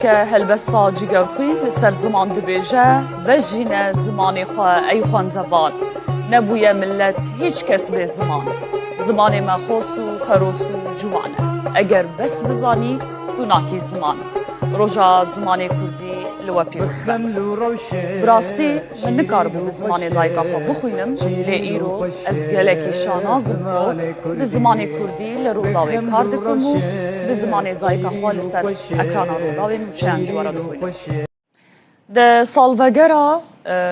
که هلبستا جگرخوی لسر زمان دبیجه و جین زمان خواه ای خواندوان نبوی ملت هیچ کس به زمان مخوص و خروس و جوانه اگر بس بزانی تو ناکی زمان روژا زمان کردی لوا پیروز براستی من نکاربو به زمان دایکا خواه بخوینم لی ایرو از گلکی شانازم رو به زمان کردی لروداوی کار دکم و به زمان دایکا خواه لسر اکرانا روداوی نوچه جوارا دخوینم ده سالوگرا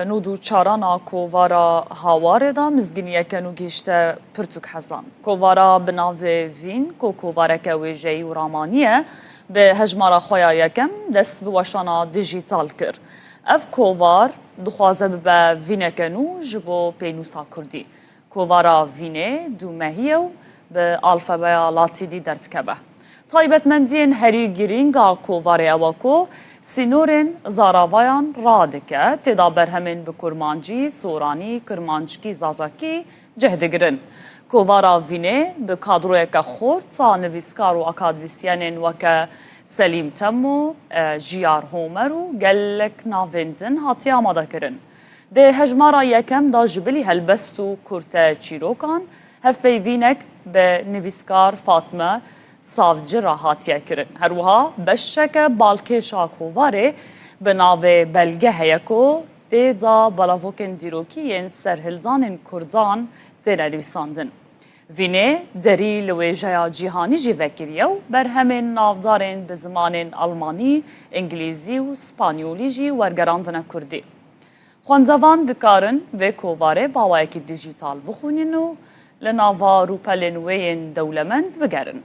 نودو چارانا کووارا هاواره دا مزگینیه که نو گیشته پرتوک حزان کووارا بناوه وین کووارا که ویجهی و رامانیه به هجمارا خویا یکم دست به وشانا دیجیتال کر اف کووار دخوازه به وینه که نو جبو پینوسا کردی کووارا وینه دو مهیه و به الفبایا لاتینی درتکبه طایبت مندین هری گیرینگا کوواره اواکو سینورین زاراوایان رادکه تدا برهمین به کرمانجی، سورانی، کرمانچکی، زازاکی جهدگرن. کووارا وینه به کادروی که خورد سا نویسکار و اکادمیسیانین وکه سلیم تمو، جیار هومر و گلک ناویندن هاتی آماده کرن. ده هجمارا یکم دا جبلی هلبستو کرته چیروکان هف پیوینک به نویسکار فاطمه سافجر هاتیه کرن. هروها بشک بالکشا کوواره به ناو بلگه هیکو دیدا بلاوکن دیروکیین سرهلدان کردان دینا نویساندن. وینه دری لویجه جیهانی جی وکریه و بر همین نافدارین به زمان آلمانی، انگلیزی و سپانیولی جی ورگراندن کردی. خواندوان دکارن و کوواره باوایی که دیجیتال بخونین و لناوا روپلین وین دولمند بگرن.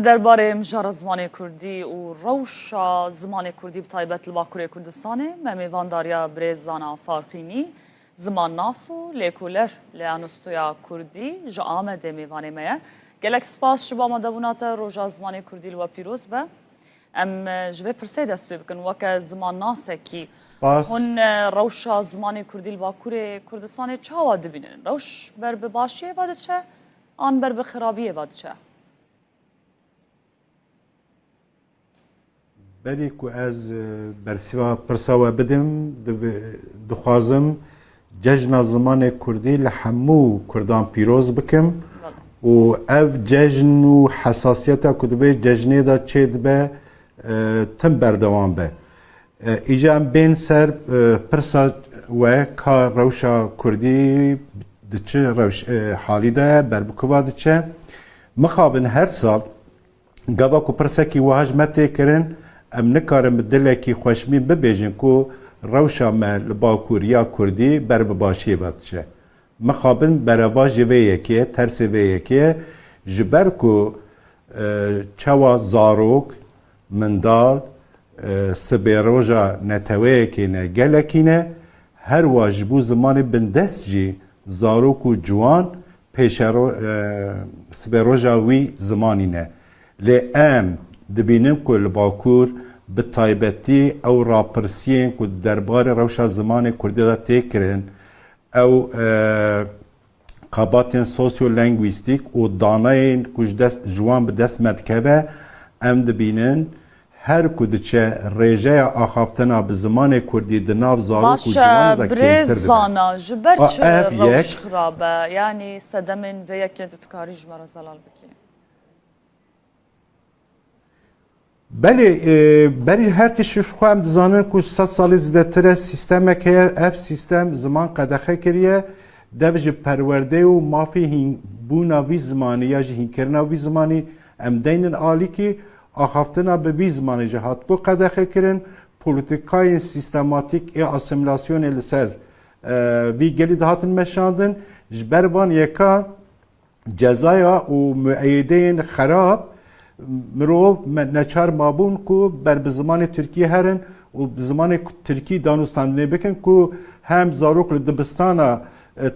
درباره مجار زمان کردی و روشا زمان کردی بطایبت لباکوری کردستانه ممیوان داریا بریزانا فارقینی زمان ناسو لیکولر لیانستویا کردی جا آمده میوانه مایه گلک سپاس شبا مدبونات روژا زمان کردی لوا پیروز به ام جوه پرسه دست بکن وکه زمان ناسه کی هن روشا زمان کردی لباکوری کردستانه چه واده بینن؟ روش بر بباشیه واده چه؟ آن بر بخرابیه واده چه؟ بلی که از برسیوا پرساوا بدم دخوازم جشن زمان کردی لحمو کردان پیروز بکم و اف جشن و حساسیتا کدوی جشنی دا چید به تم بردوان به ایجا بین سر پرسا و کار روشا کردی دچه روش حالی دا بربکوا دچه مخابن هر سال گابا کو پرسا کی واجمته کرن ام نکارم دلکی خوشمین ببیجن کو روشا ما لباکوریا کردی بر بباشی بادشه مخابن برواج ویکیه ترس ویکیه جبر کو چوا زاروک مندال سبیروجا نتویکینه گلکینه هر واجبو زمان بندست جی زاروک و جوان پیشرو سبیروجا وی زمانینه لی ام دبینم که لباکور به تایبتی او راپرسیین که درباره روشا زمان کردی دا تکرن او قاباتین سوسیو لنگویستیک و داناین کش دست جوان به دست مدکبه ام دبینن هر کدچه ریجه آخافتنا به زمان کردی دناف زارو که جوان دا کمتر برزانا جبر چه روش خرابه یعنی صدمین و یکی دتکاری جمعه زلال بکی بلی هر تشریف خواهم دزانن که 100 سال زیادتر سیستم که اف سیستم زمان قدخه کریه دوج پرورده و مافی بونا وی زمانی یا جهین کرنا وی زمانی ام دینن آلی که آخافتنا به وی زمانی جهات بو قدخه کرن پولیتیکای سیستماتیک ای اسیمیلاسیون لسر وی گلی دهاتن مشاندن جبروان یکا جزایا و معیدین خراب مرو نچار مابون کو بر بزمان ترکیه هرن و بزمان ترکی دانستاندنی بکن کو هم زاروک دبستانا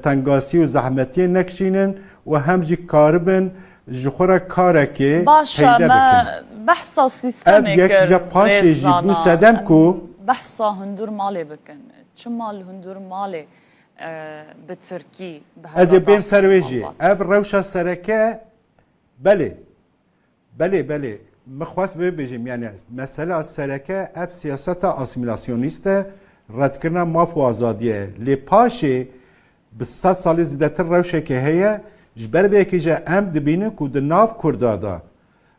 تنگاسی و زحمتی نکشینن و هم جی کاربن جخورا کاره که باشا ما بحثا سیستمی کرد رزانا بحثا هندور مالی بکن چه مال هندور مالی به ترکی از بیم سرویجی اب روشا سرکه بله مخواست ببیجیم یعنی مثلا سرکه اف سیاست اسیمیلاسیونیست رد کردن ماف و آزادیه لی پاشه به 100 سال زیادتر روشه که هیه جبر به که جا ام دبینه که در ناف کردادا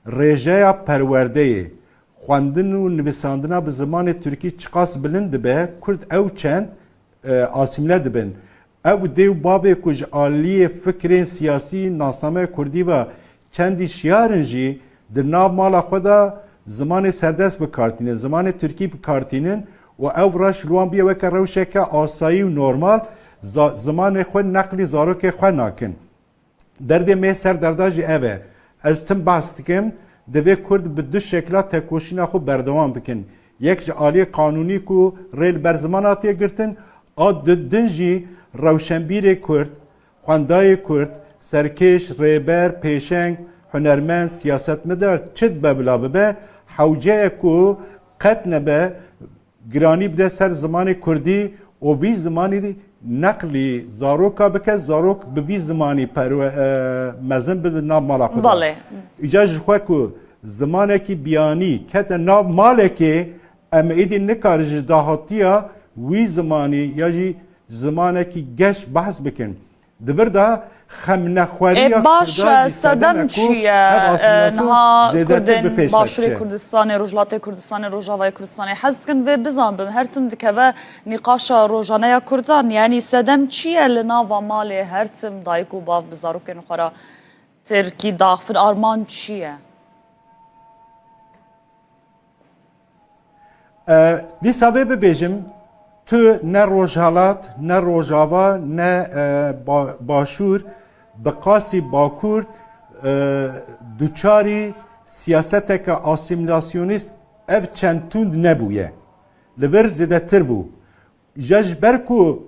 رژه پرورده خواندن و نویساندن به زمان ترکی چقاس بلند به کرد او چند آسیمله دبن او دیو بابه کج آلی فکر سیاسی ناسنامه کردی و چندی شیارنجی در ناو مالا خدا زمان سردست بکارتینه زمان ترکی بکارتینن و او راش لوان بیه وکر روشه که آسایی و نورمال زمان خود نقلی زاروک خود ناکن درد می سر درداجی اوه از تم بحث کم دوی کرد به دو شکلات تکوشینا خود بردوان بکن یک آلی قانونی کو ریل بر زمان آتیه گرتن دنجی روشنبیر کرد خواندای کرد سرکش ریبر پیشنگ هنرمند سیاست مدار چد ببلا ببه حوجه کو قطنه به گرانی بده سر زمان کردی و وی زمانی نقلی زاروکا بکه زاروک به وی زمانی پر مزن به نام مالا خدا بله ایجاج خواه که زمانی که بیانی که نام ماله که اما ایدی نکارج داهاتیا وی زمانی یا جی زمانی که گش بحث بکن دبردا خم نخواری باش سدم چیه نها کردن باشوری کردستان روجلات کردستان روجاوای کردستان حزد کن و بزن بم هرتم دکوه نقاش روجانه کردان یعنی سدم چیه لنا و مال هرتم دایکو باف بزارو کن خورا ترکی داخل آرمان چیه دی سابه ببیجم تو نه روجالات نه روجاوا نه باشور بقاسی باکورد دوچاری سیاست که آسیمیلاسیونیست اف چندتوند نبویه لبر زده تر بو جاج برکو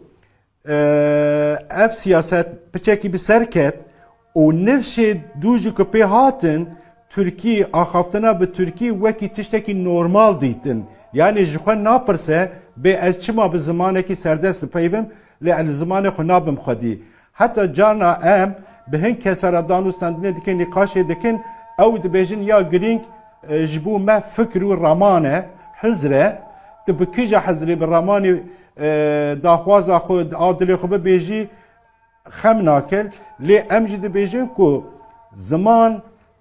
اف سیاست پچکی بسر کت و نفش دوجو که پی هاتن ترکی آخافتنا به ترکی وکی تشتکی نورمال دیتن یعنی جخوان ناپرسه به از چما به زمانه که سردست پیوم لی از زمانه خو نابم خودی حتی جانا ام به هن کسر دانوستاندنه دکن نقاشه دکن او دبیجن یا گرینگ جبو ما فکر و رمانه حزره تبکیجا حزره بالرماني داخوازا خود عادل خو بيجي خم ناكل لي امجد بيجن كو زمان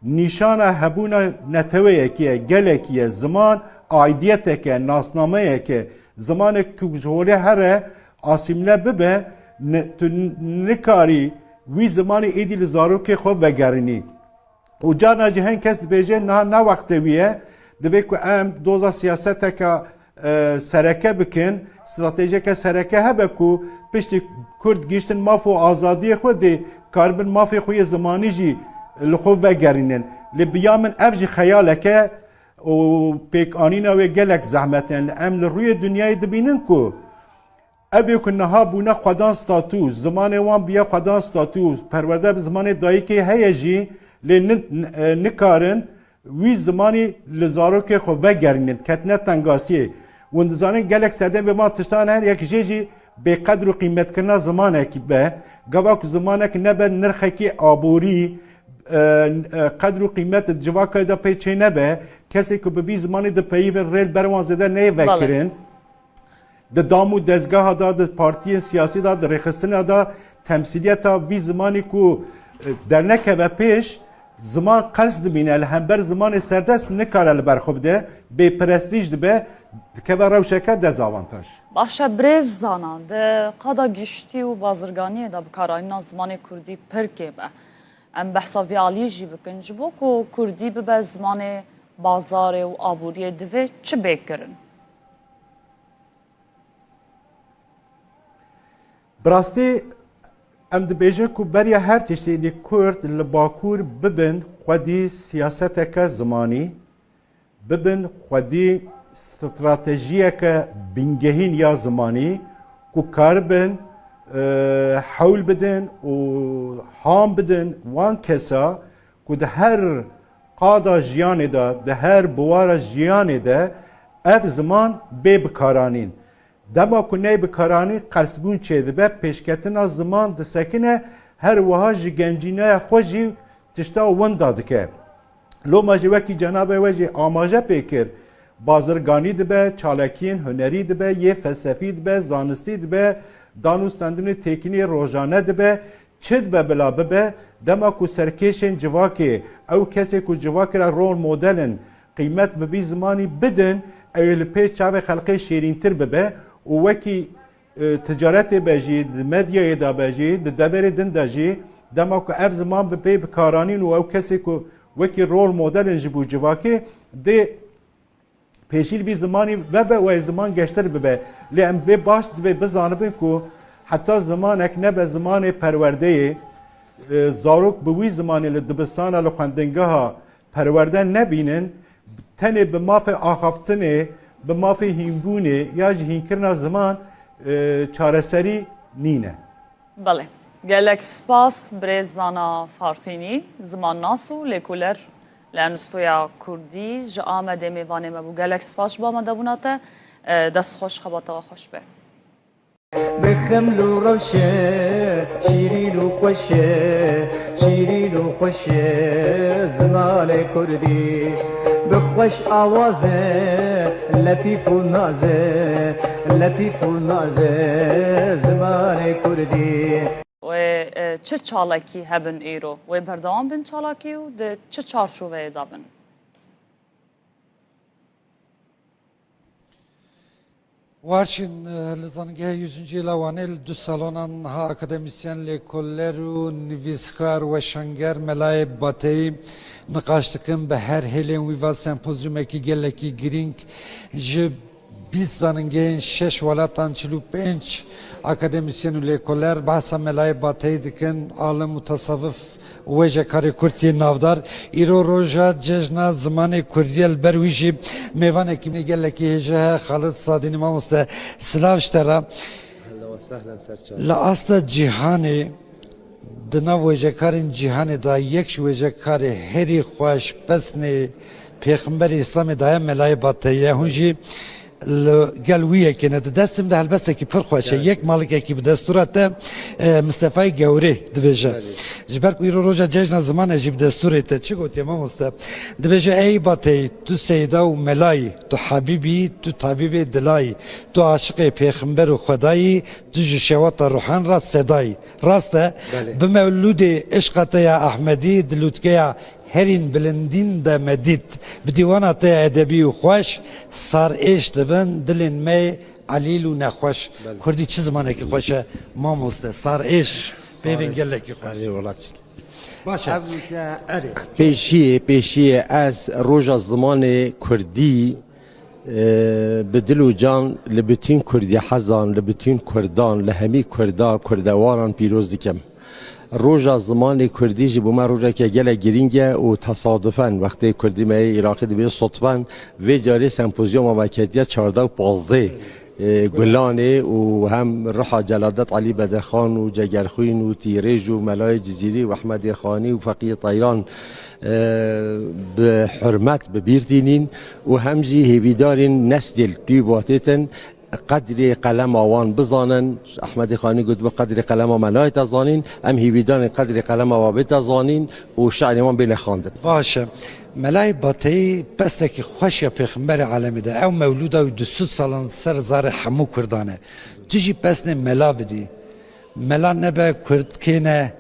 نشانه هبونا نتويه كي گلكيه زمان عيديته كي ناسنامه كي زمان كوجوله هر آسیمله ببه نکاری وی زمان ایدی لزارو که خوب وگرنی و جانا جهن کس بیجه نه وقت ویه دوی که ام دوزا سیاست که سرکه بکن استراتژی که سرکه هبه که پشت کرد گیشتن مافو آزادی خود دی کاربن مافی خوی زمانی جی لخوب وگرنن لبیامن افجی خیاله که و پیک آنینا و گلک زحمتن ام لروی دنیای دبینن که اوی که نها بونه خودان ستاتوس زمان وان بیا خودان ستاتوس پرورده به زمان دایی که هیجی نکارن وی زمانی لزارو که خو وگرنید کتنه تنگاسیه و نزانه گلک سده به ما تشتان هر یک جیجی به قدر و قیمت کرنا زمانه که به گوه که زمانه که نبه نرخه که آبوری قدر و قیمت جواکه دا پیچه نبه کسی که به وی زمانی دا پیوین ریل بروان زده نه وکرن د دامو دزگاه دا د پارتی سیاسی دا د رخصتن دا تمثیلیت وی زمانی کو در نکه پیش زمان قرص دبینه لهمبر زمان سردست نکاره لبرخوب ده به پرستیج ده که به روشکه دزاوانتاش باشه برز زانان ده قدا گشتی و بازرگانی ده بکاراینا زمان کردی پرکه به ام بحثا ویالی جی بکن جبو که کردی به زمان بازار و آبوری دوه چه بکرن؟ براستی ام دبیجن که برای هر تشتی دی کرد لباکور ببن خودی سیاست که زمانی ببن خودی استراتژی که بینگهین یا زمانی که کار بن حول بدن و هام بدن وان کسا که ده هر قادا جیان ده ده هر بوار جیان ده اف زمان بی بکارانین دما کنه بکارانی قرصبون چه دبه پیشکتنا زمان دسکنه هر وها جی گنجینه خوشی تشتا ون داده که لو ماجی وکی جناب وجه آماجه پیکر بازرگانی دبه چالاکین هنری دبه یه فلسفی دبه زانستی دبه دانوستاندن تکنی روزانه دبه چد به بلا ببه دما کو سرکشن جواکه او کسی کو جواکه را رول مدلن قیمت به بی زمانی بدن ایل پیش چاوه خلقه شیرین تر ببه و وکی تجارت بجی مدیا دا بجی دبر دن دجی دما کو اف زمان به پی بکارانین و او کسی کو وکی رول مدلن جبو جواکه ده پیشیل بی زمانی و زمان گشتر ببه لیم و باش و بزانبین کو حتی زمان اک نبه زمان پرورده زاروک بوی زمانی لدبستان لخوندنگه ها پرورده نبینن تنه به ماف آخافتنه به ماف هیمبونه یا هینکرنا زمان چارەسەری نینە. بله gelek spas brêzdana farqînî zimannas û lêkolêr li Enstoya Kurdî ji Amedê mêvanê me bû gelek spas ji me debûna te destxweş xebata we xweş be. بخمل و روشه شیرین و خوشه شیرین و خوشه زمان کردی بخوش آوازه لطیف و نازه لطیف و نازه زمان کردی و چه çalakî hebin îro wê berdewam bin çalakî û di çi çarşoveyê da bin? وارشین لزانگه 100. لوانل دو سالانان ها اکادمیسین لیکولر و نویسکار و شنگر ملای باتی نقاشتکن به هر هیلین ویوا سمپوزیوم کی گلکی گرینگ ج 20 زانگه 6 ولاتان 45 اکادمیسین لیکولر بحث ملای باتی دکن عالم متصوف وجه کاری کردی نافدار ایرو روزا جشن زمان کردی البرویجی میوان کی میگه کی هجه خالد صادینی ما مست سلاوشترا لا اصل جهانی دنا وجه کارین جهانی دا یک وجه کاری هری خوش پسنی پیغمبر اسلام دایم ملای باطیه هنجی گلویه که نه دستم ده البته که پر خوشه یک مالک کی به دستورات مصطفی گوری دویجه جبر کوی روزا جشن زمان اجیب دستورت چی گفتی ما مست دویجه ای باتی تو سیدا و ملای تو حبیبی تو طبیب دلای تو عاشق پیغمبر و خدایی تو جشوات روحان را صدای راسته به مولود عشقت یا احمدی دلوتکیا هرین بلندین دا مدید بدیوانات ادبی و خوش سار ایش دبن دلین می علیل و نخوش کردی چه زمانه که خوشه ما مسته سار ایش ببین گله که خوش باشه پیشی از روز زمان کردی به دل و جان لبتین کردی حزان لبتین کردان لهمی کردواران پیروز دیکم روزا زمان کردی جبو ما روزا که گله گرینگه و تصادفاً وقتی کردی می عراقی دیگه صدفاً و جاری سمپوزیوم موکلیت 14 و 15 گلانه و هم رحا جلادت علی بدرخان و جگرخوین و تیریج و ملای جزیری و احمد خانی و فقیه طیران به حرمت ببیردینین و همجی هیویدارین نسل دیواتتن قدر قلم آوان بزانن احمد خانی گفت به قدر قلم ملای تزانین ام هیویدان قدر قلم آوان تزانین و شعر ما بین خواندن باشه ملای باتی پس که خوش پیغمبر عالمی ده او مولود او 200 سالان سر زار حمو کردانه تجی پس نه ملا بدی ملا نبه کرد کنه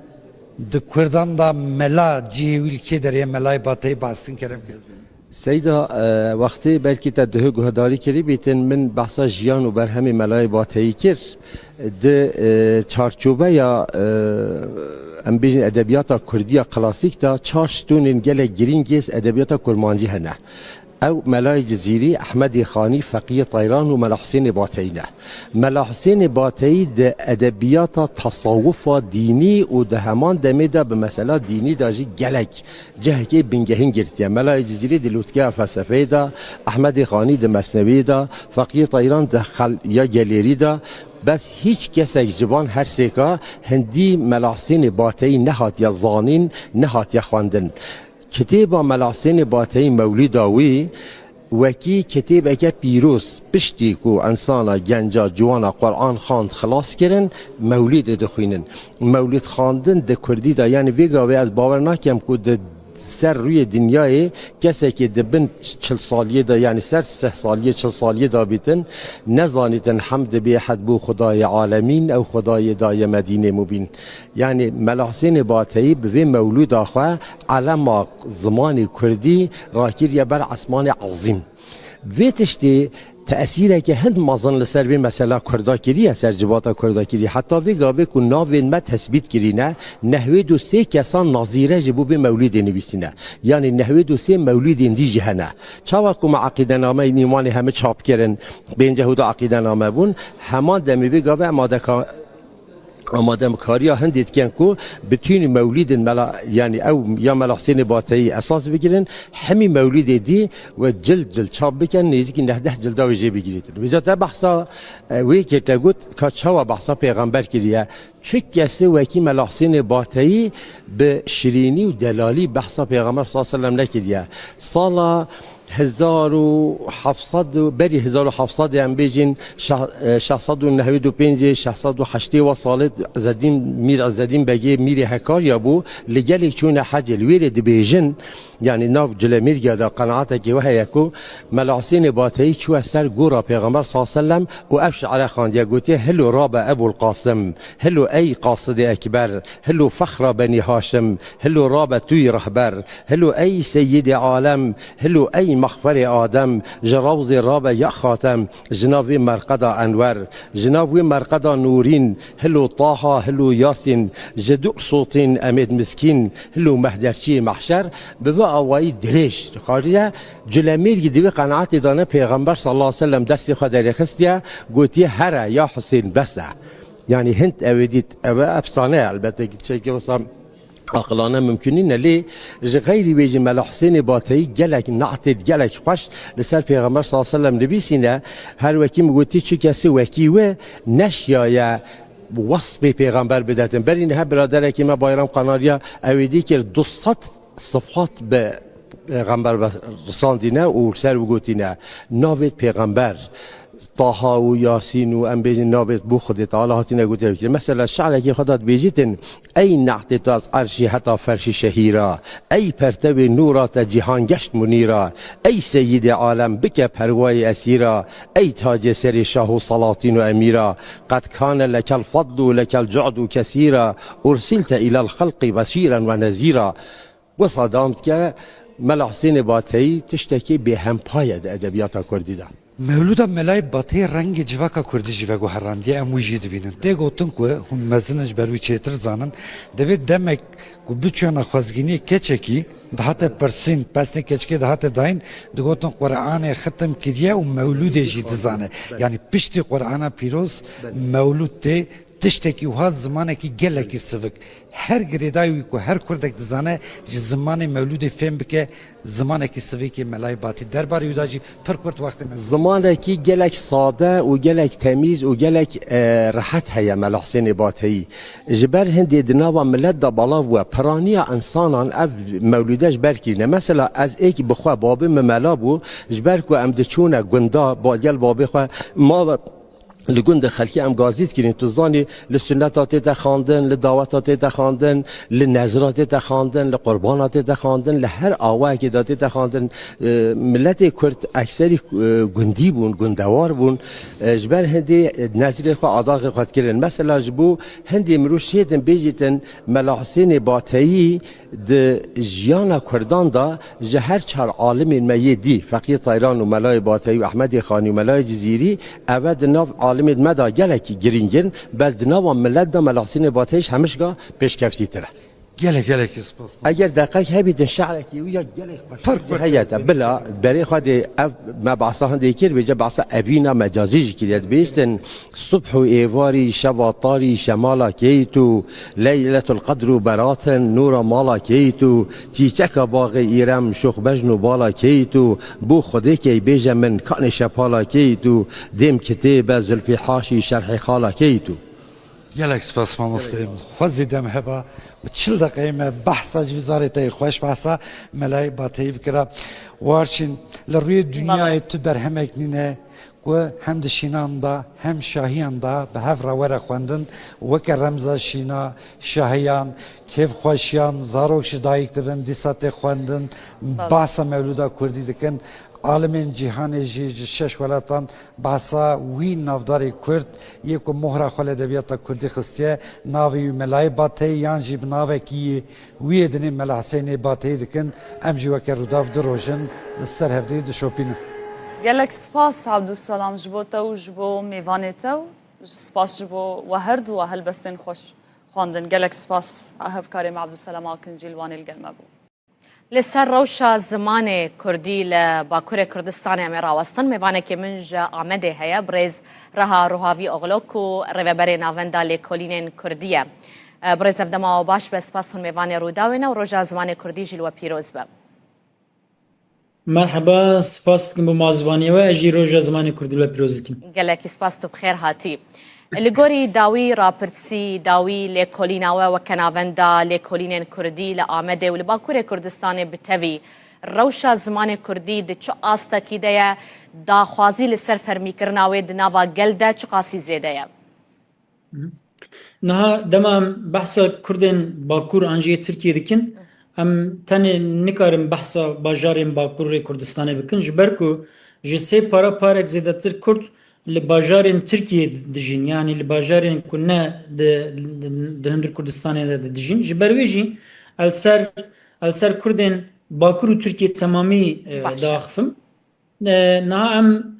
د کردان دا ملا جیویل که در ملای باتی باستن کرم سیدا وقتی بلکی تا ده گهداری کردی بیتن من بحثا جیان و برهمی ملای باتی کر ده چارچوبه یا ام بیشتر ادبیات کردی کلاسیک تا چارشتون گله گرینگیس ادبیات کرمانجی هنه او ملای جزیری احمد خانی فقیه طیران و ملا حسین باتی نه ملا حسین باتی ده ادبیات تصوف دینی و ده همان دمیده به مسئله دینی داجی گلک جهکی بنگهین گرتیه ملای جزیری ده لوتکه فلسفه ده احمد خانی ده مثنوی ده فقیه طیران ده یا گلیری ده بس هیچ کسی جوان هر سیکا هندی ملا حسین باتی نهات یا زانین نهات یا خواندن کتاب ملا حسین باتی مولید آوی وکی کتاب اگه پیروز پشتی کو انسانا گنجا جوانا قرآن خواند خلاص کرن مولید دخوینن مولید خواندن ده کردی دا یعنی ویگاوی از باور نکیم که ده سر روی دنیای کسی که دبن 40 سالیه دا یعنی سر 3 سالیه 40 سالیه دا بیتن نزانیتن حمد به حد بو خدای عالمین او خدای دای مدینه مبین. یعنی ملا حسین باتایی به مولود آخوا علم زمان کردی راکیر بر اسمان عظیم ویتشتی تأثیره که هند مازن لسر به مثلا کردا کریه سر جباتا کردا کریه حتی بگابه که ناوین ما تثبیت کرینه نحوه دو سه کسان نظیره جبو به مولید نویسینه یعنی نحوه دو سه مولید دی جهنه چاوا که ما عقیده نامه نیمان همه چاپ کرن به اینجا هدو عقیده نامه بون همان دمی بگابه آماده کاری هندید کن کو بتونی مولید ملا یعنی او یا ملا حسین باتایی اساس بگیرن همی مولید دی و جلد چاپ بکن نزدیک 19 جلد وجه بگیرید. وجات بحثا وی که تگوت کاچوا بحثا پیغمبر کلیه چه کسی وکی ملا حسین باتایی به شیرینی و دلالی بحثا پیغمبر صلی الله علیه و سلم نکلیه. سال 1700 بری 1700 ام بیجین 695 608 و سال زدیم میر زدیم بگی میر هکار یا بو لجلی چون حج الویر دبیجن یعنی ناف جلمیر گدا قناعت کی وه یکو ملا حسین باتایی چو سر گورا پیغمبر صلی الله علیه و سلم و افش علی خاندیا گوتی هلو راب ابو القاسم هلو ای قاصد اکبر هلو فخر بنی هاشم هلو راب توی رهبر هلو ای سید عالم هلو ای مخفر آدم جراوز راب یا خاتم جناب مرقدا انور جناب مرقدا نورین هلو طه هلو یاسین جدو صوتین امید مسکین هلو مهدرچی محشر به اوای درش خاطر جلمیر گدی قناعت دانه پیغمبر صلی الله علیه و سلم دست خود درخستیا گوتی هر یا حسین بس یعنی هند اویدیت او افسانه البته که واسم عقلانه ممکنین لی غیری بیجی ملا حسین باتایی گلک نعتید گلک خوش لسر پیغمبر صلی الله علیه و سلم نبیسینه هر وکی مگوتی چو کسی وکی و نشیایه وصف پیغمبر بدهتن برین ها برادره که ما بایرام قناریا اویدی که 200 صفات به پیغمبر رساندینه و سر و گوتینه ناوید پیغمبر طه و یاسین و انبیز نابت بو خود تعالی هاتینه گوته بکر مثلا شعر که خودت بیجیتن ای نعت تو از عرشی حتی فرشی شهیرا ای پرتب نورات جهان گشت منیرا ای سید عالم بک پروای اسیرا ای تاج سر شاه و سلاطین و امیرا قد کان لک الفضل و لک الجعد کثیرا ارسلت الى الخلق بشیرا و نذیرا و صدامت که ملا حسین باتایی تشتکی به هم پاید ادبیات کردی ده مولودا ملای باتی رنگ جواکا کردی جواگو هرندی اموجی دبینن ده گوتن که هم مزنش بروی چیتر زانن دوید دمک که بچونا خوزگینی کچکی دهات پرسین پس نکچکی دهات داین دو گوتن قرآن ختم کردیه و مولود جید زانه یعنی پشتی قرآن پیروز مولود ته تشتکی و ها زمانه کی گله کی سوک هر گریدایی که هر کردک دزانه زمان مولود فهم بکه زمانه کی سوکی ملای باتی درباره یوداجی فرق کرد وقت زمانه کی گلک ساده و گلک تمیز و گلک راحت هیا ملا حسین باتایی جبر هندی دناوا ملت دا بالا و پرانیا انسانان اف مولودش برکینه مثلا از ایک بخوا بابه ملا بو جبر کو ام دچونه گندا با گل بابه خو ما لگند خلکی ام گازیت کردن تو زانی لسنتات تخاندن لدعوتات تخاندن لنظرات تخاندن لقربانات تخاندن لهر آوایی که داده تخاندن ملت کرد اکثری گندی بون گندوار بون جبر هندی نظر خو عداق خود کردن مثلا جبو هندی مروش هیتن بیجیتن ملا حسین باتایی د جیانا کردان دا جهر چهار عالم میدی فقیه طیران و ملای باتایی و احمد خانی و ملای جزیری اود ناف عالم مدا گلکی گرینگن بس دناوا ملت دا ملا حسین باتایش همشگاه پیشکفتی تره گله اسپاس اگر دقیق هبیدن شعرکی و یا گله فرق هیاتا بلا برای خود ما بعصا هندی کر بجا بعصا اوینا مجازی کریت بیستن صبح و ایواری شب طاری شمالا کیتو لیلة القدر برات نور مالا کیتو چیچک باغ ایرم شخ بجن بالا کیتو بو خودی کی بیجا من کان شپالا کیتو دیم کتاب زلفی حاشی شرح خالا کیتو گله اسپاس ما مستقیم خوزی دم هبا چل دقیقه بحثا جوزارتی خوش بحثا ملای باتی بکره وارچین لروی دنیای تو برهمک نینه و هم دشینان دا هم شاهیان دا به هف راوره خواندن وک رمزا شینا شاهیان کیف خوشیان زاروک شدایک دبن دیسات خواندن باسا مولودا کردی دکن عالمین جهان جی شش ولاتان باسا وی نافداری کرد یک مهره خال ادبیات کردی خستیه ناوی ملای باتی یان جی بناوه کی وی دنی ملا حسین باتی دکن ام جی وک روداف دروژن سر هفته دشوپین گلک سپاس عبدالسلام جبو تو جبو میوان تو سپاس جبو و هر دو هل بستن خوش خواندن گلک سپاس هف کاریم عبدالسلام آکنجیل وانی الگلمه بو لسر روشا زمان کردی لباکور کردستان امراوستان میوانه که منج آمده هیا بریز رها روحاوی اغلوکو روبر ناوندا لکولینین کردیه بریز افدما و باش به سپاس هون میوانه روداوینه و روژا زمان کردی جلو پیروز به مرحبا سپاس دکم بو مازوانیه و اجی روژا زمان کردی و پیروز دکم گلکی سپاس تو بخیر هاتی لگوری داوی راپرسی داوی لکولیناوه و کناوندا لکولینین کردی لآمده و لباکور کردستان بتوی روشا زمان کردی ده چو آستا کی ده دا خوازی لسر فرمی کرناوه ده ناوا گل ده چو قاسی زیده یا نها دما بحثا کردن باکور انجی ترکیه دکن ام تنه نکارم بحثا باجارین باکور کردستان بکن جبرکو جسه پارک زیدتر کرد لباجارین ترکیه دجین یعنی لباجارین کنه ده هندر کردستان دجین جبرویجی السر کردن باکور و ترکیه تمامی داخفم نه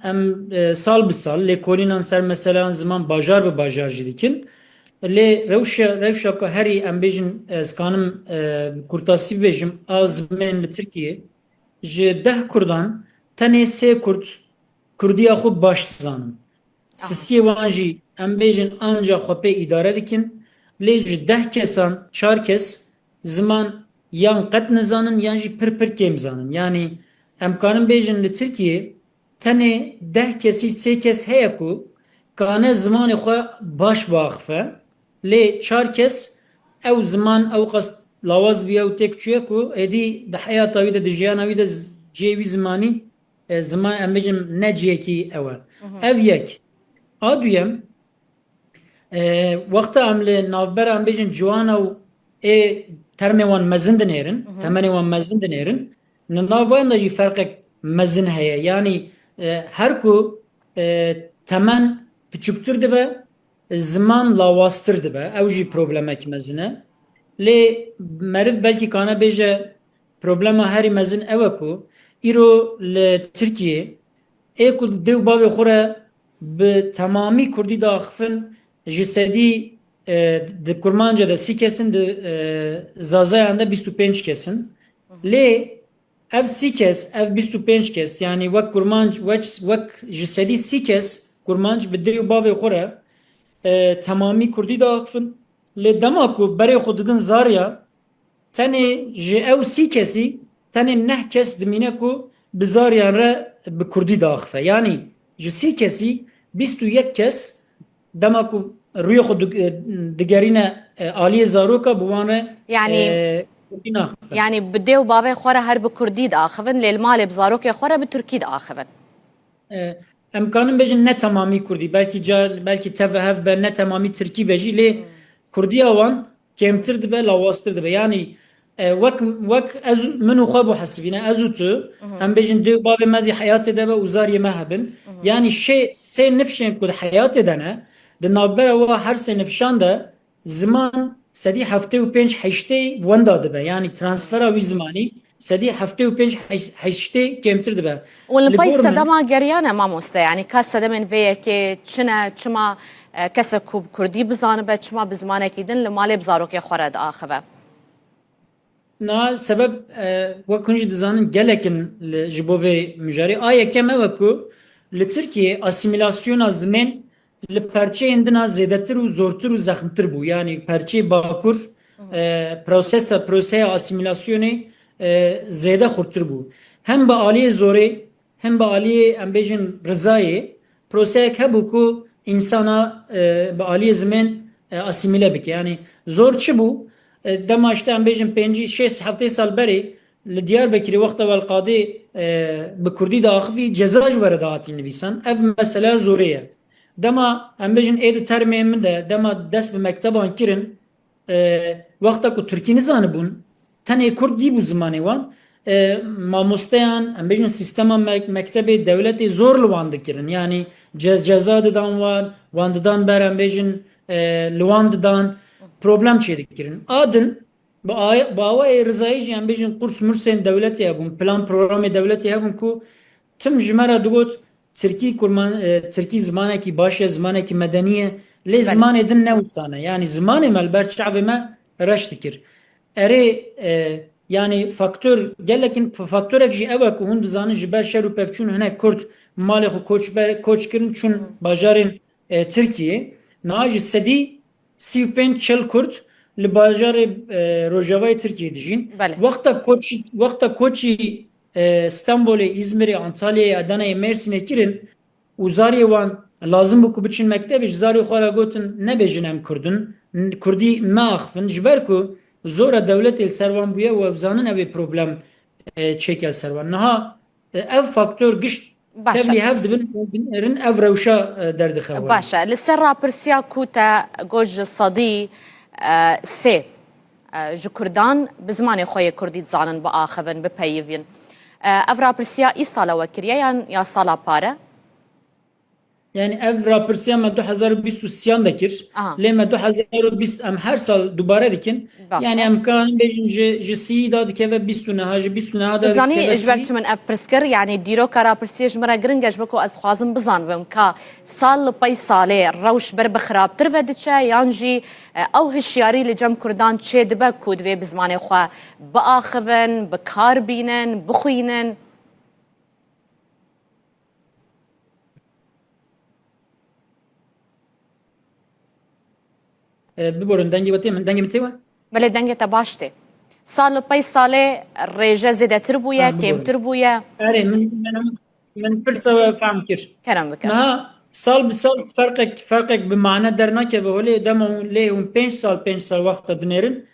ام سال به سال لکولینان سر مثلا زمان باجار به باجار جدیکن لی روشا که هری ام بیجن اسکانم کورتاسی بیجم آزمین لترکیه جه ده کردان تنه سه کردی خوب باش زانم سیسی وانجی ام بیجن آنجا خوبه اداره دکن لی جه ده کسان چار کس زمان یان قد نزانن یان جی پر کم زانن یعنی امکانم بیجن لترکیه تنه ده کسی سه کس هیا کو کانه زمان خو باش باخفه لی چار کس او زمان او قصد لاواز بیا و تک چیه کو ادی ده حیات اوی ده جیان اوی ده جیوی زمانی زمان امیجم نجیه کی اوه او یک آدویم وقت عمل نافبر امیجن جوان او ترمي وان مزن دنيرن تمني وان مزن دنيرن نافوان نجي فرق مزن هيا يعني هركو تمن بچوكتر دبا زمان لاواستر دبا او جي پروبلمك مزنه لي مرد بلكي كانا بيجا پروبلما هاري مزن اوكو ايرو لتركيه ايكو ديو باوي خورا بتمامي كردي داخفن جسدي de kurmanca da 30 kesin de zazayanda 25 kesin le ev 30 kes ev 25 kes yani vak kurmanc vak jisedi 30 kes kurmanc bide bave xore tamami kurdi da akfın le damaku bere xududun zarya tane je ev 30 kesi tane neh kes dimine ku bizaryan re bi kurdi da akfe yani je 30 kesi 21 kes damaku روی خود دگرینه عالی زاروکا بوانه يعني بدي وبابي خورا هر بكردي داخفن للمال بزاروك خورا بتركي داخفن امکانم بجن نه تمامی کردی بلکه تفهف به نه تمامی ترکی بجی لی کردی آوان کمتر دبه لاواستر دبه یعنی وک از منو خواب حسبینه ازو تو هم بجن دو بابي مدی حیات دبه وزاری مهبن یعنی شی سه نفشن کد حیات دنه دنابر و هر سه نفشان ده زمان سدی هفته و پنج هشته وندا دبه یعنی ترانسفر وی زمانی سدی هفته و پنج هشته کمتر دبه والبای صدما گریانه ما مسته یعنی کس صدمن ویه که چما کس کوب کردی بزانه به چما بزمانه کیدن لمال بزاروک خورد آخوه نه سبب و کنج دزانن گلکن جبوه مجاری آیا کمه وکو لترکیه اسیمیلاسیون زمین لپرچه اندنا زیادتر و زورتر و زخمتر بو یعنی پرچه باکور پروسه اسیمیلاسیونی زیاده خورتر بو هم با آلی زوره هم با آلی امبیجن رضایی پروسه که بو که انسانا با آلی زمین اسیمیله بک یعنی زور چه بو دماشته امبیجن 5-6 هفته سال بری لدياربكر وقت والقاضي بكردي داخفي جزاج ورد هاتي نویسان اف مسألة زورية دما ام بجن ايد ترمي من ده دما دست بمكتبان كرن وقتا كو تركي نزانبون تنه كرد دي بو زماني وان ماموستيان ام بجن سيستما مكتبي دولتي زور لوان دكرن يعني جزا ددان وان ددان بر ام بجن لوان ددان problem çe dikirin. Adın باوای رضایی جان بیشن قرص مرسین دولتی هبون پلان پروگرام دولتی هبون کو تم جمره دوت ترکی زمانه کی باشه زمانه کی مدنیه لی زمانه دن نوسانه yani زمانه مال برچعب ما رشت کر اره yani faktör gelekin faktörek ji eva ku hund zanı jiber şeru pevçun hene kurt mali xu koç kirin çun bajarın Türkiye naji sedi 35 çel kurt li bajarê Rojavayê Tirkiyeyê dijîn. Wexta koçî Stenbolê, İzmirê, Antalyayê, Adanayê, Mêrsînê kirin û zariyê wan lazim bû ku biçin mektebê ji zariyê xwe re gotin nebêjin em Kurdin. Kurdî me axivin ji ber ku zora dewletê li ser wan bûye û ew zanin ew ê problem çêke li ser wan. Niha ev faktör gişt tevlî hev dibin ev rewşa derdixewan. باشە لەسەر ڕاپرسیا کوتە گۆژ سەدی سێ ji Kurdan bi zimanê xwe yê Kurdî dizanin biaxivin bipeyivîn. Ev rapirsiya îsala we kiriye yan ya sala pare? Yani ev rapirsiya me 2023 dekir. Lê me 2020 em her sal dubare dikin. Yani em kanin bêjin ji sî da dikeve 29 ji 29 da Bizanî ji ber çi min ev pirskir yani dîroka rapirsiyê ji me re giring e ji ber ku ez dixwazim bizanibim ka sal li pey salê rewş ber bi xirabtir ve diçe yan jî ew hişyarî li cem Kurdan çê dibe ku divê bi zimanê xwe biaxivin, bi kar bînin, bixwînin. Biborin dengê wetê min dengê min tê we? Belê dengê te baş tê. Sal li pey salê rêje zêdetir bûye, kêmtir bûye. Erê min pirsa we fehm kir. Kerem bike. Niha sal bi sal ferqek bi mane dernakeve holê dema lê hûn 5 sal wexta dinêrin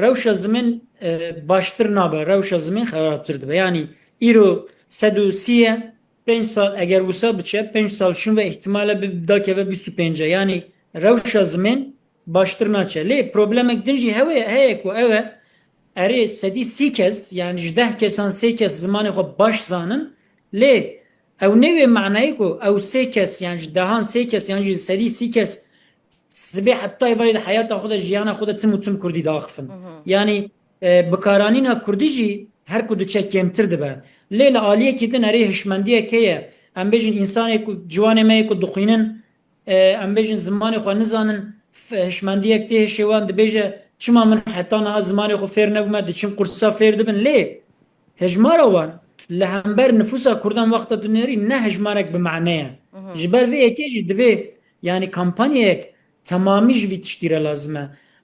rewşa zimên baştir nabe, rewşa zimên xerabtir dibe. Yani îro 130 5 sal eger wisa biçe 5 sal şin ve ihtimale bi dakeve 25. Yani rewşa zimên baştir naçe. Lê problemek din jî heye ku ew e erê sedî sî kes yani ji 10 kesan 3 kes zimanê xwe baş zanin lê ew nêvê menayê ku ew 3 kes yani ji dehan 3 kes yani ji sedî sî kes sibê heta evayê de hayata xwe de jiyana xwe de tim û tim Kurdî daxivin. Yani bikaranîna Kurdî jî her ku diçe kêmtir dibe. Lê li aliyekê din erê hişmendiyek heye em bêjin însanê ku ciwanê me yê ku dixwînin em bêjin zimanê xwe nizanin hişmendiyek tê hêşê wan dibêje çima min heta niha zimanê xwe fêr nebûme diçin qursa fêr dibin lê hejmara wan li hember nüfusa Kurdan wexta dinêrî ne hejmarek bi meneye. Ji ber vê yekê jî divê yani kampanyayek temamî ji vî tiştî re lazim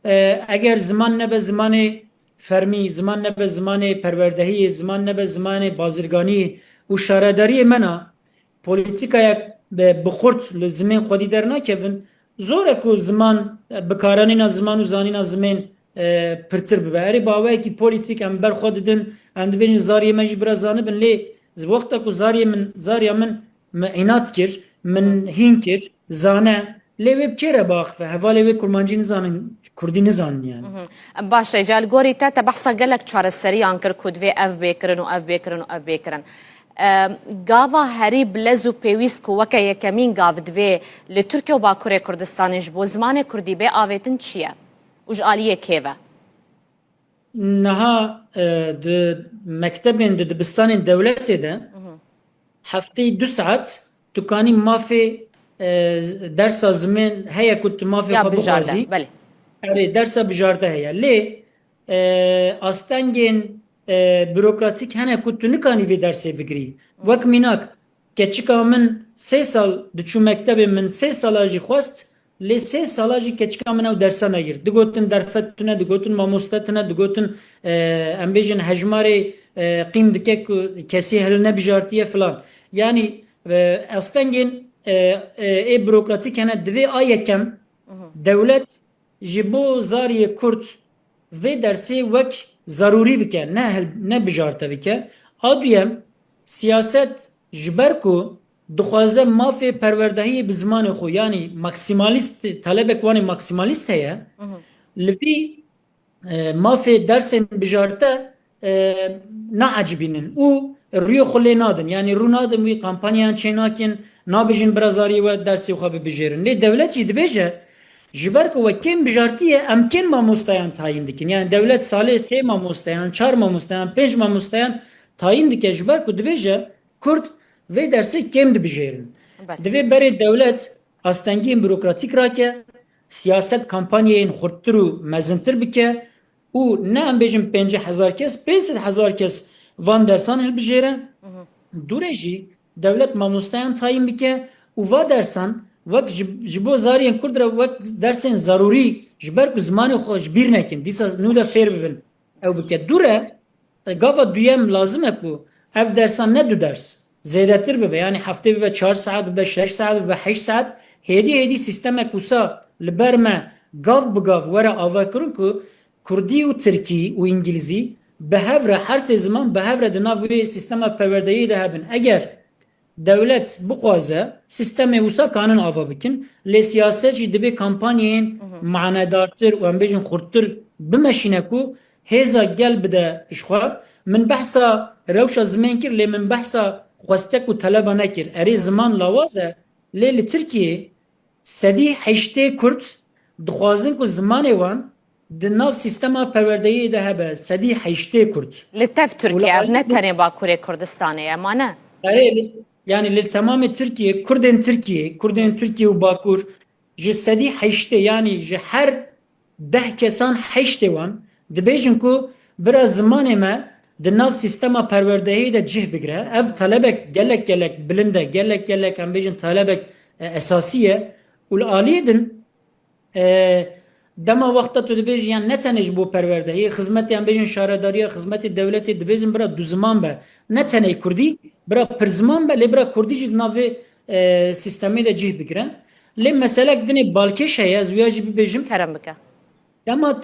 e. Eger ziman nebe zimanê fermî, ziman nebe zimanê perwerdehiyê, ziman nebe zimanê bazirganî û şaredariyê mena polîtîkayek bi xurt li zimên xwedî dernakevin zor e ku ziman bikaranîna ziman û zanîna zimên pirtir bibe. Erê baweyekî polîtîk em berxwe didin em dibêjin zariyê me jî biraz zanibin lê wexta ku zariya min înat kir min hîn kir zane lê wê bikêre biaxive hevalê wê kurmancî nizanin Kurdî nizanin yani. Baş e ji gorî te te behsa gelek çareseriyan kir ku divê ev bêkirin û ev bêkirin û ev bêkirin. Gava herî bilez û pêwîst ku weke yekemîn gav divê li Tirkiye û Bakurê Kurdistanê ji bo zimanê Kurdî bê avêtin çi ye? û ji aliyê kê ve? Niha di mektebên di dibistanên dewletê de hefteyê 2 saat tu kanî mafê dersa zimên heye ku tu mafê xwe bixwazî erê dersa bijarde heye lê astengên bürokratik hene ku tu nikanî vê dersê bigirî. Wek mînak keçika min 3 sal diçû mektebê min 3 sala jî xwest lê 3 sala jî keçika min ew dersa negir. Digotin derfet tune, digotin mamoste tune, digotin em bêjin hejmarê qîm dike ku kesî hil nebijartiye filan. Yani astengên bürokratik hene divê a yekem dewlet ji bo zariyê Kurd vê dersê wek zaruri bike ne bijarte bike. Aduyem siyaset jiber ku dixwaze mafê perwerdehiyê bi zimanê xwe yani maksimalist talebek wanê maksimalist heye li vî mafê dersên bijarte naecibînin û rûyê xwe lê nadin yani rû nadin wî kampanyayan çênakin nabêjin birazarî we dersê xwe bibijêrin lê devlet jî dibêje ji ber ku we kêm bijartiye em kên mamostayan tayin dikin yani devlet salê 3 mamostayan 4 mamostayan 5 mamostayan tayin dike ji ber ku dibêje Kurd vê dersê kêm dibijêrin divê berê devlet astengiyên bürokratîk rake siyaset kampanyayên xurttir û mezintir bike û ne em bêjin 50,000 kes 500,000 kes van dersan hilbijêre durê jî devlet mamostayan tayin bike û va dersan wek ji bo zariyên Kurd re wek dersên zarûrî ji ber ku zimanê xwe ji bîr nekin dîsa nû de fêr bibin ew bike dure gava duyem lazim e ku ev dersan ne du ders zêdetir bibe yani heftê bibe 4 saat bibe 6 saat bibe 8 saat hêdî sistemek wisa li ber me gav bi gav were avakirin ku Kurdî û Tirkî û İngilîzî bi hev re her sê ziman bi hev re di nav wê sistema perwerdeyî de hebin eger devlet bixwaze sistemê wisa kanin ava bikin lê siyaset jî dibe kampanyayên manedartir û em bêjin xurttir bimeşîne ku hêza gel bide işxwe min behsa rewşa zimên kir lê min behsa xwestek û teleba nekir erê ziman lawaz e lê li Tirkiyê sedî heştê Kurd dixwazin ku zimanê wan di nav sistema perwerdeyî de hebe sedî heştê Kurd Li tev Tirkiye ev ne tenê Bakurê Kurdistanê ye ma ne yani li tamamê Tirkiye Kurdên Tirkiye û Bakur ji sedî heştê yani ji her 10 kesan heştê wan dibêjin ku bira zimanê me di nav sistema perwerdehiyê de cih bigire ev talebek gelek bilind e gelek em bêjin talebek esasî ye û li aliyê din dema wexta tu dibêjî yan ne tenê ji bo perwerdehiyê xizmetê em bêjin şaredariya xizmetê devletê dibêjin bira du ziman be ne tenê Kurdî bira pir ziman be lê bira Kurdî jî di navê sistemê de cih bigire lê meselek dinê balkêş heye ez wiya jî bibêjim kerem bike dema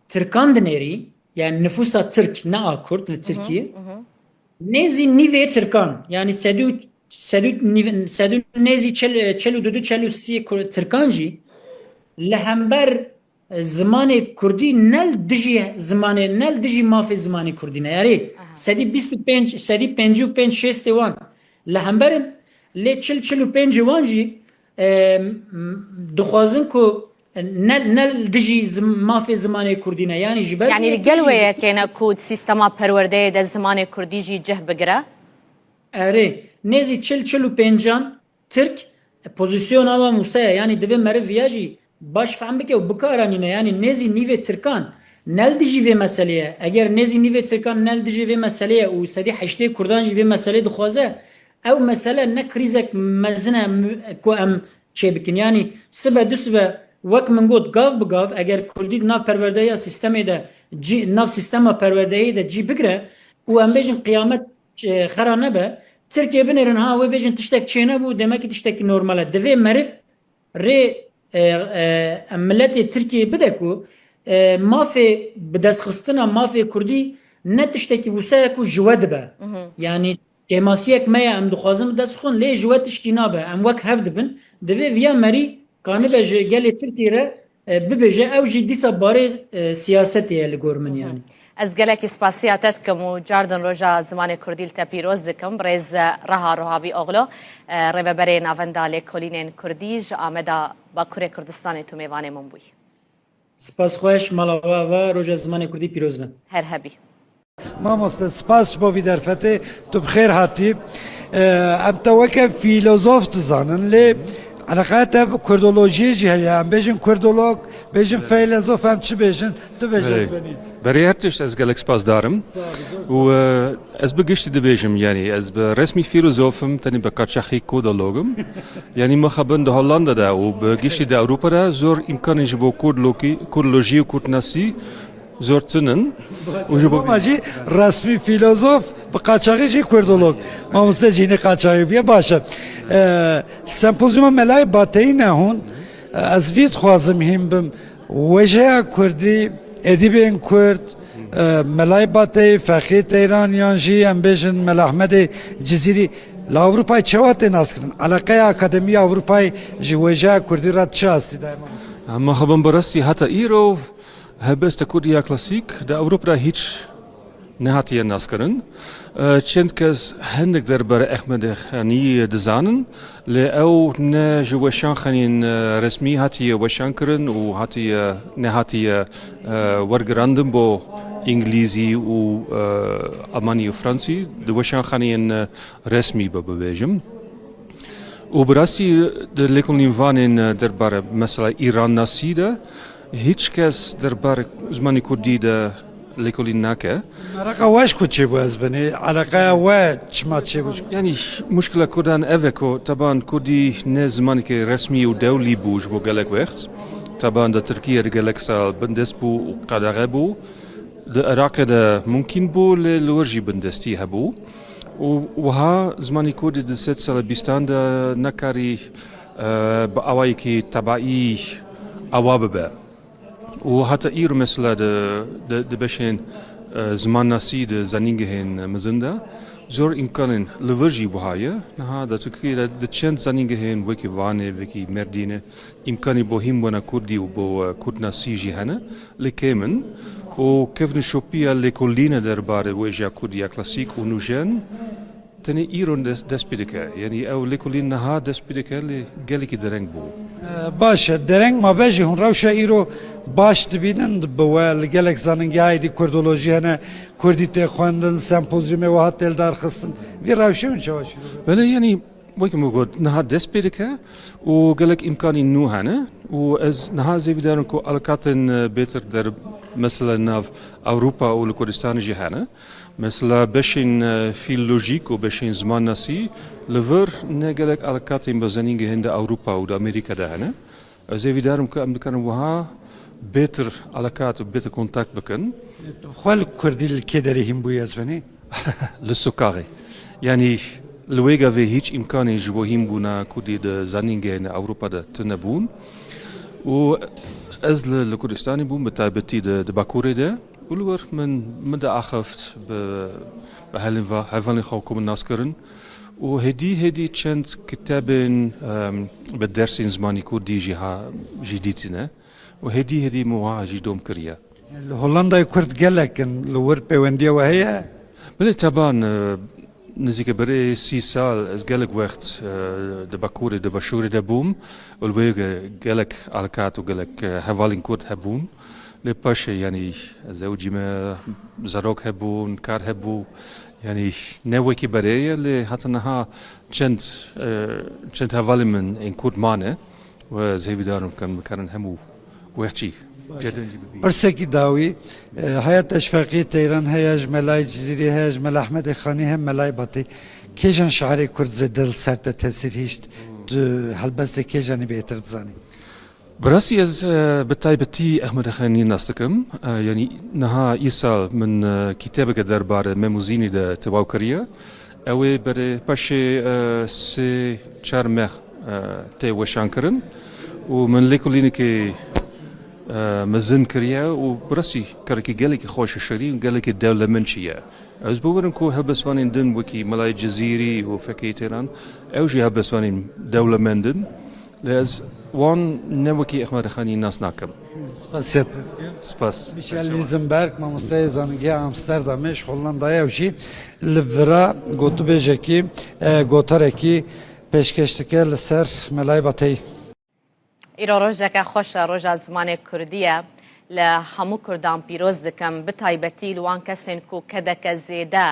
Tirkan dinêrî yani nüfusa Türk ne a Kurd li Tirkiye nêzî nîvê Tirkan yani sedû nêzî çelû dudu çelû sî Tirkan jî li hember zimanê Kurdî nel dijî mafê zimanê Kurdî ne yarê sedî 25 sedî 55 şêstê wan li hemberin lê 45 wan jî dixwazin ku nel dijî mafê zimanê Kurdî ne yani ji ber yani gel wêyekê ku sistema perwerdeyê de zimanê Kurdî jî cih bigire erê nêzî 45 Türk pozisyona wa Musa'ya yani divê meriv ya jî baş fehm bike û bikaranîne yani nêzî nîvê Tirkan nel dijî vê meseleye eger nêzî nîvê Tirkan nel dijî vê meseleye û sedî heştê Kurdan jî vê meselê dixwaze ew mesele ne krîzek mezin e ku em çê bikin yani sibe du sibe wek min got gav bi gav eger Kurdî nav perwerdeya sistemê de nav sistema perwerdeyê de cî bigire û em bêjin qiyamet xera nebe Tirkiye binêrin ha wê bêjin tiştek çêne bû demek ki tiştek normal e divê meriv rê milletê Tirkiye bide ku mafê bi destxistina mafê Kurdî ne tiştekî wisa ku ji we dibe yani kemasiyek me ye em dixwazin destxin lê ji we tişkî nabe em wek hev dibin divê viya merî kanibe ji gelê Tirkiye re bibêje ew jî dîsa barê siyasetê ye li gor min yani ez gelekî spasiya te dikim û cardin roja zimanê Kurdî li te pîroz dikim rêz reha rohavî oxlo rêveberê navenda lêkolînên Kurdî ji ameda Bakurê Kurdistanê tu mêvanê min bûyî Spasxweş mala ve roja zimanê Kurdî pîroz bin her hebî Mamoste spas bo vî derfetê tu bi xêr hatî em te weke fîlozof dizanin lê Alaqate Kurdolojiyê jî heye em bêjin Kurdolog bêjin feylezof em çi bêjin tu bêjin Berê her tişt ez gelek spas darim û ez bi giştî dibêjim yani ez bi resmî fîlozofim tenê bi qaçaxî kodologim yani me xebin di Hollanda de û bi giştî de Ewropa de zor imkanên ji bo kurdolojî û kurdnasî zor tinin û ji bo Ama jî resmî fîlozof bi qaçaxî jî Kurdolog mamoste jînê qaçaxî biye baş e sempozyuma melayê bateyî ne hûn ez vî dixwazim hîn bim wêjeya Kurdî edîbên Kurd ملای باتی فقیت ایران یانجی ام بیجن مل احمد جزیری لاوروپای چوات ناس کردن علاقه اکادمی اروپای جوجا کردی رات چه استی دائما اما خبم برسی حتی ایرو هبست کردیا کلاسیک در اروپا هیچ نهاتی ناس کردن چند کس هندک درباره احمد خانی دزانن لأو نه جوشان خانین رسمی هاتی وشان کردن و هاتی نهاتی ورگراندن با انگلیزی و آلمانی و فرانسی دوشان خانین رسمی ببویجم و براستی در لیکولین وانین درباره مثلا ایران ناسیده هیچ کس درباره زمانی کردی در لیکولین نکه مرقه واش کد چه باز بنی علاقه وا چما چه بوش يعني مشكلة كردان أفكو طبعا كردي نزمان كي رسمي ودولي بوج بو قالك وقت طبعا دا تركيا قالك سال بندس بو وقادة بو دا العراق دا ممكن بو لورجي بندستي هبو وها زماني كردي دا 6 سال بيستان دا نكاري بأواي كي تبعي أواببا وحتى إيرو مثلا دا بشين زمان ناسی د زنینگهن مزنده زور امکانن لورجی بهایه نه دا ترکیه د چند زنینگهن وکی وانه وکی مردینه امکانی بوهیم ونا کردی و بو کرد ناسی جهنه لکمن و کفن شوپیا لکولینه درباره وجا کردیا کلاسیک و نوجن تنی ایران دست پیدکه یعنی او لکولین نه دست پیدکه لگلی کی درنگ بو باشه درنگ ما بجی هون روش ایرو باش تبینن بوا لگلک زننگی هایدی کردولوژی هنه کردی تخواندن سمپوزیوم و هات دلدار خستن وی روشه اون چه باشی بله یعنی وقتی موجود نه دست پیدکه و گلک امکانی نو هنه و از نه زیادن کو الکاتن بهتر در مثلا ناف اروپا و لکردستان جهانه مثلا بشین فیلولوژیک و بشین زمان ناسی لور نگلک الکاتن بزنینگه هند اروپا و امریکا دهنه از زیادن کو امریکان وها بهتر علاقات و بهتر کنتاکت بکن خال کردی الکدری هم بویاز بنی لسکاری یعنی لویگا و هیچ امکانی جوهیم بونا کردی د زنینگه هند اروپا ده تنبون و از لکردستانی بون بتایبتی د باکوره ده ولور من ده آخفت به هلوانی خو کوم ناس کرن و هدی چند کتابن به درسین زمانی کردی جدیدینه و هدی مواجه دوم کریا. هولندا کرد گلکن لور پیوندی و هیا. بله طبعا نزدیک برای 30 سال از گلک وقت د باکوره د بشوره د بوم و البته گلک علاقات و گلک حوالین کرد هبون. لپاشه یعنی زوجی ما زاروک هبون کار هبو یعنی نوکی برای لی حتی نه چند حوالی من این کرد مانه و زهی دارم کن همو وحشی برسکی داوی حیات اشفاقی تیران هیاج ملای جزیری هیاج مل احمد خانی هم ملای باتی کیجان شعری کرد زدل سرت تاثیر هیشت هلبست کیجانی بهتر زانی براسي از بتايبتي احمد خاني ناستكم يعني نها يسال من كتابك دربار ميموزيني دا تواوكريا او بر باشي سي چارمخ تي وشانكرن ومن ليكوليني كي مزن كريا وبراسي كاركي قالك خوش الشرين قالك الدولة منشية از بورنكو هبسوانين دن وكي ملاي جزيري وفكي تيران او جي هبسوانين دولة مندن لاز وان نوكي احمد خاني ناس ناكم سپاسیت سپاس میشل لیزنبرگ مامۆستای زانینگی ئامستەردامێش هۆڵندایە وشی لڤرا گوتو بێژێکی گۆتەرێکی پێشکەشتەکە لەسەر مەلای بەتەی ئیرۆ ڕۆژێکە خۆشە ڕۆژە زمانی کوردیە لە هەموو کوردان پیرۆز دەکەم بتایبەتی لەوان کەسێن و کەدەکە زێدە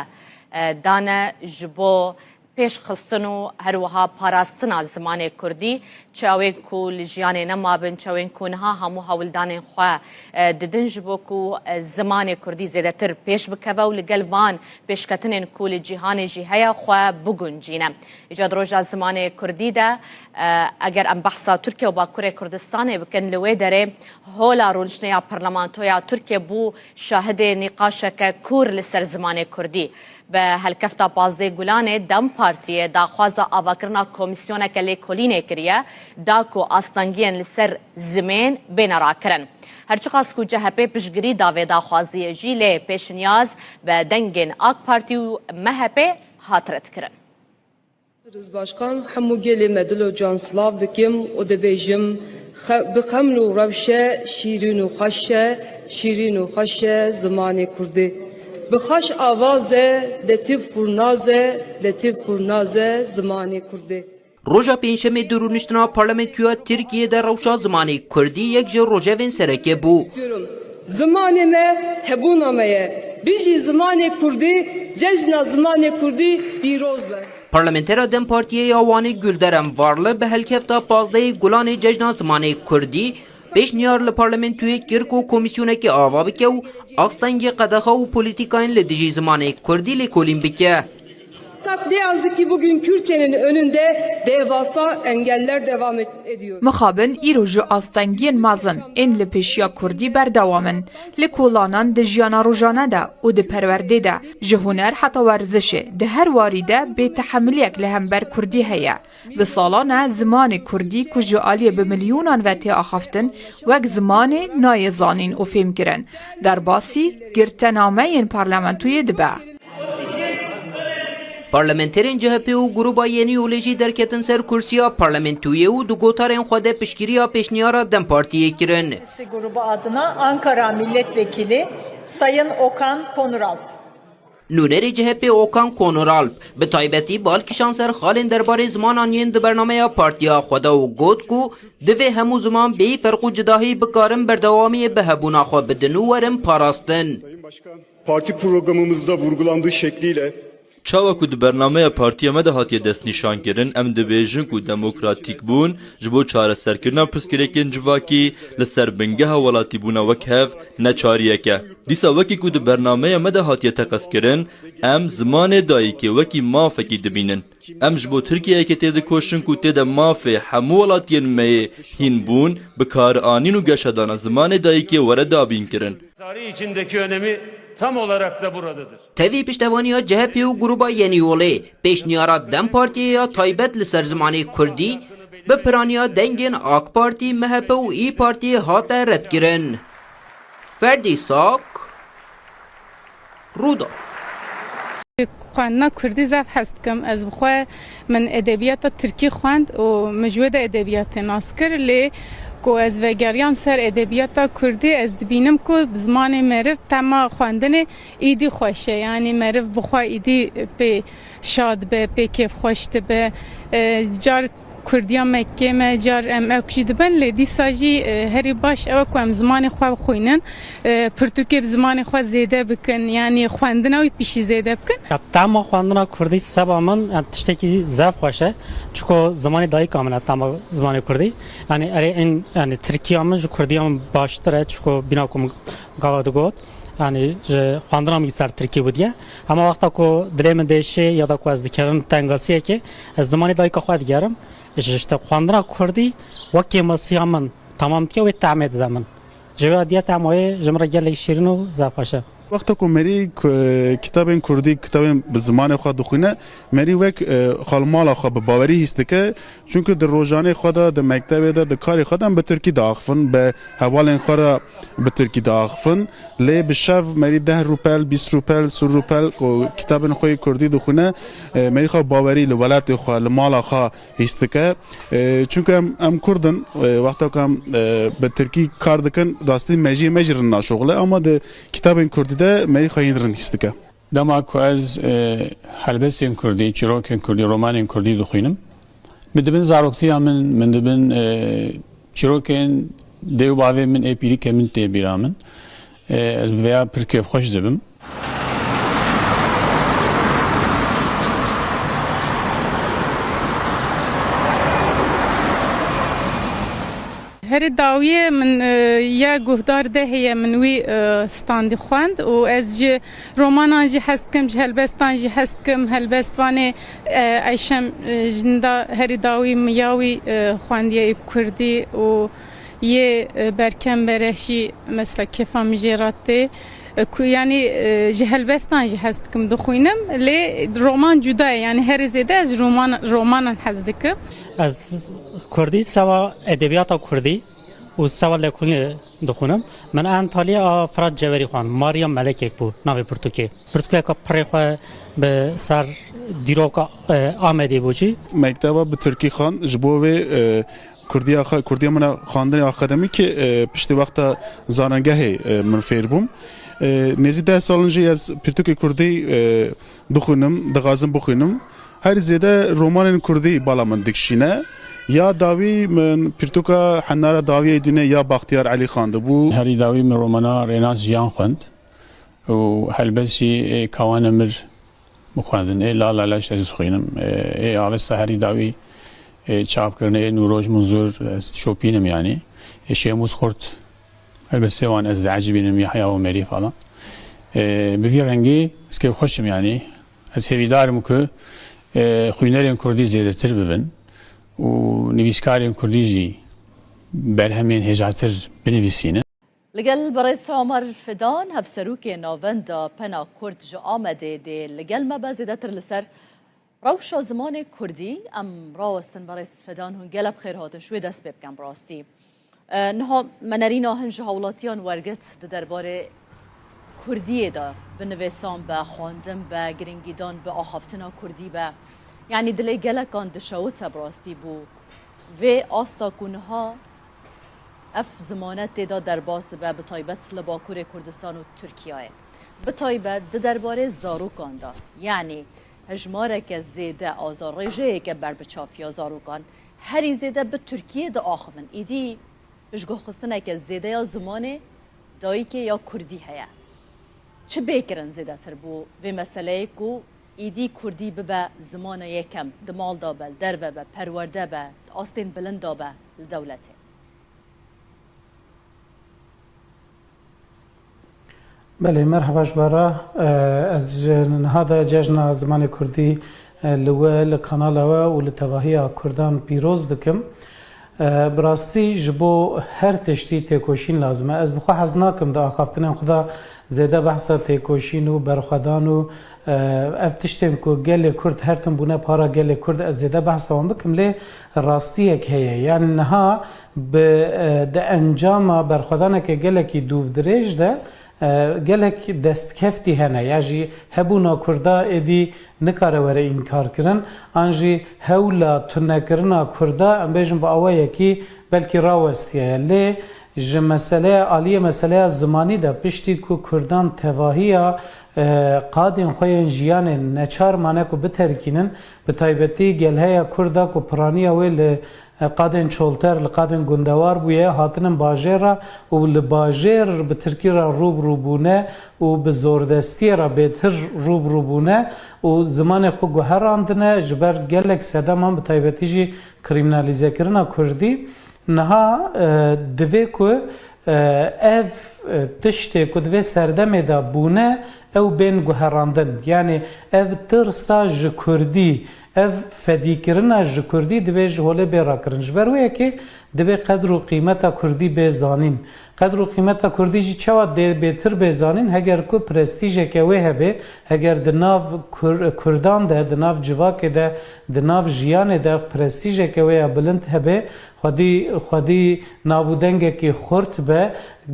دانە ji بۆ پێشخستن و هەروەها پاراستنا زمانی کوردی چاوێن کو لە ژیانێ نەمابن چاوێن کوونها هەموو هەوڵدانên xwe didin ji bo ku zimanê Kurdî zêdetir pêş bikeve û li gel van pêşketinên ku li cîhanê jî heye xwe biguncîne. Îca roja zimanê Kurdî de eger em behsa Tirkiye û Bakurê Kurdistanê bikin li wê derê hola rûniştneya parlamentoya Tirkiye bû şahidê nîqaşeke kûr li ser zimanê Kurdî. Bi helkefta Bazdê Gulanê Dem Partiye daxwaza avakirina komîsyoneke lêkolînê kiriye da ku astangiyên li ser zimên bêne rakirin. هرچقاس کو CHP پشتگیری داوی داخوازی جی لی پیشنیاز به دنگین آک پارتی و MHP هاترت کرن. Başkan hemû gelê me dilo can silav dikim û dibêjim bi xeml û rewşe şîrîn û xweş e şîrîn û xweş e zimanê Kurdî bi xweş avazê letîf pûrnazê letîf pûrnazê zimanê Kurdî. Roja pênşemê di rûniştina parlamentoya Tirkiyeyê rewşa zimanê Kurdî yek ji rojevên serekê bû. Zimanê me hebûna me ye bijî zimanê Kurdî cejna zimanê Kurdî pîroz be. Parlamentera Dem Partiye ya Wanê Gülderem Varlı bi helkefta pazdeyê Gulanê cejna zimanê Kurdî pêşniyar li parlamentoyê kir ku komîsyonekî ava bike û astengê qedexa û polîtîkayên li dijî zimanê Kurdî lêkolîn bike. Ne yazık ki bugün Kürtçenin önünde devasa engeller devam ediyor. Mixabin îro astengiyên mezin ên li pêşiya Kurdî berdewamin, li kolanan di jiyana rojane de û di perwerdê de, ji huner heta werzişê, di her warî de bêtehemiliyek li hember Kurdî heye. Bi salan e zimanê Kurdî ku ji aliyê bi milyûnan ve tê axaftin, wek zimanê nayê zanîn û fêmkirin. Derbasî girtenameyên parlamentoyê dibe. Parlamenterên CHP û Grupa Yeni Yolê jî derketin ser kursiya parlamentoyê û di gotarên xwe de piştgiriya pêşniyara Dem Partiyê kirin. Grubu adına Ankara Milletvekili Sayın Okan Konuralp. Nûnerê CHP Okan Konuralp bi taybetî balkişan ser xalên derbarê zimanan yên di bernameya partiya xwe de û got ku divê hemû ziman bêyî ferq û cidahî bikarin berdewamiyê bi hebûna xwe bidin û werin parastin. Sayın Başkan, parti programımızda vurgulandığı şekliyle Çawa ku di bernameya partiya me de hatiye destnîşankirin em dibêjin ku demokratîk bûn ji bo çareserkirina pirsgirêkên civakî li ser bingeha welatîbûna wek hev ne çariyek e. Dîsa wekî ku di bernameya me de hatiye teqezkirin em zimanê dayîkê wekî mafekî dibînin. Em ji bo Tirkiyeyekê tê dikoşin ku tê de mafê hemû welatiyên me yê hîn bûn bi karianîn û geşedana zimanê dayîkê were dabîn kirin. Tarih içindeki önemi tam olarak da buradadır. Tevî piştevaniya CHP û Grupa Yeni Yolê pêşniyara Dem Partiyê ya taybet li ser zimanê Kurdî bi piraniya dengên AK Partî, MHP û İYİ Partiyê hate redkirin. Ferdî Sak, Rûda. Xwendina Kurdî zev hez dikim. Ez bi xwe min edebiyata Tirkî xwend û min ji wê de edebiyatê nas kir lê ku ez vegeriyam ser edebiyata Kurdî ez dibînim ku zimanê meriv tema xwendinê îdî xweş e. Yani meriv bi xwe îdî pê şad be, pê kêfxweş dibe. Car Kurdiya Mekkê me car em ew jî dibin lê dîsa jî herî baş ew ku em zimanê xwe bixwînin. Pirtûkê bi zimanê xwe zêde bikin. Yani xwendina wî pîşî zêde bikin. Tema xwendina Kurdî seba min tiştekî zev xweş e. Çiko zimanê dayîka min e tema zimanê Kurdî. Yani erê yani Tirkiya min ji Kurdiya min baştir e çiko bîna ku min gava digot. Yani xwendina min ser Tirkî bûdiye. Hema wexta ku dilê min değişê ya da ku ez dikevim tengasiyekê ez zimanê dayîka xwe digerim. İşte xwendina Kurdî wekî masiya min tamam diye wê temê dide min. Ji wê adiya temayê ji min re gelekî şîrîn û zev xweş e. Wexta ku merî kitabên Kurdî kitabên bi zimanê xwe dixwîne merî wek xalmala xwe bi bawerî hîs dike çünkü di rojanê xwe de di mektebê de di karê xwe de bi Tirkî diaxivin bi hevalên xwe re bi Tirkî diaxivin lê bi şev merî 10 rûpel 20 rûpel 100 rûpel ku kitabên xwe Kurdî dixwîne merî xwe bawerî li welatê xwe li mala xwe hîs dike çünkü em Kurdin wexta ku em bi Tirkî kar dikin rastî mejiyê me jî rin naşoxile ama di kitabên Kurdî de merî xeyînrin hîs dike. Dema ku ez helbestên Kurdî, çîrokên Kurdî, romanên Kurdî dixwînim. Min dibin zaroktiya min dibin çîrokên dêw bavê min ê pîrîkê min tê bîra min. Ez veya pir kêfxweş dibim. Herî dawiyê min ya guhdar de heye min wî standî xwend û ez ji romanan jî hez dikim ji helbestan jî hez dikim helbestvanê Eyşem jinda herî dawî miya wî xwendiye Kurdî û yê berkemberê jî mesela kefa min jê ratê ku yani ji helbestan jî hez dikim dixwînim lê roman cuda ye yani herî zêde ez romanan hez dikim. Ez Kurdî seva edebiyata Kurdî و سوا لکولی دخونم من انتالیا فراد جوری خوان ماریم ملک یک بو ناوی پرتوکه که پری خواه به سر دیروکا آمده بوچی مکتبا به ترکی خان جبوه کردی من خواندن آکادمی که پشت وقت زارنگه من فیر بوم نزدیک 10 سالنجی از پرتوک کردی دخونم دغازم بخونم هر زیاده رمان کردی بالا من دکشینه یا داوی من پرتوکا حنارا داوی دونه یا بختیار علی خان بو هری داوی من رومانا ریناس جیان خوند و هلبسی کوان مر مخواندن لا لا لاش از خوینم آوستا هری داوی چاپ کرنه نوروج منظور شوپینم yani شیموز خورد البته وان از عجیبینم یحیی و مری falan به رنگی اسکی خوشم yani از هویدارم که خوینرین کردی زیاده تر ببین و نویسکارین کردی جی برهمین هجاتر بنویسینه لگل برئیس عمر فدان هفسروک ناوندا پنا کرد جو آمده ده لگل ما بازیدتر لسر روشا زمان کردی ام راوستن برئیس فدان هون گلب خیر هاتن شوی دست ببکن براستی نها منرینا هنج هولاتیان ورگت ده درباره کردیه دا بنویسان با خواندن با گرینگیدان با آخافتنا کردی با یعنی دلی گلکان دشاوتا براستی بو و آستا کنها اف زمانت دا در باز با بطایبت لباکور کردستان و ترکیه بطایبت ده درباره زاروکان دا یعنی هجماره که زیده آزار ریجه که بر بچافیا زاروکان هری زیده به ترکیه دا آخوان ایدی بشگاه خستنه که زیده یا زمان دایی که یا کردی هیا چه بیکرن زیده تر بو به مسئله که ایدی کردی به زمان یکم دمال دا بل در و به پرورده به آستین بلند دا به دولته بله مرحبا جبارا از هذا جشن زمان كردي لقناة ولتواهي كردان بيروز دكم براستی جبو هر تشتی تکوشین لازمه از بخوا حزناکم دا آخافتنم خدا زیده بحثا تکوشین و برخدان و افتشتیم که گل کرد هرتم بونه پارا گل کرد از زیده بحثا هم بکم لی راستی یک هیه یعنی نها به انجام برخدانه که گل کی دوف دریج ده گلک دست کفتی هنه یعنی هبونا کردا ادی نکاره وره انکار کرن آنجی هولا تنکرنا کردا ام بیشم با آوایی کی بلکی راوستیه لی جه مسئله عالیه مسئله زمانی ده پشتی که کردان تواهی قادین خوین جیان نچار مانه که بترکینن به تایبتی گلهای کردا که پرانی اوی قادن چولتر لقادن گندوار بویه هاتنم باجر و لباجر به ترکی را روبونه و به زوردستی را بهتر روبونه و زمان خو گوهراندنه جبر گلک سدام هم به تایبتی جی کریمنالیزه کرنا کردی نها دوی که اف تشتی که دوی سردمه دا بونه او بین گوهراندن یعنی اف ترسا ج کردی اف فدیکرنا ج کردی دوی جهوله بیرا کرن جبرویه که دوی قدر و قیمتا کردی بزانین قدر و قیمتا کردی جی چوا بهتر بزانین هگر که پرستیجه که وی هبه هگر دناو کردان ده دناو جواک ده دناو جیان ده پرستیجه که وی بلند هبه خودی ناودنگه که خورت به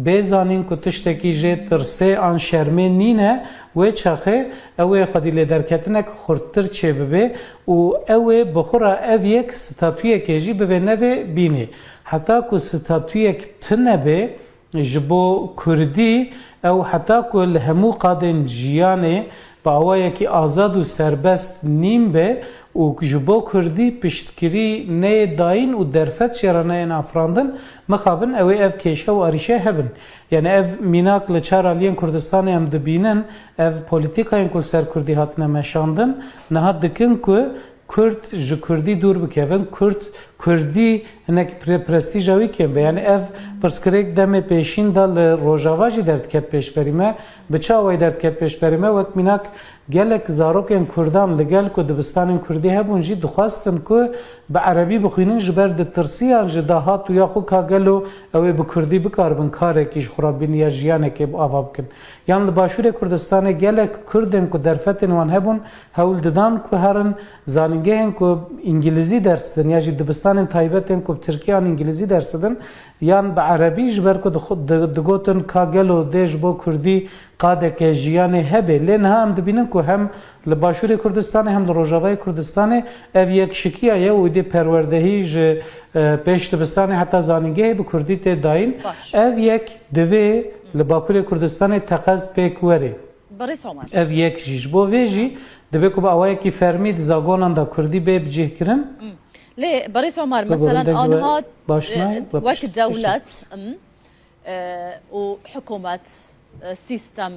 بزانین که تشتکی جه ترسه آن شرمه نینه و چخه اوه خودی لیدرکتنه که خورتر چه ببه و اوه بخورا او یک ستاتویه که جی ببه نوه بینه حتی که ستاتویه که تنبه جبو کردی او حتی که لهمو قادن جیانه با اوه که آزاد و سربست نیم به و جبو کردی پشتکری نه داین و درفت شرانه افراندن مخابن اوه اف کیشه و آریشه هبن یعنی اف میناک لچار آلیان کردستان هم دبینن اف پولیتیکاین کل سر کردی هاتنه مشاندن نهاد دکن که کرد جو کردی دور بکیون کردی هنک پرستیجاوی کیم به یعنی اف پرسکریک دم پیشین دال روجاواجی درد کت پیش بریمه بچه آوای درد کت پیش بریمه وقت میناک گلک زاروکن کردان لگل که دبستان کردی هبون جی دخواستن که به عربی بخوینن جبر ده ترسی آنجا دهات و یا خو کاگلو اوی به کردی بکار بن کاره کیش خرابین یا جیانه که آوا بکن یعنی باشور کردستان گلک کردن که درفتن وان هبون هول ددان که هرن زانگه هن که انگلیزی درستن یا جی دبستان کردستان تایبەتên ku Tirkiyan İngilizî ders didin yan bi Erebî ji ber ku digotin ka gelo dê ji bo Kurdî qadeke jiyanê hebe lê niha em dibînin ku hem li Başûrê Kurdistanê hem li Rojavayê Kurdistanê ev yekşikiya ye û dê perwerdehî ji pêş dibistanê heta zanîngehê bi Kurdî tê dayîn ev yek divê li Bakurê Kurdistanê teqez pêk were ev yek jî ji bo vê jî divê ku bi awayekî fermî di zagonan da Kurdî bê bicihkirin ليه بريس عمر مثلا انها وقت دولة وحكومة سيستم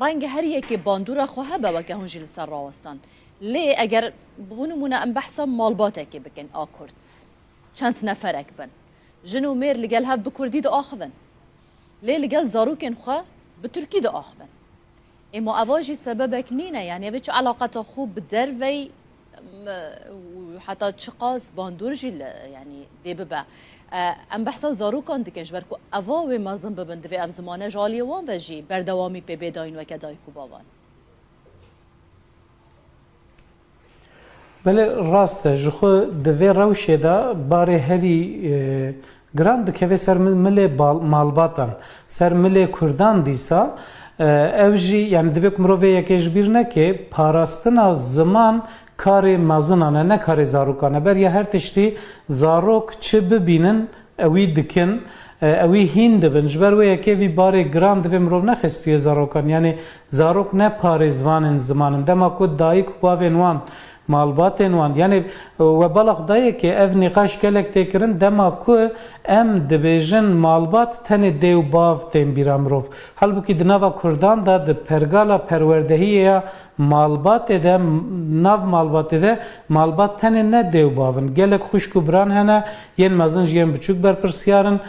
رنگ هر یکی باندورا خواه با وکه هنجی لسر راوستان ليه اگر بونمونه ام بحثا مالباته که بکن آکورد چند نفرک بن جنو مير لقال هاف بكردي دا آخبن ليه لقال زاروكن خواه بتركي دا آخبن اما اواجي سببك نينه يعني اوش علاقة خوب بدروي حتى تشقاس باندورجي يعني دي ببا ام بحثا زاروكان دكنش بركو اواوي مازن ببن دوي اف زمانه جالي وان وجي بردوامي بي داين وكداي كوباوان بله راسته جخو دوی روشه دا باره هری گراند که سر ملی مالباتان سر ملی کردان دیسا اوجی یعنی دوی کمروی یکیش بیر نکه پاراستنا زمان کاری مازنانه نه کاری زاروکانه بر یا هر تشتی زاروک چه ببینن اوی دکن اوی هین دبن جبر و یکی وی باره گراند و مرو نخستوی زاروکان یعنی زاروک نه پاری زوانن زمانن دما کود دایی کباوین وان مالباتن وان یعنی و بالا خدایی که اف نقاش کلک تکرن دما کو ام دبیجن مالبات تن دیو باف تن بیرامروف حال بو کی دنوا کردان دا د پرگالا پروردهی مالبات ده ناو مالبات ده مالبات تن نه دیو باون گلک خوشکو بران هنه ین مازن جیم بچوک بر پرسیارن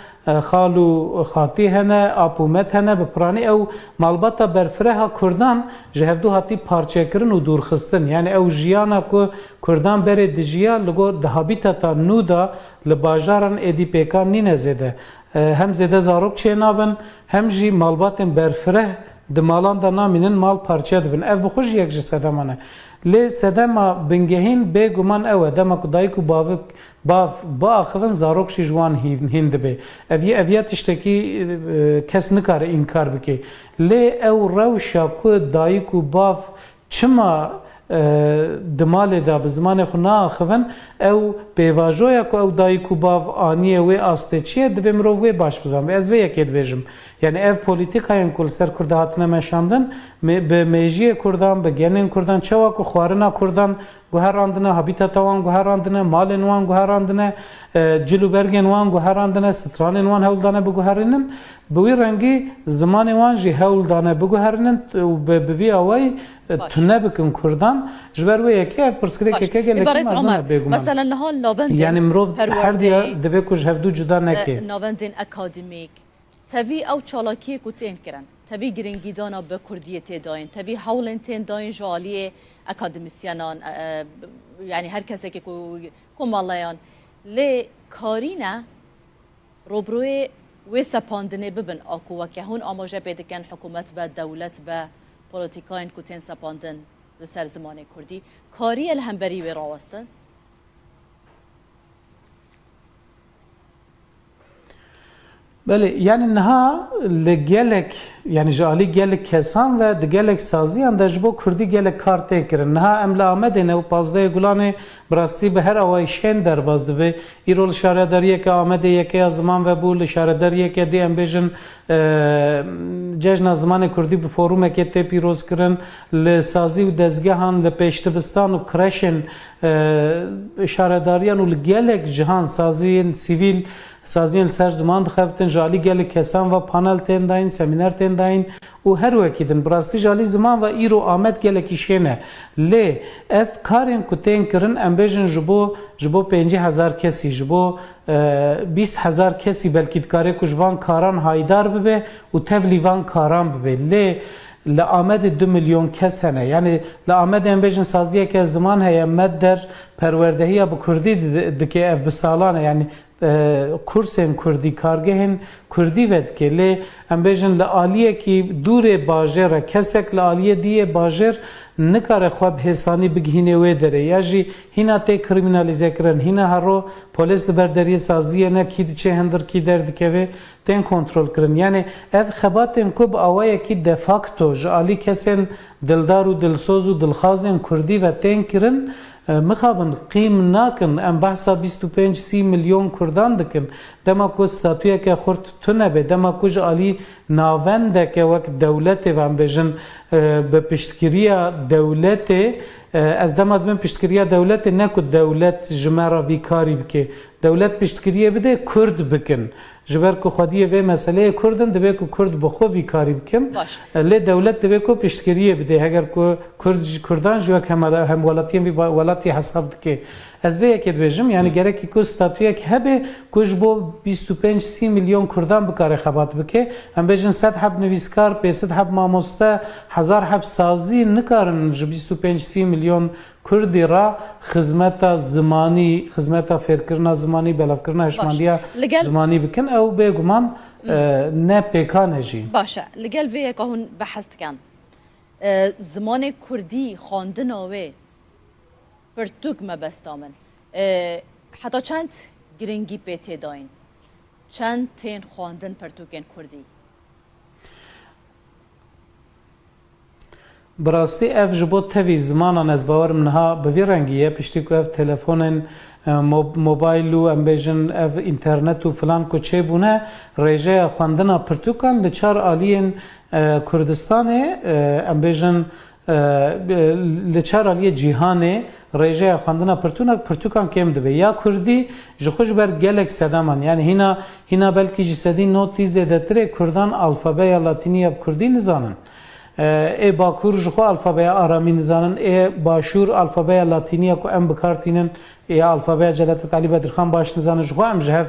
خالو خاطی هنه اپومت هنه بپرانی او مالباتا برفره کردان جهفدو هاتی پارچه کرن و دورخستن یعنی او جیانا کو کردان بره دجیا لگو دهابیتا نو دا لباجارن ادی پیکان نینه زده هم زده زاروک چه نابن هم جی مالباتن برفره دمالان دا نامینن مال پارچه دبن اف بخوش یک جی سدمانه لی سدما بنگهین بگومان اوه دما کدایی کو باف با آخوان زاروک شی جوان هند به اویا تشتکی کس نکاره انکار بکی لی او روشا کو دایی کو باف چما دمال دا بزمان خو ناخون او پیواژویا کو او دای کو باو انیه و استچیه دوی مرو و باش بزام از و یکید بجم یعنی اف پولیتیکاین کول سر کرد هاتنه مشاندن به میجی کردان به گنن کردان چوا کو خوارنا کردان گوهراندنه هابیتات وان گوهراندنه مالن وان گوهراندنه جلوبرگن وان گوهراندنه سترانن وان هولدانه بگوهرنن بوی رنگی زمان وان جی هولدانه بگوهرنن و به وی اوای تنه بکن کردان جبر و یکی اف پرسکری که گله مثلا نهال نوندین یعنی مرو هر دیا دوی کوج هفدو جدا نکی نوندین اکادمیک تبی او چالاکی کوتین کرن تبی گرینگیدانا به کردیه تداین تبی هولن تن داین جالیه اکادمیسیانان یعنی هر کسی که کومالایان لی کارینا روبروی و سپاندنه ببن آکو که هون آماجه بیدکن حکومت به دولت به پولیتیکاین کوتین سپاندن به سر زمان کردی کاری الهمبری و راوستن بله یعنی نها لگلک یعنی جالی گلک کسان و دگلک سازی انداج بو کردی گلک کارت کرن نها املا آمده نه و پازده گلانه براستی به هر اوای شن در بازده به ایرول شارداریه که آمده یکی از زمان و بول شارداریه که دی امبیجن جشن زمان کردی به فوروم که تی پیروز کرن لسازی و دزگهان لپیشتبستان و کرشن شارداریان و لگلک جهان سازی سیویل سازین سر زمان دخبتن جالی گل کسان و پانل تن داین سمینار تن داین و هر وکیدن براستی جالی زمان و ایرو آمد گل کیشنه لی اف کارین کتین کرن امبیجن جبو 50,000 کسی جبو 20,000 کسی بلکی دکاره کجوان کاران هایدار ببه و تولیوان کاران ببه لی لآمد 2 میلیون کس هنه یعنی لآمد امبیجن سازیه که زمان هیا مد در پروردهی به کردی دکه اف بسالانه یعنی کورسن کردی کارگهن کردی ود که لی ام بیژن لعالیه کی دور باجر کسک لعالیه دیه باجر نکاره خواب حسانی بگهینه و داره یا جی هینا تی کریمینالیزه کرن هینا هرو پولیس لبرداری سازیه نه کی چه هندر کی درد که تن کنترل کرن یعنی اف خباتن کوب اوایه کی دفاکتو جالی کسن دلدار و دلسوز و دلخازن کردی و تن کرن مخابن قیم ناکن ام بحثا 25-30 میلیون کردان دکن دما کو ستاتویا که خورد تونه به دما کو جالی ناونده که وقت دولت و ام بجن به پشتگیری دولت از دماد من پشتگیری دولت نکو دولت جمعه ویکاری بکه دولت پشتگیری بده کرد بکن جبر کو خودیه و مسئله کردن دبی کو کرد بخو ویکاری بکن لی دولت دبی کو پشتگیری بده اگر کو کردان جو هم ولاتیم ولاتی حساب دکه از وی اکید بجم یعنی گرکی کو ستاتویا که هبه کوش بو 25-30 میلیون کردان بکاره خبات بکه هم بجن 100 حب نویسکار 500 حب ماموسته 1000 حب سازی نکارن 25-30 میلیون کردی را خدمت زمانی خدمت فکرنا زمانی بلافکرنا هشماندیا زمانی بکن او بگمان نه پیکانه جی باشه لگل وی که هون بحث کن زمان کردی خواندن اوه پرتوک مبستامن حتی چند گرنگی پیتی داین چند تین خواندن پرتوکن کردی براستی اف جبو تفی زمانان از باور منها بوی رنگیه پشتی که اف تلفون موبایل و ام بیژن اف اینترنت و فلان کو چه بونه ریجه خواندن پرتوکان لچار آلین کردستان ام بیژن لچار آلی جیهانه ریجه خواندن پرتوکان کم دبی یا کردی جخوش بر گلک سدامان یعنی هینا بلکی جسدی نوتی زیده تره کردان الفابه یا لاتینی اب کردی نزانن ای باکور جخو الفابه آرامی نزانن ای باشور الفابه لاتینی کو ام بکارتینن ای الفابه جلالت علی بدرخان باش نزانن جخو ام جهف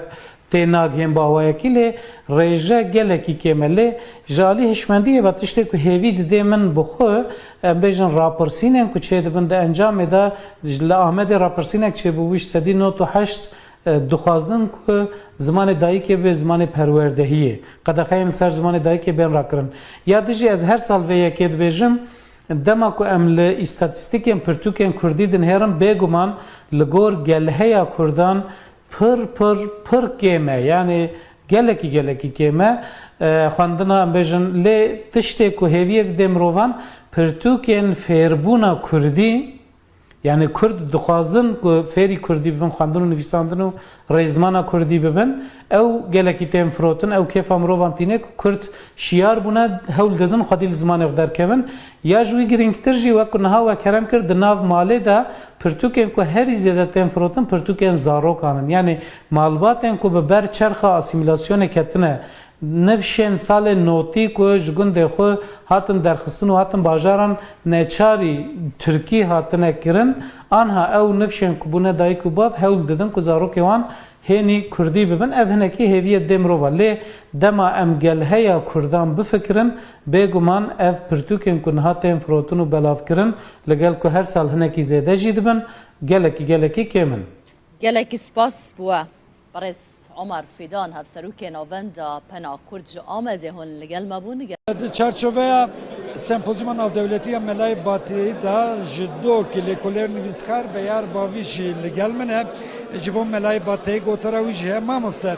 تناگ هم باویا کلی ریجه گلکی کمله جالی هشمندی و تشته که هیوید دی من بخو بیشن راپرسینن که چه دبند انجام ده لآمد راپرسینک چه بویش سدی 98 دخوازن که زمان دایی که به زمان پروردهیه قد خیلی سر زمان دایی که بین را کرن یادجی از هر سال وی یکید بیشم دما کو ام ل استاتستیکن پرتوکن کردی دن هرم بگمان لگور گلهیا کردان پر کمه یعنی گلکی کمه خواندنا بیشن لی تشته که هویت دمروان پرتوکن فیربونا کردی یعنی کرد دخوازن که فری کردی ببین خواندن و نویساندن و ریزمانا کردی ببین او گلکی تیم فروتن او کیف امروان تینه که کرد شیار بونه هول دادن خودی لزمان اقدر کبن یا جوی گرینگتر جی وکر نها و کرم کرد ناو ماله دا پرتوکن که هری زیده تیم فروتن پرتوکن زارو کانن یعنی مالباتن که ببر چرخ اسیمیلاسیون کتنه نفشن سال نوتی که جگون دخو هاتن درخستن و هاتن باجاران نچاری ترکی هاتن کرن آنها او نفشن که بونه دایی که باب هول دادن که زارو که وان هنی کردی ببین افهنکی هویت دمرو ولی دما ام گلهیا کردان بفکرن بگمان اف پرتوکن که هاتن فروتن و بلاف کرن لگل که هر سال هنکی زیده جیدبن گلکی کمن گلکی سپاس بوا برس عمر فیدان هفسروک ناوندا پنا کرد جو آمده هون لگل مبونه چارچوبه سمپوزیوم ناو دولتی ملای باتی دا جدو که لیکولر نویسکار بیار باویش لگل منه جبو ملای باتی گوتراویش هم ماموسته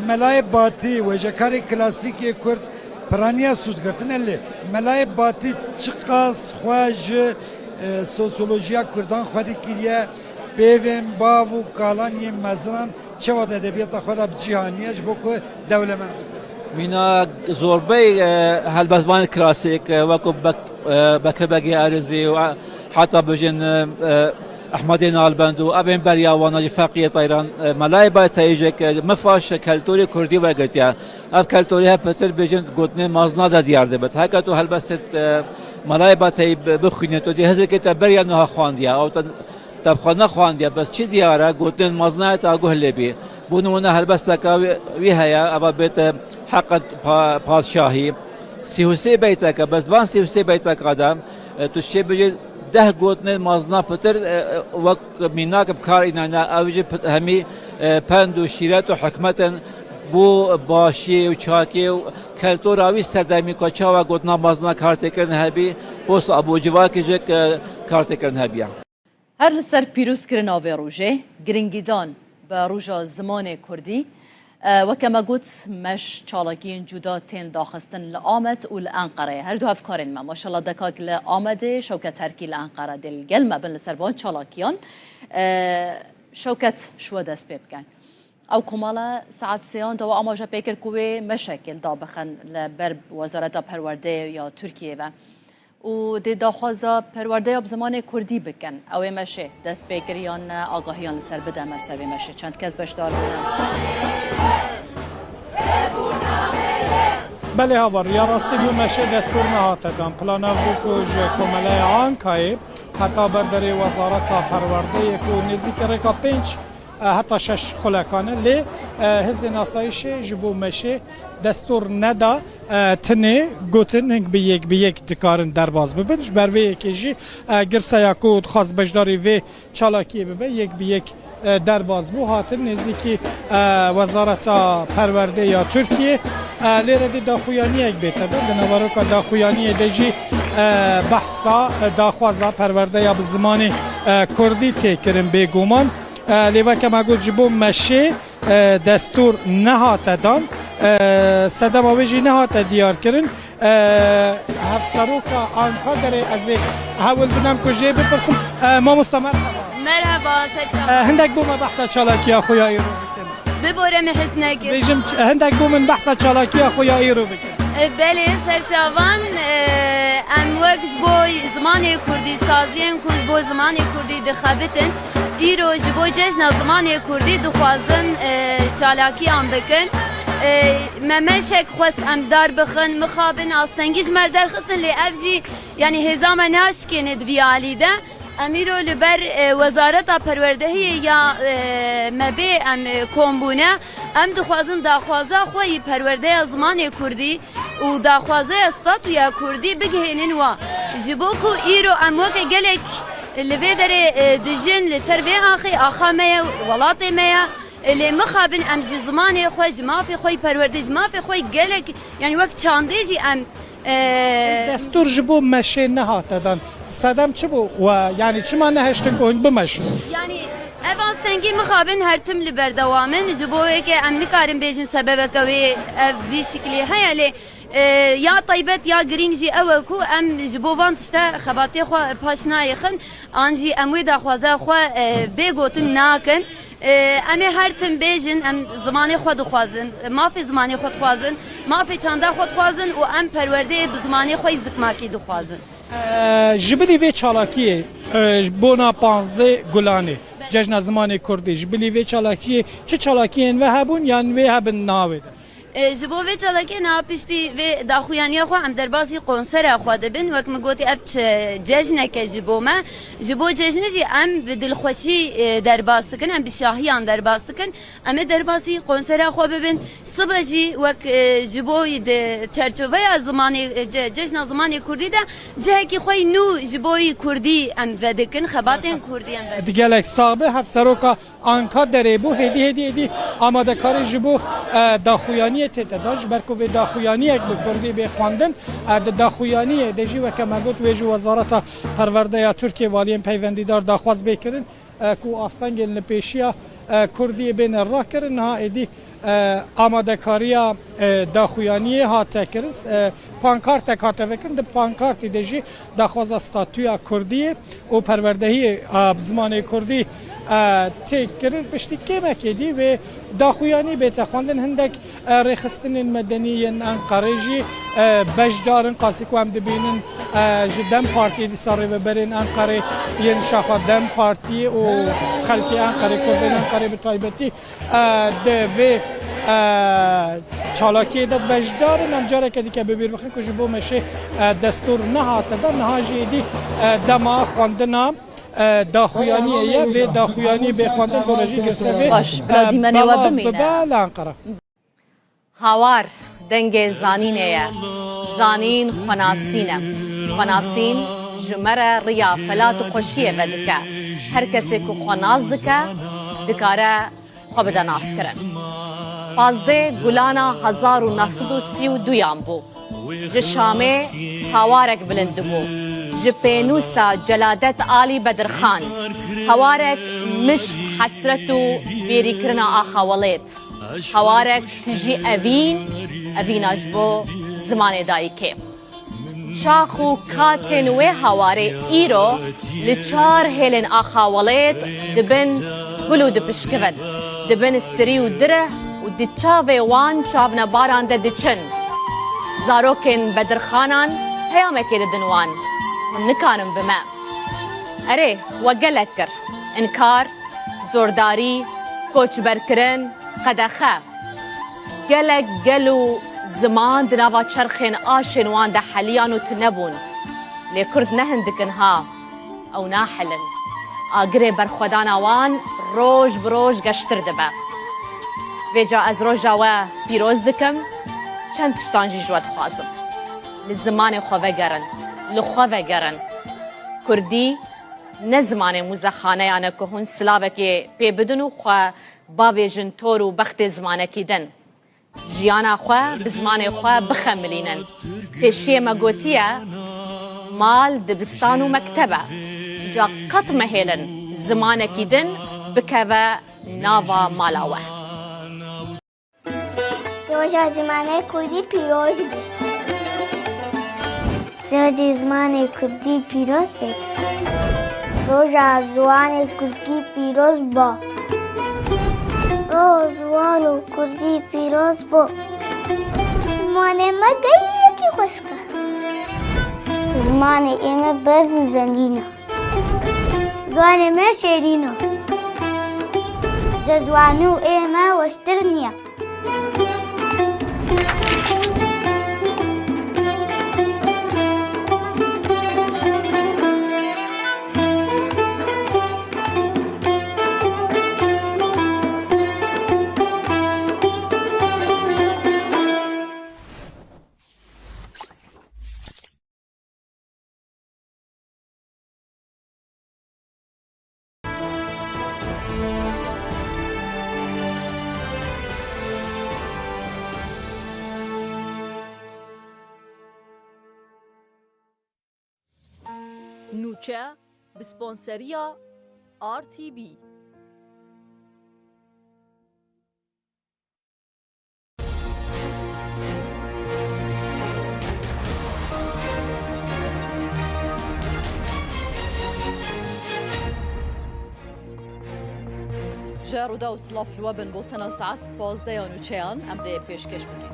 ملای باتی و جکاری کلاسیکی کرد پرانیا سود گرتن الی ملای باتی چقاس خواج سوسیولوژیا کردان خودی کریه بیوین باو کالانی مزران چه وقت ادبیات خود جهانیش بکو دولت من مینا زوربی هالبزبان کلاسیک وکو بکر بگی عرضی و حتی بجن احمد نالبند و ابن بریاوانا فقیه طیران ملای باید تایجک مفاش کلتوری کردی و گرتیا اب کلتوری ها پتر بجن گوتنه مازنا دا دیار دبت هکا تو هالبست ملای باید بخونی تو دی هزر که تبریا نها خواندیا او تبخانه خواندیا بس چی دیاره گوتن مازنا تا گهلی بی بونمونه هالبست که وی هیا ابا بیت حق پادشاهی 33 بیت که بس وان 33 بیت قدم تو چه بجی 10 ده گوتن مازنا پتر وک میناک بکار اینا اوج همی پند و شیرت و حکمتن بو باشی و چاکی و کلتوراوی سردمی کچا و گوتنا مازنا کارتکرن هبی بوس ابو جواکی جک کارتکرن هبیان هر لسر پیروز کرن آوی روژه گرنگیدان به روژا زمان کردی وكما قلت مش چالاكين جدا تين داخستن لآمد و لأنقرة هر دو هفكارين ما شاء الله دكاك لآمده شوكة تركي لأنقرة دل قلمة بن لسروان چالاكيان شوكة شو دست بيبكن او كمالا ساعت سيان دوا اماجا بيكر كوي مشاكل دابخن لبرب وزارة پرورده یا ترکیه و دی داخوازا پرورده اب زمان کردی بکن او مشه دست بگیریان آگاهیان لسر بده عمل سر مشه چند کس بشدار بله هاور یا راستی بو مشه دستور نهاته دان پلانا بوکوش کماله آنکای حتی برداری وزارت پرورده کو نزیک رکا 5 حتی 6 خلکانه لی هز ناسایش جبو مشه دستور ندا تنه گوتن هنگ به یک دکارن درباز ببینش بر وی یکیجی گرسا یاکود خاص بجداری وی چالاکی ببین یک به یک درباز بو هاتن نزدیکی وزارت پرورده یا ترکیه لیره دی داخویانی یک بیته بود دنوارو که داخویانی دیجی بحثا داخوازا پرورده یا به زمان کردی تکرم بگومان لیوه که مگود جبو مشه دستور نهات دان صدم آویجی نهات دیار کرن هفسروکا آنکا داره از هول بنام کجه بپرسم ما مستمر مرحبا سرچاوان هندک بوم بحثا چالاکی خویا ایرو بکن ببورم حس نگیر بیجم هندک بوم بحثا چالاکی خویا ایرو بکن بله سرچاوان ام وقت بو زمان کردی سازین کود بو زمان کردی دخابتن ایرو جبو جشن زمان کردی دخوازن چالاکی آن بکن ممشک خواست امدار بخن مخابن آستنگیش مردر خستن لی افجی یعنی هزام ناش که ندوی آلیده امیرو لبر وزارت پروردهی یا مبی ام کمبونه ام دخوازن داخوازه خوی پرورده زمان کردی و داخوازه استاتویا کردی بگهینن و جبوکو ایرو ام وک گلک لبی داره دجن لسر بی آخا میا ولات میا اللي مخابن ام جي زماني خوش ما في خوي پروردج ما في خوي قالك يعني وقت چانديجي ام دستور جبو مشي نهاتدان صدم چه بو و يعني چما نهشتن كون بمشي يعني اvan سنگی مخابن هر تم لبردوامن جبو که ام نکارم بیجن سبب کوي في شكلي هيا لي یا طيبت یا گرینجی او کو ام جبوبان تشتا خباتی خو پاشنای خن انجی اموی دا خوازه خو بگوتن ناکن ام هر تم بیجن ام زمانی خود خوازن ما في زمانی خود خوازن ما في چاندا خود خوازن و ام پرورده بزمانی خو زکماکی دو خوازن جبلی وی چالاکی بونا 15 گلانه جشن زمان کردی جبلی وی چالاکی چه چالاکی و هبون یان و هبن ناوید جبو و چالاکی ناپشتی و داخویانی خو ام دربازی قنصر خو دبن وقت مگوتی اب جشن که جبو ما جبو جشن جی ام بدل خوشی درباز کن ام بشاهیان درباز کن ام دربازی قنصر خو ببن صبح جی وقت جبو د چرچوبه زمانی جشن زمانی کردی ده جه کی خوی نو جبوی کردی ام ودکن خباتن کردی ام دیگه صاحب هفسروکا آنکا داره بو هدی آماده کار جبو داخویانی تداش برکو و داخویانی یک بکردی بخواندن داخویانی دجی و کمگوت ویجو وزارت پرورده یا ترکیه والیم پیوندیدار داخواز بکرن کو آستنگل نپیشیا کردی بین را کرن ها ایدی آماده کاریا داخویانی ها تکرس پانکارت کاته وکرن ده پانکارتی دجی داخواز استاتویا کردی و پروردهی زمان کردی تکرر پشتی که مکیدی و داخویانی بیت خواندن هندک رخستن مدنی انقره جی بجدارن قاسی که هم دبینن جدن پارتی دی ساری و برین انقره ین شاخا دم پارتی و خلکی انقره کردن انقره به طایبتی ده و چالاکی داد بجدارن هم جاره کدی که ببیر بخیر که جبو مشه دستور نهاته دا نهاجی دی دما خواندن داخویانیه و داخویانی بخواندن بولوژی گرسوی باش بلادی منی و بمینه لانقره هاوار دنگ زانینه زانین خناسینه خناسین جمره ریا فلات و خوشیه و دکه هر کسی که خو ناز دکه دکاره خو بده ناز کرن 15 گلانا 1932 یان بو جه شامه هوارک بلند بو جه پینوسا جلادت آلی بدرخان هوارک مشت حسرت و بیری کرنا آخاولت هوارک تجی اوین اجبو زمان دایی که شاخ و کاتن و هواره ایرو لچار هلن آخاولت دبن گلو دپشکون دبن استری و دره و دچاوه وان چاونا باران ده دچن زاروکن بدرخانان پیامکی دنوان نکانم بما اره وگلک کر انکار زورداری کوچ برکرن قدخه گلک گلو زمان دناوا چرخن آشن وان ده حلیان و تنبون لیکرد نهندکن ها او ناحلن آگره برخودان وان روش بروش گشتر دبه ویجا از روژا و پیروز دکم چند تشتانجی جواد خوازم لزمان خواه گرن لخواه گرن کردی نه زمان موزخانه یانه که هون سلاوه که پی بدن و خواه باویجن طور و بخت زمانه کی دن جیانا خواه بزمان خواه بخملینن پیشی مگوتیه مال دبستان و مکتبه جا قط مهیلن زمانه کی دن بکوه ناوا مالاوه روژا زمانه کردی پیروز بود روژا زمانه کردی پیروز بود روژا زمانه کردی پیروز با روژا زمانه کردی پیروز با زمانه ما گیه یکی خوش کرد زمانه ایمه برز زنگینه زمانه ما شیرینه جزوانو ایمه وشتر نیه نوچه بسپانسریا RTV جارودا و سلاف لوبن بولتنا ساعت 15 نوچهان ام ده پیشکش بکن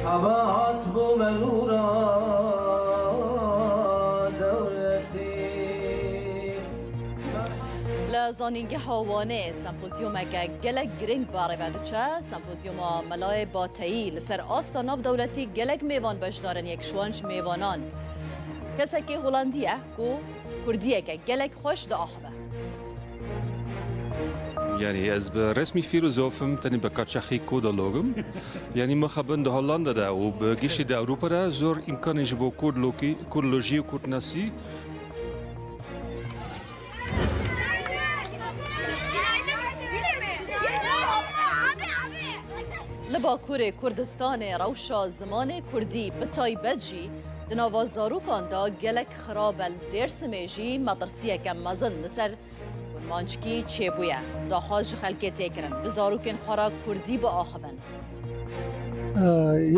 عبات بو منورا لزانینگه هاوانه سمپوزیوم اگه گلک گرنگ باره بدچه سمپوزیوم ملای باتایی لسر آستا ناف دولتی گلک میوان بشدارن یک شوانش میوانان کسی که هولندیه کو کردیه که گلک خوش دا آخوه يعني از برسمي فيلوزوفم تاني بكاتشاخي كودولوجم يعني ما خبن ده هولندا ده وبجيش ده أوروبا ده زور إمكان يجيبوا كودولوجي وكودناسي لباکور کردستان روشا زمان کردی بتای بجی دناوا زاروکان دا گلک خرابل درس میجی مدرسیه کم مزن لسر مانچکی چه بویه دا خواهش خلکه تکرن بزاروکن خورا کردی با آخبن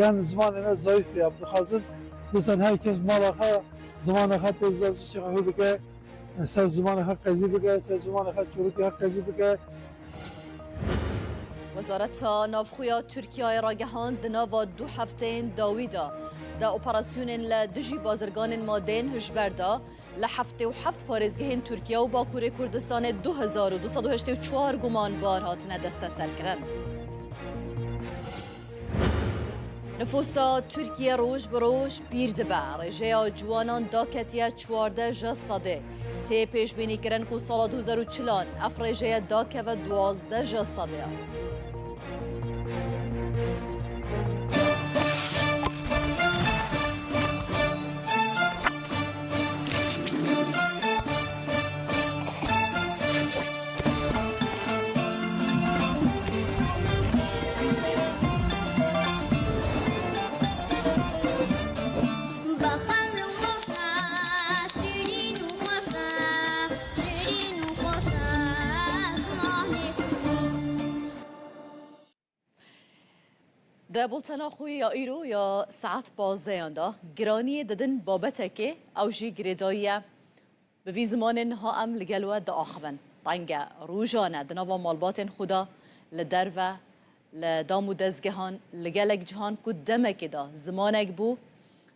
یعنی زمان اینا ضعیف بیا بخوازن دوستان هر کس مالا خواه زمان خواه پیزارسی چه خواهی بکه سر زمان خواه قضی بکه سر زمان خواه چروکی خواه قضی بکه وزارت نافخویا ترکیه راگهان دناوا 2 هفته داویدا دا اپراسیون لدجی بازرگان مادین هجبردا لحفته و 7 پارێزگehên تورکیا و باکوور کوردستان 2284 گومانبار هاتنه دست سر کرن. نفوسا ترکیه روش بروش پیر دبه رژه جوانان داکتیه 14 جسده تی پیش بینی کرن که سال 2040 اف رژه داکه و 12 جسده ده بولتنا خوی یا ایرو یا ساعت 12 دا گرانی ددن بابتکه او جی گریداییه به وی زمان ها ام لگلوه دا آخوان رنگه روژانه دنوا مالبات خدا لدروه لدامو دزگهان لگلک جهان کد دمک دا زمانک بو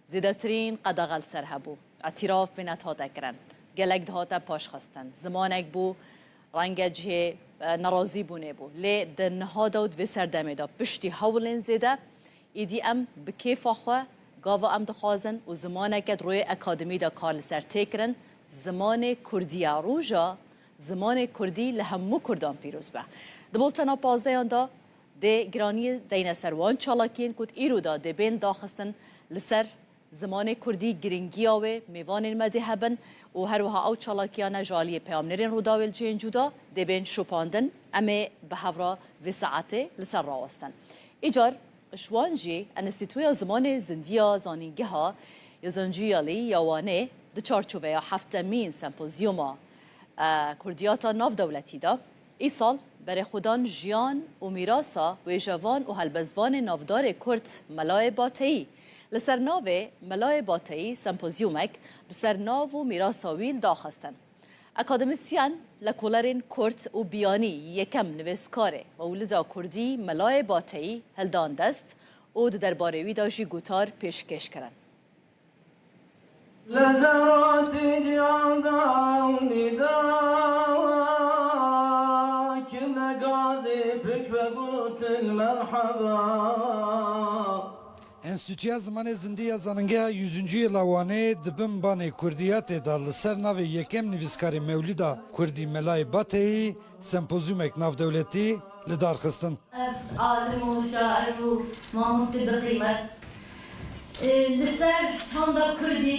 زیدترین قدغل سر هبو اعتراف بینت ها تکرن گلک دهاتا پاش خستن زمانک بو رنگ جه نرازی بونه بو لی دنها داود و سردمه دا پشتی هولین زیده ایدی ام بکیف آخواه گاوا ام دخوازن و زمانک روی اکادمی دا کار لسر تکرن زمان کردی روژا زمان کردی لهمو کردان پیروز به دبولتنا 15 دا ده گرانی دین سروان چالاکین کد ایرو دا ده بین داخستن لسر زمان کردی گرینگی آوه میوان المذهبن و هر وها او چالاکیان جالی پیامنرین رو داول جین جودا ده بین شپاندن اما به هورا و ساعته لسر راوستن ایجار شوانجی انستیتویا زمان زندیا زانینگه ها یا زنجیالی یاوانه ده چارچوبه یا هفتمین سمپوزیوما کردیاتا ناف دولتی دا ای سال برای خودان جیان و میراسا و جوان و هلبزوان نافدار کرد ملای باتهی لسر ناو ملای باتهی سمپوزیومک بسر ناو و میراساویل داخستن اکادمیسیان لکولرین کرد و بیانی یکم نویسکاره و ولدا کردی ملای باتهی هلدان دست و درباره وی داجی گوتار پیشکش کرن لزرات جادا و نداء كل غازي بك فقلت المرحبا Enstitüya Zamanê Zindiya Zanîngeha 100. yıla wanê dibin banê Kurdiyatê da li ser navê yekem nivîskarê Mewlîda Kurdî Melayê Bateyî sempozyumek navdewletî li dar xistin. عالم و شاعر و مامۆستی بقیمت لسر çanda Kurdî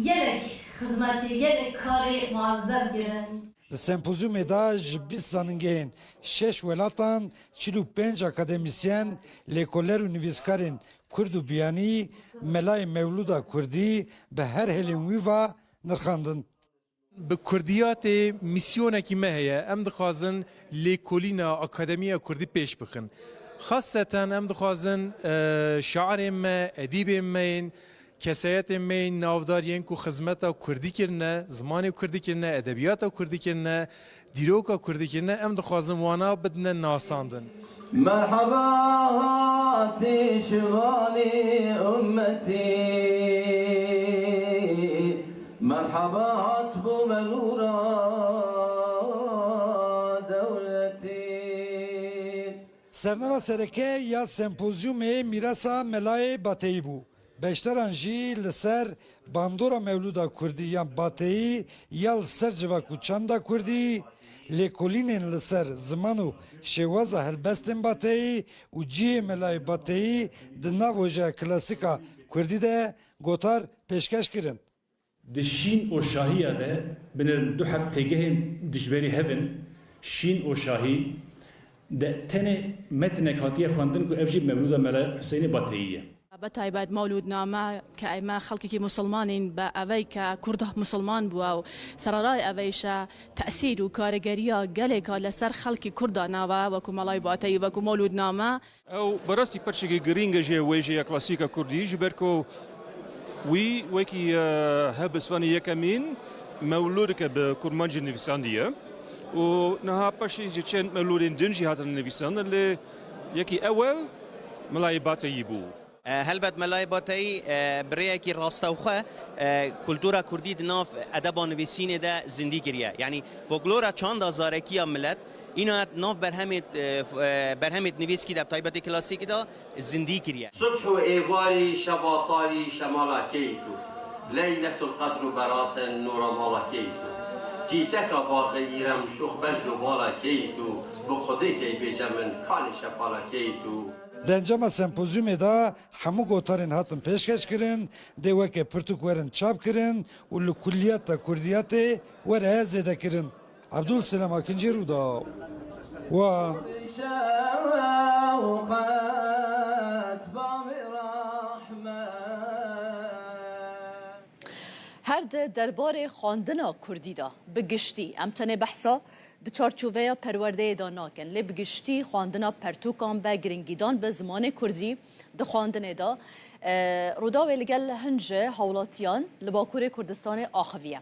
gelek xizmetî gelek karê muazzeb girin. Li sempozyumê da ji 20 zanîngehên 6 welatan 45 akademisyen lêkoler û nivîskarên Kurd û biyanî Melayê Mewlûda Kurdî bi her helên wî ve nirxandin. Bi Kurdiyatê misyonekî me heye em dixwazin lêkolîna Akademiya Kurdî pêş bixin. Xaseten em dixwazin şairên me, edîbên me yên kesayetên me yên navdariyên ku xizmeta Kurdî kirine, zimanê Kurdî kirine, edebiyata Kurdî kirine, dîroka Kurdî kirine em dixwazin wana bidine nasandin. مرحبا هاتي شغالي أمتي مرحبا هاتبو منورا دولتي Sernava sereke ya sempozyumê Mirasa Melayê Bateyî bû. Beşteran jî li ser bandora Mewlûda Kurdî yan Bateyî ya li ser civak û çanda Kurdî lêkolînên li ser ziman û şêwaza helbestên Bateyî û ciyê Melayê Bateyî di nav hojeya klasîka Kurdî de gotar pêşkeş kirin. Di şîn û şahiya de binir du hek têgehên dijberî hevin şîn û şahî de tenê metinek hatiye xwendin ku ev jî Mewlûda Melayê Hüseynê Bateyî ye. بەتایبەت مەولودنامە کە ئەمە خەڵکێکی مسلمانین بە ئەوەی کە کوردە مسلمان بووە و سەرڕای ئەوەیشە تەسیر و کارەگەریە گەلێکە لەسەر خەڵکی کووردا ناوە وەکو مەڵای باتەی وەکو مەولودنامە ئەو بەڕاستی پەرچێکی گرینگە ژێ وێژەیە کلاسیکە کوردی ji ber ku wî wekî helbestvanê yekemîn mewlûdike bi kurmancî nivîsandiye û niha paşê ji çend mewlûdên din jî hatin nivîsandin lê yekî ewel Melayê Bateyî bû. هەلبەت مەلای باتایی برەیەکی ڕاستەوخە کولتورا کوردی دناف ئەدەبا نویسینێدا زیندی کردە یعنی فۆکلۆرا چاندا زارەکیە ملەت اینات ناف بەرهەمێت نویسکی دا تایبەتی کلاسیکی دا زیندی کردە صبح و ئێواری شەباتاری شەماڵەکەیت و لەیلەت القەدر و بەراتن نۆرەماڵەکەیت و چیچەکە باقی ئیرەم شوخ بەجد و باڵەکەیت و بۆ خودێکی بێژە من کانی شەپاڵەکەیت و Di encama sempozyumê da hemû gotarên hatin pêşkeş kirin, dê weke pirtûk werin çap kirin û li kulliyata Kurdiyatê were zêdekirin. Abdul Selam Akincî Rûda. Wan هر درباره خواندنا کردی دا بگشتی امتنه بحثا د چارچوبه پرورده دا ناکن لی بگشتی خواندنا پرتوکان به گرنگیدان به زمان کردی د خواندنه دا رودا لگل هنج حولاتیان لباکور کردستان آخویه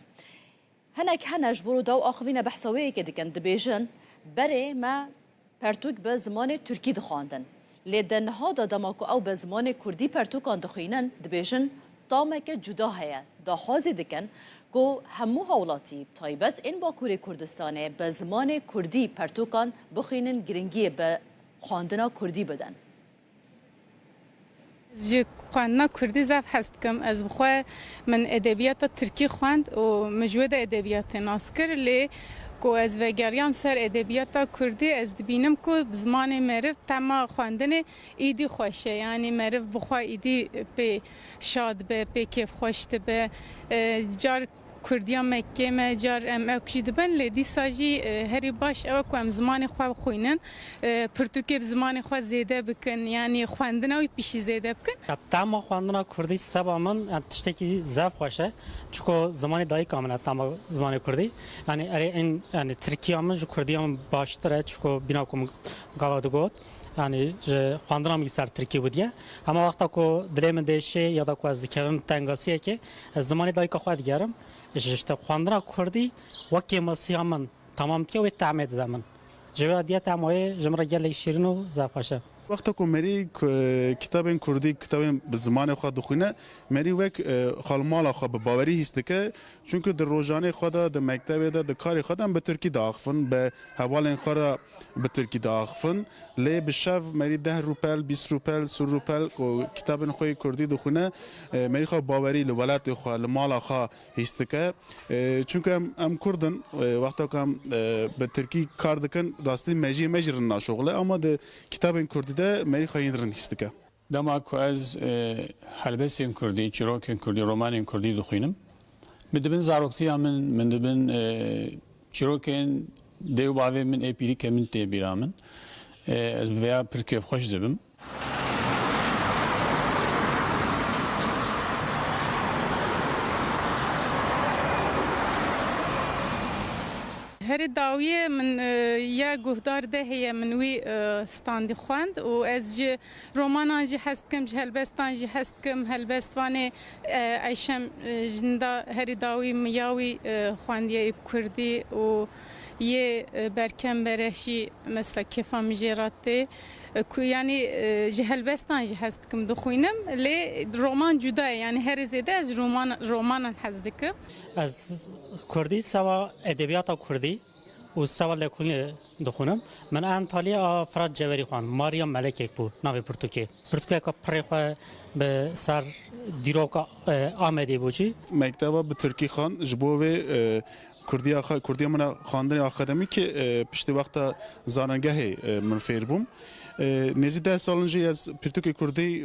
هنک هنج برودا و آخوین بحثاوی که دکن دبیجن بره ما پرتوک به زمان ترکی دخواندن لی دنها دا دماکو او به زمان کردی پرتوکان دخوینن دبیجن تامه که جدا هیا داخوازی دکن که همو حولاتی تایبت این باکور کردستانه به زمان کردی پرتوکان بخوینن گرنگی به خواندنا کردی بدن جی خواندنا کردی زف هست کم از بخواه من ادبیات ترکی خواند و مجود ادبیات ناسکر لی که از وگریام سر ادبیات کردی از دبینم که زمان معرف تمام خواندن ایدی خوشه یعنی معرف بخواه ایدی به شاد به کیف خوشت به جار کردیان مکه ما جار اکشی دبن لیدی ساجی هری باش او که ام زمان خواه خوینن پرتوکی زمان خواه زیده بکن یعنی خواندن و پیشی زیده بکن تمام خواندنا کردی سبا من تشتکی زف خوشه چون زمان دایی کاملا تمام زمان کردی یعنی اره این یعنی ترکیه هم جو کردی هم باشتره چون بینا کم گاوادو گود یعنی خواندنا می سر ترکیه بودیه اما وقتا که دلیم دیشه یا دا که از دیگرم تنگاسیه که زمان دایی که خواهد گرم işte خواندنا کردی وکی مسیح من تمام که و تعمید زمان جوادیت تعمید جمره گلی شیرین و زفاشه وقتا که مری کتاب کردی کتاب به زمان خود دخونه مری وک خالمال خود به باوری هست که چون که در روزانه خود در مکتب در کار خودم به ترکی داخفن به حوال خورا به ترکی داخفن لی به شب مری 10 روپل 20 روپل 30 روپل کتاب خوی کردی دخونه مری خود باوری لولات خود مال خود هست که چون که ام کردن وقتا که به ترکی کار دکن راستی مجرن ناشغله اما در کتاب کردی ده مری خواهید رنیست که دما که از هلبسین کردی چیروکین کردی رومانین کردی دخوینم بدبن زاروکتی من دبن چیروکین دیو باوی من ایپیری کمن تی بیرامن از ویا پرکیف خوش زبم هر داویه من یا گهدار ده هی منوی استاندی خواند و از ج رومانان جی هست کم هلبستان جی هست کم هلبستوانه ایشم جندا هر داوی میاوی خواندی کردی و یه برکم برهشی مثل کفا مجراته که یعنی جهلبستان جی هست کم دخوینم لی رومان جدا یعنی هر زیده از رومان هست که از کردی سوا ادبیات کردی و سوا لکونی دخونم من انطالیا فراد جوری خان ماریم ملک یک بود ناوی پرتوکی که پرخواه به سر دیروکا آمده بودی مکتبا به ترکی خان جبوه کردی من خواندن آکادمی که پشت وقت زاننگه من فیر بوم نزدیک 10 سالنجی از پرتوک کردی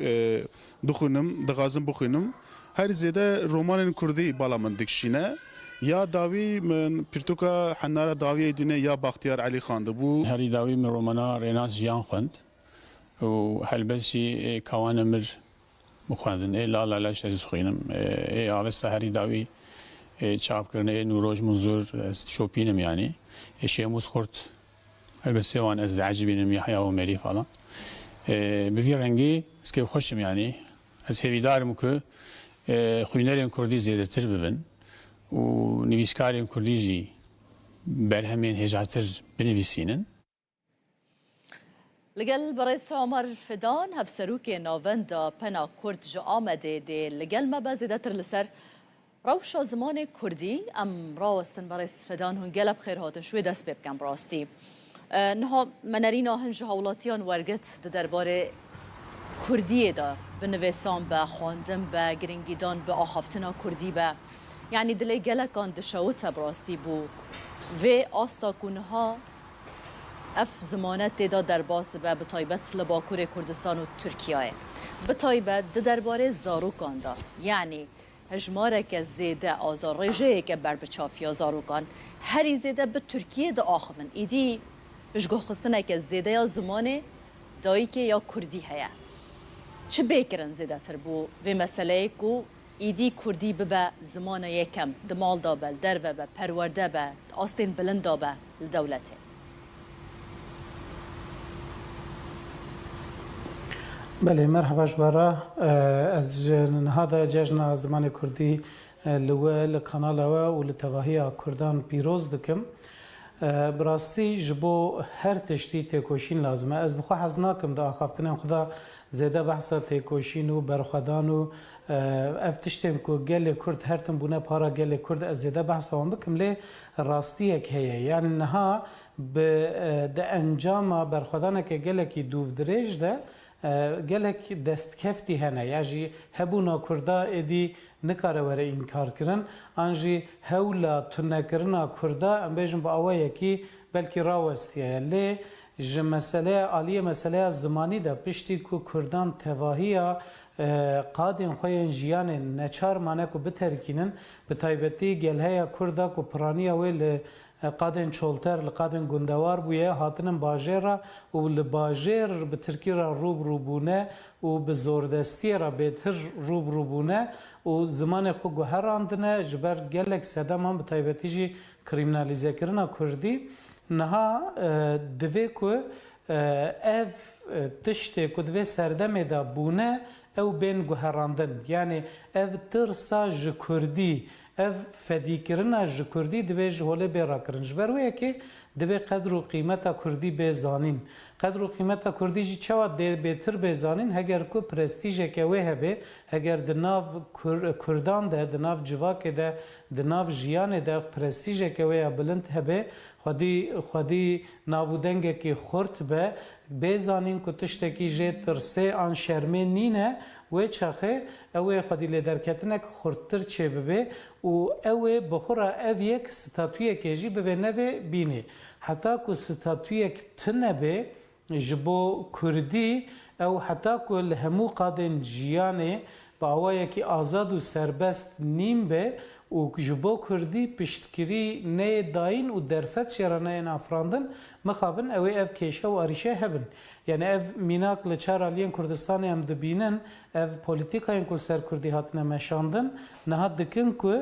دخونم دغازم بخونم هر زیاده رمان کردی بالا من دکشینه یا داوی من پرتوکا حنار داوی دنیا یا بختیار علی خان دبو هری داوی من رومانا ریناس جیان خوند و هلبسی کوان مر مخواندن لا لا لاش از خوینم آوست هری داوی چاپ کرده نوروج منظور شوپینم یعنی شیموز خورد البته وان از عجیبینم یحیی و مری فلان به رنگی اسکی خوشم یعنی از هویدارم که خوینرین کردی زیاده تر ببین و نویسکارین کردی جی برهمین هجاتر بنویسینن لگل برئیس عمر فدان هفسروک ناوندا پنا کرد جا آمده ده لگل ما بازیده لسر روش زمان کردی ام راستن برئیس فدان هنگل بخیر هاتن شوی دست ببکن براستی نها منرینا هنج حولاتیان ورگت درباره کردی دا بنویسان با خواندن با گرنگیدان با آخافتنا کردی با یعنی دلی گلکان دشاوت براستی بو و آستا کنها اف زمانت دا در باز با بطایبت لباکور کردستان و ترکیه بطایبت درباره زاروکان دا یعنی هجماره که زیده آزار رجه که بر بچافیا زاروکان هری زیده به ترکیه دا آخوان ایدی بشگاه خستنه که زیده یا زمان دایی که یا کردی هیا چه بیکرن زیده تر بو و مسئله که ایدی کردی ببه زمان یکم دمال دابه دربه به پرورده به آستین بلند دابه لدولته بله مرحبا جبارا از هذا جشن زمان كردي لقناة ولتواهي كردان بيروز دكم براستی جبو هر تشتی تکوشین لازمه از بخوا حزناکم دا خافتنم خدا زیده بحثا تکوشین و برخدان و افتشتم که گل کرد هرتم بونه پارا گل کرد از زیده بحثا هم بکم لی راستی یک هیه یعنی نها به انجام برخدانه که گل کی دوف دریج ده گلک دست کفتی هنه یعنی هبونا کردا ادی نکاره وره این کار کرن آنجی هولا تنکرنا کردا ام بیشم با آوایی کی بلکی راوستیه لی ج مسئله عالیه مسئله زمانی ده پشتی کو کردان تواهیه قادن خوین جیان نچار مانه کو بترکینن به تایبتی گلهیا کردا کو پرانیه ویل قادن چولتر لقادن گندوار بویه هاتنن باجر و لباجر به ترکی را روبونه و به زوردستی را بهتر روبونه و زمان خو گوهراندنه جبر گلک سدام هم به تایبتی جی کریمنالیزه کرنا کردی نها دوی کو اف تشتی کو دوی سردمه دا بونه او بین گوهراندن یعنی اف ترسا ج کردی اف فدیکرنا ج کردی دوی جهوله بیرا کرن جبرویه که دوی قدر و قیمت کردی بزانین قدر و قیمت کردی جی چوا بهتر بزانین هگر کو پرستیژ که وی هبه هگر دناو کردان ده دناو جواک ده دناو جیان ده پرستیژ که وی بلند هبه خودی ناودنگ که خورت به بزانین که تشتکی جه ترسه آن شرمه نینه و چخه اوه خودی لدرکتنک خورتر چه ببه و اوه بخورا او یک ستاتویه که جی ببه نوه بینه حتی که ستاتویه که تنبه جبو کردی او حتی که لهمو قادن جیانه با اوه که آزاد و سربست نیم به و جبو کردی پشتگیری نه داین و درفت شرانه این افراندن مخابن اوه اف کیشه و آریشه هبن یعنی اف میناک لچار آلیان کردستانی هم دبینن اف پولیتیکاین کل سر کردی هاتنه مشاندن نه دکن که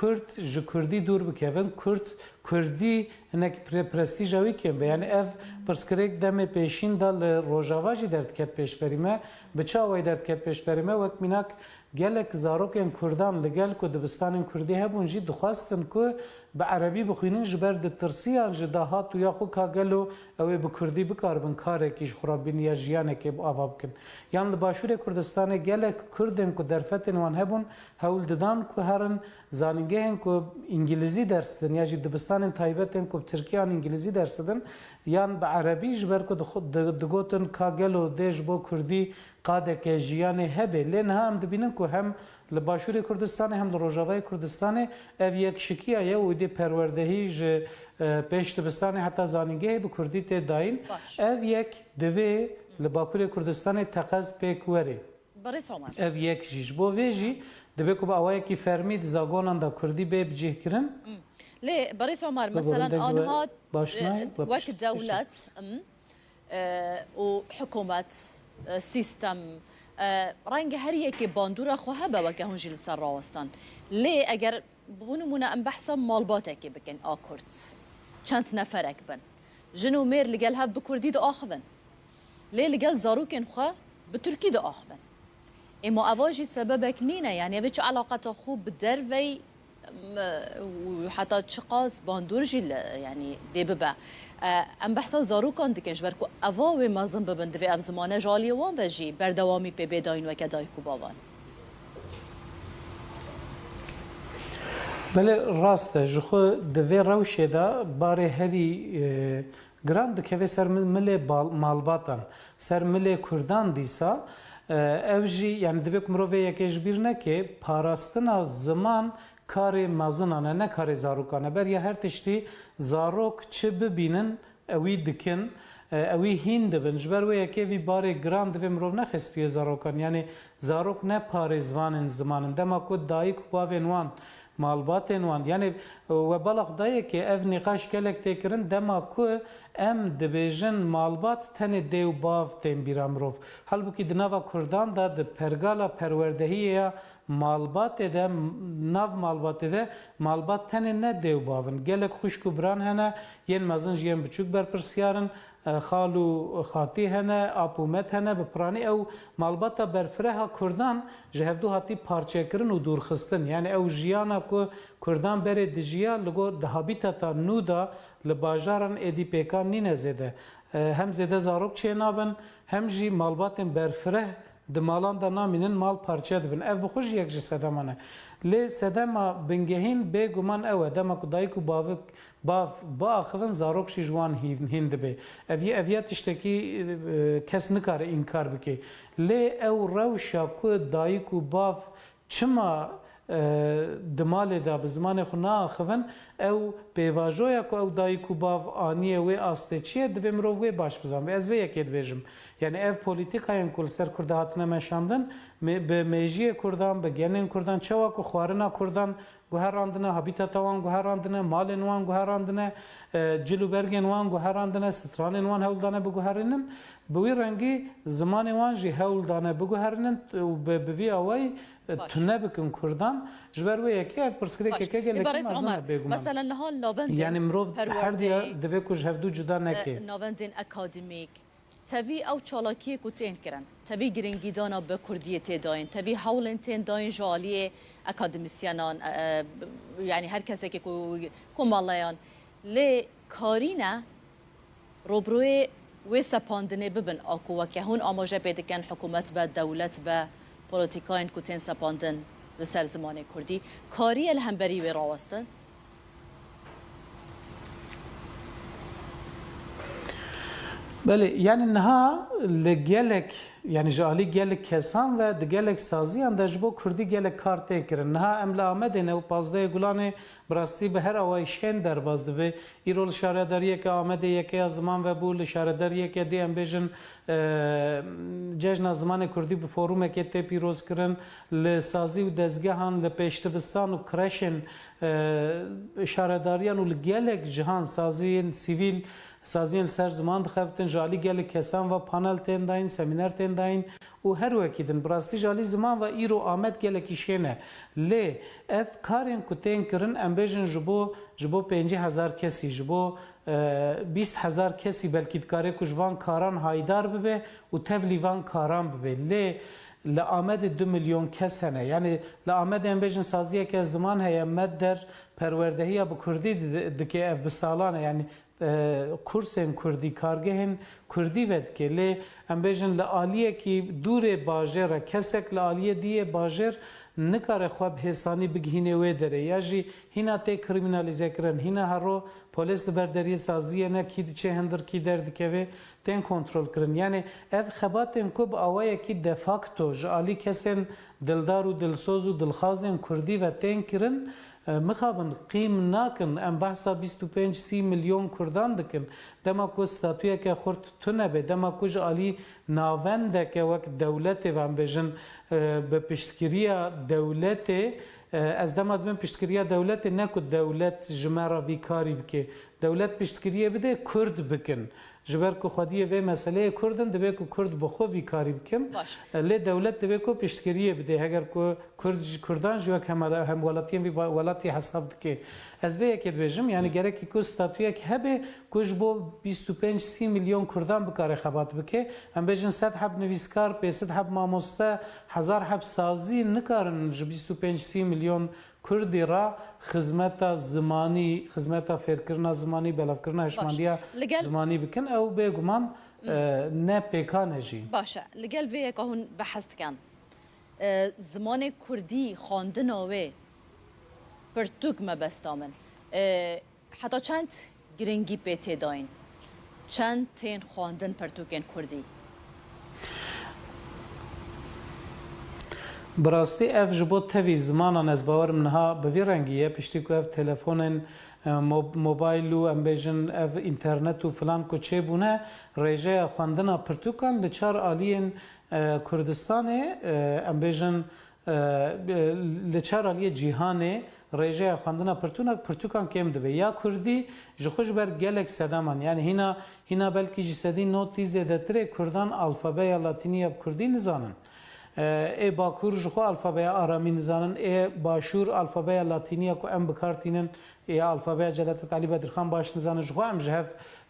کرد ج کردی دور بکوین کردی هنک پرستیژاوی کم به یعنی اف پرسکریک دم پیشین دال روجاواجی درد کت پیش بریمه بچاوی درد کت پیش بریمه وقت میناک گلک زاروکن کردان لگل کو دبستان کردی هبون جی دخواستن کو به عربی بخوینن جبر د ترسیان جداهات و یا خو کاگلو او به کردی بکاربن کاره کیش خرابین یا جیانه که اواب کن یان باشور کردستان گلک کردن کو درفتن وان هبون هول ددان کو هرن زانینگهن کو انگلیزی درسدن یا جی دبستان تایبتن کو ترکیان انگلیزی درسدن یان به عربی جبر کو دگوتن کاگلو دیج بو کردی قاده که جیانه هبه لین هم دبینن کو هم لباشور کردستان هم لروجاوای کردستان اف یک شکیه یا ودی پروردهی ج پیش دبستان حتی زانینگه به کردی ته داین اف یک دوی لباکور کردستان تقاز پیکوری بریس عمر اف یک جیش بو ویجی دبی کو با اوای کی فرمید زاگونان دا کردی به بجه کرن لی بریس عمر مثلا آنها وقت دولت و حکومت سیستم رنگ هر یکی باندورا خواه با وکه هنجی لسر راوستان لی اگر بونمونه ام بحثا مالباته که بکن آکرد چند نفرک بن جنو میر لگل هف بکردی دا آخبن لی لگل زاروکن خواه بترکی دا آخبن اما اواجی سببک نینه یعنی اوه چه علاقات خوب بدروی وحتى تشقاس باندورجي يعني دي ببا ام بحثا زاروكان دكنش بركو اواوي مازن ببند في اف زمانه جالي وان وجي بردوامي بي بداين وكداي كوباوان بله راسته جخو دوی روشه دا باره هری گراند که سر مل مالباتن سر مل کردان دیسا اوجی یعنی دوی کمروه یکیش بیرنه که پاراستنا زمان کار مازنانه نه کار زاروکانه بر یا هر تشتی زاروک چه ببینن اوی دکن اوی هین دبن جبر و یکی وی بار گراند و مروف نخستوی زاروکان یعنی زاروک نه پار زوان زمانن دما کو دایی کو باوین وان مالباتن وان یعنی و بالا خدای که اف نقاش کلک تکرن دما کو ام دبیجن مالبات تن دیو باف تن بیرامروف halbuki di nava Kurdan da di pergala perwerdehiye malbat de nav malbat de malbat tene ne dev bavın gelek xuşku bran hene yen mazın yen buçuk ber persiyarın xalu xati hene apumet hene be prani ev malbata berfreha Kurdan jehevdu hati parçekirin u durxistin yani ev jiyana ku Kurdan bere dijiya lugo da habitata nuda li bajaran edipeka nine zede hem zede zarok çenabın hem jî malbatên berfireh di malan da namînin mal parçe dibin ev bixweş yek ji sedemane lê sedema bingehîn bêguman ew e dema ku dayîk û bavik bav biaxivin zarok jî ji wan hîn dibe ev ya tiştekî kes nikare înkar bike lê ew rewşa ku dayîk û bav çima di malê da bi zimanê xwe naaxivin ew pêvajoya ku ew dayîk û bav aniye wê astêçiye divê mirov wê baş bizan ez vê yekê dibêjim yani ev polîtîkayên ku li ser Kurda hatine meşandin bi mejiyê Kurdan bi genên Kurdan çawa ku xwarina Kurdan guherandine habitata wan guherandine malên wan guherandine cilûbergên wan guherandine stranên wan hewldane biguherînin bi wî rengî zimanê wan jî hewldane biguherînin û bi vî awayî tune bikin Kurdan ji ber wê yekê ev pirsgirêkeke gelekî mezin e bêguman مثلا لها ناوندین yani mirov her diye divê ku ji hevdû cuda neke ناوندین اکادمیک تبی او چالاکی کو تین کرن تبی گرنگیدانا به کردیه تداین تبی حولن تین داین جالیه اکادمیسیانان یعنی هر کسی که کو مالیان لی کارینه روبروی و سپاندنه ببن آکو و که هون آماجه بیدکن حکومت به دولت به پولیتیکاین کو تین سپاندن به سر زمان کردی کاری الهمبری و راوستن بله yani niha li gelek yani ji alî gelek kesan ve di gelek saziyan de ji bo Kurdî gelek kar tê kirin niha em li Amedê ne û pazdeyê Gulanê bi rastî bi her awayî şên derbas dibe îro li şaredariyeke Amedê yekeya ziman vebû li şaredariyeke dê em bêjin cejna zimanê Kurdî bi forûmekê tê pîroz kirin li sazî û dezgehan li pêşdibistan û kreşên şaredariyan û li gelek cihan saziyên sivîl سازین سر زمان دخبتن جالی گلی کسان و پانل تین داین سمینر تین داین و هر وکی دن براستی جالی زمان و ایرو آمد گلی کشینه لی اف کارین کتین کرن امبیجن جبو 50,000 کسی جبو 20,000 کسی بلکی دکاره کجوان کاران هایدار ببه و تفلیوان کاران ببه لی لآمد 2 میلیون کس هنه یعنی لآمد امبیجن سازیه که زمان هیا مد در پروردهی با کردی دکه اف بسالانه یعنی کورسن کردی کارگهن کردی ود که لی ام بجن لالیه کی دور باجر کسک لالیه دیه باجر نکاره خواب حسانی بگهینه و داره یا جی هینا تی کریمینالیزه کرن هینا هرو پلیس لبرداری سازیه نه کی چه هندر کی درد که و تن کنترل کرن یعنی اف خباتن کوب اوایه کی دفاکتو جالی کسن دلدار و دلسوز و دلخوازن کردی و تن کرن مخابن قیم ناکن ام بحثا 25-30 میلیون کردان دکن دما کو ستاتویا که خورد تونه به دما کو جالی ناونده که وقت دولت و ام بجن به پشتگیری دولت از دما دبن پشتگیری دولت نکو دولت جمعه وی کاری بکه دولت پشتگیری بده کرد بکن جبر کو خودیه و مسئله کردن دبه کو کرد بخو وی کاری بکن لی دولت دبه کو پشتگیری بده اگر کو کردان جو هم ولاتین وی ولاتی حساب دکه از وی که بجم یعنی گرکی کو ستاتویا که هبه کوج بو 25-30 میلیون کردان بکاره خبات بکه هم بجن 100 حب نویسکار 500 حب ماموسته 1000 حب سازی نکارن 25-30 میلیون کردی را خدمت زمانی خدمت فکرنا زمانی بلافکرنا هشماندیا زمانی بکن او بگمان نه پیکانه جی باشه لگل وی که هون بحث کن زمان کردی خواندن اوه پرتوک مبستامن حتی چند گرنگی پیتی داین چند تین خواندن پرتوکن کردی براستی اف جبو تفی زمانان از باورم نها بوی رنگیه پشتی که اف تلفون موبایل و ام بیجن اف اینترنت و فلان کو چه بونه ریجه خواندن پرتوکان لچار آلین کردستان ام بیجن لچرالی جیهانه رژه خواندنا پرتوکان کم دبه یا کردی جخوش بر گلک سدامان یعنی هینا بلکی جسدی نوتی زیادتره کردان الفابه لاتینی کردی نزانن ای باکور جخو الفابه آرامی نزانن ای باشور الفابه لاتینی کو ام بکارتینن ای الفابه جلالت علی بدرخان باش نزانن جخو ام جهف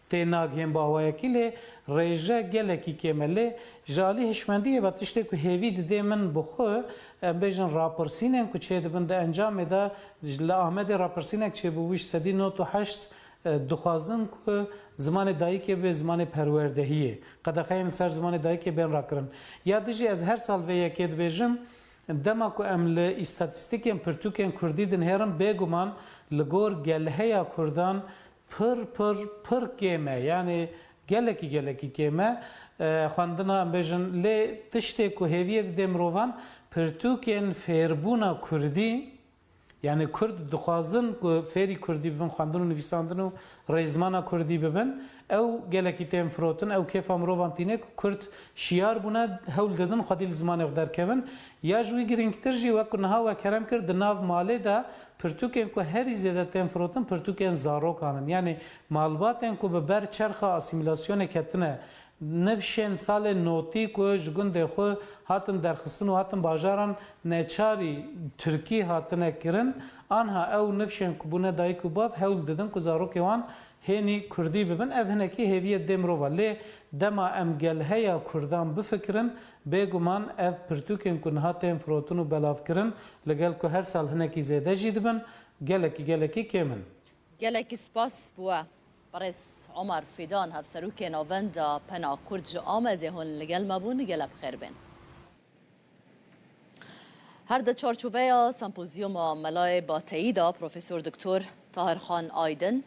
تناگیم باویا کلی رژه گلکی کمله جالی هشمندی و تشته که هیوی ده من بخو بیشتر راپرسینن که چه دبند انجام ده لآمد راپرسینک چه بویش سدی 98 دخوازن که زمان دایی که به زمان پروردهیه قد خیلی سر زمان دایی که بین را کرن یادجی از هر سال ویا که بیشم دما کو امل استاتستیکیم پرتوکن کردی دنهرم بگمان لگور گلهیا کردان پر کمه یعنی گلکی کمه خواندنا بیشن لی تشته که هویت دمروان پرتوکن فیربونا کردی یعنی کرد دخوازن که فری کردی ببین خواندن و نویساندن و رزمانا کردی ببین او گلکی تیم فروتن او کیف امروان تینه که کرد شیار بونه هول دادن خودی زمان اقدار کبن یا جوی گرینگتر جی وکر نها و کرم کرد ناو ماله دا پرتوکن که هری زیاده تیم فروتن پرتوکن زارو کانن یعنی معلوماتن که به بر چرخ اسیمیلاسیون کتنه نفشن سال نوتی که جگند خو هاتن درخستن و هاتن باجاران نچاری ترکی هاتن کرن آنها او نفشن که بونه دایی که باف هول دادن که زارو کهوان هنی کردی ببین افهنکی هویت دمرو ولی دما ام گلهیا کردان بفکرن بگمان اف پرتوکن که نهاتن فروتن و بلاف کرن لگل که هر سال هنکی زیده جیدبن گلکی کمن گلکی سپاس بوا برس عمر فیدان هفسروک ناوندا پنا کرد آمده هون لگل مبون گل بخیر بین هر ده چارچوبه سمپوزیوم ملای با تاییدا پروفسور دکتر طاهرخان آیدن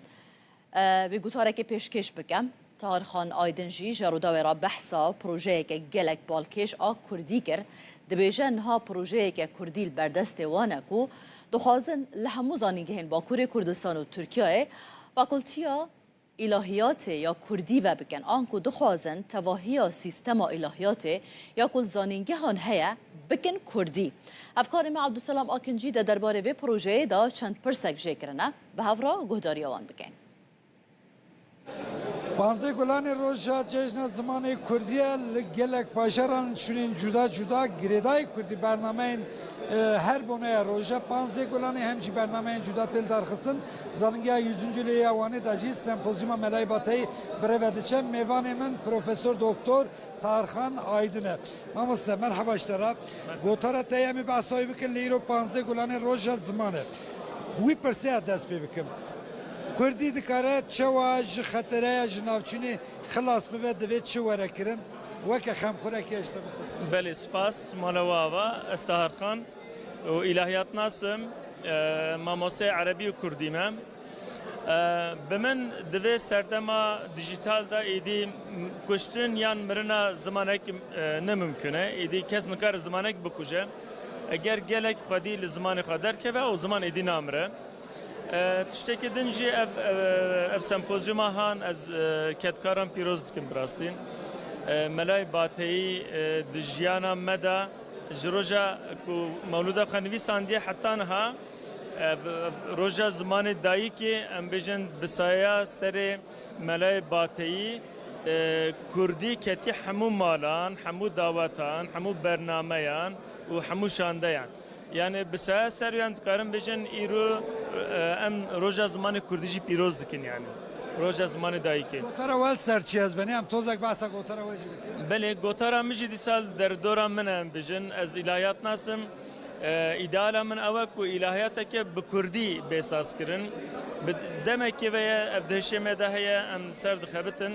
به گوتاره که پیشکش بکم طاهرخان آیدن جی جارودا را بحثا پروژه که گلک بالکش کردی کر دبیجن ها پروژه که کردی البردست وانه کو دخوازن لحمو زانیگهن با کوری کردستان و ترکیه و کلتیا الهیات یا کردی و بکن آنکو دخوازن تواهی سیستم الهیات یا کل زانینگه هان هیا بکن کردی افکار ما عبدالسلام آکنجی در درباره و پروژه دا چند پرسک جه کرنه به هفرا گهداری آوان بکن بانزه گلان روژا جشن زمان کردی گلک پاشران چونین جدا گریدای کردی برنامه هر بونه روژا بانزه گلان همچی برنامه جدا تل درخستن زنگی 100. لیوانی داجی سمپوزیوم ملای باتی بروادچه میوان من پروفسور دکتر طاهرخان آیدنه ماموسته مرحبا اشترا گوتاره تیمی بحثایی بکن لیرو بانزه گلان روژا زمانه بوی پرسه دست بی بکن کردی دکاره چواج خطره جنابچینی خلاص ببه دوید چه وره کرن وکه خمخوره که اشتبه بله سپاس مالواوا استهارخان و الهیات ناسم ماموسه عربی و کردی مم بمن دوی سردما دیجیتال دا ایدی کشتن یان مرنا زمانک نممکنه ایدی کس نکار زمانک بکوشه اگر گلک خودی لزمان خودر که و زمان ایدی نامره تشتکی دنجی اف سمپوزیوم هان از کتکاران پیروز دکم براستین ملای باتی دجیانا مدا جروجا کو مولودا خانوی ساندی حتی نها روجا زمان دایی که ام بیجن بسایا سر ملای باتی کردی کتی همو مالان همو دعوتان همو برنامهان و همو شاندهان yani بسیار سریان دکارم بیشن ایرو ام روزا زمان کردیجی پیروز دکن yani روزا زمان دایی که. گوتارا ول سرچی از بنی هم توزک بحثا گوتارا وجی بکنی. بله گوتارا میجی دی سال در دورم منم بیشن از الهیات ناسم ایدالا من اوه کو الهیاتا که بکردی بساز کرن دمه که ویا افدهشه مده هیا ام سر دخبتن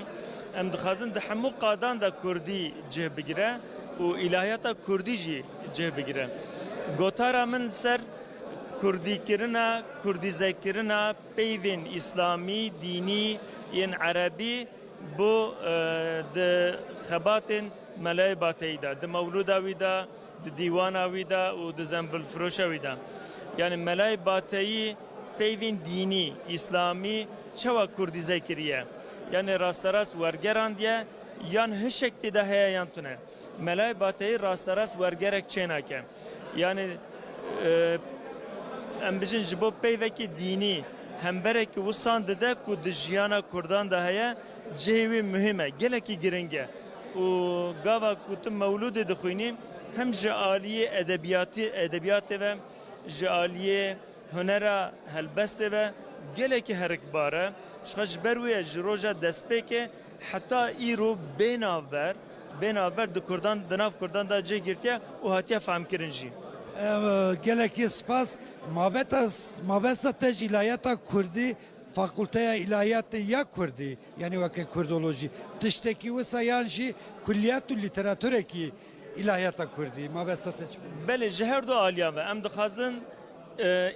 ام دخازن دحمو قادان دا کردی جه بگیره و الهیاتا کردی جه بگیره. گوتارا من سر کردی کرنا کردی ذکرنا پیوین اسلامی دینی این عربی بو د خباتن ملای باتیدا د مولودا ویدا د دیوانا ویدا و د زنبل فروشا ویدا یعنی ملای باتی پیوین دینی اسلامی چوا کردی ذکریه یعنی راست ورگراندیه یان هشکتی ده هیا یانتونه ملای باتایی راست راست ورگرک چیناکه یعنی ام بجن جبو پیوکی دینی همبره که وستان دده که دجیانا کردان ده هیا جهوی مهمه گلکی گرنگه و گاوا کتم مولود دخوینی هم جعالیه ادبیات و جعالیه هنرا هلبست و گلکی هرکباره شخص بروی جروجا دسته که حتی ایرو بیناور د کردان دناف کردان دا جه گرتیا و هاتیا فهم کرنجی geleki spas mabesta tej ilahiyata Kurdi fakülteye ilahiyatı ya Kurdi yani vakit Kurdoloji tişteki wisa yan jî kulliyatü literatüre ki ilahiyata Kurdi mabesta tej بله جهر دو آلیا و ام دخوازن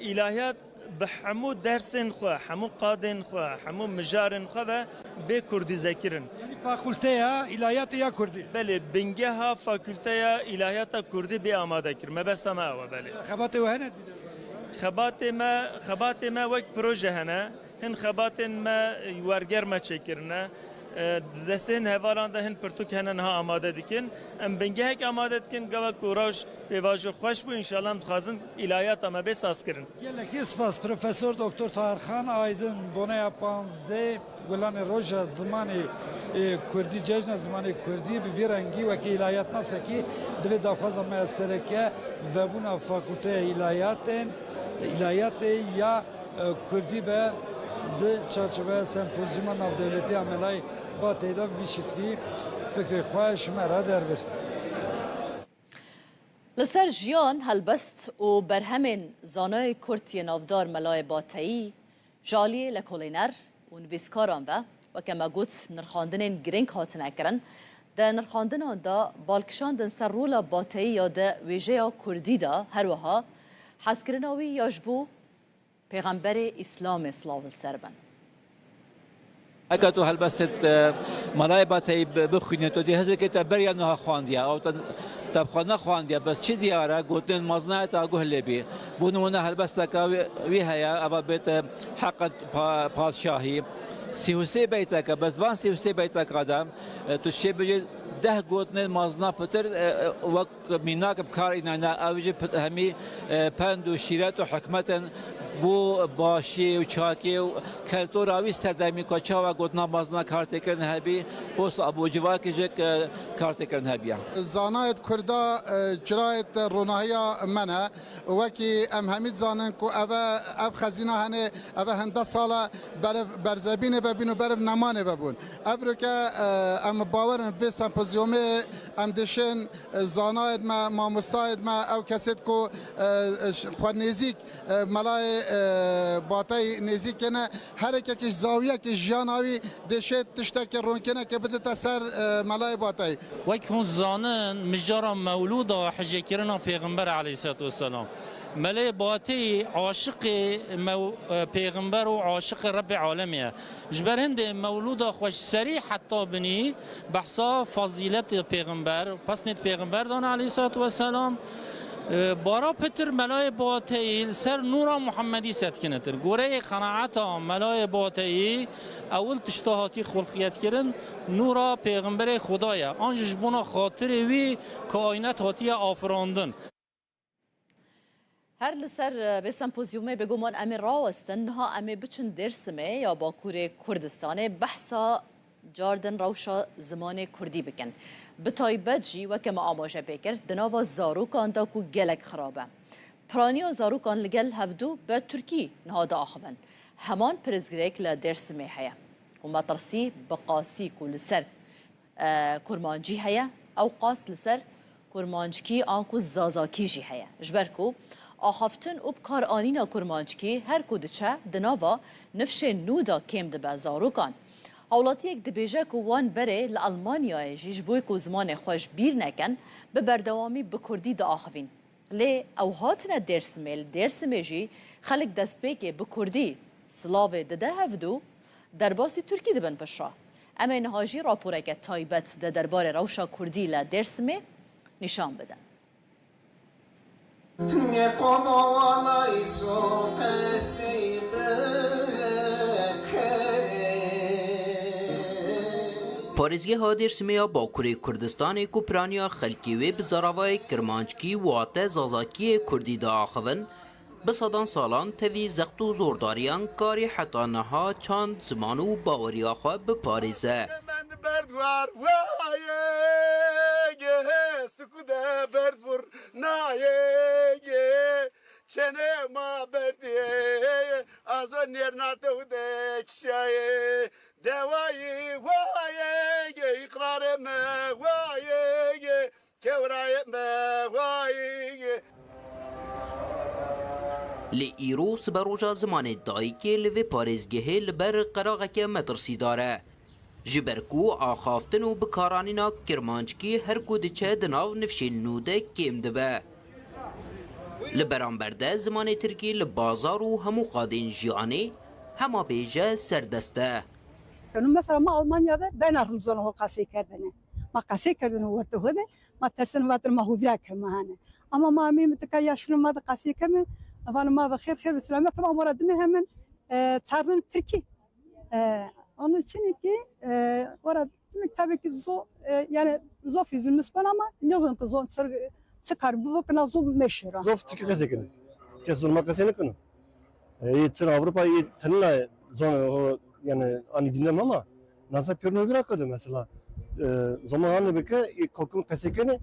ilahiyat به همو درسن خو همو قادن خو همو مجارن خو و به کردی ذکرن yani fakülteye ilahiyatı ya Kurdi بله بنگه ها فاکولته ilahiyat کردی به آماده کر مبستا ما و بله خبات و هند خبات ما وقت پروژه هنه هن خبات ما ورگر ما چکرنه دستین هوالان ده هن پرتوک هنن ها آماده دیکن ام بنگه هک آماده دیکن گوا کوراج به واژه خوش بو انشالله هم خازن الهیات ما به ساز کرن geleki spas Profesör Doktor Tarhan Aydın bone yapanzde Gulan Roja zamanı Kurdi cejna zamanı Kurdi bir rengi ve ki ilahiyat nasıl ki dve dafaza meseleke ve buna fakülte ilahiyat ya Kurdi be de çerçeve sempozyuma nav devleti amelay bateyda bir şekli fikri xoş mera dervir. لسر جیان هلبست و برهمین زانای کرتی نافدار ملای باتایی جالی لکولینر و نویسکاران و کما گوت نرخاندنین گرینگ هاتن اکرن ده نرخاندنان دا بالکشاندن سر رولا باتایی یا ده ویژه کردی دا هر وها حسکرناوی یاجبو پیغمبر اسلام اسلاو سربن اگر تو هلبست ملای باتایی بخونی تو دی هزه که تبریا نها خواندیا او تبخانه خواندیا بس چی دیاره گوتن مزنای تا گوه لبی بونمونه هلبست که وی هیا اول بیت حق پادشاهی سیوسی بیت که بس وان سیوسی بیت که آدم تو چی بجی ده گوتن مزنا پتر وقت میناک بکار اینا اوجی همی پند و شیرت و حکمت بو باشی و چاکی و کلتوراوی سردمی کچا و گوتنا مازنا کارت کردن هبی بوس ابو جوا کجک کارت کردن هبیا زانایت کردا جرایت روناهیا منه وکی ام همید زانن کو اب خزینه هنه اب هنده سالا برزبینه ببینو برب نمانه ببون ابرو که ام باورن به سمپوزیوم ام دشن زانایت ما مستاید ما او کسید کو خود نزیک ملای باتای نزیک کنه هر یکیش زاویه که جاناوی دشت تشتک رونکنه که بده تسر ملای باتای وک هون زانن مجارا مولود و حجه کرنا پیغمبر علیه السلام ملای باتی عاشق پیغمبر و عاشق رب عالمیه جبر هند مولود خوش سری حتی بنی بحثا فضیلت پیغمبر پس نیت پیغمبر دان علیه السلام بارا پتر ملای باتی سر نورا محمدی ست کنتر گوره قناعتا ملای باتی اول تشتهاتی خلقیت کردن نورا پیغمبر خدایا آنجش بنا خاطر وی کائنات هاتی آفراندن هر لسر به سمپوزیومه بگومان امی راوستن ها امی بچن درسمه یا باکور کردستانه بحثا جاردن روشا زمان کردی بکن به تایبت جی و که ما آماجه بکر دناوا زاروکان دا کو گلک خرابه پرانی و زاروکان لگل هفدو به ترکی نهاده آخبن همان پرزگریک لدرسمه هیا و مطرسی بقاسی کو لسر کرمانجی هیا او قاس لسر کرمانجکی آنکو زازاکی جی هیا جبرکو آخفتن او بکار آنینا کرمانجکی هر کودچه دناوا نفش نودا کم دبه زاروکان حولاتی یک دبیجه که وان بره لألمانیا جیش بوی که زمان خوش بیر نکن به بردوامی بکردی دا آخوین لی او هاتنا درسمه جی خلق دست بگه بکردی سلاوه ده هفدو در باسی ترکی دبن پشا اما اینها جی راپوره که تایبت ده دربار روشا کردی لدرسمه نشان بدن پارێزگە هادێرسمەیە باکوورê Kurdistanê ku piraniya xelkê wê bi zaravayê kirmanckî wate zazakiyê Kurdî de axivin, bi sedan salan tevî zext û zordariyan karê heta niha çand ziman û baweriya xwe biparêze. Berdwar waye ge sukude berdvur naye çene ma berdiye azan yernate ude kişaye devayı waye ge ikrare me waye ge kevraye me waye Li îro siberoja zimanê dayîkê li vê parêzgehê li ber qerexeke metirsîdar e. Ji ber ku axaftin û bikaranîna kirmanckî her ku diçe di nav nifşên nû de kêm dibe. Li beramber de zimanê Tirkî li bazar û hemû qadên jiyanê hema bêje serdest e. Mesela ma Almanya'da denarım zonu qasî kerdine. Ma qasî kerdine werte hode ma tersin watir ma huvya kemahane. Ama ma mim tika yaşlı ma da qasî keme avan ma ve xeyr selamet tamam orada mi hemen çarın Tirkî. Onun için ki orada tabii ki yani zof yüzülmüş ben ama ne zaman ki zon çıkar bu vakına zof meşhur. Zof Tirkî kesekini. Kes zulma keseni kını. Tır Avrupa'yı tanıla zon yani ani dinlem ama nasıl pürnövür akıdı mesela. Zamanı beke kalkın kesekini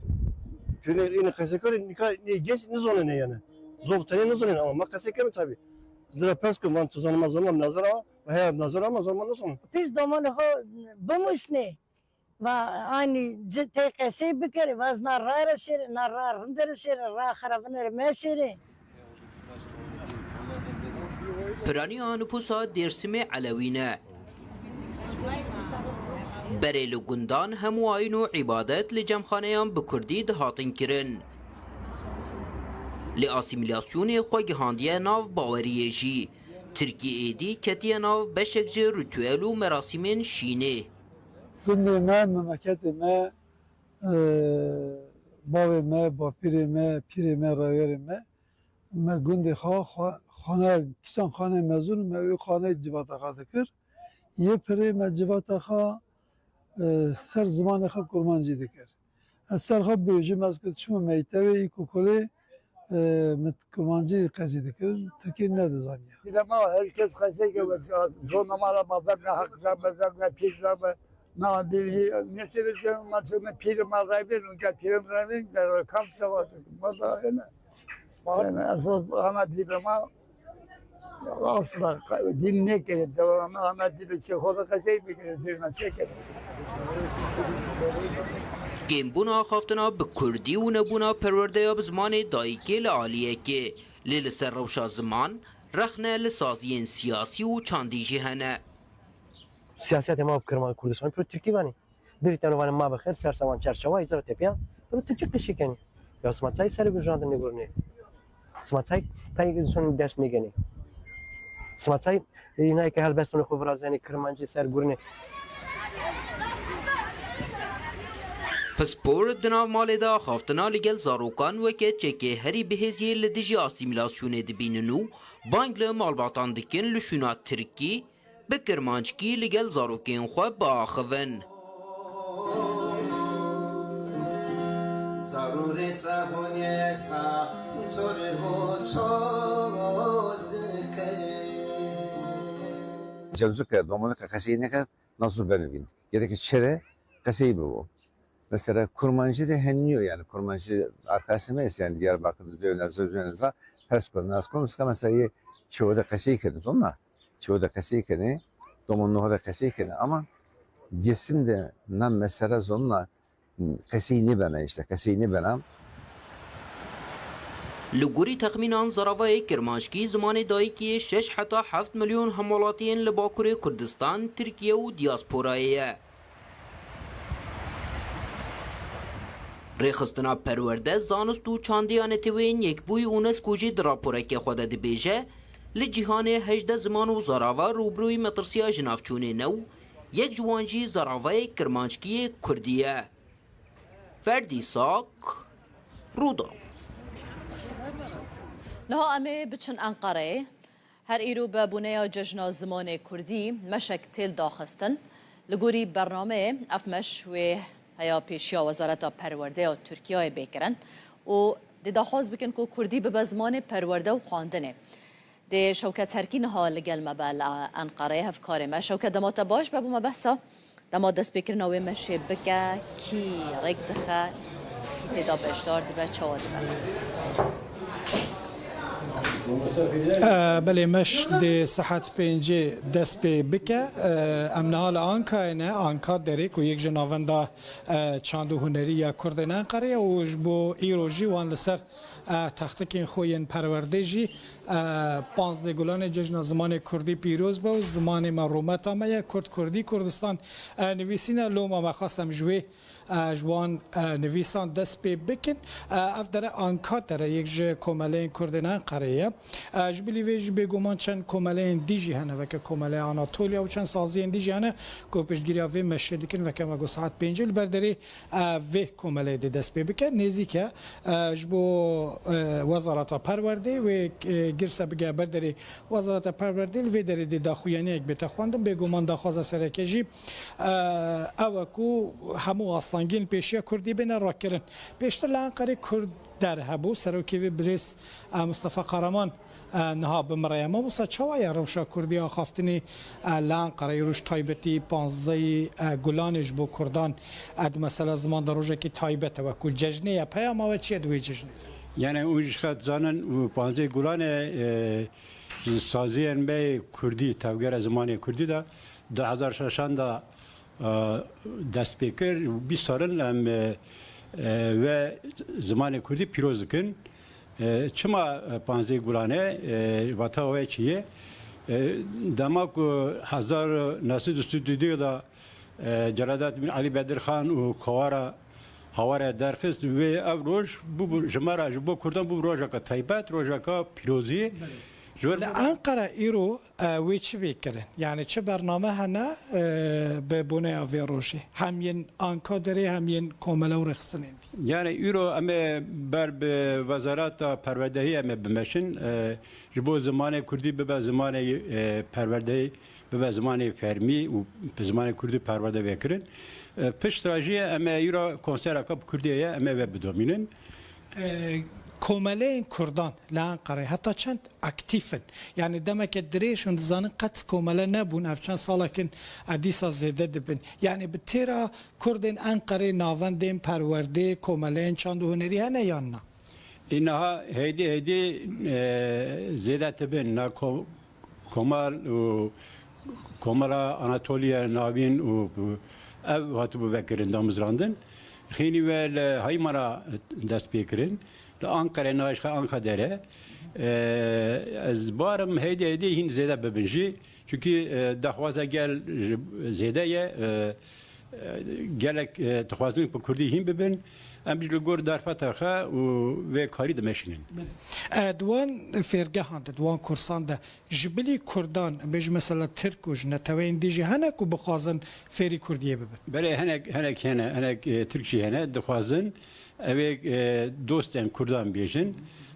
pürnövür yine kesekini ne genç ne zonu ne yani. Zof tane ne zonu ama kesekini tabii. Zira perskü man tuzanma zaman nazar ama veya nazar ama zaman nasıl? Biz domanı ho bumusne ve aynı TKS bikeri vaz narra seri narra hındır seri ra xarabını meseri. Piraniya nüfusa Dêrsimê Elewîne. Berê li gundan hemû ayîn û îbadet li cemxaneyan bi Kurdî dihatin kirin. Li asîmîlasyonê xwe gihandiye nav baweriyê jî. Tirkiyê êdî ketiye nav beşek ji ritûel û merasîmên şînê. Gundê me, memleketê me, bavê me, bapîrê me, pîrê me, rawerê me, me gundê xane kîsan xane mezûn me wê xaneyê civata xwe dikir. Yê pirê me civata xwe ser zimanê xwe kurmancî dikir. Ez ser xwe bêjim ez çûme mektebê îkokolê kurmancî qezî dikir, Tirkî ne dizaniye. Dilema herkes xeseke ve zonamara maferne hakza mezarne pîrlame na bilhi ne çelişe maçını pîrma raybin ka pîrma raybin der kam savat mada ene. Bana asıl ana dilema asla dinle kere devamlı ana dili çekoda kaçay bir kere dirna çeker. Kêmbûna xaftina bi Kurdî û nebûna perwerdeya bi zimanê dayîkê li aliyekê. Lê li ser rewşa ziman, rexne li saziyên siyasî û çandî jî hene. Siyasete ma Kırman Kurdistan pro Türkiye vani. Diritano vani ma bexer sersavan çerçeva izara tepiya. Pro Türkiye kışıkeni. Ya smatsay ser gurjandın ne gurne. Smatsay tay son ders megeni. Smatsay yine ki helbestonu xuvrazani Kırmancı ser gurne. Pispor di nav malê de axaftina li gel zarokan weke çekê herî bihêziyê li dijî asîmîlasyonê dibînin û bang li malbatan dikin li şûna Tirkî bi kirmanckî li gel zarokên xwe biaxivin. Cevzuka domanika kaseyi ne kadar nasıl benevin. Gerek çere kaseyi bu. Mesela kurmancı da henliyor yani kurmancı arkadaşımız yani Diyarbakır'da Zöynez'e Perskon, Naskon, mesela çoğu da kaseyi kendiniz onlar. Çoğu da kaseyi kendini, domunluğu da kaseyi kendini ama cisim de nam mesela zonla kaseyi ne bana işte kaseyi ne bana. Li gorî texmînan zaravayê Kirmanckî zimanê dayîkiyê 6 heta 7 milyon hemolatiyên li Bakurê Kurdistan, Tirkiye û diasporayê ye. Rêxistina perwerde zanist û çandiya netewên Yekbûyî UNESCO jî di raporekê xwe de dibêje, li cîhanê 18 ziman û zarava rûbirûyî metirsiya jinavçûnê new, yek ji wan jî zaravayê Kirmanckiyê Kurdî ye. Ferdî Sak, Rûda. لها أمي بچن أنقرة هر إيرو ببنايا ججنا زمان كردي مشك تيل داخستن لگوری برنامه افمش و هیا پیشیا وزارت پرورده و ترکیه بکرن و دخواست بکن که کردی به زمان پرورده و خواندنه ده شوکت هرکین ها لگل مبال انقره هفکار ما شوکت دمات باش بابو ما بحثا دمات دست بکر نوی مشه بکه کی ریک دخه کی تدا بشدار دبه چاوا دبه بله مش د صحت پنجه دست به بکه امنال آنکا اینه آنکا داره که یک جناوندا چاندو هنری یا کردنان قره و بو ایروژی وان لسر تختکین خوین پرورده جی 15 گلان جشن زمان کردی پیروز با زمان مرومت همه یا کردی کردستان نویسین لوما ما خواستم جوان نویسان دست به بکن اف داره آنکا داره یک جه کمالین کردنان قره جبلی ویج بگومان چند کمالین دیجی هنه و که کمالین آناتولیا و چند سازی دیجی هنه که پشتگیری وی مشه دیکن و که مگو ساعت پینجل برداری وی کمالین دی دست به بکن نیزی که جبو وزارت پرورده و گرسه بگه برداری وزارت پرورده وی داری دی داخویانی یک بیت خواندم بگومان داخواز سرکجی او کو همو اصلانگین پیشیا کردی بین را کرن پیشتر لانقره کرد در هبو سروکی بریس مصطفى قهرمان نها بمرای ما مصطفى چوای روشا کردی آخافتنی لانقره روش تایبتی 15 گلانش بو کردان اد مثلا زمان در روزه کی تایبت و کو جشنه پیام و چه دوی جشن یعنی اوج خد زانن و 15 گلان سازی انبی کردی تاوگر زمان کردی دا 2006 دا دست پیکر 20 سالن و زمان کردی پیروز کن چما 15 گلانه وطاوه چیه دماغ هزار نسل استودیو دا جلادات من علی بدر خان و خوارا هواره درخست و افروش بو جمارا جبو کردن بو روزا کا تایبات روزا کا پیروزی انقره ایرو وی چی بکرن یعنی چه برنامه هنه به بونه آوی روشی همین آنکا داره همین کاملا و رخصتنین یعنی ایرو اما بر به وزارت پروردهی اما بمشن جبو زمان کردی به زمان پروردهی به زمان فرمی و به زمان کردی پرورده بکرن پشت راجی اما ایرو کنسر اکاب کردیه اما و بدومینن کومله کردان لانقره حتی چند اکتیفن یعنی دمک دریشون زن قط کومله نبون اف چند ساله کن ادیسا زیده دبن یعنی به تیرا کردن انقره ناوندین پرورده کومله چند هنری هنه یا نه اینها هیدی زیده تبن نه کومال و کومالا آناتولیا ناوین و او هاتو بکرن دامزراندن خیلی ول های مرا دست بیکرن لأنقرة ناشخة أنقرة داره از بارم هيدي هين زيادة ببنجي چونكي دخوازة قال زيادة قالك تخوازن بكردي هين ببن ام بيجلور دارفتا خا و كاري دمشنين دوان فرقه هاند دوان كورسان ده جبلي كردان بيج مثلا تركوج نتوين ديجي هناك وبخازن فيري كرديه ببن بري هناك تركشي هنا دخوازن اوه دوستن کردان بیشن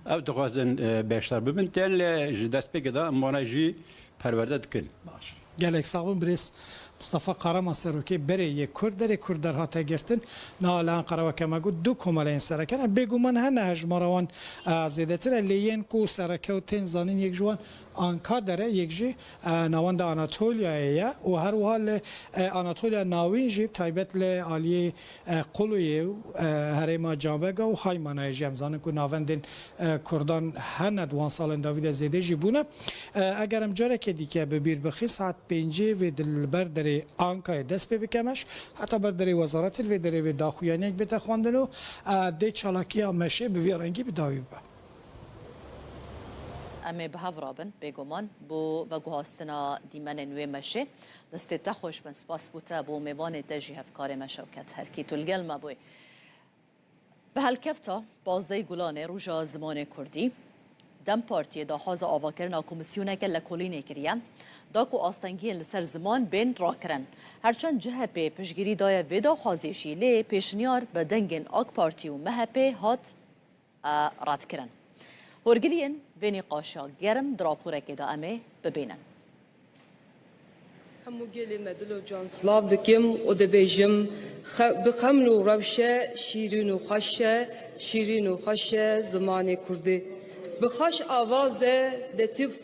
او دخوازن بیشتر ببین تن دست بگذار مانجی پرورده کن. باش. گله ساوم بریس مصطفى قهرمان سروکی بری یک کرد در هات گرتن نالان قرار که مگو دو کمالین سرکن بگو من هنه هجماروان زیاده تر لیین کو سرکه و تن زانین یک جوان آنکا داره یک جی نواند آناتولیا و هر حال آناتولیا ناوین جیب تایبت ل عالی قلوی هرما جامبگا و های منای جمزان کو نواندن کردان هند وان سال داوید زیده جیبونه اگرم جاره که دیگه ببیر بخی ساعت 5 و دلبر در آنکا دست بکمش حتی بر در وزارت و در و داخویانی یک بته خواندنو ده چالاکی مشه به رنگی بداوی با اما به هفرابن بگمان بو و گوهاستنا دیمن نوی مشه دست تخوش من سپاس بوده بو میوان تجی هفکار مشوکت هرکی تلگل ما بوی به هلکفتا 15 گلانه روژا زمان کردی دم پارتی داخواز آواکرنا کمیسیونه که لکولینه کریم داکو آستنگین لسر زمان بین را کرن هرچند جهه پی پشگیری دای ویدا خوازیشی لی پیشنیار به دنگین آک پارتی و مهپی هات رد کرن هرگلین وینی قاشا گرم دراپوره که دا امه ببینن همو گلی مدلو جان سلاف دکیم و دبیجم بخمل و روشه شیرین و خشه زمان کردی بخش آوازه لطیف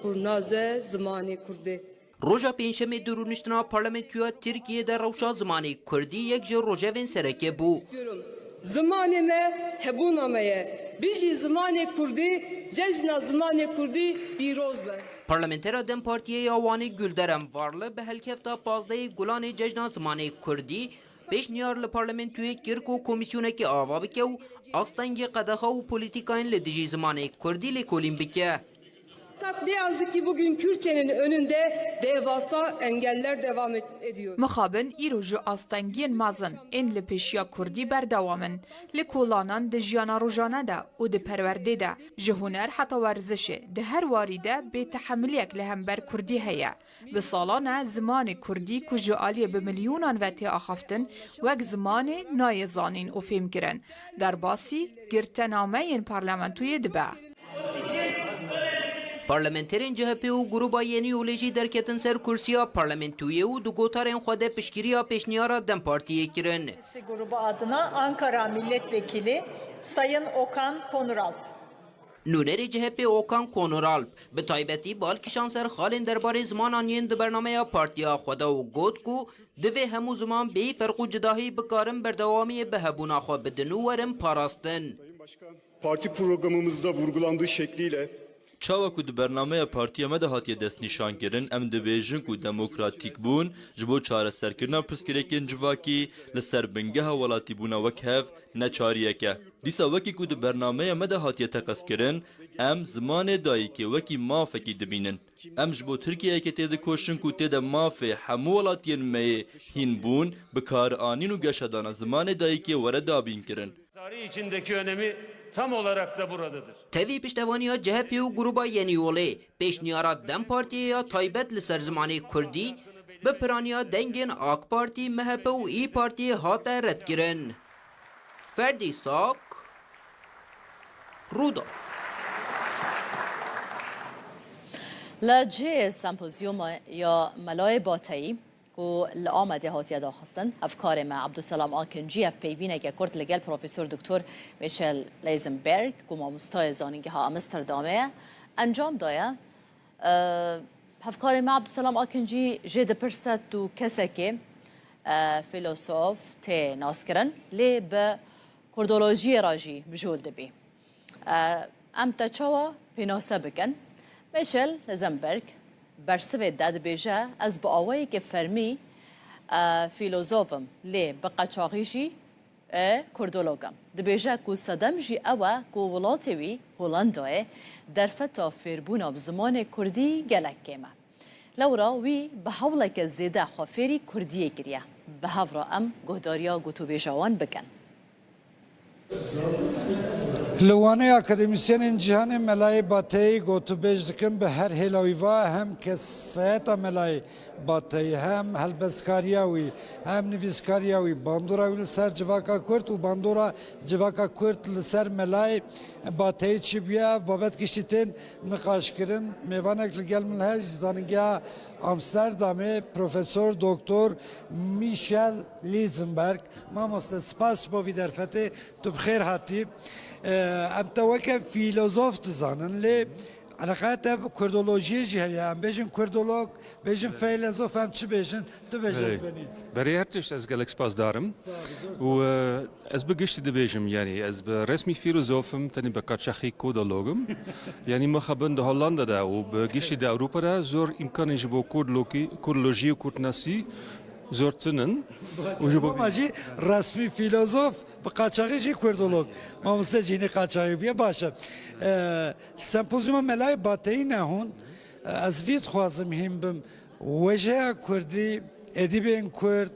پرنازه زمان کردی روژا پنجشنبه درونشتنا پارلمانتویا ترکیه در روشا زمانی کردی یک جور روژاوین سرکه بو. زمانی ما هبونامه بیشی زمانی کردی جشن زمانی کردی بیروز به. پارلمانتر دم پارتیه آوانی گلدرم وارله به هلکفتا 15 گلان جشن زمانی کردی پیشنیار لپارلمانتوی کرک و کمیسیونه که آوا بکه و آستنگ قدخه و پولیتیکاین لدیجی زمانی کردی لکولین بکه. Ne yazık ki bugün Kürtçenin önünde devasa engeller devam ediyor. Mixabin îroju astengiyên mezin ên li pêşiya Kurdî berdewamin li kolanan di jiyana rojane de û di perwerdê de ji huner heta werzişê di her warî de bêtehemiliyek li hember Kurdî heye. Bi salan e zimanê Kurdî ku ji aliyê bi milyonan ve tê axaftin wek zimanê nayê zanîn û fêmkirin. Derbasî girtenameyên parlamentoyê dibe. پارلمانترین CHP و گروبا یعنی اولیجی درکتن سر کرسیا پارلمانتویه و دو گوتارین خود پشگیریا پیشنیارا دم پارتیه کرن. Grubu adına Ankara Milletvekili Sayın Okan Konuralp. نونری CHP اوکان کونورالپ به تایبتی بالکشان سر خالین درباره زمان آنین د برنامه پارتیا خدا و گوت کو دوی همو زمان بی فرق و جداهی بکارم بردوامی به هبونا خو بدنو ورم پاراستن. Parti programımızda vurgulandığı şekliyle çawa ku di bernameya partiya me de hatiye destnîşankirin em dibêjin ku demokratîk bûn ji bo çareserkirina pirsgirêkên civakî li ser bingeha welatîbûna wek hev ne çariyek e. Dîsa wekî ku di bernameya me de hatiye teqeskirin em zimanê dayîkê wekî mafekî dibînin. Em ji bo Tirkiyeyekê tê dikoşin ku tê de mafê hemû welatiyên me yê hîn bûn bi karianîn û geşedana zimanê dayîkê were dabîn kirin. Tarih içindeki önemi tam olarak da buradadır. Tevî piştevaniya CHP û gruba Yenîolê pêşniyara Dem Partiyeya taybet li ser zimanê Kurdî bi piraniya dengên AK Partî, MHP û İYİ Partiyê hate redkirin. Ferdî Sak, Rûda. Li cihê sempozyûma ya Melayê Bateyî ku li Amedê hatiye daxistin hevkarê me Abduselam Akinci ev peyvîneke Kurd li gel Profesör Doktor Michel Leisenberg ku mamostayê zanîngeha Amsterdamê ye encam daye. Hevkarê me Abduselam Akinci jê dipirse tu kesekê filosof tê naskirin lê bi kurdolojiyê ra jî bijûl dibî. Em te çawa pênase bikin. Michel Leisenberg برسوی داد بیجه از با آوایی که فرمی فیلوزوفم لی بقچاقیشی کردولوگم دی بیجه کو صدم جی اوه کو ولاتوی هولندای در فتا فیربونا بزمان کردی گلک کمه لورا وی به حوله که زیده خوافیری کردیه گریه به هفرا ام گهداریا گوتو بیجوان بکن لوانه اکادمیسین جهان ملای باتی گوتو بیج دکن به هر هلاویوا هم کسایت ملای باتی هم هلبسکاریاوی هم نویسکاریاوی باندوراوی لسر جواکا کرد و باندورا جواکا کرد لسر ملای باتی چی بیا بابت کشتین نقاش کردن میوانک لگل ملهج زانگیا آمستردامه پروفسور دکتر میشل لیزنبرگ ما مستسپاس با ویدرفته تو بخیر هاتی ام توکه فیلوزوف تزانن لی علاقات کردولوژی جهیا ام بیشن کردولوگ بیشن فیلوزوف هم چی بیشن تو بیشن بینی برای ارتش از گلک سپاس دارم و از بگشت دبیجم یعنی از رسمی فیلوزوفم تنی بکارچخی کودولوگم یعنی مخابن ده هولندا ده و بگشت ده اروپا ده زور امکانی جبو کردولوژی و کردناسی زور تنن و جبو ماجی رسمی فیلوزوف بقاچاقی جی کردولوگ ما مسته جینی قاچاقی بیا باشه سمپوزیوم ملای باتی نهون از وید خوازم هم بم وجه کردی ادیبین کرد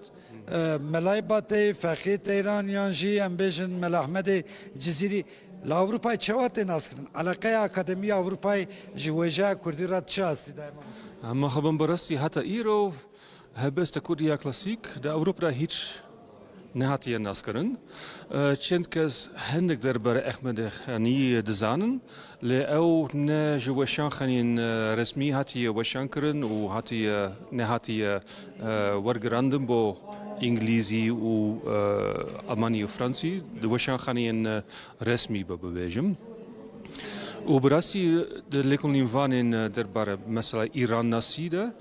ملای باتی فقیت ایرانیان جی ام بیشن ملا احمد جزیری لاوروپای چوات ناسکن علاقه اکادمی اروپای جی وجه کردی را چه هستی دائما اما خبم برستی حتی ایرو هبست کردیا کلاسیک در اروپا هیچ نهاتیه ناس کرن چند کس هندک درباره احمد خانی دزانن لی او نه جوشان خانین رسمی هاتیه وشان کرن و هاتیه نهاتیه ورگراندن با انگلیزی و آلمانی و فرانسی دوشان خانین رسمی ببیجم و براستی لیکن وانین درباره مثلا ایران ناسیده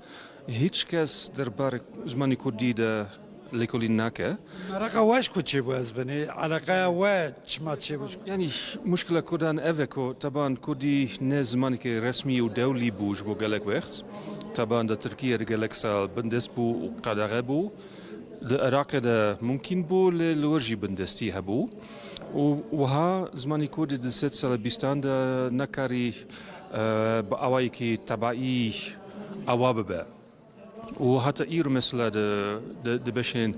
هیچ کس درباره زمانی کردی ده لیکولین نکه مرقه واش کچه بو از بنی علاقه و چما چه بوش يعني مشكلة كردان أفكو طبعا كردي نزمان كي رسمي ودولي بوج بو قالك وقت طبعا دا تركيا قالك سال بندس بو وقادة بو دا عراق دا ممكن بو لورجي بندستي هبو وها زماني كردي دا 6 سال بيستان دا نكاري بأواي كي تبعي أواببا وحتى إير مثلا د بشين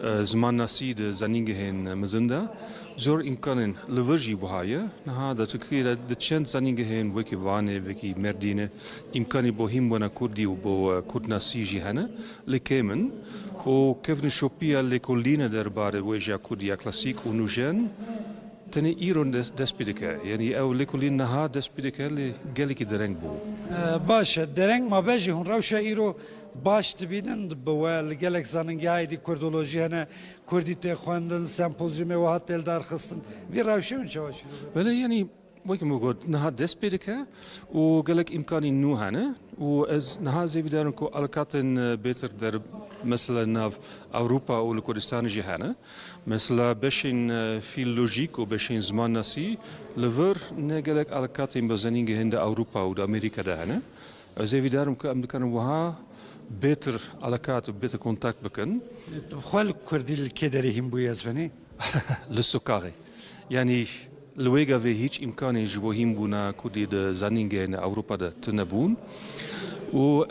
زمان ناسي د زنينجهن مزندا زور إمكانن لورجي بهاية نها دا تكير د چند زنينجهن وكي وانه وكي مردينه إمكاني بوهم ونا كردي وبو كرد ناسي جهنه لكمن وكيف شوبيا لكولينا درباره وجا كرديا كلاسيك ونوجن تني إيرون دسبيدك يعني أو لكولين نها دسبيدك اللي قالك درنگ بو باشه درنگ ما بجی هون روشه ایرو باش تبینن بوا لگلک زننگی هایدی کردولوژی هنه کردی تخواندن سمپوزیوم و هات دل در خستن وی روشه اون چه باشه ولی يعني ويك موجود نها دسبيدك وقالك إمكاني نو هنا وإز نها زي بدارن كو ألكاتن بيتر در مثلا ناف أوروبا أو الكردستان جهانا مثلا بشين في لوجيك وبشين زمان ناسي لفر نقالك ألكاتن بزنين جهند أوروبا أو أمريكا دهنا زي بدارن كو أمريكان وها بيتر ألكات وبيتر كونتاكت بكن خال كردي الكدري هم بوي أزبني للسكاري يعني لويغا في هيج إمكاني جوهيم بونا كودي دا زانينجين أوروبا دا تنبون و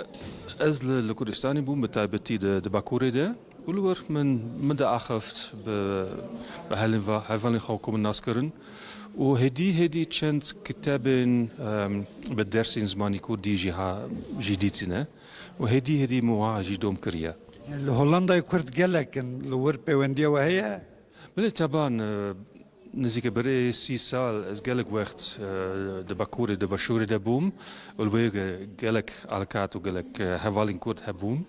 أزل لكردستاني بون بتايبتي دا باكوري دا ولور من مدى أخفت بهالين خوكم الناس كرن وهدي چند كتابين بالدرسين زماني كردي جيها جديدنا وهدي مواجه دوم كريا هولندا كرد قالك لور بيونديا وهي بله طبعا نزيك بري 6 سال از قالك وقت د باكوري د بشوري د بوم والبيغ قالك الكات وقالك هوالين كود هبون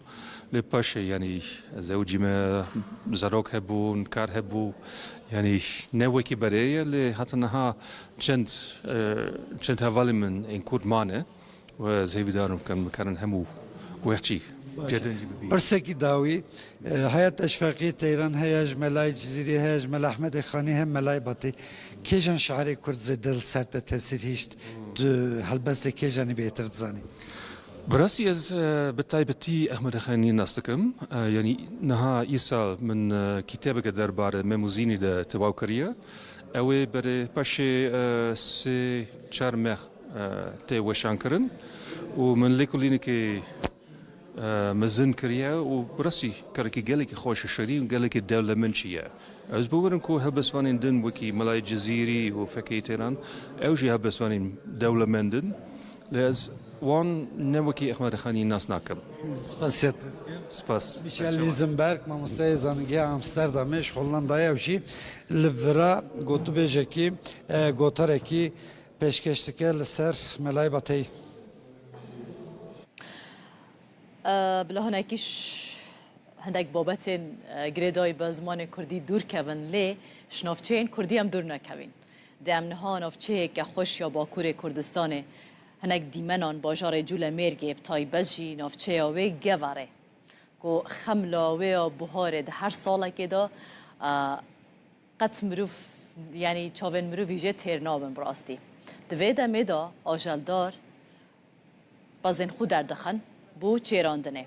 لباشا يعني زوجي ما زروك هبون كار هبو يعني نوكي بري اللي حتى نها چند هوالين من ان كود مانه وزي بدارم كان همو وحشي برسكي داوي حياة أشفاقية تيران هياج ملاي جزيري هياج ملا أحمد خاني هم ملاي باطي كيجان شعري كرد زدل سرت تأثير هيشت هالبست كيجاني بيتر تزاني براسي از بتايبتي احمد خاني ناستكم يعني نها يسال من كتابك دربار ميموزيني دا تواوكريا اوي بري باشي سي چارمخ تي وشانكرن ومن ليكولينكي مزن كريا وبرسي كاركي قالك خوش الشريم قالك الدولة منشية از بورن كو هبس وانين دن وكي ملاي جزيري وفكي تيران اوجي هبس وانين دولة مندن لاز وان نوكي احمد خاني ناس ناكم سپاسیت سپاس میشل لیزنبرگ مامۆستای زانینگی ئامستەردامێش هۆڵندایە وشی لڤرا گوتو بێژێکی گۆتەرێکی پێشکەشتەکە لەسەر مەلای بەتەی بلا هناكيش هندك بابتين جريداي بزمان كردي دور كبن لي شنافچين كردي هم دور نكبين دم نها نافچه که خوش یا باکور کردستانه هنک دیمنان باجار جول مرگی بتای بجی نافچه آوه گواره که خملاوه و بهاره ده هر ساله که دا قط مروف یعنی چاون مروف ویژه ترنابن براستی دوی دمه دا آجلدار بازن خود دردخن بو چیراندنه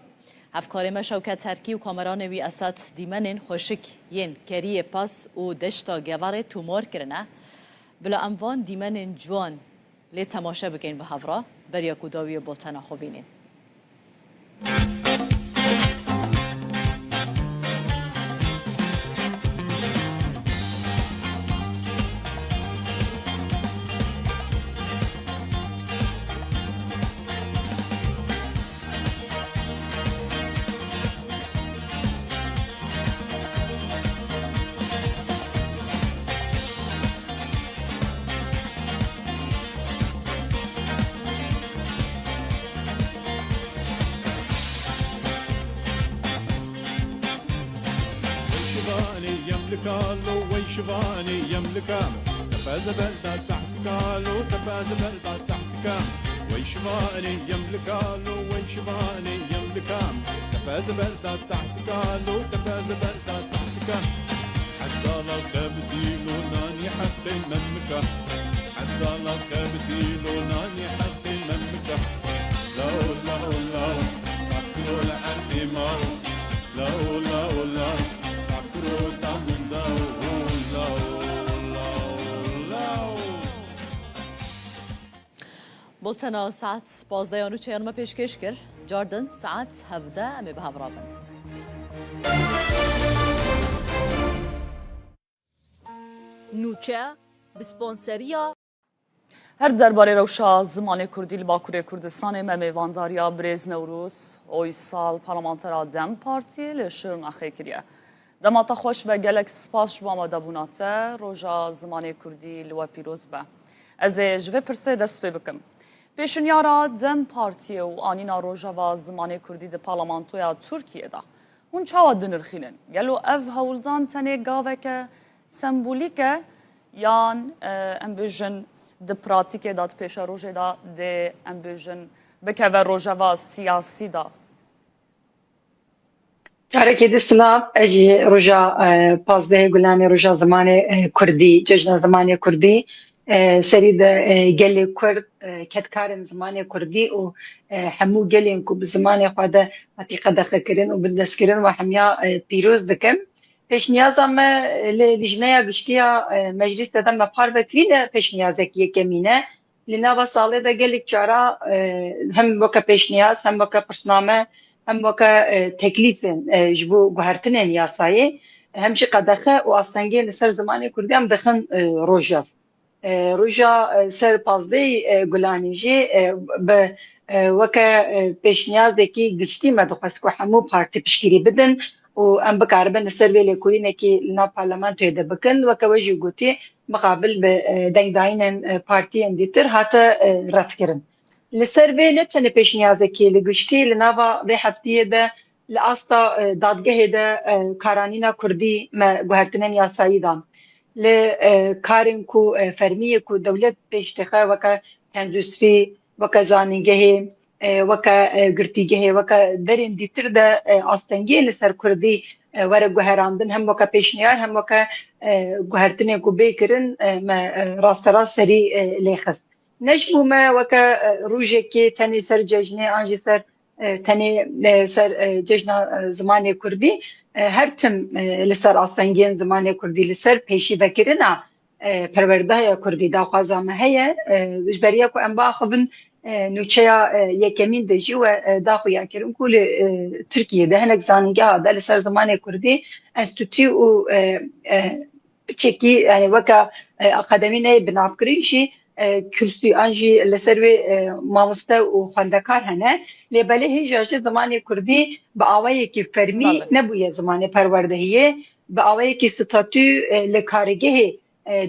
افکار ما شوکت ترکی و کامران وی اسات دیمنن خوشک ین کریه پاس و دشتا گواره تومار کرنه بلا اموان دیمنن جوان لی تماشا بکن و هفرا بریا کداوی بولتنا خوبینین قالوا ويشباني يملكه تفاز بلدة تحت قالوا تفاز بلدة تحت كام ويشباني يملك قالوا ويشباني يملكه تفاز بلدة تحت قالوا تفاز بلدة تحت كام حتى لو كبديلو ناني حق المملكة حتى لو كبديلو ناني حق المملكة لو لو لو فكروا لعندي مو لو لو لو فكروا تمن لو لو لو بولتنا ساعت 12 چیانمه پیشکش کرد جاردن ساعت 17 امی به هفرابن نوچه بسپانسریا هر درباره روشا زمان کردی لباکوری کردستان ممیوانداریا بریز نوروز اوی سال پارلمانترا دم پارتی لشرن اخی کریه دماتا خوش به گلک سپاس شما مدبوناته روژا زمان کردی لوا پیروز به از جوه پرسه دست بکم پیشنیارا دم پارتی و آنینا روژا و زمان کردی ده پارلمانتویا ترکیه دا هون چاوا دنرخینن گلو اف هولدان تنه گاوه که سمبولیکه یان امبیژن ده پراتیکه داد پیش روژه دا ده امبیژن بکوه روژه و سیاسی دا کارکی ده سلاف اجی روژا پازده گلانی روژا زمان کردی ججنا زمان کردی سری ده گلی کرد کتکارن زمان کردی و همو گلین کو بزمان خواده حقیقه دخل کرن و بدست کرن و همیا پیروز دکم پیش نیازم لجنه گشتیا مجلس دادم بپار بکرین پیش نیازک یکمینه لناوا ساله ده گلیک چارا هم وکا پیش نیاز هم وکا پرسنامه هم وکا تکلیفن جبو گوهرتنین یاسایی همشی قدخه و اصنگی لسر زمان کردی هم دخن روژاف روژا سر پازده گلانی جی به وکا پیش نیاز دکی گشتی مدخواست که همو پارتی پشکیری بدن و ام بکاربن سروی لکولینه که لنا پارلمان تویده بکن و که وجه گوتی مقابل به دنگ داینن پارتی اندیتر حتی رد کرن. لسروی نتنه پیش نیازه که لگشتی لناوا به هفتیه ده لاستا دادگه ده کارانینا کردی ما گوهرتنن یاسایی دان. لکارن کو فرمیه کو دولت پیش تخواه وکا اندوستری وکا زانینگه وکا گرتیگه وکا درین دیتر ده آستنگی لسر کردی وره گوهراندن هم وکا پیشنیار هم وکا گوهرتنه کو بیکرن ما راست راست سری لیخست نجبو ما وکا روژه که تنی سر ججنه آنجی سر تنی سر ججنه زمان کردی هر تم لسر آستنگین زمان کردی لسر پیشی بکرنا پرورده کردی دا خوازامه هیا بجبریه کو انبا خبن نوچیا یکمین دجی و داخویا کرم کل ترکیه ده هنگ زانیگه ها ده لسر زمان کردی انستوتی و چکی یعنی وکا اقادمی نه بنافکریشی کرسی آنجی لسر و ماموسته و خواندکار هنه لیباله هیجاش زمان کردی با آوایی که فرمی نبویه زمان پروردهیه با آوایی که ستاتو لکارگه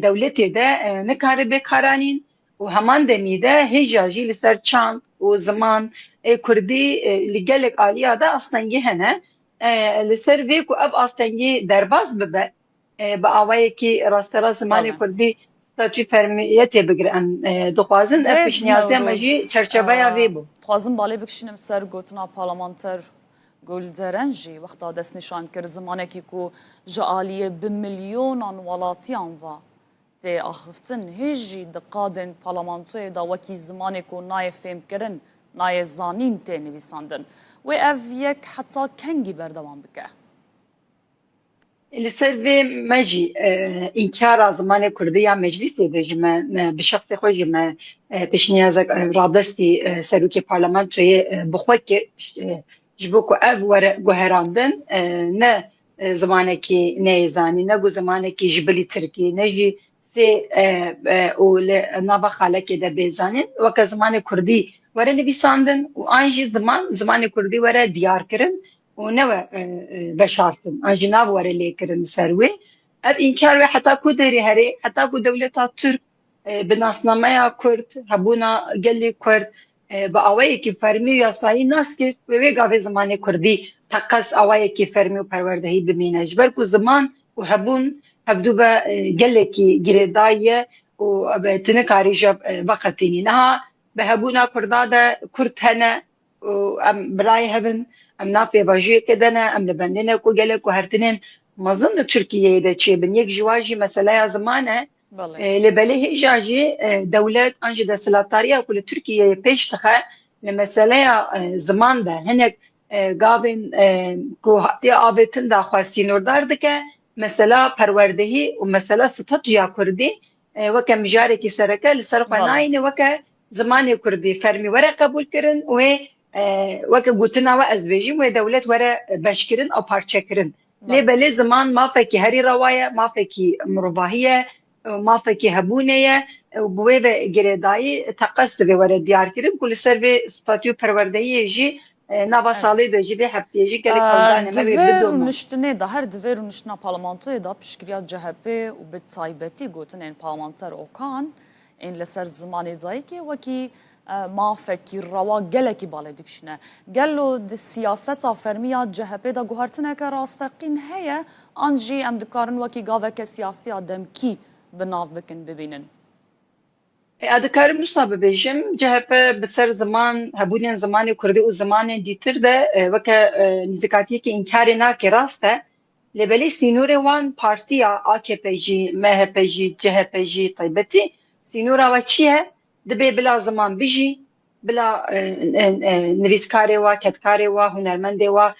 دولتی ده نکاره بکارانین و همان دمیده هیجاجی لسر چاند و زمان کردی لگلک آلیا ده اصلنگی هنه لسر وی که اب اصلنگی درباز ببه با آوایی که راسترا زمان کردی ستاتوی فرمیت بگرن دخوازن افش نیازی مجی چرچبه یا وی بو خوازن بالی بکشینم سر گوتنا پارلمانتر گلدرنجی وقتا دست نشان کرد زمانه که کو جعالیه بملیونان ولاتیان و ده آخفتن هیجی دقادن پارلمانتوی دا وکی زمانه کو نای فهم کرن نای زانین ته نویساندن و اف یک حتی کنگی بردوان بکه لسر و مجی انکار زمان کردی یا مجلس دجمه بشخص خوش جمه پیشنیازک رادستی سروکی پارلمانتوی بخواه که جبو که اف ور گوهراندن نه زمانه که نیزانی نه گو زمانه که جبلی ترکی نه جی سه او نابا خاله که ده بیزانین وکه زمان کردی وره نویساندن و آنجی زمان کردی وره دیار کرن و نه بشارتن آنجی ناب وره لی کرن سروی اب اینکار و حتی کو داری هره حتی کو دولتا ترک بناسنامه کرد هبونا گلی کرد با آوایی که فرمی و یاسایی ناس کرد و وی گاوه زمان کردی تقص آوایی که فرمی و پروردهی بمینه جبر کو زمان و هبون هفدو با گلکی گردایه و تنه کاری جب وقتینی نه به هبونا کردا دا کرد هنه و ام برای هبن ام نافی باجی کدنه ام لبندنه کو گلک و هرتنین مظن ترکیه ده چه بن یک جواجی مسئله زمانه لبله هجاجي دولات أنجد السلطارية وكل تركيا بيش تخا لمسألة زمان ده هناك قابن كو هاتي آبتن دا خواسينور دار دكا مسألة پروردهي ومسألة ستاتويا كردي وكا مجاركي سركة لسرقة ناين وكا زمان كردي فرمي ورا قبول كرن وكا قوتنا وأزبيجي ودولات ورا باشكرن أو بارچكرن لبله زمان ما فكي هري رواية ما فكي مرباهية ما فكي هبونية وبوي جريداي تقصد في ورا ديار كريم كل سر في ستاتيو پروردهي يجي نابا سالي دو جي هفته يجي قالك قلدانه ما دفر نشتنه ده هر دفر نشتنا پارلمانتوی ده پشکریا جهبه و به تایبتی گوتن این پارلمانتر اوکان این لسر زمانی دایی که وکی ما فكي روا جلكي بالدكشنا قالوا السياسات فرمية جهبه دا جوهرتنا كراستقين هي أنجي أم دكارن وكي جاوا كسياسية دمكي بناف بكن ببينن أذكر مصاب بيجم جهبه بسر زمان هبونين زمان كردي وزمان ديتر ده وكا نزكاتي كي إنكارنا كراسته لبلي سينوري وان بارتيا AKP'ci, MHP'ci, CHP'ci طيبتي سينورا وچيه دبي بلا زمان بيجي بلا نویسکاری و کتکاری و هنرمندی و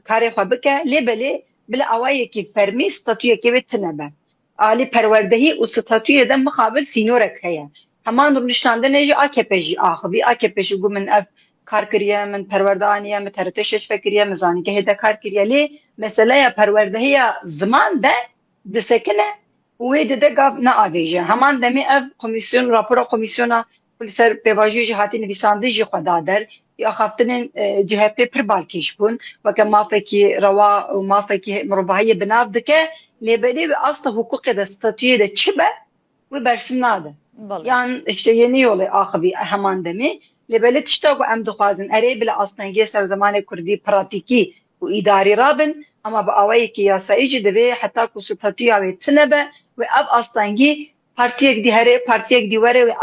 کاری خو بکه لبلی بلا اوایی کی فرمی استاتوی کی بتنبه عالی پروردهی و استاتوی ده مقابل سینورک هيا همان رو نشانده نجی AKP'ci آخبی AKP'ci گو من اف کار کریه من پروردانیه من ترتشش فکریه مزانی که هده کار کریه لی مسئله پروردهی زمان ده دسکنه ويد دقا نأذيجه همان دمي أف كوميسيون رابورا كوميسيونا كل سر بواجي جهاتي نفيسان دي جي خدادر يا خافتن جهة بيبر بالكيش بون وكما فكي روا وما فكي مربعية بناف دكه لبدي أصلا حقوق دستاتوية ده چبه وبرسمناده يعني işte yeni yolu آخبي همان دمي لبلي تشتاقو أم دخوازن أري بلا أصلا يسر زمان كردي براتيكي وإداري رابن أما بأوائي كي ياسايجي دبي حتى كو ستاتوية ويتنبه وأب أصلاً partiyek di here partiyek di vere ve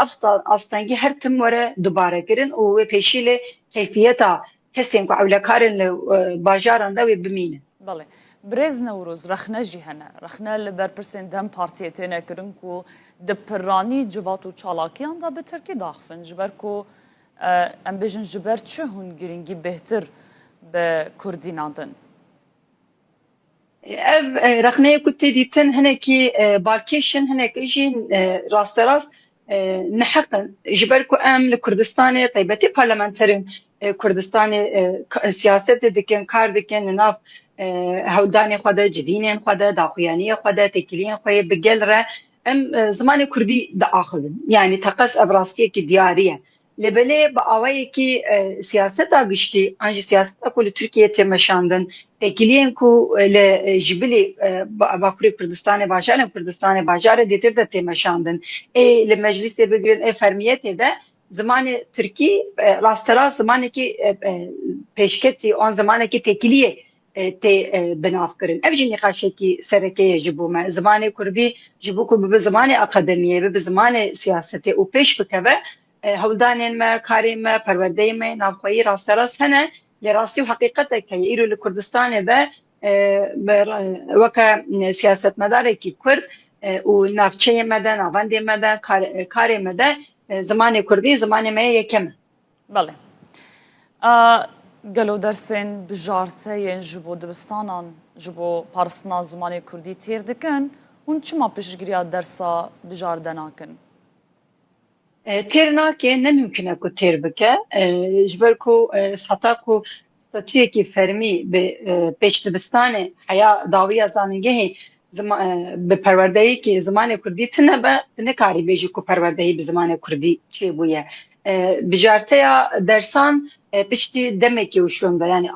aslında her tüm vere dubare kirin o ve peşile keyfiyeta kesin ku avlakarin le bajaranda ve bimine. بله برز نوروز رخنا جهنه رخنا لبرپرسن دم partiyetine kirin ku de perani civatı çalakiyan da beterki daxfın jiber ku em bejin jiber çu hun giringi behtir be Kurdinadın. ev رخنه كنت ديتن هناكي بالكيشن هناك اجي راست راست نحقا جبركو ام لكردستان طيبتي بارلمانترين كردستان سياسات دكن كار دكن ناف هوداني خدا جدينين خدا داقيانيه خدا تكلين خوي بقلره ام زمان كردي داخلن يعني تقص ابراستيه كي دياريه لبله باوایی کی سیاست آگشتی انجی سیاست کل ترکیه تمشاندن تکلیین کو لجبلی باکوری کردستان باجار دیتر ده تمشاندن لمجلس بگیرن فرمیت ده زمان ترکی راسترا زمانی کی پیشکتی آن زمانی کی تکلیه تی بناف کرن اوجی نقاشه کی سرکه جبو ما زمان کردی جبو کو به زمان اکادمیه به زمان سیاست او پیش بکوه هولدانين ما كاريم ما پروردهي ما نافخوي راست راست هنا لراستي وحقيقته كي يرو لكردستان به وكا سياسة مداري كي كرد ونافچه مدى نافنده مدى كاري مدى زمان كردي زمان ما يكم بله قالوا درسين بجارتين جبو دبستانان جبو پارسنا زمان كردي تير دكن ون چما پشگريا درسا بجاردناكن تیرنا که نممکنه کو تیر بکه جبر کو حتی کو ستاتوی کی فرمی به پیشتبستان حیا داوی ازانگه به پروردهی که زمان کردی تنه کاری بیجی کو پروردهی به زمان کردی چی بویه بجارته یا درسان پشتی دمکی وشونده یعنی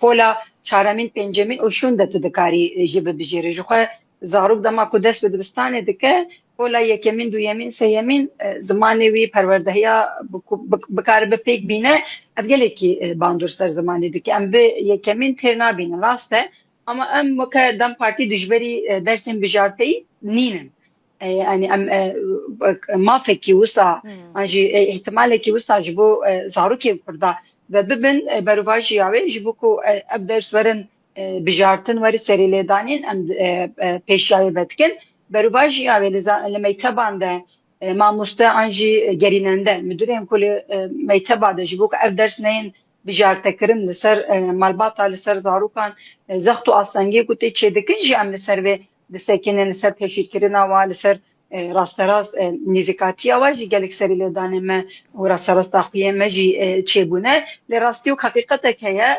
پولا چهارمین پنجمین وشونده تدکاری جبه بجیره جوخه زاروک دما کو دست به دبستان دکه ولا يكمن دو يمين سيمين زماني وي پروردهيا بكار بپيك بينه افگلكي باندورستر زماني دكي ام به يكمن ترنا بين راسته اما ام وکا دم پارتی دجبری درسین بجارتی نینن يعني ام ما فكي وسع انجي احتمال كي وسع جبو زاروكي كردا ببن برواجي ياوي جبوكو ابدر سورن بجارتن ور سريله دانين ام پیشاي بتكن برواجي ياوي لما يتبان ده ما مستا انجي جريننده مديرين كل ما يتبع ده جبوك ابدر سنين بجارتكرن لسر مالباطا لسر زاروكان زختو اسنگي كوتي چدكن جي ام لسر و دستکین لسر تشکیل کردن و لسر راست نزیکاتی آواجی گلک سری لدانه ما و راست تخفیه مجی چه بونه لراستیو حقیقت که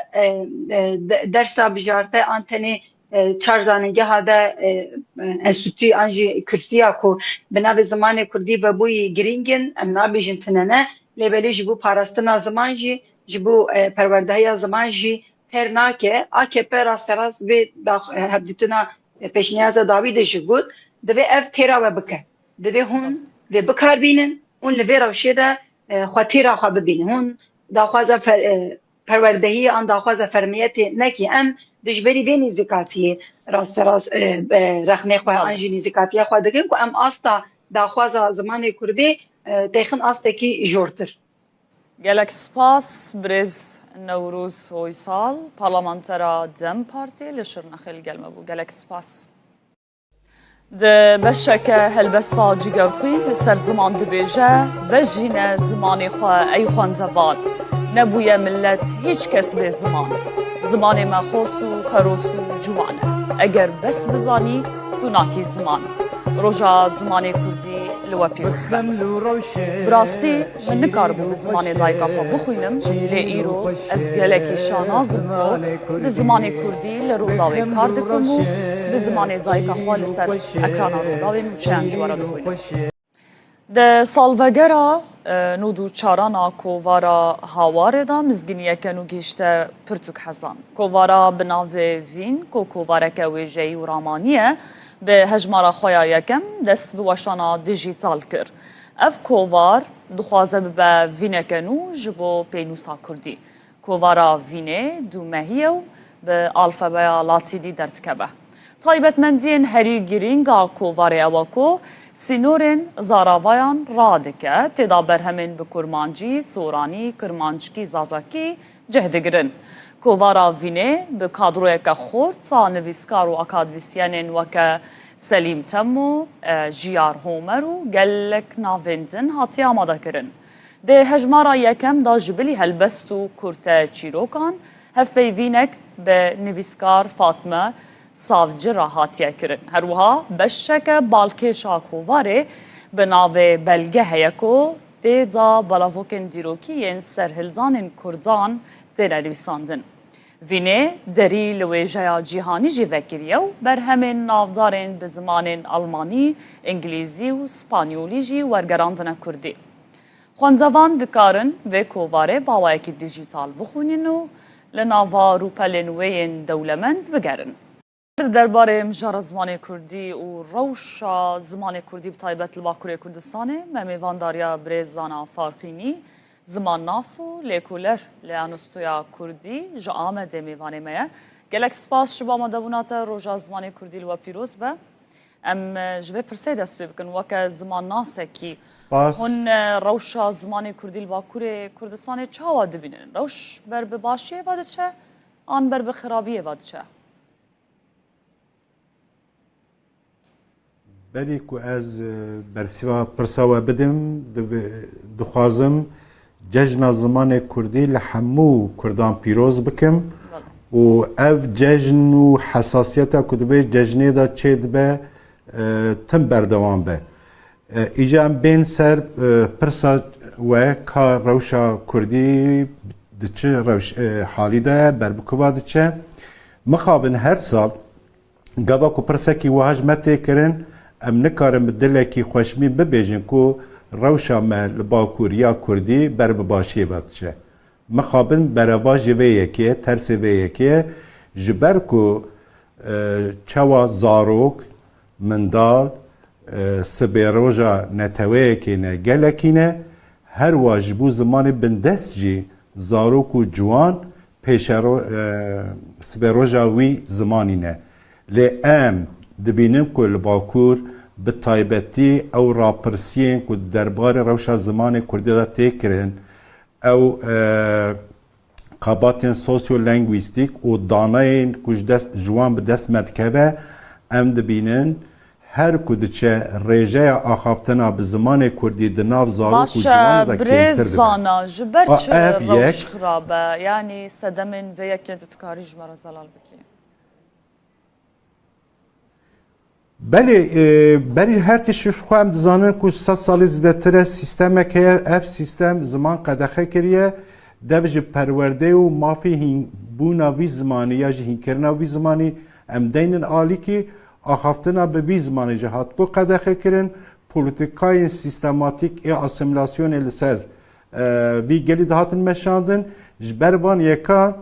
درس بجارته آنتنی چارزانگی هذا انستitüی انجی کرسیا کو بنابه زمان کردی و بوی گرینگن امنابی جنتنانه لبلی جبو پاراستنا زمان جی جبو پروردهی زمان جی ترناکه AKP راست و هبدیتنا پیشنیاز داوی دشگود دوی اف تیرا و بکر دوی هون و بکار بینن اون لوی روشه دا خاطیرا خواه ببینن هون داخوازه پروردهی آن داخوازه فرمیت نکی ام دجبری بین نزیکاتی راست رخنه خواه انجی نزیکاتی خواه دکن که ام آستا داخوازه زمان کردی تیخن آستا کی جورتر گلک سپاس برز نوروز هویسال پارلمانترا دم پارتی لشرنخل گلمه بو گلک سپاس ده بشک هلبستا جگر خوین لسر زمان دبیجه و جین زمانی خواه ای خواندوار نبوی ملت هیچ کس به زمان مخوص و خروس و جوانه اگر بس بزانی تو ناکی زمان روژا زمان کردی لوا پیروز براستی من نکاربو بزمان دایکا خواه بخوینم لی ایرو از گلکی شانازم کو بزمان کردی لروداوی کار دکم و بزمان دایکا خواه لسر اکرانا روداوی نوچه جوارا دخوینم ده سالوگرا نودو چارانا کووارا هاواره دا مزگینیه کنو گیشته پرتوک حزان کووارا بناوه وین کوواره که ویجهی و رامانیه به هجمارا خویا یکم دست به وشانا دیجیتال کر اف کووار دخوازه به وینه کنو جبو پینوسا کردی کووارا وینه دو مهیه و به الفبایا لاتینی درتکبه طایبت مندین هری گرینگا کوواره اواکو سینورین زاراوایان رادکه تدا برهمین به کرمانجی، سورانی، کرمانچکی، زازاکی جهدگرن. کووارا وینه به کادروی که خورد سا نویسکار و اکادمیسیانین وکه سلیم تمو، جیار هومر و گلک ناویندن هاتی آماده کرن. ده هجمارا یکم دا جبلی هلبستو کرته چیروکان هف پیوینک به نویسکار فاطمه سافجر هاتیه کرن. هر وها بشک بالکشا کوواره به ناو بلگه هیکو ده دا بلاوکن دیروکیین سرهلدان کردان ده نویساندن. وینه دری لویجه جیهانی جی وکریه و بر همین نافدارین به زمان آلمانی، انگلیزی و سپانیولی جی ورگراندن کردی. خواندوان دکارن و کوواره باوایکی دیجیتال بخونین و لناوا روپلین وین دولمند بگرن. درباره مجار زمان کردی و روش زمان کردی بطایبت لباکوری کردستانه ممیوانداریا بریزانا فارقینی زمان ناسو لیکولر لیانستویا کردی جا آمده میوانه میه گلک سپاس شبا مدبونات روژا زمان کردی لوا پیروز به ام جوه پرسه دست بکن وکه زمان ناسه کی هون روش زمان کردی لباکوری کردستانه چه واده بینن؟ روش بر بباشیه واده چه؟ آن بر بخرابیه واده چه؟ بلی که از برسیوا پرساوه بدم دخوازم جشن زمان کردی لحمو کردان پیروز بکم و اف جشن و حساسیت کدوه جشنی دا چه دبه تم بردوان به ایجا بین سر پرسا و که روشا کردی دچه روش حالی ده بربکوا دچه مخابن هر سال گابا که پرسا کی وحجمت کرن ام نکارم دلکی خوشمی ببیجن که روشا ما لباکوریا کردی بر بباشی بادشه مخابن بروا جوه یکیه ترس وی یکیه جبر که چوا زاروک مندال سبیروژا نتوه یکینه گلکینه هر واجبو زمان بندست جی زاروک و جوان پیشرو سبروجا وی زمانی نه لی ام دبینم کل باکور به تایبتی او راپرسیین که دربار روشا زمان کردی دا تکرن او قاباتین سوسیو لنگویستیک و داناین کج دست جوان به دست مدکبه ام دبینن هر کدچه رژه آخافتنا به زمان کردی دناف زارو که جوان دا برز زانا جبر چه روش یک خرابه یعنی سدمن و یکی دتکاری جمرا زلال بکی بلی هر تشوف خواهم دزانن که 100 سالی زده تره سیستم که اف سیستم زمان قدخه کریه دوج پرورده و مافی هین بونا وی زمانی یا جه هین کرنا وی زمانی ام دینن آلی که آخافتنا به وی زمانی جهات بو قدخه کرن پولیتیکای سیستماتیک ای اسیمیلاسیون لسر وی گلی دهاتن مشاندن جبروان یکا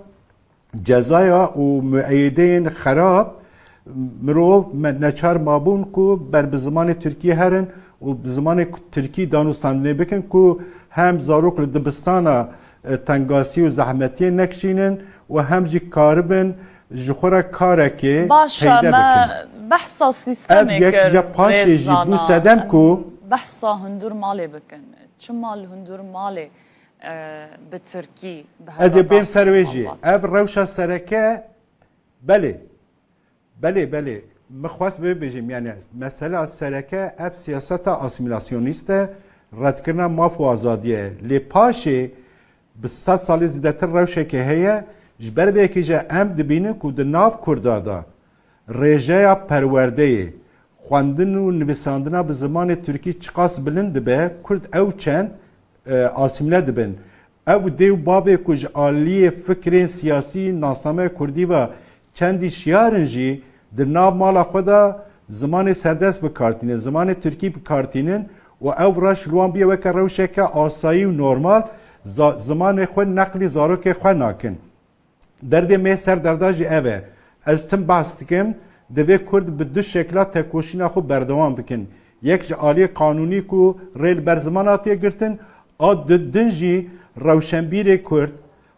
جزایا و معیدین خراب مرو نچار مابون کو بر به زمان ترکیه هرن و به زمان ترکیه دانستانده بکن کو هم زاروک لدبستانا تنگاسی و زحمتی نکشینن و هم جی کاربن جخورا کاره که باشا ما بحثا سیستمی کر بو سدم کو بحثا هندور مالی بکن چه مال هندور مالی به ترکی از بیم سرویجی اف روشا سرکه بله مخواست ببیجیم یعنی مسئله سرکه اف سیاست اسیمیلاسیونیسته رد کردن ماف و آزادیه لی پاشه به 100 سالی زیدتر روشه که هیه جبر به که جا ام دبینه که در ناف کردادا رژه پرورده خواندن و نویساندن به زمان ترکی چقاس بلند به کرد او چند اسیمیله دبن او دیو بابه کج آلی فکرین سیاسی ناسنامه کردی و چندی شیارنجی در ناو مالا خدا زمان سردست بکارتینه زمان ترکی بکارتینن و او راش لوان بیه وکر روشه که آسایی و نورمال زمان خود نقلی زارو که خود ناکن درد می سردرداجی اوه از تم باستکم دوی کرد به دو شکل تکوشینا خود بردوان بکن یک آلی قانونی کو ریل بر زماناتی گرتن دنجی روشنبیر کرد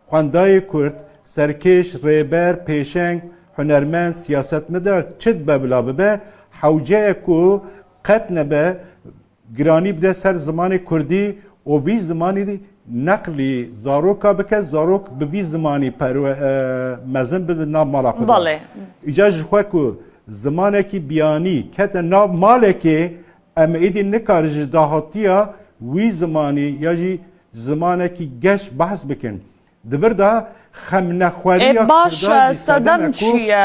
خواندای کرد سرکش ریبر پیشنگ هنرمند سیاست مدار چد ببلا به حوجه کو قطن به گرانی بده سر زمان کردی و وی زمانی نقلی زاروکا بکه زاروک به وی زمانی پر مزن به نام مالا خدا بله ایجاج خواه که زمانی که بیانی که نام ماله که ام ایدی نکارج داهاتیا وی زمانی یا جی زمانی که گش بحث بکن دبر دا خم نخواری باش سدم چیه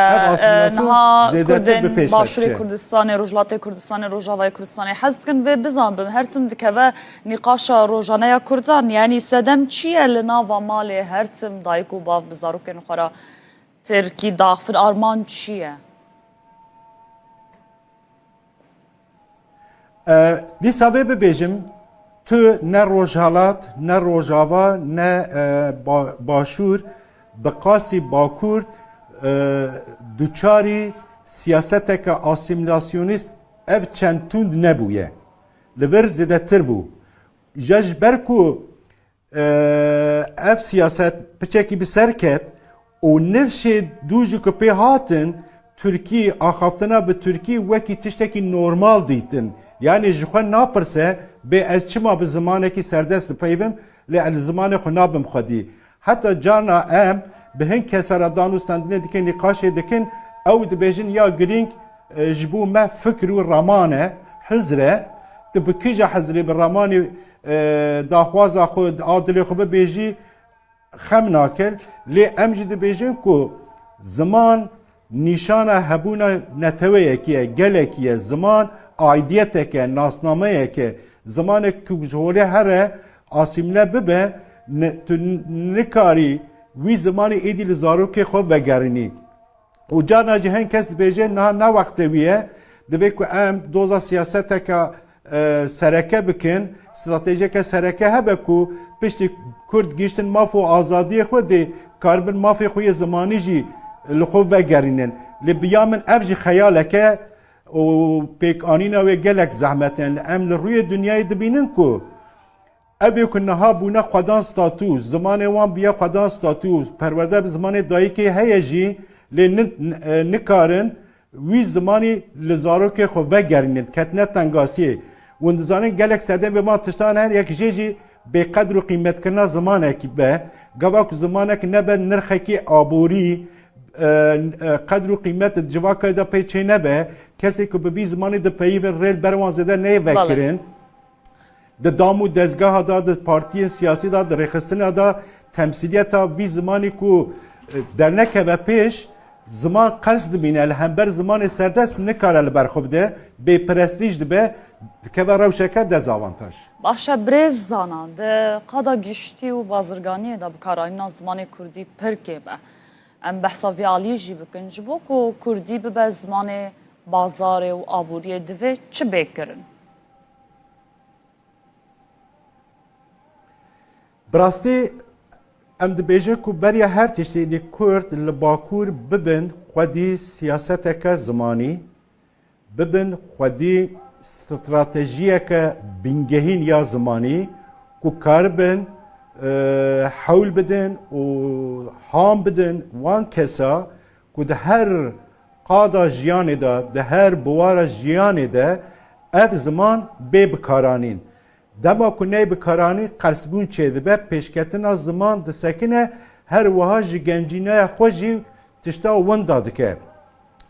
نها کردن باشوری کردستان روجلات کردستان روجاوای کردستان حزد کن و بزن بم هرتم دکوه نقاش روجانه کردان یعنی سدم چیه لنا و مال هرتم دایکو باف بزارو کن خورا ترکی داخل آرمان چیه دی سابه ببیجم تو نه روجهالات نه روجاوا نه باشور بقاسی باکور دوچاری سیاست که اسیمیلاسیونیست اف چندتوند نبویه لور زده تر بو جاج برکو اف سیاست پچکی بسر کت و نفش دوجو که پی هاتن ترکی آخافتنا به ترکی وکی تشتکی نورمال دیتن یعنی جخوان ناپرسه به چما به زمانه که سردست پیوم لی زمان خو نابم خودی حتی جانا ام به هن کسر دانستاندنه دکن نقاشه دکن او دبیجن یا گرینگ جبو ما فکر و رمانه حزره دبکیجا حزره بالرماني داخوازا خود عادل خو بيجي خم ناكل لي امجد بيجن كو زمان نشانه هبونا نتويه كيه گلكيه زمان عيديته كه ناسنامه كه زمان كوجوله هره آسیمله ببه نکاری وی زمانی ایدی لزارو که خود وگرینی و جانا جهن کس بیجه نه وقت ویه دوی که ام دوزا سیاست که سرکه بکن استراتژی که سرکه هبه که پشتی کرد گیشتن مافو آزادی خود دی کاربن مافی خوی زمانی جی لخو وگرینن لبیامن افجی خیاله که و پیک آنینا و گلک زحمتن ام لروی دنیای دبینن که اوی که نها بونه خودان ستاتوس زمان وان بیا خودان ستاتوس پرورده به زمان دایی که هیجی لی نکارن وی زمانی لزارو که خو وگرینید کتنه تنگاسیه وندزانه گلک سده به ما تشتان هر یک جیجی به قدر و قیمت کرنا زمانه که به گواک زمانه که نبه نرخه که آبوری قدر و قیمت جواکه دا پیچه نبه کسی که به وی زمانی دا پیو ریل بروان زده نه وکرن د دامو دزگاه دا د پارتی سیاسی دا د رخصتن دا تمثیلیت وی زمانی که در نکه پیش زمان قرص دبینه الهمبر زمان سردست نکاره لبرخوب ده به پرستیج ده که روشکه دزاوانتاج باشه برز زانا ده قدا گشتی و بازرگانی ده بکاراینا زمان کردی پرکه به ام بحثا ویالی جی بکن جبو که کردی به زمان بازار و آبوری دوه چه بکرن؟ براستی ام دبیجن که برای هر تشتی دی کرد لباکور ببن خودی سیاست که زمانی ببن خودی استراتژیه که بینگهین یا زمانی که کار بن حول بدن و هام بدن وان کسا که ده هر قادا جیان ده ده هر بوار جیان ده اف زمان به بکارانین دما کنه بکارانی قرصبون چه دبه پیشکتن از زمان دسکنه هر وها جنجینه خوشی تشتا وندا دکه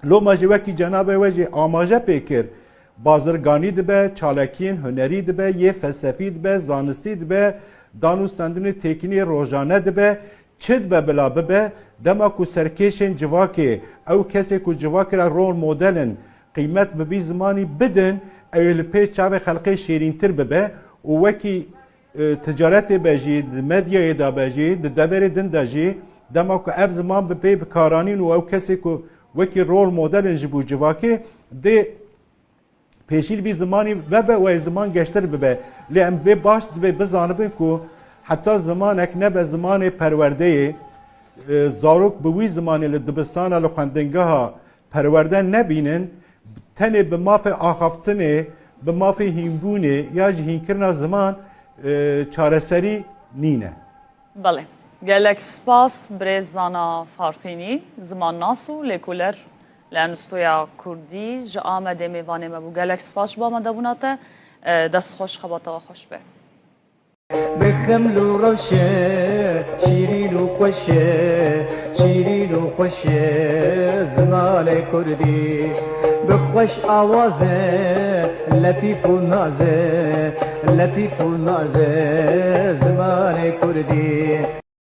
لو ماجی وکی جناب وجه آماجه پیکر بازرگانی دبه چالکین هنری دبه یه فلسفی دبه زانستی دبه دانوستندن تکنی روزانه دبه چد به بلا ببه دما کو سرکشن جواکی او کسی کو جواکی را رول مدلن قیمت به بی زمانی بدن اول پیش چاوه خلقی شیرین تر ببه و وکی تجارت بجی مدیا دا بجی دبر دن دجی دما کو اف زمان به پی بکارانین و او کسی کو وکی رول مدلن جبو جواکی ده پیشیل بی زمانی و به و زمان گشتر ببه لیم و باش دبه بزانبین کو حتی زمانک نبه زمان پرورده زاروک به وی زمانی لدبستان لخوندنگه ها پرورده نبینن تنه به ماف آخافتنه به مافی هیمبونه یا هینکرنا زمان چارەسەری نینە. بله. گلک سپاس برزدانا فارقینی زمان ناسو لکولر لانستویا کردی جا آمده میوانه مبو گلک سپاس با آمده بوناته دست خوش خباته و خوش به. بخمل و روشه شیرین و خوشه شیرین و خوشه زمان کردی بخوش آوازه لطیف و نازه لطیف و نازه زمان کردی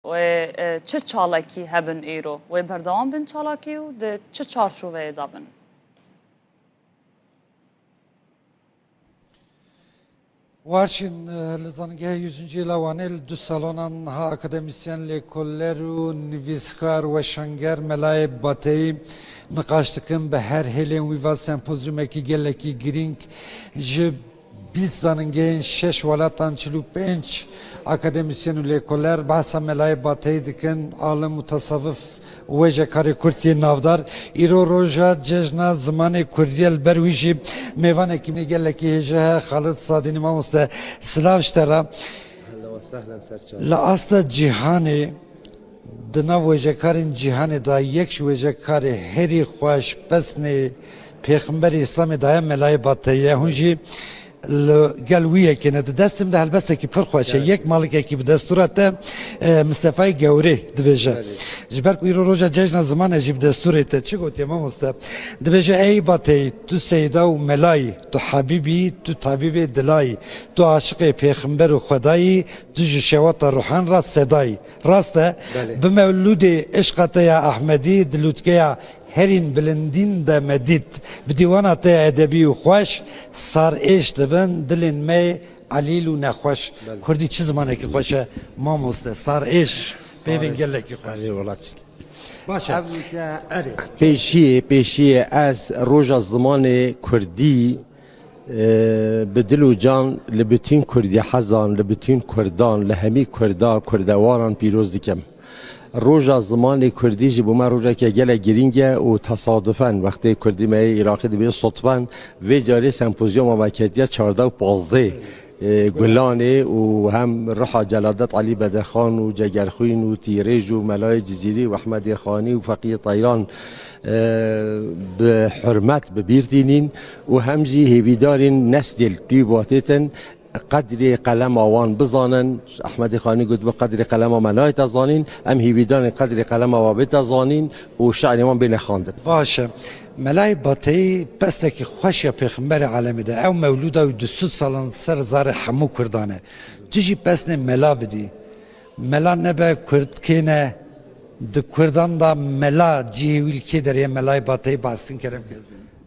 و چه چالاکی هبن ایرو و بردوام بین چالاکی و ده چه چارچوبه دابن وارچین لزانگه 100. لوانه دو سالانان ها اکادمیسین لیکولر و نویسکار و شنگر ملای باتی نقاشتکن به هر هلین ویوا سمپوزیوم کی گلکی گرینگ ج 20 زنگین 6 ولاتان 45 اکادمیسین لیکولر بحث ملای باتی دکن عالم متصوف وجه کاری کردی نافدار ایرو روزا جشن زمان کردی البرویجی میوان کی میگه کی هجه خالد صادینی ما مست سلاوشترا لاست جهانی دنا وجه کارین جهانی دا یک وجه کار هری خوش پسنی پیغمبر اسلام دایم ملای باتیه هنجی گلویه که نه دستم ده البته که پر خوشه یک مالک که به دستورات مصطفی گوری دویجه جبر کوی رو روزا جشن زمان اجیب دستورت چی گفتی ما مست دویجه ای باتی تو سیدا و ملای تو حبیبی تو طبیب دلای تو عاشق پیغمبر و خدایی تو جشوات روحان را صدای راسته به مولود عشقت یا احمدی دلوتکه هرین بلندین دا مدید بدیوانات ادبی و خوش سار ایش دبن دلین می علیل و نخوش کردی چه زمانه که خوشه ما مسته سار ایش بیبین گله که خوش باشه پیشی از روژا زمان کردی به دل و جان لبتین کردی حزان لبتین کردان لهمی کردواران پیروز دیکم روزا زمان کردی جی بوم روزا که گله گرینگه و تصادفاً وقتی کردی می عراقی دی صدفاً و جاری سمپوزیوم مملکتی 14 و 15 گلانه و هم رحا جلادت علی بدرخان و جگرخوین و تیریج و ملای جزیری و احمد خانی و فقیه طیران به حرمت ببیردینین و همجی هیویدارین نسل دیواتتن قدر قلم آوان بزانن. احمد خانی گفت به قدر قلم ملای تزانین، ام هیویدان قدر قلم آوان بتزانین و شعر ما بین خواندن. باشه ملای باتی پستکی خوش یا پیغمبر عالم ده او مولودا و 200 سالان سر زار همو کردانه تجی پسن ملا بدی ملا نبه کرد کنه د کردان دا ملا جیویل که در یه ملای باتی باستین کرم که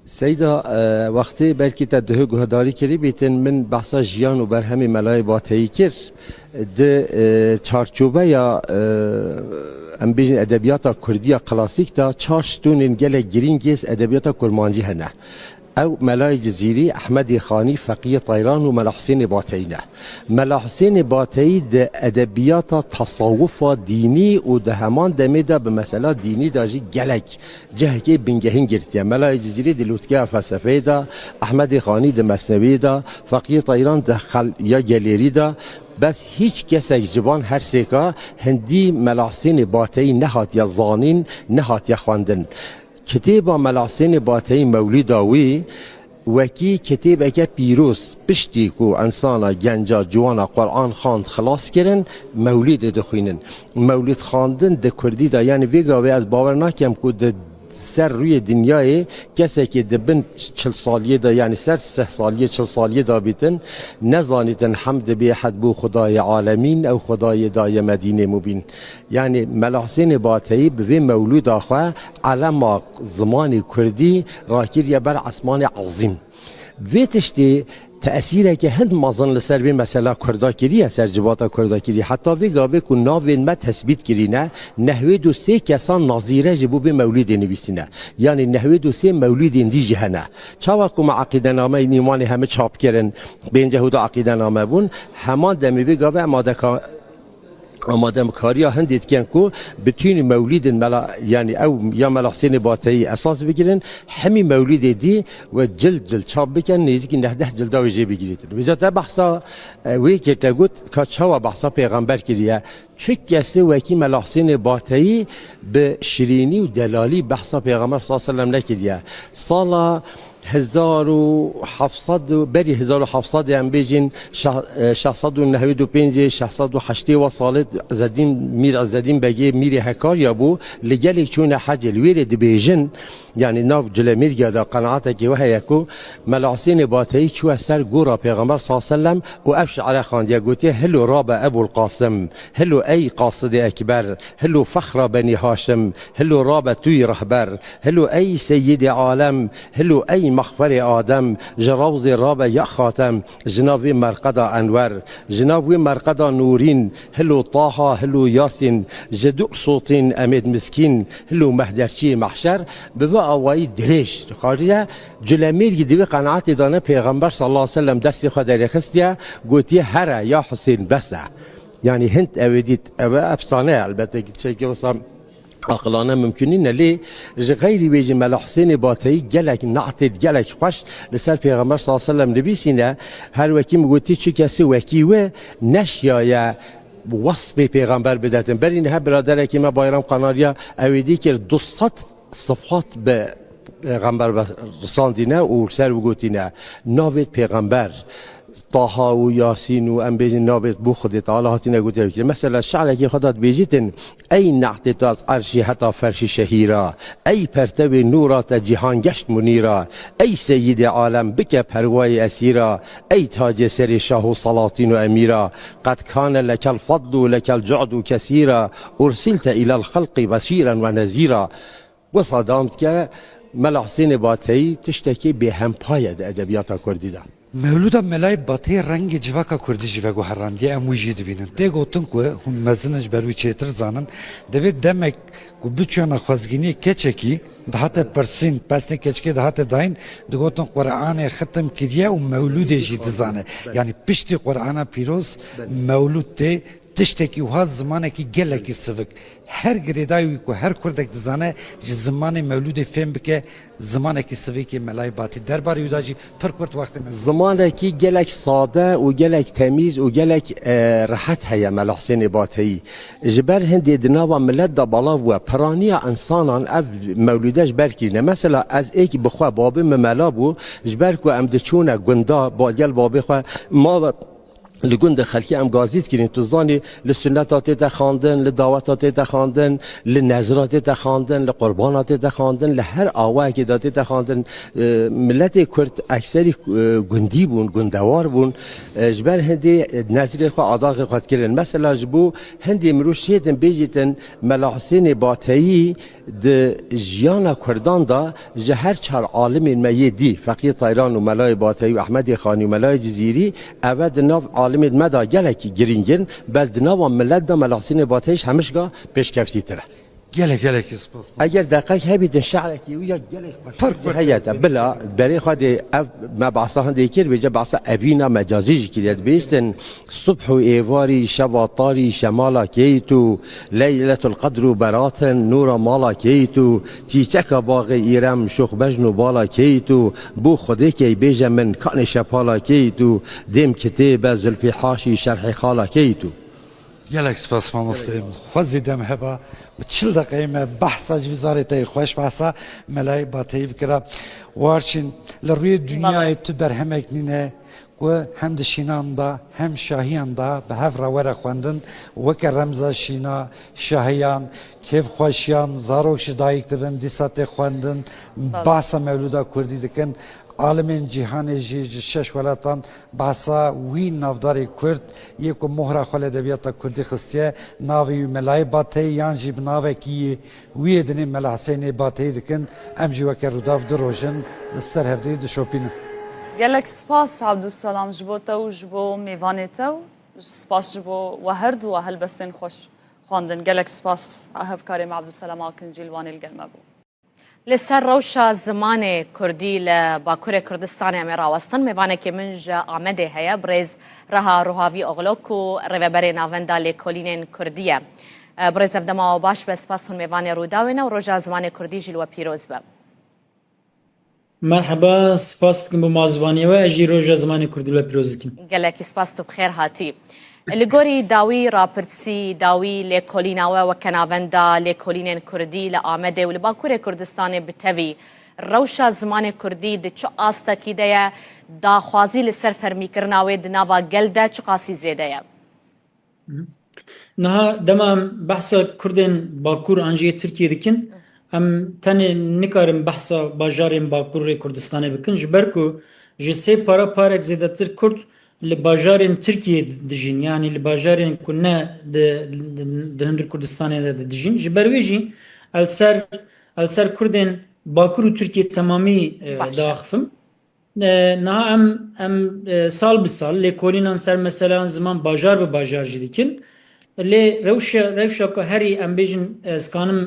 سیدا وقتی بلکی تا ده گهداری کری بیتن من بحثا جیان و برهمی ملای باتهی کر ده چارچوبه یا ام بیجن ادبیات کردی کلاسیک تا چارشتون گله گرینگیز ادبیات کرمانجی هنه او ملای جزیری احمد خانی فقیه طیران و ملا حسین باتینه. ملا حسین باتی ده ادبیات تصوف دینی و ده همان دمیده به مسئله دینی داجی گلک جهکی بنگهین گرتیه. ملای جزیری ده لوتکه فلسفه ده، احمد خانی ده مثنوی ده، فقیه طیران ده یا گلیری ده. بس هیچ کسی جبان هر سیکا هندی ملا حسین باتی نهات یا زانین نهات یا خواندن. کتاب ملا حسین باتی مولیداوی وکی کتاب که پیروز پشتی کو انسانا گنجا جوانا قرآن خواند خلاص کرن مولید دخوینن. مولید خواندن ده کردی دا یعنی ویگاوی از باور نکم که ده سر روی دنیای کسی که دبن 40 سالیه دا یعنی سر 3 سالیه 40 سالیه دا بیتن نزانیتن حمد به حد بو خدای عالمین او خدای دای مدینه مبین. یعنی ملا حسین باتی به مولود آخوا علم زمان کردی راکیر یا بر اسمان عظیم ویتشتی تأثیره که هند مازن لسر به مثلا کردا کریه سر جباتا کردا کری حتی ویگا که ناوین ما تثبیت کرینه نحوه 2 کسان نظیره جبو به مولید نویسینه یعنی نحوه 2 مولید دی جهنه چاوا که عقیده نامه نیمان همه چاپ کرن به این جهود عقیده نامه بون همان دمی ویگا به آماده کاری هندید کن کو بتونی مولید ملا یعنی او یا ملا حسین باتی اساس بگیرن همی مولید دی و جلد چاپ بکن نزدیک 19 جلد و جی بگیرید. وجات بحثا وی که تگوت که چوا بحثا پیغمبر کریه چه کسی وکی ملا حسین باتی به شیرینی و دلالی بحثا پیغمبر صلی الله علیه و سلم نکریه. سال 1700 بری 1700 هم بیجین 695 608 و سال زدیم میر زدیم بگی میر هکاریا بو لگلی چون حج الویر دی بیجن یعنی ناو جلمیر گدا قناعت کی وه یکو ملا حسین باتی چو سر گورا پیغمبر صلی الله علیه و سلم و افش علی خاندیا گوتی هلو راب ابو القاسم هلو ای قاصد اکبر هلو فخر بنی هاشم هلو راب توی رهبر هلو ای سید عالم هلو ای مخفر آدم جراوز راب یا خاتم جناب مرقد انور جناب مرقد نورین هلو طه هلو یاسین جدو صوتین امید مسکین هلو مهدرچی محشر به اوای درش خاطر جلمیر گیدی قناعت دانه پیغمبر صلی الله علیه و سلم دستی خود در خستیا گوتی هر یا حسین بس یعنی هند اودیت او افسانه البته که واسه عقلانه ممکنین لی غیری بیجی ملا حسین باتی گلک نعتید گلک خوش لسر پیغمبر صلی الله علیه و سلم نبیسینه هر وکی مگوتی چه کسی وکی و نشیایه وصف پیغمبر بدهتن برین ها برادره که ما بایرام قناریا اویدی که 200 صفات به پیغمبر رساندینه و سر وگوتینه ناوید پیغمبر طه و یاسین و ام بیجن نابت بو خود تعالی هاتینه گوته بکر مثلا شعر که خودت بیجیتن ای نعت تو از عرشی حتی فرشی شهیرا ای پرتو نورات جهان گشت منیرا ای سید عالم بک پروای اسیرا ای تاج سر شاه و سلاطین و امیرا قد کان لک الفضل و لک الجعد کثیرا ارسلت الى الخلق بشیرا و نذیرا و صدامت که ملا حسین باتی تشتکی به هم پاید ادبیات کردی ده مولودا ملای باتی رنگ جواکا کردی جواگو هراندی اموجی دبینن تی گوتن که هم مزنج بروی چیتر زانن دوید دمک که بچونا خوزگینی کچکی دهات پرسین پسنی کچکی دهات داین دو گوتن قرآن ختم کریه و مولود جی دزانه یعنی پشتی قرآن پیروز مولود تی tiştekî wiha zimanekî gelekî sivik her girêdayî wî ku her kurdek dizane ji zimanê mewlûdê fêm bike zimanekî sivikê melayê batî derbarê wî da jî pir kurt wextê me زمانێکی gelek sade û gelek temiz û gelek rahat heye Mela Hüseynê Bateyî ji ber hindê di nava millet da balav we piraniya insanan ev mewlûde ji ber kîne mesela ez êkî bixwe babê min mela bû ji ber ku em diçûne gunda gel babê xwe mala li gund xelkî em gazît kirin tu zanî li sünneta tê te xandin li daweta tê te xandin li nezra tê te xandin li qurbana tê te xandin li her awayekê da tê te xandin milletê Kurd ekserî gundî bûn gundewar bûn ji ber hindê nezrê xwe adaxê xwe kirin mesela ji bo hindê mirov şêdin bêjîtin Mela Hüseynê Bateyî di jiyana Kurdan da ji her çar alimên me yê dî Feqî Tayran û Melayê Bateyî û Ehmedê Xanî û Melayê Cizîrî ev di nav alimên me da gelekî giringin bez di nava millet da Mela Hüseynê Bateyî hemişga pêşkevtîtir e. gelekî spas Eger deqek hebîtin şeعrekî wî ya gelek heye te bila berê xwedê ev me behsa hindê kir bêje behsa evîna mecazî jî kiriye dibêjtin subh û êvarî şeva tarî şemala keyt û leyletul qedr û beratin nûra mala keyt û çîçeka baxê îrem şoxbejn û bala keyt û bû xwedêkê bêje min kanê şepala keyt û dêm kitêbe zülfî haşî şerhê xala keyt û gelek spas mamosteyim xwezî dem heba çil deqeyê me behsa ji vîzarê te xweş behsa Melayê Bateyî bikira warçîn li rûyê dunyayê tu berhemek nîne ku hem di şînan da hem şahiyan da bi hev re were xwendin weke remza şîna şahiyan kêfxweşiyan zarok ji dayîk dibin dîsa tê xwendin behsa mewlûda Kurdî dikin alimên cîhanê jî ji şeş welatan behsa wî navdarê Kurd yê ku mohra xwe li edebiyata Kurdî xistiye navê wî Melayê Bateyî yan jî bi navekî wî yê dinê Mela Hüseynê Bateyî dikin em jî weke rûdav dirojin li ser hevdeyî dişopînin gelek spas Abdûselam ji bo te û ji bo mêvanê te û spas ji bo we herdû we helbestên xweş xwandin gelek spas hevkarê me Abdûselam Akincî li Wanê li gel me bû لسر روشا زمان کردی لباکور کردستان امی راوستن میوانه که من جا آمده هیا برز رها روحاوی اغلوک و رویبر ناوندا لکولینین کردیه برز افدما و باش به سپاس هن میوانه رو داوینه و روشا زمان کردی جلو پیروز به مرحبا سپاس دکم بو مازوانی و اجی روشا زمان کردی لو پیروز دکم گلکی سپاس تو بخیر هاتی لگوری داوی راپرسی داوی لکولیناوه و کناوندا لکولینین کردی لآمده و لباکور کردستان بتوی روشا زمان کردی ده چو آستا کی ده دا خوازی لسر فرمی کرناوه ده نوا گل ده چو قاسی زیده یا نه دمام بحثا کردن باکور انجی ترکیه دکن ام تنه نکارم بحثا باجارین باکور کردستان بکن جبرکو جسی پارک زیده تر کرد لباجارين تركيا دجين يعني لباجارين كنا دهندر كردستان دجين جبرويجي السر كردن باكر تركيا تمامي داخفم نا ام سال بسال لكولينان سر مثلا زمان باجار به باجار جديكن لي روشا هري ام بيجن اسكانم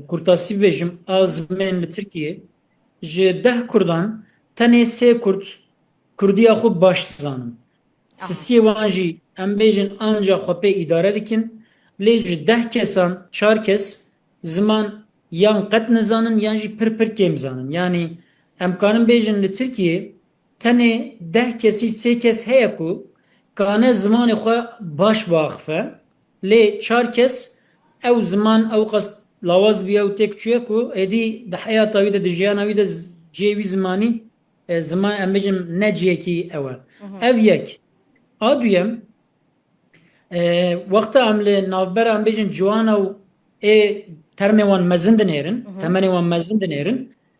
كورتاسي بيجم ازمن لتركيا ج ده كردان تنه سه كرد کردیا خوب باش زانم سیسی وانجی ام بیجن آنجا خوبه اداره دکن لیج 10 کسان 4 کس زمان یان قد نزانن یان جی پر کم زانن یعنی امکانم بیجن لی ترکیه تنه 10 کسی 3 کس هیا کو کانه زمان خو باش باخفه لی 4 کس او زمان او قصد لاواز بیا و تک چویا کو ادی ده حیاتا ویده ده جیانا ویده جیوی زمانی زمان ام بجم نجیه کی اوه او یک آدویم وقتا عمل نافبر ام بجم جوانا و ترموان مزن دنیرن تمنوان مزن دنیرن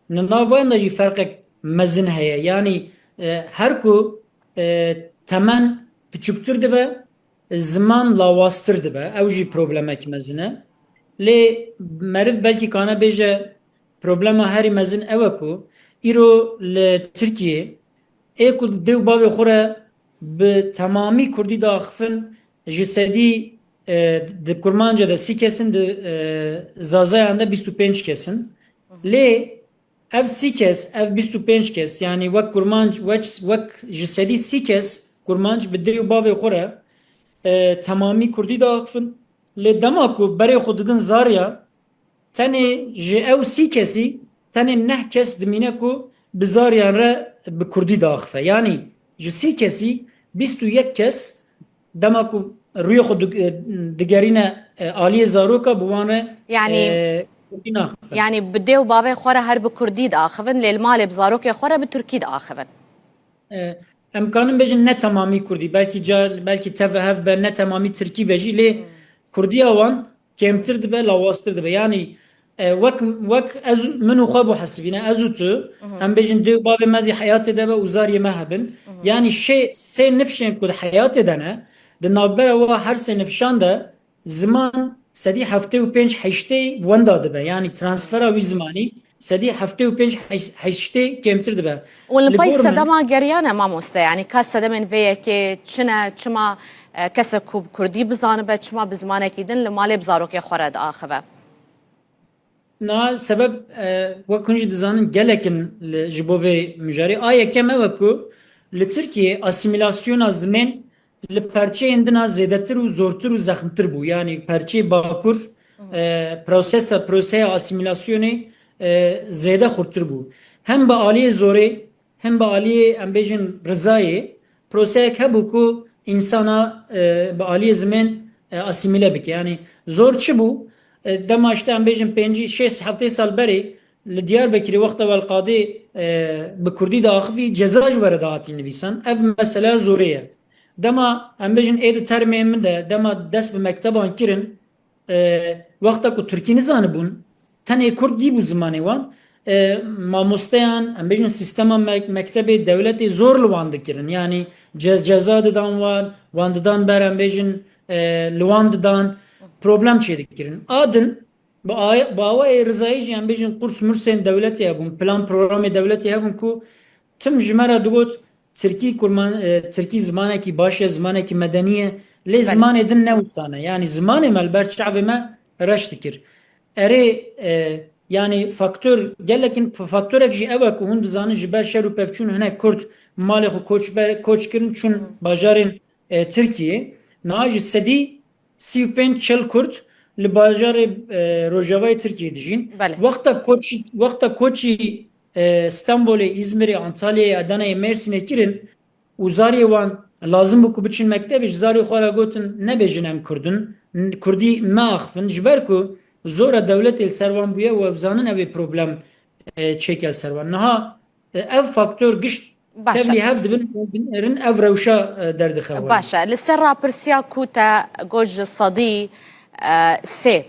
نافوان نجی فرق مزن هیا یعنی هر کو تمن پچکتر دبه زمان لاواستر دبه او جی پروبلمک مزنه لی مرف بلکی کانا بجه پروبلما هری مزن اوه کو ایرو لترکیه ایکو دیو باوی خوره به تمامی کردی داخفن جسدی ده کرمانجا ده 30 kesin de zazayanda 25 kesin لی ev 30 kes ev 25 kes yani vak kurmanj vak jisedi 30 kes kurmanj be دیو باوی خوره tamamî Kurdî daxivin lê dema ku berê xwe didin Zarya tenê ji ew sî kesî tenê neh kes dimîne ku bi Zaryan re bi Kurdî daxife yanî ji sî kesî 21 kes dema ku rûyê xwe digerîne aliyê zaroka bi wan re يعني Kurdî naxife. يعني بدي وبابي خورا هر بكردي داخفن للمال بزاروك خورا بتركي داخفن Em kanin bejin ne tamamî Kurdî belkî tev hev be ne tamamî Tirkî bejî lê Kurdiya wan kêmtir dibe lawastir dibe yanî wek ez min û xwe bu hesibîne ez û tu em bêjin dê bavê me dî heyatê de be û zariyê me hebin yanî sê nifşên ku di heyatê de ne di navbera we her sê nifşan de ziman sedî heftê û pênc heştê wenda dibe yanî transfera wî zimanî sedî heftê û pênc heştê kêmtir dibe. والباي سدما جريانا ما مستا يعني كاس سدمن فيكي تشنا تشما كسا كوب كردي بزانبه تشما بزمانه كيدن لمالي بزاروكي خورد آخفه Na sebeb wekunjî dizanin gelekin ji bo vê mijarê a yekem ew ku li Tirkiye asimilasyona zimên li perçeyên din a zêdetir û zortir û zexmtir bû yanî perçeyê bakur proseya asimilasyonê zêde xurtir bû hem bi aliyê zorê hem bi aliyê em bêjin rizayê proseyek hebû ku insana bi aliyê zimên asimile bike yanî zor çi bû dema işte em bêjin 5-6 heftê sal berê li Diyarbekirê wexta welqadê bi Kurdî de axivî ceza ji were de hatî nivîsan ev mesela zorê ye dema em bêjin êdî termê min de dema dest bi mekteban kirin wexta ku Tirkî nizanibûn tenê Kurd dî bû zimanê wan mamosteyan em bêjin sistema mektebê dewletê zor li wan dikirin yanî ceza didan wan didan ber em bêjin li wan didan problem çê dikirin adin bi awayê rizayî jî em bêjin qurs mursên dewletê hebûn plan programê dewletê hebûn ku tim ji me re digot Tirkî zimanekî baş ye zimanekî medenî ye lê zimanê din ne wîsane yanî zimanê me li ber çavê me reş dikir erê yani faktör gelekin faktörek jî ew ku hûn dizanin ji ber şer û pevçûn hinek Kurd malê xwe koç kirin çûn bajarên Tirkiye niha ji sedî 35 Kurd li bajarê Rojavayê Tirkiye dijîn wexta koçî Stenbolê İzmirê Antalyayê Adanayê Mêrsînê kirin û zariyê wan lazim bû ku biçin mektebê ji zariyê xwe re gotin nebêjin em Kurdin Kurdî me axivin ji ber ku zora dewletê li ser wan bûye û ew zanin ew ê problem çêke li ser wan niha ev faktör gişt tevlî hev dibin erin ev rewşa derdixewan باشا لسر رابرسيا كوتا جوج صدي سي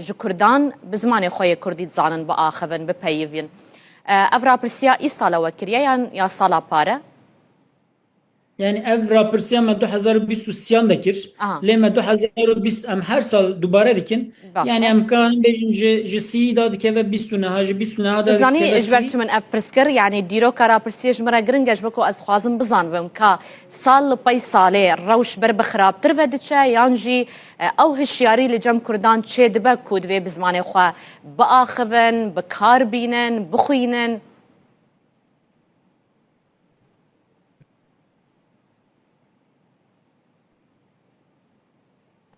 جو كردان بزمان خوي كردي تزانن بآخفن بپيفين اف رابرسيا اي سالا وكريا يا سالا بارا yani ev rapırsiya me 2023 dekir lê me 2020 em her sal dubare dikin yani em kan bejin ji sî da dikeve 20 neha ji 20 neha da زاني اجبرت من اف برسكر يعني ديرو كرابرسيا جمرا جرنجاج بكو از خوازم بزان بم كا سال باي سالي روش بر بخراب ترفدچا يانجي او هشياري لجم كردان تشي دبا كود في بزمان خو باخفن بكاربينن بخوينن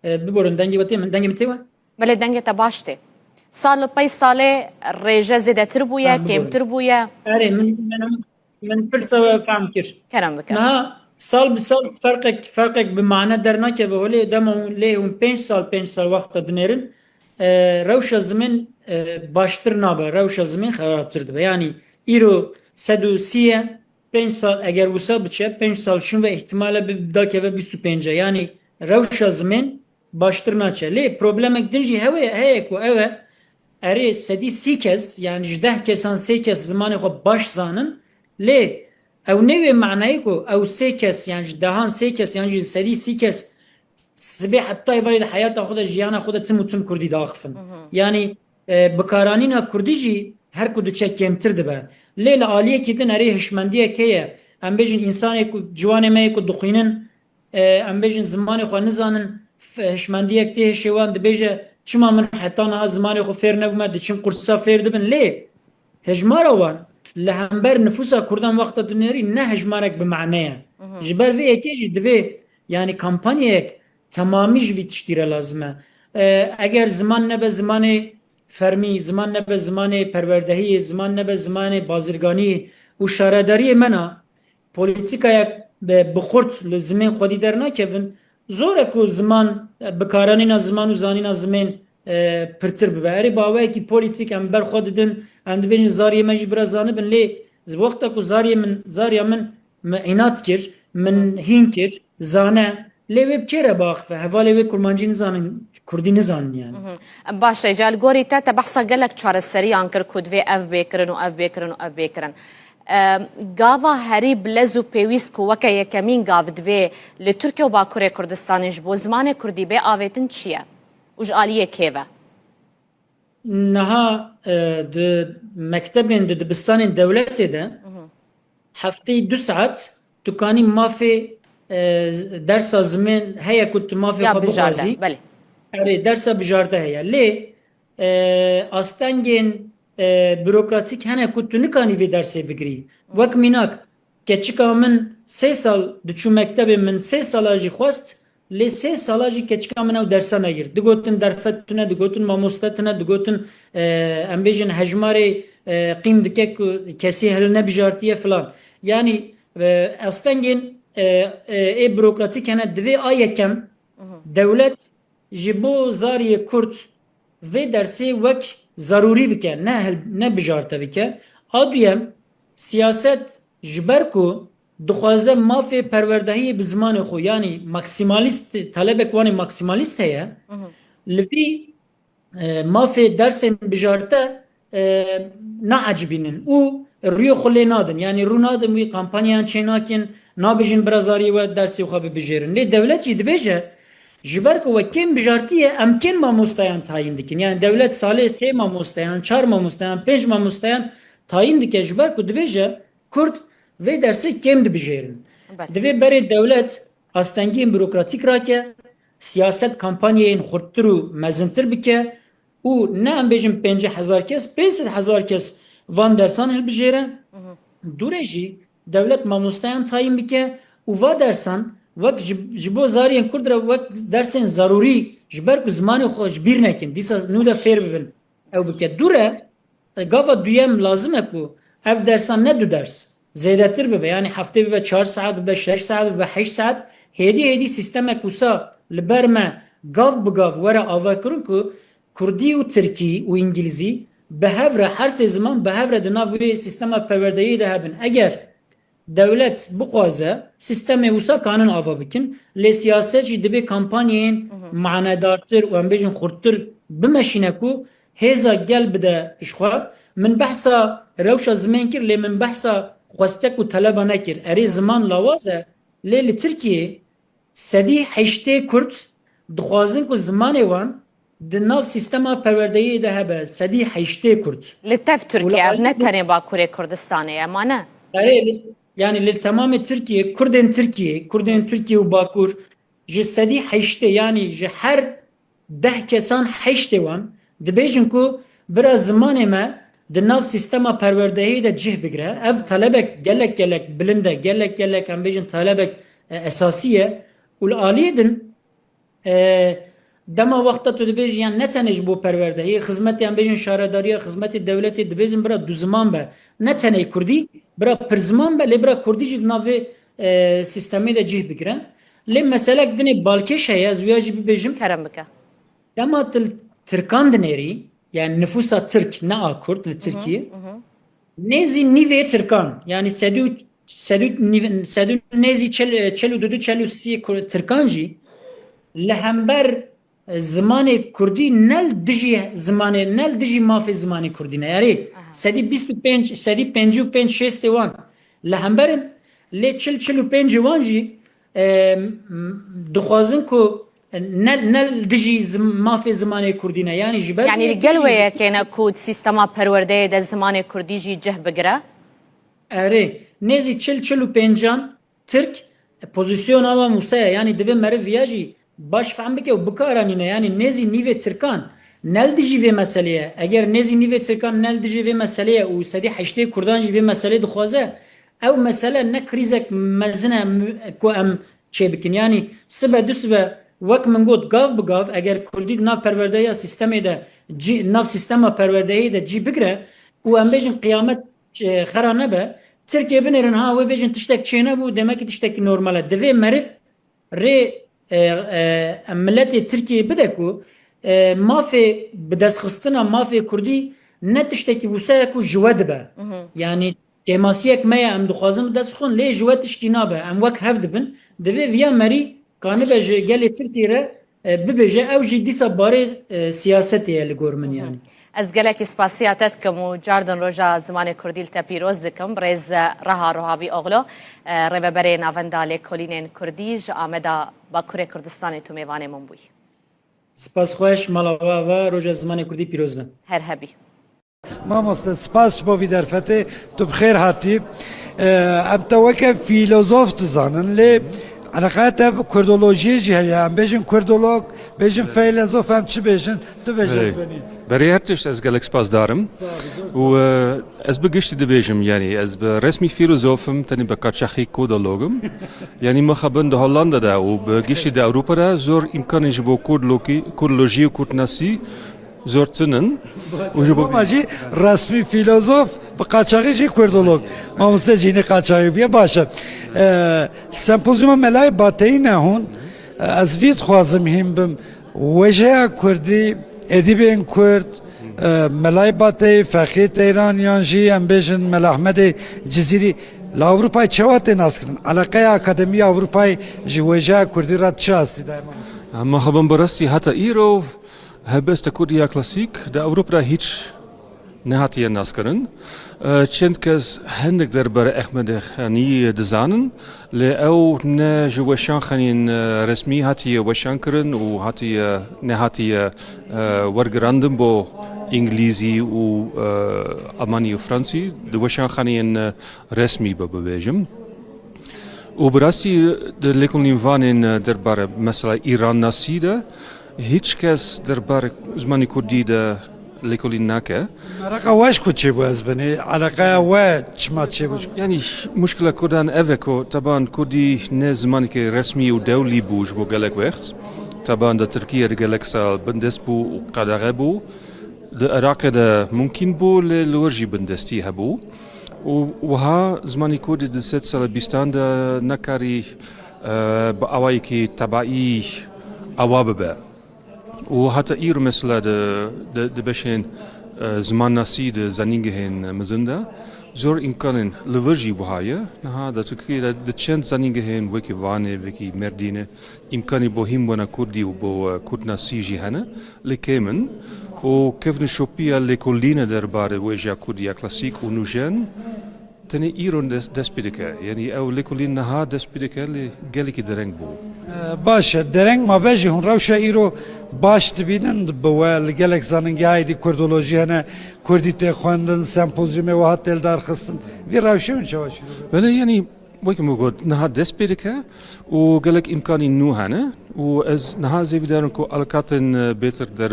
ببرن دنگی بته من دنگی متوا بله دنگی تا باشته سال پای ساله رژه زیده تر بویا کم تر بویا اره من فرصه فهم کر کرم بکر نه سال بسال فرقك بمعنى درناك بهولي دمو ليهم 5 سال وقت دنيرن روش زمن باشتر نابه روش زمن خرابتر دبه yani ایرو 130 5 سال اگر وسا بچه 5 سال شون و احتمالا به داکه و 25 yani روش زمن باشتر ناچه لی problemek dinci heye ku eve eri sedi 8 yani 10 kesan 8 zamanı xo baş zanın لی او نوی معنی کو او 8 yani دهان 8 yani sedi 8 سبي حتى يبرد حياته خود جيانا خود تم كردي داخفن يعني بكارانينا كرديجي هر كود تشك كمتر دبا ليل عاليه كيدن اري هشمنديه كيه ام بيجن انسان جوان ما يكو دخينن ام بيجن زمان خو نزانن هشمنديه كتي شوان دبيجه چما من حتى نا زمان خو فير نبما دچم قرصا فير دبن لي هجماروان لهمبر نفوسا كردان وقت دنيري نه هجمارك بمعناه جبر في اكيجي دبي yani kampanyayek tamamı ji tiştîre lazım e. Eğer zaman nebe zamanı fermi, zaman nebe zamanı perverdehi, zaman nebe zamanı bazirgani û şaredariyê mena politikaya bixurt li zimên xwedî dernakevin zor e ku ziman bikaranîna ziman û zanîna zimên pirtir bibe. Erê baweyekî polîtîk em berxwe didin em dibêjin zariyê me jî biraz zanibin lê wexta ku zariya min înat kir min hîn kir zane lê wê bi kê re biaxive hevalê wê kurmancî nizanin Kurdî nizanin yani. باشه جال گوری تا بحثا گلک چارەسەریان کرد کو دوێ ev bêkirin û ev bêkirin û ev bêkirin. Gava herî bilez û pêwîst ku weke yekemîn gav divê li Tirkiye û Bakurê Kurdistanê ji bo zimanê Kurdî bê avêtin çi ye? û ji aliyê kê ve? Niha di mektebên di dibistanên dewletê de hefteyê 2 saat tu kanî mafê dersa zimên heye ku tu mafê xwe bixwazî. Erê dersa bijarde heye. Lê astengên bürokratik hene ku tu nikanî vê dersê bigirî. Wek mînak keçika min 3 sal diçû mektebê min 3 sala jî xwest lê 3 sala jî keçika min ew dersa negir. Digotin derfet tune, digotin mamoste tune, digotin em bêjin hejmarê qîm dike ku kesî hil nebijartiye filan. Yani astengên bürokratik hene divê a yekem dewlet ji bo zariyê Kurd vê dersê wek zarûrî bike ne bijarte bike. A duyem siyaset ji ber ku dixwaze mafê perwerdehiyê bi zimanê xwe yani maksimalîst talebek wanê maksimalîst heye li vî mafê dersên bijarte neecibînin û rûyê xwe lê nadin yani rû nadin wî kampanyayan çê nakin nabêjin bira zariyê we dersê xwe bibijêrin. Lê dewlet jî dibêje ji ber ku wekên bijartiye em kên mamosteyan tayin dikin. Yani devlet salê 3 mamosteyan, 4 mamosteyan, 5 mamosteyan tayin dike ji ber ku dibêje Kurd vê dersê kêm dibijêrin. Divê berê dewlet astengiyên bürokratik rake, siyaset kampanyayên xurttir û mezintir bike û ne em bêjin 50,000 kes, 500,000 kes van dersan hilbijêre. Dûrê jî devlet mamosteyan tayin bike û va dersan wek ji bo zariyên Kurd re wek dersên zarûrî ji ber ku zimanê xwe ji bîr nekin. Dîsa nû de fêr bibin. Ew bike. Dûre gava duyem lazim e ku ev dersan ne du ders. Zêdetir bibe. Yani heftê bibe 4 saat bibe 6 saat bibe 8 saat. Hêdî sîstemek wisa li ber me gav bi gav were avakirin ku Kurdî û Tirkî û İngilîzî bi hev re her sê ziman bi hev re di nav wê sîstema perwerdeyî de hebin. Eger devlet bixwaze sistemê wisa kanin ava bikin lê siyaset jî dibe kampanyayên manedartir û em bêjin xurttir bimeşîne ku hêza gel bide pişxwe. Min behsa rewşa zimên kir lê min behsa xwestek û teleba nekir. Erê ziman lawaz e lê li Tirkiye sedî heştê Kurd dixwazin ku zimanê wan di nav sîstema perwerdeyî de hebe. Sedî heştê Kurd. Li tev Tirkiye ev ne tenê Bakurê Kurdistanê ye ma ne? Yani li tamamı Türkiye, Kurdên Türkiye û Bakur ji sedî heştê yani ji her 10 kesan heştê wan dibêjin ku bira zimanê me di nav sîstema perwerdehiyê de cih bigire. Ev talebek gelek bilind e, gelek em bêjin talebek esasî ye û li aliyê din dema wexta tu dibêjî yan ne tenê ji bo perwerdehiyê xizmetê em bêjin şaredariya xizmetê dewletê dibêjin bira du ziman be ne tenê Kurdî bira pir ziman be lê bira Kurdî jî di navê sîstemê de cih bigire. Lê meselek dinê balkêş heye ez wêya jî bibêjim kerem bike. Dema Tirkan dinêrî yani nüfusa Türk ne a Kurd li Tirkiye nêzî nîvê Tirkan yani sedû nêzî çelû dudu çelû sî Tirkan jî li hember zimanê Kurdî nel dijî zimanê nel dijî mafê zimanê Kurdî ne yarê sedî 25 sedî 55 şêstê wan li hemberin lê 45 wan jî dixwazin ku nel dijî mafê zimanê Kurdî ne yani ji ber yani gel wêyekêne ku sîstema perwerdeyê de zimanê Kurdî jî cih bigire erê nêzî 45 Türk pozisyona wa Musa'ya yani divê meriv ya jî baş fehm bike û bikaranîne yani nêzî nîvê Tirkan nel dijî vê meseleye eger nêzî nîvê Tirkan nel dijî vê meseleye û sedî heştê Kurdan jî vê meselê dixwaze ew mesele ne krîzek mezin e ku em çê bikin yani sibe du sibe wek min got gav bi gav eger Kurdî nav perwerdeya sistemê de nav sistema perwerdeyê de cî bigire û em bêjin qiyamet xera nebe Tirkiye binêrin ha wê bêjin tiştek çê nebû demek ki tiştekî normal e divê meriv rê milletê Tirkiye bide ku mafê bi destxistina mafê Kurdî ne tiştekî wisa ku ji we dibe yani kemasiyek me ye em dixwazin destxin lê ji we tişkî nabe em wek hev dibin divê viya merî kanibe ji gelê Tirkiye re bibêje ew jî dîsa barê siyasetê ye li gor min yani. Ez gelekî spasiya te dikim û cardin roja zimanê Kurdî li te pîroz dikim rêz Reha Rohavî Oğlo rêveberê navenda lêkolînên Kurdî ji Ameda Bakurê Kurdistanê tu mêvanê min bûyî. Spas mala ve roja zimanê Kurdî pîroz bin. Her hebî. Mamoste spas bo vî derfetê tu bi xêr hatî em te weke fîlozof dizanin lê Alaqaya te Kurdolojiyê jî heye em bêjin Kurdolog bêjin fîlozof em çi bêjin tu bêjin benî. Berê her tişt ez gelek spas darim û ez bi giştî dibêjim yani ez bi resmî fîlozofim tenê bi kaçaxî kodologim yani me xebin di Hollanda de û bi giştî de Ewropa de zor imkanê ji bo Kurdolojî û Kurdnasî zor tinin Ama jî resmî fîlozof bi qaçaxî jî Kurdolog mamoste cînî qaçaxî biye baş e sempozyuma melayê bateyî ne hûn ez vî dixwazim hîn bim wêjeya Kurdî edîbên Kurd melayê bateyî Fexî Teyran yan jî em bêjin Mela Ahmedê Cizîrî li Ewropayê çawa tê naskirin alaqeya Akademiya Ewropayê ji wêjeya Kurdî re çi astî daye me xebin bi rastî heta îro helbesta Kurdiya klasîk di Ewropa de hiç nehatiye naskirin çend kes hindik derbere Ehmedê Xanî dizanin lê ew ne ji weşan xenên resmî hatiye weşan kirin û hatiye nehatiye wergirandin bo İngilîzî û Almanî û Fransî di weşan xenên resmî bibêjim û bi rastî di lêkolîn vanên derbare mesela İran nasî de hiç kes derbare zimanê Kurdî de lêkolîn nake. Meraqa weş ku çêbû ez binê alaqeya we çima çêbû Yani muşkila Kurdan ev ku taban Kurdî ne zimanekî resmî û dewlî bû ji bo gelek wext taban di Tirkiye de gelek sal bindest bû û qedexê bû di Iraqê de mumkîn bû lê li wir jî bindestî hebû û wiha zimanê Kurdî di sed sala bîstan de nekarî bi awayekî tebaî awa bibe û heta îro mesela di beşên zimannasî di zanîngehên mezin de zor imkanên li vir jî wiha ye niha di Tirkiye de di çend zanîngehên wekî Vanê wekî Merdînê imkanî bo hînbûna Kurdî û bo Kurdnasî jî hene lê kêmin û kevnişopiya lêkolîne derbarê wêjeya Kurdiya klasîk û nûjen tenê îro dest pê dike yani ew lêkolîn niha dest pê dike lê gelekî dereng bû. Baş e dereng ma bejî hûn rewşa îro baş dibînin bi we li gelek zanîngehayê dî Kurdolojî hene Kurdî tê xwendin sempozyumê wiha tê li darxistin vî rewşê hûn çawa Bele yani wekî me got niha dest pê dike û gelek imkanî nû hene û ez niha zêvî darim ku alakatên bêtir der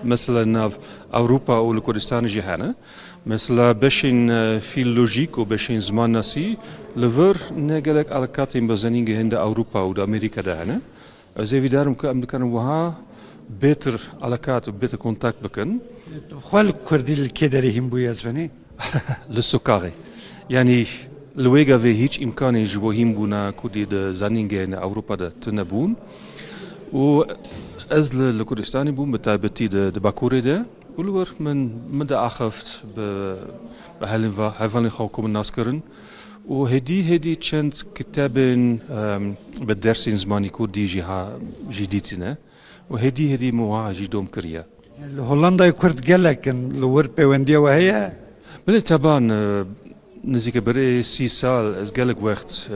mesela nav Ewropa û li Kurdistanê jî hene mesela beşên fîlolojîk û beşên zimannasî li vir ne gelek alakatên bi zanîngehên de Ewropa û de Amerîka de hene ez zêvî darim ku em dikarin wiha bêtir alakat û bêtir kontakt bikin xwe li Kurdî li kê derê hîn bûyî ez binî li Sokarê yani li wêga vê hiç imkanê ji bo hînbûna Kurdî di zanîngehên Ewropa de tune bûn û ez li Kurdistanê bûm bi taybetî di Bakurê de û li wir min de axeft bi hevalên xwe ku min nas kirin û hêdî çend kitabên bi dersên zimanî Kurdî jî dîtine û hêdî min wiha jî dom kiriye. Li Hollandayê Kurd gelekin li wir pêwendiya we heye? Bilê taban nizîke berê 30 sal ez gelek wext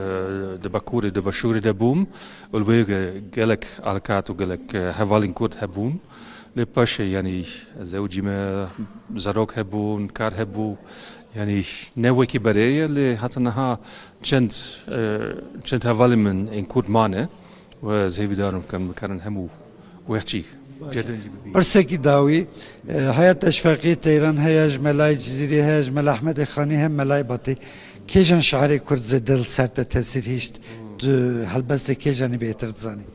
di Bakurê di Başûrê de bûm û li wê gelek alakat û gelek hevalên Kurd hebûn lê paşê yani ez ewcî me zarok hebûn kar hebû yani ne wekî berê ye lê heta niha çend hevalên min ên Kurd mane û ez hêvî darim ku em dikarin hemû wextî Pirsekî dawî heya Teşveqî Teyran heye ji melayê Cizîrê heye ji Mela Ahmedê Xanî hem melayê Batî kêjan şairê Kurd zêde li ser te tesîr hîşt هەلبەستێک کێژانی بێتر دزانی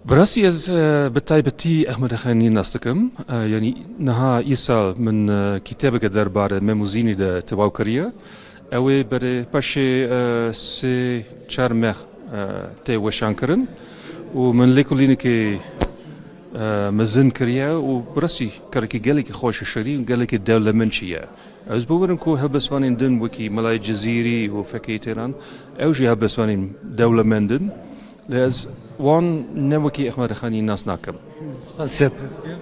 براسي از بتايبتي احمد خاني ناستكم يعني نها يسال من كتابك دربار ميموزيني ده تواوكريا اوي بري باشي سي چارمخ تي وشانكرن ومن ليكولينكي مزن كريا وبراسي كاركي قالك خوش الشرين قالك الدولة منشية از بورن كو هبسوانين دن وكي ملاي جزيري وفكي تيران اوجي هبسوانين دولة مندن لاز وان نوكي احمد خاني ناس ناكم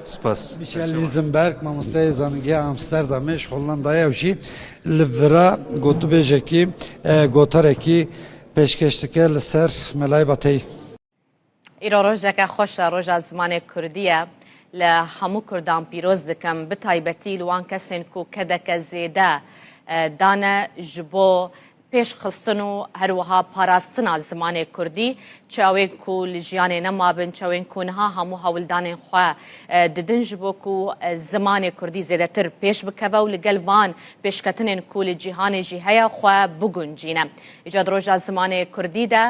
سپاس میشل لیزنبرگ مامۆستای زانینگەی ئامستەردامێش هۆڵەندایە وژی لڤرا گوتوبێژێکی گۆتەرێکی پێشکەشتەکە لەسەر مەلای بەتەی ئیرۆ ڕۆژێکە خۆشە ڕۆژە زمانی کوردیە لە هەموو کوردان پیرۆز دەکەم بتایبەتی لەوان کەسێن و کەدەکە زێدە دانە ji بۆ پێشخستن و هەروەها پاراستنا زمانی کوردی چاوێن کو لە ژیانێ نەمابن چاوێن کونها هەموو هەوڵدانên xwe didin ji bo ku zimanê Kurdî zêdetir pêş bikeve û li gel van pêşketinên ku li cîhanê jî heye xwe biguncîne. Îca roja zimanê Kurdî de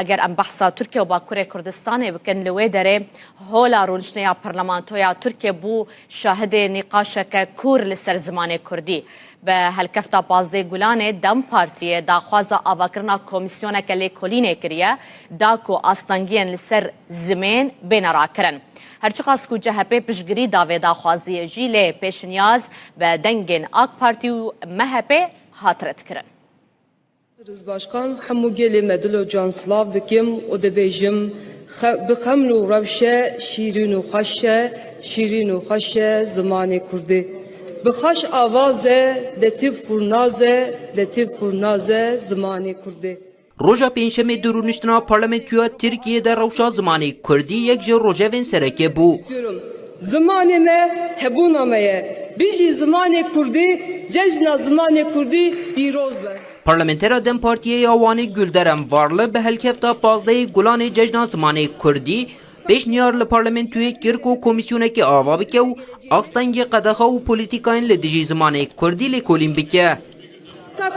eger em behsa Tirkiye û Bakurê Kurdistanê bikin li wê derê hola rûniştneya parlamentoya Tirkiye bû şahidê nîqaşeke kûr li ser zimanê Kurdî. به هلکفتا پازده گلانه دم پارتیه دا خوازا آواکرنا کمیسیونه که لیکولینه کریه دا کو آستانگین لسر زمین بین را کرن. هرچی خواست که جهپی پشگری داوی دا خوازیه جیله پیش نیاز به دنگین آک پارتی و مهپی حاطرت کرن. Başkan hemû gelê me dilo can slav dikim û dibêjim bi xeml û rewşe şîrîn û xweş e şîrîn û xweş e zimanê Kurdî. Bi xweş avazê letif pûrnaze letif pûrnaze zimanê Kurdî. Roja pênşemê di rûniştina parlamentoya Tirkiyeyê rewşa zimanê Kurdî yek ji rojevên sereke bû. Zimanê me hebûna me ye. Bijî zimanê Kurdî cejna zimanê Kurdî pîroz be. Parlamentera Dem Partiye ya Wanê Gulderem Varlı bi helkefta pazdeyê gulanê cejna zimanê Kurdî pêşniyar li parlamentoyê kir ku komisyonekî ava bike û astengê qedexa û polîtîkayên li dijî zimanê Kurdî lêkolîn bike.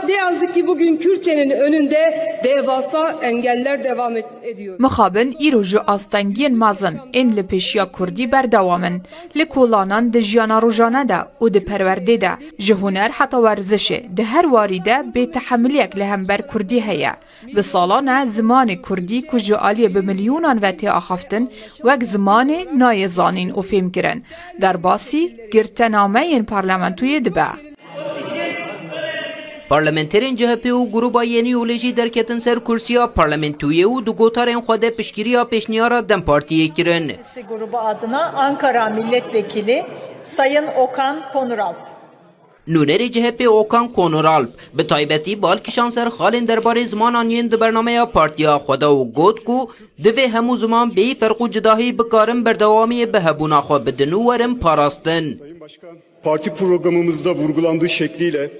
Ne yazık ki bugün Kürtçenin önünde devasa engeller devam ediyor. Mixabin îroji astengiyên mezin ên li pêşiya Kurdî berdewamin li kolanan di jiyana rojane de û di perwerdê de ji huner heta werzişê di her warî de bêtehemiliyek li hember Kurdî heye. Bi salan e zimanê Kurdî ku ji aliyê bi milyonan ve tê axaftin wek zimanê nayê zanîn û fêmkirin. Derbasî girtenameyên parlamentoyê dibe. Parlamenterên CHP û Grupa Yenî Yolê jî derketin ser kursiya parlamentoyê û di gotarên xwe de piştgiriya pêşniyara Dem Partiyê kirin. Grubu adına Ankara Milletvekili Sayın Okan Konuralp. Nûnerê CHP Okan Konuralp bi taybetî balkişan ser xalên derbarê zimanan yên di bernameya partiya xwe de û got ku divê hemû ziman bêyî ferq û cidahî bikarin berdewamiyê bi hebûna xwe bidin û werin parastin. Sayın Başkan, parti programımızda vurgulandığı şekliyle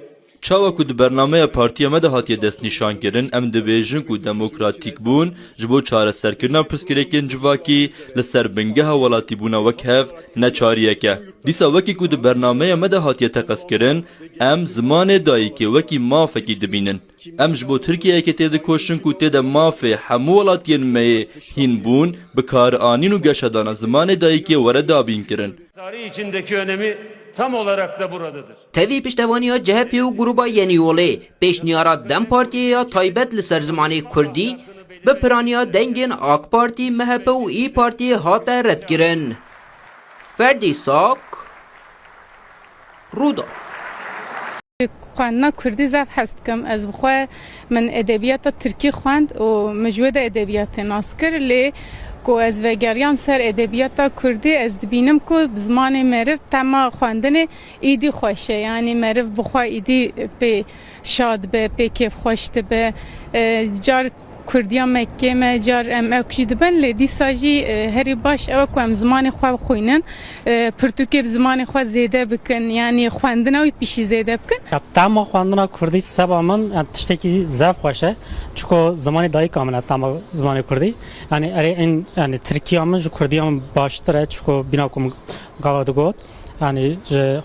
Çawa ku di bernameya partiya me de hatiye destnîşankirin em dibêjin ku demokratîk bûn ji bo çareserkirina pirsgirêkên civakî li ser bingeha welatîbûna wek hev ne çariyek e. Dîsa wekî ku di bernameya me de hatiye teqezkirin em zimanê dayîkê wekî mafekî dibînin. Em ji bo Tirkiyeyekê tê dikoşin ku tê de mafê hemû welatiyên me yê hîn bûn bi karianîn û geşedana zimanê dayîkê were dabîn kirin. Tarih içindeki önemi tam olarak da buradadır. Tevî piştevaniya CHP û Grupa Yenî Yolê pêşniyara Dem Partiyê ya taybet li ser zimanê Kurdî bi piraniya dengên AK Partî, MHP û İYİ Partiyê hate redkirin. Ferdî Sak, Rûda. خواندنا کردی زف هست کم از بخواه من ادبیات ترکی خواند و مجود ادبیات ناسکر لی کو از وگریام سر ادبیات کردی از دبینم کو بزمان مرف تما خواندن ایدی خوشه یعنی مرف بخواه ایدی به شاد به کیف خوشت به جار کردیا مکه ما جار ام اکشی دبن لی دی ساجی هری باش او کو ام زمان خواه خوینن پرتوکی زمان خواه زیده بکن یعنی خواندن او پیشی زیده بکن. تمام خواندن کردی سبا من تشتکی زف خوشه چون زمان دایی کاملا تمام زمان کردی یعنی این یعنی ترکیه من جو کردی هم باشتره چون بینا کم گاواد گود یعنی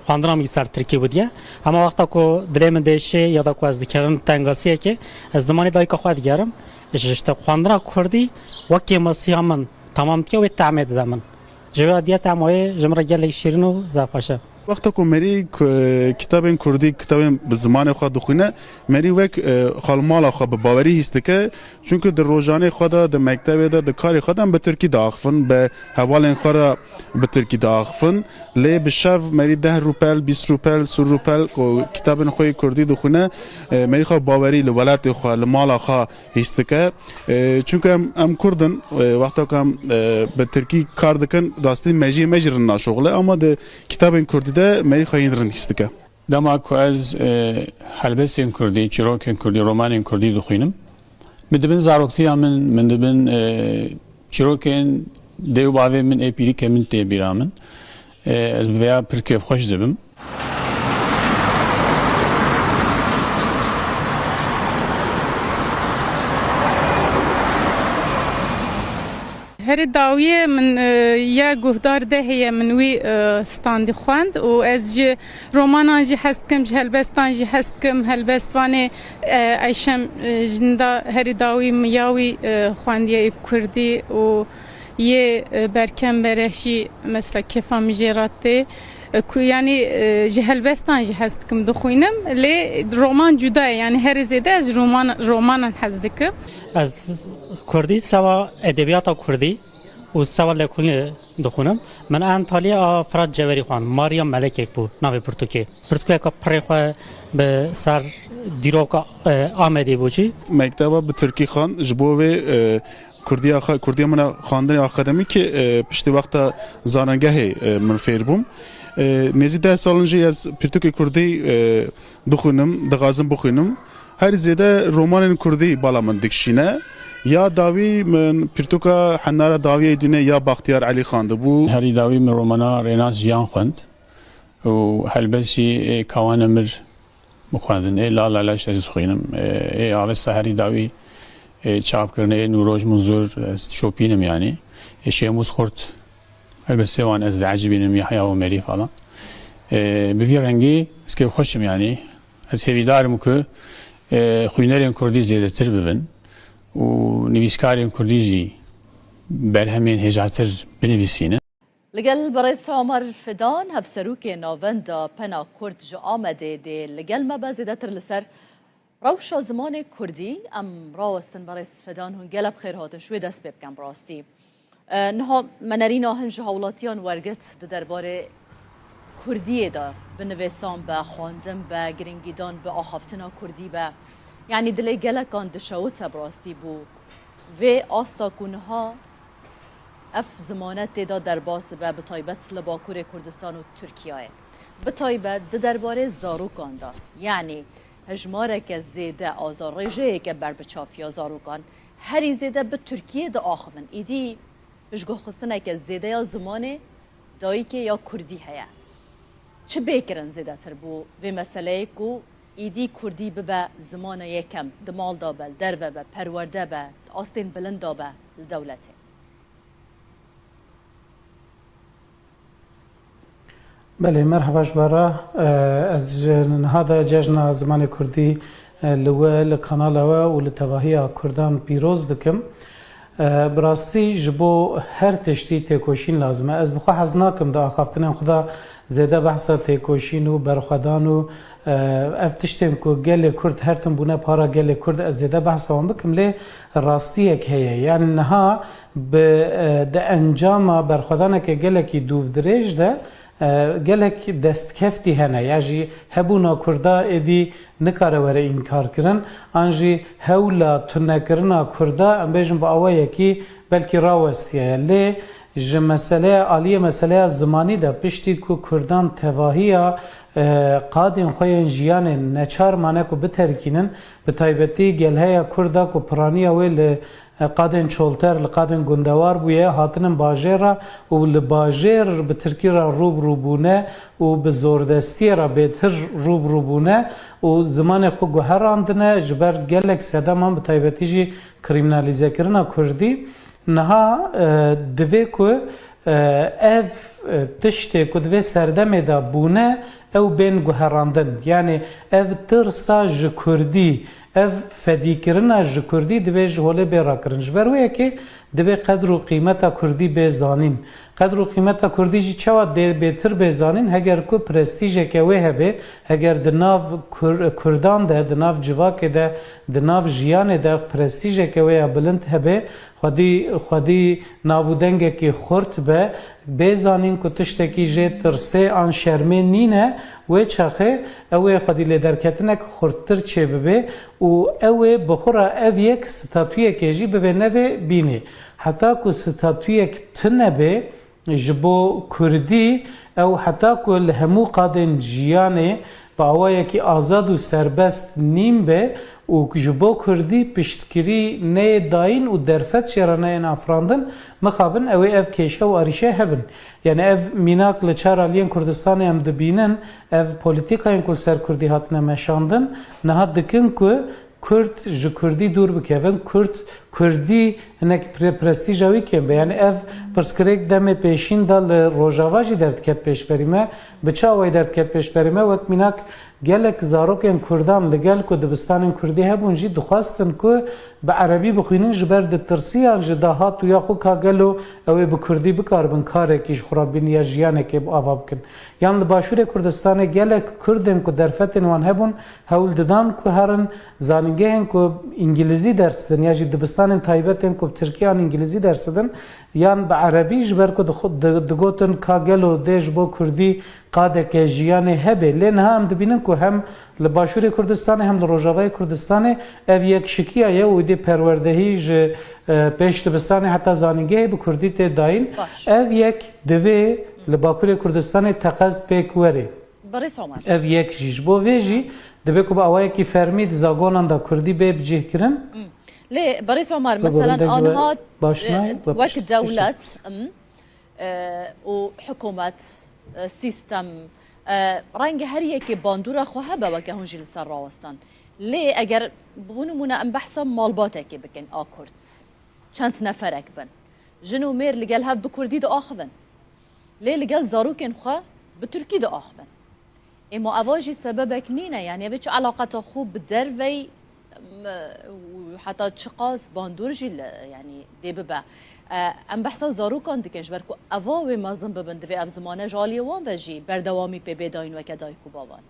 خواندن هم سر ترکیه بودیه اما وقتا کو دلم دیشه یا دا کو از دکرم تنگاسیه که از زمان دایی که خواهد گرم işte xwandina Kurdî wekî masiya min tamamtiye wê temê dide min. Ji vê adiya temoyê ji min re gelek şîrin û zevxweş e. وقتا کو مری کتابین کردی کتابین به زمان خود دخونه مری وک خالمال خو به باوری هستکه چونکه در روزانه خود در مکتب در کار خودم به ترکی داخفن به حوالین خورا به ترکی داخفن لی به شب مری 10 روپل 20 روپل 30 روپل کو کتابین خو کردی دخونه مری خو باوری لولات خو لمال خو هستکه چونکه ام کردن وقتا کم به ترکی کار دکن راستی مجرن شغله اما د کتابین کردی مری خواهید رنیسته دما کو از هلبستین کردی چیروکین کردی رومانین کردی دخوینم بدبن زاروکتی من دبن چیروکین دیو باوی من اپیری کمن تی بیرامن از بیا پرکیف خوش زبم هر داویه من یا گهدار ده هی من وی ستاندی خواند و از جی رومانان جی هست کم جی هلبستان جی هست کم هلبستوانه ایشم جندا هر داوی میاوی خواندیه ایب کردی و یه برکم برهشی مثلا کفا میجراته yani ji helbestan jî hez dikim dixwînim lê roman cuda ye yani her zêde ez romanan hez dikim. Ez Kurdî sewa edebiyata Kurdî û sewa lêkolînê dixwînim. Min Antalya Firat Ceverî xwand Maryam Melekek bû navê Pirtûkê. Pirtûkeka pirê xwe bi ser dîroka Amedê bû jî. Mekteba bi Tirkî xan ji bo vê Kurdiya min xandinê akademîkê piştî wexta zanengehê min fêr bûm. Nêzî 10 salin jî ez Pirtûkê Kurdî dixwînim, dixwazim bixwînim. Her zêde romanên Kurdî bala min dikişîne. Ya dawî min Pirtûka Henara dawiyê dîne ya Baxtiyar Elî Xan dibû. Herî dawî min romana Rênaz Jiyan xwend û helbest jî kawan Emir bixwendin. Ê Lal Elaş ez dixwînim. Ê avesta herî dawî çapkirine Nûroj Munzur ez şopînim yani. Şêmûz Xurt elbette wan ez de acibînim Yahya û Merî falan. Bi vî rengî ez kêf xweşim yani. Ez hêvîdarim ku xwînerên Kurdî zêdetir bibin û nivîskarên Kurdî jî berhemên hêjatir binivîsînin. Li gel Berês Omer Fidan hevserokê navenda pena Kurd ji Amedê dê li gel me be zêdetir li ser rewşa zimanê Kurdî em rawestin Berês Fidan hûn gelek xêr hatin şwê dest pê bikin bi rastî. Niha menerîna hin ji hewlatiyan wergirt di derbarê Kurdiyê de binivêsan be, xwandin be, giringîdan be, axaftina Kurdî be. Yani dilê gelekan dişewite bi rastî bû. Vê asta ku niha ev zimane têda derbas dibe bi taybet li Bakurê Kurdistan û Tirkiyeyê. Bi taybet di derbarê zarokan de yani hejmareke zêde azarrêjeyeke ber bi çafiya zarokan herî zêde bi Tirkiyê de axivin. Îdî piştgoxistineke zêde ya zimanê dayîkê ya Kurdî heye. Çi bêkirin zêdetir bû vê meseleyê ku îdî Kurdî bibe zimana yekem di mal da be, derve be, perwerde be, astên bilind da be li dewletê. بله مرحبا جبارا از هذا جشن زمان كردي لوا لقنالوا ولتواهي كردان بيروز دكم براستي جبو هر تشتي تكوشين لازمه از بخو حزناكم دا خافتن خدا زياده بحثا تكوشين و برخدان و افتشتم کو گل کرد هرتم بونه پارا گل کرد از زیاده بحث وان بکم لی راستیک هیه یعنی نها به ده انجام برخدانه که گل کی دوف دریج ده gelek destkefti hene yaji hebuna Kurda edi nikare vere inkar kirin anji hewla tunekirina Kurda em bêjin bi awayê ki belkî rawestiye lê ji meseleya aliye meseleya zimanî de piştî ku Kurdan tevahiya qadên xwe yên jiyanên neçar mane ku biterkînin bi taybetî gelheya Kurda ku piraniya wê li قادن چولتر لقادن گندوار بویه هاتنن باجره و لباجر به ترکی را روب روبونه و به زوردستی را بهتر روب روبونه و زمان خو گوهراندنه جبر گلک سدام هم به تایبتی جی کریمنالیزه کرنا کردی نها دوی کو اف تشتی کو دوی سردمه دا بونه او بین گوهراندن یعنی اف ترسا ج کردی ev fedîkirina ji Kurdî divê ji holê bê rakirin ji ber wê yekê divê qedr û qîmeta Kurdî bê zanîn qedr û qîmeta Kurdî jî çawa bêtir bê zanîn heger ku prestîjeke wê hebe heger di nav Kurdan de di nav civakê de di nav jiyanê de prestîjeke wê ya bilind hebe xwedî navûdengekî xurt be bê zanîn ku tiştekî jê tirsê an şermê nîne wê çaxê ew ê xwedî lê derketinek xurttir çê bibe û ew ê bixura ev yek statûyekê jî bibe nevê bînê heta ku statûyek tunebe ji bo Kurdî ew heta ku li hemû qadên jiyanê bi awayekî azad û serbest nîm be û ji bo Kurdî piştkirî neyê dayîn û derfet şêraneyên afirandin mixabin ew ê ev kêşe û arîşe hebin yani ev mînak li çar aliyên Kurdistanê em dibînin ev polîtîkayên ku li ser Kurdî hatine meşandin niha dikin ku Kurd ji Kurdî dûr bikevin Kurdî hinek prestîja wî kêm be yani ev pirsgirêk demê pêşîn da li Rojava jî derdiket pêşberî me bi çawa wê derdiket pêşberî me wek mînak gelek zarokên Kurdan li gel ku dibistanên Kurdî hebûn jî dixwastin ku bi erebî bixwînin ji ber ditirsiyan ji dahat û ya xwe ka gelo ew ê bi Kurdî bikaribin karekî ji xurabîniya jiyanekê ava bikin yan li başûrê Kurdistanê gelek Kurdên ku derfetên wan hebûn hewl didan ku herin zanîngehên ku İngilîzî ders didin ya jî dibistanên taybetên ku Tirkiyan İngilîzî ders didin yan bi erebî ji ber ku digotin ka gelo dê ji bo Kurdî qadeke jiyanê hebe lê niha em dibînin ku hem li başûrê Kurdistanê hem li Rojavayê Kurdistanê ev yekşikiya ye û dê perwerdehî ji pêş dibistanê heta zanîngehê bi Kurdî tê dayîn ev yek divê li Bakurê Kurdistanê teqez pêk were ev yek jî ji bo vê jî dibe ku bi awayekî fermî di zagonan da Kurdî bê bicihkirin ليه بريس عمر مثلا انها وقت دولة وحكومة سيستم رنگ هر یکی باندورا خواه با وکه هنجی لسر راوستان ليه اگر بونمونه ام بحثا مالباته که بکن آکورد چند نفرک بن جنو مير لقال هاف بكردي دا آخبن ليه لقال زاروكن خواه بتركي دا آخبن اما اواجي سببك نينه يعني بيش علاقة خوب بدروي وحتى تشقاس باندورجي يعني دي ببا ام بحثا زاروكان دكنش بركو اواوي مازن ببن دوی اف زمانه جالي وان وجي بردوامی پی بیداین و کدای کوباوان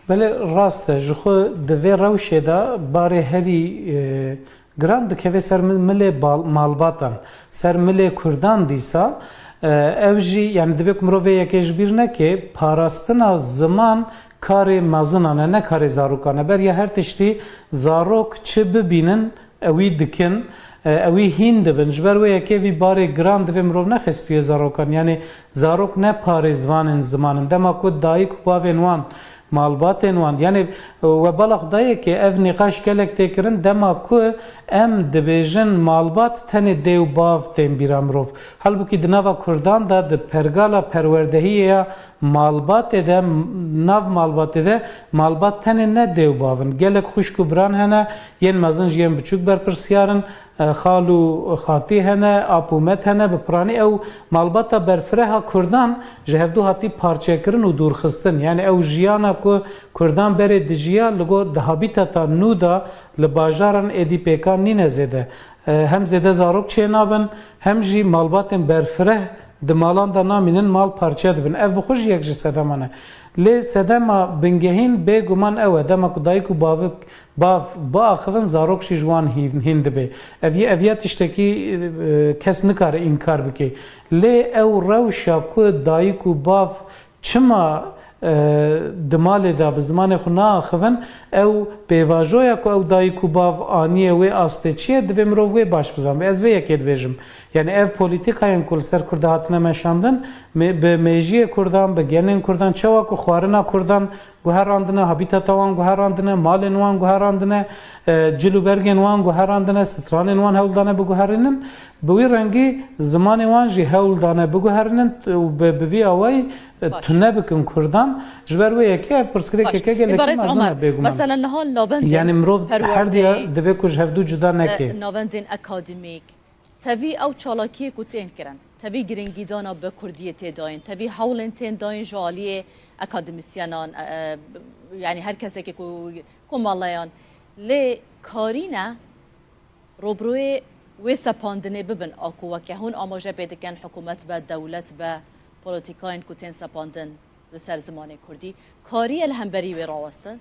بله راسته جخو دوی روشه دا باره هری گراند که سر مل مالباتن سر مل کردان دیسا اوجی یعنی دوی کمروی یکیش بیر نکه پاراستنا زمان کاری مازنانه نه کاری زاروکانه بر یا هر تشتی زاروک چه ببینن اوی دکن اوی هین دبن جبر و یکی وی باری گراند و مرو نخستوی زاروکان یعنی زاروک نه پاری زوانن زمانن دما کود دایی کباوین وان مالباتن وان یعنی و بالا خدایی که اف نقاش کلک تکرن دما کو ام دبیجن مالبات تن دیو باف تن بیرامروف halbuki dnava Kurdan da de pergala perwerdehiye malbat de nav malbat de malbat tane ne dev bavın gelek xuşku bran hene yen mazın yen buçuk ber persiyarın xalu xati hene apumet hene be prani ev malbata berfreha Kurdan jehevdu hati parçekirin u durxistin yani ev jiyana ku Kurdan bere dijiya lugo de habitata nuda li bajaran edipeka nine zede hem zede zarok çenabın hem jî malbatên berfireh di malan da namînin mal parçe dibin ev bixweş yek ji sedemane lê sedema bingehîn bêguman ew e dema ku dayîk û bav biaxivin zarok jî ji wan hîn dibe ev ya tiştekî kes nikare înkar bike lê ew rewşa ku dayîk û bav çima di malê da bi zimanê xwe naaxivin ew pêvajoya ku ew dayîk û bav aniye wê astêçiye divê mirov wê baş bizan ez vê yekê dibêjim yani ev polîtîkayên ku li ser Kurda hatine meşandin bi mêjiyê Kurdan bi genên Kurdan çawa ku xwarina Kurdan guherandine habitata wan guherandine malên wan guherandine cilûbergên wan guherandine stranên wan hewldane biguherînin bi wî rengî zimanê wan jî hewldane biguherînin û bi vî awayî tune bikin Kurdan ji ber wê yekê ev pirsgirêkeke gelekî mezin e bêguman مثلا نهال ناوندên yani mirov her diya divê ku ji hevdû cuda neke ناوندên akademîk tevî ew çalakiyê ku tên kirin تبي گرنگی دانا به کردی تداین تبي حول تداین جالی اکادمیسیانان يعني هر کسی که کومالایان لی کارینا روبروی و سپاندنه ببن آکو که هون آماجه بیدکن حکومت به دولت به پولیتیکاین کتن سپاندن به سر زمان کردی کاری الهمبری و راوستن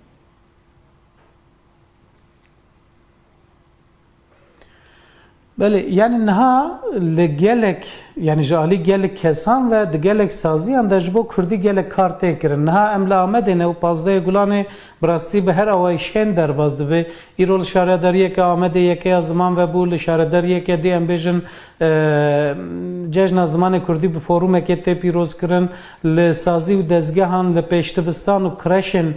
بله یعنی نها لگلک یعنی جالی گلک کسان و دگلک سازی انداج بو کردی گلک کارت کرن نها املا آمده نه و پازده گلانه براستی به هر آوایشین در بازده به ایرول شارداریه که آمده یکی از زمان و بول شارداریه که دی امبیجن جشن زمان کردی به فوروم که تی پیروز کرن لسازی و دزگهان لپیشتبستان و کرشن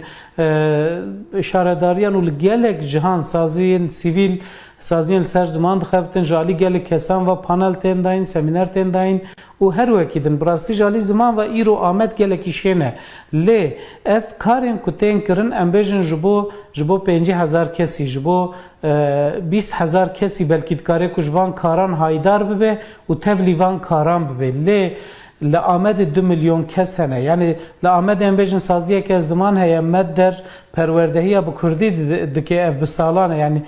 شارداریان و لگلک جهان سازی سیویل سازین سر زمان دخبتن جالی گل کسان و پانل تن داین سمینار تن داین و هر وکیدن براستی جالی زمان و ایرو آمد گل کیشنه لی اف کارین کتین کرن امبیجن جبو 50,000 کسی جبو 20,000 کسی بلکی دکاره کجوان کاران هایدار ببه و تولیوان کاران ببه لی لآمد 2 میلیون کس هنه یعنی لآمد امبیجن سازیه که زمان هیا مد در پروردهی با کردی دکه اف بسالانه یعنی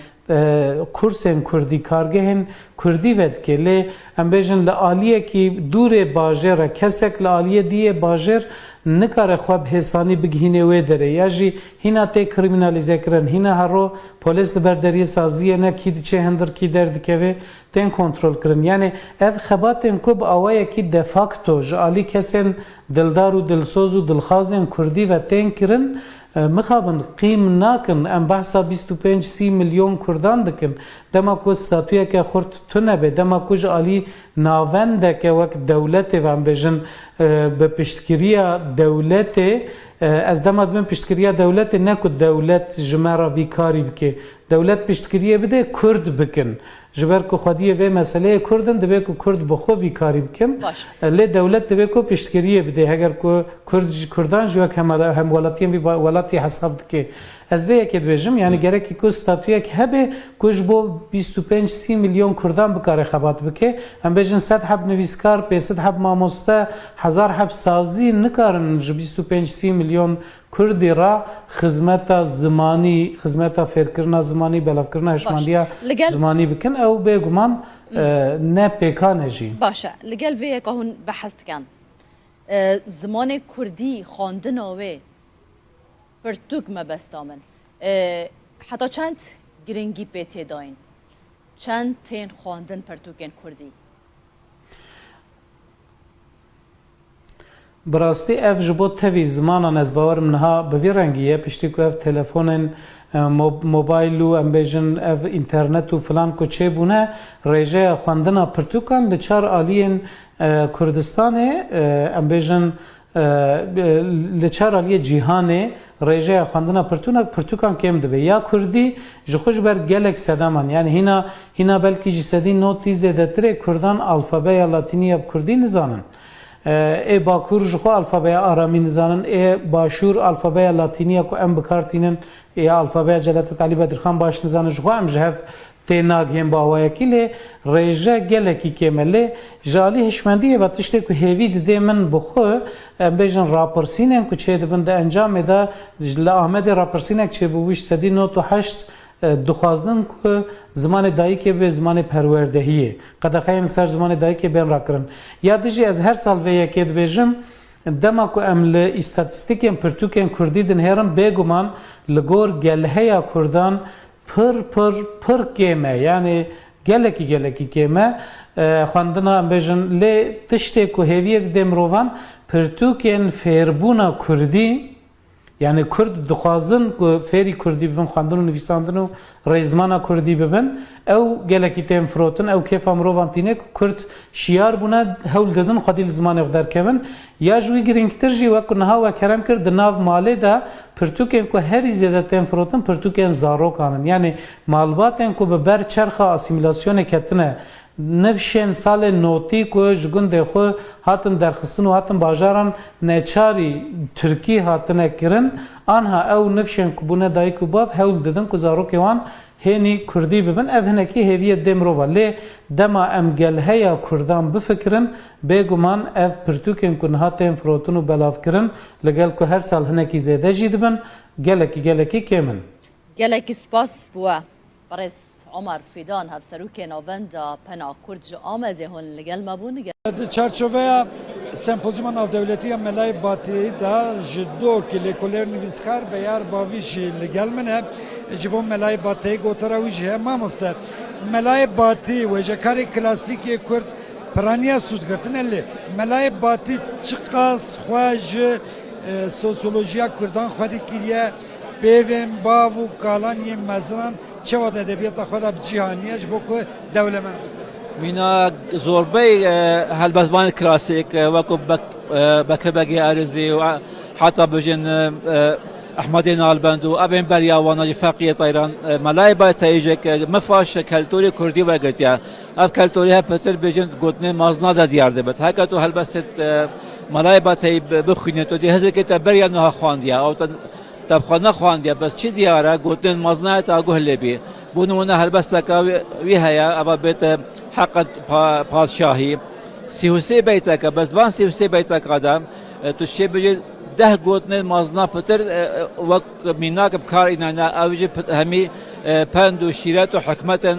کورسن کردی کارگهن کردی ود که لی امبیجن لآلیه که دور باجر کسک لآلیه دیه باجر نکاره خواب حسانی بگهینه وی داره یا جی هینا تی کریمینالیزه کرن هینا هرو پولیس لبرداری سازیه نه کی چه هندر کی درد که تن کنترل کرن یعنی اف خباتن کوب اوایه کی دفاکتو جالی کسن دلدار و دلسوز و دلخازن کردی و تن کرن مخابن قیم ناکن ام بحثا 25-30 میلیون کردان دکن دما کو ستاتویا که خورد تونه به دما کو جالی ناونده که وقت دولت و ام بجن به پشتگیری دولت از دماد من پشتگیری دولت نکو دولت جمعه ویکاری بکه دولت پشتگیری بده کرد بکن جبر کو خودی و مسئله کردن دبی کو کرد بخو ویکاری بکن لی دولت دبی کو پشتگیری بده اگر کو کردان جو هم ولاتیم ولاتی حساب دکه از وی اکید بجم یعنی گرکی کو ستاتویا که هبه کج بو 25-30 میلیون کردان بکاره خبات بکه هم بجن 100 حب نویسکار 500 حب ماموسته 1000 حب سازی نکارن 25-30 میلیون کردی را خدمت زمانی خدمت فکرنا زمانی بلافکرنا هشماندیا زمانی بکن او بگمان نه پیکانه جی باشه لگل وی که هون بحث کن زمان کردی خواندن اوه پرتوک مبستامن حتی چند گرنگی پیتی داین چند تین خواندن پرتوکن کردی براستی اف جبو تفی زمانان از باور منها بوی رنگیه پشتی که اف تلفون موبایل و امبیجن اف اینترنت و فلان کو چه بونه ریجه خواندن پرتوکان لچار آلین کردستان امبیجن لچار آلی جیهانه ریجه خواندن پرتوکان کم دبه یا کردی جخوش بر گلک سدامان یعنی هینا بلکی جسدی نوتی زیده تره کردان الفابه یا لاتینی اب کردی نزانن ای باکور جخو الفابه آرامی نزانن ای باشور الفابه لاتینی کو ام بکارتینن ای الفابه جلالت علی بدرخان باش نزانن جخو ام جهف تناگیم با وایکیل ریجه گلکی کمله جالی هشمندی و تشته کو هوید ده من بخو بیژن راپرسینن کو چه دبند انجام ده لآمد راپرسینک چه بوش سدی 98 دخوازن که زمان دایی که به زمان پروردهیه قدخین سر زمان دایی که بین را کرن یادجی از هر سال و یکید بیجم دما کو ام ل استاتستیکم پرتوکن کردی دن هرم بگمان لگور گلهیا کردان پر کمه یعنی گلکی کمه خواندنا بیجن ل تشته کو هویت دمروان پرتوکن فیربونا کردی یعنی کرد دخوازن که فری کردی ببین خواندن و نویساندن و ریزمانا کردی ببین او گلکی تیم فروتن او کیف امروانتینه که کرد شیار بونه هول دادن خودی لزمان اقدر کبن یا جوی گرینگتر جی وکر نها و کرم کرد ناو ماله دا پرتوکن که هری زیده تیم فروتن پرتوکن زارو کانن یعنی مالباتن که ببر چرخ اسیمیلاسیون کتنه نفشین سال نوتی که جگند خو هاتن درخستن و هاتن باجاران نچاری ترکی هاتن کرن آنها او نفشین کبونه دایی که باف هول دادن که زاروک وان هنی کردی ببن اف هنکی هویه دمرو ولی دما ام گلهیا کردان بفکرن بگمان اف پرتوکن کن هاتن فروتون و بلاف کرن لگل که هر سال هنکی زیده جیدبن گلکی کمن گلکی سپاس بوا برس عمر فیدان هفسروک ناوندا پنا کرد جو آمده هون لگل مبون چارچوبه سمپوزیوم ناو دولتی ملای باتی دا جدو که لیکولر نویسکار بیار باویش لگل منه جبو ملای باتی گوتراویش هم ماموسته ملای باتی و جکاری کلاسیکی کرد پرانیا سود کرتن الی ملای باتی چقاس خواج سوسیولوژیا کردان خودی کریه بیوین باو کالان یه مزران چه وقت ادبیات خدا جهانیه جبو که دوله من مینا زوربی هالبزبان کلاسیک وکو بکر بگی ارزی و حتی بجن احمد نالبند و ابن بریاوانا فقیه طیران ملای با تایجک مفاش کلتوری کردی و گرتیا اف کلتوری ها پتر بجن گوتن مازنا دا دیار دبت هکا تو هالبست ملای با تای بخینه تو دی هزار که تبریا نه خواندیا او تبخانه خواندیا بس چی دیاره گوتن مازنا تا گهله بی بونونه هالبست که وی هیا ابا بیت حق پادشاهی سیوسی بیت که بس وان سیوسی بیت قدم تو شی بجی ده گوتن مازنا پتر وق میناک بکار اینا اوج همی پند و شیرت و حکمت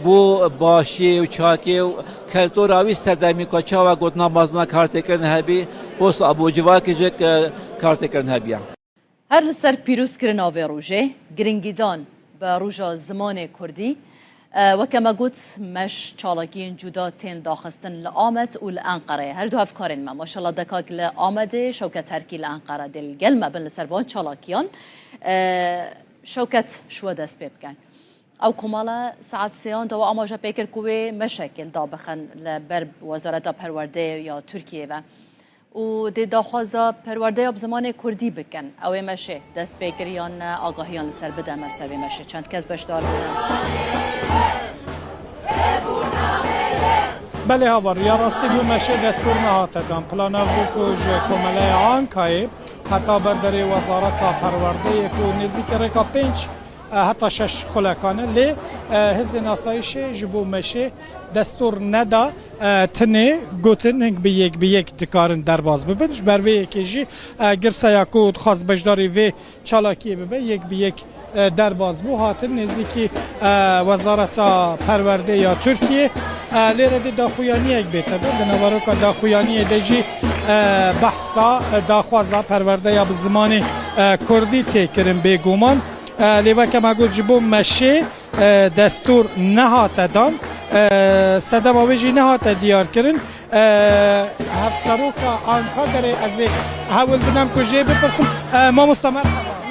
بو باشی و چاکی و کلتوراوی سردمی کچا و گوتنا مازنا کارت کردن هبی بوس ابو جواکی جک کارت کردن هبیا هر لسر پیروز کرن آوه روژه گرنگیدان به روژا زمان کردی وكما قلت مش چالاكين جدا تين داخستن لآمد و لأنقرة هر دو هفكارين ما شاء الله دكاك لآمده شوكة تركي لأنقرة دل قلمة بن لسروان چالاكيان شوكة شو دست بيبكن او كمالا ساعت سيان دوا اما جا بيكر كوي مشاكل دابخن لبرب وزارة پرورده یا تركيا و دی داخوازا پرورده اب زمان کردی بکن او مشه دست بگیریان آگاهیان لسر بده عمل سر مشه چند کس بشدار بله هاور یا راستی بو مشه دستور نهاته دان پلانا بوکوش کمله آنکای حتی برداری وزارت پرورده کو نزدیک رکا 5 حتی 6 خلکانه لی حزب ناسایش جبو مشه دستور ندا تنه گوتن هنگ به یک دکارن درباز ببینش بر وی یکیجی گرسا یاکود خاص بجداری وی چالاکی ببین یک به یک درباز بو هاتن نزدیکی وزارت پرورده یا ترکیه لیره دی داخویانی یک بیته بود بنابرای که داخویانی دیجی بحثا داخوازا پرورده یا به زمان کردی تکرم بگومان لیوه که مگود جبو مشه دستور نهات دان صدم آویجی نهات دیار کرن هفسروکا آنکا داره از هول بدم کجه بپرسم ما مستمر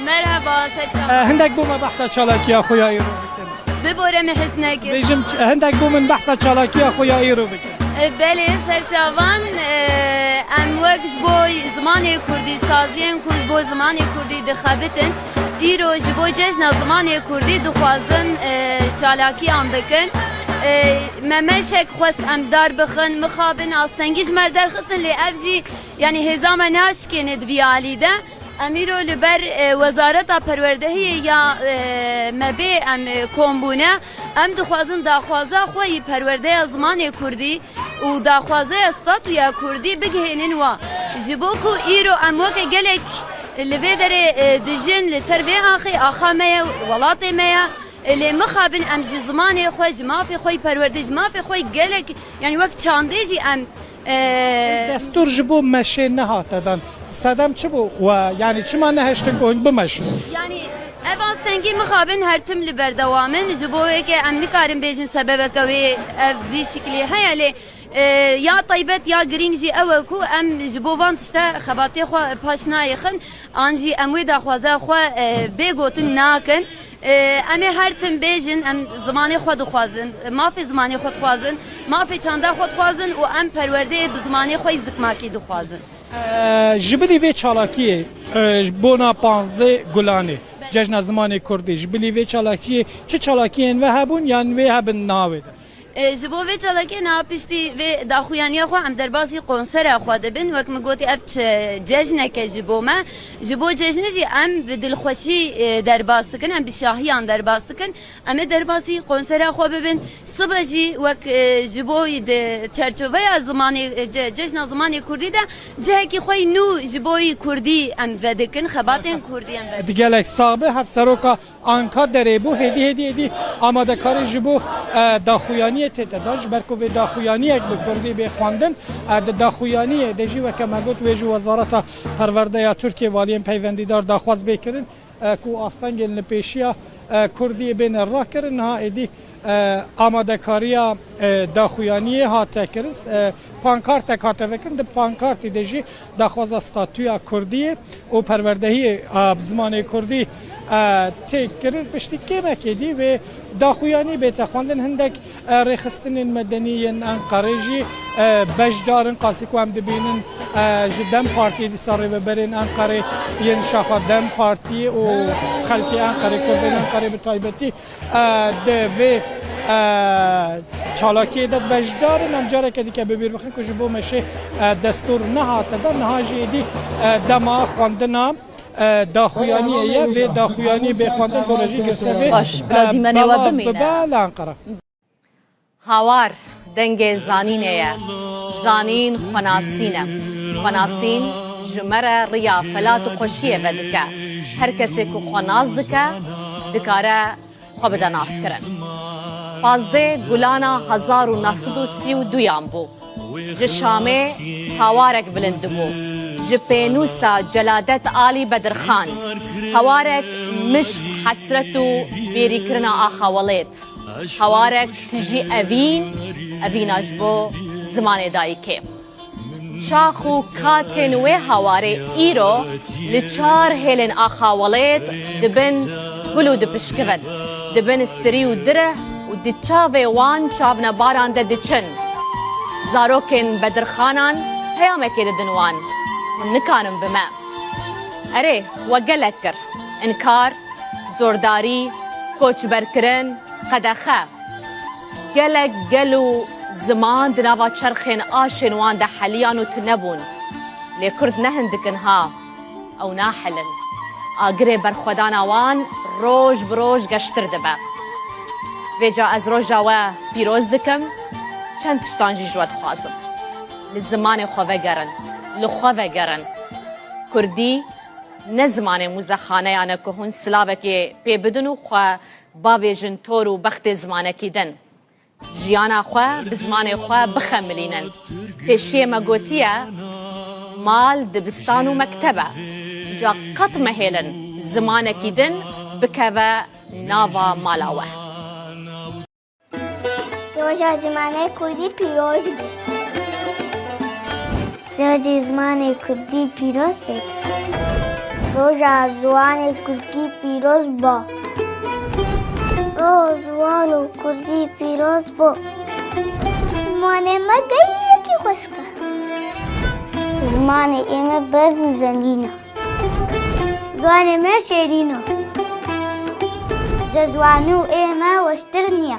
مرحبا سرچاوان هندک بوم بحثا چالاکی خویا ایرو بکن ببورم حسنگی بیجم هندک بوم بحثا چالاکی خویا ایرو بکن بله سرچاوان ام وقت بو زمان کردی سازین کود بو زمان کردی دخابتن ایرو جبو جشن زمان کردی دخوازن چالاکی آن بکن ممشک خواست امدار بخن مخابن آستنگیش مردر خستن لی افجی یعنی هزام ناش که ندوی آلیده امیرو لبر وزارت پروردهی یا مبی ام کمبونه ام دخوازن داخوازه خوی پرورده زمان کردی و داخوازه استاتو یا کردی بگهینن و جبو کو ایرو ام وک گلک لبی داره دجن لسر بی آخا میا ولات میا اللي مخابن ام جي زماني خوش ما في خوي پروردش ما في خوي قالك يعني وقت چانديجي ام دستور جبو مشي نهاتدن صدم چه بو و يعني چما نهشتن كون بمشي يعني اvan سنگی مخابن هر تم لبردوامن جبو که ام نکارم بیجن سبب کوي في شكلي هيا لي یا طیبت یا گرینجی او کو ام جبوان تشتا خباتی خو پاشنای خن انجی اموی دا خوازه خو بگوتن ناکن ام هر تم بیجن ام زمانی خود خوازن ما فی زمانی خود خوازن ما فی چنده خود خوازن و ام پرورده بزمانی خو زکماکی دو خوازن جبلی وی چالاکی بونا 15 گلانه جشن زمان کردی جبلی وی چالاکی چه چالاکی و هبون یان وی هبن ناوید ji bo vê çalakê napiştî vê daxuyaniya xwe em derbasî konsera xwe dibin wek min gotî ev cejneke ji bo me ji bo cejnê jî em bi dilxweşî derbas dikin em bi şahiyan derbas dikin em ê derbasî konsera xwe bibin sibe jî wek ji bo çerçeveya zimanê cejna zimanê Kurdî de cihekî xwe nû ji bo Kurdî em vedikin xebatên Kurdî em vedikin. Gelek sabe hevseroka anka derê bû hêdî amadekarî ji bo daxuyaniyê tête da ji ber ku vê daxuyaniyek bi Kurdî bê xwandin di daxuyaniyê de jî weke me got wê ji Wezareta Perwerdeya Tirkiye valiyên peywendîdar daxwaz bê kirin ku astengên li pêşiya Kurdî bên rakirin ha êdî amadekariya daxuyaniyê hate kirin pankartek hate vekirin di pankartî de jî daxwaza statûya Kurdiyê û perwerdehiyê bi zimanê Kurdî tê kirin piştî kêmekê dî vê daxuyanî bête xwandin hindek rêxistinên medenî yên Enqerê jî beşdarin qasî ku em dibînin ji Dem Partiyê dîsa rêveberên Enqerê yên şaxa Dem Partiyê û xelkê Enqerê Kurdên Enqerê bi taybetî di vê çalakiyê de beşdarin em careke dîke bibîr bixin ku ji bo me şê destûr nehate da niha jî êdî dema xwandina daxuyaniyê ye vê daxuyanî bê xwandin dore jî girsevê bibe li Enqere. هاوار دنگ زانینه یه زانین خناسینه خناسین جمره ریا فلات و خوشیه و دکه هر کسی که خناس دکه دکاره خواب ده ناس کرن 15 گلانا 1932 یان بو جشامه هاوارک بلند بو جپینوسا جلادت آلی بدرخان هاوارک مش حسرت و بیری کرنا آخوالید هوارك تجي أبين أجبو زمان دايكي شاخو كاتن وي هواري إيرو لچار هيلن آخاوليت دبن قلو دبشكفن دبن استريو دره ودتشاوي وان شابنا باران ددچن زاروكن بدرخانان هيامكي ددنوان ونكانن بما أري وقلكر إنكار زورداري كوچ بركرن قدخه گلک گلو زمان دناوا چرخین آشن وان ده حلیان و تنبون لی کرد نهندکن ها او ناحلن آگره برخودان وان روش بروش گشتر دبه ویجا از روژا و پیروز دکم چند تشتانجی جواد خوازم لزمان خواه گرن لخواه گرن کردی نزمان موزخانه یانه که هون سلاوه که پی بدن و خواه باویجن تور و بخت زمانه کیدن جیانا خواه بزمان خواه بخملینن پیشی مگوتیه مال دبستان و مکتبه جا قط مهیلن زمانه کیدن بکوه ناوا مالاوه روژا زمانه کردی پیروز بید روژا زمانه کردی پیروز بید روژا زمانه کردی پیروز با روزوان و کردی پیروز با زمان ما گیه کی خوشکه زمان ایمه برز و زنگینه زمان ما شیرینه جزوانو ایمه وشترنیه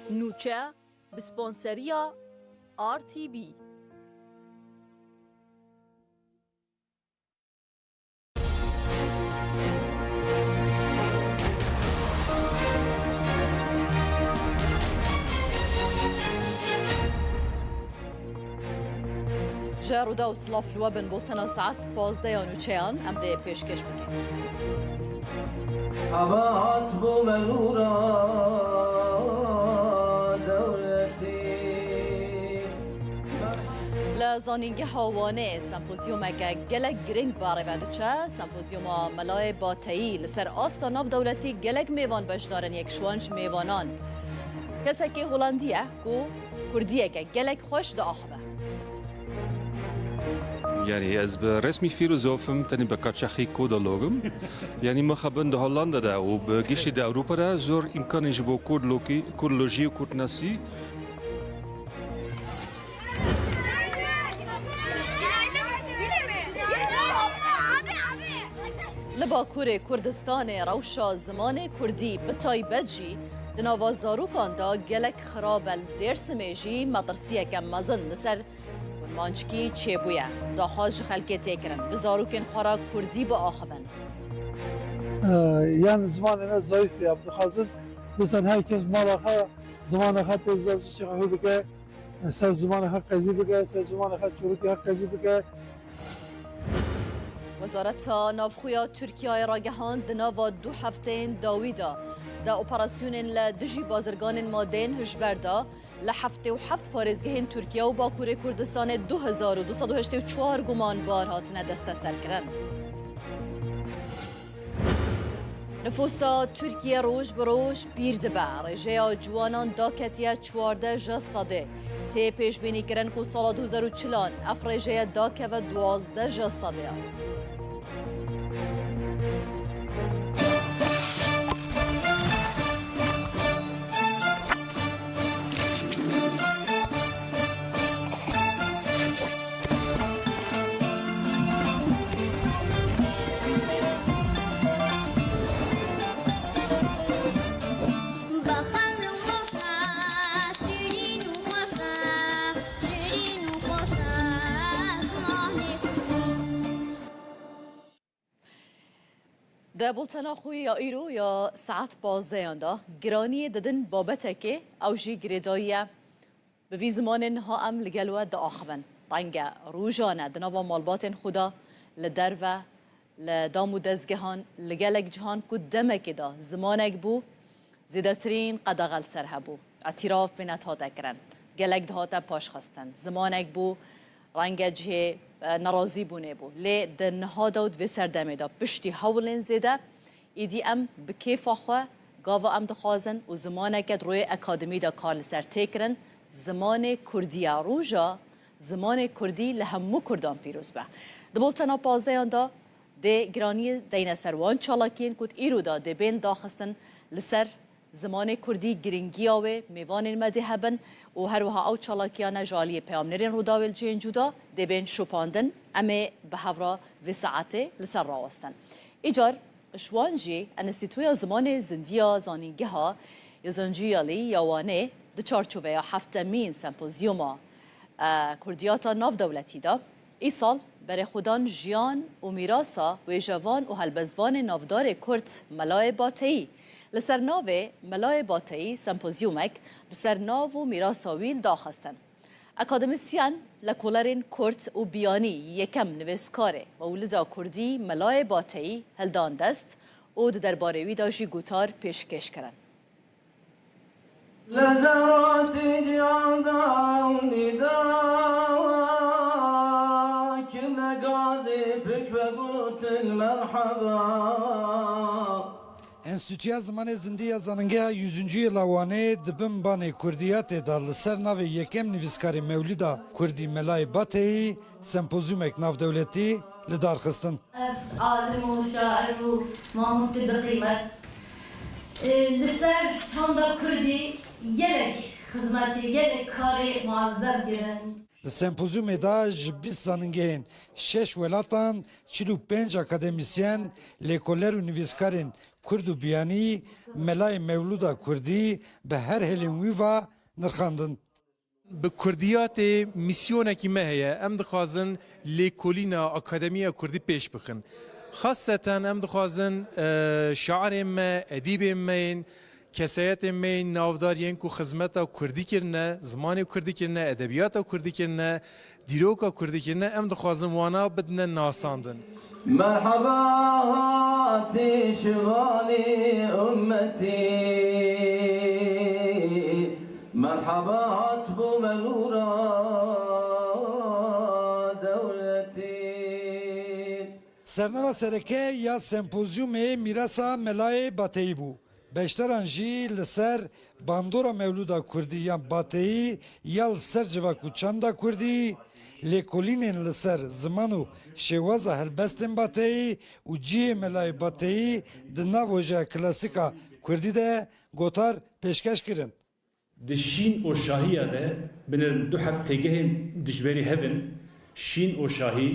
نوچه بسپانسریا RTV جارودا و سلاف لوبن بولتنا ساعت 12 نوچهان ام ده پیشکش بکن عبات بو منورا دولتي زانینگه هاوانه سمپوزیوم که گلک گرینگ باره بدچه سمپوزیوم ملای باتایی لسر آستا ناف دولتی گلک میوان بشدارن یک شوانج میوانان کسی که هولندیه کو کردیه که گلک خوش دا آخبه يعني از برسمي فيلوزوفم تاني بكاتشاخي كودا لوغم يعني ما خبن ده هولندا ده وبجيشي ده اوروبا ده زور امكان يجبو كود لوكي كود لوجي وكود ناسي لباکور کردستان روشا زمان کردی به تایبت جی دناوا زاروکان دا گلک خرابل درس میجی مدرسیه که مزن لسر مانچکی چه بویه دا خواست خلکه تکرن بزاروکن خورا کردی با آخبن یعنی زمان اینا ضعیف بیا بخوازن دوستان هر کس مالا خواه زمان خواه پوزدارسی چه خواه بکه سر زمان خواه قضی بکه سر زمان خواه چروکی خواه قضی بکه وزارت نافخویا ترکیه را گهاند ناوا 2 هفته داویدا دا اپراسیون لدجی بازرگان مادین هجبردا لحفته و 7 پارێزگehên ترکیه و باکوور کردستان 2284 گمانبار هاتنه دست سر کرن. نفوسا ترکیه روش بروش پیر دبه رژه جوانان داکتیه 14 جا صده تی پیش بینی کرن که سال 2040 افرژه داکه و 12 جا صده ده بولتنا خوی یا ایرو یا ساعت 12 دا گرانی ددن بابته که اوجی گریداییه به وی زمان ها ام لگلوه دا آخوان رنگه روژانه دناوا مالبات خدا لدروه لدامو دزگهان لگلک جهان که دمک دا زمانک بو زیدترین قدغل سر هبو اعتراف بینت ها دکرن گلک دهاتا پاش خستن زمانک بو رنگ جه نرازی بونه بو لی دنها دود و سردمه دا پشتی هولین زیده ایدی ام بکیف آخواه گاوا ام دخوازن و زمانه که روی اکادمی دا کار لسر تکرن زمان کردی روژا زمان کردی لهمو کردان پیروز به دبولتنا 15 دا ده گرانی دین سروان چالاکین کد ایرو دا ده بین داخستن لسر زمان کردی گرینگی آوه میوان المذهبن و هر وها او چالاکیان جالی پیامنرین رو داول جین جدا دبین شپاندن اما به هورا و ساعته لسر راوستن ایجار شوانجی انستیتویا زمان زندیا زانینگه ها یا زنجیالی یاوانه ده چارچوبه یا 7مین سمپوزیوما کردیاتا ناف دولتی دا ای سال برای خودان جیان و میراسا و جوان و هلبزوان نافدار کرد ملای باتهی لسر ناو ملای باتهی سمپوزیومک بسر ناو و میراساویل داخستن اکادمیسیان لکولرین کرد و بیانی یکم نویسکاره و ولدا کردی ملای باتهی هلدان دست و درباره وی داشی گوتار پیشکش کرن لزرات جیان داونی دا کل گازی پک بگوت المرحبا Enstitüya Zamanê Zindiya Zanîngeha 100. yıla wanê dibin banê Kurdiyatê da li ser navê yekem nivîskarê Mewlida Kurdî Melayê Bateyî sempozyumek navdewletî li dar xistin. Alim û şair û mamostê bi qîmet li ser çanda Kurdî gelek xizmetê gelek karê muazzeb girin. Li sempozyumê da ji 20 zanîngehên 6 welatan 45 akademisyen lêkoler û nivîskarên Kurd û biyanî Melayê Mewlûda Kurdî bi her helên wî ve nirxandin. Bi Kurdiyatê misyonekî me heye em dixwazin lêkolîna Akademiya Kurdî pêş bixin. Xaseten em dixwazin şairên me, edîbên me yên kesayetên me yên navdariyên ku xizmeta Kurdî kirine, zimanê Kurdî kirine, edebiyata Kurdî kirine, dîroka Kurdî kirine em dixwazin wana bidine nasandin. مرحبا هاتي شغالي أمتي مرحبا هات بو منورا سرنوا سرکه یا سمپوزیوم میراسا ملای باتهی بو. بیشتران جی لسر باندورا مولودا کردی یا باتهی یا لسر جواکو چاندا کردی لیکولینین لسر زمانو شوازا هلبستن باتهی و جی ملای باتهی دناوجه کلاسیکا کردی ده گوتار پیشکش کرن. دشین و شاهی ده بنر دو حق تگهن دجبری هفن شین و شاهی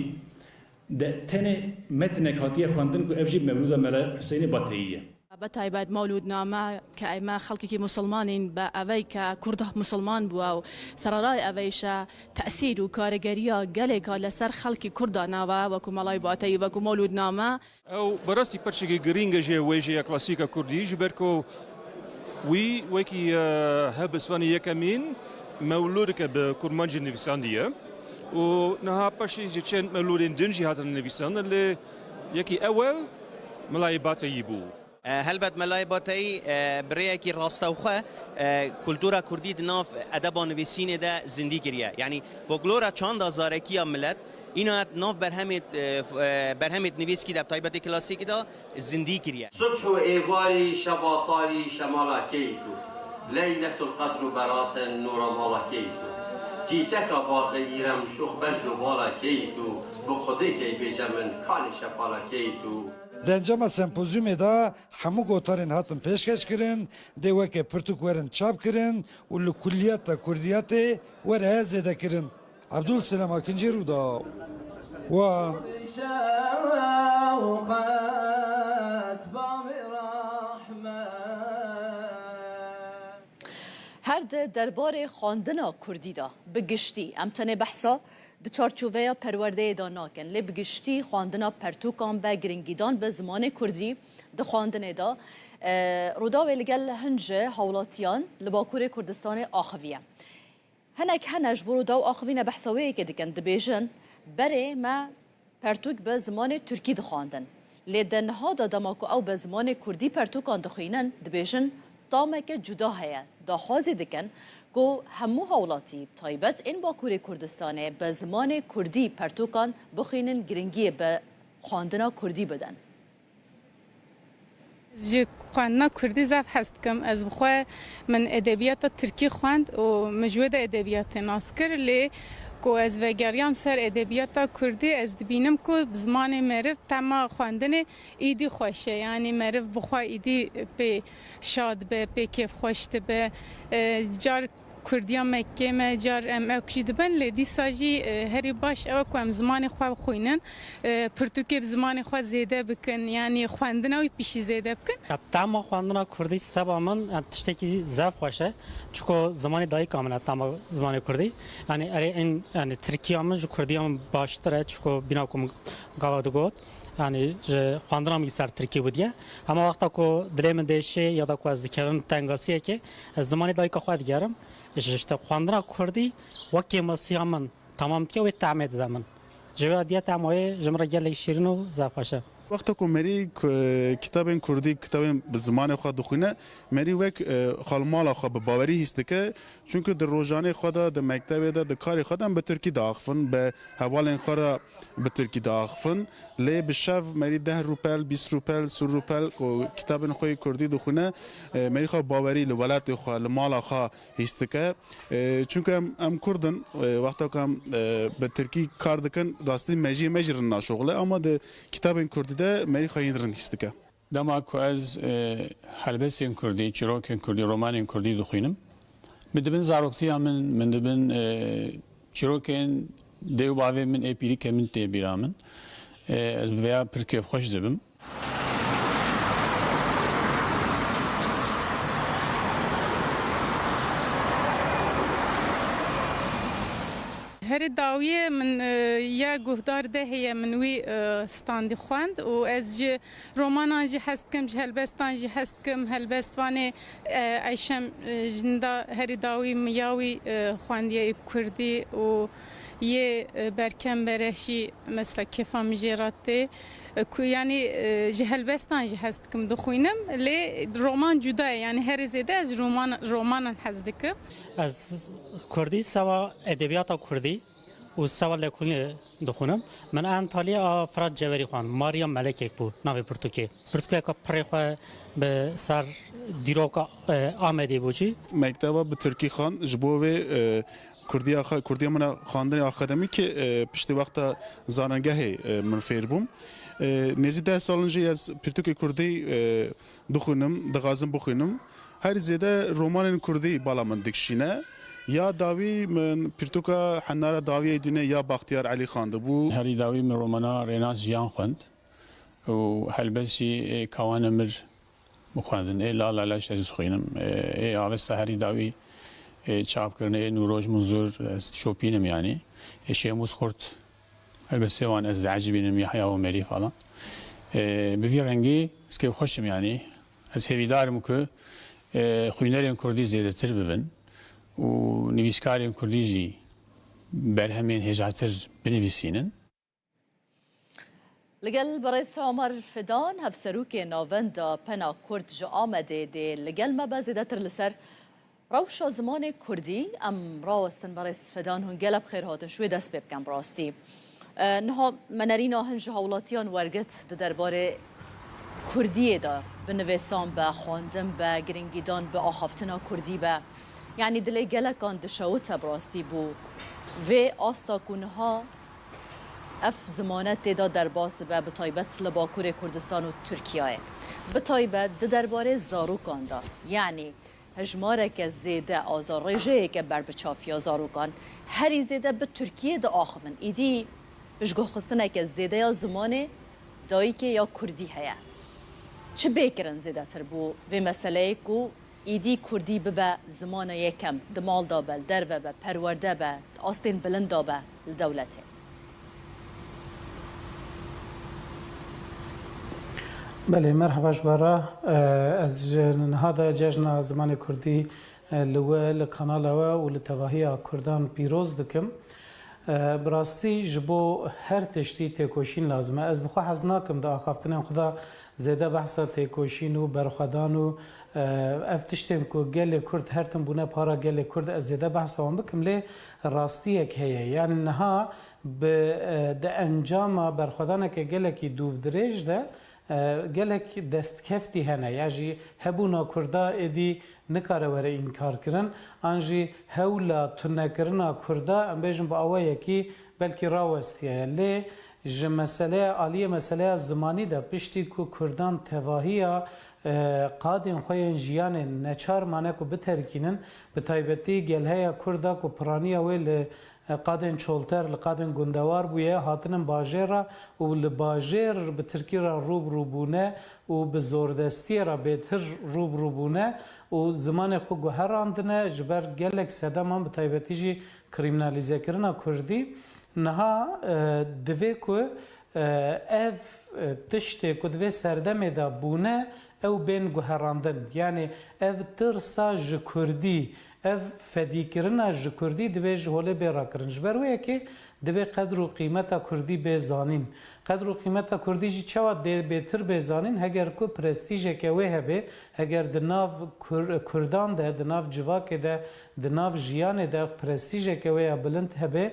ده تنه متنک هاتیه خواندن که افجی مولود ملای حسین باتهیه. بەتایبەت مەولود نامە کە ئەمە خەڵکێکی مسلمانین بە ئەوەی کە کوردە مسلمان بووە و سەرڕای ئەوەیشە تەسیر و کارەگەریە گەلێکە لەسەر خەڵکی کووردا ناوە وەکو مەڵای باتەی وەکو مەولود نامە ئەو بەڕاستی پەرچێکی گرینگە ژێ وێژەیە کلاسیکە کوردی ji ber ku wî wekî hebisvanî yekemîn mewlûdike bi kurmancî nivîsandiye û niha paşê ji çend mewlûdên din jî hatin nivîsan lê yekî ewel Milayê Bateyî bû. هەلبەت مەلای باتایی برەیەکی ڕاستەوخە کولتورا کوردی دناف ئەدەبا نووسینێدا زیندی کردە یعنی فۆکلۆرا چاندا زارەکیە ملەت اینە ناف بەرهەمێت نویسکیدا تایبەتی کلاسیکیدا زیندی کردە صبح و ئێواری شەباتاری شەماڵەکەیت و لەیلەت القەدر و بەراتن نوورەماڵەکەیت و جیجەکە باقی ئیرەم شوخ بەجد و باڵەکەیت و بۆ خودێکی بێژە من کانی شەپاڵەکەیت و دنجام سمپوزیوم دا همو گوتارین هاتن پیشکش کرن دیوه که پرتوک ورن چاپ کرن و لکلیات کردیات وره زیده کرن عبدالسلام اکنجی رو دا و هر ده درباره خواندنا کردی دا بگشتی امتنه بحثا د چارچوبه پرورده دا ناکن لی بگشتی خواندنا پرتوکان به گرنگیدان به زمان کردی د خواندنه دا روداوی لگل هنج حولاتیان لباکور کردستان آخویه هنک هنج برو دا و آخوینه بحثاوی که دکن دبیجن بره ما پرتوک به زمان ترکی دخواندن لی دنها دا دماکو او به زمان کردی پرتوکان دخوینن دبیجن تامه که جدا هیا داخوازی دکن که همو حولاتی تایبت این باکور کردستانه به زمان کردی پرتوکان بخینن گرنگی به خواندنا کردی بدن جی خواندنا کردی زف هست کم از بخواه من ادبیات ترکی خواند و مجود ادبیات ناسکر لی که از وگریام سر ادبیات کردی از بینم که زمان معرف تمام خواندن ایدی خوشه یعنی معرف بخواه ایدی به شاد به کیف خوشت به جار کردیا مکه ما جار اکشید بن لیدی ساجی هری باش او کم زمان خواب خوینن پرتوکی زمان خواب زیده بکن یعنی خواندن او پیشی زیده بکن تمام خواندن کردی سبا من تشتکی زف خوشه چون زمان دایی کاملا تمام زمان کردی یعنی این یعنی ترکیه من جو کردی هم باشتره چون بینا کم گاودگوت یعنی خواندن هم سر ترکیه بودیه اما وقتا که دلم دیشه یا دا که از دکترم تنگاسیه که از زمان دایی که خواهد گرم işte خواندن کردی وقتی مسیح من تمام که و تعمید زمان جوادیت امای جمره گلی شیرین و زفاشه وقتی که مری کتاب کردی کتاب به زمان خود دخونه مری وک خالمال خود به باوری هست که چون که در روزانه خود در مکتب در کار خودم به ترکی داخفن به حوالین خورا به ترکی داخفن لی به شب مری 10 روپل 20 روپل 30 روپل که کتاب خوی کردی دخونه مری خود باوری لولات خود لمال خود هست که چون که ام کردن وقتی که به ترکی کار دکن راستی مجرن ناشغله اما در کتاب کردی مری خواهید رنگیست که دما که از هلبسین کردی چیروکین کردی رومانین کردی دخوینم بدبن زاروکتی من دبن چیروکین دیو باوی من ایپیری که من تی بیرامن از بیا پرکیف خوش زبم هر داویه من یا گهدار ده هی منوی استاندی خواند و از ج رومانان جی هست کم هلبستان جی هست کم هلبستوانه ایشم جندا هر داوی میاوی خواندیه کردی و یه برکم برشی مثل کفام جراته که یعنی جهلبستان جه هست کم دخوینم لی رومان جدای یعنی هر زیده از رومان هست که از کردی سوا ادبیات کردی و سوال لکونی دخونم من انطالیا فراد جوری خوان ماریا ملک یک بود ناوی پرتوکه که پرخواه به سر دیروکا آمده بودی مکتبا به ترکی خان جبوه کردی من خواندن آکادمی که پشت وقت زاننگه من فیر بوم نزدیک 10 سالنجی از پرتوک کردی دخونم دغازم بخونم هر زیاده رمان کردی بالا من دکشینه یا داوی من پرتوکا حنارا داوی دونه یا بختیار علی خانده بو هری داوی من رومانا ریناس جیان خوند و هلبسی کوان مر بخواندن ای لالا لاش از خوینم ای آوستا هری داوی چاپ کرنه نوروج منظور شوپینم یعنی شیموز خورد البته وان از عجیبینم یحیی و مری فلان بوی رنگی اسکی خوشم یعنی از هویدارم که خوینرین کردی زیاده تر ببین و نویسکارین کردی جی برهمین هجاتر بنویسینن لگل برئیس عمر فدان هفسروک ناوندا پنا کرد جو آمده ده لگل مبازده تر لسر روش زمان کردی ام راستن برئیس فدان هنگل بخیر هاتن شوی دست بکن براستی نها منرین هنج هولاتیان ورگت درباره کردی دا به نویسان به خواندن به گرنگیدان به آخافتنا کردی به یعنی دلی گلکان دشوت براستی بو و آستا کنها اف زمانت دا در باز به بطایبت لباکور کردستان و ترکیه بطایبت درباره زاروکان دا یعنی هجماره که زیده آزار رژه که بر بچافی زاروکان هری زیده به ترکیه دا آخمن ایدی بشگاه خستنه که زیده یا زمان دایی که یا کردی هیا چه بیکرن زیده تر بو به مسئله که ایدی کردی به زمان یکم دمال دابل در به پرورده به آستین بلند دابه لدولته بله مرحبا جبارا از هذا جشن زمان کردی لول کانال و لتواهی کردان پیروز دکم براستی جبو هر تشتی تکوشین لازمه از بخوا حزناکم دا آخافتنم خدا زیده بحثا تکوشین و برخدان و افتشتیم که گل کرد هرتم بونه پارا گل کرد از زیده بحثا هم بکم لی راستی یک هیه یعنی نها به انجام برخدانه که گل کی دوف دریج ده گلک دست کفتی هنه یعنی هبونا کردا ادی نکاره وره این کار کرن آنجی هولا تنکرنا کردا ام بیشم با آوایی کی بلکی راوستیه لی ج مسئله عالیه مسئله زمانی ده پشتی کو کردان تواهیا قادن خوین جیان نچار مانه کو بترکینن به تایبتی گلهیا کردا کو پرانیا ویل قادن چولتر لقادن گندوار بویه هاتنم باجرا و لباجر به ترکی را روبونه و به زوردستی را بهتر روبونه و زمان خو گوهراندنه جبر گلک سدمان به تایبتی جی کریمنالیزه کرنا کردی نها دوی کو اف تشتی کو دوی سردمه دا بونه او بین گوهراندن یعنی اف ترسا ج کردی اف فدیکرنا ج کردی دوی جهوله بیرا کرن جبرویه که دوی قدر و قیمتا کردی بزانین قدر و قیمتا کردی جی چوا دی بهتر بزانین هگر کو پرستیژه که وی هبه هگر دناو کردان ده دناو جواک ده دناو جیان ده پرستیژه که وی بلند هبه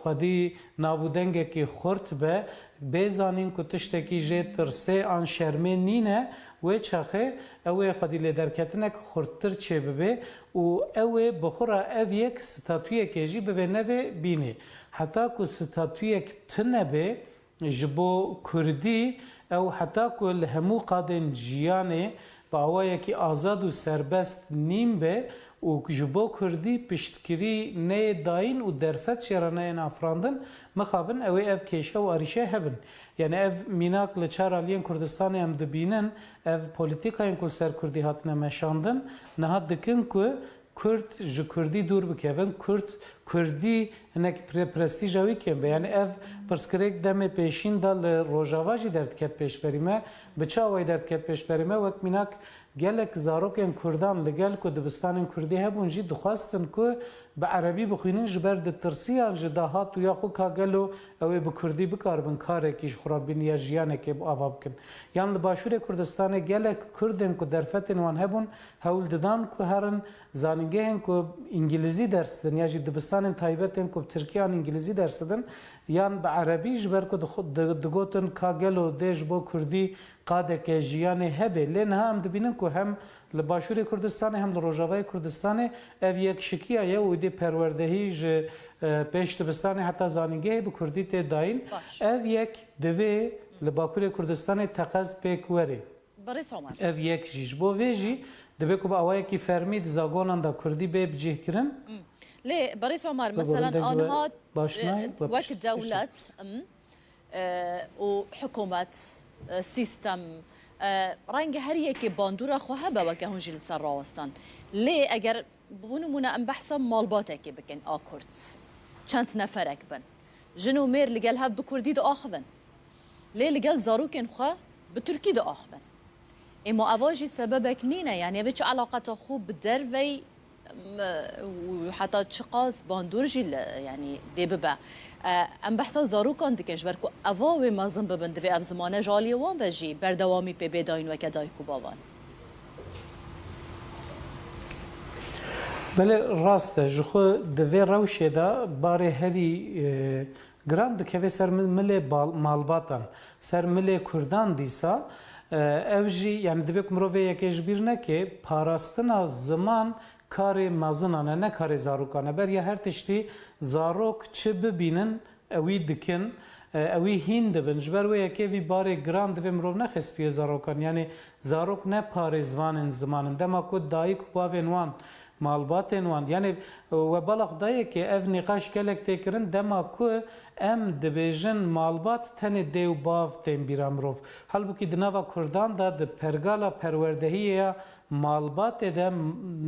خودی ناودنگه که خورت به بزانین که تشتکی جه ترسه آن شرمه نینه و چخه اوه خودی لدرکتنه که خورتر چه ببه و اوه بخورا او یک ستاتویه که جی ببه نوه بینه حتی که ستاتویه که تنبه جبو کردی او حتی که لهمو قادن جیانه با اوه که آزاد و سربست نیم به و جبو کردی پشتکری نه داین و درفت شرانه این افراندن مخابن اوه اف کشه و آریشه هبن یعنی اف میناک لچار آلیان کردستان هم دبینن اف پولیتیکاین کل سر کردی هاتنه مشاندن نه دکن که کرد ج کردی دور بکوین کردی هنک پرستیژاوی کم یعنی اف پرسکریک دم پیشین دال روجاواجی درد کت پیش بریمه بچاوی درد کت پیش بریمه وقت میناک گلک زاروکن کردان لگل کو دبستان کردی هبون جی دخواستن که به عربی بخوینن جبر دترسیان جداهات و یا خو کاگلو او به کردی بکار بن کاره کیش خرابین یا جیانه که آواب کن یعنی باشور کردستان گلک کردن کو درفتن وان هبون هول ددان کو هرن زانگهن کو انگلیزی درس دن یا جی دبستان کردستان تایبەتên ku Tirkiyan İngilizî ders didin yan bi Erebî ji ber ku digotin ka gelo dê ji bo Kurdî qadeke jiyanê hebe lê niha em dibînin ku hem li Başûrê Kurdistanê hem li Rojavayê Kurdistanê ev yekşikiya ye û dê perwerdehî ji pêş dibistanê heta zanîngehê bi Kurdî tê dayîn ev yek divê li Bakurê Kurdistanê teqez pêk were ev yek jî ji bo vê jî dibe ku bi awayekî fermî di zagonan da Kurdî bê bicihkirin ليه بريس عمر مثلا انها وقت دولة وحكومة سيستم رنگ هر یکی باندورا خواه با وکه هنجی لسر راوستان ليه اگر بونمونه ام بحثا مالباته که بکن آکورد چند نفرک بن جنو مير لقال هاب بكردي دا آخبن ليه لقال زاروكن خواه بتركي دا آخبن اما اواجي سببك نينه يعني اوه چه علاقة خوب بدروي وحتى تشقاس باندورجي يعني دي ببا ام بحثا زاروكان دكش بركو اواوي مازن ببن دوي اف زمانه جالي وان بجي بردوامي بي بداين وكداي كوباوان بله راسته جخو دوی روشه دا باره هری گران دکوی سر ملی مالباتان سر ملی کردان دیسا اوجی یعنی دوی کمروی یکیش بیرنه که پاراستنا زمان کاری مازنانه نه کاری زاروکانه بر یا هر تشتی زاروک چه ببینن اوی دکن اوی هین دبن جبر و یکی وی باره گران دوی مروف نخستوی زاروکان یعنی زاروک نه پاری زوانن زمانن دما کود دایی کباوین وان مالباتên wan yani we balaq daye ki ev nîqaş gelek tê kirin dema ku em dibêjin malbat tenê dê û bav tên bîra mirov halbukî di nava Kurdan da di pergala perwerdehiyê malbatê de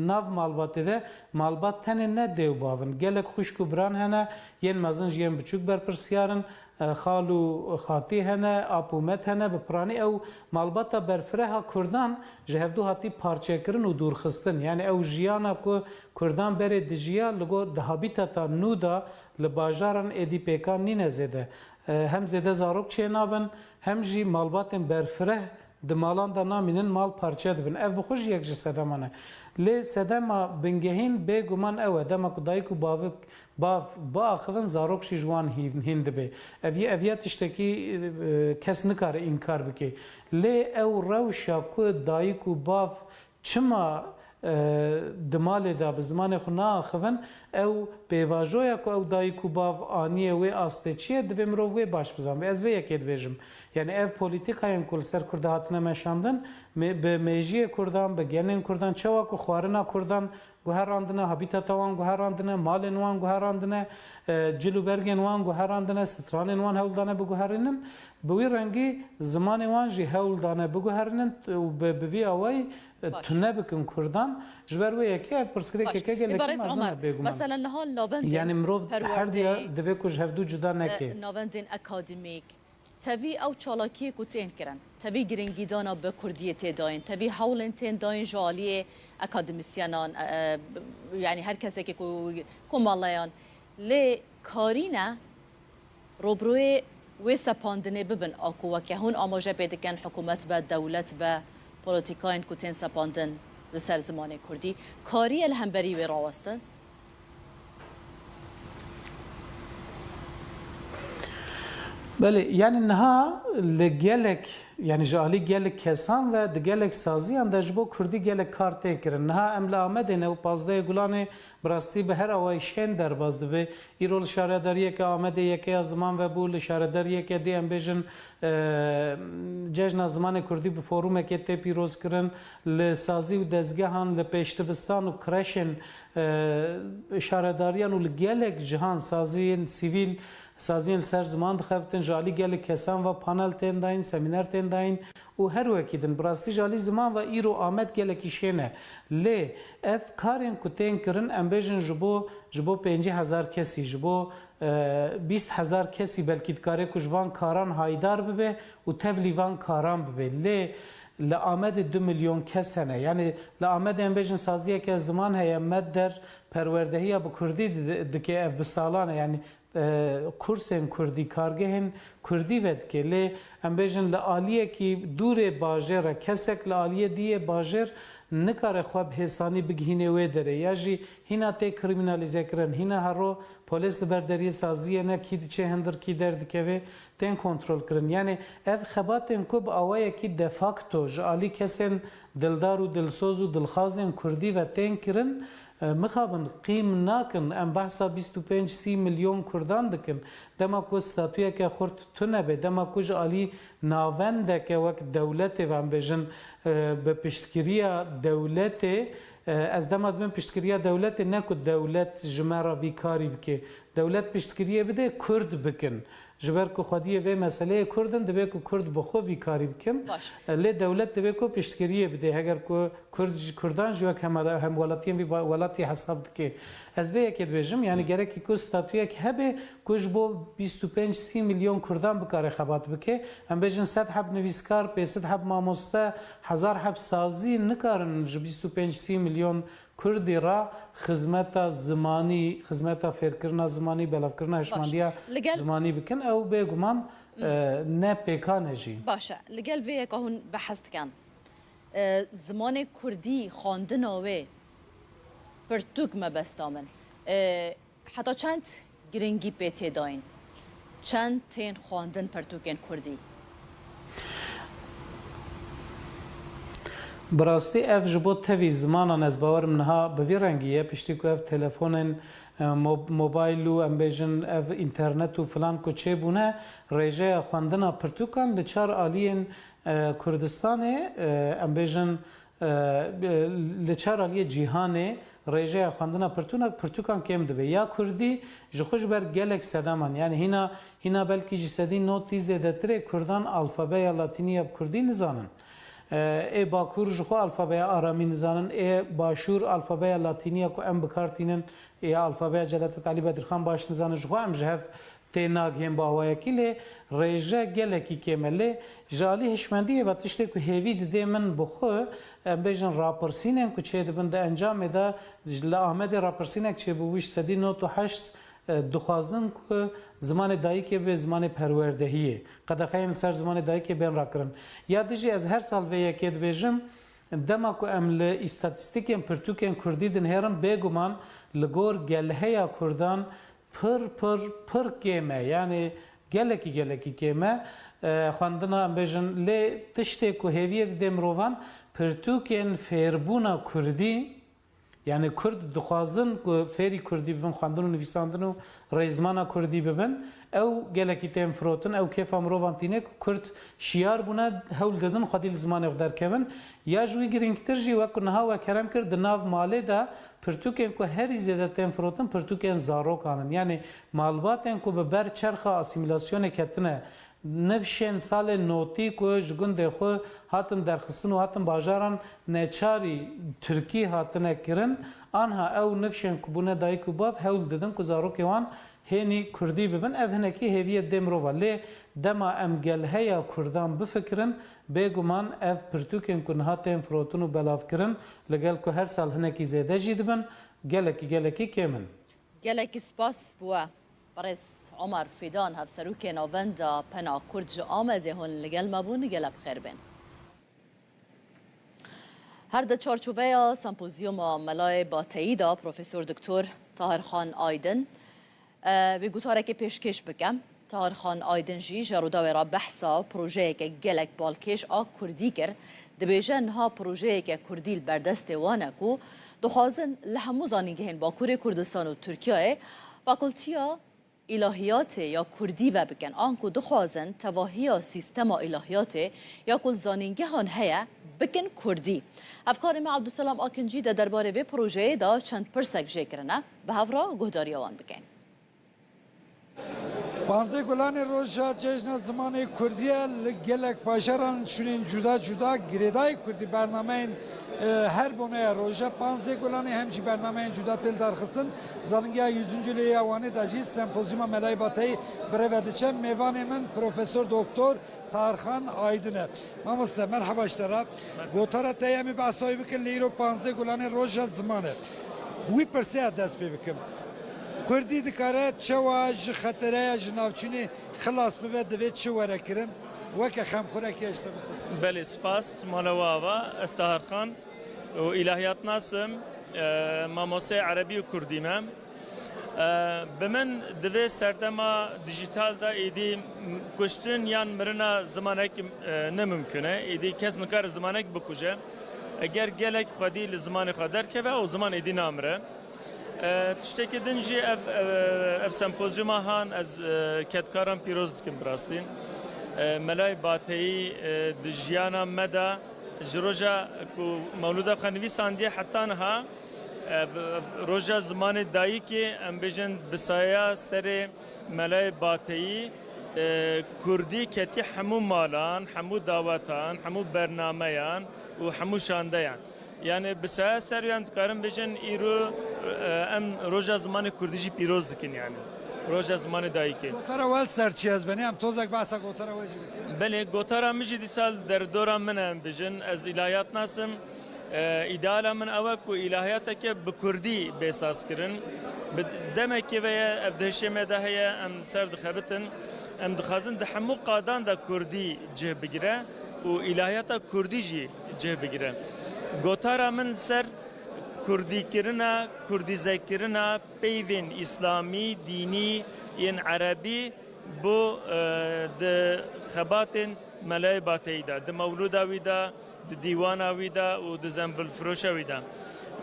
nav malbatê de malbat tenê ne dê û bavin gelek xuşk û biran hene yên mezin ji yên biçûk berpirsyarin xal û xatî hene apûmet hene bi piranî ew malbata berfireha Kurdan ji hevdû hatî parçekirin û dûrxistin yani ew jiyana ku Kurdan berê dijiya li gor di habîtata nû da li bajaran êdî pêkan nîne zêde hem zêde zarok çê nabin hem jî malbatên berfireh di malan da namînin mal parçe dibin ev bi xwe jî yek ji sedeman e lê sedema bingehîn bêguman ew e dema ku dayîk û bavik bav biaxivin zarok jî ji wan hîn dibe ev ya tiştekî kes nikare înkar bike lê ew rewşa ku dayîk û bav çima di malê da bi zimanê xwe naaxivin ew pêvajoya ku ew dayîk û bav aniyê wê astêçiye divê mirov wê baş bizan ez vê yekê dibêjim yani ev polîtîkayên ku li ser Kurdê hatine meşandin bi mêjiyê Kurdan bi genên Kurdan çawa ku xwarina Kurdan guherandine habîtata wan guherandine malên wan guherandine cil û bergên wan guherandine stranên wan hewldane biguherînin bi wî rengî zimanê wan jî hewldane biguherînin û bi vî awayî tu nebikin Kurdan ji ber wê yekê ev pirsgirêkeke gelekî mezin e bêguman مثلا نهال ناوندên yani mirov her diya divê ku ji hevdû cuda neke ناوندên akademîk tevî ew çalakiyê ku tên kirin tevî giringîdana bi Kurdiyê tê dayîn tevî hewlên tên dayîn ji aliyê akademisyenan yani her kesekê ku malayan lê karîne robroyê wê sepandinê bibin aku weke hûn amaje pê dikin hikûmet be dewlet be polîtîkayên ku tên sepandin li ser zimanê Kurdî kariye li hemberî wê rawestin بله yani niha li gelek yani ji alî gelek kesan ve di gelek saziyan de ji bo Kurdî gelek kar tê kirin niha em li Amedê ne û pazdeyê Gulanê bi rastî bi her awayî şên derbas dibe îro li şaredariyeke Amedê yekeya ziman vebû li şaredariyeke dê em bêjin cejna zimanê Kurdî bi forûmekê tê pîroz kirin li sazî û dezgehan li pêşdibistan û kreşên şaredariyan û li gelek cihan saziyên sivîl saziyên ser ziman dixebitin ji alî gelek kesan ve panel tên dayîn semîner tên dayîn û her wekî din bi rastî ji alî ziman ve îro Amed gelekî şên e lê ev karên ku tên kirin em bêjin ji bo 50,000 kesî ji bo 20,000 kesî belkî dikare ku ji van karan haydar bibe û tev lîvan karan bibe lê li Amedê 2 milyon kes hene yani li Amedê em bêjin saziyeke ziman heye med der perwerdehiya bi Kurdî dike ev bi salan e yani کورسên Kurdî kargehên Kurdî vedike lê em bêjin li aliyekî dûrê bajêr re kesek li aliyê diyê bajêr nikare xwe bi hêsanî bigihîne wê derê ya jî hîna tê kriminalîzekirin hîna hero polîs li ber deriyê saziyê ne kî diçe hindir kî derdikeve tên kontrol kirin yani ev xebatên ku bi awayekî de facto ji alî kesên dildar û dilsoz û dilxazên Kurdî ve tên kirin mixabin qîm nakin em behsa 25-30 milyon Kurdan dikin dema ku statûyeke xurt tunebe dema ku ji alî navendeke wek dewletê ve em bêjin bi piştgiriya dewletê ez dema dibin piştgiriya dewletê ne ku dewlet ji me re vî karî bike dewlet piştgiriyê bide Kurd bikin ji ber ku xwediyê vê meseleyê Kurdin dibe ku Kurd bi xwe vî karî bikin lê dewlet dibe ku piştgiriyê bide heger ku Kurdan ji wek hemwelatiyên vî welatî hesab dike ez vê yekê dibêjim yani gerekî ku statûyek hebe ku ji bo 25-30 milyon Kurdan bikare xebat bike em bêjin 100 heb nivîskar 500 heb mamoste 1000 heb sazî nikarin ji 25-30 milyon Kurdî ra xizmeta zimanî xizmeta fêrkirina zimanî belavkirina hişmandiya zimanî bikin ew bêguman ne pêkan e jî باشه لەگەل vê yeka hûn behez dikin zimanê Kurdî xwandina wê pirtûk me besta min heta çend giringî pê tê dayîn çend tên xwandin pirtûkên Kurdî براستی ev ji bo tevî zimanan ez bawerim niha bi vî rengî ye piştî ku ev telefonên mobayl û em bêjin ev internet û filan ku çêbûne rêjeya xwendina pirtûkan li çar aliyên Kurdistanê em bêjin li çar aliyê cîhanê rêjeya xwendina pirtûkan kêm dibe ya Kurdî ji xwe ji ber gelek sedaman yani hîna belkî ji sedî notî zêdetirê Kurdan alfabeya latînî ya Kurdî nizanin ê Bakur ji xwe alfabeya aramî nizanin ê Başûr alfabeya latîniya ku em bikartînin ê alfabeya Celalet Alî Bedirxan baş nizanin ji xwe em ji hev tê nagihên bi awayekî lê rêje gelekî kêm e lê ji alî hişmendiyê ve tiştê ku hêvî didê min bi xwe em bêjin rapirsînên ku çê dibin di encamê de li Amedê rapirsînek çêbûbû ji sedî not û heşt dixwazin ku zimanê dayîkê bê zimanê perwerdehiyê qedexeyên ser zimanê dayîkê bên rakirin ya dijî ez her sal vê yekê dibêjim dema ku em li îstatîstîkên pirtûkên Kurdî dinêrin bêguman li gor gelheya Kurdan pir kêm e yani gelekî kêm e xwendina em bêjin lê tiştê ku hêviyê didê mirovan pirtûkên fêrbûna Kurdî yani Kurd dixwazin ku fêrî Kurdî bibin xwendin û nivîsandin û rêzmana Kurdî bibin ew gelekî tên firotin ew kêfa mirovan tîne ku Kurd şiyar bûne hewl didin xwedî li zimanê xwe derkevin ya ji wî girîngtir jî wek ku niha we kerem kir di nav malê de pirtûkên ku herî zêde tên firotin pirtûkên zarokan in yani malbatên ku bi ber çerxa asîmîlasyonê ketine nivşên salê notî ku ji gundê xwe hatin derxistin û hatin bajaran neçarî Tirkî hatine kirin anha ew nivşên ku bûne dayîk û bav hewl didin ku zarokê wan hênî Kurdî bibin ev hinekî hêviyet dê mirova lê dema em gelheya Kurdan bifikirin bêguman ev pirtûkên ku niha tên firotin û belavkirin li gel ku her sal hinekî zêde jî dibin gelekî kêm in gelekî spas bûye برز عمر فیدان هفسروکê navenda pena Kurd ji Amedê hûn li gel me bûn gelek xêr bin. Her de çarçoveya sempozyuma melayê bateyî da Profesör Doktor Tahirxan Aydin bi gotarekê pêşkêş bikim. Tahirxan Aydin jî ji rûdawê re behsa projeyeke gelek balkêş a Kurdî kir. Dibêje niha projeyeke Kurdî li berdestê wan e ku dixwazin li hemû zanîngehên Bakurê Kurdistan û Tirkiyeyê fakultiya İlahiyatê ya Kurdî ve bikin an ku dixwazin tevahiya sîstema îlahiyatê ya ku zanîngehan heye bikin Kurdî. Hevkarê me Abdûselam Akincî de derbarê vê projeyê da çend pirsek jê kirine bi hevra guhdariya wan bikin. Panzê Gulanê roja cejna zimanê Kurdiye li gelek bajaran şunên cuda girêdayê Kurdî bernameyên her boneya roja Panzê Gulanê hem jî bernameyên cuda tel darxistin zanîngeya 100. lêya wanê de jî sempozyuma melayê bateyî birêve diçe mêvanê min Profesör Doktor Tahirxan Aydin e. Mamoste merheba iştera. Gotara te em bi asayî bikin lê îro Panzê Gulanê roja ziman e. Wî pirsiya dest pê bikim. کردی دکاره چوا ج خطره جنابچینی خلاص به دوید چه ورکرم وک خم خوره که اشتباه بله سپاس مالواوا استهارخان و الهیات ناسم ماموسه عربی و کردی مم بمن دوی سردما دیجیتال دا ایدی کشتن یان مرنا زمانک نممکنه ایدی کس نکار زمانک بکوجه اگر گلک خودی لزمان خودر که و زمان ایدی نامره تشتکی دنجی اف سمپوزیوم هان از کتکاران پیروز دکم براستین ملای باتی دجیانا مدا جروجا کو مولودا خانوی ساندیه حتی نها روجا زمان دایی که ام بجن بسایا سر ملای باتی کردی کتی همو مالان همو دعوتان همو برنامهان و همو شاندهان yani بسیار سریان کارم بجن ایرو ام روزا زمان کردیجی پیروز دکن yani روزا زمان دایی که گوتارا ول سرچی از بنی هم توزک بحثا گوتارا وجی بکنم بله گوتارا مجی دی سال در دورم منم بجن از الهیات ناسم ایدالا من اوک و الهیات که بکردی بساز کرن دمه که ویا ابدهشه مده هیا ام سرد خبتن ام دخازن ده همو قادان دا کردی جه بگیره و الهیات کردی جه بگیره گوتارا من سر کردی کرنا کردی ذکرنا پیوین اسلامی دینی این عربی بو د خباتن ملای باتیدا د مولودا ویدا د دیوانا ویدا و د زنبل فروشا ویدا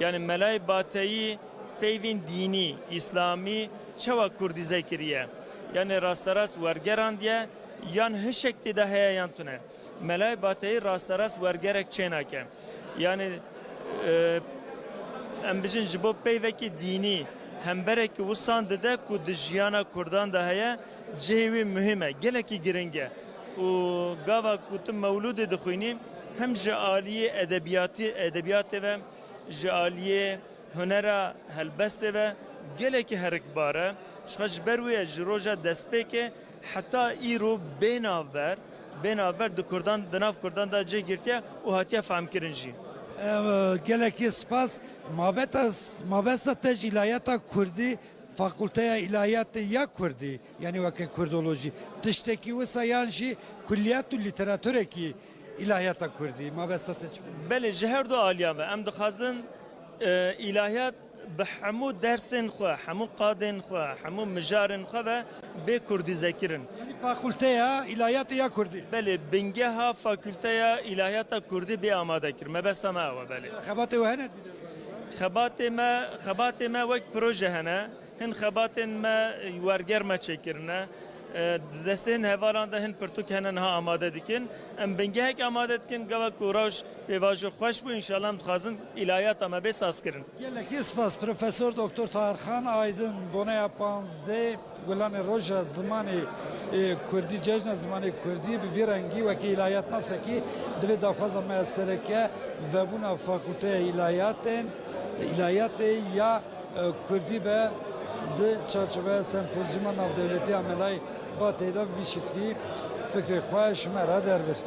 yani ملای باتی پیوین دینی اسلامی چوا کردی ذکریه yani راست ورگران دیه یان هشکتی ده هیا یانتونه ملای باتی راست ورگرک چیناکه yani ام بجن جبو پیوکی دینی همبرک وسان دده کو دجیانا کردان ده هیا جهوی مهمه گلکی گرنگه و گاوا کوتم مولود دخوینی هم جالیه ادبیات و جالیه هنرا هلبست و گلکی هرکباره شخص بروی جروجا دسپیکه حتی ایرو بیناور د کردان دناف کردان دا جه گرتیه و هاتیه فهم کرنجی geleki spas mabesta tej ilahiyata Kurdi fakülteye ilahiyatı ya Kurdi yani vakit Kurdoloji tişteki vesa yanji kulliyatü literatüre ki ilahiyata Kurdi mabesta tej beli jehar do aliyame em dixazin ilahiyat بحمو درسن خو حمو قادن خو حمو مجارن خو به کردی ذکرن yani fakülteye ilahiyatı ya Kurdi بله بنگها فاکولته الهیات کردی به آماده کر مبسته ما و بله خباته و هنت خبات ما وقت پروژه هنه هن خبات ما ورگر ما چکرنه دستین هوالان ده هن پرتوک هنن ها آماده دکن ام بنگه هک آماده دکن گوا کوراش به واژه خوش بو انشالله هم خازن الهیات ما به ساز کرن geleki spas Profesör Doktor Tarhan Aydın Bonaya Panzde Gulan Roja Zmani Kurdi Cejna Zmani Kurdi bir rengi ve ki ilahiyat nasıl ki dve dafaza meseleke ve buna fakülte ilahiyatı ya Kurdi be de çerçeve sempozyuma nav devleti amelay bateyda bir şekli fikri xoş mera derber.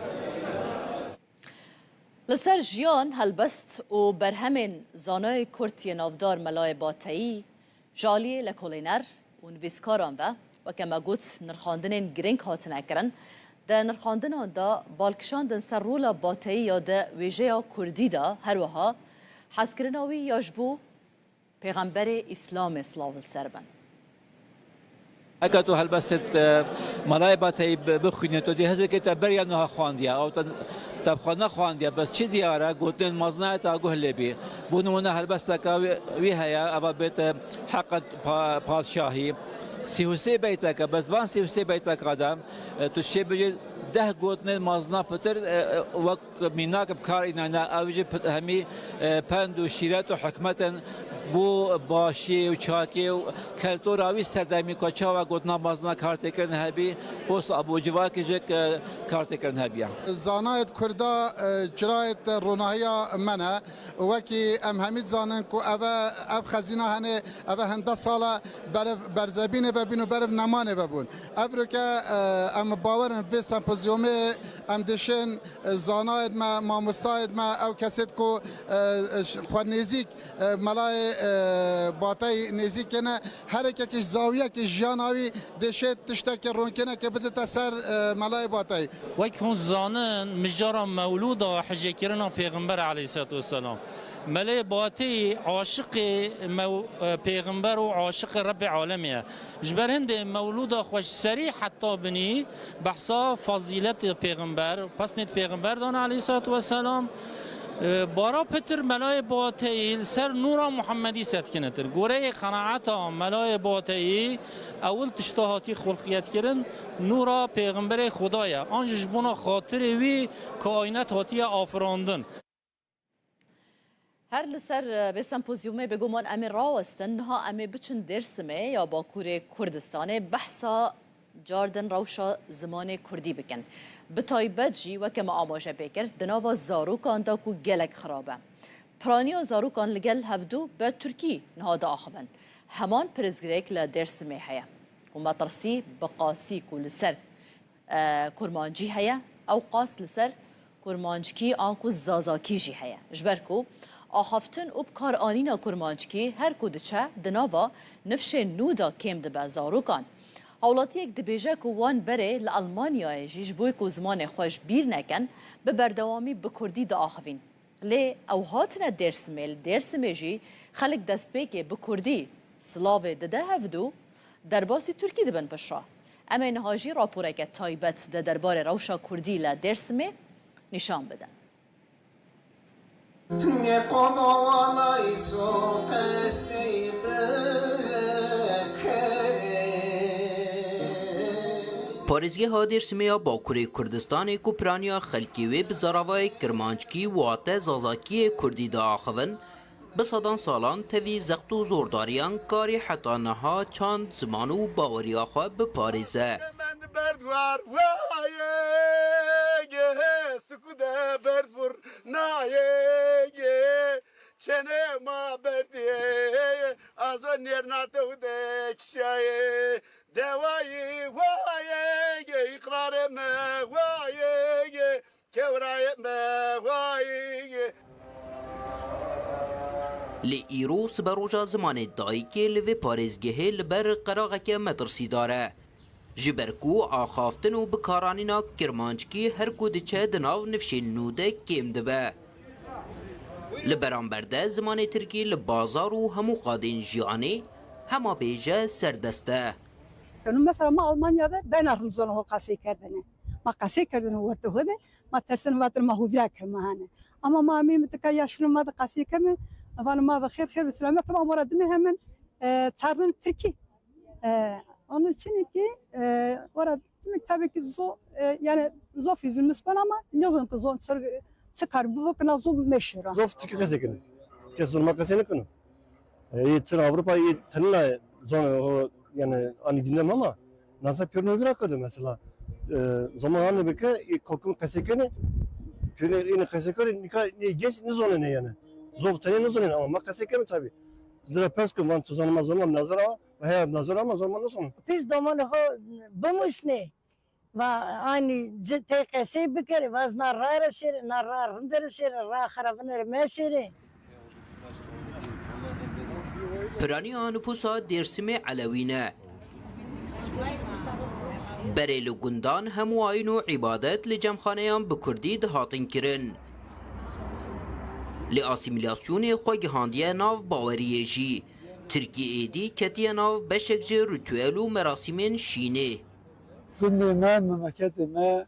لسر جیان هلبست و برهمین زانای کرتی نافدار ملای باتایی جالی لکولینر و نویسکاران و کما گوت نرخاندنین گرینگ هاتنه کرن ده نرخاندنان دا بالکشاندن سر رولا باتایی یا ده ویژه کردی دا هر وها حسکرناوی یاجبو پیغمبر اسلام اسلاو سربن اگر تو هلبست ملای باتی بخونی تو دی هزار که تبریا نها خواندیا او تبخانه خواندیا بس چی دیاره گوتن مزنای تا گوهلی بی بونونه هلبست که وی هیا ابا بیت حق پادشاهی سیوسی بیت که بس وان سیوسی بیت که دام تو چی بجی ده گوتن مزنا پتر وقت میناک بکار اینا اوجی همی پند و شیرت و حکمت بو باشی و چاکی و کلتوراوی سردمی کچا و گوتنا مازنا کارت کردن هبی بوس ابو جوا که کارت کردن هبی زانایت کردا جرایت روناهیا منه وکی ام همید زانن کو اب خزینه هنه اب هنده سالا برزبینه ببینو برب نمانه ببون ابرو که ام باورن به سمپوزیوم ام دشن زانایت ما ماموستایت ما او کسید کو خود نزیک ملای باتای نزیکنه هر یکیش زاویه که جیاناوی دشه تشتک رونکنه که بده تسر ملای باتای وەک هون زانن مژارا مەولودا حەجێکردنا پێغمبەر عەلەیهی سەلاتو وەسەلام مەلای باتی عاشق پێغمبەر و عاشق رب عالمیه جبر هەندێ مەولودا خۆش سەری حتا بنی بەحسا فەزیلەت پێغمبەر پسنێت پێغمبەر دانا عەلەیهی سەلاتو وەسەلام بارا پتر ملای باتی سر نورا محمدی ست کنتر گوره قناعتا ملای باتی اول تشتهاتی خلقیت کردن نورا پیغمبر خدایا آنجش بنا خاطر وی کائنات هاتی آفراندن هر لسر به سمپوزیومه بگومان امی راوستن نها امی بچن درسمه یا باکور کردستانه بحثا جاردن روشا زمان کردی بکن به تایبت جی و که ما آماجه بکرد دناوا زاروکان دا کو گلک خرابه پرانیا زاروکان لگل هفدو به ترکی نهاده آخبن همان پرزگریک لدرس می هیا و مطرسی بقاسی کو لسر کرمانجی هیا او قاس لسر کرمانجکی آنکو زازاکی جی هیا جبرکو آخفتن او بکار آنینا کرمانجکی هر کودچه دناوا نفش نودا کم دبه زاروکان هولاتیک دبیجه که وان بره لألمانیا جیش بوی که زمان خوش بیر نکن به بردوامی بکردی دا آخوین لی او هاتنا درسمه جی خلق دست بیگه بکردی سلاوه دده هفدو درباسی ترکی دبن پشرا اما اینها جی راپوره که تایبت ده دربار روشا کردی لدرسمه نشان بدن پارێزگە هادێرسمەیە باکوورê Kurdistanê ku piraniya xelkê wê bi zaravayê kirmanckî wate zazakiyê Kurdî de axivin, bi sedan salan tevî zext û zordariyan karê heta niha çand ziman û baweriya xwe biparêze. Çene ma berdiye azan yernate ude kişaye devayı vaye ikrare me vaye kevraye me vaye Li îro siberoja zimanê dayîkê li vê parêzgehê li ber qeraqeke metirsîdar e. Ji ber ku axaftin û bikaranîna kirmanckî her ku diçe di nav nifşên nû de kêm dibe. Li beramber de zimanê Tirkî li bazar û hemû qadên jiyanê hema bêje serdest e. Mesela ma Almanya'da ben aklımızdan o kasayı kerdine. Ma kasayı kerdine orta hode. Ma tersen vatır ma huvrak kemahane. Ama ma mim tıka yaşlı ma da kasayı keme. Avan ma ve xeyr selamet tamam var adımı hemen çarın Tirkî. Onun için ki orada tabii ki yani zof yüzümüz var ama ne zaman ki zon sıkar bu vakına zon meşhur. zof Türkiye kasayı kes durma kasayı kını. Tır Avrupa'yı tanıyla zon o yani ani dinlem ama nasıl pürnü bırakıyordu mesela zamanla birlikte kokun kasayı pürnü yine kasayı ne geç ne zonu ne yani zof tanı ne zonu ama kasayı tabii. Zira perskü van tuzanma zaman nazara ve her nazara ama zaman nasıl? Biz domanı ho bamışne ve aynı TKS bikeri vaz narara şeri narar hındır şeri ra xarabınır meşeri. Piraniya nüfusa Dêrsimê Elewî ne. Berê li gundan hemû ayîn û îbadet li cemxaneyan bi Kurdî dihatin kirin. Li asîmîlasyonê xwe gihandiye nav baweriyê jî. Tirkiyê êdî ketiye nav beşek ji ritûel û merasîmên şînê. Gundê me, memleketê me,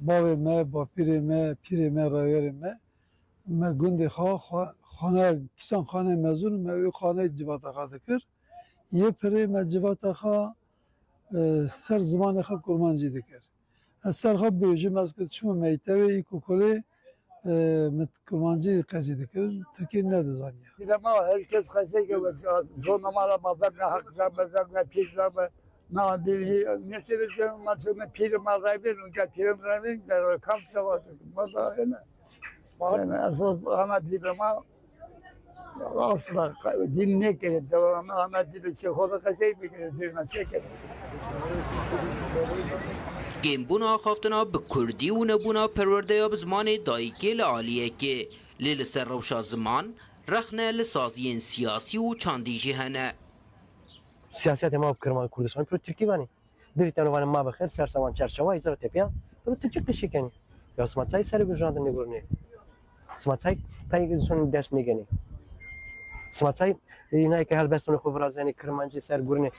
bavê me, bapîrê me, pîrê me, rawerê me, me gundê xane kîsan xane mezûn me wê xane civata xwe dikir. Yê pirê me civata xwe ser zimanê xwe kurmancî dikir. Ez ser xwe bêjim ez çûme mektebê îkokolê kurmancî qezî dikir. Tirkiye ne dizaniye. Ama herkes kasayı zor numara mazarna hakza mazarna pizza na dili ne sebeple maçını piri mazayber unka piri mazayber der kamp savaşı mazayna yani asıl ana dilama asla dinle kere devamlı ana dili çekoda kasayı bir kere dirna çeker. Gêmbûna xaftina bi Kurdî û nebûna perwerdeya bi zimanê dayîkê li aliyekê lê li ser rewşa ziman رخنه لسازین سیاسی و چاندی جهنه سیاست ما کرمان کردستان پر ترکی بانی دریتن وان ما بخیر سرسوان چرچوای ایزر تپیا پر ترکی قشی کنی یا سماعتای سر بجاندن نگورنی سماعتای تایی سون درس میگنی سماعتای اینایی که هر بستون خوب رازنی کرمانجی سر گورنی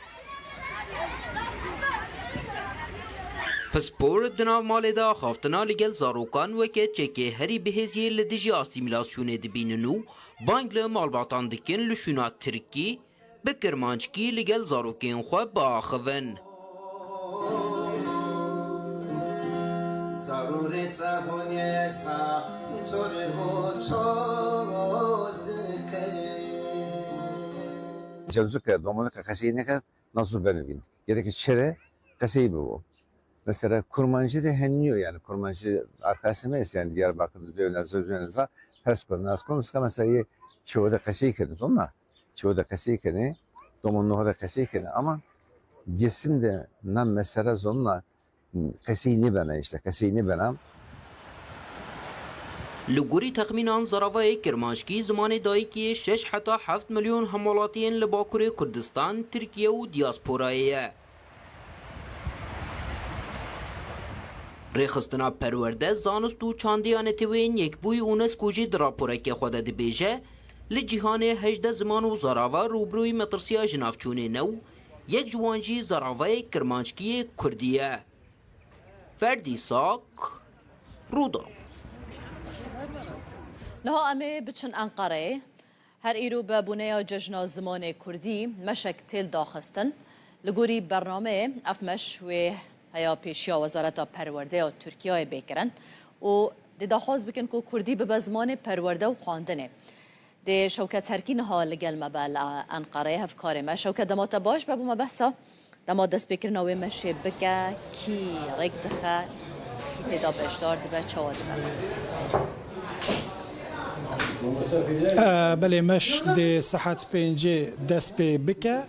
پسپور دناو مال دا خافتنا لگل زاروکان وکه چکه هری بهزیه لدیجی آسیمیلاسیون دبیننو بانگ لمالباتان دکن لشونات ترکی بکرمانچکی لگل زاروکین خواه با آخوون جلوسو که دومونه که کسی نکرد nasıl benevin. Gerekli çere kasayı bu. Mesela kurmancı da henniyor yani kurmancı arkadaşımız yani Diyarbakır'da devlet sözünüzde perspektif nasıl mesela çoğu da kasayı kendiniz onlar. Çoğu da kasayı kendi, domunluğu da kasayı kendi ama cisim de nam mesela zonla kasayı ne bana işte kasayı ne bana. لگوری تخمینان زراوای کرمانشکی زمان دایی که 6 حتی 7 میلیون همولاتین لباکور کردستان ترکیه و دیاسپورایه. ریخستنا پرورده زانست و چاندیان تیوین یک بوی اونسکوجی دراپوره که خود بیجه لجیهان 18 زمان و زراوا روبروی مطرسیا جنافچونه نو یک جوانجی زراوای کرمانشکی کردیه. فردی ساک رودا. نها امي بچن انقره هر ایرو به بنیاد جشن زمان کردی مشک تل داخستن لگوری برنامه افمش و هیا پیشیا وزارت پرورده و ترکیه بکرن و دی داخواست بکن که کردی به زمان پرورده و خواندنه دی شوکت هرکی نها لگل مبال انقره هف کاره شوکت دمات باش بابو مبسا دمات دست بکرن و مشه بکه کی ریک دخه کی تدا بشتار دی به چواد بله مش د صحت پنجه دست به بکه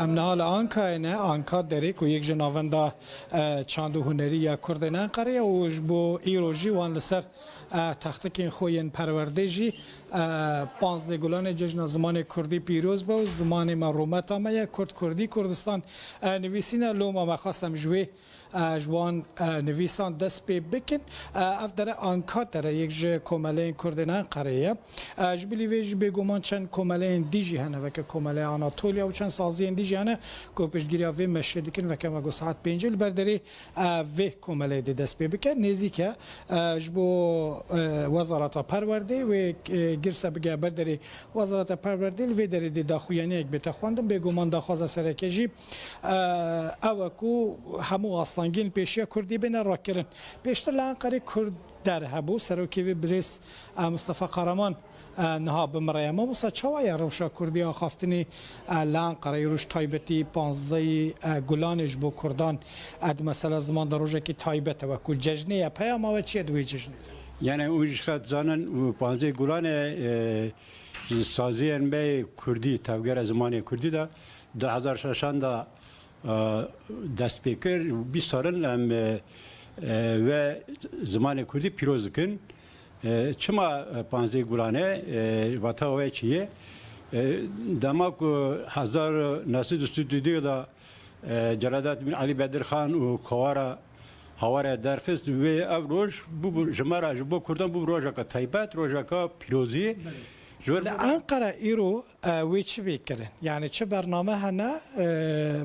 امنال آنکا نه آنکا داری که یک جناوندا چاندو هنری یا کردن قریه و جبو ایروجی وان لسر تختکین خوین پرورده جی 15 گلان جشن زمان کردی پیروز با زمان مرومت هم یا کردی کردستان نویسین لوما ما خواستم جوی جوان نویسان دست به بکن اف در آنکا در یک جه کمالین کردن قریه جبلی ویج بگومان چند کمالین دیجی هنه وکه کمالین آناتولیا و چند سازین دیجی هنه که پشتگیری وی مشه دیکن وکه مگو ساعت پینجل برداری وی کمالین دی دست به بکن نیزی که جبو وزارت پرورده و گرسه بگه برداری وزارت پرورده وی داری دی داخویانی یک بتخواندم بگومان داخواز سرکجی اوکو همو اصلانگین پیشیا کردی بین را کرن پیشتر لانقره کرد در هبو سروکی بریس مصطفى قهرمان نها بمریا ما مصطفى چوای روشا کردی آخافتنی لانقره روش تایبتی 15 گلانش بو کردان اد مثلا زمان در روزه کی تایبت و کو جشنه پیام و چه دوی جشن یعنی اوج خد زانن و 15 گلان سازیان به کردی تابگر زمان کردی دا 2006 دا دست پیکر 20 سالن و زمان کردی پیروز کن چما 15 گلانه واتاوی چیه دما کو 1932 دا جلادات بن علی بدر خان و خوارا هواره درخست و ابروش بو جمارا بو کردن بو روزا کا تایبات روزا کا پیروزی انقره ایرو ویچ بیکرن یعنی چه برنامه هنه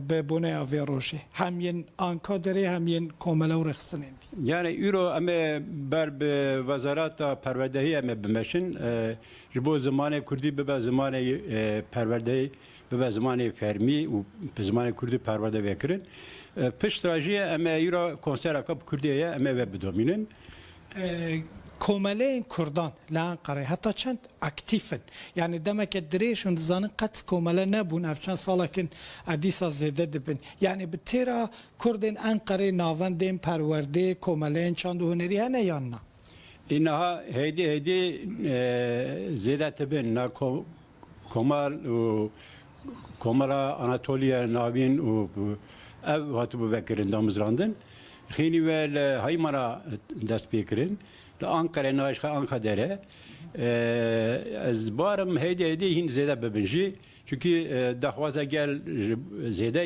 به بونه آوی روشی همین آنکا داری همین کاملا و رخصتنین یعنی ایرو اما بر به وزارت پروردهی اما بمشن جبو زمان کردی به زمان پروردهی به زمان فرمی و به زمان کردی پرورده بکرن پشت راجی اما ایرو کنسر اکاب کردیه اما و بدومینن کومله کردان لانقره حتی چند اکتیفن یعنی دمک دریشون زن قط کومله نبون افچند سالا کن ادیسا زیده دبن یعنی به تیرا کردن انقره ناوندین پرورده کومله چند هنری هنه یا نه اینها هیدی زیده تبن نا کومال و کومالا آناتولیا نابین و او هاتو بکرن دامزراندن خیلی ول های مرا دست بیکرین لآنکره نایش آنکادره از بارم هیدی هین زیاده ببنجی چونکی دخوازه گل زیاده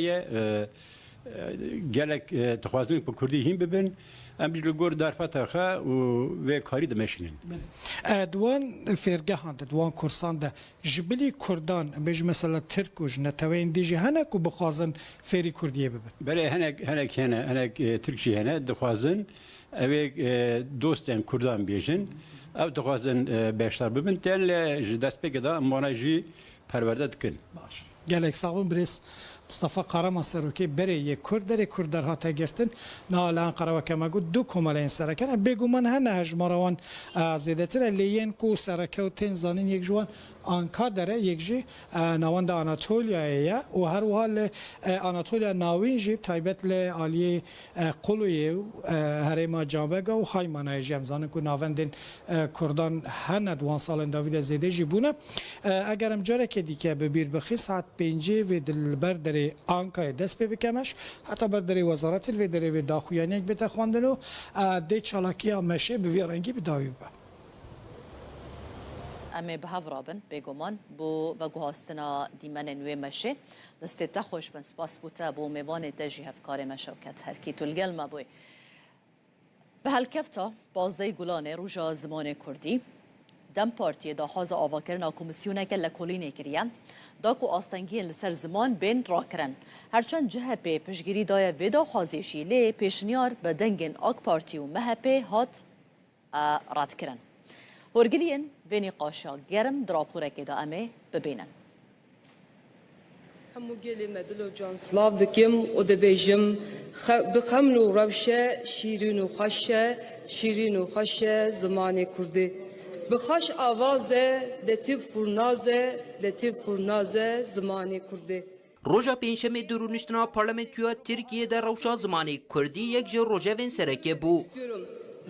گلک دخوازن به کردی هین ببین ام بیشتر گور در فتاخه و کاری دمشینن. دوان فرقه دوان کورسان ده جبلی کردان بیش مثلا ترک و جنتوین دیجی هنه کو بخوازن فری کردیه ببین. برای هنگ ترکشی هنه دخوازن اوه دوستان کردان بیشن او دخوازن بیشتر ببین تن دست بگذار مانجی پرورده کن. باش. گلک ساقم بریس مصطفى قرام سروکی بره یک کردر ها تگرتن نه الان قرار که ما گفت دو کمالین سرکن بگو من هنه هجماروان زیاده تر لیین کو سرکه و تنزانین یک جوان آنکا داره یک جی نواند آناتولیا و هر حال آناتولیا ناوین جیب تایبت ل عالی قلوی هرما جامبگا و های منای جمزانه کو نواندن کردان هنه دوان سالن داوید زیده جیبونه اگرم جاره که دیگه ببیر بخی ساعت 5 و دلبر در آنکای دست بکمش حتی بر در وزارت و در و داخویانی بده خواندنو ده چالاکی مشه به رنگی بداوی با امي بهافرابن بيغومان بو وگوهاستنا دیمن نوی مشه دست تخوش بن سپاس بوتا بو میوان تجی هفکار مشوکت هرکی تلگل ما بوی به هالکفتا بازده گلانه روژا زمان کردی دم پارتی داخواز آواکرنا کمیسیونه که لکولینه کریه داکو آستنگی لسر زمان بین را کرن هرچند جهپی پشگیری دای ویدا خوازیشی لی پیشنیار به دنگن آک پارتی و مهپی هات رد کرن هرگلین وینی قاشا گرم دراپوره که دا امه ببینن همو گلی مدلو جان سلاف دکیم و دبیجم بخمل و روشه شیرین و خوشه زمان کردی بخش آوازه لطیف پرنازه زمان کردی روژا پنجشنبه درونشتنا پارلمانتویا ترکیه در روشا زمانی کردی یک جو روژا وین سرکه بو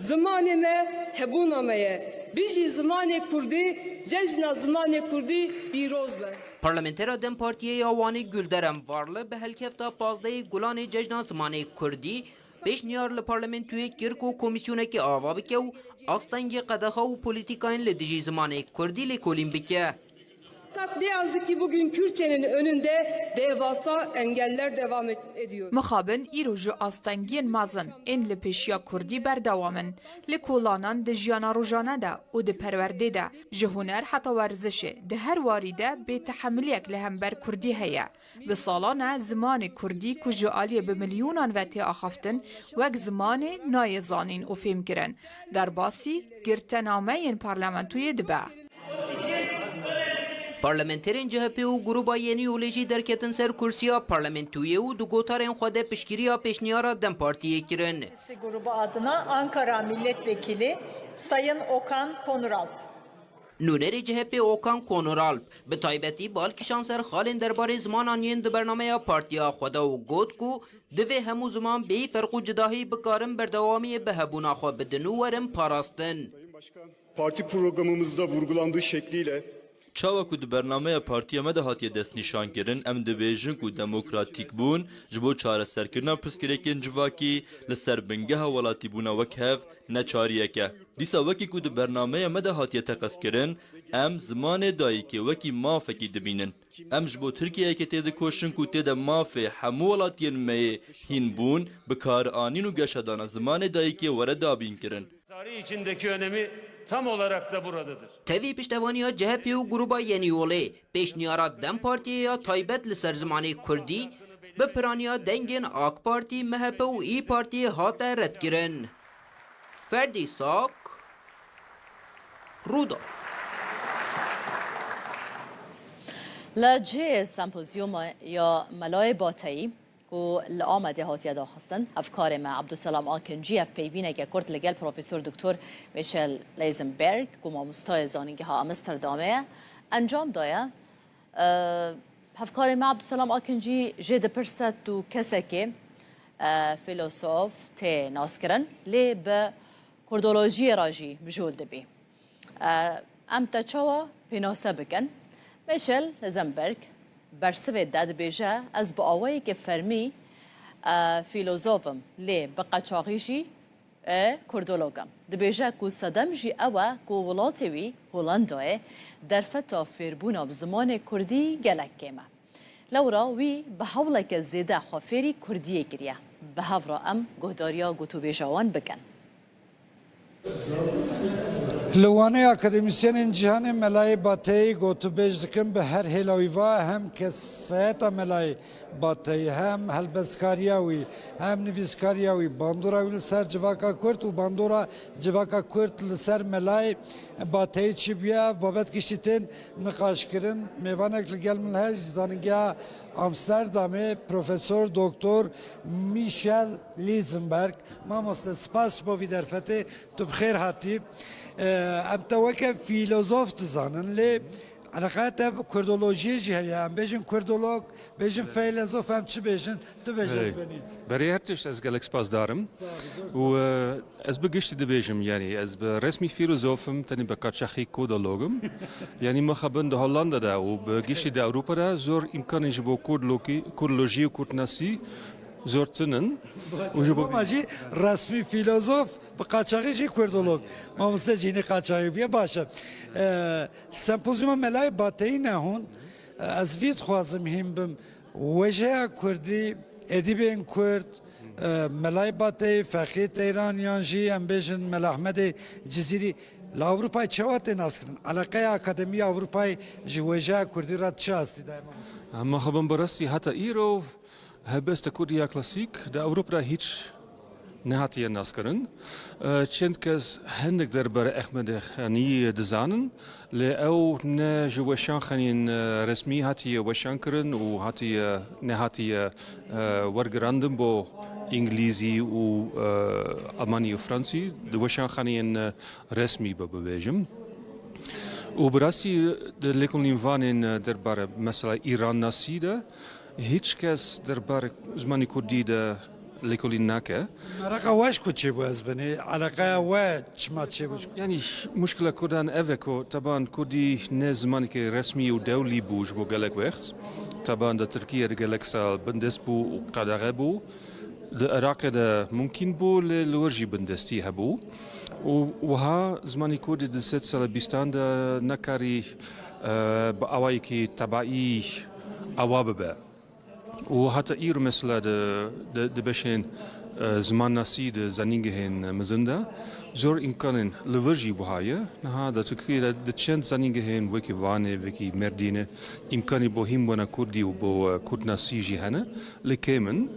زمانی me hebunameye بیشی زمان کردی جشن زمان کردی پیروز به پارلمانتر دم پارتیه آوانی گلدرم وارله به هلکفتا 15 گلان جشن زمان کردی پیشنیار لپارلمانتوی کرکو کمیسیونه که آوا بکه و آستنگ قدخا و پولیتیکاین لدیجی زمان کردی لکولین بکه katliamı ki bugün Kürtçenin önünde devasa engeller devam ediyor. Mixabin îroju astengiyên mezin ên li pêşiya Kurdî berdewamın li kolanan di jiyana rojane de û di perwerdê de ji huner heta werzişê di her warî de bêtehemiliyek li hember Kurdî heye. Bi salan e zimanê Kurdî ku ji aliyê bi milyonan ve tê axaftin wek zimanê nayê zanîn û fêmkirin. Derbasî girtenameyên parlamentoyê dibe. پارلمانترین CHP و گروبا یعنی اولیجی درکتن سر کرسیا پارلمانتویه و دو گوتارین خود پشگیریا پیشنیارا دم پارتیه کرن. Grubu adına Ankara Milletvekili Sayın Okan Konuralp. نونری CHP اوکان کونورالپ به تایبتی بالکشان سر خالین درباره زمان آنین ده برنامه پارتیا خدا و گوت کو دوی همو زمان بی فرق و جداهی بکارن بردوامی به هبونا خو بدنو ورم پاراستن. Parti programımızda vurgulandığı şekliyle çawa ku di bernameye partiya me de hatiye destnîşankirin em dibêjin ku demokratîk bûn ji bo çareserkirina pirsgirêkên civakî li ser bingeha welatîbûna wek hev ne çariyek e. Dîsa wekî ku di bernameye me de hatiye teqezkirin em zimanê dayîkê wekî mafekî dibînin. Em ji bo Tirkiyeyekê tê dikoşin ku tê de mafê hemû welatiyên me yê hîn bûn bi karianîn û geşedana zimanê dayîkê were dabîn kirin. Tarih içindeki önemi tam olarak da buradadır. Tevi piştevaniya CHP و گروبا یعنی اولی پیشنیارا دم پارتیه یا تایبت لسر زمانی کردی به پرانیا دنگین آک پارتی مهپ و ای پارتی هات رد کرن. فردی ساک رودا لجه سمپوزیوم یا ملای باتایی کو لآمده هاتیه داخستن افکار ما عبدالسلام آکنجی اف پیوینه که کرد لگل پروفسور دکتر میشل لیزنبرگ کو مامستای زانینگه ها امستردامه انجام دایه افکار ما عبدالسلام آکنجی جد پرست تو کسی که فیلسوف تی ناسکرن لی به کردولوژی راجی مجول دبی ام تچوا پیناسه بکن میشل لیزنبرگ برسوی داد بیجه از با آوایی که فرمی فیلوزوفم لی بقاچاقی جی کردولوگم دبیجه کو صدم جی اوه کو ولاتوی هولندای در فتا فیربونا بزمان کردی گلک کمه لورا وی به حولک زیده خوافیری کردیه گریه به هفرا ام گهداریا گوتو بیجوان بکن لوانه اکادمیسین جهان ملای باتی گوتو بیج دکن به هر هلاویوا هم کسایت ملای باتی هم هلبسکاریاوی هم نویسکاریاوی باندوراوی لسر جواکا کرد و باندورا جواکا کرد لسر ملای باتی چی بیا بابت کشیدن نقاش کردن میوانک لگل ملهج زانگیا امستردامه پروفسور دکتر میشل لیزنبرگ ما مستسپاس بوی درفته تو بخیر هاتی ام توکه فیلوزوف تزانن لی علاقات کردولوژی جهیه ام بیشن کردولوگ بیشن فیلوزوف هم چی بیشن تو بیشن بینی برای هرتش از گلک سپاس دارم و از بگشتی دبیجم یعنی از رسمی فیلوزوفم تنی بکاتشخی کودولوگم یعنی مخابن ده هولندا ده و بگشتی ده اروپا ده زور امکانی جبو کردولوژی و کردناسی زور تنن و جبو ماجی رسمی فیلوزوف بقاچاقی جی کردولوگ ما مسته جینی قاچاقی بیه باشه سمپوزیوم ملای باتی نهون از وید خوازم هم بم وجه کردی ادیبین کرد ملای باتی فقیت ایرانیان جی ام بیشن مل احمد جزیری لاوروپای چوات ناس کردن علاقه اکادمی اروپای جوجه کردی را چه هستی دائما اما خبم براستی حتی ایرو هبست کردیا کلاسیک ده اروپا هیچ نهاتیه ناسکرن چند کس هندک درباره احمد خانی دزانن لی او نه جوشان خانین رسمی هاتی وشان کرن و هاتی نهاتیه ورگراندن با انگلیزی و آلمانی و فرانسی دوشان خانین رسمی ببیجم و براستی در لیکولین وانین درباره مثلا ایران ناسیده هیچ کس درباره زمانی کردی ده لیکولین نکه. مرقه واش کچه باز بنی علاقه واش ما چه بوش. یعنی مشکل کردن اوکو طبعا کردی نه زمانی که رسمی و دولی بوش بو گلک وقت. طبعا در ترکیه گلک سال بندست بو و قدره بو. در عراق ده ممکن بو لورجی بندستی هبو. و ها زمانی کردی در 3 سال بیستان ده نکاری با آوایی که تبعی آواب به. و حتی ایرو مثلا de بشین زمان ناسی de زنینگه هن مزنده زور امکانن لورجی بهایه نه دا ترکیه de چند زنینگه هن وکی وانه وکی مردینه امکانی با هم بنا کردی و با کرد ناسی جی هنه لکیمن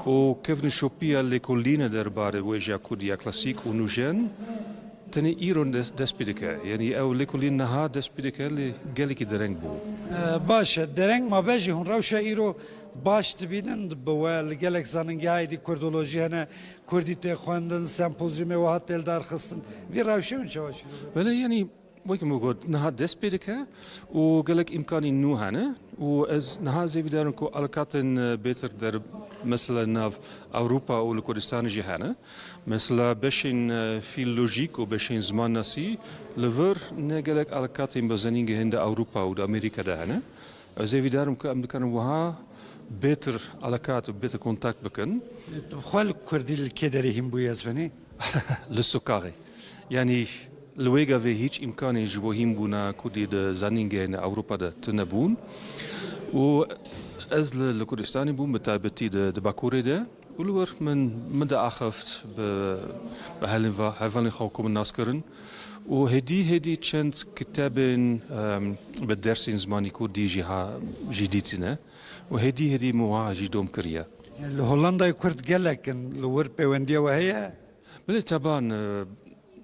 و کفن شوپیا لکولینه درباره وجه کردیا کلاسیک و نوجن تنی ایران دست بیدکه یعنی او لکولین نه دست بیدکه لی گلی کی درنگ بو باشه درنگ ما بجی هون روشه ایرو باش تبینن بوال گلک زننگی هایدی کردولوژی هنه کردی تخواندن سمپوزیوم و هات دل دار خستن وی روشه اون چواشی بله یعنی وقتی موجود نه دست بیدکه و گلک امکانی نو هنه و از نه زیوی دارن کو علاقاتن بهتر در مثلا ناف اروپا و لکردستان جهانه مثلا بشین فیلولوژیک و بشین زمان ناسی لور نه گلک علاقاتن بزنینگه هند اروپا و امریکا دهنه زیوی دارن کو امریکان وها بهتر علاقات و بهتر کنتاکت بکن. خال کردی الکدری هم بویاز بنی؟ لسکاری. یعنی لویگا و هیچ امکانی جوهیم بونا کردی د زنینگه in اروپا ده تنبون. و از لکردستانی بون بتابتی د باکوری ده. ولور من ده آخفت به هلن خواکم ناس کردن. و هدی چند کتابن به درسین زمانی کردی جدیدینه. و هدی مواجه دوم کریه. هولندا کرد گلکن لور پیوندی و هیا؟ بله طبعا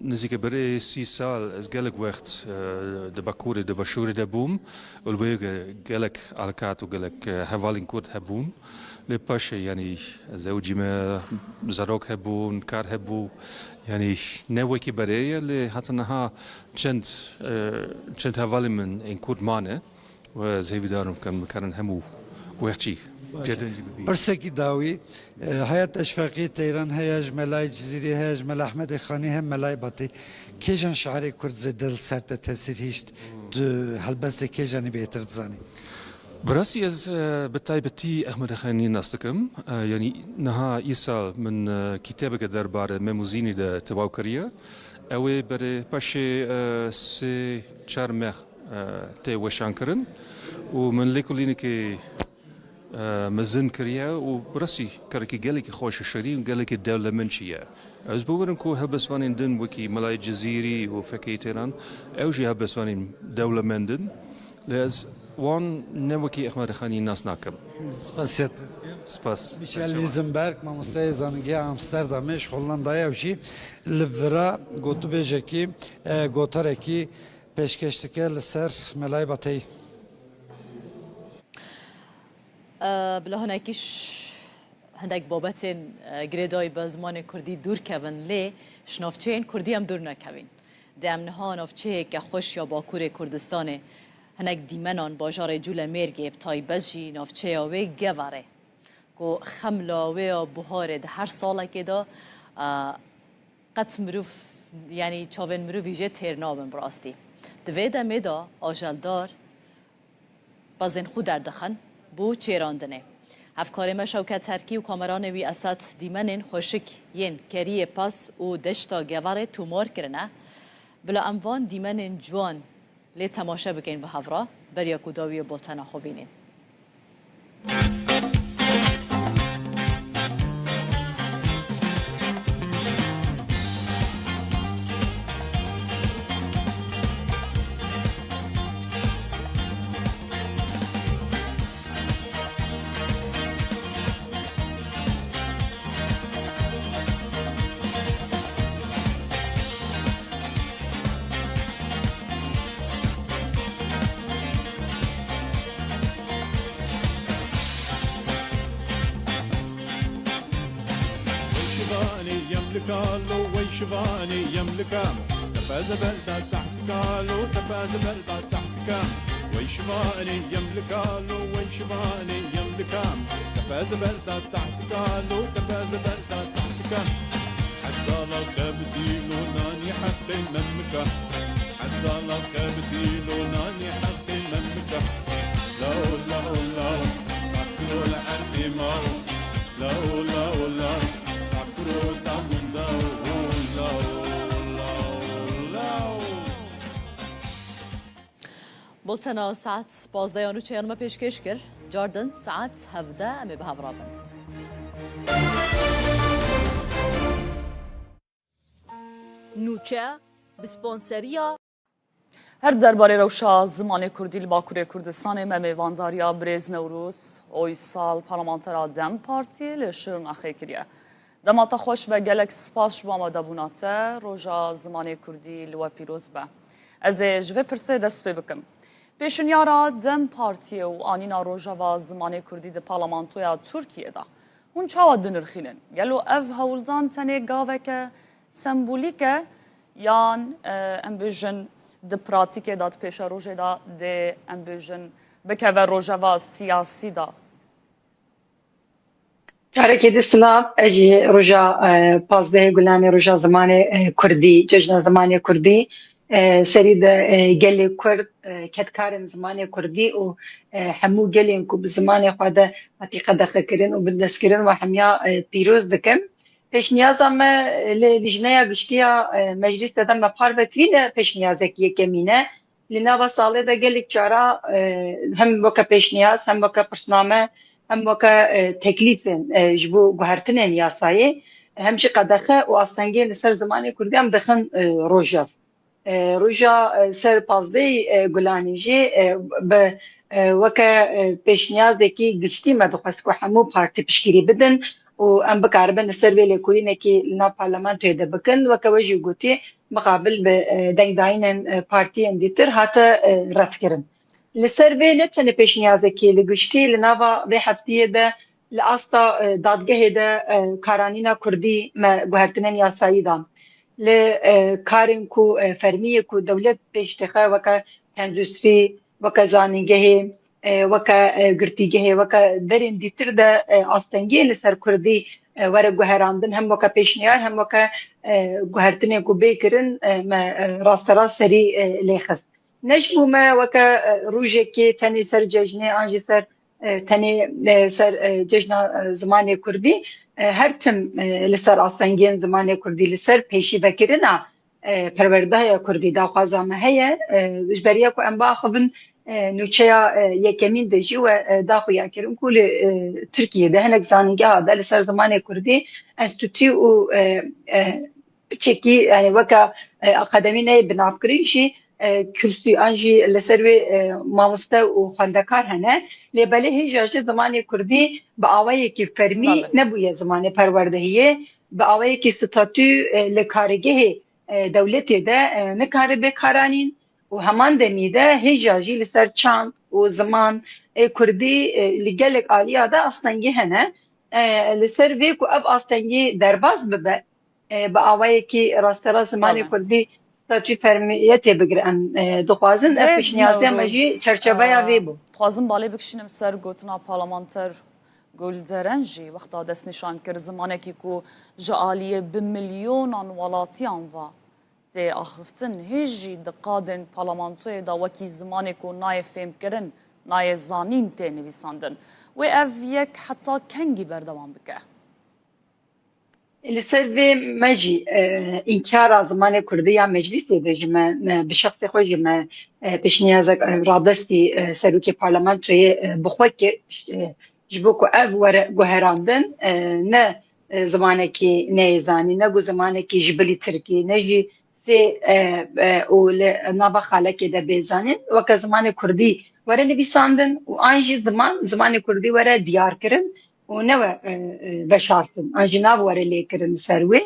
نزدیک برای 30 سال از گلک وقت دباکوری دباشوری دبوم و لبیگ گلک علاقات و گلک حوالین کرد هبون. لپاشه یعنی زوجی ما زاروک هبون کار هبو یعنی نوکی برای لی حتی نه چند حوالی من این کرد مانه و زیوی دارم کن همو وقتی برسکی داوی حیات اشفاقی تیران هیاج ملای جزیری هیاج مل احمد خانی هم ملای باتی کیجان شعری کرد زدل سرت تاثیر هیچ هلبست کیجانی بهتر زانی براسي از بالتايبتي احمد خاني ناستكم يعني نها يسال من كتابك دربار ميموزيني دا تواوكريا اوي بري باشي سي چارمخ تي وشانكرن ومن ليكوليني كي مزن كريا وبراسي كاركي قالك خوش الشريم قالك الدولة منشية از بورنكو هبس وانين دن وكي ملاي جزيري وفكيتران اوجي هبس وانين دولة مندن لاز وان نوكي احمد خاني ناس ناكم سپاسیت سپاس میشل لیزنبرگ مامۆستای زانینگەی ئامستەردامێش هۆڵندایەوژی لڤرا گوتوبێژێکی گۆتەرێکی پێشکەشتەکە لەسەر مەلای بەتەی بلا هناكيش هندك بابتين جريداي بزمان كردي دور كبن لي شنافچين كردي هم دور نكبين دم نها نافچه که خوش یا باکور کردستانه هنگ دیمنان باجار جول مرگی بتای بجی نافچه آوه گواره که خملاوه و بهاره ده هر ساله که دا قط مروف یعنی چاون مروف ویژه ترنابن براستی دوی دمه دا آجلدار بازن خود دردخن بو چیراندنه افکار ما شوکت ترکی و کامران وی اسات دیمنن خوشک ین کریه پاس و دشتا گواره تومار کرنه بلا اموان دیمنن جوان لی تماشا بکن و هفرا بریا کداوی بولتنا خوبینین قالوا ويشباني يملكام تفاز بلدة تحت قالوا تفاز بلدة تحت كام ويشباني يملك قالوا ويشباني يملكام تفاز بلدة تحت قالوا تفاز بلدة تحت كام حتى لو كبديلو ناني حق المملكة حتى لو كبديلو ناني حق المملكة لو لو لو تاكلوا الحرب ماو لو لو لو تاكلوا دم بولتنا ساعت 12 چهارم پیشکش کرد جاردن ساعت 17 امی به هفرابن نوچه بسپانسریا هر درباره روشا زمان کردی لباکوری کردستان ممیوانداریا بریز نوروز اوی سال پارلمانترا دم پارتی لشرن اخی کریه دماتا خوش به گلک سپاس با ما دبوناته روژا زمان کردی لوا پیروز به از جوه پرسه دست بکم پیشنیارا دم پارتی و آنینا روژا و زمان کردی ده پارلمانتویا ترکیه ده هون چاوا دنرخینن گلو اف هولدان تنه گاوه که سمبولیکه یان امبیژن ده پراتیکه داد پیش روژه ده ده امبیژن بکه و روژا و سیاسی ده كاركي سلام اجي رجا بازده غلاني رجا زمان كردي ججنا زمان كردي سريد قال كرد كتكارن زمان كردي و حمو قالين كو بزمان خواده عتيقه دخكرن وبدسكرن وحميا بيروز دكم پیش نیازم لجنه گشتیا مجلس دادم بپار بکرین پیش نیازک یکمینه لناوا ساله دا گلک چارا هم وکا پیش نیاز هم وکا پرسنامه هم وکا تکلیفن جبو گوهرتنین یاسایی همچی قدخه و آسنگی لسر زمانی کردی هم دخن روژاف روژا سر پازده گلانیجی به وکا پیش نیاز دکی گشتی مدخواست که همو پارتی پشکیری بدن و ام بکاربن سر ویل کورینه کی لنا پارلمانتوی ده بکن و کوجی گوتی مقابل به دنگ داینن پارتی اندیتر هاتا رد کرن لسر ویل تنه پیش نیازه کی لگشتی لنا و هفتیه ده لاستا دادگاه ده کارانینا کردی ما گوهرتنن یاسایی دام ل کارن کو فرمیه کو دولت پیش تخا وکا اندستری وکا زانینگه وکا گرتیگه وکا درین دیتر ده آستنگی لسر کردی وره گوهراندن هم وکا پیشنیار هم وکا گوهرتنه کو بیکرن راست راست سری لیخست نجبو ما وكا روجكي تاني سر ججني انجي سر تاني سر ججنا زماني كردي هرتم لسر آستانگین زماني كردي لسر پیشی وکرنا پرورده کردی دا خوازامه هیا جبریا کو ام باخبن نوچیا یکمین دجی و دا خویا کرم کل ترکیه ده هنک زانیگه دا لسر زمان کردی انستوتی و چکی یعنی وکا اکادمی بنافکری شی کرسی انجی لسر و ماموسته و خواندکار هنه لیبله هیجاج زمان کردی با آوایی که فرمی نبویه زمان پروردهیه با آوایی که ستاتو لکارگه دولتی ده نکاره بکارانین و همان دمیده هیجاجی لسر چاند و زمان کردی لگلک آلیا ده آستانگی هنه لسر ویکو اب آستانگی درباز ببه با آوایی که راسترا زمان کردی ستاتوی فرمیتی بگرن دخوازن افش نیازه مجی چرچبه یا وی بو خوازن بالی بکشینم سر گوتنا پارلمانتر گلدرنجی وقتا دست نشان کرد زمانه که کو جعالیه بملیونان ولاتیان و ده آخفتن هیجی دقادن پارلمانتوی دا وکی زمانه کو نای فهم کرن نای زانین ته نویساندن و اف یک حتی کنگی بردوان بکه لسر في مجي إنكار زمان كردية مجلس دجمة بشخص خوجي ما بشنيازك رادستي سروكي برلمان توي بخوكي جبوكو أف ورق جهراندن نا زمانكي نيزاني نجو زمانكي جبلي تركي نجي سي أول نابا خالكي ده بيزانين وك زمان كردي ورا نبيساندن وأنجي زمان كردي ورا ديار كرن ونوى بشارتن أجناب ورا ليكرن سروي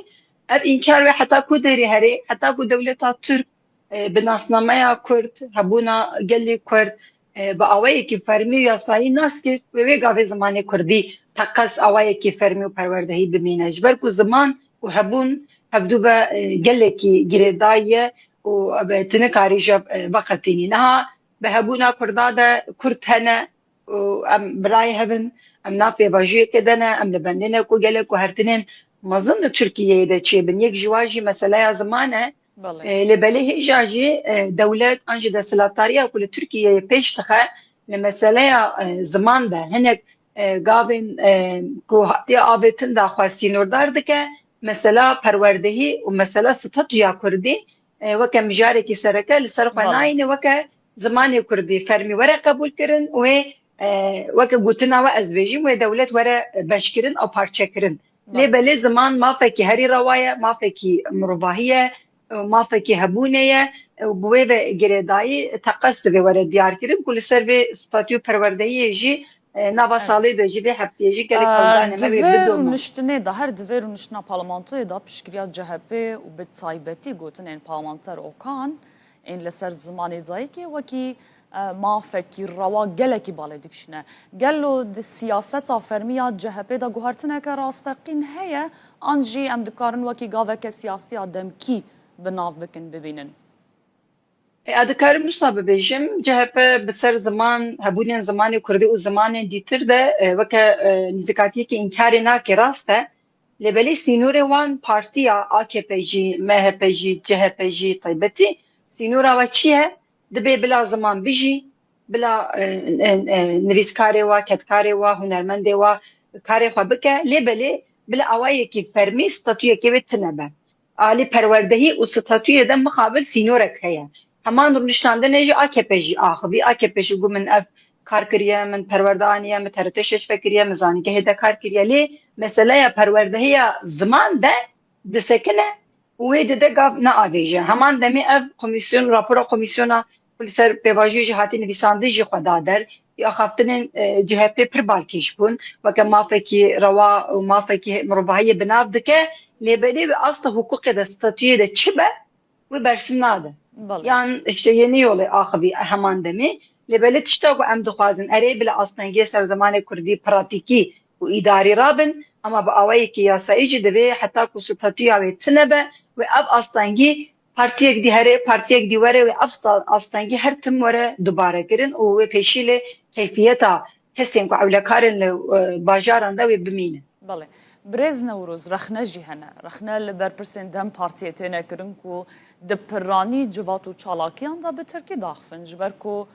أب إنكار حتى كو داري هري حتى كو دولتا ترك بناسنامه كرد هبونا قلي كرد بأوائي كي فرمي وياساي ناس كرد وويقا في زمان كردي تقص أوائي كي فرمي وپروردهي بمينج بركو زمان وهبون هبدو بقلي كي جريداية وبتنكاري جاب بقتيني نها بهبونا كردادا كرد هنا وأم براي هبن ام نافي باجي كدنا ام لبندنا كو قالك وهرتنين ما ظن تركيا ده شيء بنيك جواجي مسألة زمانه لبليه إجاجي دولة أنجي ده سلطارية كل تركيا بيش تخا لمسألة زمان ده هناك قابن كو هاتي آبتن ده خواسينور داردك مسألة پروردهي ومسألة ستاتويا كردي وكا مجاركي سركة لسرقناين وكا زمان كردي فرمي ورا قبول كرن و وكا قوتنا وأزبيجين ودولة ورا بشكرن أو بارتشكرن لبلي زمان ما فكي هري رواية ما فكي مرباهية ما فكي هبونية وبويبه جريداي تقصد في ورا ديار كرن كل سر ستاتيو پروردهي يجي نابا سالي دو جي بحبتي يجي كالي كولداني ما دفير ونشتني ده هر دفير ونشتنا پارلمانتوي ده بشكريات جهبي وبالتايبتي قوتن ان پارلمانتر اوكان ان لسر زماني دايكي وكي ما فكر روا گلکی بالا دکشنه گلو د سیاست فرمیات جهبه دا گوهرتنه که راستقین هیا آنجی ام دکارن وکی گاوه که سیاسی آدم کی بناف بکن ببینن ادکار مصاب بيجم جهبه بسر زمان هبونين زمان كردي و زمان ديتر ده وكا نزكاتي كي انكارنا كراسته لبلي سينور وان بارتيا AKP'ci MHP'ci CHP'ci طيبتي سينورا وچيه دبي بلا زمان بيجي بلا نویسکاری و کتکاری و هنرمندی و کاری خو بکه لبلی بلا اوایی کی فرمی ستاتوی کی بتنبه عالی پروردهی و ستاتوی ده مقابل سینورک هيا همان رونشتانده نجی AKP'ci آخوی AKP'ci گو من اف کار کریه من پروردانیه من ترتشش فکریه مزانی که هده کار کریه لی مسئله پروردهی زمان ده دسکنه ويد دقاف ناويجه همان دمي اف كوميسيون رابورا كوميسيونا بلسر بواجي جهاتي نفيساندي جي خدادر يا خافتن جهه بيبر بالكيش بون وكما فكي روا وما فكي مرباهيه بناف دكه لبدي اصلا حقوق ده ستاتيو ده çibe وبرسمناده يعني işte yeni yolu akhbi hemen demi لبلت تشتاق ام دخوازن اري بلا اصلا يسر زمان كردي براتيكي واداري رابن اما باوي كي ياسايجي دبي حتى كو ستاتيو او تنبه واب اصلاًگی پارتیک دی هره پارتیک دی وره و اصلاًگی هر تم وره دوباره کرن و پیشیل کیفیتا حسیم کو اولکارن باجاران دا و بمینه بله برز نوروز رخنه جهنه رخنه لبرپرسین دم پارتیه تینه کرن کو دپرانی جواتو چالاکیان دا به ترکی داخفن جبر کو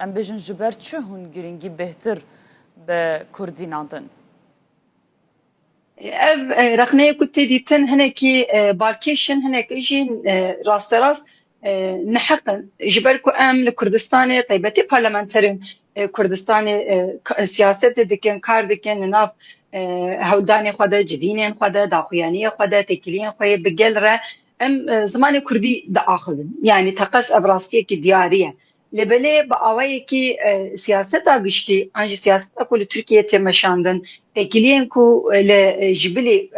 ام بجن جبر چه هون گرینگی بهتر به کردی نادن ev rexneyê ku tê dîtin hinekî balkêşin hinek jî rasterast neheqin ji ber ku em li Kurdistanê taybetî parlamenterên Kurdistanê siyasetê dikin kar dikin li nav hewldanê xwe de civînên xwe de daxuyaniyê xwe de têkiliyên xwe bi gel re em zimanê Kurdî diaxivin yani teqes ev rastiyekî diyarî ye لبلي بقوايكي سياسة قشتي عنجي سياسة أقول تركيا تمشاندن تكلين كو لجبلي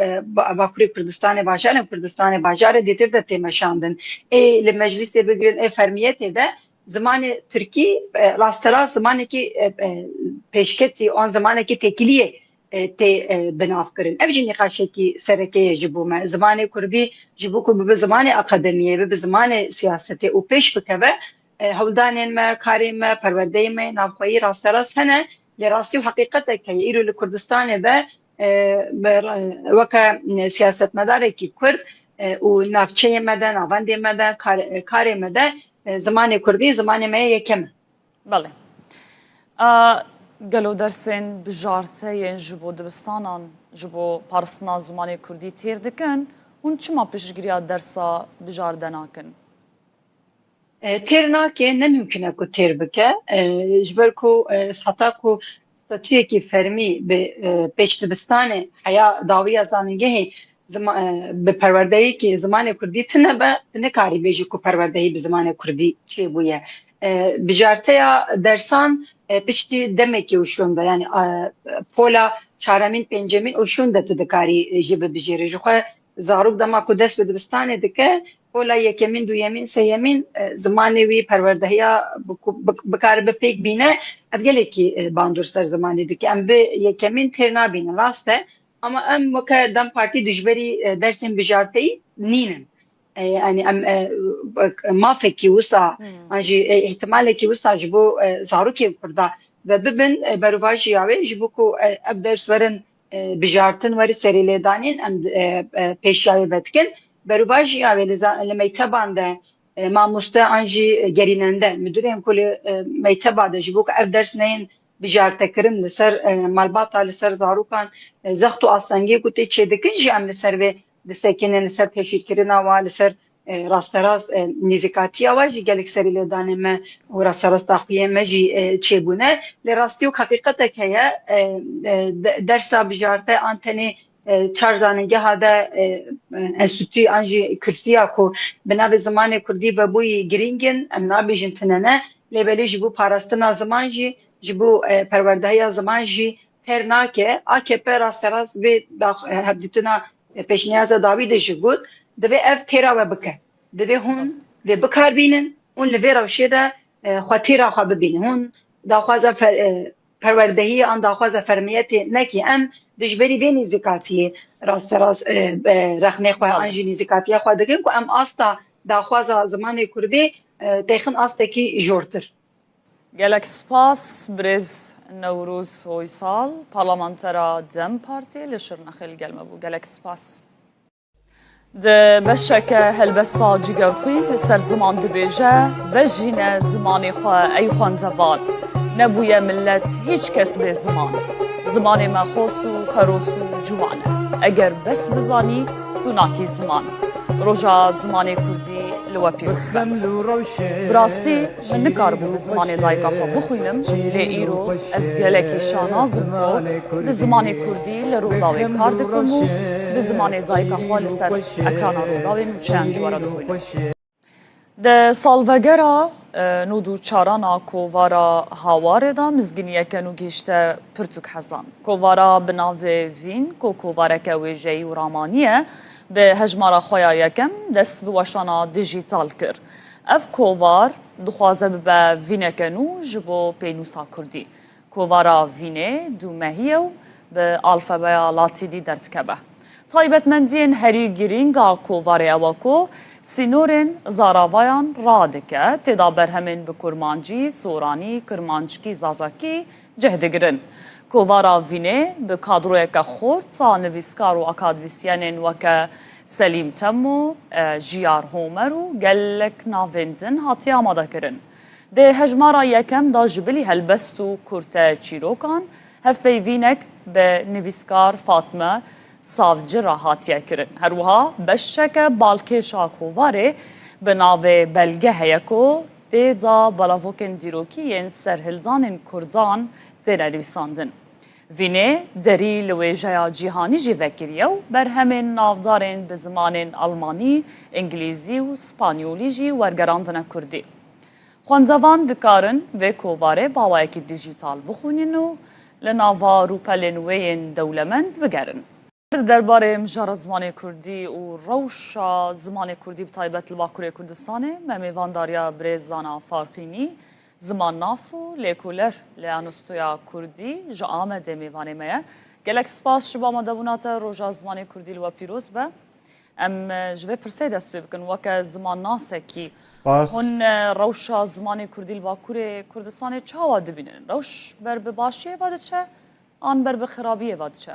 باكوري كردستاني باجار كردستاني باجار ديتر ده تمشاندن إيه لمجلس بقرن إيه فرميته ده زمان تركي راسترا زمان كي بيشكتي أون زمان كي تكليه تي بناف كرن أبجي نقاشكي سركي جبوما زمان كردي جبوكو بزمان أكاديمية بزمان سياسة وبيش بكبه هولدانên me, karên me, perwerdeyê me, navxweyî rasterast hene lê rastî û heqîqetek heye îro li Kurdistanê de weke siyasetmedarekî Kurd û navçeyê me de, navendê me de, karê me de zimanê Kurdî zimanê me yekem e. Belê. Gelo dersên bijarteyên ji bo dibistanan ji bo parastina zimanê Kurdî têr dikin hûn çima piştgiriya dersa bijarde nakin? تیر ناکه نممکنه کو تیر بکه جبر کو حتی کو ستاتوی کی فرمی به پیشتبستان حیا داوی ازانگه به پروردهی کی زمان کردی تنه به نکاری بیجی کو پروردهی به زمان کردی چی بویه بجارته یا درسان پشتی دمکی وشونده یعنی پولا چهارمین پنجمین وشونده تدکاری جب بجیره جخوا زاروک دما کو دست به دبستان دکه ولا یکمین دویمین سیمین زمانی وی پروردهیا بکار به پیک بینه افگلی کی باندورستر زمانی دکی ام به یکمین ترنا بینه راسته اما ام مکه دم پارتی دجبری درسین بجارتی نینن yani ام ما فکی وسا انجی احتمال کی وسا جبو زاروکی kurda ve bibin beruvaji yawe jibu ku ab ders verin bijartin veri seriyle danin em peşyaye betkin beruvaji yawe li meyteban de mamuste anji gerinende müdürüm kuli meyteba de jibu ku ev ders neyin bijartekirin li ser malbata li ser zarukan zextu asangi ku te çedikin ji em li ser ve li sekinin li ser teşhirkirin ava li ser rasterast nizikatiya wa jî gelek serî lêdanê me û rasterast daxuyê me jî çêbûne lê rastî û heqîqetek heye dersa bijarte an tenê çar zanîngeha de enstitûyê an jî Kürtiya ku bi navê zimanê Kurdî vebûyî girîngin em nabêjin tinene lê belê ji bo parastina ziman jî ji bo perwerdehiya ziman jî têr nake AKP rasterast vê hevdîtina pêşniyaza dawî de jî got divê ev têra we bike divê hûn vê bikarbînin ûn li vê rewşê de xwe têra xwe bibînin hûn daxwaza perwerdehiyê an daxwaza fermiyetê nekî em dijberî vê nîzîkatiyê rasterast rexnê xwe an jî nîzîkatiya xwe dikin ku em asta daxwaza zimanê Kurdî têxin astekî jortir. Gelek spas birêz Newrûz Hoysal parlamentera Dem Partiyê li Şirnexê li gelme bû gelek spas. Di beşeke helbesta cîgerxwî li ser ziman dibêje vejîne zimanê xwe ey xwendevan nebûye millet hiç kes bê ziman zimanê me xos û xeros û ciwan e eger bes bizanî tu nakî ziman roja zimanê Kurdî li we pîroz be bi rastî min nikaribû bi zimanê dayika xwe bixwînim lê îro ez gelekî şanazim ku bi zimanê Kurdî li rûdawê kar dikim û bi zimanê dayika xwe li ser ekrana rûdawê nûçeyan ji were dixwînim. Di salvegera nû û çarana kovara hawarê da mizginiyeke nû gêşte pirtûk hezan. Kovara bi navê Vîn ku kovareke wêjeyî û ramanî ye bi hejmara xwe ya yekem dest bi weşana dijîtal kir. Ev kovar dixwaze bibe vîneke nû ji bo pênûsa Kurdî. Kovara Vînê dû mehiye û bi alfebeya Latînî derdikebe. Taybetmendiyên herî girînga kovarê ew ku sînorên zaravayan radike têda berhemên bi kurmancî, soranî, kirmanckî, zazakî cih digirin. کووارا وینه به کادروی که خورد تا نویسکار و اکادمیسیانین وکه سلیم تمو جیار هومر و گلک ناویندن هاتی آماده کرن. ده هجمارا یکم دا جبلی هلبست و کرت چیروکان هف پیوینک به نویسکار فاطمه سافجر هاتیه کرن. هروها بشک بالکشا کوواره به ناو بلگه هیکو ده دا بلاوکن دیروکی ین سرهلدان کردان ده نویساندن. وینه دری لویجه جیهانی جی وکریه و بر همین نافدارین به زمان آلمانی، انگلیزی و سپانیولی جی ورگراندن کردی. خواندوان دکارن و کوواره باوایکی دیجیتال بخونین و لناوا روپلین وین دولمند بگرن. درباره مجار زمان کردی و روش زمان کردی بتایبت لباکوری کردستانه ممیوانداریا بریزانا فارقینی زمان ناسو لیکولر لیانوستویا کردی جا آمده میوانه مایه گلک سپاس شبا مدبونات روژا زمان کردی لوا پیروز به ام جوه پرسه دست بکن وکه زمان ناسه کی هن روشا زمان کردی لوا کردستان چه واده بینن؟ روش بر بباشیه واده چه؟ آن بر بخرابیه واده چه؟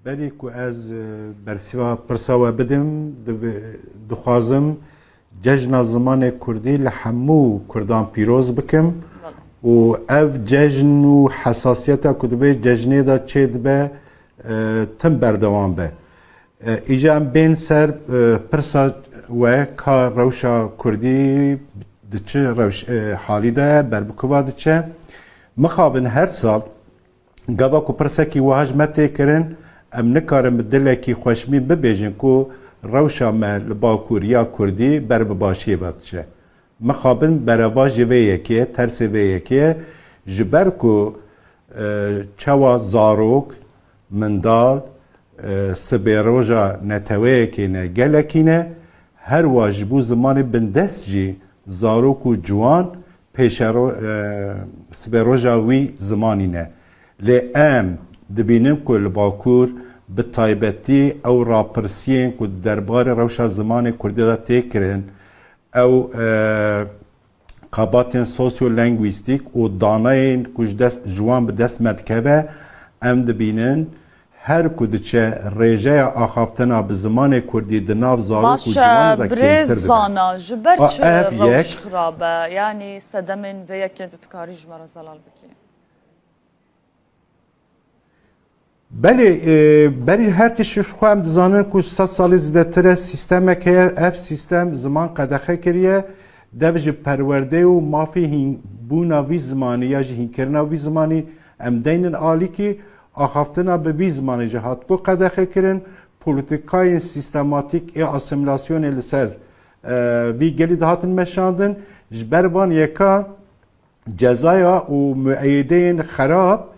بلی که از برسیوا پرساوه بدم دخوازم جشن زمان کردی لحمو کردان پیروز بکم و اف جشن و حساسیت کدوه جشنی دا چه دبه تم بردوان به ایجا بین سر پرسا و که روشا کردی دچه روش حالی ده بربکوا دچه مخابن هر سال گابا کو پرسا کی واجمته کرن ام نکارم دلکی خوشمی ببیجن کو روشا ما لباکوریا کردی بر باشی بادشه مخابن بروا جوه یکیه ترس وی یکیه جبر کو چوا زاروک مندال سبیروژا نتوه کینه گلکینه هر واجبو زمان بندست جی زاروک و جوان پیشرو سبیروژا وی زمانینه لی ام دبینم که لباکور به تایبتی او راپرسیین که درباره روشا زمان کردی دا تکرن او قاباتین سوسیو لنگویستیک و داناین کش دست جوان به دست مدکبه ام دبینن هر کدچه ریجه آخافتنا به زمان کردی دناف زارو که جوان دا کنتر برزانا جبرچ روش خرابه یعنی صدمین و یکی تتکاری جمعه زلال بکی بلی هر تشریف خواهم دزانن که 100 سالی زیده تره سیستمه که اف سیستم زمان قدخه کریه دوج پرورده و مافی هین بونا وی زمانی یا جه هین کرنا وی زمانی ام دینن آلی که آخافتنا به وی زمانی جهات بو قدخه کرن پولیتیکای سیستماتیک ای اسیمیلاسیون لسر وی گلی دهاتن مشاندن جبربان یکا جزایا و معیدین خراب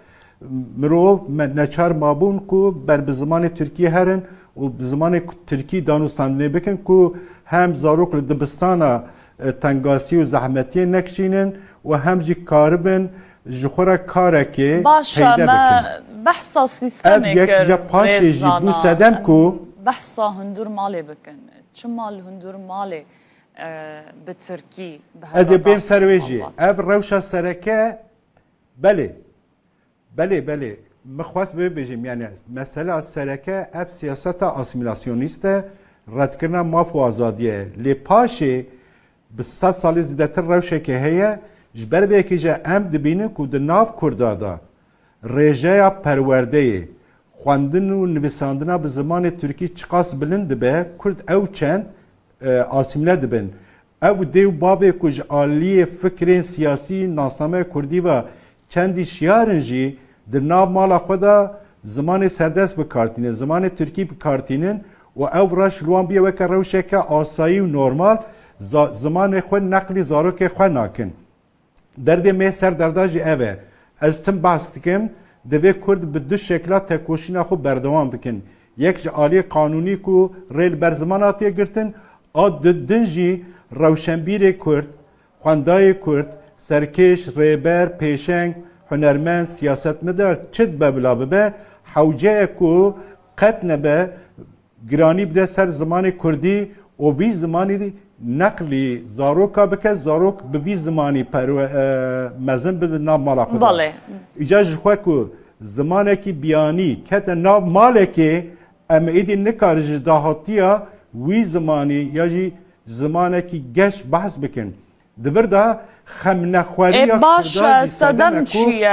مرو نچار مابون کو بر بزمان ترکیه هرن و بزمان ترکی دانستانده بکن کو هم زاروک لدبستانا تنگاسی و زحمتی نکشینن و هم جی کاربن جخورا کارکی پیدا بکن بحثا سیستمی که ریزانا بحثا هندور مالی بکن چه مال هندور مالی به ترکی از بیم سرویجی اف روشا سرکه بله مخواست ببیجیم یعنی مسئله سرکه اف سیاست اسیمیلاسیونیسته رد کردن ماف و آزادیه لی پاشه به 100 سالی زیدتر روشه که هیه جبر به که جا ام دبینه که در ناف کردادا ریجه پرورده خواندن و نویساندن به زمان ترکی چقاس بلند به کرد او چند اسیمیله دبن او دیو بابه که آلی فکرین سیاسی ناسنامه کردی و چندی شیارنجی در ناو مالا خدا زمان سردست بکارتینه زمان ترکی بکارتینن و او راش لوان بیه وکر روشه که آسایی و نورمال زمان خود نقلی زارو که خود ناکن درده می سر درداجی اوه از تم بحث کم دوی کرد به دو شکلات تکوشینا خود بردوان بکن یک آلی قانونی که ریل بر زماناتی گرتن دنجی روشنبیر کرد خواندای کرد سرکش ریبر پیشنگ هنرمند سیاست مدار چد ببلا به حوجه کو قط نبه گرانی بده سر زمان کردی و بی زمانی نقلی زاروکا بکه زاروک به وی زمانی مزن به ناو مالا خدا بله ایجا جخواه که زمانه کی بیانی کت ناو ماله که ام ایدی نکارج داهاتیا وی زمانی یا جی زمانه کی گش بحث بکن دبر دا خم نخواری باش سدم چیه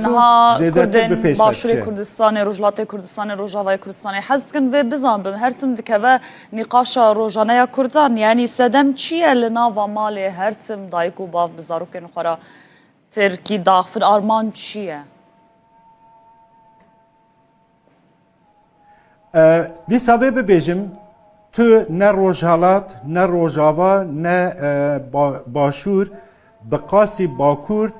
نها کردن باشوری کردستان روجلات کردستان روجاوای کردستان حزد کن و بزن بم هرتم دکوه نقاش روجانه کردان یعنی سدم چیه لنا و مال هرتم دایکو باف بزارو کن خورا ترکی داخل آرمان چیه دی ساوه ببیجم تو نه روجالات نه روجاوا نه باشور بقاسی باکورد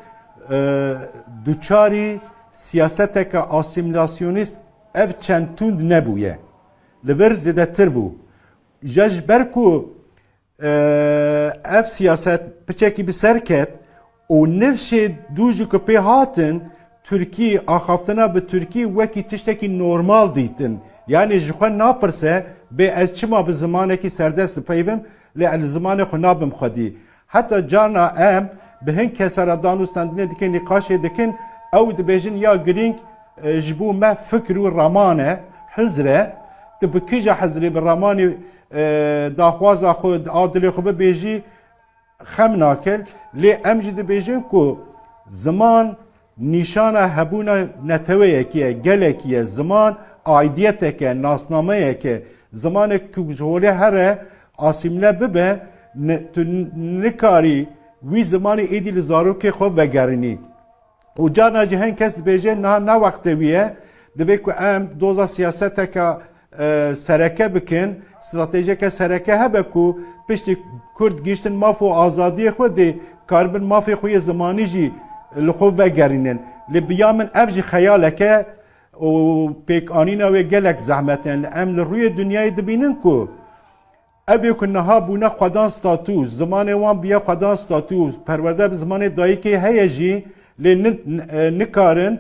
دوچاری سیاستک آسیمیلاسیونیست اف چندتوند نبویه لبر زده تر بو جاج برکو اف سیاست پچکی بسر کت و نفش دوجو که پی هاتن ترکی آخافتنا به ترکی وکی تشتکی نورمال دیتن یعنی جخوان ناپرسه به اچما به زمانه کی سردست پیوم لی زمانه خو نابم خودی حتی جانا ام به هن کسر دانوستاندنه دکن نقاش دکن او دبیجن یا گرینگ جبو ما فکر و رمانه حزره تبکیجا حزری بالرماني داخواز خود عادل خو بيجي خم ناكل لي امجد بيجن كو زمان نشانه هبونا نتويه كي گلكيه زمان عيديتك ناسنامه كي زمان كجوله هر آسیمله ببه نکاری وی زمانی ایدی لزارو که خوب وگرنی و جانا جهن کس بیجه نه وقت ویه دوی که ام دوزا سیاست که سرکه بکن استراتژی که سرکه هبه که پشت کرد گیشتن مافو آزادی خود دی کاربن مافی خوی زمانی جی لخوب وگرنن لبیامن افجی خیاله که و پیک آنینا و گلک زحمتن ام لروی دنیای دبینن که اوی کنها بونا خدان ستاتوس زمان وان بیا خدان ستاتوس پرورده به زمان دایی که هیجی نکارن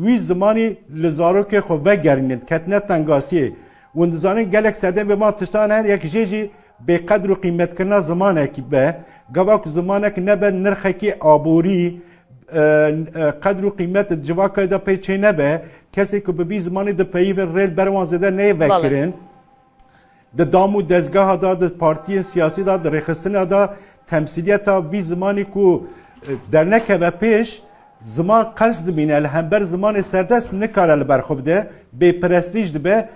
وی زمانی لزارو که خو وگرینند کتنه تنگاسیه وند زانن گلک سده به ما تشتان هر یک جیجی به قدر و قیمت کنه زمانه که به گواک زمانه که نبه نرخه که آبوری قدر و قیمت جواکه دا پیچه نبه کسی که به بی زمانی دا پیوین ریل بروان زده نه وکرن د دامو دزگاه دا د پارتی سیاسی دا د رخصتن دا تمثیلیت وی زمانی کو در نکه پیش زمان قرض دبینه الهمبر زمان سردست نکاره لبرخوب ده به پرستیج ده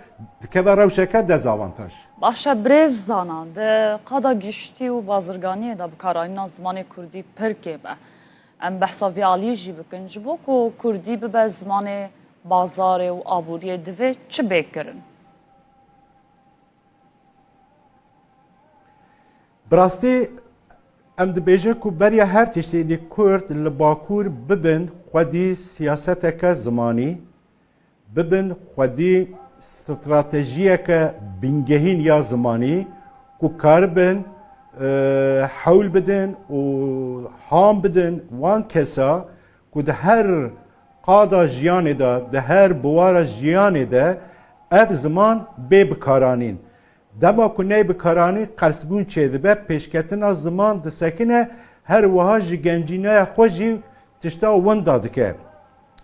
که روشکه دزاوانتاج باشه برز زانان ده قدا گشتی و بازرگانی ده بکاراینا زمان کردی پرکه به ام بحثا ویالی جی بکن جبو که کردی به زمان بازار و آبوری دوه چه بکرن؟ براستی ام دبیجه که برای هر تشتی دی کرد لباکور ببن خودی سیاست که زمانی ببن خودی استراتژیه که بینگهین یا زمانی که کار بن حول بدن و هام بدن وان کسا که ده هر قادا جیانه ده هر بوار جیانه ده اف زمان به بکارانین دما کنه بکارانی قرصبون چه ده به پیشکتن از زمان ده سکنه هر وها جگنجینه خوشی تشتا ون داده که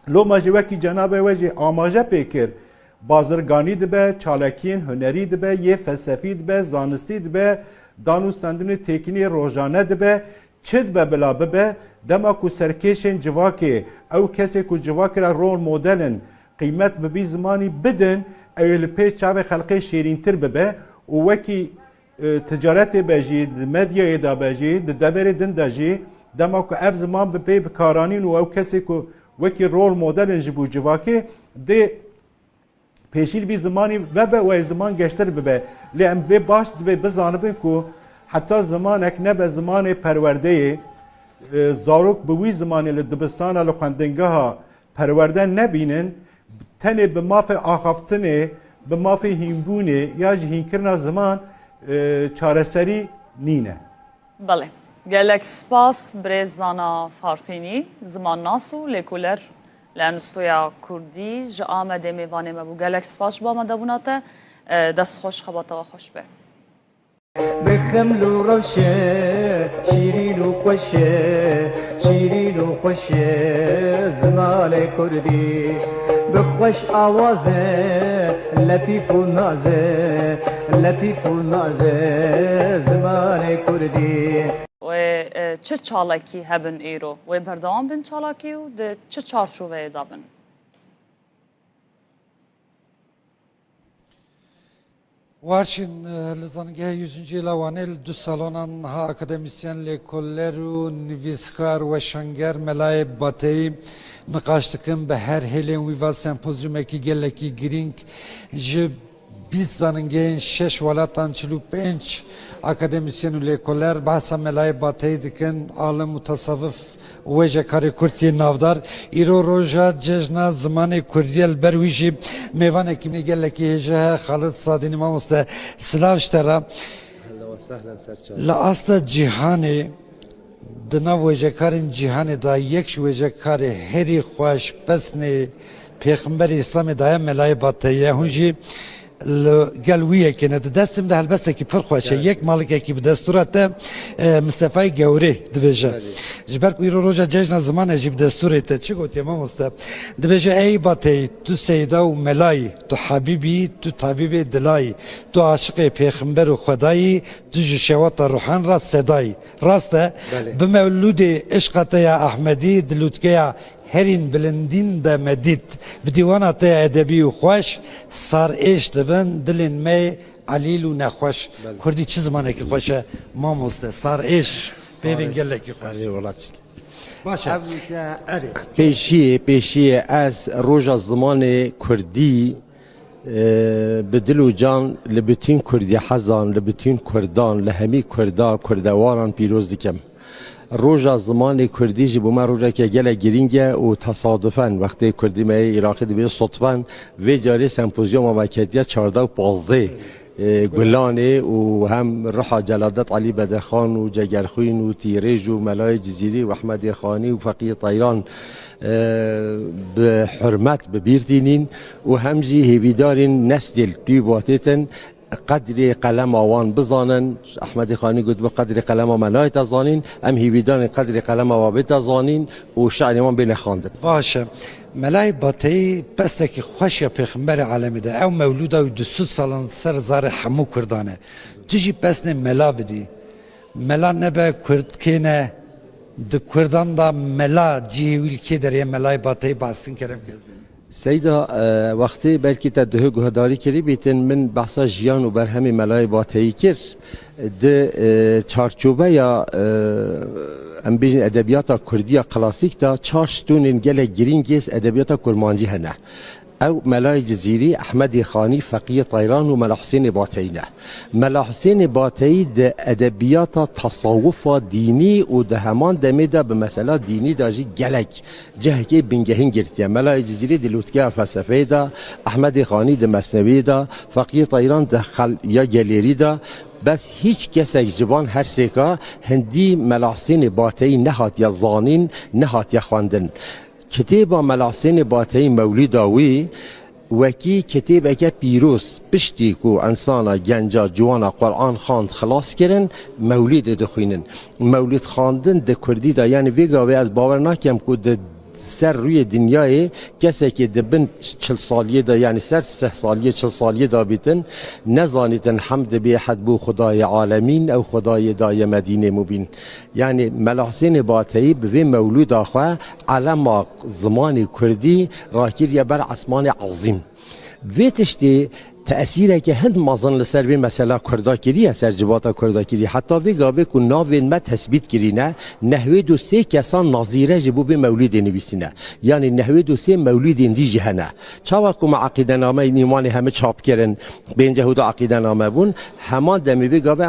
لو مجوکی جناب وجه آماجه پیکر بازرگانی ده به چالکین هنری ده به یه فلسفی ده به زانستی ده به دانوستندن تکنی روزانه ده به چد به بلا به دما کو سرکشن جواکی او کسی کو جواکی را رول مدلن قیمت به بی زمانی بدن اول پیش چاو خلقی شیرین تر به و وکی تجارت بجی مدیا دا بجی دبر دن دجی دما کو اف زمان به پی بکارانین و او کسی کو وکی رول مدلن جبو جواکی ده پیشیل بی زمانی و به و زمان گشتر به لیم و باش به بزانبن کو حتی زمانک نه به زمان پرورده زاروک به وی زمانی لدبستان لخوندنگاه پرورده نبینن تنه به ماف آخافتنه به ماف هینبونه یا هینکرنا زمان چارەسەری نینه بله گلک سپاس برزانا فارقینی زمان ناسو لکولر لانستویا کردی جا آمده میوانه مبو گلک سپاس با مدبوناته دست خوش خباتا و خوش به بخمل و روشه شیرین و خوشه شیرین و خوشه زمان کردی بخوش آوازه لطیف و نازه لطیف و نازه زمان کردی و چه چالاکی هبن ایرو و بردوام بن چالاکی و ده چه چارچوبه دابن وارشین لزانگه 100. لوانه دو سالانان ها اکادمیسین لیکولر و نویسکار و شنگر ملای باتی نقاش دکن به هر هلی ویوا سمپوزیوم کی گلکی گرینگ ج 20 زنگه 6 ولاتان 45 اکادمیسین لیکولر بحث ملای باتی دکن عالم متصوف وجه کاری کردی نافدار ایرو روزا جشن زمان کردی البرویجی میوان کی میگه کی هجه خالد صادینی ما مست سلاوشترا لا اصل جهانی دنا وجه کارین جهانی دا یک وجه کاری هری خوش پسنی پیغمبر اسلام دایم ملای باتیه هنجی گلویه که نه دستم ده البته که پر خوشه یک مالک کی به دستورات مصطفی گوری دوجه جبر کوی روزا جشن زمان جیب دستورت چی گفتی ما مست دوجه ای باتی تو سیدا و ملای تو حبیبی تو طبیب دلای تو عاشق پیغمبر و خدایی تو شوات روحان را صدای راسته به مولود عشقت احمدی دلوتکه هرین بلندین ده مدید بدیوانات ادبی و خوش سار ایش دبن دلین می علیل و نخوش کردی چه زمانه که خوشه ما مسته سار ایش ببین گله که خوش باشه پیشی از روز زمان کردی به دل و جان لبتین کردی حزان لبتین کردان لهمی کردا کردواران پیروز دیکم روزا زمان کردی جبو ما روزا که گله گرینگه و تصادفاً وقتی کردی می عراقی دبیر صدفاً و جاری سمپوزیوم مملکتیه 14 و 15 گلانه و هم رحا جلادت علی بدرخان و جگرخوین و تیریج و ملای جزیری و احمد خانی و فقیه طیران به حرمت ببیردینین و همجی هیویدارین نسل بیواتیتن قدر قلم آوان بزانن احمد خانی گفت به قدر قلم ملای تزانین ام هیویدان قدر قلم آوابه تزانین و شعر من بین خواندن باشه ملای باتی پس که خوش پیغمبر عالمی ده او مولود او 200 سالان سر زار حمو کردانه تجی پس نه ملا بدی ملا نبه کرد کنه د کردان دا ملا جیویل که در ملای باتی باستین کرم سیدا وقتی بلکی تدهه گهداری کری بیتن من بحثا جیان و برهمی ملای باتهی کر ده چارچوبه یا ام بیجن ادبیات کردی کلاسیک تا چارشتون گله گرینگیز ادبیات کرمانجی هنه او ملای جزیری احمد خانی فقیه طیران و ملا حسین باتینه ملا حسین باتی ده ادبیات تصوف دینی و ده همان دمیده به مسئله دینی داجی گلک جهکی بنگهین گرتیه ملای جزیری ده لوتکه فلسفه ده احمد خانی ده مثنوی ده فقیه طیران ده یا گلیری ده بس هیچ کسی جوان هر سیکا هندی ملا حسین باتی نهات یا زانین نهات یا خواندن کتاب ملا حسین باتی مولید آوی وکی کتاب اگه پیروز پشتی کو انسانا گنجا جوانا قرآن خواند خلاص کرن مولید دخوینن مولید خواندن ده کردی دا یعنی ویگاوی از باور نکم که ده سر روی دنیای کسی که دبن 40 سالیه دا یعنی سر 3 سالیه 40 سالیه دا بیتن نزانیتن حمد به حد بو خدای عالمین او خدای دای مدینه مبین یعنی ملا حسین باتی به مولود آخوا علم زمان کردی راکیر بر اسمان عظیم ویتشتی تأثیره که هند مازن لسر به مسئله کرداکیری سر جباتا کرداکیری حتی بگابه که ناوین ما تثبیت کرینه نحوه دو سه کسان نظیره جبو به مولید نویسینه یعنی نحوه دو سه مولید دی جهنه چاوا که ما عقیده نامه نیمان همه چاپ کرن به اینجا هدو عقیده نامه بون همان دمی بگابه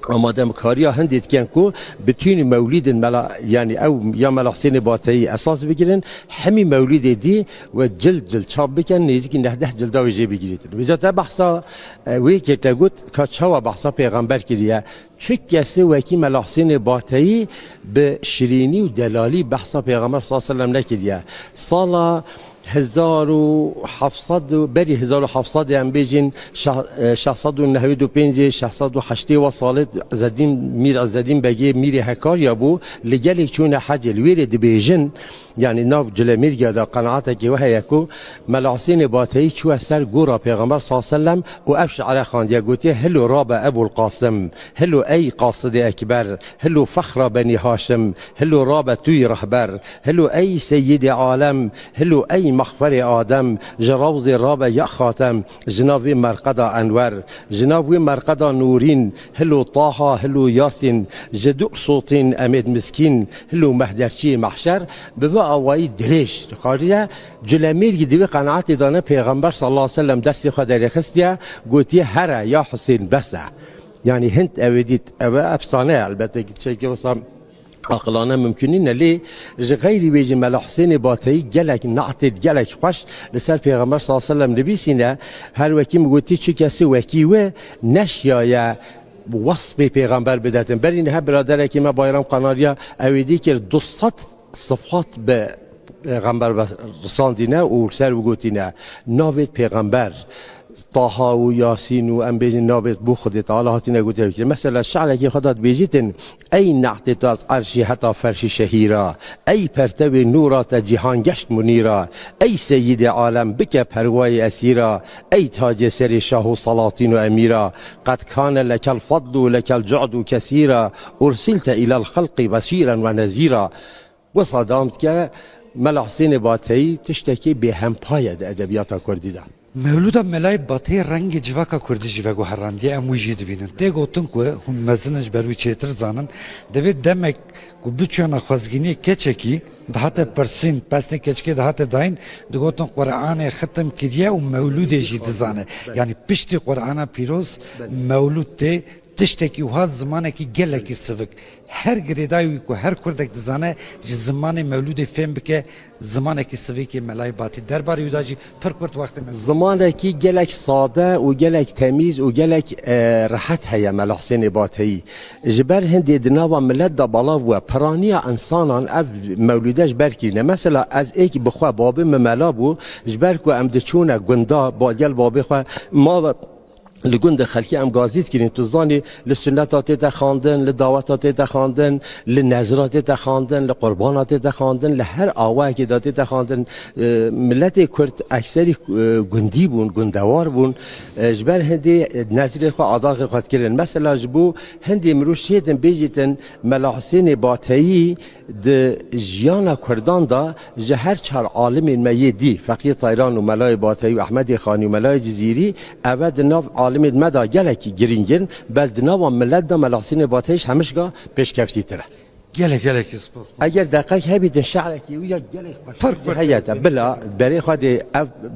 آماده کاری هندید کن کو بتونی مولید ملا یعنی او یا ملا حسین باتی اساس بگیرن همی مولید دی و جلد چاپ بکن نزدیک 19 جلد وجه بگیرید وجات بحثا وی که تگوت کچوا بحثا پیغمبر کلیه چه کسی وکی ملا حسین باتی به شیرینی و دلالی بحثا پیغمبر صلی الله علیه و سلم نکلیه سالا 1700 بری 1700 ام بیجین 695 608 و سالت زدین میر از زدین بگی میر هکاریا بو لگل چون حج الویر دبیجن یعنی ناو جلمیر گدا قناعت کی وه یکو ملعسین باتی چو سر گورا پیغمبر صلی الله علیه و سلم و افش علی خاندیا گوتی هلو راب ابو القاسم هلو ای قاصد اکبر هلو فخر بني هاشم هلو راب توی رهبر هلو ای سید عالم هلو ای مغفر آدم جراوز راب یا خاتم جناب مرقد انور جناب مرقد نورین هلو طه هلو یاسین جدو صوتین امید مسکین هلو مهدرچی محشر به اوای درش خاطر جلمیر گدی قناعت دانه پیغمبر صلی الله علیه و سلم دست خود در خستیا گوتی هر یا حسین بس يعني هنت أوديت أبا أفصانة البته شيء وصام عقلانه ممكنين ليه غير بيجي مال حسين باطي جلك نعطت جلك خوش لسال پیغمبر صلى الله عليه وسلم نبيسينا هر وكي مقولتي شو كسي وكيوه نشيا يا وصف پیغمبر بداتن برين ها برادر كي ما بايرام قناريا أودي كر 200 صفات ب پیغمبر رساندينا ورسال وقوتينا نافت پیغمبر طه و یاسین و ام بیزین نابت بو خودت تعالی هاتی نگوتر بکر مثلا شعر که خودت بیجیتن ای نعت تو از عرشی حتی فرشی شهیرا ای پرتو نورات جهان گشت منیرا ای سید عالم بک پروای اسیرا ای تاج سر شاه و سلاطین و امیرا قد کان لک الفضل و لک الجعد کثیرا ارسلت الى الخلق بشیرا و نذیرا و صدامت که ملا حسین باطی تشتکی به هم پاید ادبیات کردی ده مولودا ملای باتی رنگ جواکا کردی جواگو هراندی امو جید بینن ده گوتن که هم مزنش بروی چیتر زانن دوید دمک که بچونا خوزگینی کچکی دهات پرسین پسنی کچکی دهات داین ده گوتن قرآن ختم کردیه و مولود جید زانه یعنی پشتی قرآن پیروز مولود ته تشتکی و ها زمانه کی گله کی سوک هر گریدایی که هر کردک دزانه زمان مولود فهم بکه زمانه کی سوکی ملای باتی درباره یوداجی پر کرد وقت زمانه کی گلک ساده و گلک تمیز و گلک راحت هیا ملا حسین باتی جبر هندی دنوا ملت دا بالا و پرانیا انسانان اف مولودش برکینه مثلا از ایک بخوا بابه ملا بو جبر کو ام دچونه گندا با گل بابه خو ما لگند خلکی ام گازیت کردن تو زانی لسنتات تخاندن لدعوتات تخاندن لنظرات تخاندن لقربانات تخاندن لهر آوایی که داده تخاندن ملت کرد اکثری گندی بون گندوار بون جبر هندی نظر خو عداق خود کردن مثلا جبو هندی مروش هیتن بیجیتن ملا حسین باطی د جیانا کردان دا جهر چهار عالم میدی فقیه طیران و ملای باطی و احمد خانی و ملای جزیری اول ناف عالم مدا گلکی گرینگن بس ناو ملت دا ملا حسین باطیش همشگاه پیشکفتی تره گلک اسپاس اگر دقیق هبیدن شعرکی و یا گلک فرق هیاتا بلا برای خود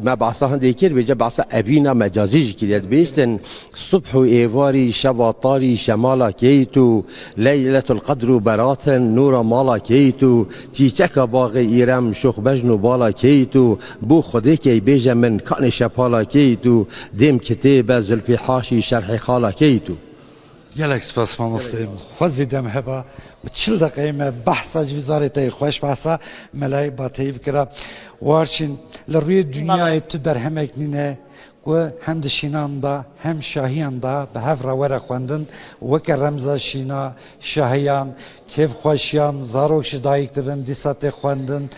مبعثا هنده کر بجا بعثا اوینا مجازی کرد بیستن صبح و ایواری شب طاری شمالا کیتو لیلت القدر و براتن نور مالا کیتو چیچک باغ ایرم شخ بجن و بالا کیتو بو خوده که بیجا من کان شپالا کیتو دیم کتیب زلفی حاشی شرح خالا کیتو گلک اسپاس ما مستیم خوزی دم هبا چل دقیقه بحثا جویزاری تای خوش بحثا ملای باتی بکرا وارچین لروی دنیای تو برهمک نینه که هم دشینان دا هم شاهیان دا به هف راوره خواندن وکر رمزا شینا شاهیان کیف خوشیان زاروکش دایک تبن دیسات خواندن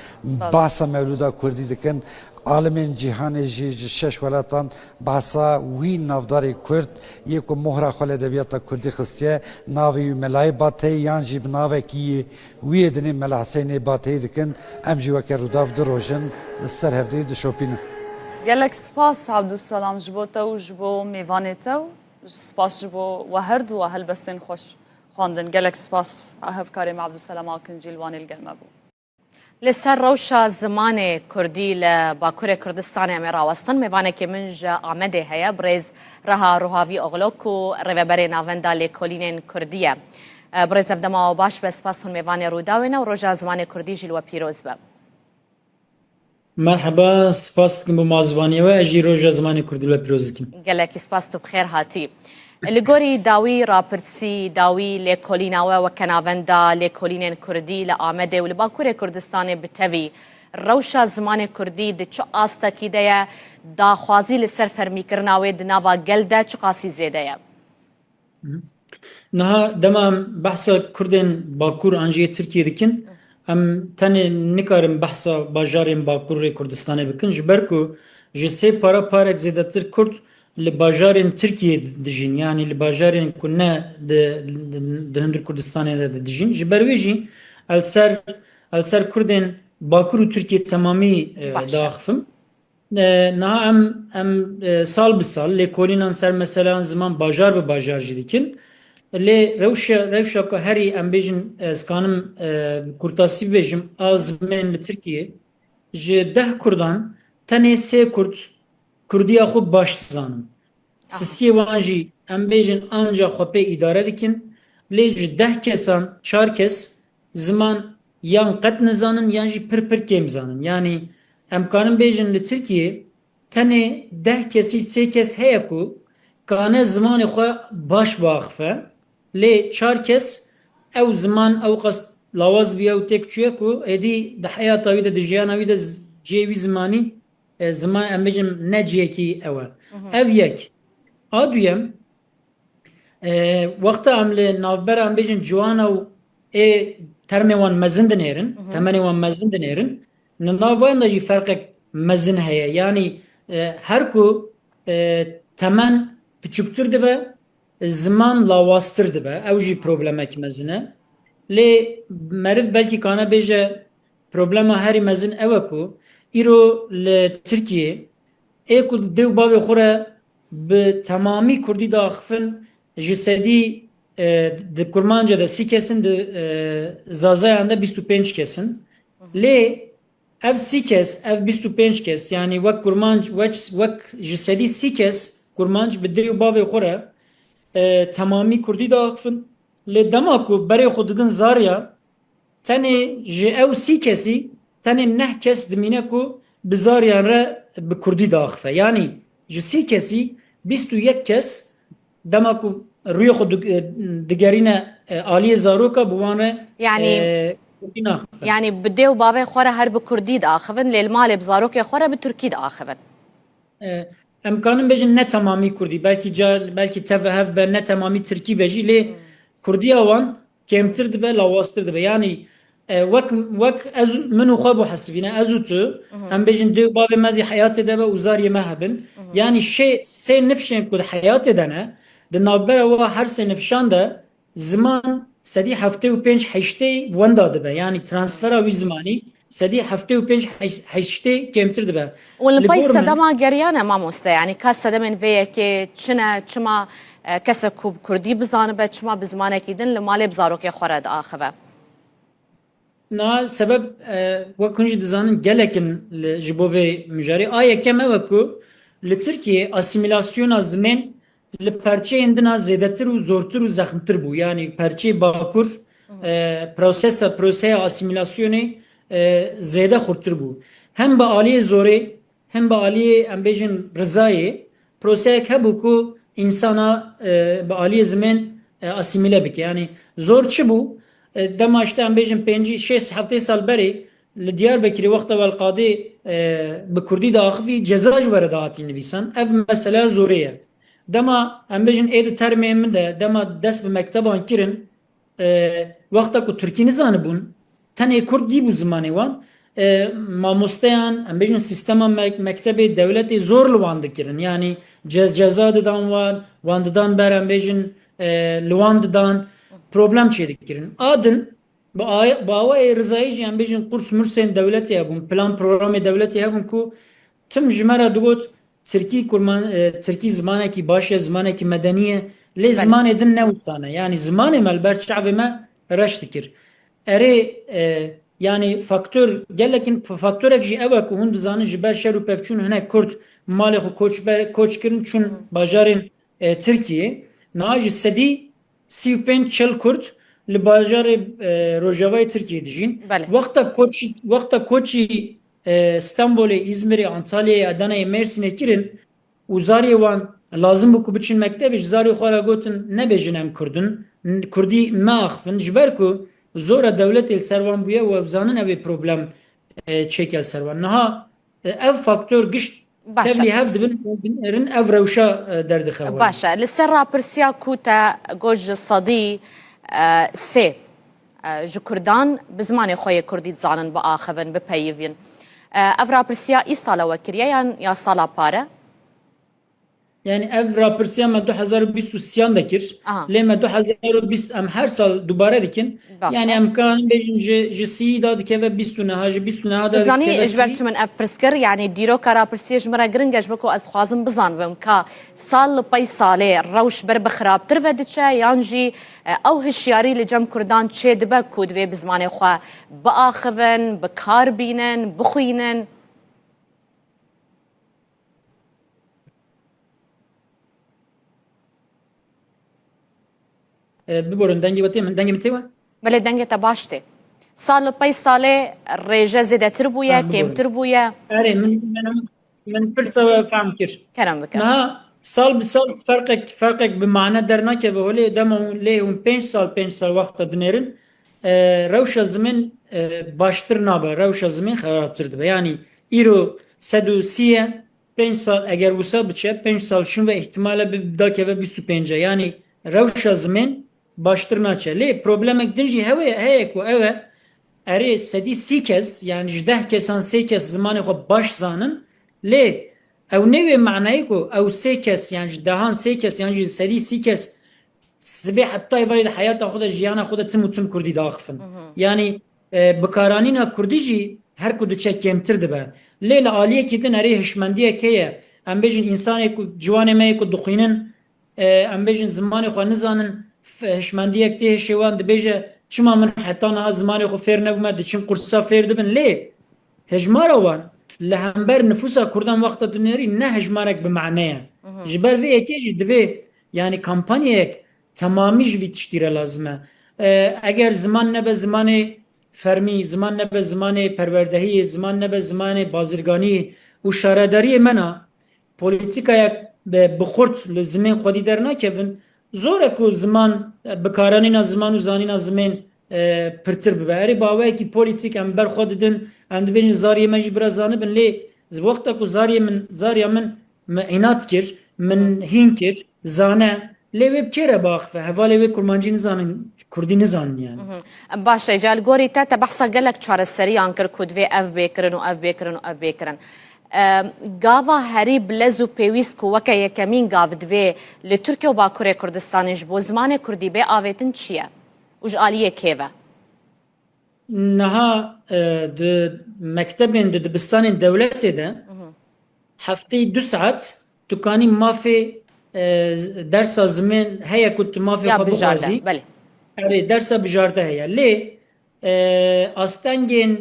بحثا مولودا کردی دکن عالم جهان جی شش ولاتان بحثا وی نافداری کرد یک مهر خال ادبیات کردی خستیه ناوی ملای باتی یان جی بناوه کی وی دنی ملا حسین باتی دکن ام جی وکر روداف دروژن سر هفته دشوپین گلک سپاس عبدالسلام جبو تو جبو میوان تو سپاس جبو و هر دو هل بستن خوش خواندن گلک سپاس هف کاریم عبدالسلام آکنجیل وان الگرمه بو لسر روشا زمان کردی لباکور کردستان امرا وستن میوانه که منج آمده هیا برز رها روحاوی اغلوکو روبر ناوندا لکولینین کردیه برز ابدما و باش به سپاس هون میوانه روداوینه و روشا زمان کردی جلو پیروز به مرحبا سپاس دکم بو مازوانیه و اجی روشا زمان کردی لو پیروز دکم گلکی سپاس تو بخیر هاتی لگوری داوی راپرسی داوی لکولیناوه و کناوندا لکولینین کردی لآمده و لباکور کردستان بتوی روشا زمان کردی د چه آستکی ده داخوازی لسر فرمی کرناوی دناوا گل ده چه قاسی زیده یا نها دما بحثا کردن باکور انجی ترکیه دکن ام تنه نکارم بحثا باجارین باکور کردستان بکن جبر کو جسه پارک زیادتر کرد لباجارین ترکیه دجین یعنی لباجارین کنه ده هندر کردستان دجین جبر ویجی السر کردن باکور و ترکیه تمامی داخفم نه ام سال به سال لکولینان سر مثلا زمان باجار به باجار جدیکن لی روشا که هری ام بیجن اسکانم کورتاسی بیجم آزمین لترکیه جه 10 کردان تنه 3 کردی خود باش زانم سیسی وانجی ام بیجن آنجا خوبه اداره دیکن لی جه 10 کسان 4 کس زمان یان قد نزانن یان جی پر کم زانن یعنی امکانم بیجن لترکیه تنه 10 کسی 3 کس هیا کو کانه زمان خو باش باخفه لی 4 کس او زمان او قصد لاواز بیا و تک چیه کو ادی ده حیات اوی ده جیان اوی ده جیوی زمانی زمان ام بیجم نجیه کی اوه او یک آدویم وقت عمل نافبر ام بیجن جوان او ترمي وان مزن دنيرن تمني وان مزن دنيرن نافوان دجي فرق مزن هيا يعني هركو تمن بچوكتر دبا زمان لاواستر دبا او جي پروبلمك مزنه لي مرد بلكي كانا بيجا پروبلما هاري مزن اوكو ايرو لتركيه ايكو ديو باوي خورا بتمامي كردي داخفن جسدي د کرمانجا ده 30 kesin de zazayanda 25 kesin le ev 30 kes ev 25 kes yani vak kurmanj vak jisedi 30 kes kurmanj bide bave xore tamami kurdi da akfın le damaku bere xududun zarya tane je ev 30 kesi tane neh kes dimine ku bizaryan re bi kurdi da akfe yani je 30 kesi 21 kes damaku روی خود دگرینه عالی زاروکا بوانه يعني بدي وبابي خورا هر بكردي داخفن للمال بزاروك خورا بتركي داخفن امکانم بجن نه تمامی کردی بلکه تفهف به نه تمامی ترکی بجی لی کردی آوان کمتر دبه لاواستر دبه یعنی وک از منو خواب حسبینه ازو تو ام بجن دو بابي مدی حیات دبه وزاری مهبن یعنی شی سه نفشن کد حیات دنه دنابر و هر سه نفشان ده زمان سدی هفته و 5 هشته وندا دبه یعنی ترانسفر وی زمانی سدی هفته و 5 هشته کمتر دبه والباي صدما جريانه ما مستا يعني كاس صدمن في كي چما كسر كوب كردي بزانبه چما بزمانه كيدن لمال بزاروك خورد اخبه نا سبب وكنج دزانن گلكن جبوي مجاري اي كم وكو لتركيا اسيميلاسيون زمن لپرچه اندنا زیادتر و زورتر و زخمتر بو یعنی پرچه باکور پروسه اسیمیلاسیونی زیاده خورتر بو هم با آلی زوره هم با آلی امبیجن رضایی پروسه که بو که انسانا با آلی زمین اسیمیله بک یعنی زور چه بو دماشته امبیجن 5-6 هفته سال بری لدیار بکری وقت والقاضی بکردی داخلی جزاج ورداتی نویسن اف مسئله زوریه دما ام بجن اید ترمیم من ده دما دست به مکتبان کرن وقتا کو ترکی نزانبون تنه کرد دی بو زمانی وان ماموستیان ام بجن سیستم مکتب دولت زور لواند کرن یعنی جزا دادن وان دادن بر ام بجن لواند دادن problem çedik kirin adın باوای رضایی جان بیشن قرص مرسین دولتی هبون پلان پروگرام دولتی هبون کو تم جمره دوت ترکی زمانه کی باشه زمانه کی مدنیه لی زمانه دن نوسانه yani زمانه ملبر شعب ما رشت کر اره yani faktör gelekin faktörek ji eva ku hund zanı jiber şeru pevçun hene kurt mali xu koç kirin çun bajarın Türkiye naji sedi 35 çel kurt li bajarı Rojava'yı Türkiye dijin vakta koçi İstanbul'e, İzmir'e, Antalya'ya, Adana'ya, Mersin'e kirin uzariye wan lazım bu kubiçin mektebi zari xora gotin ne bejinem kurdun kurdi ma axfin jiber ku zora devlet el servan buya ve zanın evi problem çekel servan. Naha ev faktör gişt باشە. تبلی هف دبن erin ev rewşa derdixewan. باشە لەسەر راپرسیا کوتە گۆژ سەدی سێ ji Kurdan bi zimanê xwe yê Kurdî dizanin biaxivin bipeyivîn. Ev rapirsiya îsala kiriye yan ya sala pare? Yani ev rapirsiya me 2023 dekir. Aha. Lê me 2020 em her sal dubare dikin. Başa. Yani em kanin bêjin ji sî da dikeve 29 ji 29 da Bizanî dikeve ji ber sî. çi min ev pirskir yani dîroka rapirsiya ji me re giring e ji bo ku ez dixwazim bizanibim ka sal li pey salê rewş ber bi xirabtir ve diçe yan jî ew hişyarî li cem Kurdan çê dibe ku divê bi zimanê xwe biaxivin, bi kar bînin, bixwînin. Biborin dengê wetê min dengê min tê we? Belê dengê te baş tê. Sal li pey salê rêje zêdetir bûye, kêmtir bûye. Erê min pirsa we fehm kir. Kerem bike. Niha sal bi sal ferqek bi mane dernakeve holê dema lê hûn 5 sal wexta dinêrin rewşa zimên baştir nabe, rewşa zimên xerabtir dibe. Yani îro 130 5 sal eger wisa biçe 5 sal şin ve ihtimale dakeve 25. Yani rewşa zimên baştir naçe. Lê problemek din jî heye ku ew e erê sedî sî kes yani ji 10 kesan 3 kes zimanê xwe baş zanin lê ew nêvê menayê ku ew 3 kes yani ji dehan 3 kes yani ji sedî sî kes sibê heta evvelî de hayata xwe de jiyana xwe de tim û tim Kurdî daxifin. Yani bikaranîna Kurdî jî her ku diçe kêmtir dibe. Lê li aliyekî din erê hişmendiyek heye em bêjin însanê ku ciwanê me yê ku dixwînin em bêjin zimanê xwe nizanin hişmendiyek tê hişê wan dibêje çima min heta niha zimanê xwe fêr nebûme diçin qursa fêr dibin lê hejmara wan li hember nüfusa Kurdan wexta dinêrî ne hejmarek bi meneye. Ji ber vê yekê jî divê yani kampanyayek tamamî ji vî tiştî re lazim e. Eger ziman nebe zimanê fermî, ziman nebe zimanê perwerdehiyê, ziman nebe zimanê bazirganî û şaredariyê me na polîtîkayek bi xurt li zimên xwedî dernakevin zor e ku ziman bikaranîna ziman û zanîna zimên pirtir bibe. Erê baweyekî polîtîk em berxwe didin em dibêjin zariyê me jî biraz zanibin lê ji wexta ku zariya min înat kir, min hîn kir, zane lê wê bikêre biaxive. Hevalê wê kurmancî nizanin, Kurdî nizanin yani. باشه جال گوری تا بحثا گلک چارەسەریان کرد کو دوێ ev bêkirin û ev bêkirin û ev bêkirin. Gava herî bilez û pêwîst ku weke yekemîn gav divê li Tirkiye û Bakurê Kurdistanê ji bo zimanê Kurdî bê avêtin çi ye? û ji aliyê kê ve? Niha di mektebên di dibistanên dewletê de hefteyê 2 saat tu kanî mafê dersa zimên heye ku tu mafê Ya xwe bixwazî. bijarte, belê. Erê dersa bijarde heye. Lê astengên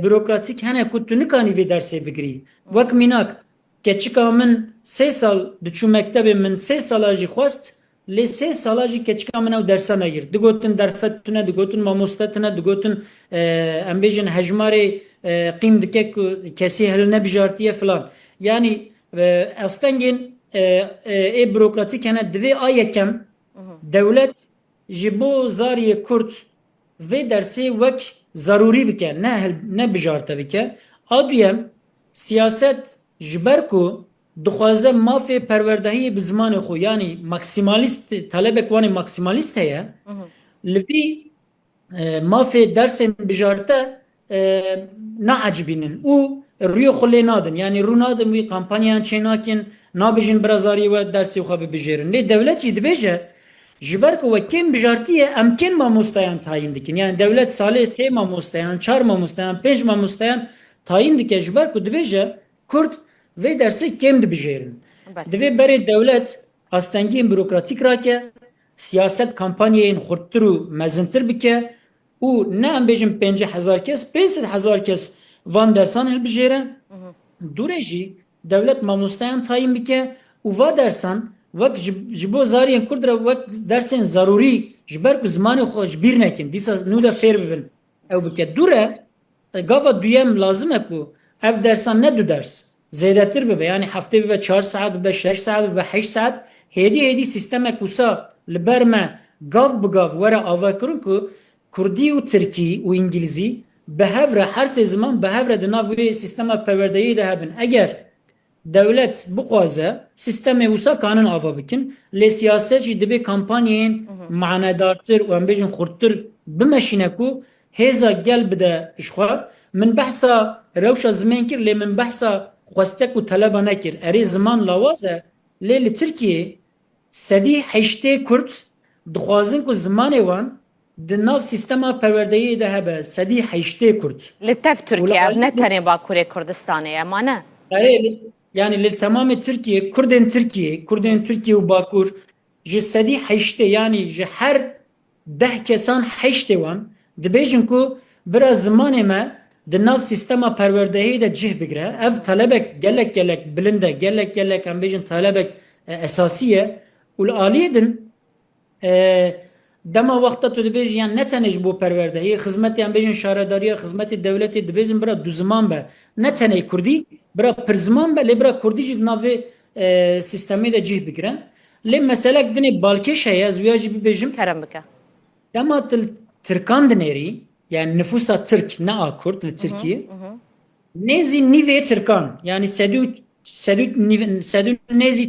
bürokratik hene ku tu nikanî vê dersê bigirî. Wek mînak keçika min 3 sal diçû mektebê min 3 sala jî xwest lê 3 sala jî keçika min ew dersa negir. Digotin derfet tune, digotin mamoste tune, digotin em bêjin hejmarê qîm dike ku kesî hil nebijartiye filan. Yani astengên bürokratik hene divê a yekem dewlet ji bo zariyê Kurd vê dersê wek zarûrî bike ne bijarte bike. A duyem siyaset ji ber ku dixwaze mafê perwerdehiyê bi zimanê xwe yani maksimalîst talebek wanê maksimalîst heye li vî mafê dersên bijarte neecibînin û rûyê xwe lê nadin yani rû nadin wî kampanyayan çê nakin nabêjin bira zariyê we dersê xwe bibijêrin. Lê devlet jî dibêje ji ber ku wekên bijartiye em kên mamosteyan tayin dikin. Yani devlet salê 3 mamosteyan, 4 mamosteyan, 5 mamosteyan tayin dike ji ber ku dibêje Kurd vê dersê kêm dibijêrin. Divê berê dewlet astengiyên bürokratik rake, siyaset kampanyayên xurttir û mezintir bike û ne em bêjin 50,000 kes, 500,000 kes van dersan hilbijêre. Durê jî devlet mamosteyan tayin bike û va dersan wek ji bo zariyên Kurd re wek dersên zarûrî ji ber ku zimanê xwe ji bîr nekin dîsa nû de fêr bibin ew bike. Dure gava duyem lazim e ku ev dersan ne du ders zêdetir bibe yani heftê bibe 4 saat bibe 6 saat bibe 8 saat hêdî sistemek wisa li ber me gav bi gav were avakirin ku Kurdî û Tirkî û İngilîzî بهevre her zaman behevre de navê sistema perwerdeyî de hebin. Eger devlet bixwaze sistemê wisa kanin ava bikin, lê siyaset jî dibe kampanyayên manedartir û em bêjin xurttir bimeşîne ku hêza gel bide pişxwe. Min behsa rewşa zimên kir lê min behsa xwestek û teleba nekir. Erê ziman lawaz e lê li Tirkiye sedî heştê Kurd dixwazin ku zimanê wan di nav sistema perwerdeyî de hebe. Sedî heştê Kurd. Li tev Tirkiye ev ne tenê Bakurê Kurdistanê ye mane? Yani li tamamê Tirkiye, Kurdên Tirkiye û Bakur ji sedî heştê yani ji her 10 kesan heştê wan dibêjin ku bira zimanê me di nav sistema perwerdeyî de cih bigire. Ev talebek gelek bilind e, gelek em bêjin talebek esasî ye û li aliyê din dema wexta tu dibêjî yan ne tenê ji bo perwerdehiyê xizmetê em bêjin şaredariya xizmetê dewletê dibêjin bira du ziman be. Ne tenê Kurdî bira pir ziman be lê bira Kurdî jî di navê sistemê de cih bigire. Lê meselek dinê balkêş heye ez wîya jî bibêjim kerem bike. Dema Tirkan dinêrî yani nüfusa Türk ne a Kurd li Tirkiye nêzî nîvê Tirkan yani sedû nêzî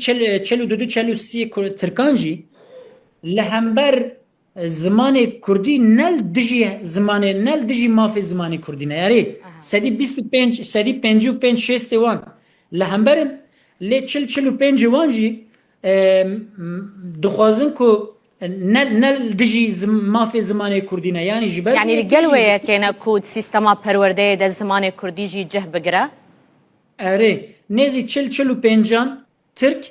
çelû dudu çelû sî Tirkan jî li hember zimanê Kurdî nel dijî zimanê nel dijî mafê zimanê Kurdî ne yarê sedî 25 sedî 55 şêstê wan li hemberin lê 45 wan jî dixwazin ku nel dijî mafê zimanê Kurdî ne yani ji ber Yani li gel wêyekê ku sistema perwerdeyê de zimanê Kurdî jî cih bigire? Erê nêzî 45 Türk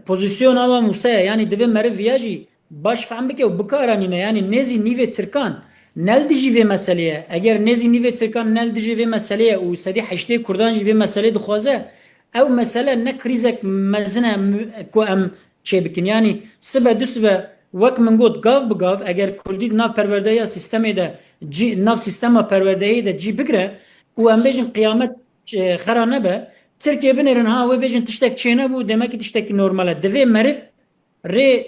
pozisyona wa Musa'ya yani divê meriv ya jî baş fehm bike û bikaranîne yani nêzî nîvê Tirkan nel dijî vê meseleye eger nêzî nîvê Tirkan nel dijî vê meseleye û sedî heştê Kurdan jî vê meselê dixwaze ew mesele ne krîzek mezin e ku em çê bikin yani sibe du sibe wek min got gav bi gav eger Kurdî nav perwerdeya sistemê de nav sistema perwerdeyê de cî bigire û em bêjin qiyamet xera nebe Tirkiye binêrin ha wê bêjin tiştek çênebû demek ki tiştekî normal e divê meriv rê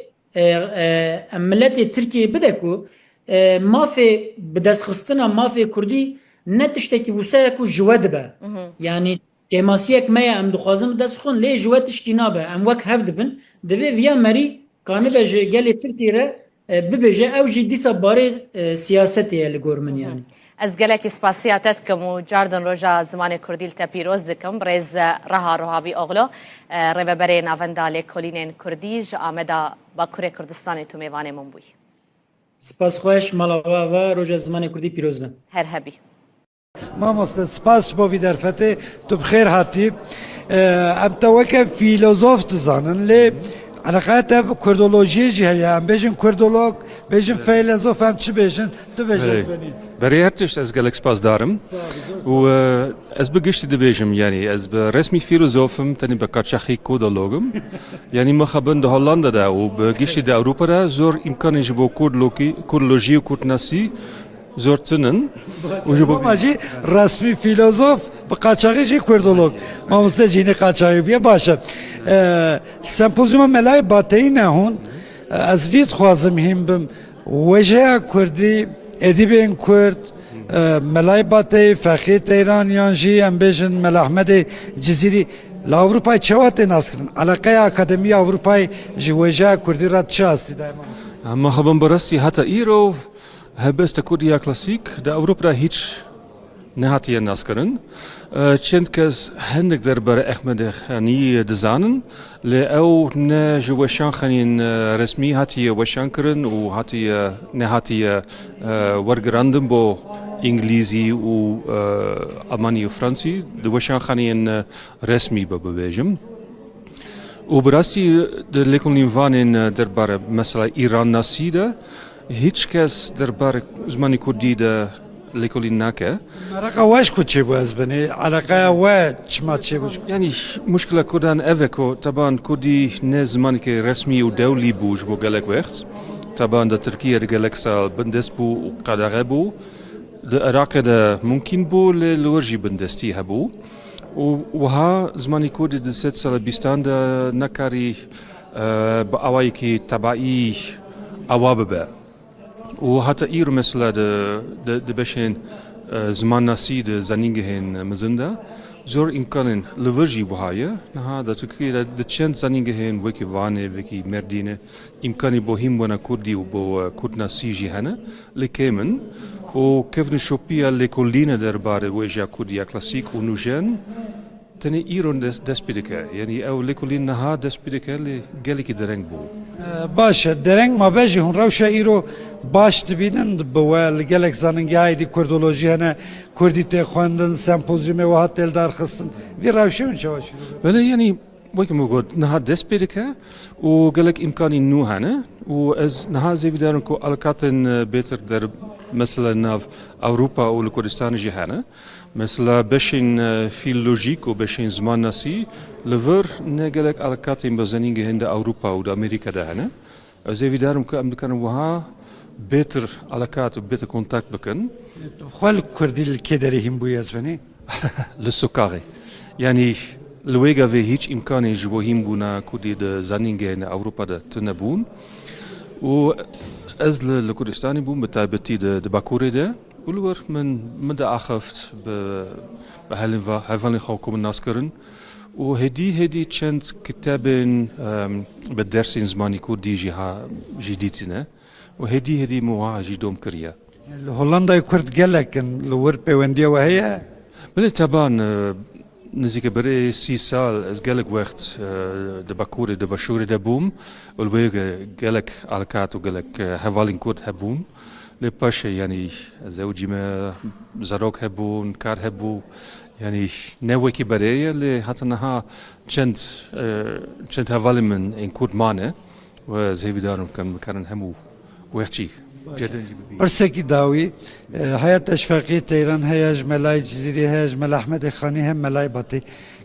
milletê Tirkiye bide ku mafê bi destxistina mafê Kurdî ne tiştekî wisa ku ji we dibe yani kemasiyek me ye em dixwazin destxin lê ji we tiştî nabe em wek hev dibin divê viya merî kanîbe ji gelê Tirkiye re bibêje ew jî dîsa barê siyasetê ye li gor min yani. Ez gelekî spasiya te dikim û cardin roja zimanê Kurdî li te pîroz dikim rêz reha rohavî oxlo rêveberê navenda lêkolînên Kurdî ji ameda Bakurê Kurdistanê tu mêvanê min bûyî. Spasxweş mala ve roja zimanê Kurdî pîroz bin. Her hebî. Mamoste spas bo vî derfetê tu bi xêr hatî em te weke fîlozof dizanin lê Alaqaya te Kurdolojiyê jî heye em bêjin Kurdolog bêjin fîlozof em çi bêjin tu bêjin benî. Berê her tişt ez gelek spas darim û ez bi giştî dibêjim yani ez bi resmî fîlozofim tenê bi qaçaxî kodologim yani me xebin di Hollanda de û bi giştî de Ewropa de zor imkanê ji bo Kurdolojî û Kurdnasî zor tinin û ji bo jî resmî fîlozof bi qaçaxî jî Kurdolog mamoste jînî qaçaxî biye baş e sempozyuma melayê bateyî ne hûn ez vî dixwazim hîn bim wêjeya Kurdî edîbên Kurd melayê bateyî Fexî Teyraniyan jî em bêjin Melahmedê Cizîrî li Ewropayê çawa tê naskirin alaqeya Akademiya Ewropayê ji wêjeya Kurdî re çi astî daye mamoste? Me xebin bi rastî heta îro helbesta Kurdiya klasîk di Ewropa de hiç nehatiye naskirin çend kes hindik derbere Ehmedê Xanî dizanin lê ew ne ji weşan xenên resmî hatiye weşan kirin û hatiye nehatiye wergirandin bo İngilîzî û Almanî û Fransî di weşan xenên resmî bibêjim û bi rastî di lêkolîn vanên derbare mesela İran nasî de hiç kes derbare zimanê Kurdî de lêkolîn nake. Meraqa weş ku çêbû ez binê alaqeya we çima çêbû? Yani muşkila Kurdan ev e ku taban Kurdî ne zimanekî resmî û dewlî bû ji bo gelek wext taban di Tirkiye de gelek sal bindest bû û qedexê bû di Iraqê de mumkîn bû lê li wir jî bindestî hebû û wiha zimanê Kurdî di sed sala bîstan de nekarî bi awayekî tebaî awa bibe û heta îro mesela di beşên زمان ناسی د زنینگهین مزنده زور امکان لورجی بهایه نه دا ترکیه د چند زنینگهین وکی وانه وکی مردینه امکانی بوهیم ونا کردی و بو کرد ناسی جهانه لکمن و کفن شوپیا لکولینه درباره وجه کردیا کلاسیک و نوجن تنی ایران دست پیدکه یعنی او لکولین نها دست پیدکه لگلی که درنگ بو باشه درنگ ما بجی هون روشه ایرو باش دبینند بوا لگلک زننگی هایدی کردولوژی هنه کردی ته خواندن سمپوزیوم و هات دلدار خستن وی روشه اون چه بله یعنی وکی موجود نها دست پیدکه و گلک امکانی نو هنه و از نها زیوی دارن که الکاتن بهتر در مثلا ناف اوروپا و لکردستان جهانه مثلا بشین فیلولوژیک و بشین زمان ناسی لور نگلک الکاتن بزنینگه هند اوروپا و امریکا دهنه از زیوی دارن که امریکان وها بهتر علاقات و بهتر کنتاکت بکن. خال کردی لکدری هم بویز بنی؟ لسکاری. یعنی لویگا و هیچ امکانی جوهیم بونا کردی د زنینگه اروپا ده تنبون و از لکردستانی بون بتایبتی د باکوری ده ولور من ده آخفت به هفالین خواه ناس کرن و هدی چند کتابین به درسین زمانی کردی جدیدینه و هدی مواجه دوم کریه. هولندا کرد گلکن لور پیوندی و هیا؟ بله طبعا نزدیک برای 30 سال از گلک وقت دباکوری دباشوری دبوم ولویگ گلک علاقات و گلک هوالین کرد هبون لپاش یعنی زوجی ما زروک هبون کار هبو یعنی نوعی که برای لی حتی نها چند هوالین من این کرد مانه و زهوی دارم کن همو وحشی برسکی داوی حیات اشفاقی تیران هیاج ملای جزیری هیاج مل احمد خانی هم ملای باتی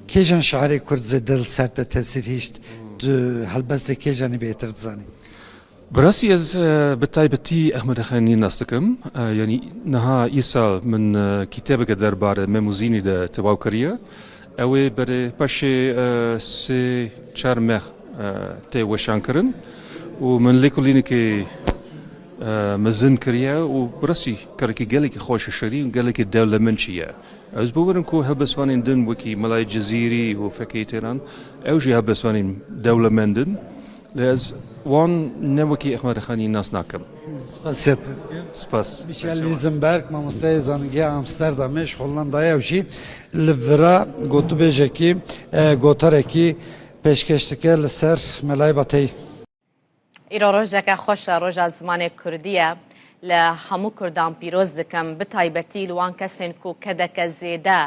کیجان شعر کرد زدل سرت تاثیر هیشت هلبست کیجانی بهتر زانی براسي از بتايبتي احمد خاني ناستكم يعني نها يسال من كتابك دربار ميموزيني ده تواوكريا او بر باشي سي چارمخ تي وشانكرن ومن ليكوليني كي مزن كريا وبراسي كاركي قالك خوش شرين قالك الدولة منشية از بورن كو هبسوانين دن وكي ملاي جزيري وفكي تيران اوجي هبسوانين دولة مندن لاز وان نوكي احمد خاني ناس ناكم سپاسیت سپاس میشل لیزنبرگ مامۆستای زانینگی ئامستەردامێش هۆڵندایە وشی لڤرا گوتو بێژێکی گۆتەرێکی پێشکەشتەکە لەسەر مەلای بەتەی ئیرۆ ڕۆژێکە خۆشە ڕۆژە زمانی کوردیە لە هەموو کوردان پیرۆز دەکەم بتایبەتی لەوان کەسێن و کەدەکە زێدە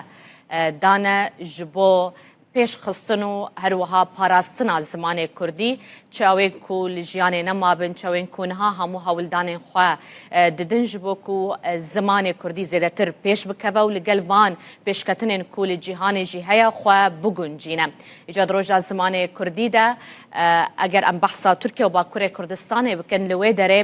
دانە ji بۆ پێش خستن و هەروەها پاراستنا زمانی کوردی چاوێن کو لە ژیانێ نەمابن چاوێن کونها هەموو هەوڵدانên خوا ددن ji بۆ ku زمانی کوردی زێدەتر پێش بکەوە و لەگەل وان پێشکەتنên ku لە جیهانê jî هەیە خوا بگونجینە ئیجاد ڕۆژە زمانی کوردی de ئەگەر ئەم بەحسا تورکیا و باکوورê کوردستانê bikin li wê derê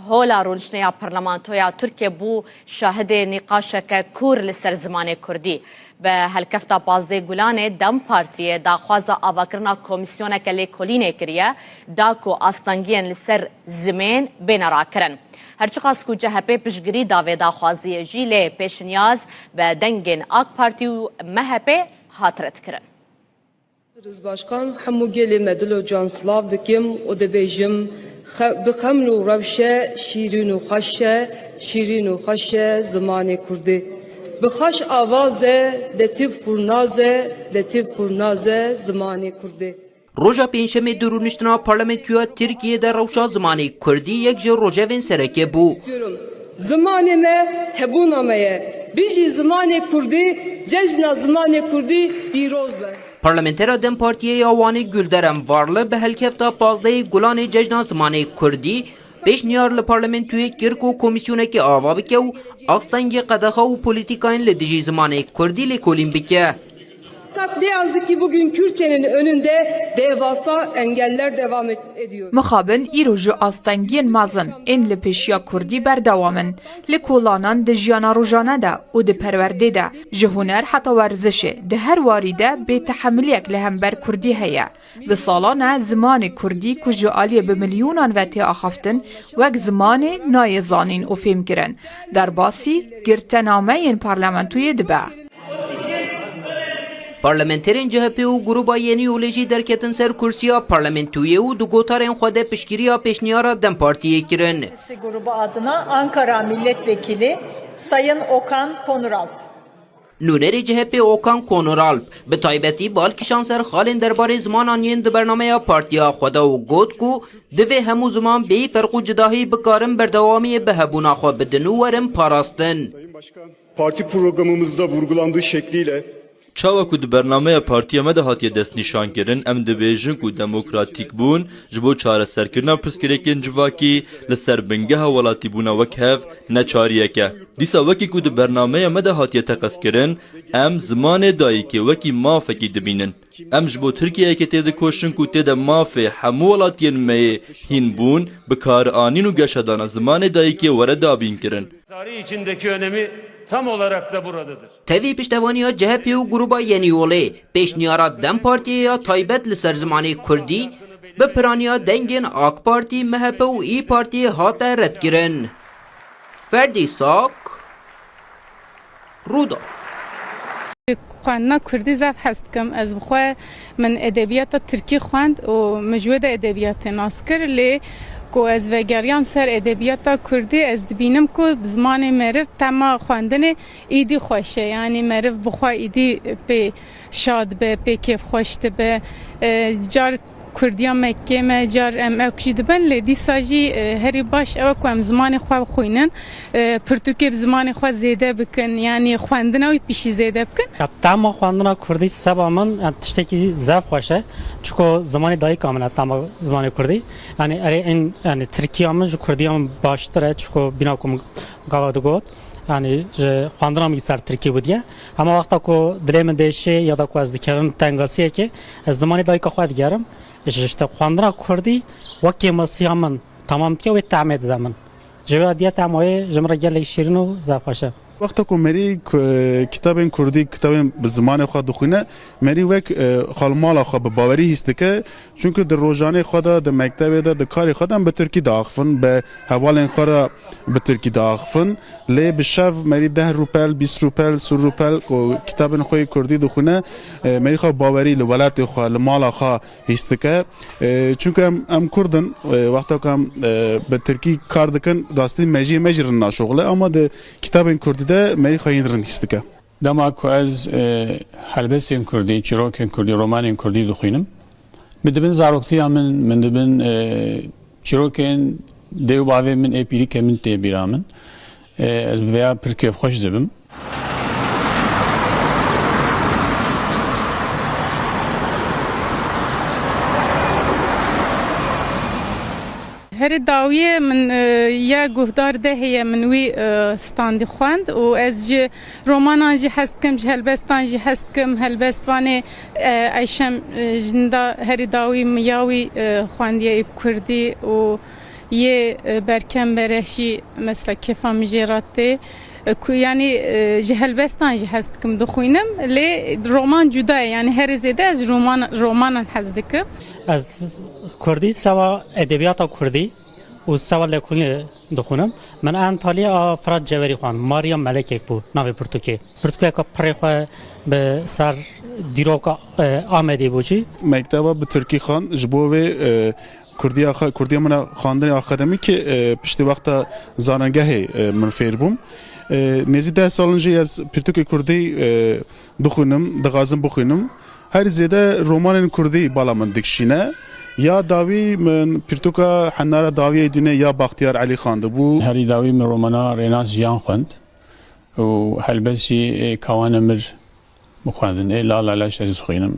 hola rûniştneya parlamentoya Tirkiye bû şahidê nîqaşeke kûr li ser zimanê Kurdî bi helkefta Bazdê Gulanê Dem Partiyê daxwaza avakirina komisyoneke lêkolînê kiriye da ku astangiyên li ser zimên bêne rakirin. Herçiqas ku CHP piştgirî da vê daxwaziyê jî lê pêşniyaz bi dengên AK Parti û MHP hatire dikirin. Başkan hemû gelê me dilo can silav dikim û dibêjim bi xeml û rewşe şîrîn û xweş e şîrîn û xweş e zimanê Kurdî bi xweş avazê letîf pûrnaz e letîf pûrnaz e zimanê Kurdî Roja pênşemê di rûniştina parlamentoya Tirkiyeyê rewşa zimanê Kurdî yek ji rojevên sereke bû. Zimanê me hebûna me ye bijî zimanê Kurdî cejna zimanê Kurdî pîroz be. Parlamentera Dem Partiyê ya Wanê Gülderem Varlı bi helkefta Pazdeyê Gulanê cejna zimanê Kurdî pêşniyar li parlamentoyê kir ku komisyonekî ava bike û astengê qedexa û polîtîkayên li dijî zimanê Kurdî lêkolîn bike. Fakat ne yazık ki bugün Kürtçenin önünde devasa engeller devam ediyor. Mixabin îrojî astengiyên mezin ên li pêşiya Kurdî berdewamin li kolanan di jiyana rojane de û di perwerdê de ji huner heta werzişê di her warî de bêtehemiliyek li hember Kurdî heye. Di salan e zimanê Kurdî ku ji aliyê bi milyûnan ve tê axaftin wek zimanê nayê zanîn û fêmkirin. Derbasî girtenameyên parlamentoyê dibe. Parlamenterên CHP û Grupa Yeni Yolê jî derketin ser kursiya parlamentoyê û di gotarên xwe de piştgiriya pêşniyara Dem Partiyê kirin. Grubu adına Ankara Milletvekili Sayın Okan Konuralp. Nûnerê CHP Okan Konuralp bi taybetî balkişan ser xalên derbarê zimanan yên di bernameya partiya xwe de û got ku divê hemû ziman bê ferq û cidahî bikarin berdewamiyê bi hebûna xwe bidin û werin parastin. Parti programımızda vurgulandığı şekliyle Çawa ku di bernameya partiya me de hatiye destnîşankirin em dibêjin ku demokratîk bûn ji bo çareserkirina pirsgirêkên civakî li ser bingeha welatîbûna wek hev ne çariyek e. Dîsa wekî ku di bernameya me de hatiye teqeskirin em zimanê dayîkê wekî mafekî dibînin. Em ji bo Tirkiyeyekê tê dikoşin ku tê de mafê hemû welatiyên me yê hîn bûn bi karianîn û geşedana zimanê dayîkê were dabîn kirin. Tarih içindeki önemi tam olarak da buradadır. Tevî piştevaniya CHP û Grupa Yeni Yolê pêşniyara Dem Partiyê ya taybet li ser zimanê Kurdî bi piraniya dengên AK Parti, MHP û İYİ Partiyê hate redkirin. Ferdî Sak, Rûda. خواندنا کردی زف هست کم از بخواه من ادبیات ترکی خواند و مجود ادبیات ناسکر لی کو از وگریام سر ادبیات کردی از دبینم کو بزمان مرف تما خواندن ایدی خوشه یعنی مرف بخواه ایدی به شاد به کیف خوشت به جار کردیان مکه ما جار ام اکشی دبن لی دی ساجی هری باش او کو ام زمان خواه خوینن پرتوکی بزمان خواه زیده بکن یعنی خواندن اوی پیشی زیده بکن تمام خواندن کردی سبا من تشتکی زف خوشه چون زمان دایی کاملا تمام زمان کردی یعنی اره این یعنی ترکیه من جو کردی هم باشتره چون بینا کم گاوادو گود یعنی خواندنم یک سر ترکی بودیه اما وقتا کو دلم دیشه یا دا کو از دکرم تنگاسیه که از زمان دایی که خواهد گرم işte خواندن کردی وکی مسیحمن تمام که و تعمید زمان جواب دیت امای جمره گله شیرین و زفاشه وقتا کو مری کتابین کردی کتابین به زمان خود دخونه مری وک خالمال خو به باوری هست که چونکه در روزانه خود در مکتب در کار خودم به ترکی داخفن به حوالین خورا به ترکی داخفن لی به شب مری 10 روپل 20 روپل 30 روپل کو کتابین خوی کردی دخونه مری خو باوری لولات خو لمال خو هست که چونکه ام کردن وقتا کم به ترکی کار دکن راستی مجرن شغله اما د کتابین کردی ده مری خواهید رنیست که دما کو از هلبستین کردی چیروکین کردی رومانین کردی دخوینم بدبن زاروکتی من دبن چیروکین دیو باوی من اپیری که من تی بیرامن از ویا پرکیف خوش زبم هر داویه من یا گهدار ده هی منوی ستاندی خواند و از جه رومانان جه هست کم جه هلبستان جه هست کم هلبستوانه ایشم جندا هر داوی میاوی خواندیه ایب کردی و یه برکم برشی مثلا کفا مجراته یعنی جه هلبستان جه هست کم دخوینم لی رومان جدای یعنی هر زیده از رومان هست دکم از کردی سوا ادبیات کردی و سوا لکونی دخونم من انطالیا فراد جوری خان ماریا ملک بود ناوی پرتوکی که پرخواه به سر دیروکا آمدی بودی مکتبا به ترکی خان جبوه کردی من خواندن آکادمی که پشت وقت زانگاه من فیر بوم نزدیک 10 سالنجی از پرتوک کردی دخونم دغازم بخونم هر زیاده رومان کردی بالا من دکشینه یا داوی من پرتوکا حناره داوی دونه یا بختیار علی خانده بو هری داوی من رومانا ریناس جیان خوند و هلبسی کوان مر بخواندن لا لا لاش از خوینم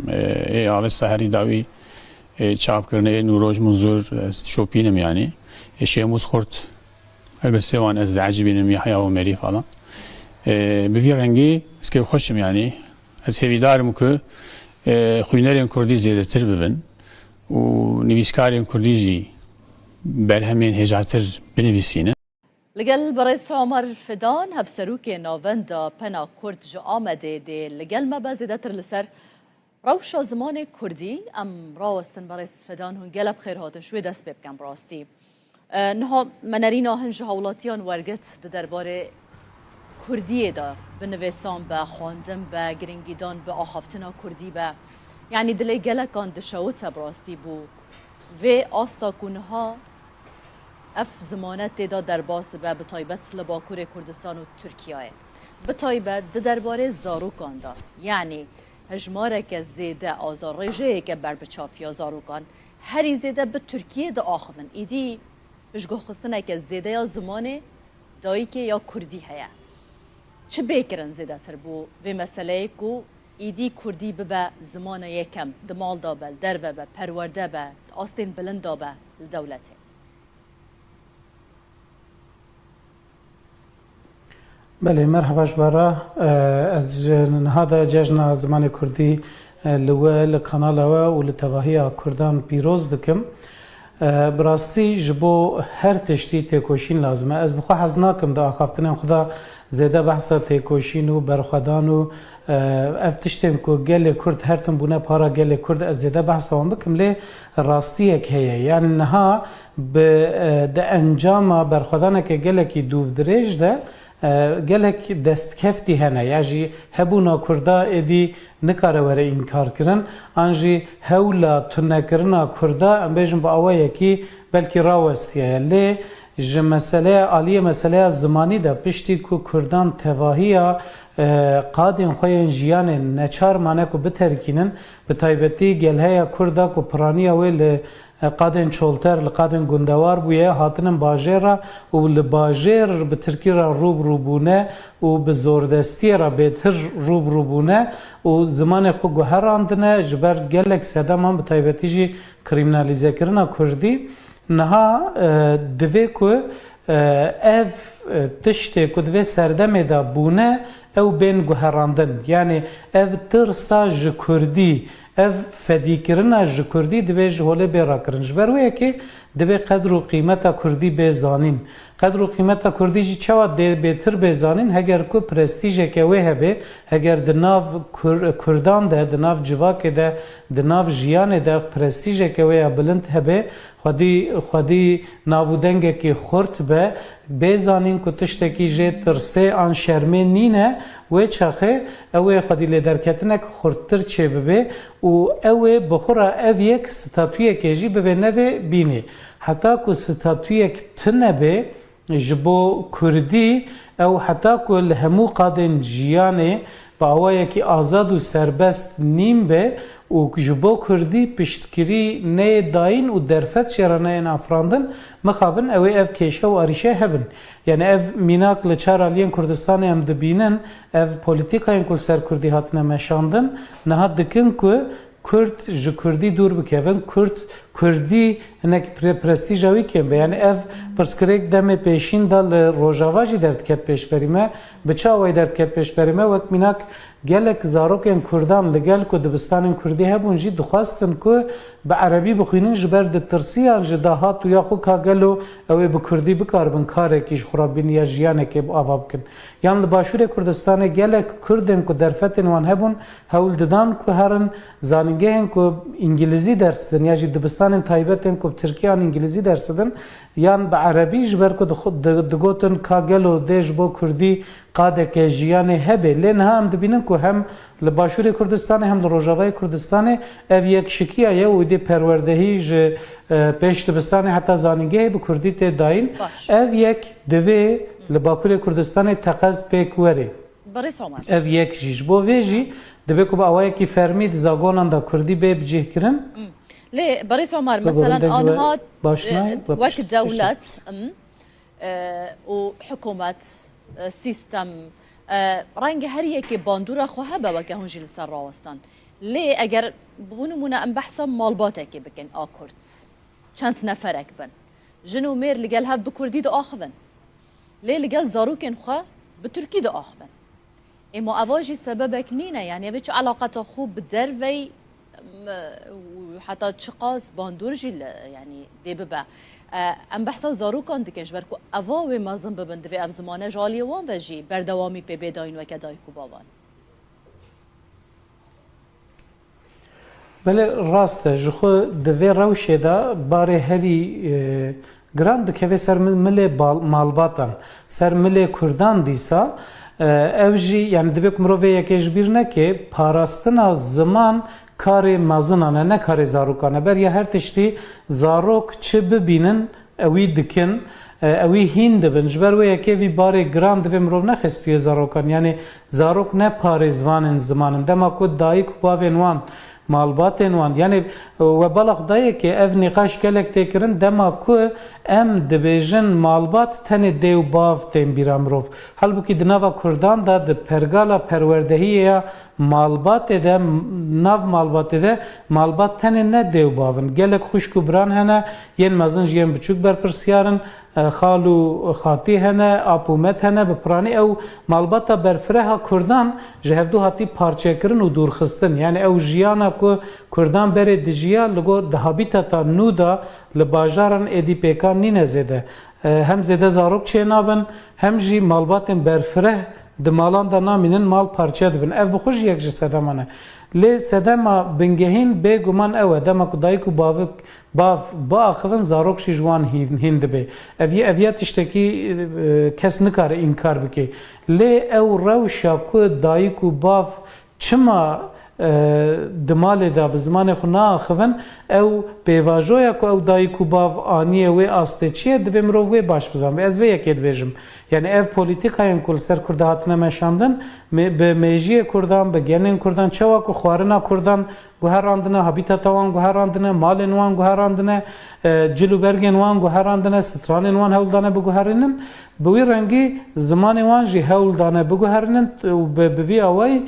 آوستا هری داوی چاپ کرنه نوروج منظور شوپینم یعنی شیموز خورد البته وان از عجیبینم یحیی و مری فلان به رنگی اسکه خوشم یعنی از هیویدارم که خوینرین کردی زیاده تر ببن و نویسکارین کردی جی برهمین هجاتر بنویسینه. لگل برئیس عمر فدان هفسروک ناوندا پنا کرد جو آمده ده لگل ما بازیدتر لسر روش زمان کردی ام راستن برئیس فدان هون گلب خیر هاتن شوی دست بکن براستی نها منرینا هنج هولاتیان ورگت ده درباره کردیه دا بنویسان با خواندن با گرنگیدان با آخفتنا کردی با یعنی دلی گلکان دشوتا براستی بو و آستا کنها اف زمانت دا در باست با بطایبت لباکور کردستان و ترکیه بطایبت ده درباره زاروکان دا یعنی هجماره که زیده آزار رجه که بر بچافیا زاروکان هری زیده به ترکیه دا آخوان ایدی بشگاه خستنه که زیده یا زمانه دایی که یا کردی هیا چه بیکرن زیده تر بو و مسئله که ایدی کردی ببا زمان یکم دمال دا بل در و با پرورده با آستین بلند دا با لدولته بله مرحبا جبارا از هذا جشن زمان كردي لو قناه و لتواهي كردان پیروز دکم براستی جبو هر تشتی تکوشین لازمه از بخوا حزناکم دا آخافتنم خدا زیده بحثا تکوشین و برخدان و افتشتم که گل کرد هرتم بونه پارا گل کرد از زیده بحثا هم بکم لی راستی یک هیه یعنی نها به انجام برخدانه که گل کی دوف دریج ده گلک دست کفتی هنه یعنی هبونا کردا ادی نکاره وره انکار کرن آنجی هولا تنکرنا کردا ام بیشم با آوایی کی بلکی راوستیه لی ج مسئله عالیه مسئله زمانی ده پشتی کو کردان تواهیا قادین خوین جیان نچار مانه کو بترکینن به تایبتی گلهیا کردا کو پرانی ویل قادن چولتر لقادن گندوار بویه هاتنم باجر و لباجر به ترکی را روب روبونه و به زوردستی را بهتر روب روبونه و زمان خو گوهراندنه جبر گلک سدام هم به تایبتی جی کریمنالیزه کرنا کردی نها دوی کو اف تشتی کو دوی سردمه دا بونه او بین گوهراندن یعنی اف ترسا ج کردی اف فدیکرنا ج کردی دوی جهوله بیرا کرن جبر وی که دوی قدر و قیمتا کردی بزانین قدر و قیمتا کردی جی چوا دی بهتر بزانین هگر کو پرستیژ که وی هبه هگر دناو کردان ده دناو جواک ده دناو جیان ده پرستیژ که وی بلند هبه خودی ناودنگ که خورت به بزانین که تشتکی جه ترسه آن شرمه نینه و چخه اوه خودی لیدرکتنک خورتر چه ببه و اوه بخورا او یک ستاتویه که جی ببه نوه بینه حتی که ستاتویه که تنبه جبو کردی او حتی که لهمو قادن جیانه با اوه که آزاد و سربست نیم به و جبو کردی پشتگیری نه داین و درفت شرانه این افراندن مخابن اوه اف کشه و آریشه هبن یعنی اف میناک لچار آلین کردستان هم دبینن اف پولیتیکاین کل سر کردی هاتنه مشاندن نهاد دکن که کرد ج کردی دور بکوین کردی انک پرستیژاوی کم یعنی اف پرسکریک دم پیشین دال روجاواجی درد کت پیش بریمه بچه وای درد کت پیش بریمه وقت میناک گلک زاروکن کردان لگل کو دبستان کردی هبون جی دخواستن که به عربی بخوینن جبر ترسیان جداهات و یا خو کاگلو او به کردی بکار بن کاره کیش خرابین یا جیانه که آواب کن یعنی باشور کردستان گلک کردن کو درفتن وان هبون هول ددان کو هرن زانگه هن کو انگلیزی درس دن یا جی دبستان تایبتن کو ترکیه انگلیزی درس دن یعنی به عربی جبر کو دگوتن کاگلو دیش بو کردی قاده که جیانه هبه لین هم دبینن که هم لباشور کردستان هم لروجاوای کردستان او یک شکیه یا ویدی پروردهی ج پیش دبستان حتی زانگه به کردی ته داین او یک دوی لباکور کردستان تقاض پیک وری برئیس عمر او یک جیش بو ویجی دبی که با اوای کی فرمید زاگونان دا کردی به بجه کرن ليه برئيس عمر مثلا انها وقت دولت وحكومه سيستم رنگ هر یکی باندور خواه به وکه هنجی لسر راوستان لی اگر بونمونه ام بحثا مالباته که بکن آکرد چند نفرک بن جنو میر لگل هف بکردی دو آخبن لی لگل زاروکن خواه به ترکی دو آخبن اما اواجی سببك نینه یعنی اوی چه علاقت خوب بدر وی حتی چقاس باندورجی یعنی دی ببه ام بحثا زارو کن دکنش برکو اواوی مازن ببند و اف زمانه جالی وان وجی بردوامی پی بیداین و کدای کو باوان بله راسته جخو دوی روشه دا باره هری گران دکوی سر مل مالباتن سر مل کردان دیسا ev jî yani divê ku mirovê yekê ji bîr neke parastina ziman karê mezin e ne karê zarokan e beriya her tiştî zarok çi bibînin ewî dikin ewî hîn dibin ji ber wê yekê vî barê giran divê mirov nexestiye zarokan yani zarok ne parêzvanên zimanin dema ku dayîk û bavên wan malbatên wan yani we bala xudayekê ev nîqaş gelek tê kirin dema ku em dibêjin malbat tenê dê û bav tên bîra mirov helbukî di nava Kurdan da di pergala perwerdehiyê ya malbatê de nav malbatê de malbat tenê ne dê û bavin gelek xuşk û biran hene yên mezin ji yên biçûk berpirsyarin xal û xatî hene apûmet hene bi piranî ew malbata berfireha Kurdan ji hevdû hatî parçekirin û dûrxistin yani ew jiyana ku Kurdan berê dijiya li gor di habîtata nû da li bajaran êdîpêkan nîne zêde hem zêde zarok çê nabin hem jî malbatên berfireh di malan da namînin mal parçe dibin ev bi xwe jî yek ji sedeman e lê sedema bingehîn bêguman ew e dema ku dayîk û bav biaxivin zarok jî ji wan hîn dibe ev ya tiştekî kes nikare înkar bike lê ew rewşa ku dayîk û bav çima di malê da bi zimanê xwe naaxivin ew pêvajoya ku ew dayîk û bav aniyê wê astê çi ye divê mirov wê baş bizanbe ez vê yekê dibêjim yani ev polîtîkayên ku li ser Kurda hatine meşandin bi mejiyê Kurdan bi genên Kurdan çawa ku xwarina Kurdan guherandine habîtata wan guherandine malên wan guherandine cil û bergên wan guherandine stranên wan hewldane biguherînin bi wî rengî zimanê wan jî hewldane biguherînin û bi vî awayî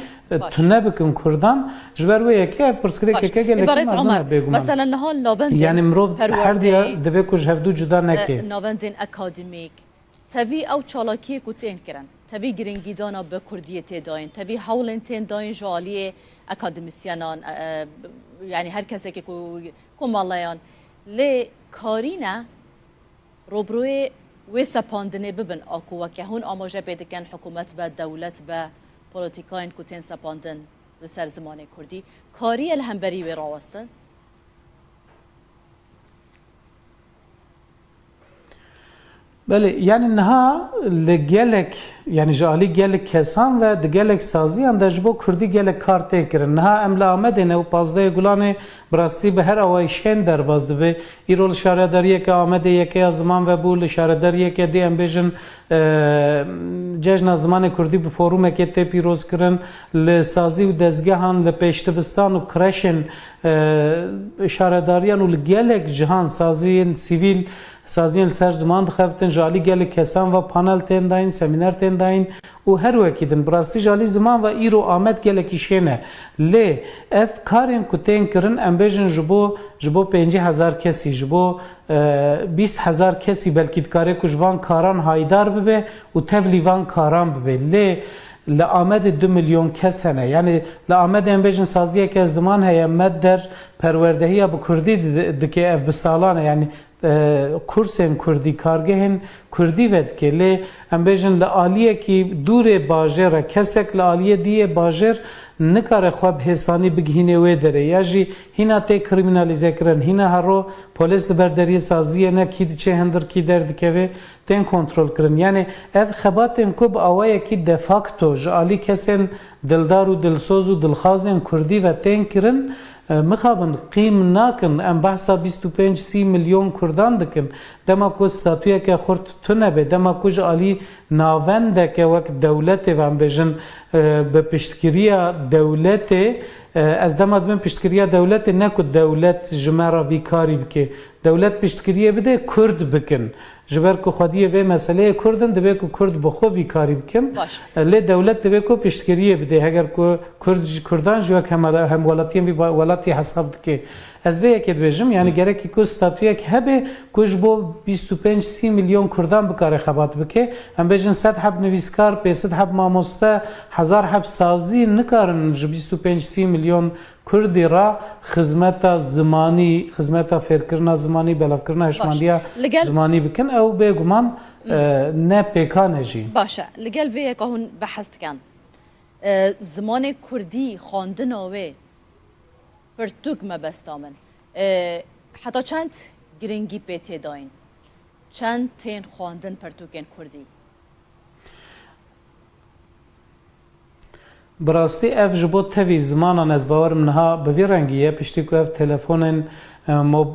tune bikin Kurdan ji ber wê yekê ev pirsgirêkeke gelekî mezin e bêguman mesela nihal navendên yani mirov her diya divê ku ji hevdû cuda neke navendên akademîk tevî ew çalakiyê ku tên kirin tevî giringîdana bi Kurdiyê tê dayîn tevî hewlên tên dayîn ji aliyê akademisyenan yani her kesekê ku malayan lê karîne robroyê wê sepandinê bibin aku weke hûn amaje pê dikin hikûmet be dewlet be polîtîkayên ku tên sepandin li ser zimanê Kurdî kariye li hemberî wê rawestin Bele yani niha li gelek yani ji alî gelek kesan ve di gelek saziyan de ji bo Kurdî gelek kar tê kirin niha em li Amedê ne û pazdeyê Gulanê bi rastî bi her awayî şên derbas dibe îro li şaredariyeke Amedê yekeya ziman vebû li şaredariyeke dê em bêjin cejna zimanê Kurdî bi forûmekê tê pîroz kirin li sazî û dezgehan li pêşdibistan û kreşên şaredariyan û li gelek cihan saziyên sivîl saziyên ser ziman dixebitin ji alî gelek kesan ve panel tên dayîn semîner tên dayîn û her wekî din bi rastî ji alî ziman ve îro Amed gelekî şên e lê ev karên ku tên kirin em bêjin ji bo 50,000 kesî ji bo 20,000 kesî belkî dikare ku ji van karan haydar bibe û tevlî van karan bibe lê li Amedê 2 milyon kes hene yani li Amedê em bêjin saziyeke ziman heye med der perwerdehiya bi Kurdî dike ev bi salan e yani kursên Kurdî kargehên Kurdî ve dike lê em bêjin li aliyekî dûrê bajêr e kesek li aliyê dîyê bajêr nikare xwe bi hêsanî bigihîne wê derê ya jî hîna tê kriminalîze kirin hîna hero polis li ber deriyê saziyê ne kî diçe hindir kî derdikeve tên kontrol kirin yani ev xebatên ku bi awayekî de facto ji alî kesên dildar û dilsoz û dilxazên Kurdî ve tên kirin mixabin qîm nakin em behsa 25-30 milyon Kurdan dikin dema ku statûyeke xurt tune be dema ku ji alî navendeke wek dewletê ve em bêjin bi piştgiriya dewletê ez dema dibin piştgiriya dewletê ne ku dewlet ji me re vî karî bike dewlet piştgiriye bide Kurd bikin ji ber ku xwediyê vê meseleyê Kurdin dibe ku Kurd bi xwe vî karî bikin lê dewlet dibe ku piştgiriye bide heger ku Kurdan ji wek hemwelatiyên vî welatî hesab dike Ez ve yeked bejim yani gerek ki statüyek hebe kuj bo 25-30 milyon Kurdan bikare xebat bike em bejin 100 hab nivîskar 500 hab mamoste 1000 hab sazî nikarin ji 25-30 milyon Kurdî ra xizmeta zimanî xizmeta fêrkirina zimanî belavkirina heşmandiya zimanî bikin ew bêguman ne pêkan jî باشە لەگەل vêyeka hûn behez dikin zimanê Kurdî xwandina wê pirtûk me besta min heta çend giringî pê tê dayîn çend tên xwandin pirtûkên Kurdî براستی اف جبو توی زمانان از باورم نها به وی رنگیه پشتی که اف تلفون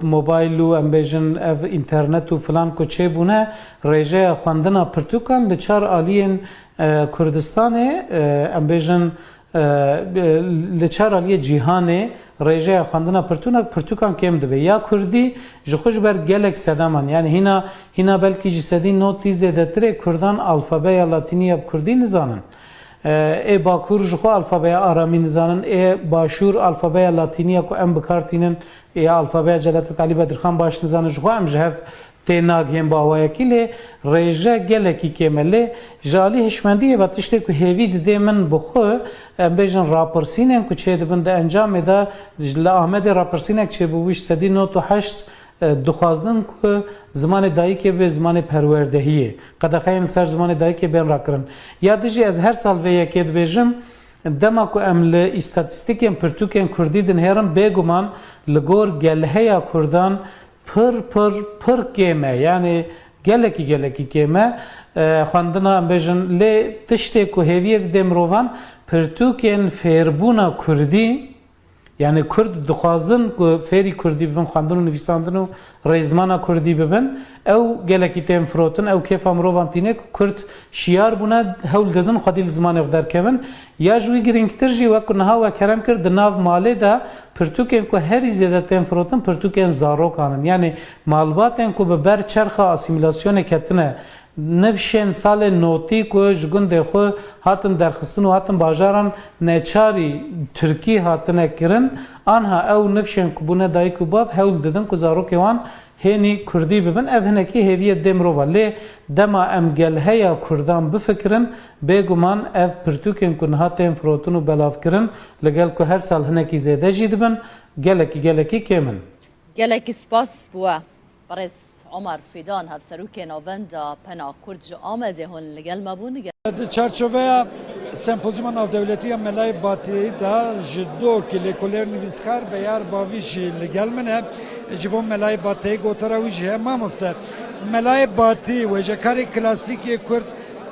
موبایل و ام بیجن اف اینترنت و فلان کو چه بونه ریجه خواندنا پرتوکان لچار آلین کردستان ام بیجن لچار آلی جیهانه ریجه خواندنا پرتوکان کم دبه یا کردی جخوش بر گلک سدامان یعنی هینا بلکی جسدی نوتی زیدتره کردان الفابه یا لاتینی اب کردی نزانن ای باکور جخو الفابه آرامی نزانن ای باشور الفابه لاتینی کو ام بکارتینن ای الفابه جلالت علی بدرخان باش نزانن جخو ام جهف تناگ هم باویا کلی ریجه گلکی کمله جالی هشمندی و تشته کو هیوی ده من بخو ام بیجن راپرسینن کو چه دبند انجام ده ل احمد راپرسینک چه بوش سدی 98 دخوازن که زمان دایی که به زمان پروردهیه قد خیلی سر زمان دایی که بین را کرن یادجی از هر سال و یکید بیجم دما که امل استاتستیکین پرتوکین کردی دن هرم بگمان لگور گلهه کردان پر کمه یعنی گلکی کمه خواندنا بیجن لی تشته که هیویه دمروان پرتوکین فیربونا کردی yani Kurd dixwazin ku fêrî Kurdî bibin xwandin û nivîsandin û rêzmana Kurdî bibin ew gelekî tên firotin ew kêfa mirovan tîne ku Kurd şiyar bûne hewl didin xwedî li zimanê xwe derkevin ya ji wî girîngtir jî wek niha we kerem kir di nav malê de pirtûkên ku herî zêde tên firotin pirtûkên zarokan in yani malbatên ku bi ber çerxa asîmîlasyonê ketine nefşen salê notî ku ji gundê xwe hatin derxistin û hatin bajaran neçarî Tirkî hatine kirin anha ew nefşên ku bûne dayîk û bav hewl didin ku zarokê wan hênî Kurdî bibin ev hinekî hêviye dê mirova lê dema em gelheya Kurdan bifikirin bêguman ev pirtûkên ku niha tên firotin û belavkirin li gel ku her sal hinekî zêde jî dibin gelekî kêmin gelekî spas bûye barêz Ömer Fidan hevserûkên avenda pena Kurd ji Amedê hûn li gel me bûn çerçeveya sempozyuma navdewletiya Melayê Batiyê da ji dokî lêkolêr nivîskar Beyar Bavî jî li gel min e ji bo Melayê Batiyê gotara wî jî he mamoste Melayê Batî wêjekarê klasîkê Kurd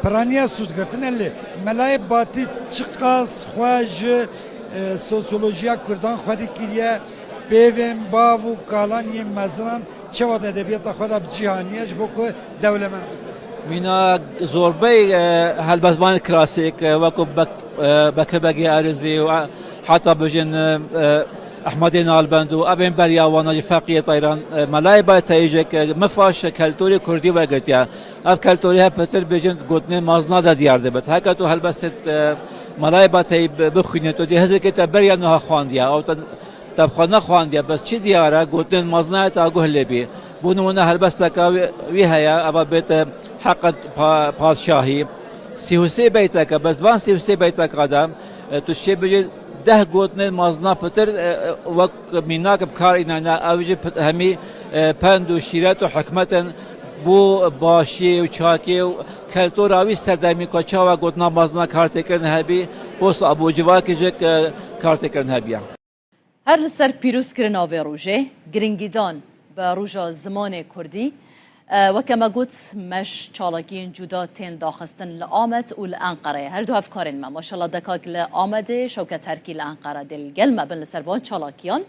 piraniya sûdgirtin lê Melayê Batî çi qas xwe ji sosyolojiya Kurdan xwedî kiriye pêvên bav û kalan yên meziran çavat edebiyata xwe da cîhaniye ji bo ku dewlemen Mina zorbey helbezvan klasik wekû Bekrebegê Erîzî û heta bijin Ehmedê Nalbend û evên beriya wana ji feqiyê Tayran Melayê Batî mifaş keltorî Kurdî wergirtiye ev keltorî hep pitir bijin gotinên mazna da diyar dibit heka tu helbestet Melayê Batî bixwînî tu dê hezekê te beriya niha xwandiye تبخانه خواندیه بس چی دیاره گوتن مزنای تا گهلی بی بونونه هلبسته وی هیا ابا بیت حق پادشاهی 33 بیت که بس وان 33 بیت قدم تو چی بجی 10 گوتن مزنا پتر وک مینا که کار اینا اوجی همی پند و شیرت و حکمت بو باشی و چاکی و کلتوراوی سردمی که چاوا گوتنا مزنا کارت کردن هبی بوس ابو جواکی جک کارت کردن هبیه هر لسر پیروزکردن آوی روژه گرنگیدان به روژا زمان کردی وکما گوت مش چالاکین جدا تین داخستن لآمد و لانقره هر دو افکارین ما ماشاءالله دکاک لآمده شوکت هرکی لانقره دل گلم بن لسر وان چالاکیان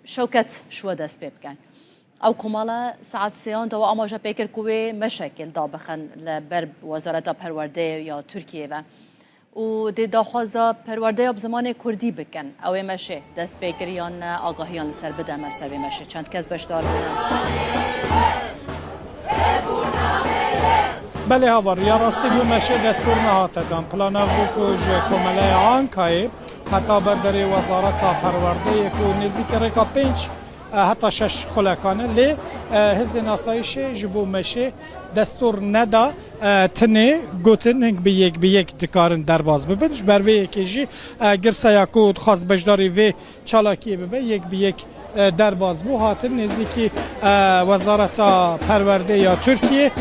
شوکت شو دست بکن او کمالا ساعت سیان دو آماجا پیکر کوی مشکل دابخن لبر وزارت پرورده یا ترکیه و دی داخوازا پرورده اب زمان کردی بکن اوی مشه دست پیکریان آگاهیان لسر بده مرسر بی مشه چند کس بشدار بله هاوار یا راستی بو مشه دستور نهاته دان پلانا بو کج کماله آنکای حتی برداری وزارت پرورده که نزدیک رکا 5 حتی 6 خلکانه لی حزب ناسایش جبو مشه دستور ندا تنه گوتن هنگ به یک دکارن درباز ببین بروی یکیجی گرسا یاکود خاص بجداری و چالاکی ببین یک به یک درباز بو هاتن نزدیکی وزارت پرورده یا ترکیه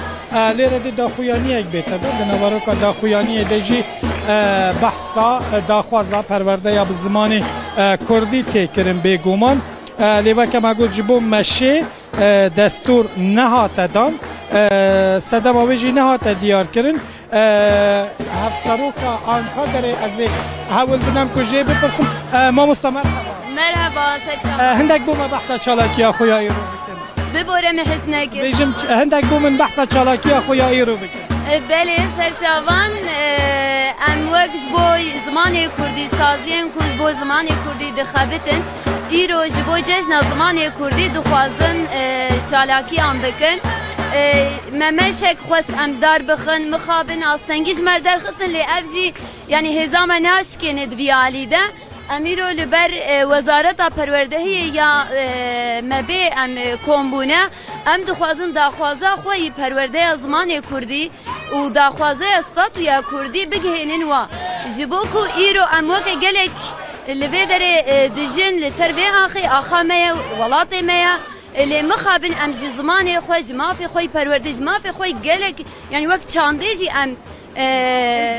لیره دی داخویانی یک بیته به نوارو که داخویانی دیجی بحثا داخوازا پرورده یا به زمان کردی تکرم بگومان لیوه که مگود جبو مشه دستور نهات دان صدم آویجی نهات دیار کرن هفسروکا آنکا داره از هول بدم کجه بپرسم ما مستمر مرحبا سرچاوان هندک بوم بحثا چالاکی خویا ایرو بکن ببورم حسنگی بیجم هندک بوم بحثا چالاکی خویا ایرو بکن بله سرچاوان ام وقت بو زمان کردی سازین کود بو زمان کردی دخابتن ایرو جبو جشن زمان کردی دخوازن چالاکی آن بکن ممشک خواست ام دار بخن مخابن آستنگیش مردر خستن لی افجی یعنی هزام ناشکی ندویالی ده امیرو لبر وزارت پروردهی یا مبی ام کومبونه ام دخوازن داخوازه خوی پرورده زمان کردی و داخوازه استاتو یا کردی بگهینن و جبو کو ایرو ام وک گلک لبی داره دجن لسر به آخا میا ولات میا اللي مخابن ام جي زماني خوي ما في خوي پروردش ما في خوي قالك يعني وقت چانديجي ام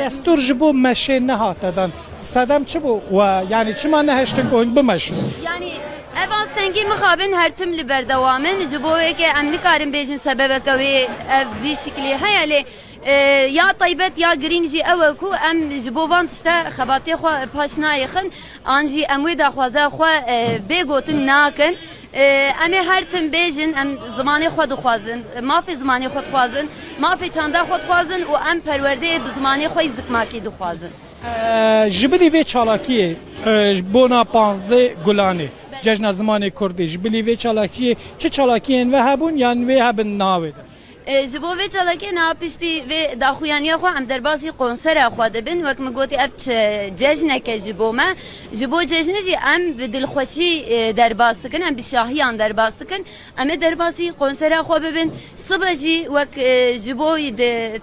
دستور جبو مشه نهات دادن صدم چه بو و یعنی چه ما نهشتن که بمشه يعني اvan سنگی مخابن هر تم لبردوامن جبوه که ام نکارم بیجن سبب کوي في شكلي هيا لي یا طیبت یا گرینجی او کو ام جبوان تشتا خباتی خو پاشنای خن انجی اموی دا خوازه خو بگوتن ناکن امی هر تم بیجن ام زمانی خود خوازن ما فی زمانی خود خوازن ما فی چنده خود خوازن و ام پرورده بزمانی خو زکماکی دو خوازن جبلی وی چالاکیه بونا 15 گلانه جشن زمان کردی جبلی وی چالاکیه چه چالاکیه و هبون یا و هبن ناوید جبو وی چالاکی ناپشتی و داخویانی خو ام درباسی کنسر خو دبن وقت مگوتی اب جشن که جبو ما جبو جشن جی ام بدلخوشی درباس کن ام بشاهیان درباس کن ام درباسی کنسر خو ببین صبح جی وقت جبو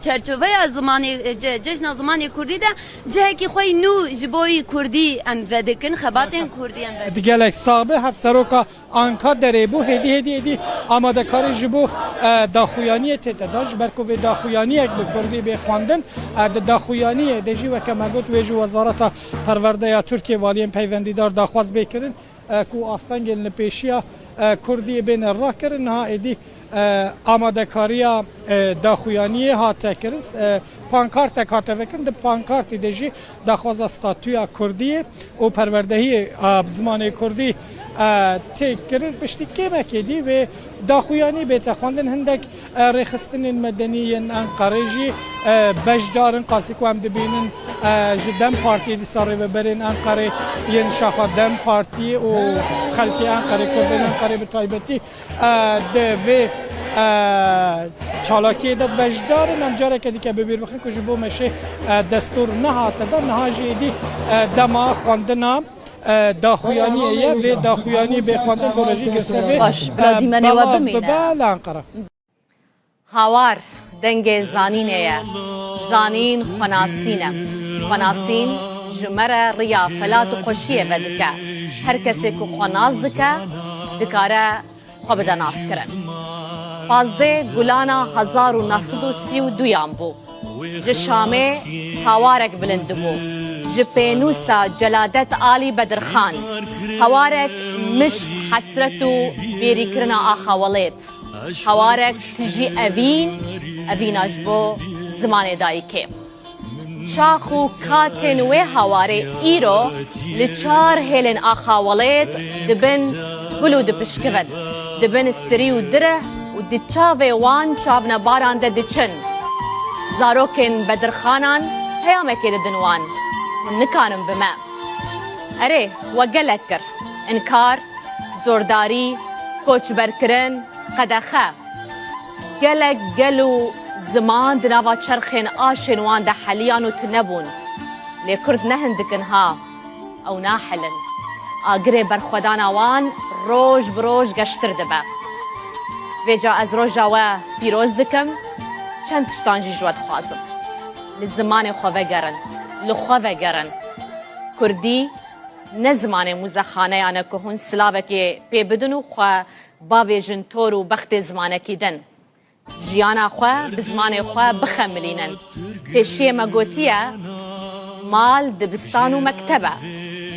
چرچوبه زمانی جشن زمانی کردی ده جه کی خوی نو جبوی کردی ام ودکن خباتن کردی ام دیگه لک صابه هفسروکا آنکا داره بو هدی آماده کاری جبو داخویانی تداج برکو داخویانی یک بکردی بخواندن داخویانی دجی و که مگوت ویجو وزارت پرورده یا ترکیه والیم پیوندیدار داخواز بکرن کو آستنگل نپیشیا کردی بین را کرن ها ایدی آماده کاریا داخویانی ها تکرس پانکارت کارت وکرن ده پانکارت دجی داخواز استاتویا کردی و پروردهی زمان کردی تکرر پشتی که مکیدی و داخویانی بیت خواندن هندک رخصتن مدنی انقره جی بجدارن قاسی که هم ببینن جدن پارتی دی ساری و برین انقره ین شاخا دم پارتی و خلکی انقره کردن انقره به طایبتی ده و چالاکی داد بجدارن هم جاره که دیگه ببیر بخین که جبو مشه دستور نهات داد نهاجی دی دما خواندن داخویانیه و داخویانی به خواندن بولوژی گرسوی بلا انقره هاوار دنگ زانینه زانین خناسین جمره ریا فلات و خوشیه و دکه هر کسی که خناس دکاره خواب دناس کرن 15 گلانا 1932 یان بو جشامه هاوارک بلند بو جپینوسا جلادت آلی بدرخان هوارك مش حسرته بيريكرنا آخواليت هوارك تجي أبين أجبو زمان دايكي شاخو كاتن و هواري إيرو لچار هيلن آخواليت دبن قلو دبشكفن دبن استريو دره و دچاوه وان چاونا باران ده دچن زاروكن بدرخانان هيامكي ددنوان نكانم بما أري وقلت كر إنكار زورداري كوچ بركرن قدخه قلق قلو زمان دناوا چرخين آشن وان ده حليان و تنبون لكرد نهندكن ها ئەو ناحلن ئاگرێ بەرخۆدان ئەوان ڕۆژ بڕۆژ گەشتر دەبە vêca ez roja we pîroz dikim çend tiştan jî ji we dixwazim li zimanê xwe vegerin li xwe vegerin Kurdî ne zimanê mûzexaneyan e ku hûn silavekê pê bidin û xwe bavêjin tor û bextê zimanekî din jiyana xwe bi zimanê xwe bixemilînin pêşiyê me gotiye mal dibistan û mektebe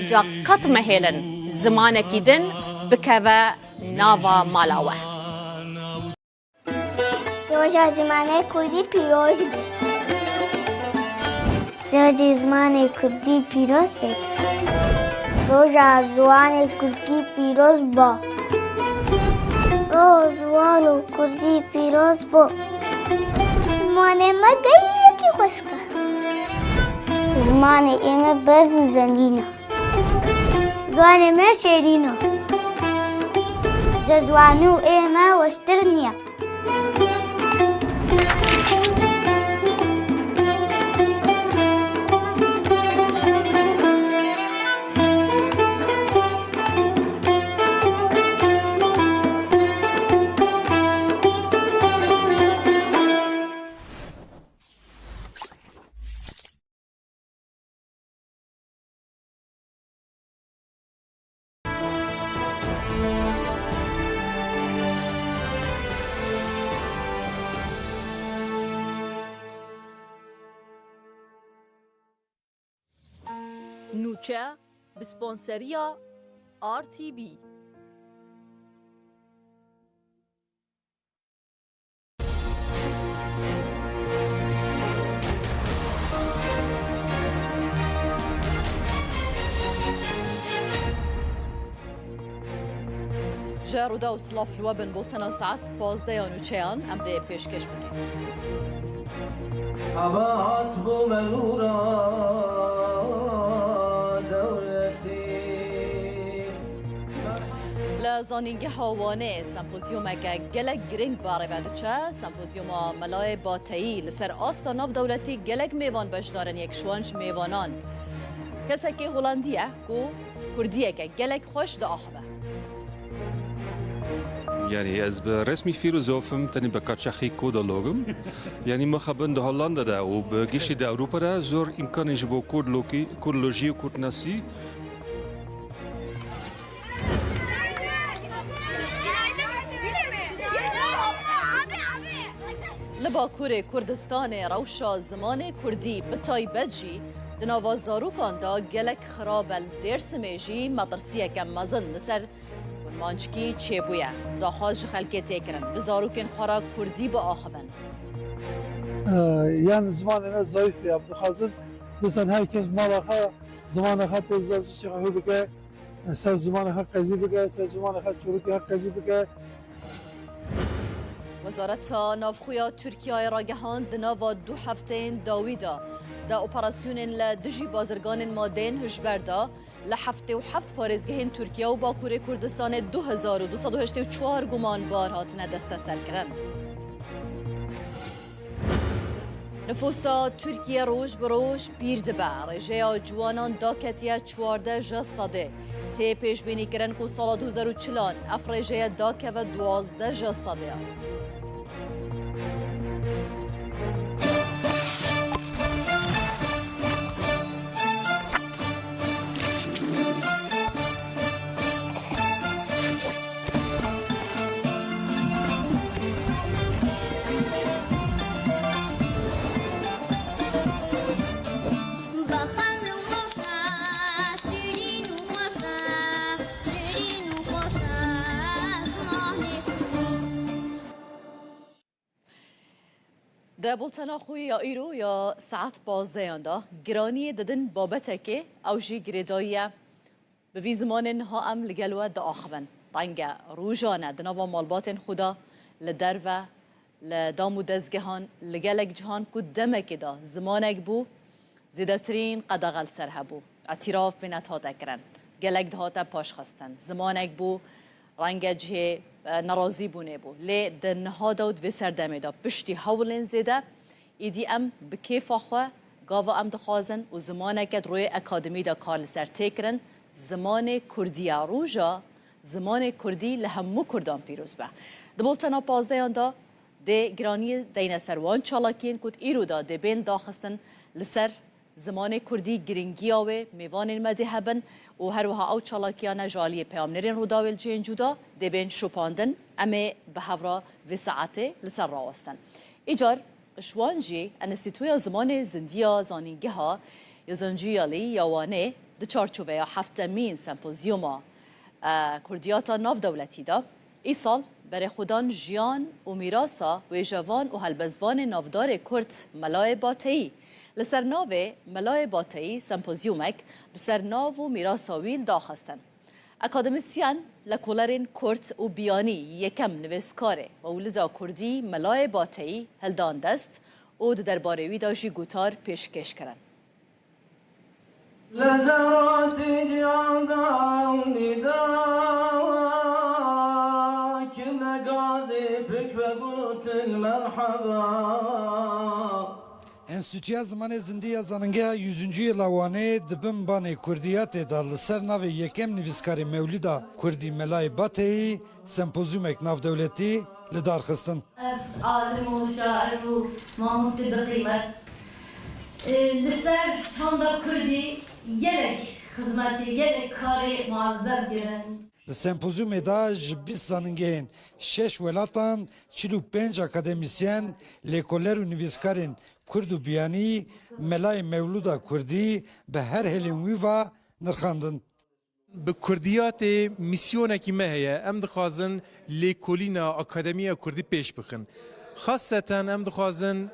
ca qet mehêlin zimanekî din bikeve nava mala we Roja zimanê Kurdî pîroz be. Roja zimanê Kurdî pîroz be. Roja zimanê Kurdî pîroz be. Roja zimanê Kurdî pîroz be. Zimanê me geyekî xweş kir. Zimanê ême berz û zengîn e. Zimanê me şêrîn e. Ji ziwanî û ême weştir niye. نوچه بسپانسریا RTV جارودا و سلاف لوبن بولتنا ساعت 15 نوچهان ام ده پیشکش بکن عبات بو منورا لزانینگه هاوانه سمپوزیوم که گلک گرینگ باره بعد چه سمپوزیوم ملای باتایی لسر آستا ناف دولتی گلک میوان بشدارن یک شوانش میوانان کسی که هولندیه کو کردیه که گلک خوش دا آخوه يعني از برسمي فيلوزوفم تاني بكاتشاخي كودولوجم يعني ما خبن ده هولندا ده وبجيش ده أوروبا ده زور إمكان يجيبوا كودولوجي وكودناسي لباکور کردستان روشا زمان کردی بتایبت جی دناوا زاروکان دا گلک خرابل درس میجی مدرسیه کم مزن نسر مانچکی چه بویه دا خواست خلکه تکرن بزاروکن خورا کردی با آخبن yani zamanına zayıf bir yaptı. Hazır mesela herkes malaka zamana kadar peyzajı çıkıyor bike, sen zamana kadar kazı bike, sen zamana kadar çocuk kazı bike. وزارت نافخویا ترکیه را گهاند ناوا 2 هفتهین داویدا دا اپراسیون لدجی بازرگان مادین هجبردا لحفته و هفت پارێزگehên ترکیه و باکوور کردستان 2284 گمانبار هاتنه دست سر کرن. نفوسا ترکیه روش بروش پیر دبه رژه جوانان داکتیه 14 جسده تی پیش بینی کرن که سال 2040 افرژه داکه و 12 جسده ده بولتنا خوی یا ایرو یا ساعت 15 دا گرانی ددن بابتکه او جی گریداییه به وی زمان ها ام لگلوه دا آخوان رنگ روژانه دناوا مالبات خدا لدروه لدامو دزگهان لگلک جهان که دمک دا زمانک بو زیدترین قدغل سر هبو اعتراف بینت ها دکرن گلک دهاتا پاش خستن زمانک بو رنگ جه نرازی بونه بو لی دنها داود و سردمه دا پشتی هولن زیده ایدی ام بکیف آخواه گاوا ام دخوازن و زمانه که روی اکادمی دا کار لسر تکرن زمان کردی روژا زمان کردی لهمو کردان پیروز به دبولتنا 15 دا ده گرانی دین سروان چالاکین کد ایرو دا ده بین داخستن لسر زمان کردی گرینگیا و میوان مذهبن و هر وها او چالاکیان جالی پیامنرین روداول جین جودا ده بین شوپاندن اما به هورا و ساعته لسر راوستن ایجار شوانجی انستیتویا زمان زندیا زانینگه ها یا زنجیالی یوانه ده چارچوبه یا هفتمین سمپوزیوما کردیاتا ناف دولتی دا ای سال برای خودان جیان و میراسا و جوان و هلبزوان نافدار کرد ملای باتهی لسر ناو ملای باتهی سمپوزیومک لسر ناو و میراساویل داخستن اکادمیسیان لکولرین کرد و بیانی یکم نویسکاره و ولدا کردی ملای باتهی هلدان دست و درباره وی داجی گوتار پیشکش کرن لزرات جیان داونی دا كل غازي بك فقلت المرحبا Enstitüya Zamanê Zindiya Zanîngeha 100. Lawanê dibin banê Kurdiyatê da li ser navê yekem nivîskarê Mewlîda Kurdî Melayê Bateyî sempozyumek navdewletî li dar xistin. Alim û şair û mamostê bi qîmet li ser çanda Kurdî gelek xizmetê gelek karê muazzeb girin. Li sempozyumê da ji 20 zanîngehên 6 welatan 45 akademisyen, lêkoler û nivîskarên Kurd û biyanî Melayê Mewlûda Kurdî bi her helên wî ve nirxandin. Bi Kurdiyatê misyonekî me heye em dixwazin lêkolîna Akademiya Kurdî pêş bixin. Xaseten em dixwazin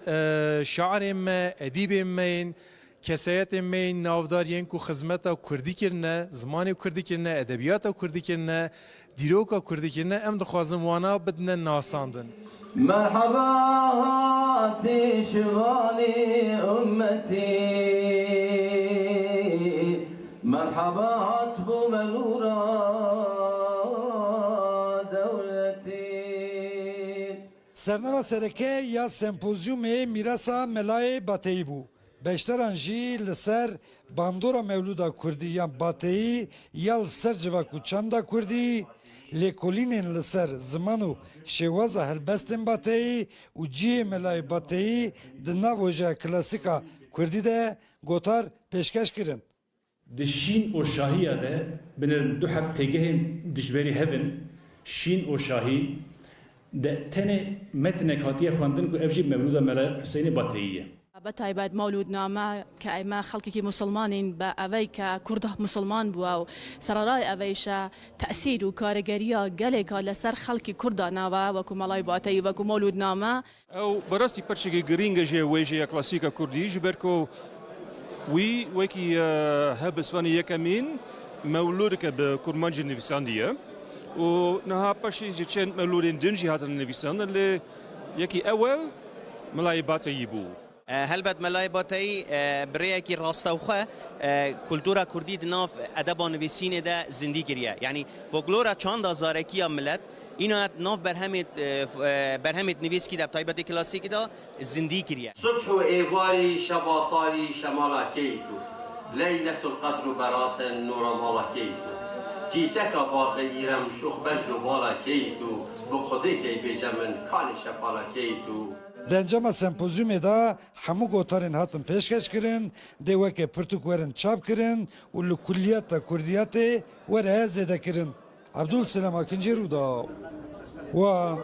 şairên me, edîbên me yên, kesayetên me yên navdariyên ku xizmeta Kurdî kirine, zimanê Kurdî kirine, edebiyata Kurdî kirine, dîroka Kurdî kirine em dixwazin wana bidine nasandin. مرحبا هاتي شغالي أمتي مرحبا هاتبو منورا دولتي Sernava sereke ya sempozyumê Mirasa Melayê Bateyî bû. Beşteran jî li ser bandora Mewlûda Kurdî yan Bateyî ya li ser civak û çanda Kurdî lêkolînên li ser ziman û şêwaza helbestên Bateyî û cihê Melayê Bateyî di nav ojeya klasîka Kurdî de gotar pêşkeş kirin. Di şîn û şahiya de binir du hek têgehên dijberî hevin şîn û şahî de tenê metinek hatiye xwendin ku ev jî Mewlûda Melayê Hüseynê Bateyî ye. بەتایبەت مەولودنامە کە ئەمە خەڵکێکی مسلمانین بە ئەوەی کە کوردە مسلمان بووە و سەرڕای ئەوەیشە تەسیر و کارەگەریە گەلێکە لەسەر خەڵکی کووردا ناوە وەکو مەڵای باتەی وەکو مەولودنامە ئەو بەڕاستی پەرچێکی گرینگە ژێ وێژەیە کلاسیکە کوردی ji ber ku wî wekî helbestvanê yekemîn mewlûdeke bi kurmancî nivîsandiye û niha paşê ji çend mewlûdên din jî hatin nivîsandin lê yekî ewel Melayê Bateyî bû. هەلبەت مەلای باتایی برەیەکی ڕاستەوخە کولتورا کوردی دناف ئەدەبا نویسینێدا زیندی کردە یعنی فۆکلۆرا چاندا زارەکیە ملەت اینو ناف برهمت نویسکی دا تایبەتی کلاسیکی دا زیندی کردە صبح و ئێواری شەباتاری شەماڵەکەیتو لەیلەت القەدر و بەراتن نۆرەماڵەکەیتو چیچەکە باقی ئیرەم شوخ بەجد و باڵەکەیتو بۆ خودێکی بێجە من کانی شەپاڵەکەیتو Di encama sempozyumê da hemû gotarên hatin pêşkeş kirin, dê weke pirtûk werin çap kirin û li kulliyata Kurdiyatê were zêdekirin. Abdul Selam Akincî Rûda wan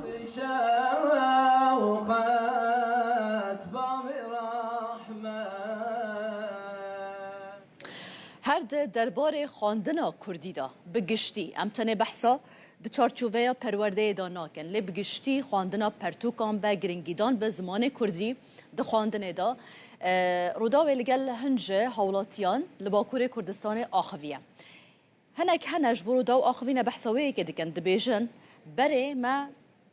هر ده درباره خواندنا کردی دا بگشتی امتنه بحثا ده چارچوبه پرورده دا ناکن لی بگشتی خواندنا پرتوکان به گرنگیدان به زمان کردی ده خواندنه دا رودا ویلگل هنج حولاتیان لباکور کردستان آخویه هنک هنج برودا و آخوینه بحثاویه که دکن ده بیجن بره ما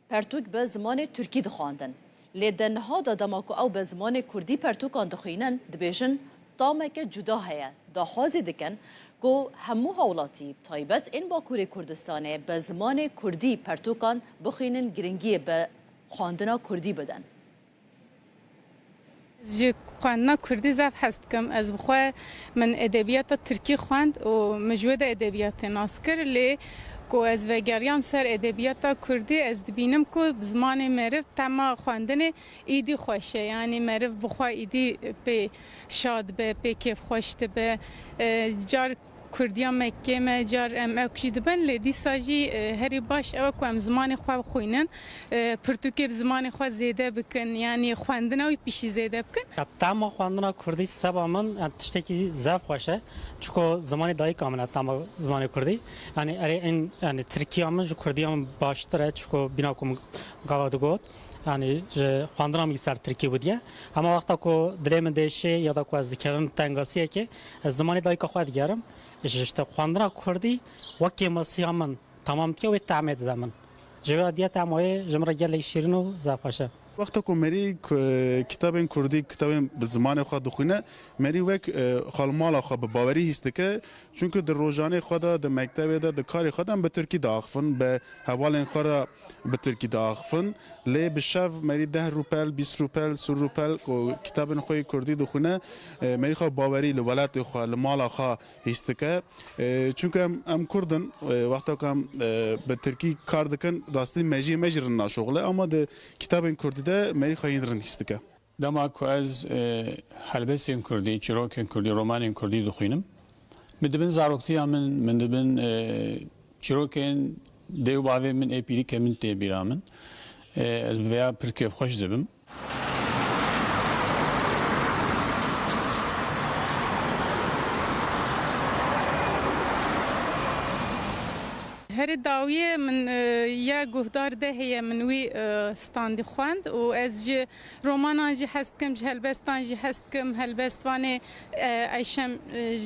پرتوک به زمان ترکی ده خواندن لی دنها دا دماکو او به زمان کردی پرتوکان ده خوینن ده بیجن طامه که جدا هیا داخوازی دکن که همو حولاتی تایبت این باکور کردستانه به زمان کردی پرتوکان بخینن گرنگی به خواندنا کردی بدن جی خواندنا کردی زف هست کم از بخواه من ادبیات ترکی خواند و مجود ادبیات ناسکر لی کو از وگریام سر ادبیات کردی از دبینم کو زمان معرف تمام خواندن ایدی خوشه یعنی معرف بخواه ایدی به شاد به کیف خوشت به جار کردیان مکه ما جار اکشی دبن لیدی ساجی هری باش او کو ام زمان خو خوینن پرتوکی زمان خو زیده بکن یعنی خواندن او پیشی زیده بکن تمام خواندن کردی سبا من تشتکی زف خوشه چون زمان دایی کاملا تمام زمان کردی یعنی این یعنی ترکیه هم جو کردی هم باشتره چون بنا کم گاوا دگوت یعنی خواندنم سر ترکیه بودیه اما وقتا کو دلم دیشه یا دا کو از دکرم تنگاسیه که از زمان دایی که خواهد گرم işte خواندن کردی وقتی مسیح من تمام که و تعمید زمان جوادیت امای جمره گلی شیرین و زفاشه وقتی که مری کتاب کردی کتاب به زمان خود دخونه مری وک خالمال خود به باوری هست که چون که در روزانه خود در مکتب در کار خودم به ترکی داخفن به حوال خورا به ترکی داخفن لی به شب مری 10 روپل 20 روپل 30 روپل کتاب خوی کردی دخونه مری خود باوری لولات خود مال خود هست که چون که ام کردن وقتی که به ترکی کار دکن راستی مجرن ناشغله اما در کتاب کردی ده مری خواهید رنیست که دما کو از هلبسین کردی چروکین کردی رومانین کردی دخوینم مدبن زاروکتی من دبن چروکین دیو باوی من اپیری کمن تی بیرامن از ویا پرکیف خوش زبم هر داویه من یا گهدار ده هی منوی استاندی خواند و از جی رومانان جی هست کم هلبستان جی هست کم هلبستوانه ایشم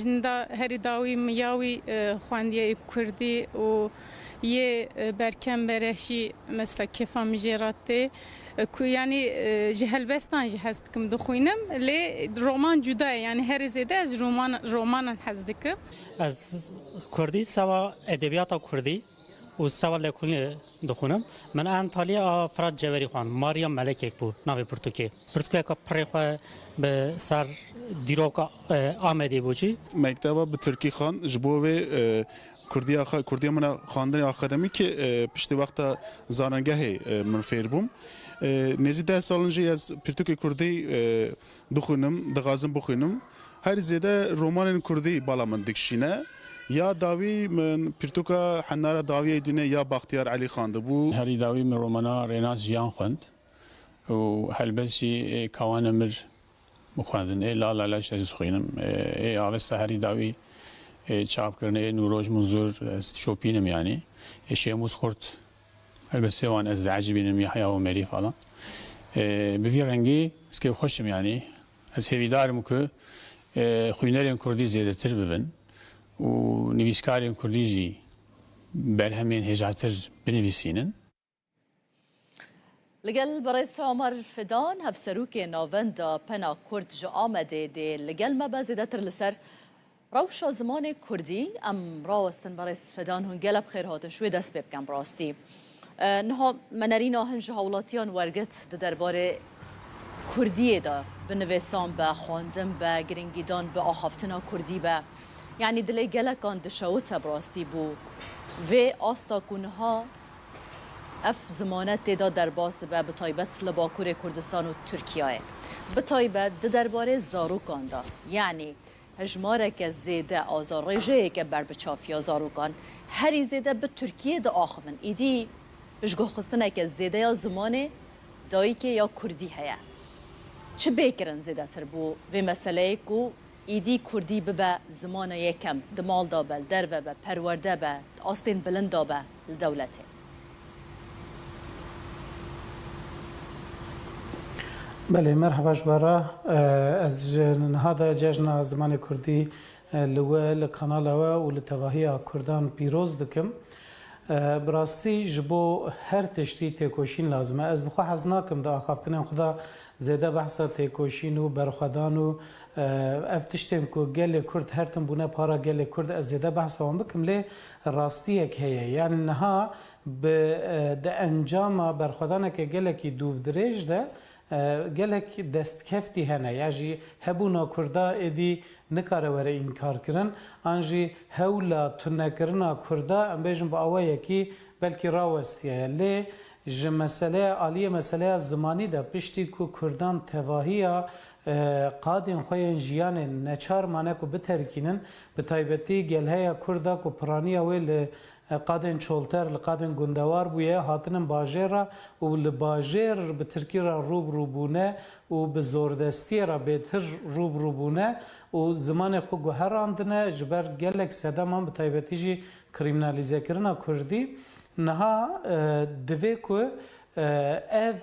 جندا هر داوی میاوی خواندی کردی و یه برکم برهشی مثل کفا مجراته کو یعنی جهلبستان جی هست کم دخوینم لی رومان جدا یعنی هر زیده از رومان هست دکم از کردی سوا ادبیات کردی و سوا لکونی دخونم من انطالیا فراد جوری خوان ماریم ملک یک بود ناوی پرتوکی که پری به سر دیروکا آمده بودی مکتبا به ترکی خان جبوه کردی من خواندن آکادمی که پشت وقت زارنگه من فیر بوم نزدیک 10 سالنجی از پرتوک کردی دخونم دغازم بخونم هر زیاده رمان کردی بالا من دکشینه یا داوی من پرتوکا حناره داوی دونه یا بختیار علی خانده بو هری داوی من رومانا ریناس جیان خوند و هلبسی کوان مر بخواندن لا لا لاش از خوینم آوست هری داوی چاپ کرده نوروج منظور شوپینم یعنی شیموز خورد البته وان از عجیبینم یحیی و مری فلان به رنگی اسکی خوشم یعنی از هویدارم که خوینرین کردی زیاده تر ببین و نویسکارین کردی جی برهمین هجاتر بنویسینن لگل برئیس عمر فدان هفسروک ناوندا پنا کرد جا آمده ده لگل ما بازیده تر لسر روش زمان کردی ام راستن برئیس فدان هون گلب خیر هاتن شوی دست ببکم راستی نها منرینا هنج هولاتیان ورگت درباره کردیه دا بنویسان با خواندن با گرینگیدان با آخافتنا کردی با یعنی دلی گلکان دشاوتا براستی بو و آستا کنها اف زمانت دا در باز با بطایبت لباکور کردستان و ترکیه بطایبت درباره زاروکان دا یعنی هجماره که زیده آزار رجه که بر بچافی زاروکان هری زیده به ترکیه دا آخوان ایدی بشگاه خستنه که زیده یا زمان دایی که یا کردی هیا چه بیکرن زیده تر بو و مسئله که ایدی کردی به زمان یکم دمال دا بل در و به پرورده به آستین بلند دا به دولته بله مرحبا جبارا از هذا جشن زمان كردي لقناة ولتواهي كردان بيروز دكم براستی جبو هر تشتی تکوشین لازمه از بخوا حزناکم دا خافتنم خدا زیده بحثا تکوشین و برخدان و افتشتم که گل کرد هر تن بونه پارا گل کرد از زیده بحثا هم بکم لی راستی یک هیه یعنی نها به انجام برخدانه که گل کی دوف دریج ده gelek destkefti hene ya jî hebûna Kurda êdî nikare were înkarkirin an jî hewla tunekirina Kurda em bêjin bi awayekî belkî rawestiye lê ji meseleya aliyê meseleya zimanî de piştî ku Kurdan tevahiya qadên xwe yên jiyanê neçar mane ku biterkînin bi taybetî gelheya Kurda ku piraniya wê li qadên çolter li qadên gundewar bûye hatinin bajêra û li bajêr bi Tirkî re rûbrûbûne û bi zordestiyê re bêtir rûbrûbûne û zimanê xwe guherandine ji ber gelek sedeman bi taybetî jî krîminalîzekirina Kurdî niha divê ku ev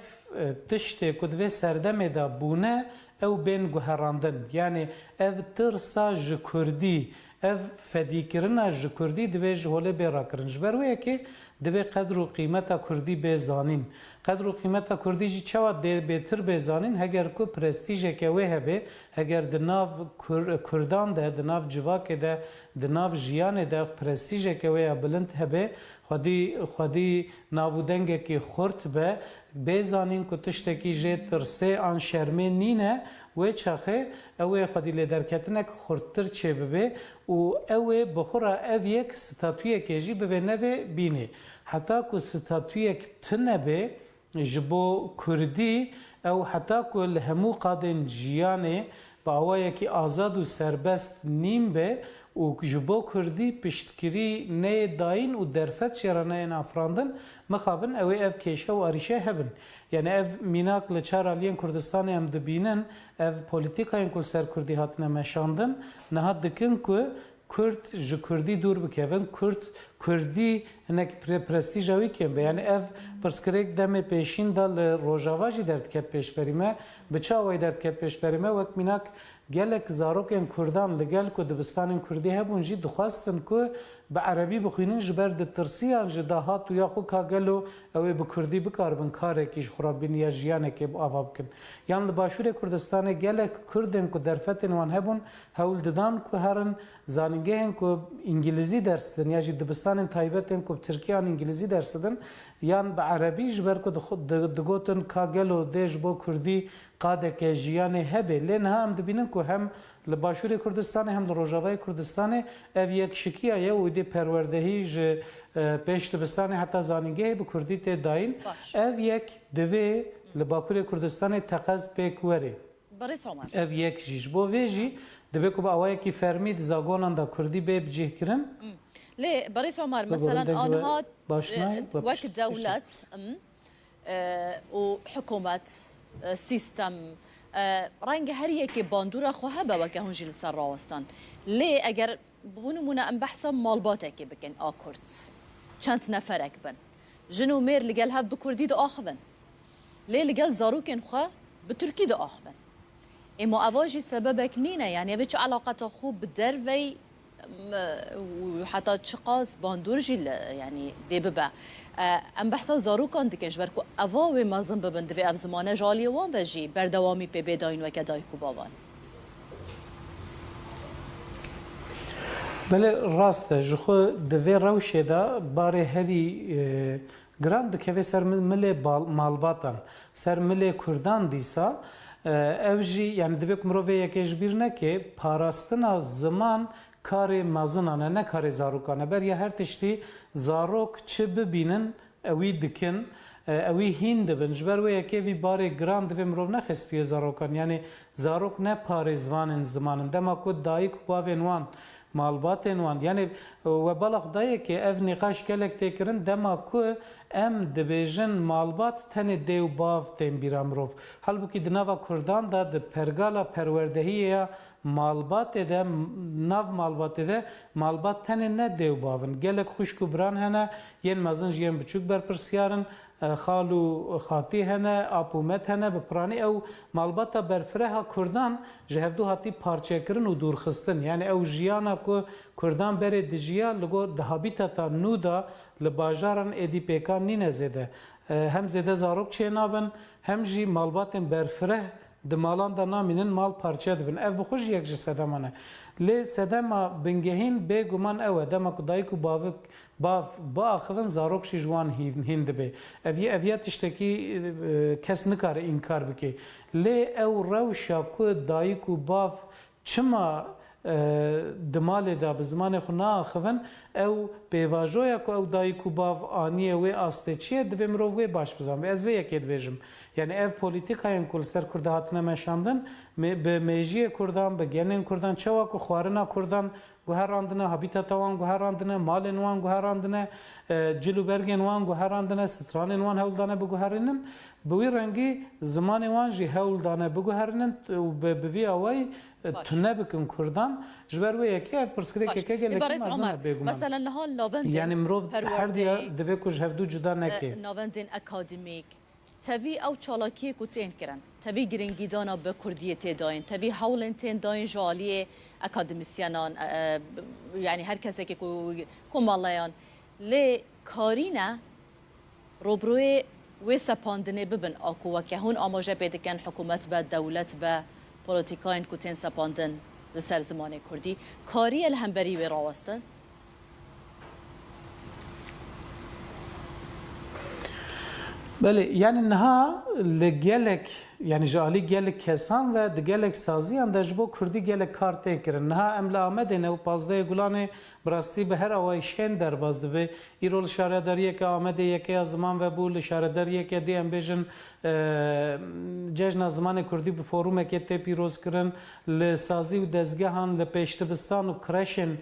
tiştê ku divê serdemê de bûne ew bên guherandin yani ev tirsa ji Kurdî ev fedîkirina ji Kurdî divê ji holê bê rakirin ji ber wê yekê divê qedr û qîmeta Kurdî bê zanîn qedr û qîmeta Kurdî jî çawa bêtir bê zanîn heger ku prestîjeke wê hebe heger di nav Kurdan de di nav civakê de di nav jiyanê de prestîjeke wê ya bilind hebe xwedî navûdengekî xurt be bê zanîn ku tiştekî jê tirsê an şermê nîne wê çaxê ew ê xwedî lê derketinek xurttir çê bibe û ew ê bixura ev yek statûyekê jî bi vê nevê bînê heta ku statûyek tune ji bo Kurdî ew heta ku li hemû qadên jiyanê bi awayekî azad û serbest nîm be û ji bo Kurdî piştkirî neyê dayîn û derfet şêra neyên afirandin mixabin ew ê ev kêşe û arîşe hebin yani ev mînak li çar aliyên Kurdistanê em dibînin ev polîtîkayên ku li ser Kurdî hatine meşandin niha dikin ku Kurd ji Kurdî dûr bikevin Kurdî hinek prestîja wî kêm be yani ev pirsgirêk demê pêşîn da li Rojava jî derdiket pêşberî me bi çawê derdiket pêşberî me wek mînak gelek zarokên Kurdan li gel ku dibistanên Kurdî hebûn jî dixwastin ku bi erebî bixwînin ji ber ditirsiyan ji dahat û ya xwe ka gelo ew ê bi Kurdî bikarbin karekî ji xurabîniya jiyanekê ava bikin yan li başûrê Kurdistanê gelek Kurdên ku derfetên wan hebûn hewl didan ku herin zanîngehên ku îngilîzî ders didin ya jî dibistanên taybetên ku Tirkiyan îngilîzî ders didin yan bi erebî ji ber ku digotin ka gelo dê ji bo Kurdî qadeke jiyanê hebe lê niha em dibînin ku hem li başûrê Kurdistanê hem li Rojavayê Kurdistanê ev yekşikiya ye û dê perwerdehî ji pêş dibistanê heta zanîngehê bi Kurdî tê dayîn ev yek divê li Bakurê Kurdistanê teqez pêk were ev yek jî ji bo vê jî divê ku bi awayekî fermî di zagonan da Kurdî bê bicihkirin ليه بريس عمر مثلا انها وقت دولة وحكومة سيستم رنگ هر یکی باندورا خواه با وکه هنجی لسر راوستان لی اگر بونمونه ام بحثا مالباته که بکن آکورد چند نفرک بن جنو میر لگل هف بکردی دا آخبن لی لگل زاروکن خواه بترکی دا آخبن اما اواجی سببک نینه یعنی اوه چه علاقات خوب در وی وحتى تشقاس باندورجي يعني دي ببا ام بحثا زاروكان دكنش بركو اواوي مازن ببند في اف زمانه جالي وان بجي بردوامي بي بداين وكداي كوباوان بله راسته جخو دوی روشه دا باره هری گراند که سر ملی مالباتن سر ملی کردان دیسا اوجی یعنی دوی کمروی یکیش بیر نکه پاراستنا زمان کاری مازنانه نه کاری زاروکانه بر یا هر تشتی زاروک چه ببینن اوی دکن اوی هین دبن جبر و یکی وی باره گراند و مرو نخستوی زاروکان یعنی زاروک نه پاری زوانن زمانن دما کو دایک باوین وان مالباتن وان یعنی و بالغ دایه که اف نقاش کلک تکرن دما کو ام دبیجن مالبات تن دیو باف تن بیرامروف halbuki dnava Kurdan da de pergala perwerdehiye malbat de nav malbat de malbat tane ne dev bavın gelek xuşku bran hene yen mazın yen buçuk ber persiyarın xalu xati hene apumet hene be prani ev malbata berfreha Kurdan jehevdu hati parçekirin u durxistin yani ev jiyana ku Kurdan bere dijiya lugo de habitata nuda li bajaran edipeka nine zede hem zede zarok çenabın hem jî malbatên berfireh دمالان دا نامینن مال پارچه دبن اف بخوش یک جه سدمانه لی سدما بنگهین بگومان اوه دما کدایکو باف با آخوان زاروکشی جوان هند به اویا تشتکی کس نکاره انکار بکی لی او روشا که دایکو باف چما دمال دا به زمان خو ناخوان او پیواجویا که او دایکو باف آنیه و آسته چیه دوی مرو و باش بزن از وی یکی دویجم یعنی اف پولیتیکای کل سر کرده هاتنه مشاندن به میجی کردان به گنین کردان چوا که خوارنا کردان گوهراندنه هابیتات وان گوهراندنه مال وان گوهراندنه جلوبرگن وان گوهراندنه ستران وان هولدانه بگوهرنن بوی رنگی زمان وان جی هولدانه بگوهرنن و به وی اوای تنه بکن کردان جبر و یکی اف پرسکری که گله برای عمر مثلا نهال ناوندین یعنی مرو هر دیا دوی کج هفدو جدا نکی ناوندین اکادمیک تبي او چالاکی کوتین کرن تبي گرنگی دانا به کردی تداین تبي حولن تن داین جالیه اکادمیسیانان یعنی هر کسی که کومالایان لی کارینا روبروی و سپاندنه ببن آکو که هون آماجه بدکن حکومت به دولت به پولیتیکاین کوتین سپاندن به سر زمان کردی کاری الهمبری و راوستن بله یعنی نها لگلک یعنی جالی گلک کسان و دگلک سازی انداز بو کردی گلک کارت کرن نها املا آمده نه و پازده گلانه براستی به هر آوای شن در بازده به ایرول شارداری که آمده یکی از زمان و بول شارداری که دی ام بیژن جشن زمان کردی به فوروم که تی پیروز کرن لسازی و دزگهان لپیشتبستان و کرشن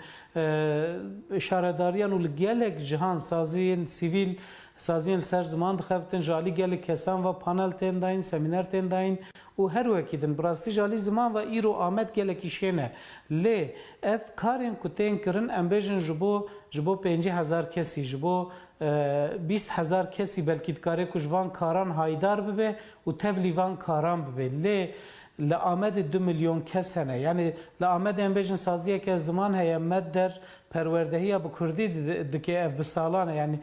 شارداریان و لگلک جهان سازی سیویل سازین سر زمان دخبتن جالی گل کسان و پانل تن داین سمینار تن داین و هر وکیدن براستی جالی زمان و ایرو آمد گل کیشنه لی اف کارین کتین کرن امبیژن جبو 50,000 کسی جبو 20,000 کسی بلکی دکاره کجوان کاران هایدار ببه و تولیوان کاران ببه لی لآمد 2 میلیون کس هنه یعنی لآمد امبیژن سازیه که زمان هیا مد در پروردهی با کردی دکه اف بسالانه یعنی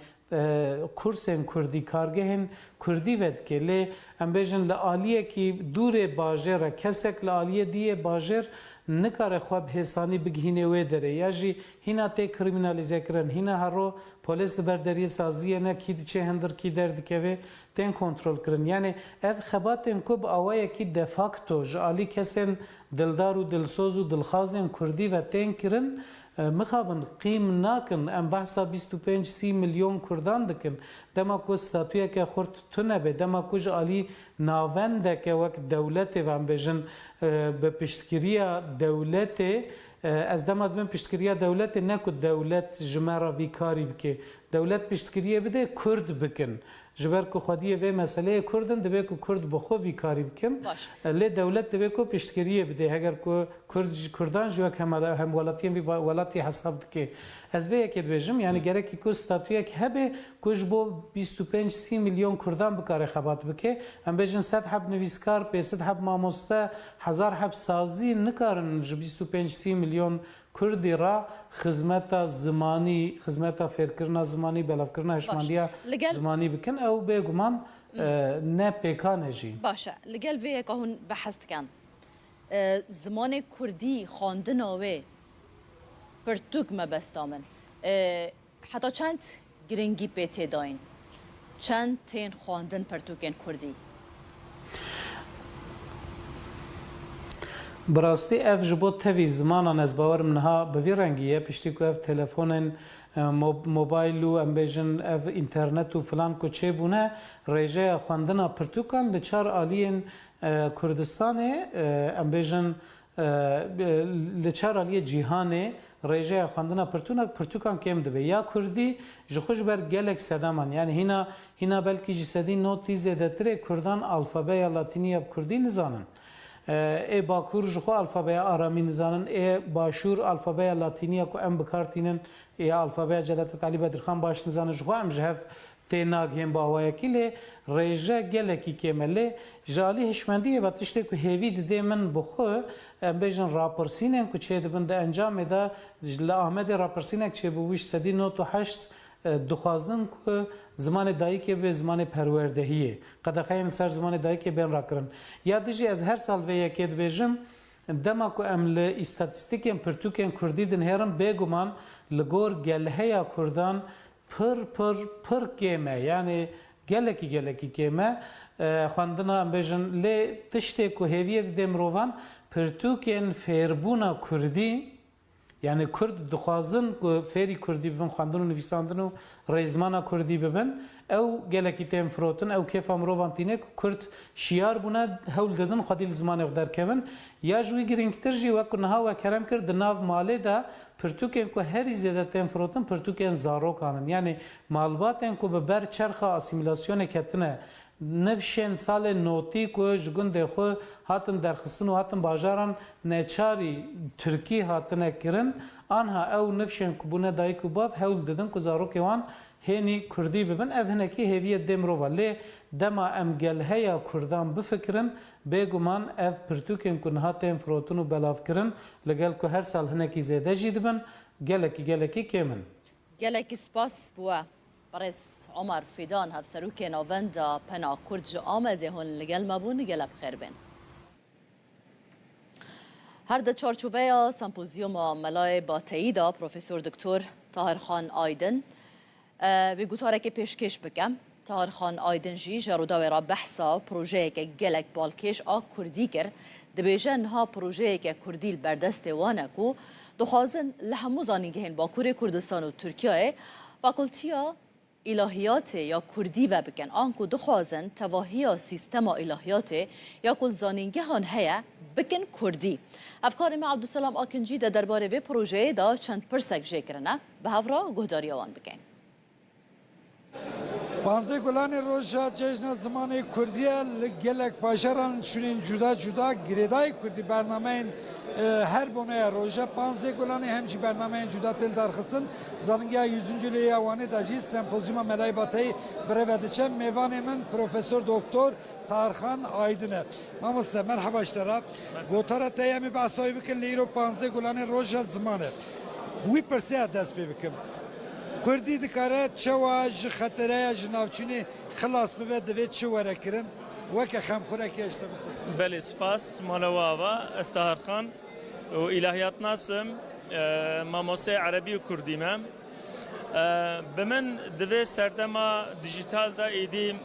کورسن کردی کارگهن کردی ود که لی امبیژن لآلیه که دور باجر کسک لآلیه دیه باجر نکاره خواب حسانی بگهینه وی داره یا جی هینا تی کریمینالیزه کرن هینا هرو پولیس لبرداری سازیه نه کی چه هندر کی درد که وی تین کنترل کرن یعنی اف خباتن کب آوائه کی دفاکتو جالی کسن دلدار و دلسوز و دلخازن کردی و تین کرن مخابن قیم ناکن ام بحثا 25-30 میلیون کردان دکن دما کو ستاتویا که خورد تونه به دما کو جالی ناونده که وقت دولت و ام بجن به پشتگیری دولت از دما دبن پشتگیری دولت نکو دولت جمعه وی کاری بکه دولت پشتگیری بده کرد بکن جبر کو خودی و مسئله کردن دبه کو کرد بخو وی کاری بکن لی دولت دبه کو پشتگیری بده اگر کو کردان جو هم ولاتین وی ولاتی حساب دکه از وی که بجم یعنی گره کو ستاتویا که هبه کوج بو 25-30 میلیون کردان بکاره خبات بکه ام بجن 100 حب نویسکار 500 حب ماموسته 1000 حب سازی نکارن 25-30 میلیون کردی را خدمت زمانی خدمت فکرنا زمانی بلافکرنا هشماندیا زمانی بکن او بگمان نه پیکانه جی باشه لگل وی که هون بحث کن زمان کردی خواندناوه پرتوک مبستامن حتی چند گرنگی پیته داین چند تین خواندن پرتوکن کردی براستی اف جبو تفی زمانان از باور منها به وی رنگیه پشتی که اف تلفون موبایل و ام بیژن اف اینترنت و فلان کو چه بونه ریجه خواندن پرتوکان لچار آلین کردستان ام بیژن لچار آلی جهانه ریجه خواندن پرتوکان کم دبه یا کردی جخوش بر گلک سدامان یعنی هینا بلکی جسدی نوتی زیده تره کردان الفابه یا لاتینی اب کردی نزانن ای باکور جخو الفابه آرامی نزانن ای باشور الفابه لاتینی کو ام بکارتینن ای الفابه جلالت علی بدرخان باش نزانن جخو ام جهف تیناگ هم باوای کلی ریجه گلکی کمله جالی هشمندی و تشته که هیوی ده من بخو بیشتر راپرسینن که چه دبند انجام ده ل آمد راپرسینک چه بویش 198 دخوازن که زمان دایکی به زمان پروردهیه قدخین سر زمان دایکی بین را کرن یا دیجی از هر سال و یکید بیجم دما کو ام ل استاتستیکن پرتوکن کردی دن هرم بگمان لگور گلهیا کردان پر کمه یعنی گلکی کمه خواندنا ام بیجن ل تشته کو هویه دمروان پرتوکن فیربونا کردی yani Kurd dixwazin ku fêrî Kurdî bibin xwendin û nivîsandin û rêzmana Kurdî bibin ew gelekî tên firotin ew kêfa mirovan tîne ku Kurd şiyar bûne hewl didin xwedî li zimanê xwe derkevin ya ji wî girîngtir jî wek niha we kerem kir di nav malê de pirtûkên ku herî zêde tên firotin pirtûkên zarokan in yani malbatên ku bi ber çerxa asîmîlasyonê ketine nefşên salê notî ku ji gundê xwe hatin derxistin û hatin bajaran neçarî Tirkî hatine kirin anha ew nefşên ku bûne dayîk û bav hewl didin ku zarokê wan hênî Kurdî bibin ev hinekî hêviyet dê mirova lê dema em gelheya Kurdan bifikirin bêguman ev pirtûkên ku niha tên firotin û belavkirin li gel ku her sal hinekî zêde jî dibin gelekî kêmin. gelekî spas bûye برز عمر فیدان هفسروک ناوند پنا کرد جو آمده هون لگل مبون گلب خیر بین هر ده چارچوبه سمپوزیوم ملای باتایی دا پروفسور دکتر طاهرخان آیدن به گوتاره که پیشکش بکم طاهرخان آیدن جی جرودا و را بحثا پروژه که گلک بالکش آ کردی کر دبیجن ها پروژه که کردی البردست وانه کو دخوازن لحمو زانیگهن با کوری کردستان و ترکیه فاکولتیا الهیات یا کردی و بکن آنکو دخوازن تواهی سیستم الهیات یا کل زانینگه هان هیا بکن کردی افکار ما عبدالسلام آکنجی در درباره و پروژه دا چند پرسک جکرنه به هفرا گهداری آوان بکن Bazı Gulani Roja Cejna Zamanı Kurdiye gelek başaran şunun juda gireday Kurdi bernameyin her bonoya Roja Bazı Gulani hemçi bernameyin juda tel darxistin zanıngiya 100. liya vani daci sempozyuma melay batayı brevediçe mevanemin Profesör Doktor Tarhan Aydın'ı. Mamusta merhaba işlere. Gotara teyemi bahsayı bikin liro Bazı Gulani Roja Zamanı. Bu persiye dest bikim. Kurdî dikare çawa ji xeteraya ji navçînê xilas bibe divê çi were kirin weke xemxurekê işte Belê spas malawava ez Taharxan û ilahiyat nasim mamosteyê Erebî û Kurdî me bi min divê serdema dijîtal da êdî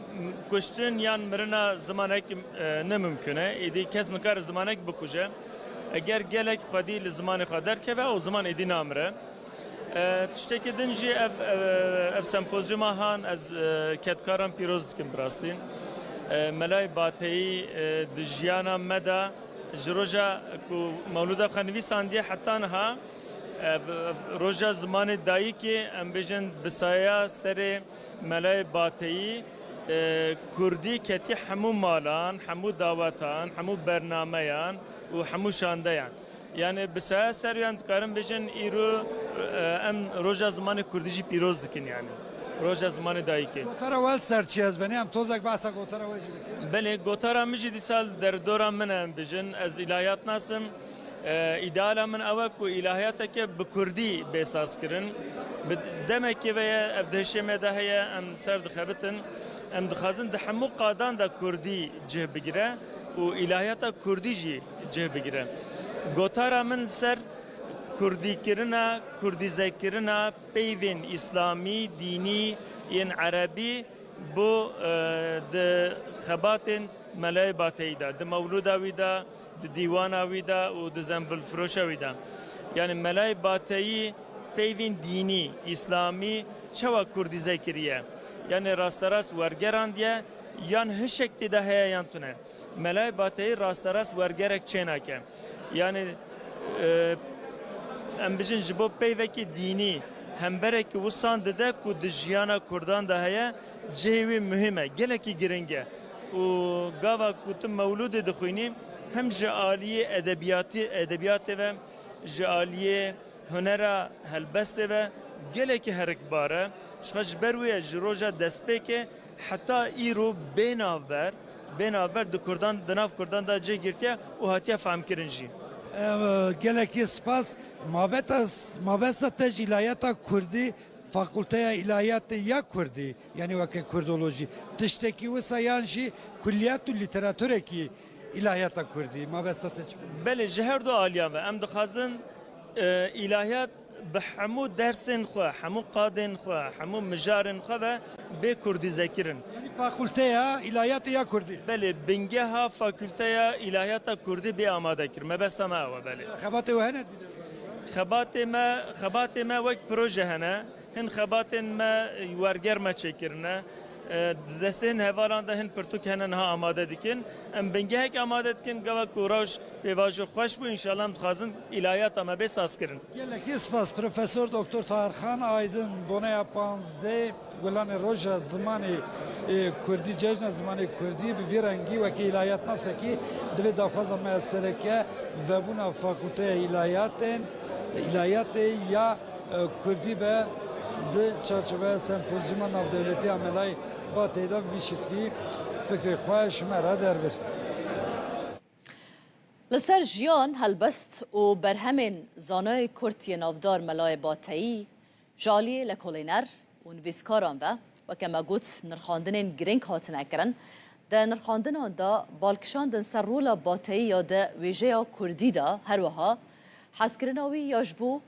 kuştin yan mirina zimanek nemimkün e êdî kes nikare zimanek bikuje eger gelek xwedî li zimanê xwe derkeve û ziman êdî namire tiştekî din jî ev sempozyuma han ez ketkaran pîroz dikim bi rastî melay bateyî di jiyana me de ji roja ku mewlûda xwe nivîsandiye heta niha roja zimanê dayîkê em bêjin bi saya serê melay bateyî Kurdî ketî hemû malan hemû dawetan hemû bernameyan û hemû şandeyan yani bi saya seriyan dikarin bêjin îro em roja zimanê Kurdî jî pîroz dikin yani roja zimanê dayîkê. Gotara wel serçî ez benê em tozek behsa gotara we jî bikin. Belê gotara min jî dîsal derdora min em bijin ez ilahiyat nasim îdeala min ew e ku ilahiyateke bi Kurdî bêsaz kirin demekê ve ye ev dihişê me de heye em ser dixebitin em dixwazin di hemû qadan da Kurdî cih bigire û ilahiyata Kurdî jî cih bigire. Gotara min ser Kurdîkirina, Kurdîzekirina peyvên İslamî, dînî yên Erebî bu di xebatên melayê bateyî de, di mewlûda wî de, di dîwana wî de û di zembilfiroşa wî de. Yani melayê bateyî peyvên dînî, İslamî çawa Kurdîze kiriye. Yani rasterast wergerandiye yan hişek tê de heye yan tune. Melayê bateyî rasterast wergerek çênake. Yani em bijin ji bo peyvekî dînî hemberekî wisan dide ku di jiyana Kurdan da heye cihê wê mühim e gelekî giring e û gava ku tu mewlûdê dixwînî hem ji aliyê edebiyatê ve ji aliyê hunera helbestê ve gelekî herikbar e ji ber wê ji roja destpêkê heta îro bênavber di Kurdan di nav Kurdan da cih girtiye û hatiye femkirin jî. Gelekî spas mabesta te jîlayeta Kurdî فاکولته الهیات یا کردی یعنی وکه کردولوژی تشتکی و سیانشی کلیات و لیتراتور کی الهیات کردی ما بستاتش بله جهر دو عالیه و ام دخوازن الهیات به همو درسن خو همو قادن خو همو مجارن خو و به کردی ذکرن یعنی فاکولته الهیات یا کردی بله بنگه ها فاکولته الهیات کردی به آماده کرد ما بس ما و بله خبات و هند خبات ما وقت پروژه هنه هن خبات ما ورگر ما چکرنه دستین هوالان ده هن پرتوک هنن ها آماده دیکن ام بنگه هک آماده دیکن گوه کوراج بیواجو خوش بو انشالله هم تخوازن الهیات اما بساز کرن گلکی سپاس پروفسور دکتر طاهرخان آیدن بونه 15 گلان روژا زمانی کردی جشن زمانی کردی به ویرنگی و که الهیات نسکی دوی دافاز میسره که و بونا فاکولته الهیات یا کردی به ده چارچوبه سمپوزیوم نافدولتی عملای با تعداد بیشتری فکر خواهش مرا در بر لسر جیان هلبست و برهمین زانای کرتی نافدار ملای باتایی جالی لکولینر و نویسکاران و کما گوت نرخاندنین گرینگ هاتن اکرن ده نرخاندنان دا بالکشاندن سر رولا باتایی یا ده ویژه کردی دا هر وها حسکرناوی یاجبو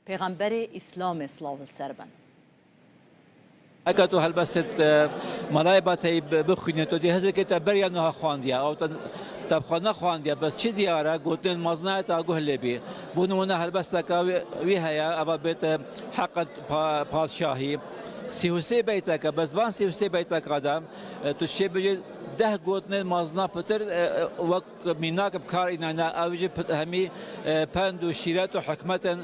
پیغمبر اسلام اسلاو سربن اگر تو هلبست ملای باتی بخونی تو دی هزار که تبریا نه خواندیا او تبخانه خواندیا بس چی دیاره گوتن مزنای تا گوه لبی بونمونه هلبست که وی هیا اول بیت حق پادشاهی سیوسی بیت که بس وان سیوسی بیت کادم تو چی بجی ده گوتن مزنا پتر وقت میناک بکار اینا اوجی همی پند و شیرت و حکمت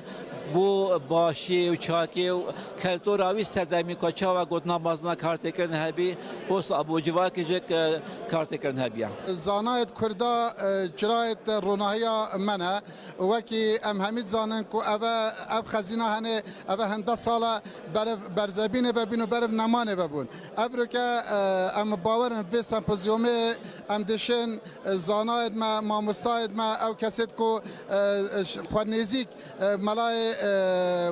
بو باشی و چاکی و کلتوراوی سردمی کچا و گوتنا مازنا کارت کردن هبی بوس ابو جوا که کارت کردن هبیا زانایت کردا جرایت روناهیا منه وکی ام همید زانن کو اب خزینه هنه اب هنده سالا برزبینه ببین و برب نمانه ببون ابرو که ام باورن به سمپوزیوم ام دشن زانایت ما مستعد ما او کسید کو خود نزیک ملای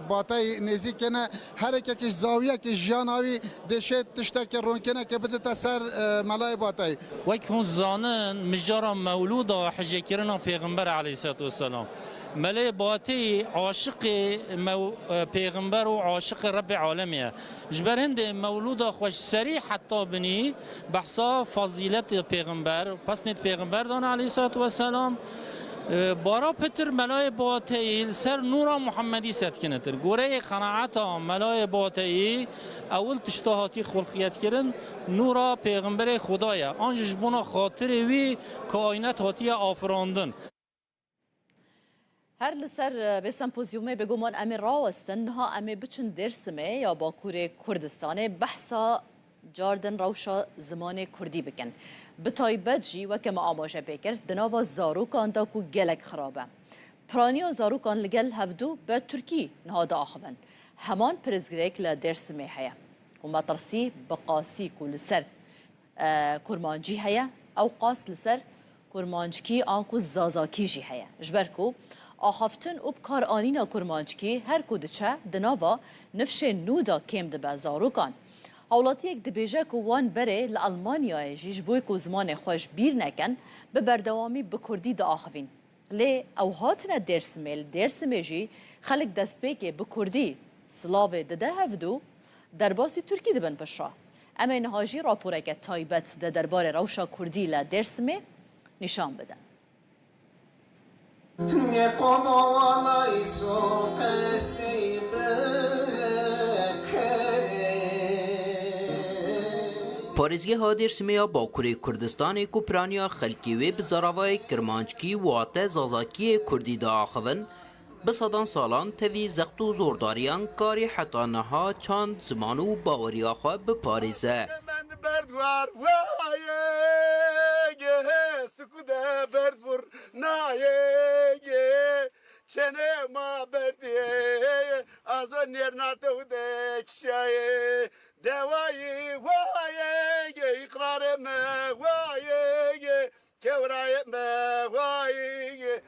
باتای نزیک کنه هر یکیش زاویه که جاناوی دشه تشتک رون کنه که بده تسر ملای باتای وقت هون زانن مجرا مولود و حجه کرنا پیغمبر علیه السلام ملای باتی عاشق پیغمبر و عاشق رب عالمیه جبر هند مولود خوش سریع حتی بنی بحثا فضیلت پیغمبر پس نیت پیغمبر دان علیه السلام بارا پتر ملای باتی سر نورا محمدی ست کنتر گوره قناعتا ملای باتی اول تشتهاتی خلقیت کردن نورا پیغمبر خدایا آنجش بنا خاطر وی کائنات هاتی آفراندن هر لسر به سمپوزیومه بگومان امی راوستن ها امی بچن درسمه یا باکور کردستانه بحثا جاردن روشا زمان کردی بکن به تایبت جی و که ما آماجه بکر دناوا زاروکان دا کو گلک خرابه پرانیا زاروکان لگل هفدو به ترکی نهاده آخبن همان پرزگریک لدرس می هیا و مطرسی بقاسی کو لسر کرمانجی هیا او قاس لسر کرمانجکی آنکو زازاکی جی هیا جبرکو آخفتن او بکار آنینا کرمانجکی هر کودچه دناوا نفش نودا کم دبه زاروکان هولاتی یک دبیجه که وان بره لالمانیا جیش بوی که زمان خوش بیر نکن به بردوامی بکردی دا آخوین لی او هاتنا درسمه جی خلق دست بگه بکردی سلاوه ده هفدو در باسی ترکی دبن پشا اما اینها جی راپوره که تایبت ده دربار روشا کردی لدرسمه نشان بدن پارێزگە هادێرسمەیە باکوورê Kurdistanê ku piraniya xelkê wê bi zaravayê kirmanckî wate zazakiyê Kurdî de axivin, bi sedan salan tevî zext û zordariyan karê heta niha çand ziman û baweriya xwe biparêze. Çene ma berdiye azan yernate ude kişaye devayı vaye ikrare me vaye kevraye me vaye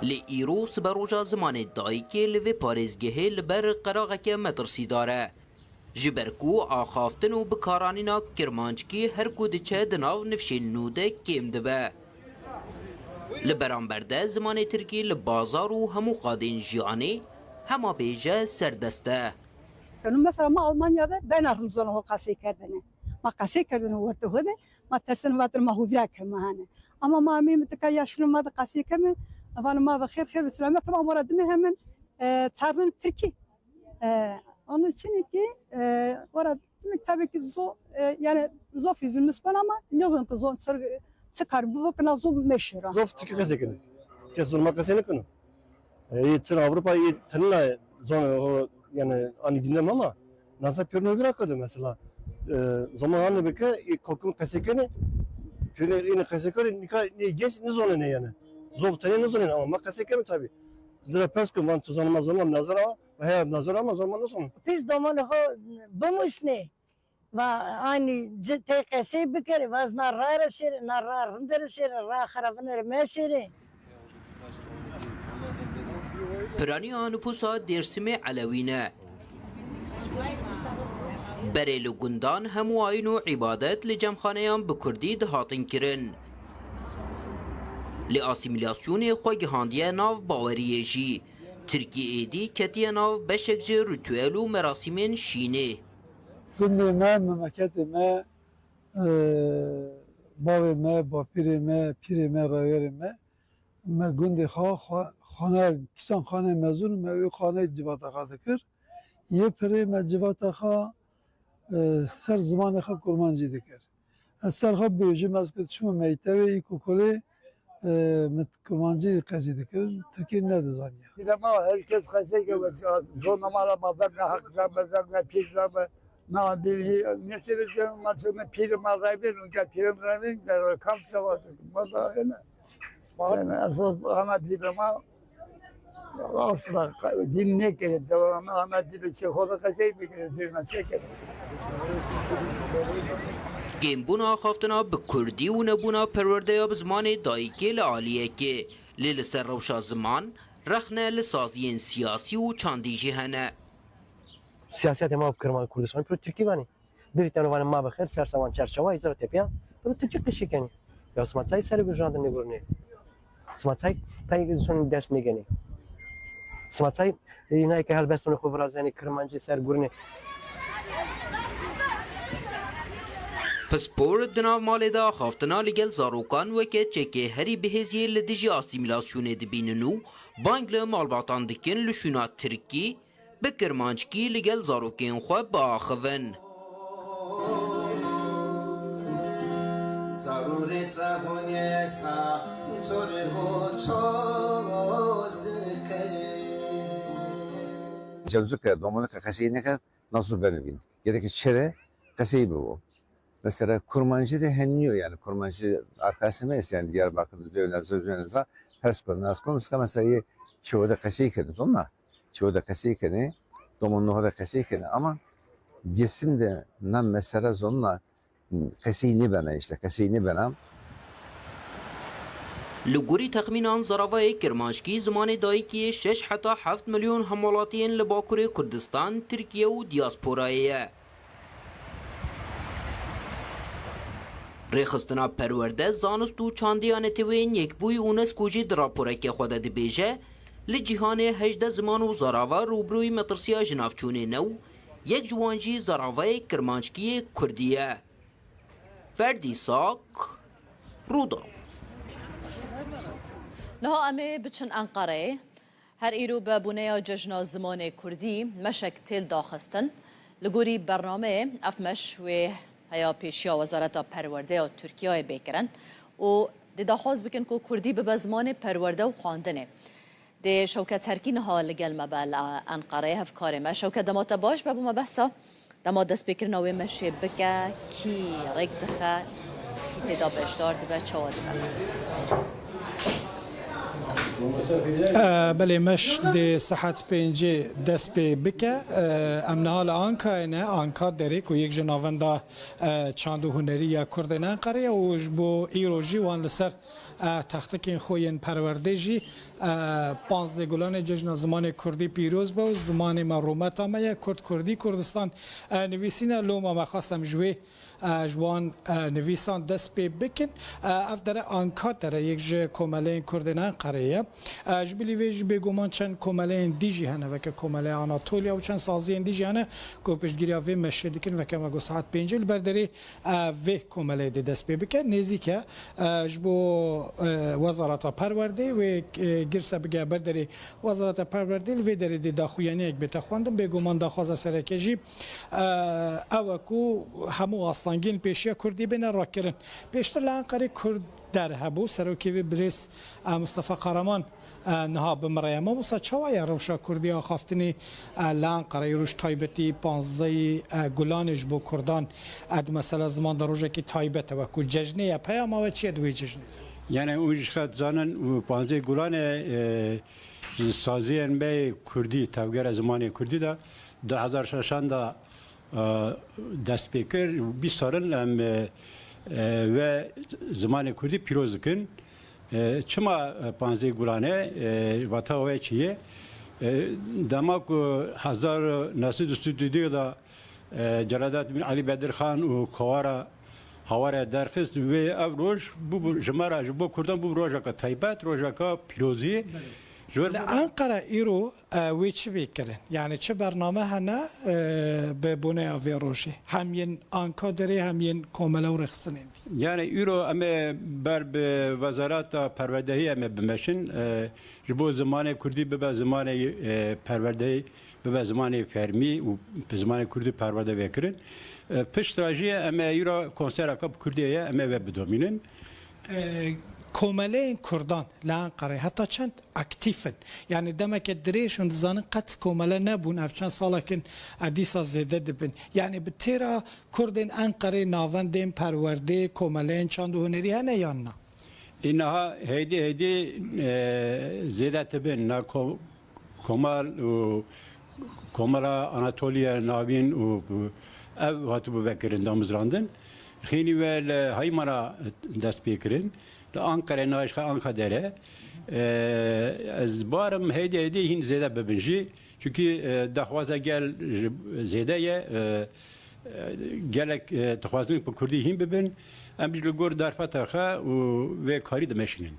لی ایرو سبروجا زمان دایکی لوی پارێزگehê li ber qeraqeke metirsîdar e. Ji ber ku axaftin û bikaranîna kirmanckî her ku diçe di nav nifşên nû de kêm dibe. Li beramber de zimanê Tirkî li bazar û hemû qadên jiyanê hema bêje serdest e. مثلا ما آلمانیاده دنارم زن ها قصه کردنه ما قصه کردن ورته هده ما ترسن واتر ما هو ویاک مهانه اما ما می متکا یاشلو ما قصه کمه وانا ما بخیر خیر بسلامه طبعا مراد مهمن تارن ترکی onun için ki orada tabii ki yani zof yüzümüz bana ama ne zaman ki zon çıkar bu vakına zon meşhur. Zof Türkiye kesekini. Kesin makasını konu. Tır Avrupa'yı tanıla zon yani ani dinlem ama nasıl pürnözür akıdı mesela. Zamanı beke kalkın kesekini pürnör yine kesekini ne geç ne zonu ne yani. Zof tanı ne zonu ama makasekini tabii. Zira persko man tuzanma zonam nazara ve hayat nazara ama zaman nasıl? Biz domanı ho bulmuş ne? Ve aynı TKS bikeri vaz narra seri narra rındır seri ra xarabınır meseri. Piraniya nüfusa Dêrsimê Elewîne. Berê li gundan hemû ayîn û îbadet li cemxaneyan bi Kurdî dihatin kirin. Li asîmîlasyonê xwe gihandiye nav baweriyê jî. Tirkiyeyê dî ketiye nav beşek ji ritûel û merasîmên şînê. Gundê me, memleketê me, bavê me, bapîrê me, pîrê me, rawerê me, me gundê xane kîsan xane mezûn me wê xaneyê civata xwe dikir. Yê pirê me civata xwe ser zimanê xwe kurmancî dikir. Ez ser xwe bêjim ez çûme mektebê îkokolê kurmancî qezî dikir. Tirkiye ne dizaniye. Dilema herkes xese ki zonamara maferne hakka mezarne pîrle na bir ne söyleyeceğim maçını pîrim arayın ki pîrim arayın der kam savaşı. Bana ne? Bana asıl ana dilema asla dinle gerek devamlı ana dili çekoda kaçay bir kere dirna çeker. Gêmbûna xaftina bi Kurdî û nebûna perwerdeya bi zimanê dayîkê li aliyekê. Lê li ser rewşa ziman, rexne li saziyên siyasî û çandî jî hene. Siyasete ma Kırman Kurdistan pro Türkiye vani. Diritano vani ma bexer sersavan çerçeva izara tepiya. Pro Türkiye qişikeni. Ya smatsay ser bujandın ne görünüyor. Smatsay tay son ders megeni. Smatsay yine ki helbestonu xubrazani Kırmancı ser görünüyor. Pispor di nav malê de axaftina li gel zarokan weke çekê herî bihêziyê li dijî asîmîlasyonê dibînin û bang li malbatan dikin li şûna Tirkî bi kirmanckî li gel zarokên xwe biaxivin. Cevzuka domanika kaseyi ne kadar nasıl benevin? Gerek çere kaseyi bu. Mesela kurmancı da henliyor yani kurmancı arkadaşımız yani Diyarbakır'da Zöynez'e Perskon, Naskon, mesela çoğu da kaseyi kendiniz onlar. Çoğu da kaseyi kendini, domunluğu da kaseyi kendini ama yesim de nam mesela zonla kaseyi ne bana işte kaseyi ne bana. Li gorî texmînan zaravayê Kirmanckî zimanê dayîkiyê 6 heta 7 milyon hemolatiyên li Bakurê Kurdistan, Tirkiye û diasporayê ye. Rêxistina perwerde zanist û çandiya netewên Yekbûyî UNESCO jî di raporekê xwe de dibêje, li cîhanê 18 ziman û zarava rûbirûyî metirsiya jinavçûnê new, yek ji wan jî zaravayê Kirmanckiyê Kurdî ye. Ferdî Sak, Rûda. Niha em ê biçin Enqereyê, her îro bi bûneya cejna zimanê Kurdî meşek têl daxistin. Li gorî bernameyê ev meş wê heya pêşiya Wezareta Perwerdeya Tirkiyeyê bêkirin û dê daxwaz bikin ku Kurdî bibe zimanê perwerde û xwandinê. Dê Şewket Herkî niha li gel me be li Enqereyê hevkarê me. Şewket dema te baş be bû me behsa dema destpêkirina wê me şê bike, kî rêk dixe, kî têda beşdar dibe, çawa dibe. بله مش دی صحت پنجه دست پی بکه امنال آنکا نه آنکا داری که یک جناوندا چاندو هنری یا کردنان قریه و جبو ایروژی وان لسر تختکین خوین پروردهجی 15 گلان جشن زمان کردی پیروز با زمان مرومت آمه کردی کردستان نویسینه لوما ما خواستم جوی جوان نویسان دست پی بکن اف داره آنکا داره یک جه کمالین کردنان قریه جبلی ویج بگومان چند کمالین دیجی هنه وکه کمالین آناتولیا و چند سازی دیجی هنه که پشتگیری وی مشه دیکن وکه مگو ساعت پینجل برداری وی کمالین دی دست پی بکن نیزی که جبو وزارت پرورده و گرسه بگه برداری وزارت پرورده وی داری دی داخویانی یک بیت خواندم بگومان داخواز سرکجی اوکو همو آستانگین پیشی کردی بین را کرن پیشتر لانقره کرد در هبو سروکی بریس مصطفى قهرمان نها بمرای ما مصطفى چوای روشا کردی آخافتنی لانقره روش تایبتی 15 گلانش بو کردان اد مثلا زمان در روزه کی تایبت و کو جشنه پیام و چه دوی جشن یعنی اوج خد زانن و 15 گلان سازی انبی کردی تاگر زمان کردی دا 2006 دا دست پیکر 20 سالن و زمان کردی پیروز کن چما 15 گلانه وطاوه چیه دماغ هزار نسل استودیو دا جلادات بن علی بدر خان و کوارا هواره درخست و افروش بو جمارا جبو کردن بو روزا کا تایبات روزا کا پیروزی انقره ایرو وی چی بیکرن یعنی چه برنامه هنه به بونه آوی روشی همین آنکا داری همین کاملا و رخصتنین یعنی ایرو اما بر به وزارت پروردهی اما بمشن جبو زمان کردی به زمان پروردهی به زمان فرمی و به زمان کردی پرورده بکرن پشت راجی اما ایرو کنسر اکاب کردیه اما و بدومینن کومله کردان لانقره حتی چند اکتیفن یعنی دمک دریشون زن قط کومله نبون اف چند ساله کن ادیسا زیده دبن یعنی به تیرا کردن انقره ناوندین پرورده کومله چند هنری هنه یا نه اینها هیدی زیده تبن نه کومال و کومالا آناتولیا ناوین و او هاتو بکرن دامزراندن خیلی ول هایمارا دست بیکرن Ankara naşka Ankara'da az barım hediye hin zede bebinci çünkü dahvaza gel zedeye gelek dahvazın bu Kurdi hin bebin em bir gor darfata ve kari de meşinin.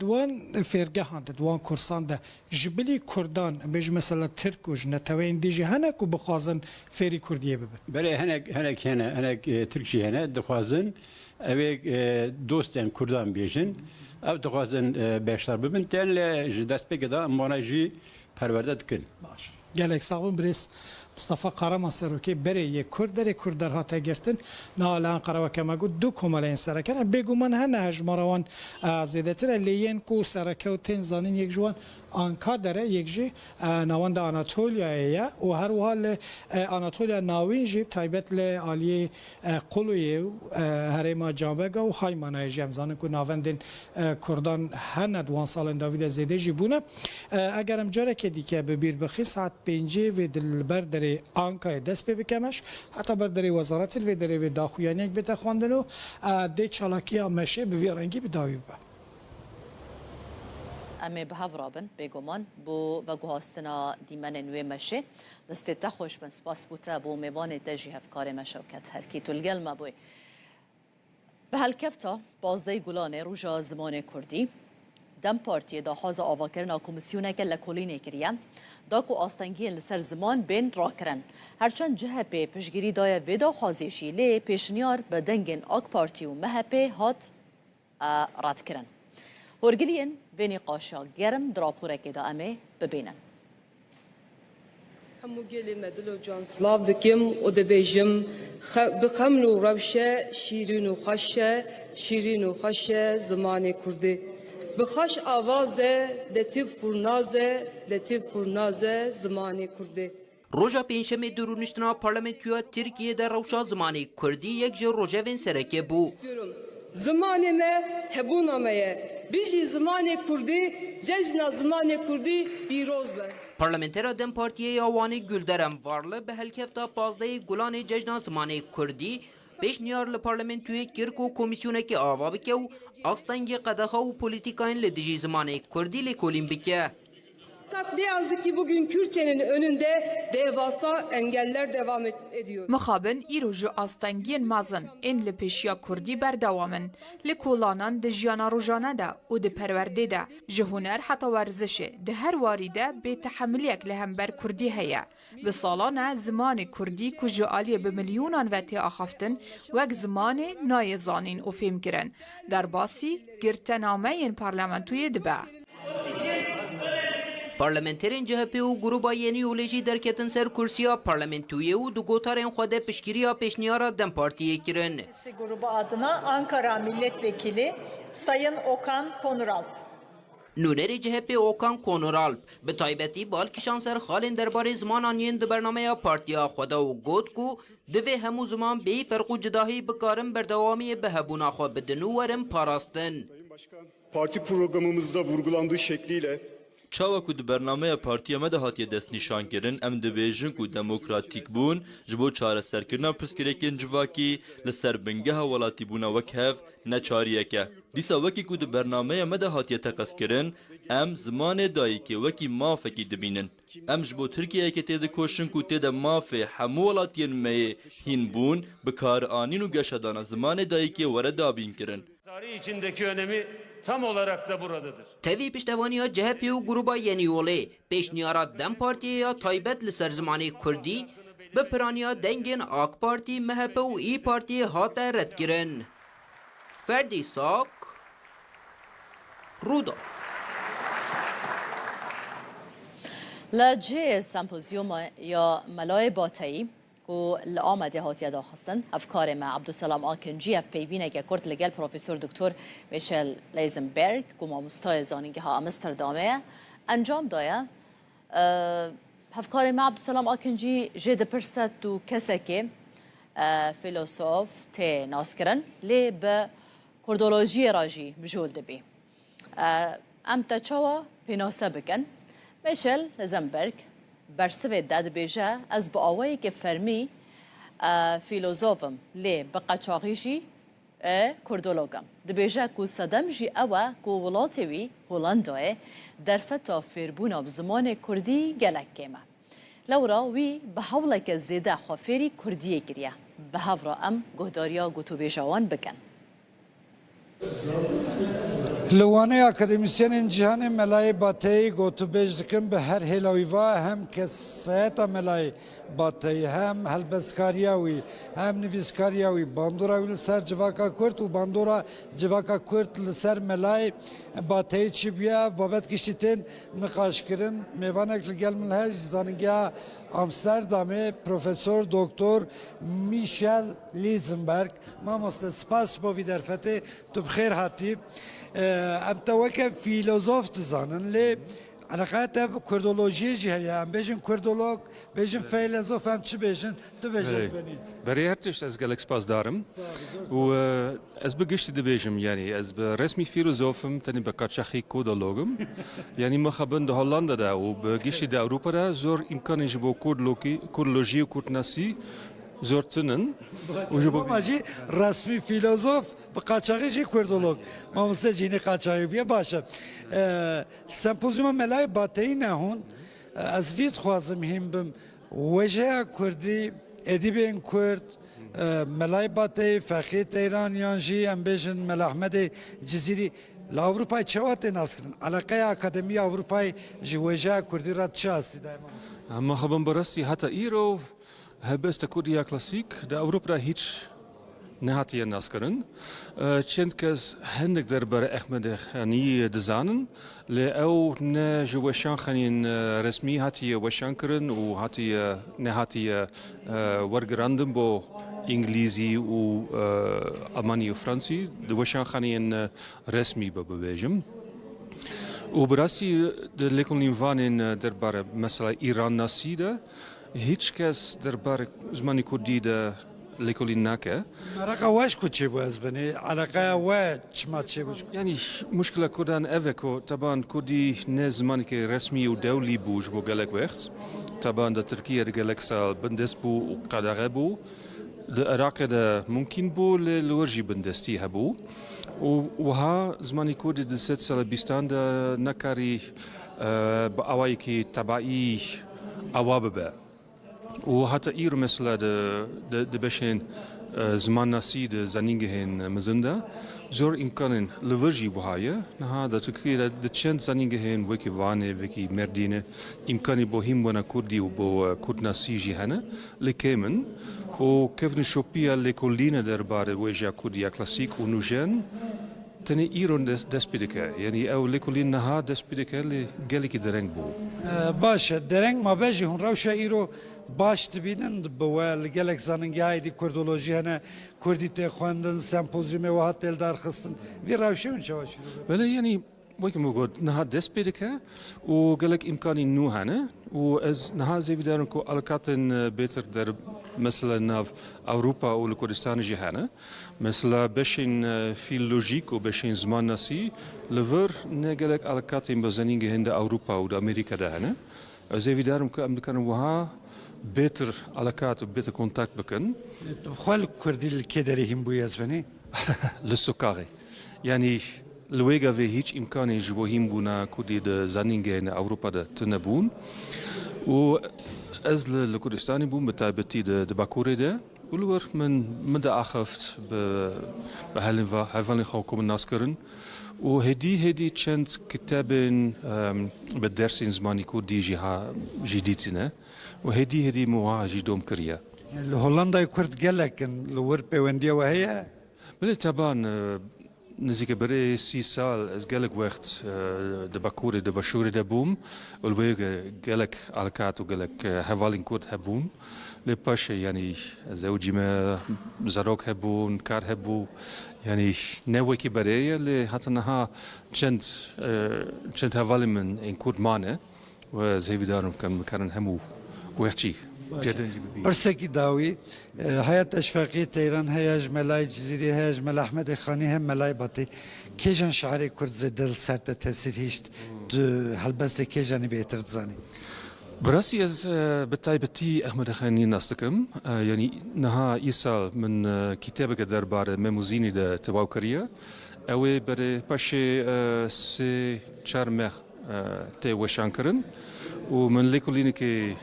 دوان فرگهان دوان کورسان ده جبلی کردان بیش مثلا ترکوش نتوین دیجی هنه کو بخوازن فری کردیه ببن. بله هنک ترکشی هنه دخوازن اوه دوستن کردان بیشن او دخوازن بیشتر ببن تنله دست بگه مانجی پرورده دکن. باش. گلک ساقون بریس مصطفى قهرمان سروکی بری یک کردر هاته گرتن نالان قرار که مگو دو کمالین سرکن بگو من هنه هجماروان زیده تر لیین کو سرکه و تین زانین یک جوان آنکا داره یک جی نواند آناتولیایه و هر حال آناتولیا ناوین جی تایبت ل عالی قلویه و هرما جامبگا و خایمانه جمزانه کو نواندن کردان هنه دوان سالن داوید زیده جی بونه اگرم جاره که دیگه ببیر بخی ساعت 5 و دلبر داره آنکای دست بکمش حتی برداری وزارت و داره و داخویانی بیت خواندنو دی چالاکی مشه به رنگی بداوی با امی به هفرابن بگمان بو و گوهاستنا دیمن نوی مشه دست تخوش من سپاس بوده بو میوان تجی هفکار مشوکت هرکی تلگل ما بوی به هالکفتا 15 گلانه روژا زمان کردی دم پارتی دا خواز آواکرنا کمیسیونه که لکولینه کریم دا کو آستنگین لسر زمان بین را کرن هرچند جهه پی پشگیری دای ویدا خوازیشی لی پیشنیار به دنگین آک پارتی و مهپی هات رد کرن هرگلین وینی قاشا گرم دراپوره که دا امه ببینن همو گلی مدلو جان سلاف دکیم و دبیجم بخمل و روشه شیرین و خوشه زمان کردی بخش آوازه لطیف پرنازه زمانی کردی روژا پنجشنبه درونشتنا پارلمانتویا ترکیه در روشا زمانی کردی یک جور روژا وین سرکه بو زمانی me hebûna me ye بیجی زمان کردی جشن زمان کردی پیروز به پارلمانتر دم پارتیه آوانی گلدرم وارله به هلکفتا 15 گلان جشن زمان کردی پیشنیار لپارلمنتوی کرک و کمیسیونه که آوا بکه و آستنگ قدخه و پولیتیکاین لدیجی زمان کردی لکولیم بکه. Katliamı ki bugün Kürtçenin önünde devasa engeller devam ediyor. Mixabin îroju astengiyên mezin ên li pêşiya Kurdî berdewamin li kolanan di jiyana rojane de û di perwerdê de ji huner heta werzişê di her warî de bêtehemiliyek li hember Kurdî heye. Bi salan e zimanê Kurdî ku ji aliyê bi milyonan ve tê axaftin wek zimanê nayê zanîn û fêmkirin. Derbasî girtenameyên parlamentûyê dibe. پارلمانترین CHP و گروپا یعنی اولیجی درکتن سر کرسیا پارلمانتویه و دو گوتارین خود پشگیریا پیشنیارا دم پارتیه کرن. Grubu adına Ankara Milletvekili Sayın Okan Konuralp. نونری CHP اوکان کونورالپ به تایبتی بالکشان سر خالین درباره زمان آنین د برنامه پارتیا خدا و گوت کو دوی همو زمان بی فرق و جداهی بکارن بردوامی به هبونا خو بدنو ورم پاراستن. Parti programımızda vurgulandığı şekliyle çawa ku di bernameya partiya me de hatiye destnîşankirin em dibêjin ku demokratîk bûn ji bo çareserkirina pirsgirêkên civakî li ser bingeha welatîbûna wek hev ne çariyek e. Dîsa wekî ku di bernameya me de hatiye teqeskirin em zimanê dayîkê wekî mafekî dibînin. Em ji bo Tirkiyeyekê tê dikoşin ku tê de mafê hemû welatiyên me yê hîn bûn bi karianîn û geşedana zimanê dayîkê were dabîn kirin. Tarih içindeki önemi tam olarak da buradadır. Tevî piştevaniya CHP û grupa Yeniyolê pêşniyara Dem Partiye ya taybet li ser zimanê Kurdî bi piraniya dengên AK Partî, MHP û İYİ Partiyê hate redkirin. Ferdî Sak, Rûda. Li cihê sempozyûma ya Melayê Bateyî ku li Amedê hatiye daxistin hevkarê me Abduselam Akinci ev peyvîneke Kurd li gel Profesör Doktor Michel Leisenberg ku mamostayê zanîngeha Amsterdamê ye encam daye. Hevkarê me Abduselam Akinci jê dipirse tu kesekê filosof tê naskirin lê bi kurdolojiyê ra jî bijûl dibî. Em te çawa pênase bikin. Michel Leisenberg برسوی داد بیجه از با آوایی که فرمی فیلوزوفم لی بقچاقیشی کردولوگم دی بیجه کو صدم جی اوه کو ولاتیوی هولندای در فتا فیربونا بزمان کردی گلک کمه لورا وی به حوله که زیده خوافیری کردیه گریه به هفرا ام گهداریا گوتو بیجوان بکن لوانه اکادمیسیانên cihanê Melayê Bateyî gotûbêj dikin bi her hêlawîva hem kesayeta Melayê Bateyî hem helbestkariya wî hem nivîskariya wî bandora wî li ser civaka Kurd û bandora civaka Kurd li ser Melayê Bateyî çîbûye babet giştî tên nîqaşkirin mêvanek li gel min heye ji zanîngeha Amsterdamê Profesör Doktor Michel Leisenberg mamoste spas bo vî derfetê tu bi xêr hatî. ام تو وکه فیلسوف دزانن لی علاقات کردولوژی جهیا ام بیشن کردولوگ بیشن فیلسوف هم چی بیشن تو بیشن بینی برای هر تشت از گلکس پاس دارم و از بگشت دبیجم یعنی از رسمی فیلسوفم تنی بکاتشخی کودولوگم یعنی مخابن ده هولندا ده و بگشت ده اروپا ده زور امکانی جبو کردولوژی و کردناسی زور تنن و جبو ماجی رسمی فیلسوف بقاچاقی جی کردولوگ ما مسته جینی قاچاقی بیه باشه سمپوزیوم ملای باتهی نهون از وید خوازم هم بم وجه کردی ادیبین کرد ملای باتهی فقیت ایرانیان جی ام بیشن مل احمد جزیری لاوروپای چوات ناسکن علاقه اکادمی اروپای جی وجه کردی را چه هستی دائما اما خبم براستی حتی ایرو هبست کردیا کلاسیک در اروپا هیچ نهاتیه ناسکرن چند کس هندک درباره احمد خانی دزانن لی او نه جوشان خانین رسمی هاتیه وشان کرن و هاتیه نهاتیه ورگراندن با انگلیزی و آلمانی و فرانسی دوشان خانین رسمی ببیجم و براسی لیکن لیوانین درباره مثلا ایران ناسیده هیچ کس درباره زمانی کردی ليكولين ناكا مرقه واش كنت بو ازبني علاقه واش ما تشبوش يعني مشكلة كردان أفكو طبعا كردي نزمان كي رسمي ودولي بوج بو قالك وقت طبعا دا تركيا قالك سال بندس بو وقادر بو دا العراق دا ممكن بو لورجي بندستي هبو وها زماني كردي دا 6 سال بيستان دا نكاري بأواي كي تبعي أواببا وحتى إيرو مثلا دا بشين زمان ناسي دا زنينجهن مزندا زور إمكانن لورجي بوهاية نها دا تركيا دا تشند زنينجهن وكي واني وكي مردينة إمكاني بوهم وانا كردي وبو كرد ناسي جهنة لكيمن وكيف نشوبيا لكولينا دربار ويجا كرديا كلاسيك ونوجن تاني إيرون دسبيدكا يعني أو لكولين نها دسبيدكا اللي قالك درنگ بو باشه درنگ ما بيجي هون روشا إيرو باش تبینن بوا لگلک زننگی هایدی کردولوژی هنه کردی تخواندن سمپوزیوم و هات دل در خستن وی روشه اون چه باشی؟ ولی یعنی وقتی موجود نها دست بیدکه و گلک امکانی نو هنه و از نها زیادی دارن که علاقاتن بهتر در مثلا ناف اروپا و لکردستان جهانه مثلا بشین فیلولوژیک و بشین زمان نسی لور نگلک علاقاتن بزنینگی هنده اروپا و امریکا دهنه زیادی دارن که امریکان وها بهتر علاقات و بهتر کنتاکت بکن. خال کردی الکدری هم بوی ازبنی؟ لسکاری. یعنی لویگا و هیچ امکانی جوهیم بونا کردی د زنینگه in اروپا ده تنبون. و از لکردستانی بون بتایبتی د باکوری ده. ولور من ده آخفت به هلوانی خو کم ناسکرن. و هدی چند کتابن به درسین زمانی کردی جدیدینه. و هدی مواجه دوم کریا. هولندا کرد گلکن لور پیوندیا و هیا؟ بله طبعا نزدیک برای 30 سال از گلک وقت دباکوری دباشوری دبوم ولبیگ گلک علاقات و گلک حوالین کرد هبون لپاشه یعنی زوجی ما زروک هبون کار هبو یعنی نوکی برای لی حتی نها چند حوالی من این کرد مانه و زیوی دارم کن همو وحشي برسكي داوي هيئة أشفاقية تيران هياج ملاي جزيري هياج ملا أحمد خاني هم ملاي باطي كيجان شعري كرد زدل سرت تأثير هيشت هالبست كيجاني بيتر تزاني براسي از بتايبتي أحمد خاني ناستكم يعني نها إيسال من كتابك دربار ميموزيني دا تواوكريا أوي بري باشي سي چارمخ تي وشانكرن ومن ليكوليني كي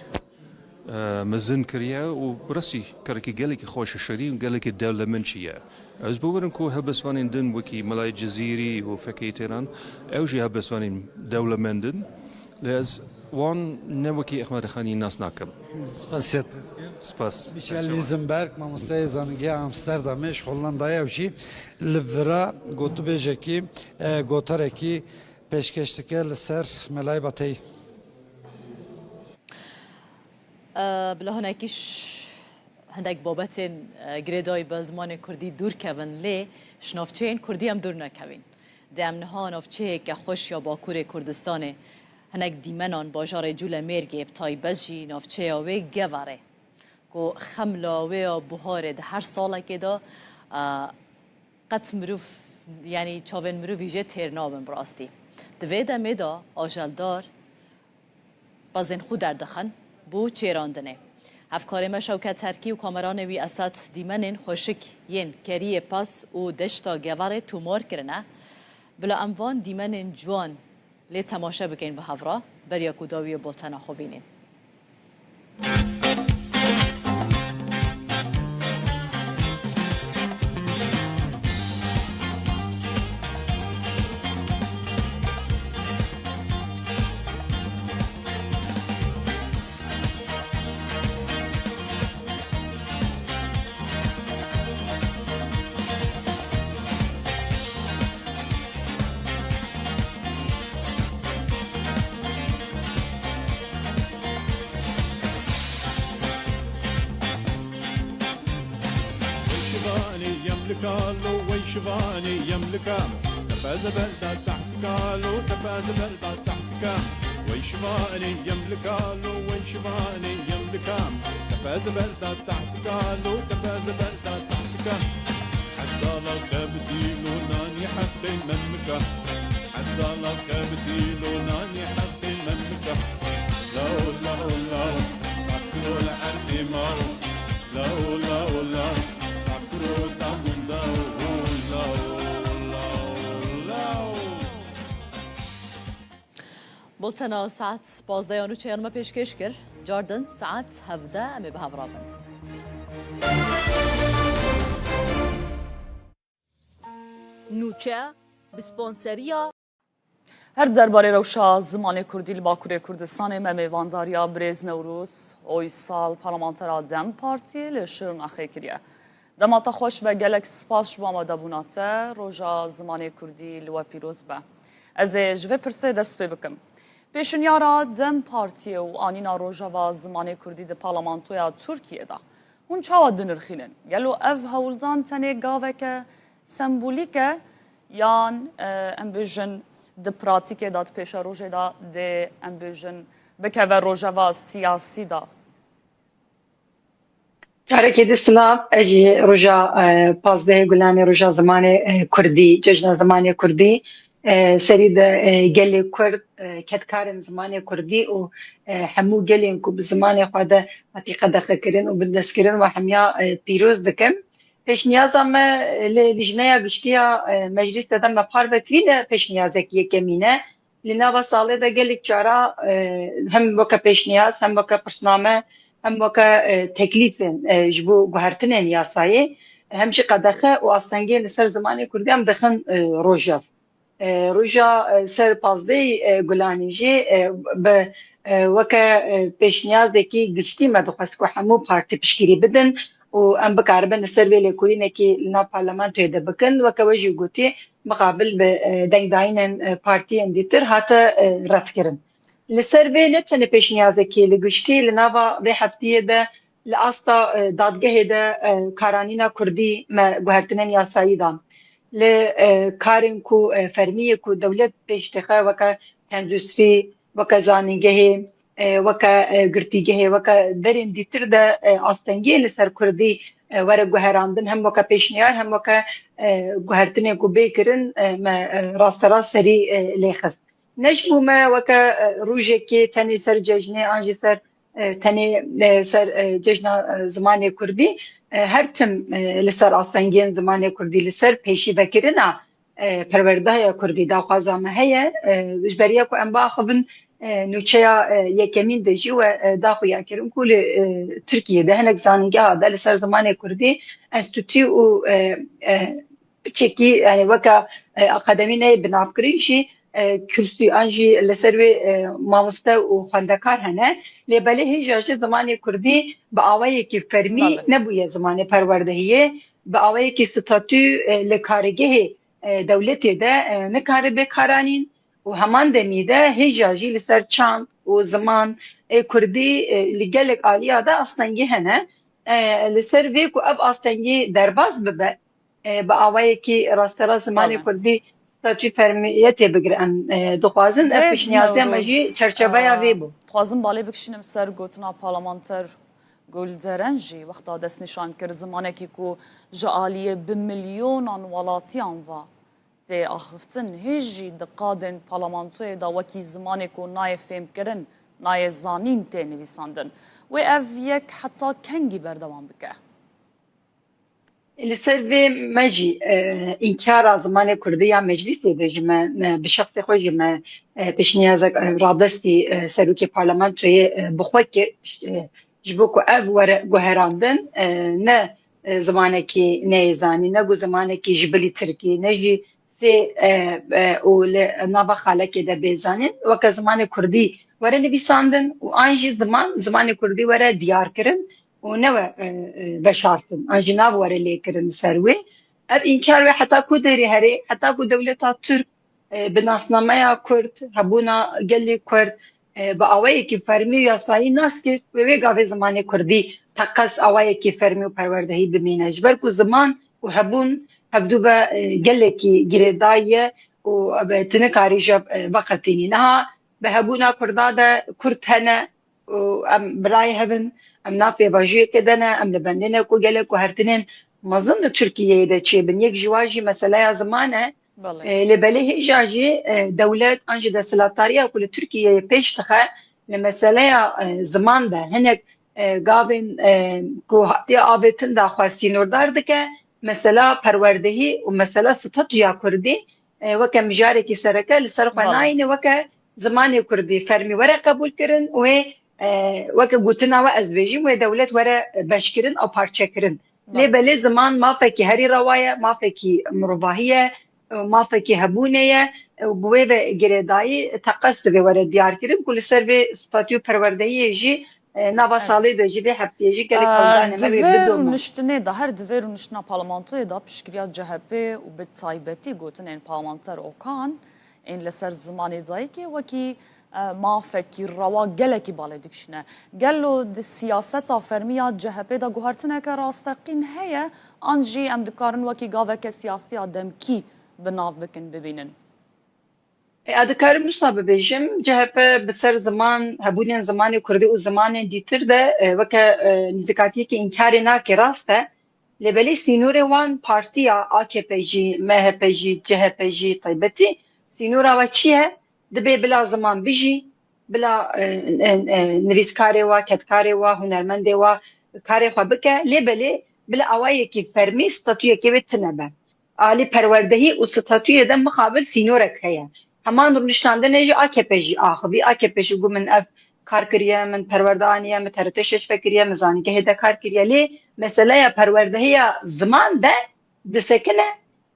مزن كريا وبرسي كاركي قالك خوش الشريم قالك الدولة منشية از بورن كو هبس وانين دن وكي ملاي جزيري وفكي تيران اوجي هبس وانين دولة مندن لاز وان نوكي احمد خاني ناس ناكم سپاسیت سپاس میشل لیزنبرگ مامۆستای زانینگی ئامستەردامێش هۆڵندایە وشی لڤرا گوتو بێژێکی گۆتەرێکی پێشکەشتەکە لەسەر مەلای بەتەی بلا هناكيش هندك بابتين جريداي بزمان كردي دور كبن لي شنافچين كردي هم دور نكوين دم نها نافچه که خوش یا باکور کردستانه هنک دیمنان باجار جول مرگی بتای بجی نافچه آوه گواره که خملاوه و بهاره ده هر ساله که دا قط مروف یعنی چاون مروف ویژه ترنابن براستی دوی دمه دا آجلدار بازن خود دردخن بو چیراندنه افکار ما شوکت ترکی و کامران وی اسات دیمنن خوشک ین کریه پاس و دشتا گواره تومار کرنه بلا اموان دیمنن جوان لی تماشا بکن و هفرا بریا کداوی بولتنا خوبینین قالوا ويشباني يملكام تفاز بلدة تحت قالوا تفاز بلدة تحت كام ويشباني يملك قالوا ويشباني يملكام تفاز بردا تحتك لو تفاز بردا تحتك حزالة كبديلو ناني حقي منك حزالة كبديلو ناني حقي منك لو لو لو أكلو العرض ماو لو لو لو أكلو تامن داو لو لو بولتنا ساعت 12 چیان ما پیشکش کرد جاردن ساعت 17 امی به هفرابن نوچه بسپانسریا هر درباره روشا زمان کردی لباکوری کردستان ممیوانداریا بریز نوروز اوی سال پارلمانترا دم پارتی لشرن اخی کریه دماتا خوش به گلک سپاس شما مدبوناته روژا زمان کردی لوا پیروز به از جوه پرسه دست پی بکم پیشنیارا دم پارتی و آنینا روژا و زمان کردی ده پارلمانتویا ترکیه دا هون چاوا دنرخینن گلو اف هولدان تنه گاوه که سمبولیکه یان امبیژن ده پراتیکه دا پیش روژه دا ده امبیژن بکه و روژه و سیاسی دا کارکی ده سلاف اجی روژا پازده گلانی روژا زمان کردی جشن زمان کردی سری ده گلی کرد کتکارن زمان کردی و همو گلین کو بزمان خواده حقیقه دخل کرن و بدست کرن و همیا پیروز دکم پیش نیازم لجنه گشتیا مجلس دادم بپار بکرین پیش نیازک یکمینه لناوا ساله ده گلیک چارا هم وکا پیش نیاز هم وکا پرسنامه هم وکا تکلیفن جبو گوهرتنین یاسایی همشی قدخه و اصنگی لسر زمان کردی هم دخن روژاف روژا سر پازده گلانیجی به وکا پیش نیاز دکی گشتی مدخواست که همو پارتی پشکیری بدن و ام بکاربن سر ویل کورینه کی لنا پارلمان توی ده بکن و کوجی گوتی مقابل به دنگ داینن پارتی اندیتر هاتا رد کرن لسر وی نتنه پیش نیازه کی لگشتی لناوا به هفتیه ده لاستا دادگه ده کارانینا کردی ما گوهرتنن یاسایی دان لکارن کو فرمیه کو دولت پیش تخه وکا اندوستری وکا زانینگه وکا گرتیگه وکا درین دیتر ده آستنگی لسر کردی وره گوهراندن هم وکا پیشنیار هم وکا گوهرتنه کو بیکرن ما راست راست سری لیخست نجبو ما وکا روژه که تنی سر ججنه آنجی سر تنی سر ججنه زمان کردی هر تم لسر آستنگین زمان کردی لسر پیشی بکرنا پرورده کردی دا خوازامه هیا بجبریه کو انبا خبن نوچیا یکمین دجی و داخویا کرم کل ترکیه ده هنگ زانگه ها دل سر زمان کردی انستوتی و چکی یعنی وکا اقدمی نه بنافکریشی کرسی آنجی لسر و ماموسته و خواندکار هنه لیباله هیچ زمان کردی با آوایی که فرمی نبویه زمان پروردهیه با آوایی که ستاتو لکارگه دولتی ده نکاره بکارانین و همان دمیده هیجاجی لسر چاند و زمان کردی لگلک آلیا ده اصلنگی هنه لسر ویکو اب اصلنگی درباز ببه با آوایی که راسترا زمان کردی ستاتوی فرمیتی بگرن دخوازن افش نیازی مجی چرچبه یا وی بو خوازن بالی بکشینم سر گوتنا پارلمانتر گلدرنجی وقتا دست نشان کرد زمانه که کو جعالیه بملیونان ولاتیان و ده آخفتن هیچی دقادن پارلمانتوی دا وکی زمانه کو نای فهم کرن نای زانین ته نویساندن و اف یک حتی کنگی بردوان بکه لسر في مجي إنكار زمان كردية مجلسي بجمع بشخص خوش جمع بشنيازك رادستي سروكي برلمان توي بخوكي جبوكو أف ورق جوهراندن نا زمانكي نيزاني نجو زمانكي جبلي تركي نجي سي ونابا خالكي دا بيزانين وكا زمان كردي ورا نبيساندن وانجي زمان كردي ورا ديار كرن ونوى بشارتن أجناب ورا ليكرن سروي أب إنكار حتى كو داري هري حتى كو دولتا ترك بناسنامه كرد هبونا قلي كرد بأوائي كي فرمي وياساي ناس كرد ويقافي زمان كردي تقص أوائي كي فرمي وپروردهي بمينج بركو زمان وهبون هبدو با قلي كي جريداية وبتنكاري جاب بقتيني نها بهبونا كردادا كرد هنا وام براي هبن ام نافی باجوی کدنه ام لبندنه کو گلک و هرتنین مظن ترکیه ده چی بن یک جواجی مسئله زمانه لبله هجاجی دولت انجی ده سلطاریه کل ترکیه پیش تخه لمسئله زمان ده هنک گاوین کو هاتی آبتن دا خواستینوردار دکه مثلا پروردهی و مثلا ستاتویا کردی وکه مجاره کی سرکه لسر خناینه وکه زمان کردی فرمی وره قبول کرن و وکه گوتنا و ازبیجیم و دولت وره بشکرن او پارچه کرن لبله زمان ما فکی هری روايه ما فکی مرباهیه ما فکی هبونه و بوی و گردایی تقصد به وره دیار کرن کل سر به ستاتیو پروردهی جی نava salê de jî vê hefteyê jî gelek hewdanê me wê bidome. Niştinê de her divêr û niştina parlamentoyê da piştgiriya CHP û bi taybetî gotinên parlamenter Okan ên li ser zimanê dayîkê wekî mafekî rewa gelekî balê dikişine. Gelo di siyaseta fermiya CHP da guhertineke rasteqîn heye an jî em dikarin wekî gaveke siyasiya demkî bi nav bikin bibînin. Adikarim Musa bibêjim CHP bi ser zaman hebûnên zimanê Kurdî û zimanên dîtir de weke nîzikatiyekî înkarê nake rast e lêbelê sînorê wan partiya AKP jî MHP jî CHP jî taybetî sînora we çi ye dibe bila ziman bijî bila nivîskarê wa ketkarê wa hunermendê wa karê xwe bike lêbelê bila awayekî fermî statûyekê wê tinebe alî perwerdehî û statûyê de mixabil sînorek heye heman rûniştandinê jî AKP jî axivî AKP jî got min ev kar kiriye min perwerdaniye min TRT şeş vekiriye min zanîngehê de kar kiriye lê meseleya perwerdehiya ziman de disekine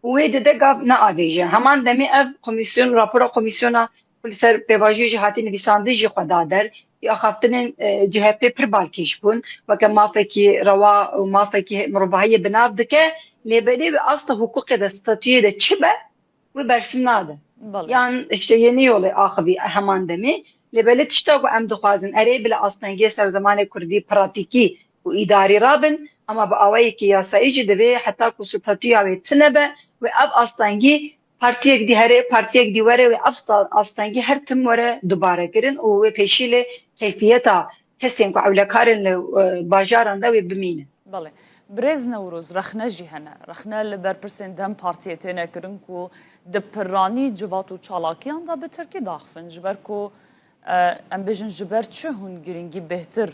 û wê dide gav neavêje heman demê ev komisyon rapora komisyona ser pêvajiyê jî hatî nivîsandî jî xwe da der ya xaftinên CHP pir balkêş bûn weke mafekî rewa û mafekî mirovahiyê binav dike lêbelê wê asta hukukê de statûyê de çi be wê bersin nade yan işte yeni yolu axivî heman demê lêbelê tişta ku em dixwazin erê bila astengiyê ser zamanê Kurdî pratikî û îdarî rabin ama bi awayekî yasayî jî divê heta ku statûya wê tinebe ve ev astengî partiyek dî here partiyek dî were ve ev astengî her tim were dubare kirin û wê pêşî lê keyfiyeta kesên ku ewlekarên li bajaran de wê bimînin. Birêz Newroz rexne jî hene rexne li ber pirsên dem partiyê têne kirin ku di piranî civat û çalakiyan da bi Tirkî daxivin ji ber ku em bêjin ji ber çi hûn girîngî bêhtir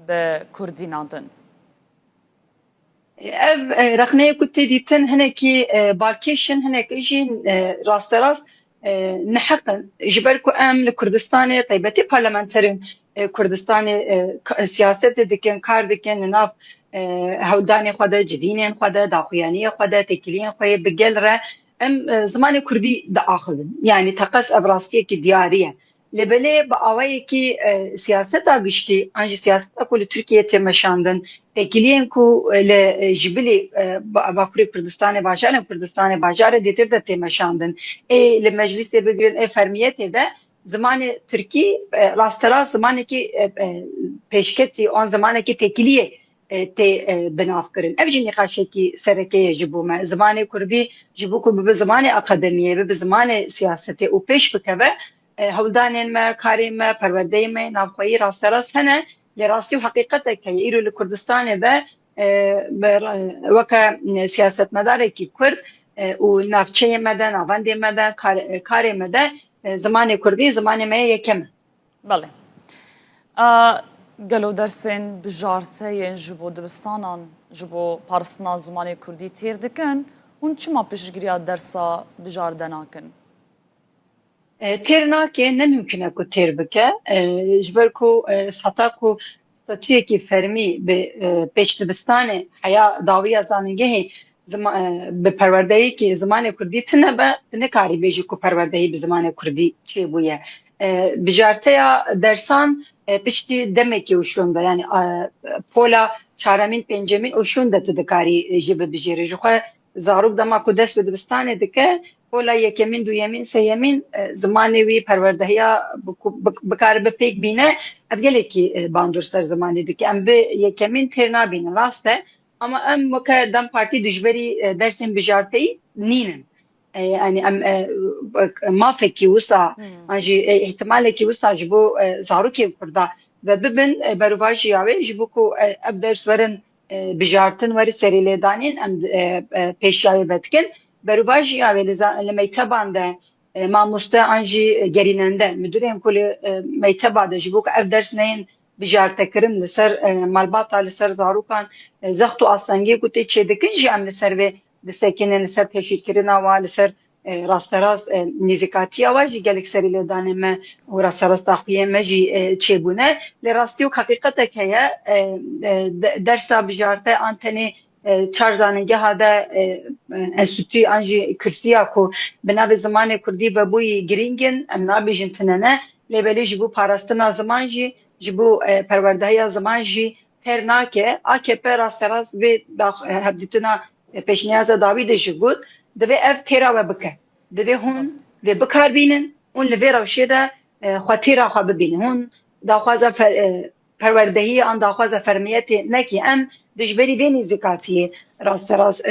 bi Kurdî nadin. Ev rexneyê ku tê dîtin hinekî balkêşin hinek jî rasterast neheqin ji ber ku em li Kurdistanê taybetî parlamenterên Kurdistanê siyasetê dikin kar dikin li nav hewdanê xwe de cidînên xwe de daxuyaniyê xwe de têkiliyên xwe bi gel re em zimanê Kurdî diaxivin yani teqes ev rastiyekî diyarî ye lêbelê bi awayekî siyaseta giştî an jî siyaseta ku li Tirkiyeyê tê meşandin têkiliyên ku li ji bilî Bakurê Kurdistanê bajarên Kurdistanê bajarê dêtir de tê meşandin ê li meclisê bigirin ê fermiyetê de zimanê Tirkî rasterast zimanekî pêşketî an zimanekî têkiliyê tê binav kirin ev jî nîqaşekî serekeyê ji bo me zimanê Kurdî ji bo ku bibe zimanê akademiyê bibe zimanê siyasetê û pêş bikeve hewldanên me karê me perwerdeyê me navxweyî rasterast hene lê rastî û heqîqetek heye îro li Kurdistanê de weke siyasetmedarekî Kurd û navçeyê me de navendê me de karê me de zimanê Kurdî zimanê me yekem e. Belê. Gelo dersên bijarteyên ji bo dibistanan ji bo parastina zimanê Kurdî têr dikin hûn çima pêşgiriya dersa bijarde nakin? Têr nake ne mümkün e ku têr bike ji ber ku heta ku statûyekî fermî bi pêşdibistanê heya dawiya zanîngehê bi perwerdeyekî zimanê Kurdî tinebe tu nekarî bêjî ku perwerdehî bi zimanê Kurdî çêbûye bijarteya dersan piştî demekî ûşûn de yani pola çaremîn pêncemîn ûşûn de tu dikarî jî bibijêrî ji xwe zarok dema ku dest bi dibistanê dike pola yekemîn duyemîn seyemîn zimanê wî perwerdehiya bikare bi pêk bîne ev gelekî bandor ser zimanê dike em bi yekemîn têr nabînin rast e ama em weke dem partî dijberî dersên bijarteyî nînin yani em mafekî wisa an jî ihtimalekî wisa ji bo zarokên Kurda ve bibin beruvaj yawe ji bo ku ev ders werin bijartin weri serî lêdanîn em pêşiyayê vedikin beruvaj yawe li meyteban de mamoste an jî gerînende müdürên ku li mekteba de ji bo ku ev ders neyên bijartekirin li ser malbata li ser zarokan zext û asengê ku tê çêdikin jî em li ser vê disekinin li ser teşîrkirina wa li ser rasterast nêzîkatiya wa jî gelek serî lêdanê me û rasterast daxuyên me jî çêbûne lê rastî û heqîqetek heye dersa bijarte an tenê çar zanîngeha de enstitûyê an jî Kürsiya ku bi navê zimanê Kurdî vebûyî girîngin em nabêjin tinene lê belê ji bo parastina ziman jî ji bo perwerdehiya ziman jî ter nake AKP rasterast vê hevdîtina pêşniyaza dawî de jî got divê ev têra we bike divê hûn vê bikarbînin û li vê rewşê de xwe têra xwe bibînin hûn daxwaza perwerdehiyê an daxwaza fermiyetê nekî em dijberî vê nêzîkatiyê rasterast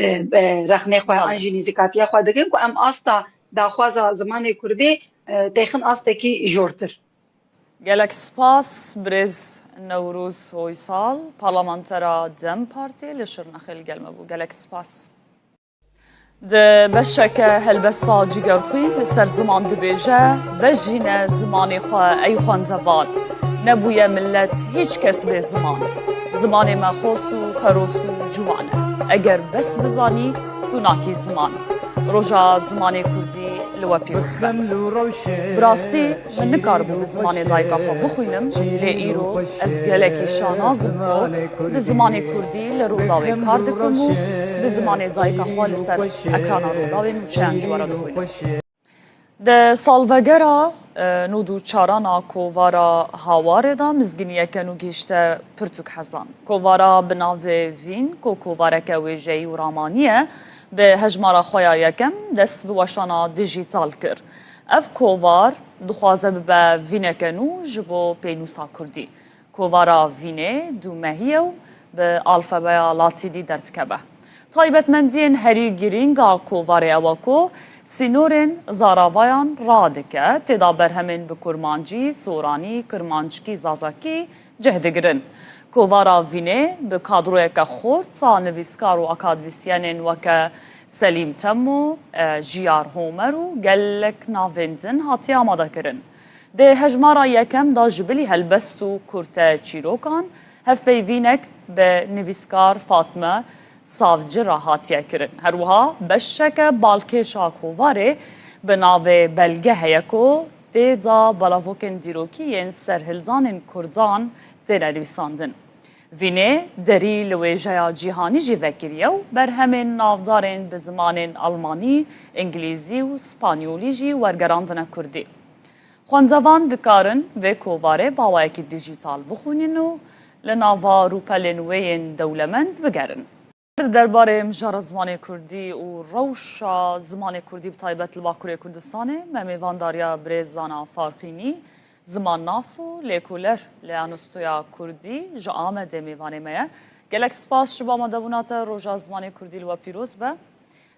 rexnê xwe an jî nêzîkatiya xwe dikin ku em asta daxwaza zimanê Kurdî têxin astekî jortir. Gelek spas Birêz Newrûz Hoysal parlamentera Dem Partiyê li Şirnexê li gel me bû. Gelek spas. Di beşeke helbesta cîgerxwî li ser ziman dibêje vejîne zimanê xwe ey xwendevan. Nebûye millet hiç kes bê ziman. Zimanê me xos û xeros û ciwan e. Eger bes bizanî tu nakî ziman. Roja zimanê Kurdî li we pîroz be. Bi rastî min nikaribû bi zimanê dayika xwe bixwînim lê îro ez gelekî şanazim ku bi zimanê Kurdî li Rûdawê kar dikim û bi zimanê dayika xwe li ser ekrana Rûdawê nûçeyan ji we re dixwînim. Di salvegera nû û çarana kovara hawarê da mizginiyeke nû gihîşte pirtûk hezan. Kovara bi navê Vîn ku kovareke wêjeyî û ramanî ye bi hejmara xwe ya yekem dest bi weşana dijîtal kir. Ev kovar dixwaze bibe vîneke nû ji bo pênûsa Kurdî. Kovara Vînê du mehî ew bi alfebeya Latînî derdikeve. Taybetmendiyên herî girîng a kovarê ew ku sînorên zaravayan radike têda berhemên bi kurmancî, soranî, kirmanckî, zazakî cih digirin. Kovara Vînê bi kadroyeke xort a nivîskar û akademîsyenên weke Selîm Temû, Jiyar Homer û gelek navên din hatiye amadekirin. Dê hejmara yekem da ji bilî helbest û kurte çîrokan hevpeyvînek bi nivîskar Fatme Savcı ra hatiye kirin. Her wiha beşeke balkêşa kovarê bi navê belge heye ku tê da balavokên dîrokî yên serhildanên Kurdan têne nivîsandin. Vînê derî li wêjeya cîhanî jî vekiriye û berhemên navdarên bi zimanên Almanî, İngilîzî û Spanyolî jî wergerandine Kurdî. Xwendevan dikarin vê kovarê bawayekî dijîtal bixwînin û li nava rûpelên wê yên dewlemend bigerin. Derbarê mijara zimanê Kurdî û rewşa zimanê Kurdî bi taybet li Bakurê Kurdistanê me mêvandariya Birêz Zana Farxînî ziman nas û lêkolêr li Anostoya Kurdî ji Amedê mêvanê me ye. Gelek spas ji bo amadebûna te roja zimanê Kurdî li we pîroz be.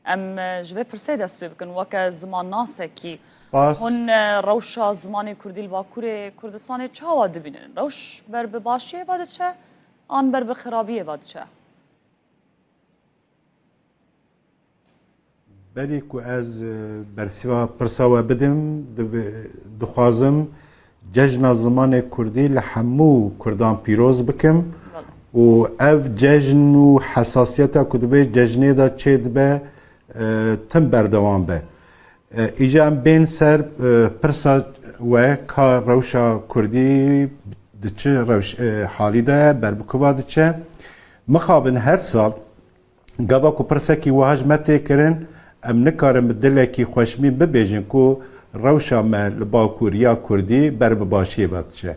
Em ji vê pirsê dest pê bikin weke ziman nasekî. Hûn rewşa zimanê Kurdî li Bakurê Kurdistanê çawa dibînin? Rewş ber bi başiyê ve diçe an ber bi xirabiyê ve diçe? Belê ku ez bersiva pirsa we bidim dixwazim cejna zimanê Kurdî li hemû Kurdan pîroz bikim û ev cejn û hesasiyeta ku divê cejnê de çê dibe tim berdewam be. Îja em bên ser pirsa we ka rewşa Kurdî diçe halî de berbikova diçe mixabin her sal gava ku pirsekî wiha ji me tê kirin em nikarin bi dilekî xweşmîn bibêjin ku rewşa me li Bakuriya Kurdî ber bi başiyê ve diçe.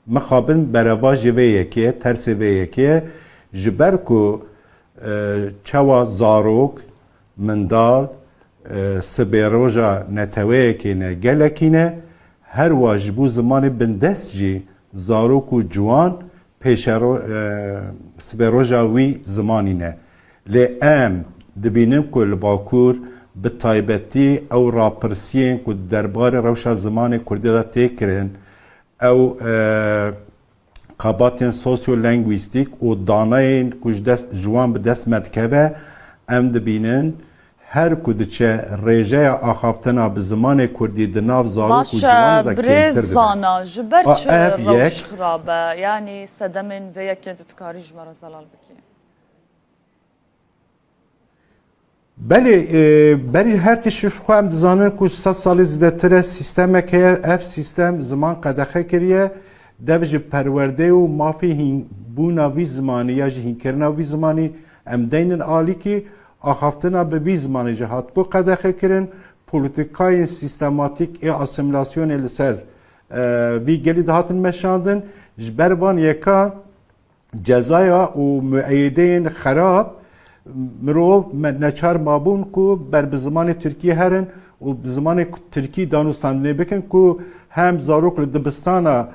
Mixabin bereva ji vê yekê, tersê vê yekê ji ber ku çawa zarok, mindal, sibê roja neteweyekê ne gelekî ne her wa ji bo zimanê bindest jî zarok û ciwan sibê roja wî zimanî ne. Lê em dibînin ku li Bakur bi taybetî ew rapirsiyên ku derbarê rewşa zimanê Kurdî de tê kirin ew قاباتین سوسیو لنگویستیک و داناین کج دست جوان به دست مدکبه ام دبینن هر کدچه رژه آخافتنا به زمان کردی دناف زارو و جوان دا برزانا جبر چه روش خرابه یعنی سدمین و یکی تکاری جمعه زلال بکی بلی هر تشریف خواهم دزانن که 100 سال زیده تره سیستم که اف سیستم زمان قدخه کریه دبج پرورده و مافی هین بونا وی زمانی یا جهین کرنا وی زمانی ام دینن آلی که آخافتنا به وی زمانی جهات بو قدخه کرن پولیتیکای سیستماتیک ای اسیمیلاسیون لسر وی گلی دهاتن مشاندن جبربان یکا جزایا و معیدین خراب مرو نچار مابون کو بر به زمان ترکیه هرن و به زمان ترکی دانستاندنی بکن کو هم زاروک لدبستانا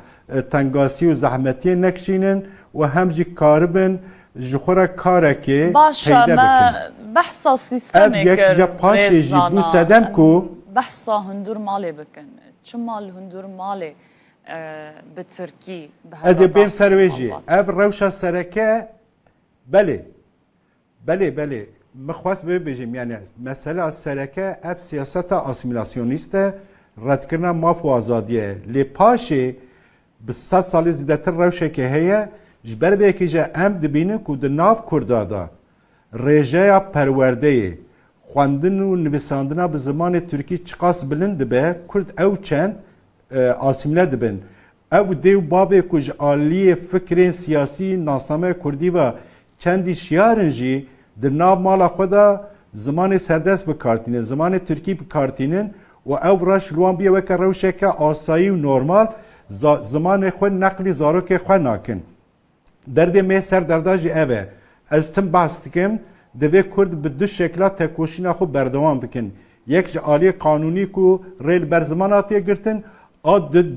تنگاسی و زحمتی نکشینن و هم جی کاربن جخورا کارکی پیدا بکن بحثا سیستمی کر ریزانا بحثا هندور مالی بکن چه مال هندور مالی به ترکی از بیم سرویجی اف روشا سرکه بله مخواست ببیجیم یعنی مسئله سرکه اف سیاست اسیمیلاسیونیسته رد کردن ماف و آزادیه لی پاشه به 100 سال زیده تر روشه که هیه جبر به که جا ام دبینه که در ناف کردادا رژه پرورده خواندن و نویساندن به زمان ترکی چقاس بلند به کرد او چند اسیمیله دبن او دیو بابه که آلی فکر سیاسی ناسنامه کردی و چندی شیارنجی در ناو مالا خدا زمان سردست بکارتینه زمان ترکی بکارتینن و او راش لوان بیه وکر روشه که آسایی و نورمال زمان خود نقلی زارو که خود ناکن درده می سر درداجی اوه از تم بحث کم دوی کرد به دو شکلات تکوشینا خود بردوان بکن یک آلی قانونی کو ریل بر زمان آتیه گرتن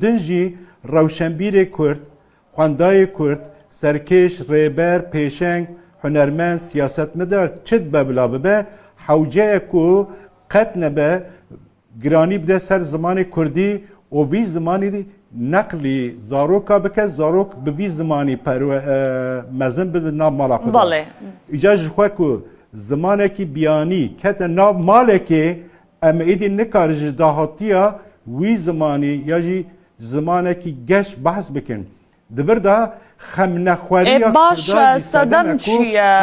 دنجی روشنبیر کرد خواندای کرد سرکش ریبر پیشنگ هنرمند سیاست مدار چد ببلا ببه حوجه کو قطن به گرانی بده سر زمان کردی و وی زمانی نقلی زاروکا بکه زاروک به وی زمانی مزن به نام مالا خدا بله ایجاج خواه که زمانه کی بیانی کت نام ماله که ام ایدی نکارج داهاتیا وی زمانی یا جی زمانه کی گش بحث بکن دبر دا خم نخوری باش سدم چیه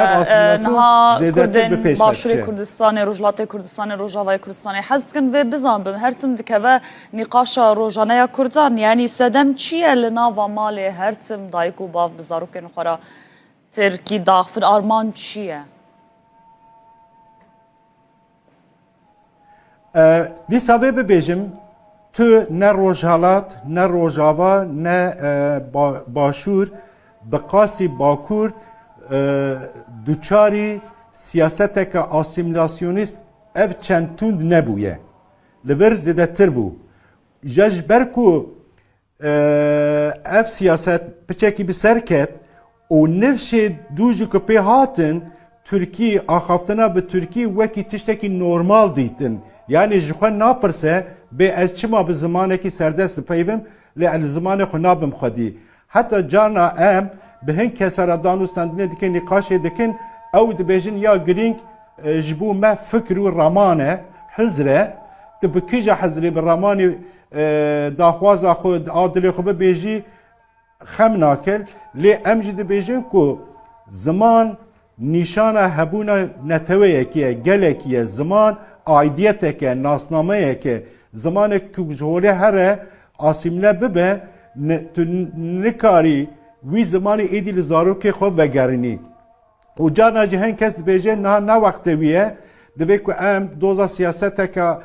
نها کردن باشوری کردستان روجلات کردستان روجاوای کردستان حزد کن و بزن بم هرتم دکوه نقاش روجانه کردان یعنی سدم چیه لنا و مال هرتم دایکو باف بزارو کن خورا ترکی داخل آرمان چیه دی سابه ببیجم تو نه روجالات نه روجاوا نه باشور بقاسی باکورد دوچاری سیاست که اسیمیلاسیونیست اف چندتوند نبویه لبر زده تر بو جاج برکو اف سیاست پچکی بسر کت و نفش دوجو که پی هاتن ترکی آخافتنا به ترکی وکی تشتکی نورمال دیتن یعنی جخوان ناپرسه به از چما به زمانه که سردست پیوم لی از زمانه خو نابم خودی حتی جانا ام به هن کسر دانستاندنه دکن نقاش دکن او دبیجن یا گرینگ جبو ما فکر و رمانه حزره تبکیجا حزره بالرماني داخوازا خود عادل خو بيجي خم ناكل لي امجد بيجن كو زمان نشانه هبونا نتويه كي گلكيه زمان عائديتك ناسنامه كي زمان كجوله هر اسيمله ببه نكاري وی زمانی ایدی لزارو که خوب وگرنی و جانا جهن کس بیجه نه وقت ویه دوی که ام دوزا سیاست که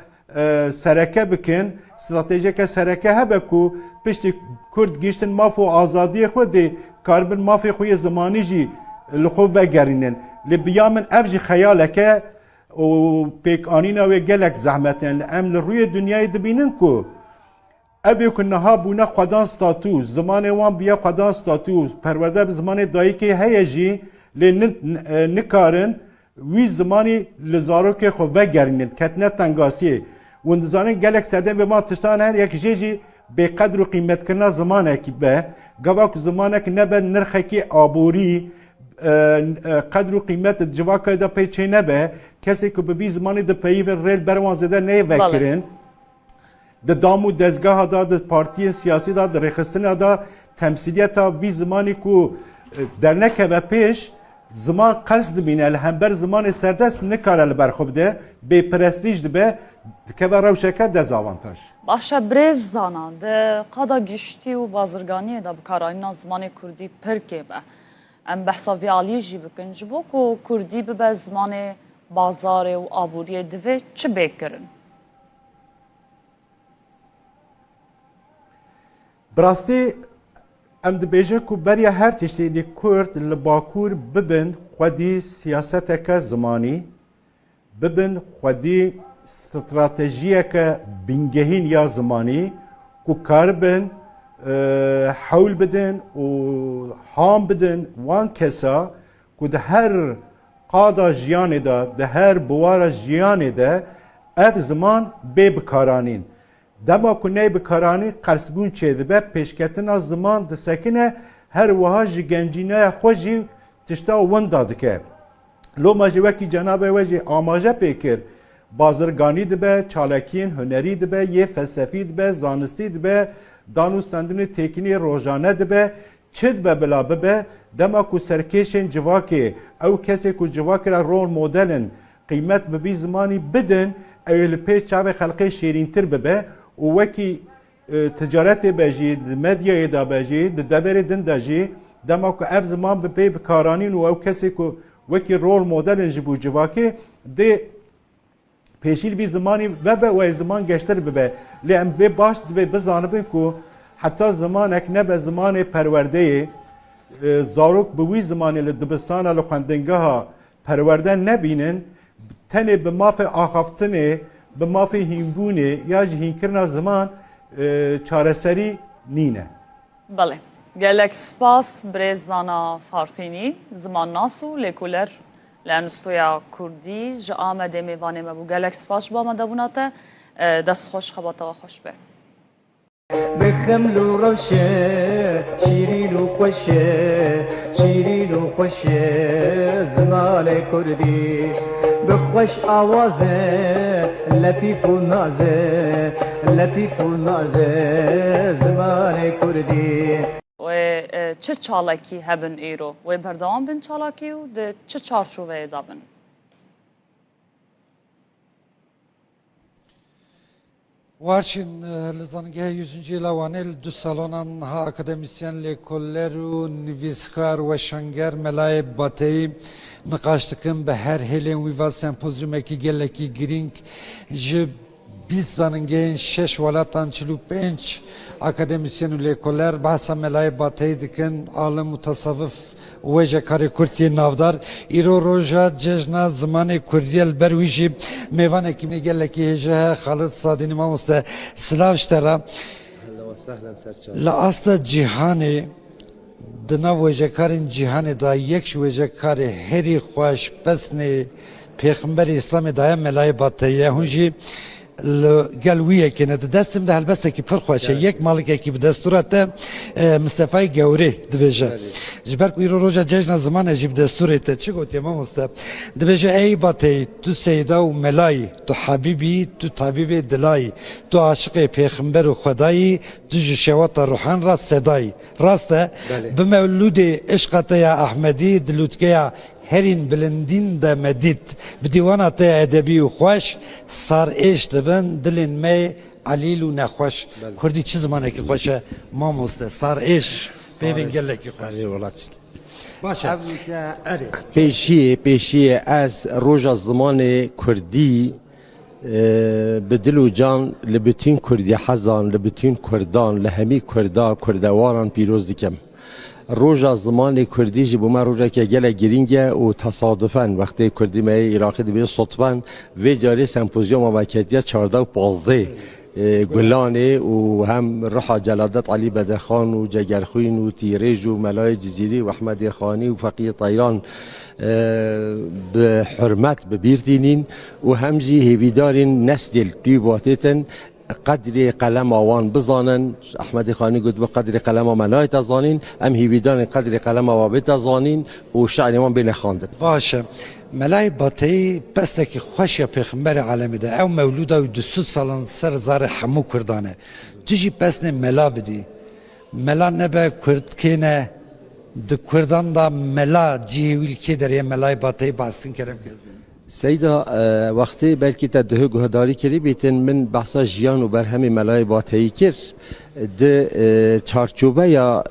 سرکه بکن استراتژی که سرکه هبه که پشت کرد گیشتن مافو آزادی خود دی کاربن مافی خوی زمانی جی لخوب وگرنن لبیامن افجی خیاله که و پیک آنینا و گلک زحمتن ام لروی دنیای دبینن که اوی کنها بونا خدان ستاتوس زمان وان بیا خدان ستاتوس پرورده به زمان دایی که هیجی نکارن وی زمانی لزارو که خو وگرینند کتنه تنگاسیه وندزانه گلک سده به ما تشتان هر یک جیجی به قدر و قیمت کنا زمانه که به گواک زمانه که نبه نرخه که آبوری قدر و قیمت جواکه دا پیچه نبه کسی که به زمانی دا پیوین ریل بروان زده نه وکرن د دامو دزگاه دا د پارتی سیاسی دا د رخصتن دا تمثیلیت وی زمانی که در نکه پیش زمان قرص دبینه الهمبر زمان سردست نکاره لبرخوب ده به پرستیج ده که به روشکه دزاوانتاش باشه برز زانا ده قدا گشتی و بازرگانی ده بکاراینا زمان کردی پرکه به ام بحثا ویالی جی بکن جبو که کردی به زمان بازار و آبوری دوه چه بکرن؟ براستی ام دبیجه که برای هر تشتی دی کرد لباکور ببن خودی سیاست که زمانی ببن خودی استراتژیه که بینگهین یا زمانی که کار بن حول بدن و هام بدن وان کسا که ده هر قادا جیانه ده هر بوار جیانه ده اف زمان بی بکارانین دما کنه بکارانی قرصبون چه ده پیشکتن از زمان ده سکنه هر وها جگنجینه خوشی تشتا ون داده که لو ماجی وکی جناب وجی آماجه پیکر بازرگانی ده چالکین هنری ده یه فلسفی ده زانستی ده دانوستندن تکنی روزانه ده چد به بلا به دما کو سرکشن جواکه او کسی کو جواکه را رول مدلن قیمت به بی زمانی بدن ایل پیش چاو خلقه شیرین تر به و وکی تجارت بجی مدیا دا بجی دبر دن دجی دما کو اف زمان به پی بکارانین و او کسی کو وکی رول مدلن جبو جواکه ده پیشیل بی زمانی و زمان گشتر به لیم و باش و بزانبن کو حتی زمانک نبه زمان پرورده زاروک بوی زمانی لدبستان لخوندنگاه پرورده نبینن تنه به ماف آخافتنه به ماف هینبونه یا هینکرنا زمان چارسری نینه بله گلک سپاس برزدانا فارقینی زمان ناسو لکولر لانستویا کردی جا آمده میوانه مبو گلک سپاس با آمده بوناته دست خوش خباته و خوش به بخمل و روشه شیرین و خوشه شیرین و خوشه زمان کردی بخوش آوازه لطیف و نازه لطیف و نازه زمان کردی و چه چالاکی هبن ایرو و بردوام بن چالاکی و ده چه چارچوبه دابن وارشین لزانگه 100 لوانه دو سالانان ها اکادمیسین لیکولر و نویسکار و شنگر ملای باتی نقاشتکم به هر هیلین ویوا سمپوزیوم کی گلکی گرینگ ج 20 زنگین 6 ولاتان 45 اکادمیسین لیکولر بحث ملای باتی دکن عالم متصوف وجه کاری کردی نافدار ایرو روزا جشن زمان کردی البرویجی میوانه کی میگه کی هجه خالد صادینی ما مست سلاوشترا لاست جهانی دنا وجه کارین جهانی دا یک وجه کاری هری خوش پسنی پیغمبر اسلام دایم ملای باطیه هنجی گلویه که نه دستم ده البته که پر خوشه یک مالک که به دستورات مصطفی گوری دویجه جبر کوی روزا جشن زمان اجیب دستورت چی گفتی ما مست دویجه ای باتی تو سیدا و ملای تو حبیبی تو طبیب دلای تو عاشق پیغمبر و خدایی تو جشوات روحان را صدای راسته به مولود عشقت یا احمدی دلوتکه هرین بلندین دا مدید بدیوانات ادبی و خوش سار ایش دبن دلین می علیل و نخوش کردی چه زمانه که خوشه ما مسته سار ایش ببین گله که خوش باشه پیشی از روز زمان کردی به دل و جان لبتین کردی حزان لبتین کردان لهمی کردواران پیروز دیکم روزا زمان کردی جبو ما روزا که گله گرینگه و تصادفاً وقتی کردی ما عراقی دیگه صدفاً و جاری سمپوزیوم واقعیت 14 و 15 گلانه و هم رحا جلادت علی بدرخان و جگرخوین و تیرج و ملای جزیری و احمد خانی و فقیه طیران به حرمت ببیرتینین و همجی هیویدارین نسل دوی باتیتن قدر قلم آوان بزانن احمد خانی گفت به قدر قلم ملای تزانین ام هیویدان قدر قلم آوابه تزانین و شعر من بین خواندن باشه ملای باتی پستکی خوش یا پیغمبر عالمی ده او مولود او 200 سالن سر زار همو کردانه تجی پسن ملا بدی ملا نبه کرد کنه د کردان دا ملا جیویل که در یه ملای باتی باستن کرم سیدا وقتی بلکی تدهو گهداری کری بیتن من بحثا جیان و برهمی ملای باتهی کر ده چارچوبه یا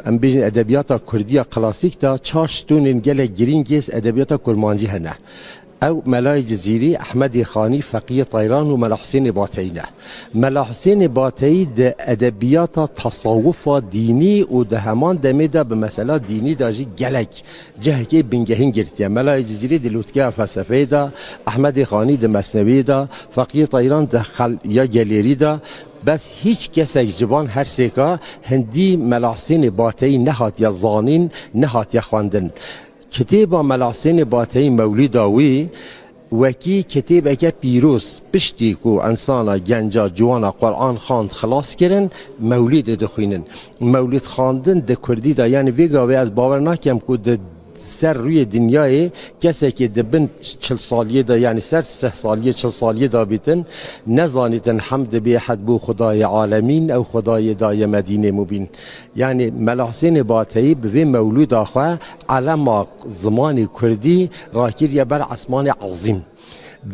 ام بیجن ادبیاتا کردی کلاسیک تا چارشتون گله گرینگیز ادبیاتا کرمانجی هنه او ملای جزیری احمد خانی فقیه طیران و ملا حسین باتینا ملا حسین باتی ده ادبیات تصوف دینی و ده همان دمیده به مسئله دینی داجی گلک جه که بنگهین گرتیه ملای جزیری ده لوتگاه فلسفه ده احمد خانی ده مثنوی ده فقیه طیران ده یا گلیری ده بس هیچ کسی جوان هر سیکا هندی ملا حسین باتی نهات یا زانین نهات یا خواندن کتاب ملا حسین باتی مولید آوی وکی کتاب اگه پیروز پشتی کو انسانا گنجا جوانا قرآن خواند خلاص کرن مولید دخوینن مولید خواندن ده کردی دا یعنی ویگاوی از باور نکیم که ده سر روی دنیای کسی که دبن 40 سالیه دا یعنی سر 3 سالیه 40 سالیه دا بیتن نزانیتن حمد به حد بو خدای عالمین او خدای دای مدینه مبین یعنی ملا حسین باتی به مولود آخوا علم زمان کردی راکیر بر اسمان عظیم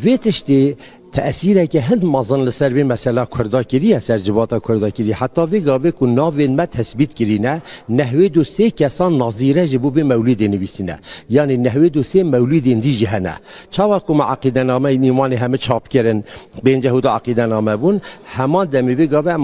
ویتشتی تأثیره که هند مازن لسر به مسئله کردا کریه سرجباتا کردا کریه حتی ویگابه که ناوین ما تثبیت کرینه نحوه دو سه کسان نظیره جبو به مولید نویسینه یعنی نحوه دو سه مولید دی جهنه چاوا که ما عقیده نامه نیمان همه چاپ کرن به اینجا هدو عقیده نامه بون همان دمی ویگابه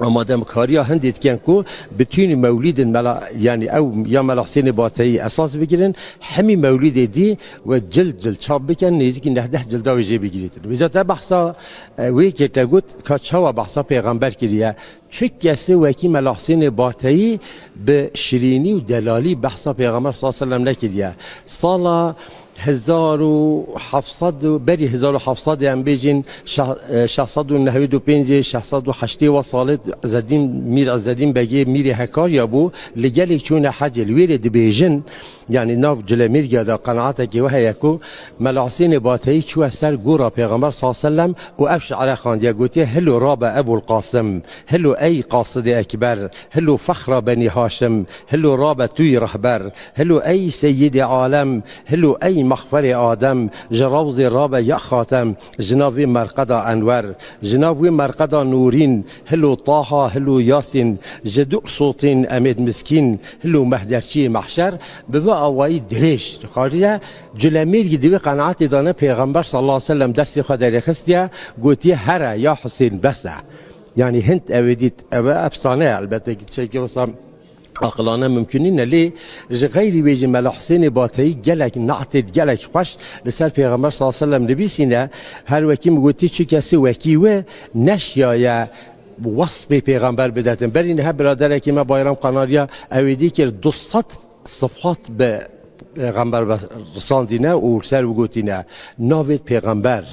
آماده کاری هندید کن کو بتونی مولید ملا یعنی او یا ملا حسین باتی اساس بگیرن همین مولید دی و جلد چاپ بکن نزدیک 19 جلد ویژه بگیرید وجات بحثا وی که تگوت که چوا بحثا پیغمبر کریه چه کسی وکی ملا حسین باتی به شیرینی و دلالی بحثا پیغمبر صلی الله علیه و سلم نکریه سال 1700 بری 1700 ام بیجین 695 608 و سال زدین میر از زدین بگی میر هکار یا بو لگلی چون حج الویر دبیجن یعنی ناو جلمیر گدا قناعت کی وه یکو ملا حسین باتی چو اثر گورا پیغمبر صلی الله علیه و سلم و افش علی خاندیا گوتی هلو راب ابو القاسم هلو ای قاصد اکبر هلو فخر بنی هاشم هلو راب توی رهبر هلو ای سید عالم هلو ای مخفر آدم جراوز راب یا خاتم جناب مرقد انور جناب مرقد نورین هلو طه هلو یاسین جدو صوتین امید مسکین هلو مهدرچی محشر به اوای درش خاطر جلمیر گیدی قناعت دانه پیغمبر صلی الله علیه و سلم دست خود رخصتیا گوتی هر یا حسین بس یعنی هند اویدیت او افسانه البته که واسه عقلانه ممکنین لی غیری بیج ملا حسین باتی گلک نعتید گلک خوش لسر پیغمبر صلی الله علیه و سلم نبیسینه هر وکی مگوتی چی کسی وکی و نشیایه وصف پیغمبر بدهتن برین ها برادر که ما بایرام قناریا اویدی که 200 صفات به پیغمبر رساندینه و سر بگوتینه ناوید پیغمبر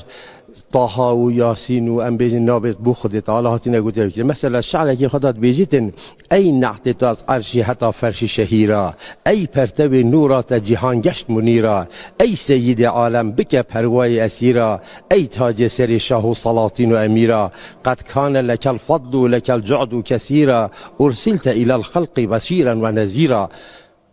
طه و یاسین و ام بیجن نابت بو خود تعالی هاتی نگوتر کرد مثلا شعر که خودت بیجیتن ای نعت تو از عرشی حتی فرش شهیرا ای پرتو نورات جهان گشت منیرا ای سید عالم بک پروای اسیرا ای تاج سر شاه و سلاطین و امیرا قد کان لک الفضل و لک الجعد کثیرا ارسلت الى الخلق بشیرا و نذیرا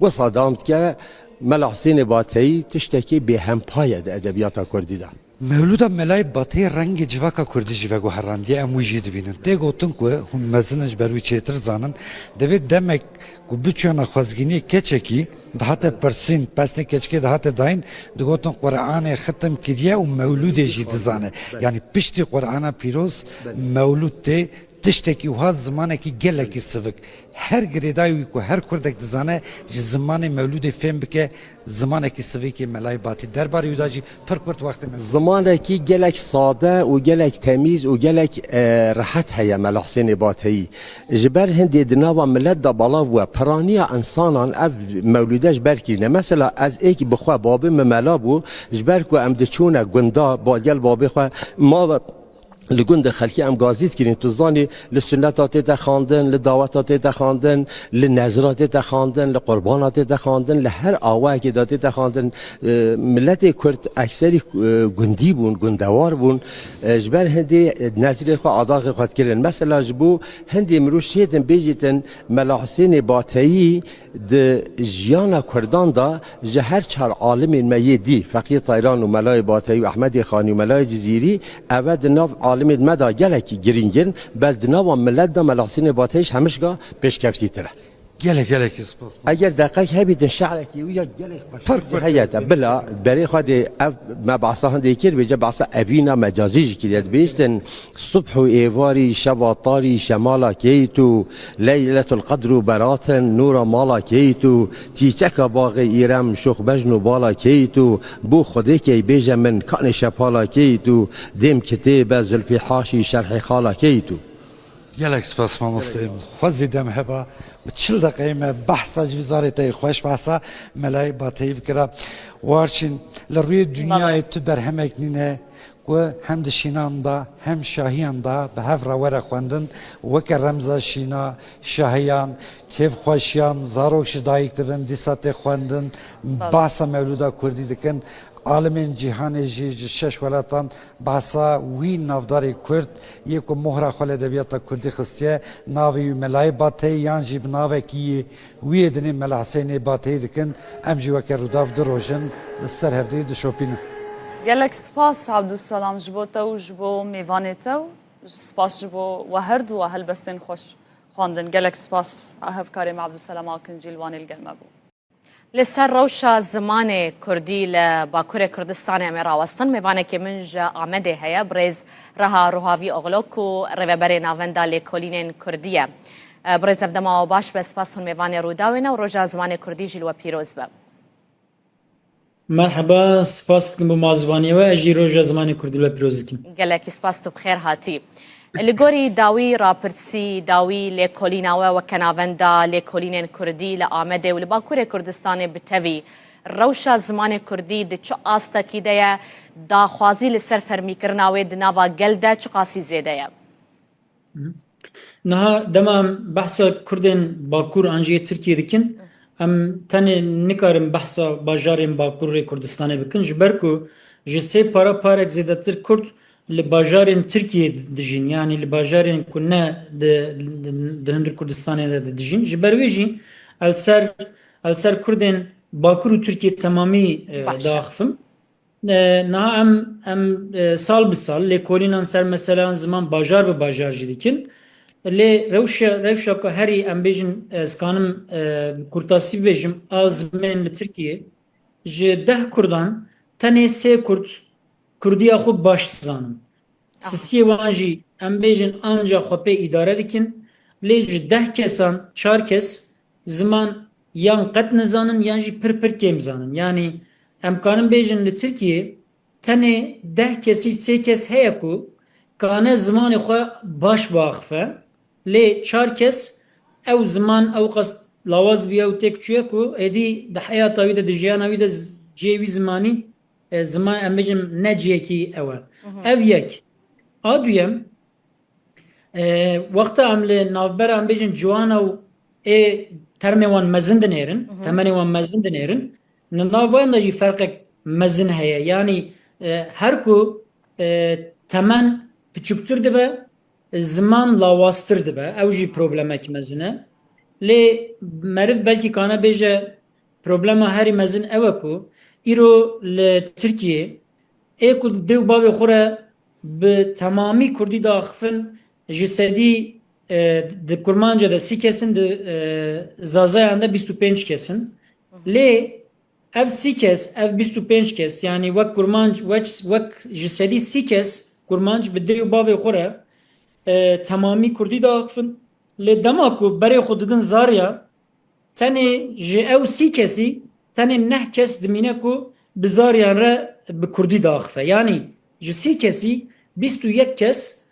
و صدامت که ملا حسین باتی تشتکی به هم پاید ادبیات کردی ده مولودا ملای باتی رنگ جواکا کردی جواگو هراندی امو جید بینن ده گوتن که هم مزنش بروی چیتر زانن دوید دمک که بچونا خوزگینی کچکی دهات پرسین پسنی کچکی دهات داین ده گوتن قرآن ختم کردیه و مولود جید زانه یعنی پشتی قرآن پیروز مولود ده تشتکی و ها زمانه که گله که سوک هر گریدایی که هر کردک دزانه زمان مولود فهم بکه زمانه که سوکی ملای باتی درباره یوداجی پر کرد وقت زمانه که گلک ساده و گلک تمیز و گلک راحت هیا ملا حسین باتی جبر هندی دناوا ملت دا بالا و پرانی انسانان اف مولودش برکینه مثلا از ایک بخوا بابه ملا بو جبر کو ام دچونه گندا با گل بابه خو ما لگند خلکی ام گازیت کردن تو زانی لسنتات تخاندن لدعوتات تخاندن لنظرات تخاندن لقربانات تخاندن لهر آواه که داده تخاندن ملت کرد اکثری گندی بون گندوار بون جبر هندی نظر خو عداق خود کردن مثلا جبو هندی مروش شیدن بیجیتن ملاحسین باتایی د جیانا کردان دا جهر چهار عالم میدی فقیه طایران و ملای باتایی و احمد خانی و ملای جزیری اول ناف عالم مدا گلکی گرینگن بس دناو ملت دا ملاحسین باتایش همشگاه پیشکفتی تره گله سپاس اگر دقیق هبیدن شعرکی و یا گله فرق هیاتا بلا برای خود مبعثا هنده کر بجا بعثا اوینا مجازی کریت بیستن صبح و ایواری شب طاری شمالا کیتو لیلت القدر و براتن نور مالا کیتو تیچک باغ ایرم شخ بجن و بالا کیتو بو خوده کی بیجا من کان شپالا کیتو دیم کتیب زلفی حاشی شرح خالا کیتو گله سپاس مامستیم خوزی دم هبا چل دقیقه بحثا جویزارتی خوش بحثا ملای باتی بکره وارچین لروی دنیای تو برهمک نینه و هم دشینان دا هم شاهیان دا به هف راوره خوندن وک رمزا شینا شاهیان کیف خوشیان زاروکش دایک دبن دیسات خوندن بحثا مولودا کردی دکن عالمین جهان جی شش ولاتان بحثا وی نافداری کرد یک مهر خال ادبیات کردی خستیه ناوی ملای باتی یان جیب ناوی کی وی دنی ملا حسین باتی دکن ام جی وک روداف دروژن سر هفته د شوپین گلک سپاس عبدالسلام جبو تو جبو میوان تو سپاس جبو و هر دو هل بستن خوش خواندن گلک سپاس اهف کارم عبدالسلام آکنجیل وان الگلمه بو لسر روشا زمان کردی لباکور کردستان امراوستان میوانه که منج آمده هیا برز رها روحاوی اغلوک و روبر ناوندا لکولینین کردیه برز افدما و باش به سپاس هون میوانه روداوینه و روشا زمان کردی جلو پیروز به مرحبا سپاس کن بمازوانی و اجی روشا زمان کردی لو پیروز کن گلکی سپاس تو بخیر هاتی لگوری داوی راپرسی داوی لکولیناوه و کناوندا لکولینین کردی لآمده و لباکور کردستان بتوی روشا زمان کردی ده چو آستا کی ده دا خوازی لسر فرمی کرناوه ده ناوا گل ده چو قاسی زیده یا نه دمام بحثا کردن باکور انجی ترکیه دکن ام تنه نکارم بحثا باجارم باکور کردستان بکن جبرکو جسه پارک زیده تر کرد لباجارين تركيا دجين يعني لباجارين كنا دهندر كردستان دجين جبرويجي السر كردن باكر تركيا تمامي داخفم نا ام سال بسال لكولينا سر مثلا زمان باجار بباجار جديكن لي روشا كهري ام بيجن اسكانم كورتاسي بيجم ازمن لتركيا جده كردان تنه سه كرد کردیا خوب باش زانم سیسی وانجی ام بیجن آنجا خوبه اداره دکن لیج 10 کسان 4 کس زمان یان قد نزانن یانجی پر کم زانن یعنی امکانم بیجن لترکیه تنه 10 کسی 3 کس هیا کو کانه زمان خو باش باخفه لی 4 کس او زمان او قصد لاواز بیا و تک چیه کو ادی ده حیات اوی ده جیان اوی ده جیوی زمانی زمان امجم نجیه کی اوه او یک آدویم وقت عمل نافبر امجم جوانا و ترمي وان مزن دنيرن تمني وان مزن دنيرن نافوان نجي فرق مزن هيا يعني هركو تمن بچوكتر دبا زمان لاواستر دبا او جي پروبلمك مزنه لي مرد بلكي كانا بيجا پروبلما هاري مزن اوكو ایرو لترکیه ایکو دیو باوی خوره به تمامی کردی داخفن جسدی د کرمانجا ده 30 کسن ده زازایان ده 25 کسن لی اف 30 کس اف 25 کس یعنی وک کرمانج وک جسدی 30 کس کرمانج به دیو باوی خوره تمامی کردی داخفن لی دماکو برای خوددن زاریا تنی جه او 30 کسی تنه نه کس دمینه کو بزاریان را به کردی داخفه یعنی جسی کسی 21 کس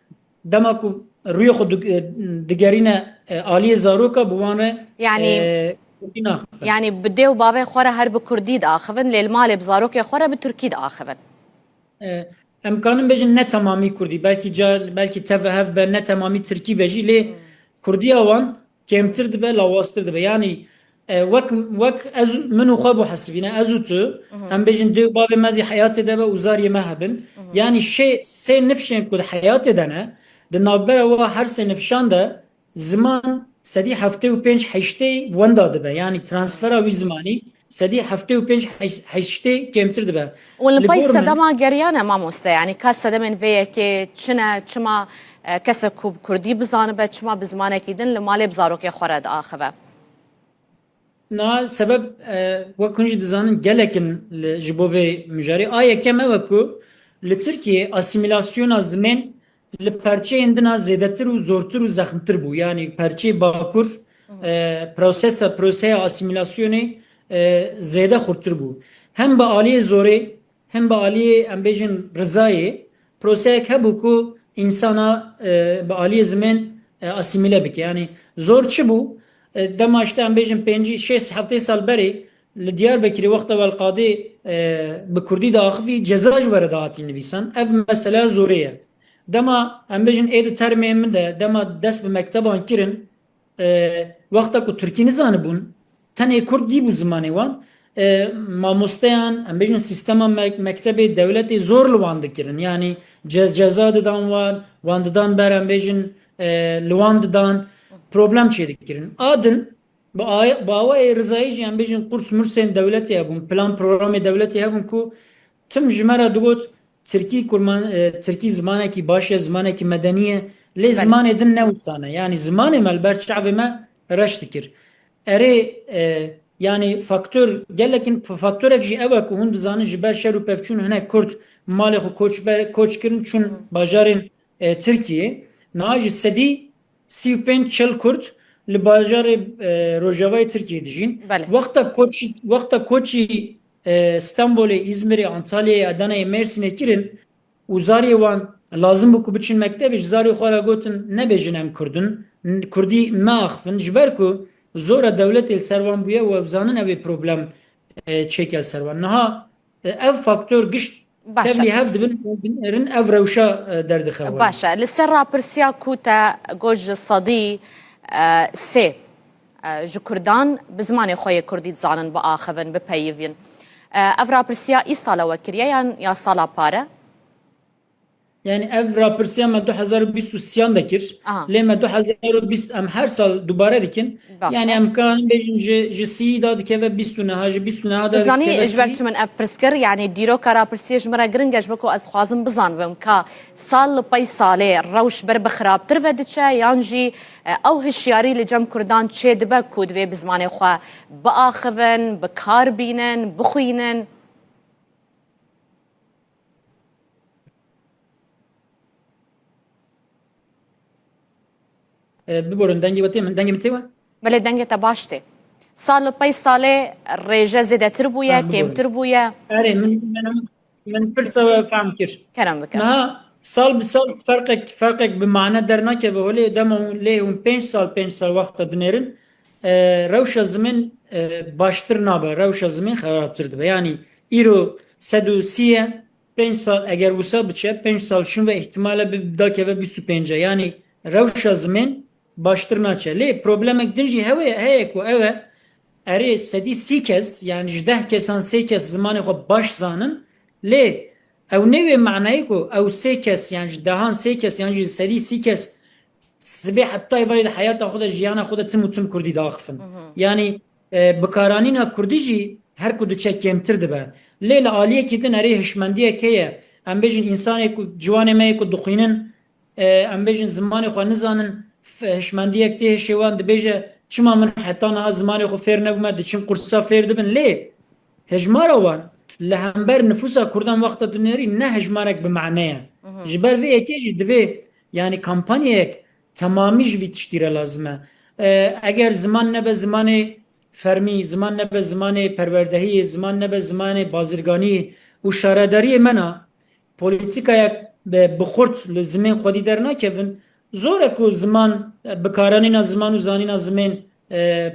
دما کو روی خود دگرینه آلی زاروکا بوانه يعني بديو بابي خورا هر بكردي داخفن للمال بزاروك خورا بتركي داخفن امکانم بجن نه تمامی کردی belki tevhev be ne tamamî Tirkî bejî lê Kurdiya wan kêmtir dibe lawastir dibe yani wek ez min û xwe bu hesibîne ez û tu em bêjin dê bavê me dî heyatê de be û zariyê me hebin yani sê nifşên ku di heyatê de ne di navbera we her sê nifşan de ziman sedî heftê û pênc heştê wenda dibe yani transfera wî zimanî sedî heftê û pênc heştê kêmtir dibe. والبای سدما گریانه مامۆستا یعنی کا سەدەمێن vêyekê çine çima kesek ku Kurdî bizanibe çima bi zimanekî din li malê bi zarokê xwe re diaxive. Na sebeb wek hûn jî dizanin gelekin ji bo vê mijarê a yekem ew e ku li Tirkiye asîmîlasyona zimên li perçeyên din a zêdetir û zortir û zexmtir bû yani perçeyê Bakur proseya asîmîlasyonê zêde xurtir bû hem bi aliyê zorê hem bi aliyê em bêjin rizayê proseyek hebû ku insana bi aliyê zimên asîmîle bike yani zor çi bû dema işte em bêjin pêncî şêst heftê sal berê li Diyarbekirê wexta welqadê bi Kurdî diaxivî ceza ji were dihatî nivîsan ev mesele zorê ye dema em bêjin êdî termên min de dema dest bi mekteban kirin wexta ku Tirkî nizanibûn tenê Kurd dî bû zimanê wan mamosteyan em bêjin sîstema mektebê dewletê zor li wan dikirin yani ceza didan wan didan ber em bêjin li wan didan problem çê dikirin adin bi awayê rizayî jî em bêjin qurs mursên dewletê hebûn plan programê dewletê hebûn ku tim ji me re digot Tirkî zimanekî baş ye zimanekî medenî ye lê zimanê din newsane yani zimanê me li ber çavê me reş dikir erê yani faktör gelekin faktörek jî ew e ku hûn dizanin ji ber şer û pevçûn hinek Kurd malê xwe koç kirin çûn bajarên Tirkiye niha ji sedî 35 Kurd li bajarê Rojavayê Tirkiyeyê dijîn wexta koçî Stenbolê İzmirê Antalyayê Adanayê Mêrsînê kirin û zariyê wan lazim bû ku biçin mektebê ji zarê xwe re gotin nebêjin em Kurdin Kurdî me axivin ji ber ku zora devletê li ser wan bûye û ew zanin ew ê problem çêke li ser wan niha ev faktör gişt tevlî hev dibin ev rewşa derdixewan باشە لەسەر راپرسیا ku te got ji sedî sê ji Kurdan bi zimanê xwe yê Kurdî dizanin biaxivin bipeyivîn ev rapirsiya îsala we kiriye yan ya sala pare yani ev rapirsiya me 2023 de kir lê me 2020 em her sal dubare dikin yani emkan bêjin ji sî da dikeve 29 ji 29 da zanî ji ber çi min ev pirskir yani dîroka rapirsiya ji me re giring e ji bo ku ez dixwazim bizanibim ka sal li pey salê rewş ber bi xirabtir ve diçe yan jî ew hişyarî li cem Kurdan çê dibe ku divê bi zimanê xwe biaxivin bi kar bînin bixwînin biborin dengê we tê min dengê min tê we belê dengê te baş tê sal li pey salê rêje zêdetir bûye kêmtir bûye erê min pirsa we fehm kir kerem bike niha sal bi sal ferqek bi mane dernakeve holê dema lê hûn 5 sal wexta dinêrin rewşa zimên baştir nabe rewşa zimên xerabtir dibe yani îro 130 ye 5 sal eger wisa biçe 5 sal şin ve ihtimale dakeve 25 yani rewşa zimên baştir naçe lê problemek din jî heye ku ew e erê sedî sî kes yani ji 10 kesan 3 kes zimanê xwe baş zanin lê ew nêvê menayê ku ew 3 kes yani ji dehan 3 kes yani ji sedî sî kes sibê heta evayê de heyata xwe de jiyana xwe de tim û tim Kurdî diaxivin yani bikaranîna Kurdî jî her ku diçe kêmtir dibe lê li aliyekî din erê hişmendiyek heye em bêjin însanê ku ciwanê me yê ku dixwînin em bêjin zimanê xwe nizanin hişmendiyek tê hêşê wan dibêje çima min heta niha zimanê xwe fêr nebûme diçin qursa fêr dibin lê hejmara wan li hember nüfusa Kurdan wexta dinêrî ne hejmarek bi mane ye ji ber vê yekê jî divê yani kampanyayek temamî ji vî tiştî re lazim e eger ziman nebe zimanê fermî ziman nebe zimanê perwerdehiyê ziman nebe zimanê bazirganî û şaredariyê me na polîtîkayek bi xurt li zimên xwedî dernakevin zor e ku ziman bikaranîna ziman û zanîna zimên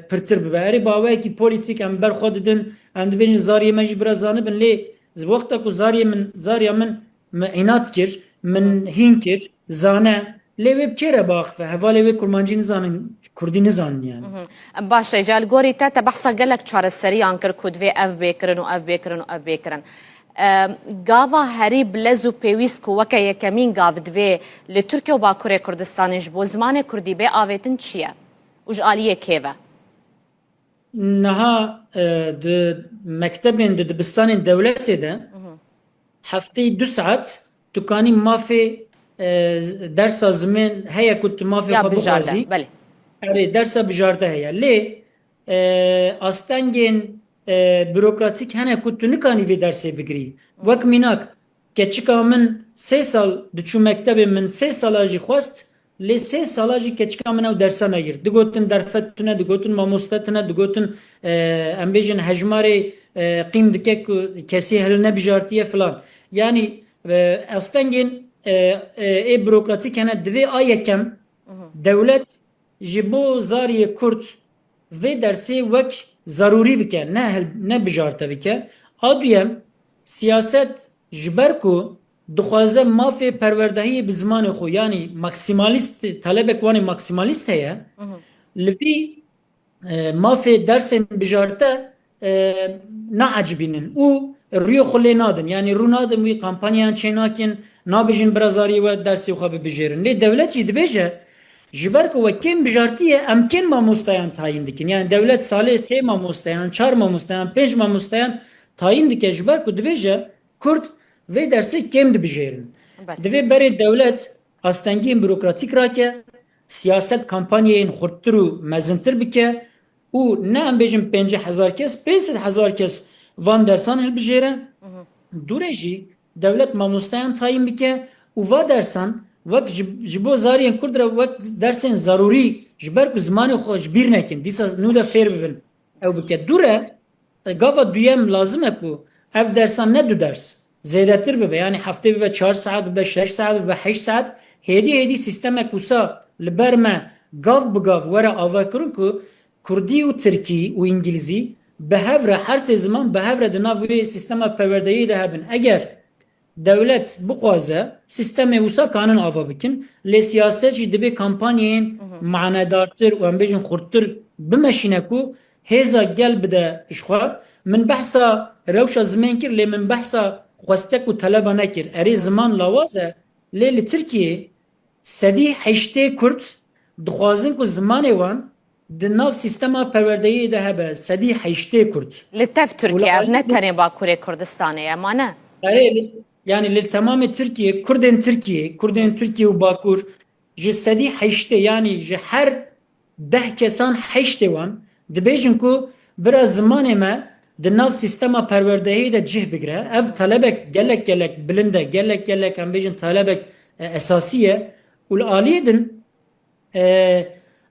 pirtir bibe erê bawayekî polîtîk em berxwe didin em dibêjin zariyê me jî biraz zanibin lê wexta ku zariya min من عناد کر من هین کر زانه لێوێ بکێرە باخفە هەوا لێوێ کورمانجی نزانن کوردی نزانیان باشە جال گۆری تاتە بەحسە گەلک چارەسەریان کرد کو دوێ ئەف بێکردن و ئەف بێکردن و ئەف بێکردن گاوا هەری بلەز و پێویست و وەکە یەکەمین گاو دوێ لە تورکیا و باکوورێ کوردستانیش بۆ زمانێ کوردی بێ ئاوێتن چییە؟ وژ ئالیە کێوە؟ نەها مەکتەبێن دبستانên dewletê de hefteyê 2 saat tu kanî mafê dersa zimên heye ku tu mafê xwe bixwazî erê dersa bijarde heye lê astengên bürokratik hene ku tu nikanî vê dersê bigirî wek mînak keçika min 3 sal diçû mektebê min 3 sala jî xwest lê 3 sala jî keçika min ew dersa negir digotin derfet tune digotin mamoste tune digotin em bêjin hejmarê qîm dike ku kesî hil nebijartiye filan yani astengên bürokratik hene divê a yekem dewlet ji bo zariyê Kurd vê dersê wek zarûrî bike ne bijarte bike a duyem siyaset ji ber ku dixwaze mafê perwerdehiyê bi zimanê xwe yanî maksimalîst talebek wanê maksimalîst heye li vî mafê dersên bijarte neecibînin û rûyê xwe lê nadin yani rû nadin wî kampanyayan çênakin nabêjin bira zariyê we dersê xwe bibijêrin lê dewlet jî dibêje ji ber ku we kêm bijartiye em kên mamosteyan tayîn dikin yani dewlet salê 3 mamosteyan 4 mamosteyan 5 mamosteyan tayîn dike ji ber ku dibêje Kurd vê dersê kêm dibijêrin divê berê dewlet astengiyên bürokratik rake siyaset kampanyayên xurttir û mezintir bike û ne em bêjin 50,000 kes 500,000 kes van dersan hilbijêre dûrê jî dewlet mamosteyan tayîn bike û va dersan wek ji bo zariyên Kurd re wek dersên zarûrî ji ber ku zimanê xwe ji bîr nekin dîsa nû de fêr bibin ew bike dûre gava duyem lazim e ku ev dersan ne du ders zêdetir bibe yani heftê bibe 4 saat bibe 6 saat bibe 8 saat hêdî sîstemek wisa li ber me gav bi gav were avakirin ku Kurdî û Tirkî û İngilîzî bi hev re her sê ziman bi hev re di nav wê sîstema perwerdeyî de hebin eger devlet bixwaze sistemê wisa kanin ava bikin lê siyaset jî dibe kampanyayên manedartir û em bêjin xurttir bimeşîne ku hêza gel bide jixwe min behsa rewşa zimên kir lê min behsa xwestek û teleba nekir erê ziman lawaz e lê li Tirkiyê sedî heştê Kurd dixwazin ku zimanê wan di nav sîstema perwerdeyî de hebe sedî heştê Kurd li tev Tirkiye ev ne tenê Bakurê Kurdistanê ye ma ne erê yani li tamamê Tirkiye Kurdên Tirkiye û Bakur ji sedî heştê yani ji her 10 kesan heştê wan dibêjin ku bira zimanê me di nav sîstema perwerdehiyê de cih bigire ev talebek gelek bilind e gelek em bêjin talebek esasî ye û li aliyê din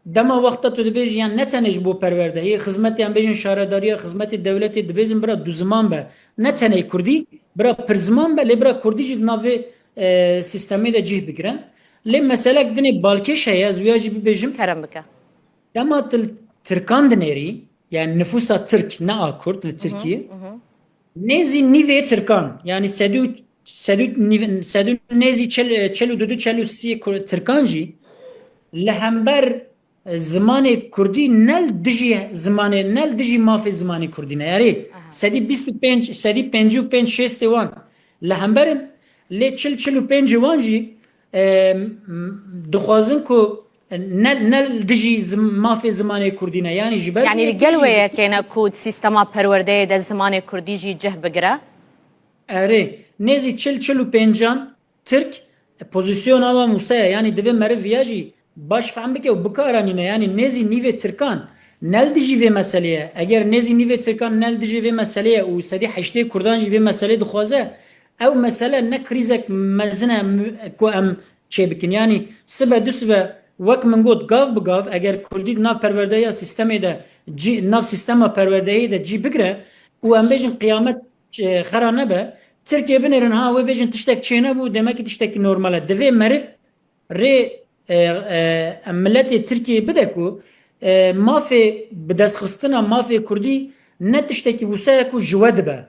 dema wexta tu dibêjî yan ne tenê ji bo perwerdehiyê xizmetê em bêjin şaredariya xizmetê dewletê dibêjin bira du ziman be ne tenê Kurdî bira pir ziman be lê bira Kurdî jî di navê sîstemê de cih bigire lê meselek dinê balkêş heye ez wêya jî bibêjim kerem bike dema Tirkan dinêrî yani nüfusa Türk ne a Kurd li Tirkiye nêzî nîvê Tirkan yani sedû nêzî çelû dudu çelû sî Tirkan jî li hember zimanê Kurdî nel dijî mafê zimanê Kurdî ne erê sedî 25 sedî 55 şêstê wan li hemberin lê 45 wan jî dixwazin ku nel dijî mafê zimanê Kurdî ne yani ji ber yani li gel wêyekê ku sîstema perwerdeyê de zimanê Kurdî jî cih bigire erê nêzî 45 Türk pozisyona wa Musaya yani divê meriv ya jî baş fehm bike û bikaranîne yani nêzî nîvê Tirkan nel dijî vê meseleye eger nêzî nîvê Tirkan nel dijî vê meseleye û sedî heştê Kurdan jî vê meselê dixwaze ew mesele ne krîzek mezin e ku em çê bikin yani sibe du sibe wek min got gav bi gav eger Kurdî nav perwerdeya sistemê de nav sistema perwerdeyê de cî bigire û em bêjin qiyamet xera nebe Tirkiye binêrin ha wê bêjin tiştek çêne bû demek ki tiştekî normal e divê meriv rê milletê Tirkiye bide ku mafê bi destxistina mafê Kurdî ne tiştekî wisa ku ji we dibe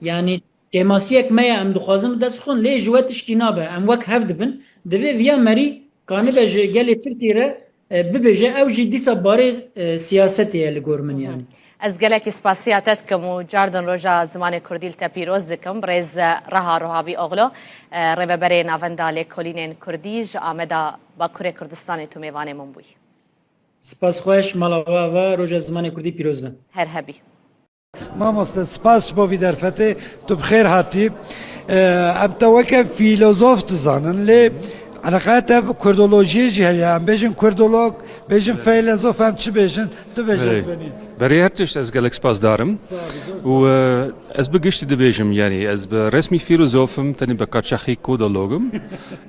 yani کماسیک ما ام دخوازم دست خون لی جواتش کی نابه ام وک هفت بن دوی ویا مری کانی بجه گلی ترکیه را ببجه او جی دیسا باره سیاستی لگورمن یعنی از گلک اسپاسیاتت کم و جاردن روژا زمان کردیل تپیروز دکم ریز رها روحاوی اغلو ریببری ناوندال کلینین کردیج آمدا با کره کردستان تو میوان منبوی سپاس خوش مالاوا و روژا زمان کردی پیروز بن هر هبی مامۆستا سپاس بۆ ویدەرفەتێ تو بخێر هاتی ئەم تەوەکە فیلۆزۆف دزانن لێ علاقاتە کوردۆلۆژیەژی هەیە ئەم بێژن کوردۆلۆگ بێژن فەیلۆزۆف ئەم چ بێژن تو بێژن برای هرتش از گلک سپاس دارم و از بگشتی دبیجم یعنی از به رسمی فیلوزوفم تنی به کارچخی کودولوگم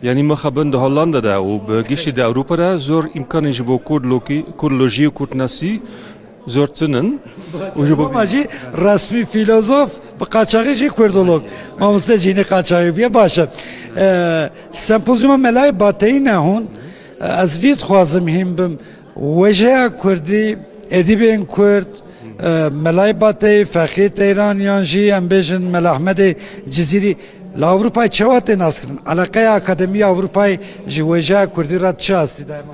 یعنی ما خبرند هولندا دا و بگشتی دا اروپا دا زور امکانی جبو کوردلوژی و کوردناسی زور تنن ماماجی رسمی فیلۆزۆف بە قاچاقیژی کوردۆلۆگ مامۆستا جینی قاچاقی بیە باشە سەمپۆزیۆمە مەلای باتەیی نەهون ئەس ڤید خوازم هیم بم وەژەیە کوردی ئەدیبێن کورد مەلای باتەی فەقی تەیرانیان ژی ئەم بێژن مەلا ئەحمەدی جزیری لە ئەوروپای چەوا تێ ناسکردن عەلاقەی ئاکادمی ئەوروپای ژی وەژەیە کوردی ڕات چ ئاستی دایما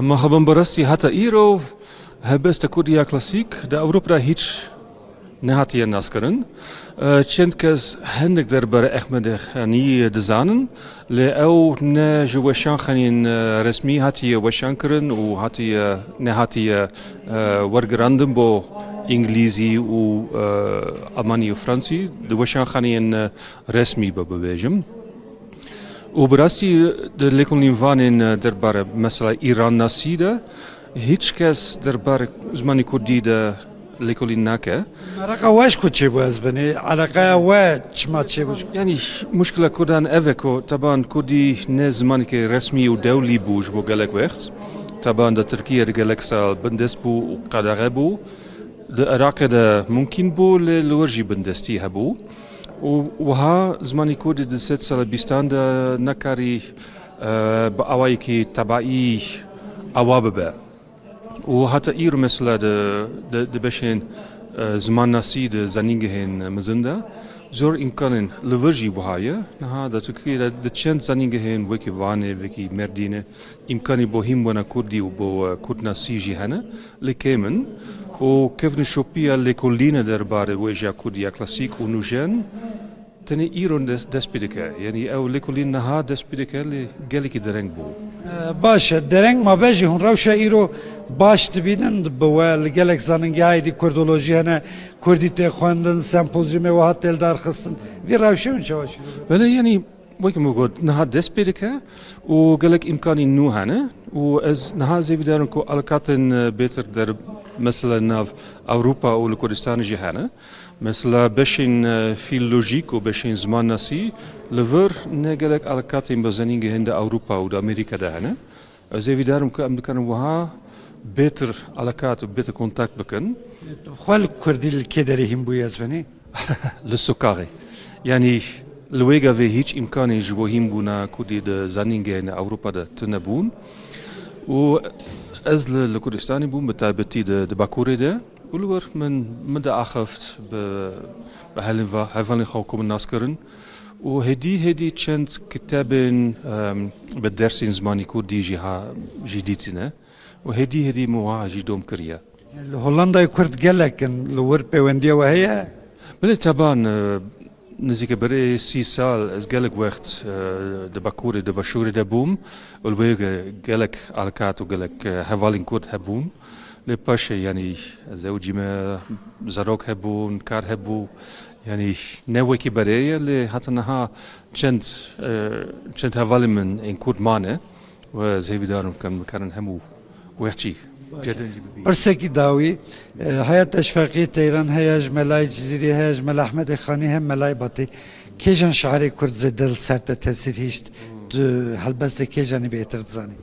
ما خبرم براستی حتی ایرو هبست کردیا کلاسیک در اروپا هیچ نهاتیه ناسکرن چند کس هندک درباره احمد خانی دزانن لی او نه جوشان خانین رسمی هاتیه وشان کرن و هاتیه نهاتیه ورگراندن با انگلیزی و آلمانی و فرانسی دوشان خانین رسمی ببیجم و براستی لیکن وانین درباره مثلا ایران ناسیده هیچ کس درباره زمانی کردی ده لیکولی نکه. علاقه واش کچه باز بنی علاقه واش ما چه باش. یعنی مشکل کردن اوه که طبعا کردی نه زمانی که رسمی و دولی بوش بو گلک وقت. طبعا ده ترکیه ده گلک سال بندست بو و قدره بو. ده عراق ده ممکن بو لورجی بندستی هبو. و ها زمانی کردی ده 6 سال بیستان ده نکاری با آوایی که طبعی آواب به. و حتی ایرو مثلا ده بشین زمان ناسی ده زنینگهین مزنده زور امکانن لورجی بوهایه نه ده ترکیه ده چند زنینگهین وکی وانه وکی مردینه امکانی بوهیم ونا کردی و بو کرد ناسی جهانه لکیمن و کفن شوپیا لکولینه درباره ویجا کردیا کلاسیک و نوجن تنی ایران دست پیدا کرد یعنی او لکولین نه دست پیدا کرد گلی که درنگ بو باشه درنگ ما بجی هون روش ایرو باش تبینند بوا لگلک زننگی هایدی کردولوژی هنه کردی تخواندن سمپوزیوم و هات دلدار خستن وی روشه اون چواشی بله یعنی وقتی موجود نه دست پیدا کرد و گلک امکانی نو هنه و از نه زیادی دارن که علاقاتن بهتر در مثلا ناف اروپا و لکردستان جهانه مثلا بشین فیلولوژیک و بشین زمان ناسی لور نگلک علاقاتن بزنینگه هند اروپا و امریکا دهنه زیادی دارم که امریکان وها بهتر علاقات و بهتر کنتاکت بکن. خال کردی الکدری هم بویاز بنی؟ لسکاری. یعنی لویگا و هیچ امکانی جوهیم بونا کردی د زنینگه هند اروپا ده تنبون و از لکردستانی بون بتابتی د باکوری ده ولور من مدة آخفت بهالين خوكم الناس كرن وهدي چند كتابين بالدرسين زماني كردي جديدنا وهدي مواجه دوم كريا. هولندا كرد قالك لور بيونديا وهي؟ بله طبعا نزيك بري 6 سال از قالك وقت دباكوري دباشوري دبوم والبيغ قالك علاقات وقالك هوالين كرد هبون لباشه يعني زوجي ما زروك هبون كار هبو يعني نوكي بريه اللي حتى نها چند هوالي من ان كرد مانه وزي بدارم كان همو وحشي برسكي داوي حياة أشفاقية تيران هياج ملاي جزيري هياج ملا أحمد خاني هم ملاي باطي كيجان شعري كرد زدل سرطة تأثير هيشت هالبست كيجاني بيتر تزاني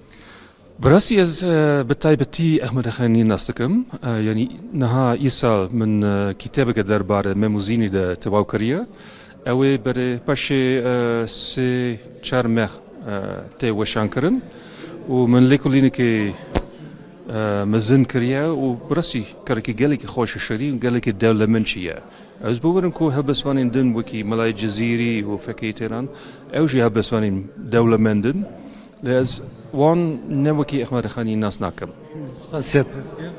براسي از بتايبتي احمد خاني ناستكم يعني نها يسال من كتابك دربار ميموزيني ده تواوكريا اوي بري باشي سي چارمخ تي وشانكرن ومن ليكوليني كي مزن كريا وبراسي كاركي قالك خوش الشرين قالك الدولة منشية از بورن کو هبسوانین دن وکی ملای جزیری و فکیتران اوجی هبسوانین دولمندن لاز وان نوکی احمد خانی ناس ناکم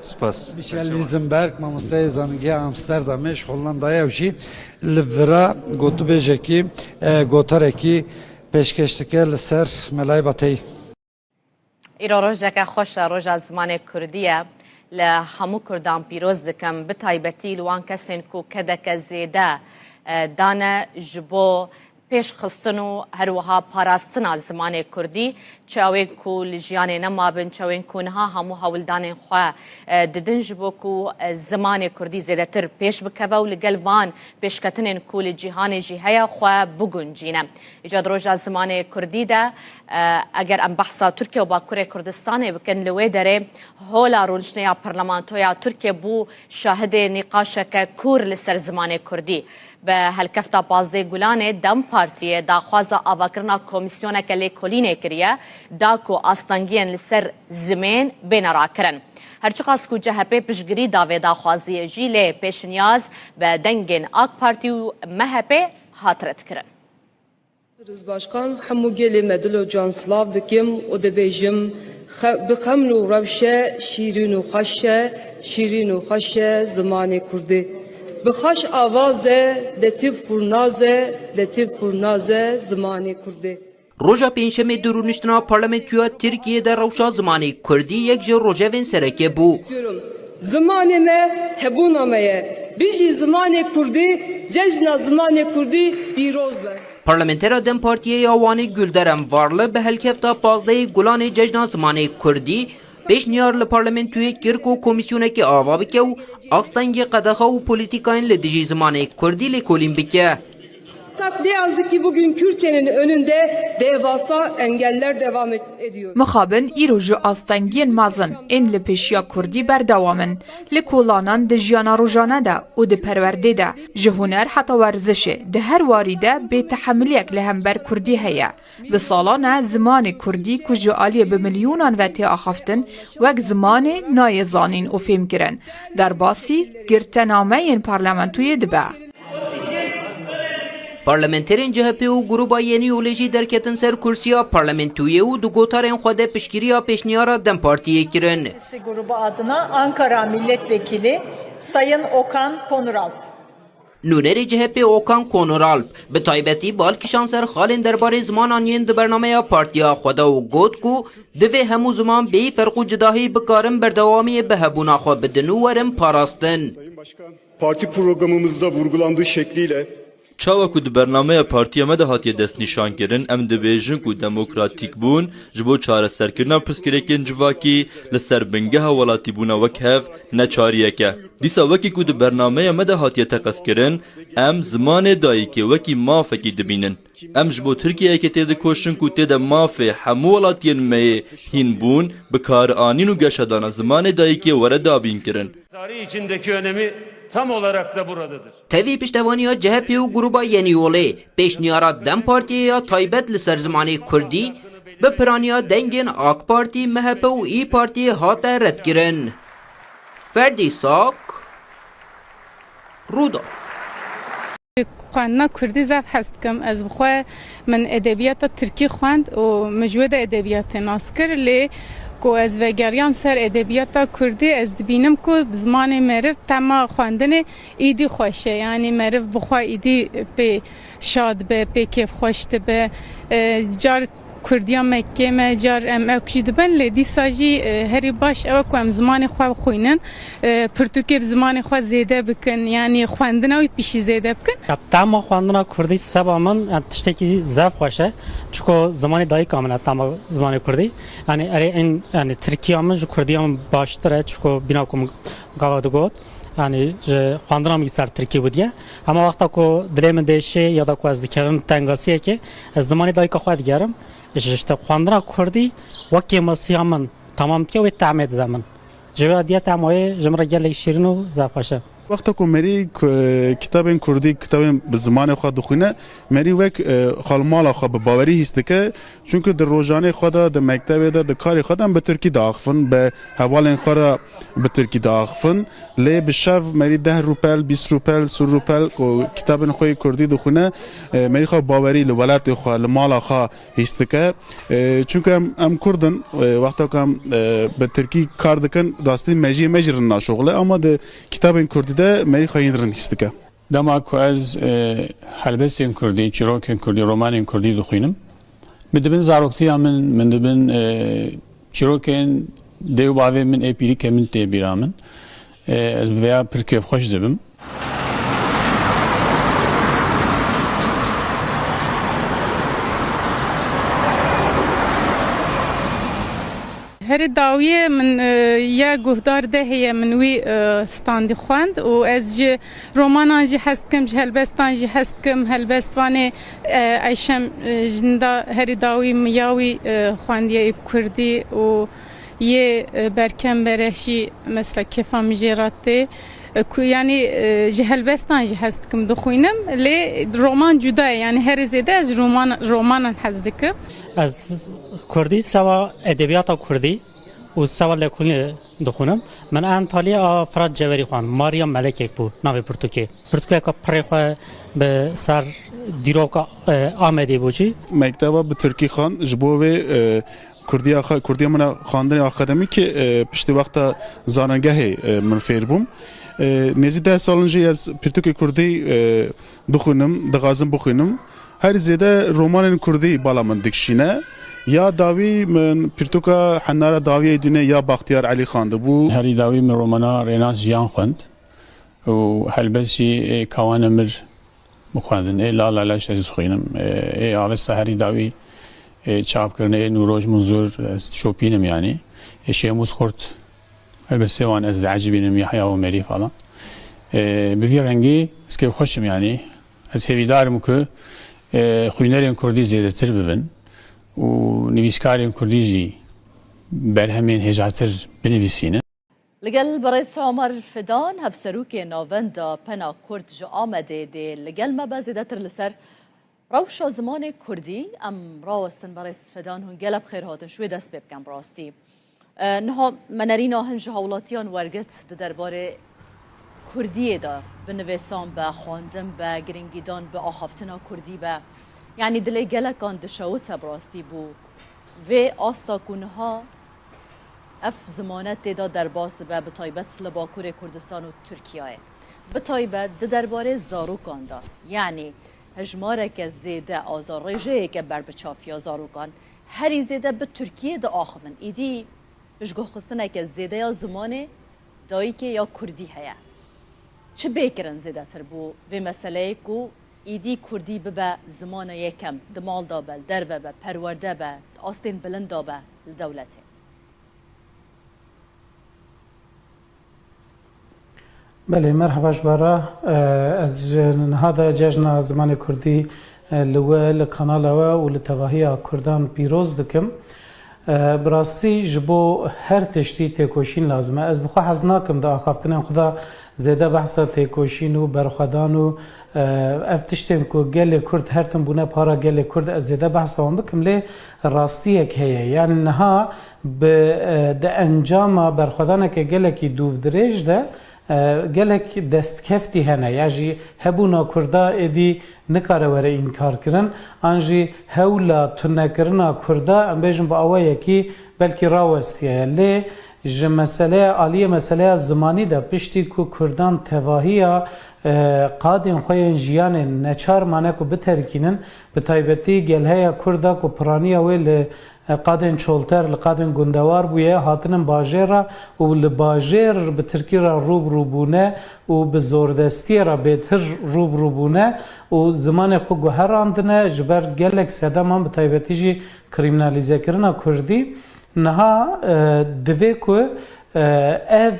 سپاس میشل لیزنبرگ مامۆستای زانینگەی ئامستەردامێش هۆڵندای ئەوژی لڤرا گوتوبێژێکی گۆتەرێکی پێشکەشتەکە لەسەر مەلای بەتەی ئیرۆ ڕۆژێکە خۆشە ڕۆژە زمانی کوردیە لە هەموو کوردان پیرۆز دکەم بتایبەتی لەوان کەسێن و کەدەکە زێدە دانە ji بۆ پێشخستن و هەروەها پاراستنا زمانی کوردی چاوێن کو لە ژیانێ نەمابن چاوێن کوونها هەموو هەوڵدانên xwe didin ji bo ku zimanê Kurdî zêdetir pêş bikeve û li gel van pêşketinên ku li cîhanê jî heye xwe biguncîne. Îca roja zimanê Kurdî de eger em behsa Tirkiye û Bakurê Kurdistanê bikin li wê derê hola rûniştneya parlamentoya Tirkiye bû şahidê nîqaşeke kûr li ser zimanê Kurdî. به هلکفتا پازده گلانه دم پارتیه داخوازا آواکرنا کمیسیونک لیکولینه کریه دا کو آستانگین لسر زمین بین را کرن. هرچی خاص کو جهپی پشگری داوی داخوازی جیله پیشنیاز به دنگین آک پارتی و مهپی حاطرت کرن. Başkan hemû gelê me dilo canslav dikim û dibêjim bi xeml û rewşe şîrîn û xweş e şîrîn û xweş e zimanê Kurdî. Bi xweş avazê letif pûrnazê letif pûrnazê zimanê Kurdî. Roja pênşemê di rûniştina parlamentoya Tirkiyeyê rewşa zimanê Kurdî yek ji rojevên sereke bû. Zimanê me hebûna me ye. Bijî zimanê Kurdî cejna zimanê Kurdî pîroz be. Parlamentera Dem Partiye ya Wanê Gulderem Varlı bi helkefta pazdeyê Gulanê cejna zimanê Kurdî pêşniyar li parlamentoyê kir ku komisyonekî ava bike û astengê qedexa û polîtîkayên li dijî zimanê Kurdî lêkolîn bike. Ne yazık ki bugün Kürtçenin önünde devasa engeller devam ediyor. Mixabin îro ji astengiyên mezin ên li pêşiya Kurdî berdewamin li kolanan di jiyana rojane de û di perwerdê de ji huner heta werzişê di her warî de bêtehemiliyek li hember Kurdî heye. Bi salan e zimanê Kurdî ku ji aliyê bi milyonan ve tê axaftin wek zimanê nayê zanîn û fêmkirin. Derbasî girtenameyên parlamentoyê dibe. Parlamenterên CHP û gruba Yenî Yolê jî derketin ser kursiya parlamentoyê û di gotarên xwe de piştgiriya pêşniyara Dem Partiyê kirin. Grubu adına Ankara Milletvekili Sayın Okan Konuralp. Nûnerê CHP Okan Konuralp bi taybetî balkişan ser xalên derbarê zimanan yên di bernameya partiya xwe de û got ku divê hemû ziman bêyî ferq û cidahî bikarin berdewamiyê bi hebûna xwe bidin û werin parastin. Parti programımızda vurgulandığı şekliyle Çawa ku di bernameya partiya me de hatiye destnîşankirin em dibêjin ku demokratîk bûn ji bo çareserkirina pirsgirêkên civakî li ser bingeha welatîbûna wek hev ne çariyek e. Dîsa wekî ku di bernameya me de hatiye teqezkirin em zimanê dayîkê wekî mafekî dibînin. Em ji bo Tirkiyeyekê tê dikoşin ku tê de mafê hemû welatiyên me yê hîn bûn bi karianîn û geşedana zimanê dayîkê were dabîn kirin. Tarih içindeki önemi tam olarak da buradadır. Tevî piştevaniya CHP û gruba Yenî Yolê pêşniyara Dem Partiyê ya taybet li ser zimanê Kurdî bi piraniya dengên AK Partî, MHP û İYİ Partiyê hate redkirin. Ferdî Sak, Rûda. خواندنا کردی زف هست کم از بخواه من ادبیات ترکی خواند و مجود ادبیات ناسکر لی کو از وگریام سر ادبیات کردی از دبینم کو زمان مرف تما خواندن ایدی خوشه یعنی مرف بخواه ایدی به شاد به کیف خوشت به جار کردیا مکه ما جار ام اکشید بن لدی ساجی هری باش او کو ام زمان خو خوینن پرتوکی زمان خو زیده بکن یعنی خواندن او پیش زیده بکن تمام خواندن کردی سبامن تشتکی زف خوشه چون زمان دای کاملا تمام زمان کردی یعنی این یعنی ترکیه من کردی هم باشتره چون بنا کوم گاواد گفت یعنی خواندن هم سر ترکیه بودیه اما وقتا کو دلم دیشه یا دا کو از دکرم تنگاسیه که از زمان دای که خود گرم işte خواندن کردی وکی مسیحمن تمام که و تعمید زمان جوادیت امای جمره گلی شیرین و زفاشه وقتا که مری کتاب کردی کتاب به زمان خود دخونه مری وک خالمال خود به باوری هست که چون که در روزانه خود در مکتب در کار خودم به ترکی داخفن به حوال خود به ترکی داخفن لی به شب مری 10 روپل 20 روپل 30 روپل که کتاب خود کردی دخونه مری خود باوری لولات خود لمال خود هست که چون که ام کردن وقتا که به ترکی کار دکن داستی مجرن ناشغله اما در کتاب کردی ده مری خواهید رنیست که دما که از هلبستین کردی چیروکین کردی رومانین کردی دخوینم بدبن زاروکتی من دبن چیروکین دیو باوی من اپیری که من تی بیرامن از بیا پرکیف خوش زبم هر داویه من یا گهدار ده هی منوی ستاندی خواند و از ج رومانان جی هست کم هلبستان جی هست کم هلبستوانه ایشم جندا هر داوی میاوی خواندیه کردی و یه برکم برشی مثل کفا مجراته یعنی جهلبستان جی هست کم دخوینم لی رومان جدای یعنی هر زیده از رومان هست دکم از کردی سوا ادبیات کردی و سوا لکونی دخونم من انطالیا فراد جوری خوان ماریا ملک یک بود ناوی پرتوکی که پری به سر دیروکا آمده بودی مکتبا به ترکی خان جبوه کردی من خواندن آکادمی که پشت وقت زاننگه من فیر بوم نزدیک 10 سالنجی از پرتوک کردی دخونم دغازم بخونم هر زیاده رومان کردی بالا من دکشینه یا داوی من پرتوکا حناره داوی دونه یا بختیار علی خانده بو هری داوی من رومانا ریناس جیان خوند و هلبسی کوان مر بخواندن لا لاش از خوینم آوستا هری داوی چاپ کرنه نوروج منظور شوپینم یعنی شیموز خورد البته وان از عجیبینم یحیی و مری فلان به رنگی اسکی خوشم یعنی از هیویدارم که خوینرین کردی زیاده تر ببین و نویسکارین کردی جی برهمین هجاتر بنویسینه لگل برئیس عمر فدان هفسروک ناوندا پنا کرد جو آمده ده لگل ما بازیده تر لسر روش زمان کردی ام راوستن برئیس فدان هنگل بخیر هاتن شوی دست ببکن براستی نها منرینا هنج هولاتیان ورگت درباره کردی دا به نویسان به خواندن به گرینگیدان به آخافتنا کردی به یعنی دلی گلکان دشوت براستی بو و آستا کنها اف زمانت دا در باز به بطایبت لباکور کردستان و ترکیه به طایبت درباره زاروکان دا یعنی هجماره که زیده آزار رجه که بر بچافیا زاروکان هری زیده به ترکیه دا آخوان ایدی بشگاه خستنه که زیده یا زمانه دایی که یا کردی هیا چه بیکرن زیده تر بو به مسئله که ایدی کردی به زمان یکم دمال دابل در به پرورده به آستین بلند دابه لدولته بله مرحبا جبارا از هذا جشن زمان کردی لول کانال و لتواهی کردان پیروز دکم براستی جبو هر تشتی تکوشین لازمه از بخوا حزناکم دا آخافتنم خدا زیده بحثا تکوشین و برخدان و افتشتیم که گل کرد هرتم بونه پارا گل کرد از زیده بحثا هم بکم لی راستی یک هیه یعنی نها به انجام برخدانه که گل کی دوف دریج ده گلک دست کفتی هنه یعنی هبونا کردا ادی نکاره وره این کار کرن آنجی هولا تنکرنا کردا ام بیشم با آوایی کی بلکی راوستیه لی ج مسئله عالیه مسئله زمانی ده پشتی کو کردان تواهیا قادم خوین جیان نچار مانه کو بترکینن به تایبتی گلهای کردا کو پرانیا ویل قادن چولتر لقادن گندوار بویه هاتنم باجر و لباجر به ترکی را روب روبونه و به زوردستی را بهتر روب روبونه و زمان خو گوهراندنه جبر گلک سدام به تایبتی جی کریمینالیزه کردن کردی نها دوی کو اف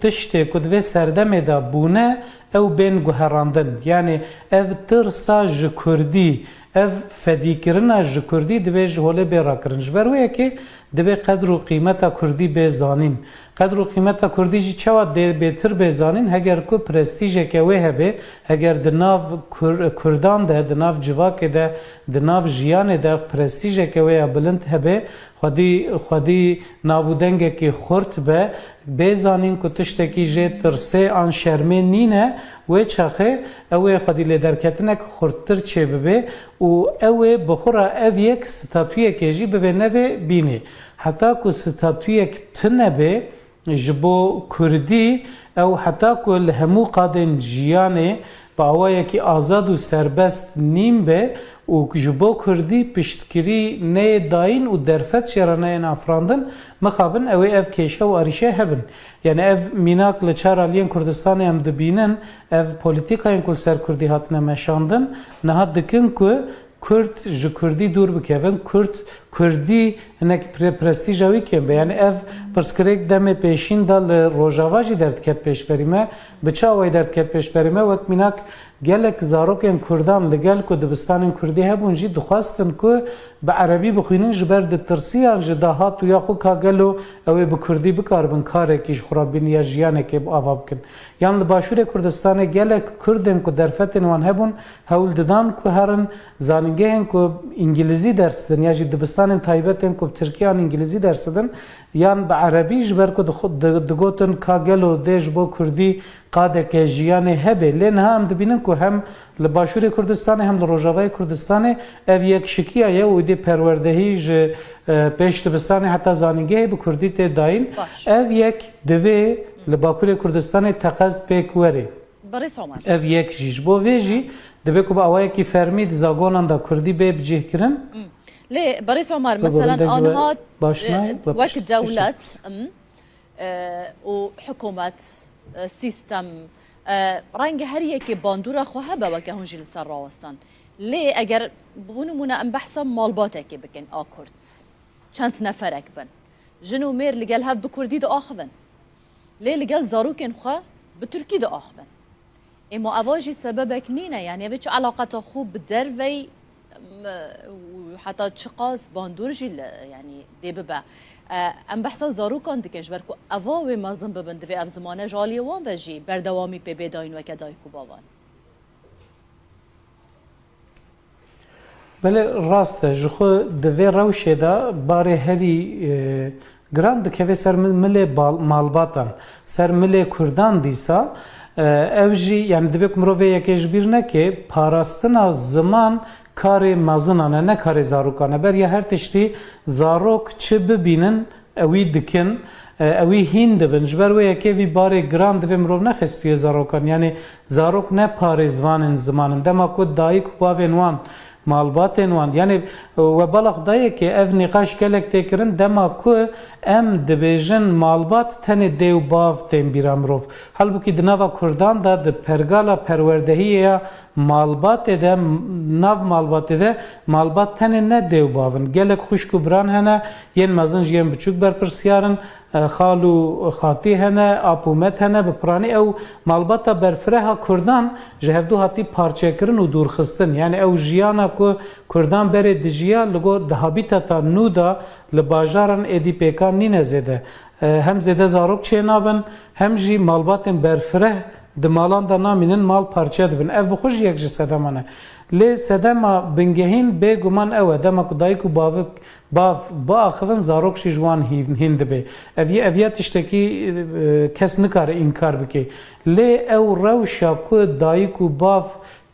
تشتی که دوی سردمه دا بونه او بین گوهراندن یعنی او ترسا جکردی او فدیکرنا جکردی دوی جهوله بیرا کرن جبرویه که دوی قدر و قیمتا کردی بزانین قدر و قیمتا کردی جی چوا دی بهتر بزانین هگر که پرستیجه که وی هبه هگر دناو کردان ده دناو جواک ده دناو جیان ده پرستیجه که وی بلند هبه خودی ناودنگه که خورت به بزانین که تشتکی جه ترسه آن شرمه نینه و چخه اوه خودی لیدرکتنه که خورتر چه ببه و اوه بخورا او یک ستاتویه که جی ببه نوه بینه حتی که ستاتویه که تنبه جبو کردی او حتی که لهمو قادن جیانه با اوه که آزاد و سربست نیم به و جبو کردی پشتگیری نه داین و درفت شرانه این افراندن مخابن اوه اف کشه و آریشه هبن یعنی اف میناک لچار آلین کردستان هم دبینن اف پولیتیکاین کل سر کردی هاتنه مشاندن نه دکن که کرد جو کردی دور بکوین کردی هنک پرستیجاوی کم به یعنی اف پرسکریک دم پیشین دال روجاواجی درد کت پیش بریمه بچه آوی درد کت پیش بریمه وقت میناک گلک زاروکن کردان لگل که دبستان کردی هبون جی دخواستن که به عربی بخوینن جبر دترسیان جداهات و یا خو کاگلو اوی به کردی بکاربن کاره کیش خرابین یا جیانه که آوا بکن یعنی لباشور کردستان گلک کردن که درفتن وان هبون هول ددان که هرن زانگه هن که انگلیزی درس دن یا جی دبستان تایبتن که ترکیه انگلیزی درس دن یعنی به عربی جبر که دگوتن کاگلو دیش با کردی قاده که جیانه هبه لین هم دبینن که هم لباشور کردستان هم لروجاوای کردستان او یک شکیه یا و دی پروردهی ج پیش دبستان حتی زانگه به کردی ته داین او یک دوی لباکور کردستان تقاض پیکوری او یک جیش بو ویجی دبی که با اوای کی فرمید زاگونان دا کردی به بجه کرن ليه بريس عمر مثلا آنها وقت دولت وحكومة سيستم رنگ هر یکی باندور خواه با وکه هنجی لسر راوستان لی اگر بونمونه ام بحثا مالباته که بکن آکرد چند نفرک بن جنو میر لگل هف بکردی دا آخوان لی لگل زاروکن خواه بترکی دا آخوان اما اواجی سببک نینه یعنی اوه چه علاقات خوب در وی حتی چقاس باندور جی یعنی دی ببه ام بحثا زاروکان دکش برکو اواوی مازن ببند و اف زمانه جالی وان وجی بردوامی پی بیداین و کدای کوباوان بله راسته جخو دوی روشه دا باره هری گراند که سر مل مالباتان سر مل کردان دیسا اوجی یعنی دوی کمروی یکیش بیر نکه پاراستنا زمان کار مازنانه نه کار زاروکانه بر یا هر تشتی زاروک چه ببینن اوی دکن اوی هین دبن جبر و یکی وی بار گراند و مروف نخستوی زاروکان یعنی زاروک نه پار زوان زمانن دما کود دایک باوین وان مالبات وان یعنی و بالغ دایه که اف نقاش کلک تکرن دما کو ام دبیجن مالبات تن دیو باو تیم بیرامروف halbuki dnava Kurdan da de pergala perverdehiye malbat de nav malbat de malbat tane ne dev bavın gelek xuşku bran hene yen mazın yen buçuk ber persiyarın xalu xati hene apumet hene be prani ev malbata berfreha Kurdan jehevdu hati parçekirin u durxistin yani ev jiyana ku Kurdan bere dijiya lugo de habitata nuda li bajaran edi pekan nine zede hem zede zarok çenabın hem jî malbatên berfireh di malan da namînin mal parça dibin ev bi xwe jî yek ji sedemane lê sedema bingehîn bêguman ew e dema ku dayîk û bavik bav biaxivin zarok jî ji wan hîn dibe ev ya tiştekî kes nikare înkar bike lê ew rewşa ku dayîk û bav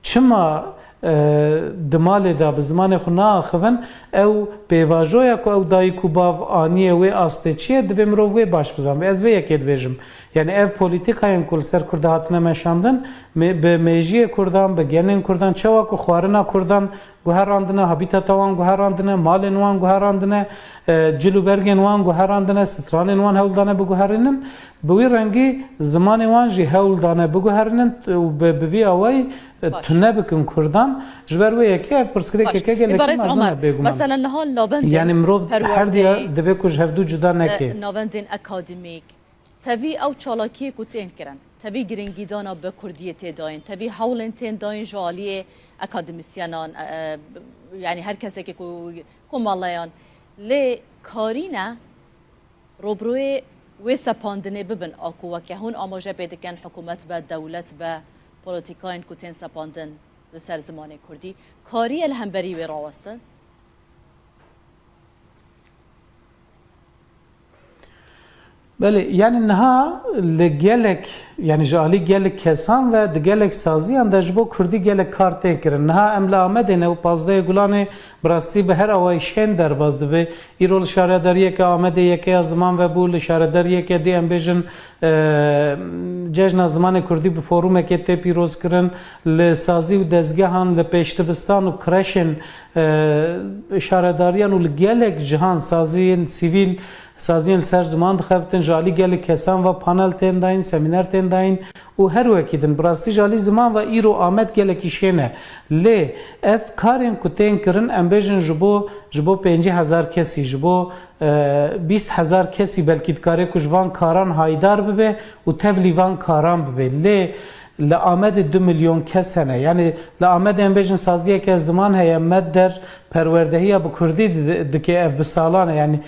çima دمالی دا بزمان خو ناخوان او پیواجویا کو او دای کو باو انیه و استچیه د ومرو و باش بزام از وی یکید بجم یعنی اف پولیتیکاین کول سر کرده هاتنه مشاندن به میجی کردان به گنن کردان چوا کو خوارنا کردان گوهراندنه هابیتاتوان گوهراندنه مالن وان گوهراندنه جلوبرگن وان گوهراندنه سترانن وان هولدانه بگوهرنن بوی رنگی زمان وان جی هولدانه بگوهرنن به وی اوای تنه بکن کردان جبر و یکی اف پرسکری که گله مازن بگم مثلا نهال نوندین یعنی مرو هر دیا دوی کوج هفدو جدا نکی نوندین اکادمیک تبي او چالاکی کو تین کرن تبي گرنگی دانا به کردی تداین تبي حولن تین داین جالیه اکادمیسیانان یعنی هر کسی که کمالایان لی کارینا روبروی و سپاندنه ببن آکو که هون آماجه بیدکن حکومت به دولت به پولیتیکاین کتن سپاندن به سر زمان کردی کاری الهمبری و راوستن بله یعنی نها لگلک یعنی جالی گلک کسان و دگلک سازیان دجبو کردی گلک کارته کرن نها املا آمده نه و پازده گلانه براستی به هر اوایشین در بازده به ایرول شارداریه که آمده یکی از زمان و بول شارداریه که دی امبیجن جشن زمان کردی به فوروم که تی پیروز کرن لسازی و دزگهان لپیشتبستان و کرشن شارداریان و لگلک جهان سازی سیویل سازین سر زمان دخبتن جالی گل کسان و پانل تین داین سمینار تین داین و هر وکیدن براستی جالی زمان و ایرو آمد گل کیشینه لی اف کارین کتین کرن امبیجن جبو 50,000 کسی جبو 20,000 کسی بلکه کاری کجوان کاران هایدار ببه و تولیوان کاران ببه لی لآمد 2 میلیون کس هنه یعنی لآمد امبیجن سازیه که زمان هیا مد در پروردهی با کردی دکه اف بسالانه یعنی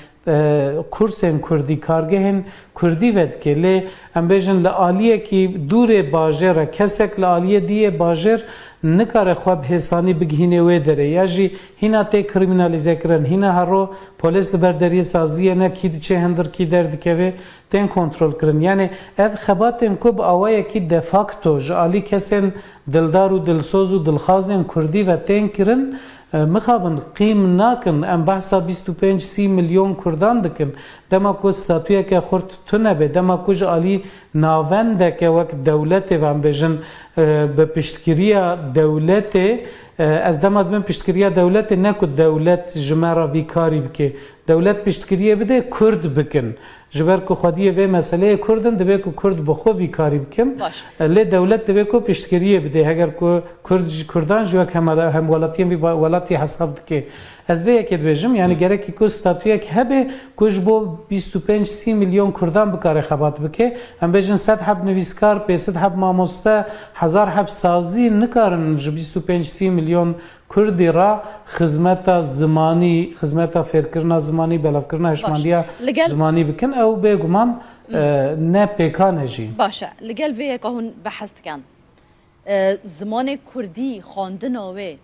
کورسن کردی کارگهن کردی ود که لی امبیجن لآلیه که دور باجر کسک لآلیه دیه باجر نکاره خواب حسانی بگهینه وی داره یا جی هینا تی کریمینالیزه کرن هینا هرو پولیس لبرداری سازیه نه کی چه هندر کی درد که تن کنترل کرن یعنی اف خباتن کوب اوایه کی دفاکتو جالی کسن دلدار و دلسوز و دلخوازن کردی و تن کرن مخابن قیم ناکن ام بحثا 25-30 میلیون کردان دکن دما کو ستاتویا که خورد تونه به دما کو جالی ناونده که وقت دولت و ام بجن به پشتگیری دولت از دما دبن پشتگیری دولت نکو دولت جمعه ویکاری بکه دولت پشتگیری بده کرد بکن جبر کو خودی و مسئله کردن دبه کو کرد بخو ویکاری بکن لی دولت دبه کو پشتگیری بده اگر کو کردان جو هم ولاتین و ولاتی حساب که از وی اکید بجم یعنی گرکی کو ستاتویا که هبه کوش بو 25-30 میلیون کردان بکاره خبات بکه هم بجن 100 حب نویسکار 500 حب ماموسته 1000 حب سازی نکارن 25-30 میلیون کردی را خدمت زمانی خدمت فکرنا زمانی بلافکرنا هشماندیا زمانی بکن او بگمان نه پیکانه جی باشه لگل وی که هون بحث کن زمان کردی خواندناوه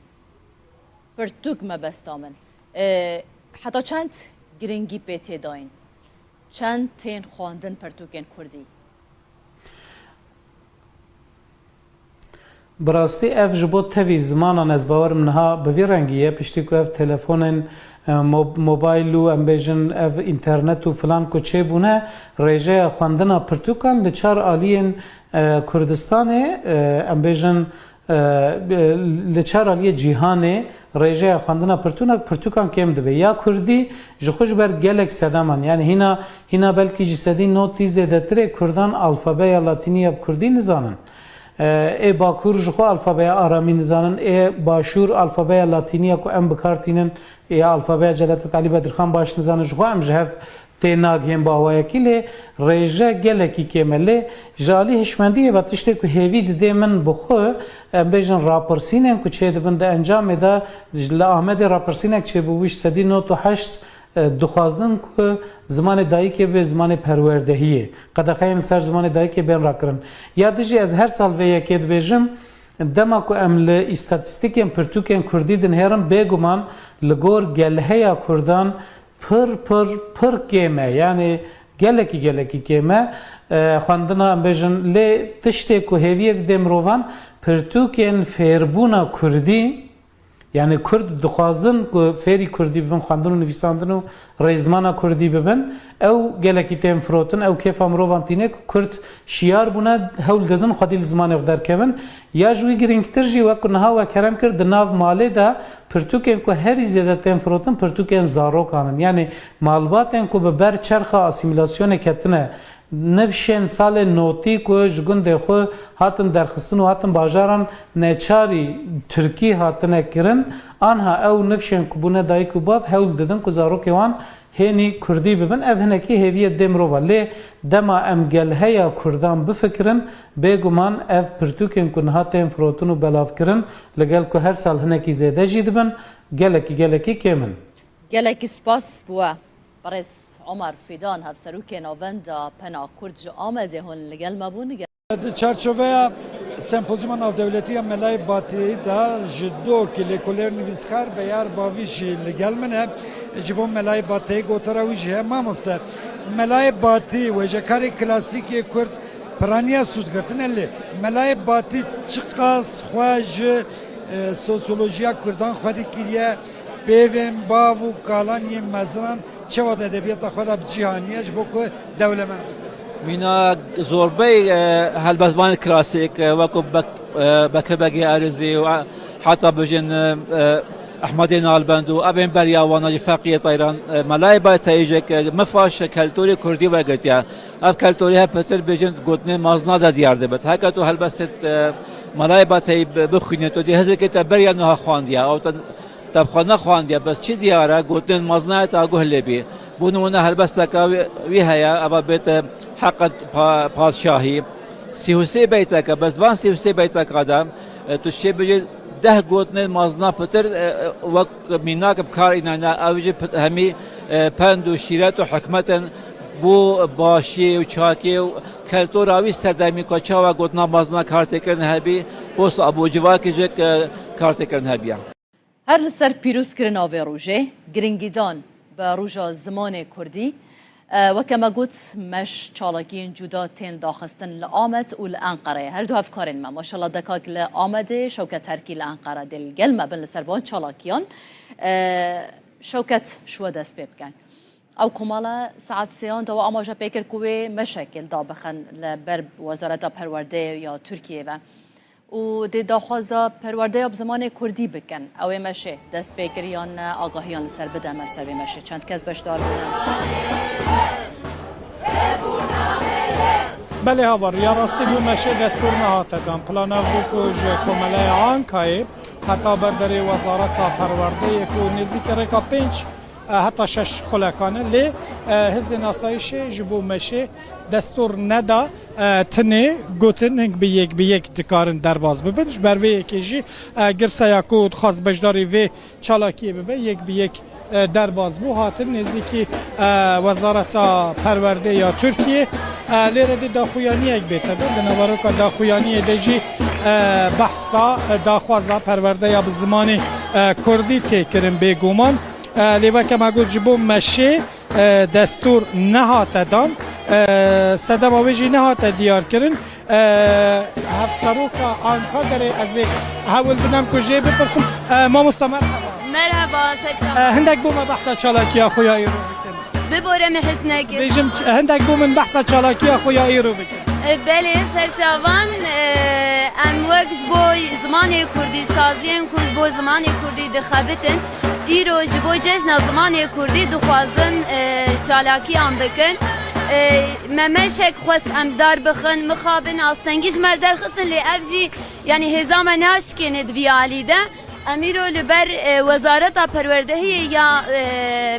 پرتوک مبستامن حتی چند گرنگی پیتی داین چند تین خواندن پرتوکن کردی براستی اف جبو تفی زمانان از باورم نها بوی رنگیه پشتی که اف تلفون موبایل و امبیجن اف اینترنت و فلان کو چه بونه ریجه خواندن پرتوکان لچار آلین کردستان امبیجن لچار آلی جیهانه ریجه خواندن پرتوکان کم دبه یا کردی جخوش بر گلک سدامان یعنی هینا بلکی جسدی نوتی زیده تره کردان الفابه یا لاتینی اب کردی نزانن ای باکور جخو الفابه آرامی نزانن ای باشور الفابه لاتینی کو ام بکارتینن ای الفابه جلالت علی بدرخان باش نزانن جخو ام جهف تیناگ هم باوای کلی ریجه گلکی کمله جالی هشمندی و تشته که هیوی دیده من بخو بیشن راپرسینن که چه دبند انجام ده لآمد راپرسینک چه بویش 198 دخوازن که زمان دایی که به زمان پروردهیه قد خیلی سر زمان دایی که بین را کرن یادشی از هر سال و یکید بیشم دما کو ام ل استاتستیکم پرتوکن کردی دن هرم بگمان لگور گلهیا کردان پر کمه یعنی گلکی کمه خواندنا بیشن لی تشته که هویت دمروان پرتوکن فیربونا کردی یعنی کرد دخوازن که فری کردی ببن خواندن و نویساندن و ریزمانا کردی ببن او گلکی تیم فروتن او کیف امروان تینه که کرد شیار بونه هول دادن خودی لزمان اقدر کبن یا جوی گرینگتر جی وکر نها و کرم کرد ناو ماله دا پرتوکن که هری زیده تیم فروتن پرتوکن زارو کانن یعنی معلوماتن که به بر چرخ اسیمیلاسیون کتنه نفشن سال نوتی که جگون دخو هاتن درخستن و هاتن باجاران نچاری ترکی هاتن کرن آنها او نفشن که بونه دایی که باب هول دادن که زارو که وان هێنی کوردی ببن ئەv hinekî hêviye dê mirova lê dema em gelheya Kurdan bifikirin bêguman ev pirtûkên ku niha tên firotin û belavkirin li gel ku her sal hinekî zêde jî dibin gelekî kêmin. gelekî spas bûye Barêz Ömer Fidan hevserûkên avenda pena Kurd ji Amedê hûn li gel me bûn çerçeveya sempozyuma navdewletiya Melayê Batiyê da ji dokî lêkolêr nivîskar Beyar Bavî jî li gel min e ji bo Melayê Batiyê gotara wî jî heye mamoste Melayê Batî wêjekarê klasîkê Kurd piraniya sûdgirtin e lê Melayê Batî çi qas xwe ji sosyolojiya Kurdan xwedî kiriye pêvên bav û kalan yên meziran çawa edebiyata xwe da bi cîhaniye ji bo ku dewlemen مینا زۆربەی هەلبەزمانی کلاسیک وەکو بەکربەگی ئارزی و حتا بژێن ئەحمەدی ناڵبەند و ئەبێن بەریاوانەجی فەقیە تایران مەلای باتەیژێک مفاش کەلتوری کوردی وەگرتیا ئەف کەلتوری هەپەتر بێژن گوتنێ مازنادا دیار دەبێت هەکە تو هەلبەست مەلای باتەی بخوێنێت و دی هەزێکێتە بەریان نوها خواندیا ئەو تەبخوا نەخواندیا بەس چی دیارە گوتنێن مازنایەت ئاگوه لێبێ بۆ نمونە هەلبەستەکە وی هەیە ئەوە بێتە حقت پادشاهی 33 بیتەکە بە زبان 33 بیتەکەدا توشتێ بێت 10 گوتنێن مازنا پتر وەک میناکە بکارئینانە ئەوژی هەمی پند و شیرەت و حکمەتن بۆ باشی و چاکی و کەلتۆراوی سەردەمی کۆ چاوە گوتنا مازنا کارتێکردن هەبی بۆ ئەبوجیواکیژێک کارتێکردن هەبیە هەر لەسەر پیرۆزکردن ئاوێ ڕۆژێ گرنگیدان بە ڕۆژە زمانی کوردی وەکەمە گوت مەش چاڵکیین جودا تێن داخستن لە ئامەد و لە ئەنقەرەیە هەردوو هەفکارێن مە ماشەڵڵا دەکاک لە ئامەدێ شەوکەت هەرکی لە ئەنقەرە دڵگەلمە بن لەسەر وان چاڵکیان شەوکەت شووە دەست پێ بکەن ئەو کۆمەڵە سعات سێیان دەوە ئاماژە پێکرد کوێ مەشەکل دابخەن لە بەر وەزارەتە پەروەردەیە یا تورکیەوە و دێ داخوازە پەروەردەیە بزمانی کوردی بکەن ئەوێ مەشێ دەست پێکریان ئاگاهیان لەسەر بدەمە سەروێ مەشێ چەند کەس بەشدار بوون بله هاوار یا راستی بو مشه دستور نهاته دان پلانا بو که کمله آنکای حتی برداری وزارت پرورده یکو نزدیک رکا 5 حتی 6 خلکانه لی حزب ناسایش جبو مشه دستور ندا تنه گوتن هنگ به یک دکارن درباز ببینش بر وی یکیجی گرسا یکو خاص بجداری وی چالاکی ببین یک به یک درباز بو هاتن نزدیکی وزارت پرورده یا ترکیه لیره دی داخویانی یک بیته ده دنوارو که داخویانی دیجی بحثا داخوازا پرورده یا بزمان کردی تکرن بگومان لیوه که مگود جبو مشه دستور نهات دان صدم آویجی نهات دیار کرن هفسروک آنکا داره از هول بدم کجه بپرسم ما مستمر مرحبا سرچاوان هندک بوم بحث چالاکی خویایی رو بکن ببورم حسنگی بیجم هندک بوم بحث چالاکی خویایی رو بکن بله سرچاوان ام وقت بوی زمان کردی سازین کز بو زمان کردی دخابتن ایرو جبو جشن زمان کردی دخوازن چالاکی هم بکن ممشک خواست ام دار بخن مخابن آستنگیش مردر خستن لی افجی یعنی هزام ناشکن دویالی ده امیرو لبر وزارت پروردهی یا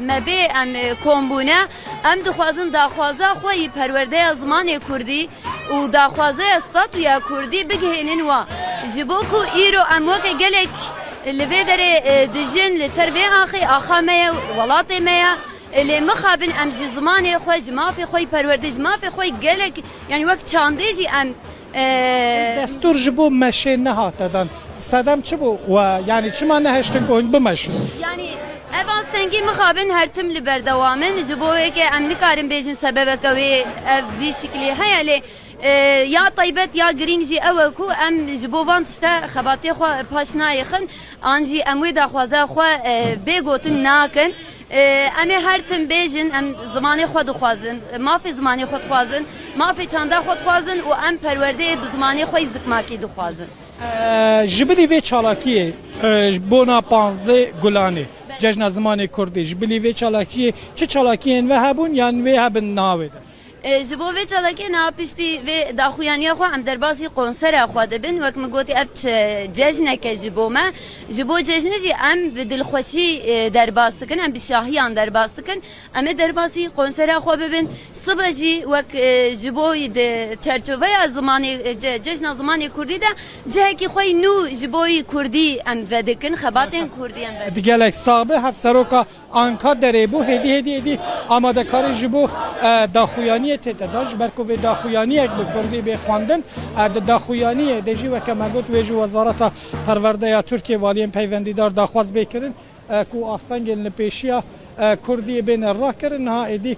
مبی ام کومبونه ام دخوازن داخوازه خوی پرورده زمان کردی و داخوازه استاتویا کردی بگهینن و جبو کو ایرو ام وک گلک لبی داره دجن لسر به آخی آخامه ولاتی میا اللي مخابن ام جي زماني خوي ما في خوي پروردج ما في خوي قالك يعني وقت چانديجي ام دستور جبو مشي نهاتدان صدم چه بو و يعني چما نهشتن كون بمشي يعني ايوان سنگي مخابن هر تم لبردوامن جبو هيك ام نكارن بيجن سببك في شكلي هيا لي یا طیبت یا گرینجی او کو ام جبوان تشتا خباتی خو پاشنای خن انجی اموی دا خوازه خو بگوتن ناکن ام هر تم بیجن ام زمانی خود خوازن ما فی زمانی خود خوازن ما فی چنده خود خوازن و ام پرورده بزمانی خو زکماکی دو خوازن جبلی وی چالاکی بونا 15 گلانی جشن زمان کردی جبلی وی چالاکی چه چالاکی و هبون یا و هبن ناوید جبو و چالکی ناپشتی و داخویانی خو ام درباسی کنسر خو دبن وقت مگوتی اب جشن که جبو ما جبو جشن جی ام بدلخوشی درباس کن ام بشاهیان درباس کن ام درباسی کنسر خو ببین صبح جی وقت جبو چرچوبه زمان جشن زمان کردی ده جه کی خوی نو جبوی کردی ام ودکن خباتن کردی ام دیگه صاحب هفت سروکا آنکا داره بو هدی آماده کاری جبو داخویانی تداش برکو به داخویانی یک بکردی بخواندن داخویانی دجی و کمگوت ویجو وزارت پرورده یا ترکیه والیم پیوندیدار داخواست بکرن کو آستنگ لپیشیا کردی بین را کرن ها ایدی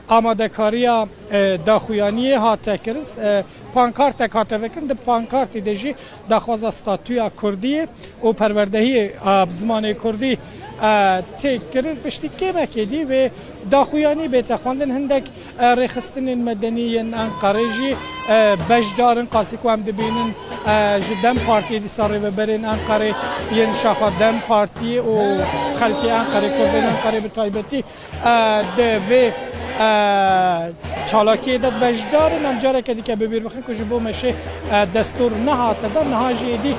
آماده کاری داخویانی ها تکرس پانکارت کاته وکن ده پانکارت دجی داخواست استاتویا کردی و پروردهی زمان کردی تکرر پشتی که مکیدی و داخویانی بیت خواندن هندک رخصتن مدنی انقره جی بجدارن قاسی که هم دبینن جدن پارتی دی ساری و برین انقره ین شاخه دم پارتی و خلکی انقره کردن انقره بطایبتی و چالاکی داد بجدار نمجاره که دیگه ببیر بخیر که جبو مشه دستور نهاته ده نهاجی دی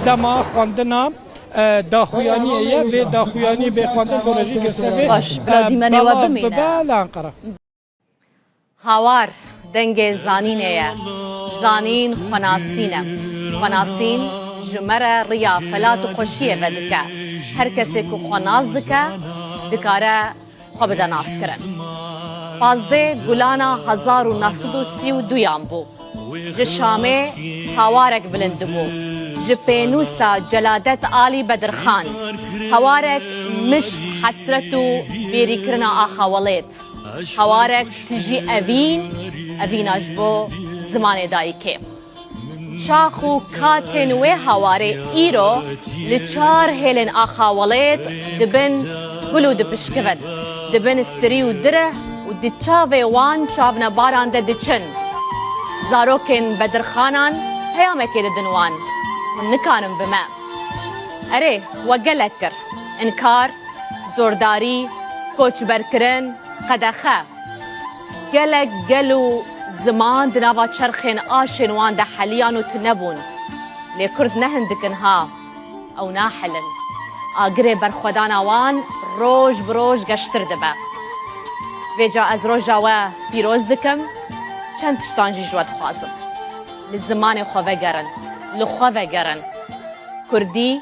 دما خواندنام داخویانیه و داخویانی بخواندن برژی گرسوی باش بلادی منی و بمینه لانقره هاوار دنگ زانینه زانین خناسینه خناسین جمره ریا فلات و خوشیه و دکه هر کسی که خناس دکه دکاره خواب دناس کرن 15 گولانا 1932 یان بو جشامه هاوارک بلند بو جپینوسا جلادت آلی بدرخان هوارك مش حسرتو بيريكرنا آخاوليت هوارك تجي أبين أجبو زمان دايكي شاخو كاتن و هواري إيرو لچار هيلن آخاوليت دبن قلو دبشكفن دبن استريو دره و دچاوه وان چاونا باران ده دچن زاروكن بدرخانان هيامكي ددنوان نكانم بما أري وقلت كر إنكار زورداري كوچ بركرن قدخه قلق قلو زمان دنابا چرخين آشن وان ده حليانو تنبون لكرد نهندكن ها أو ناحلن آقري برخودانا وان روج بروج قشتر دبا ويجا از روجا و بيروز دكم چند تشتانجي جواد خوازم للزمان خواه گرن لخواه گرن کردی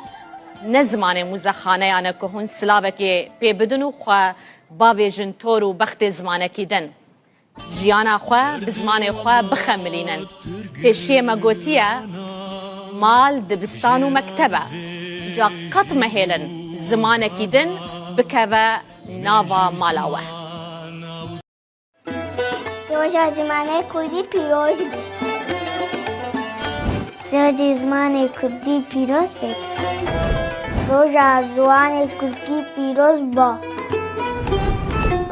نزمان موزخانه یانه که هون سلاوه که پی بدن و خواه باویجن طور و بخت زمانه کی دن جیانا خواه بزمان خواه بخملینن پیشی مگوتیه مال دبستان و مکتبه جا قط مهیلن زمانه کی دن بکوه ناوا مالاوه روژا زمانه کردی پیروز بود روژا زمان کردی پیروز بود روژا زمان کردی پیروز با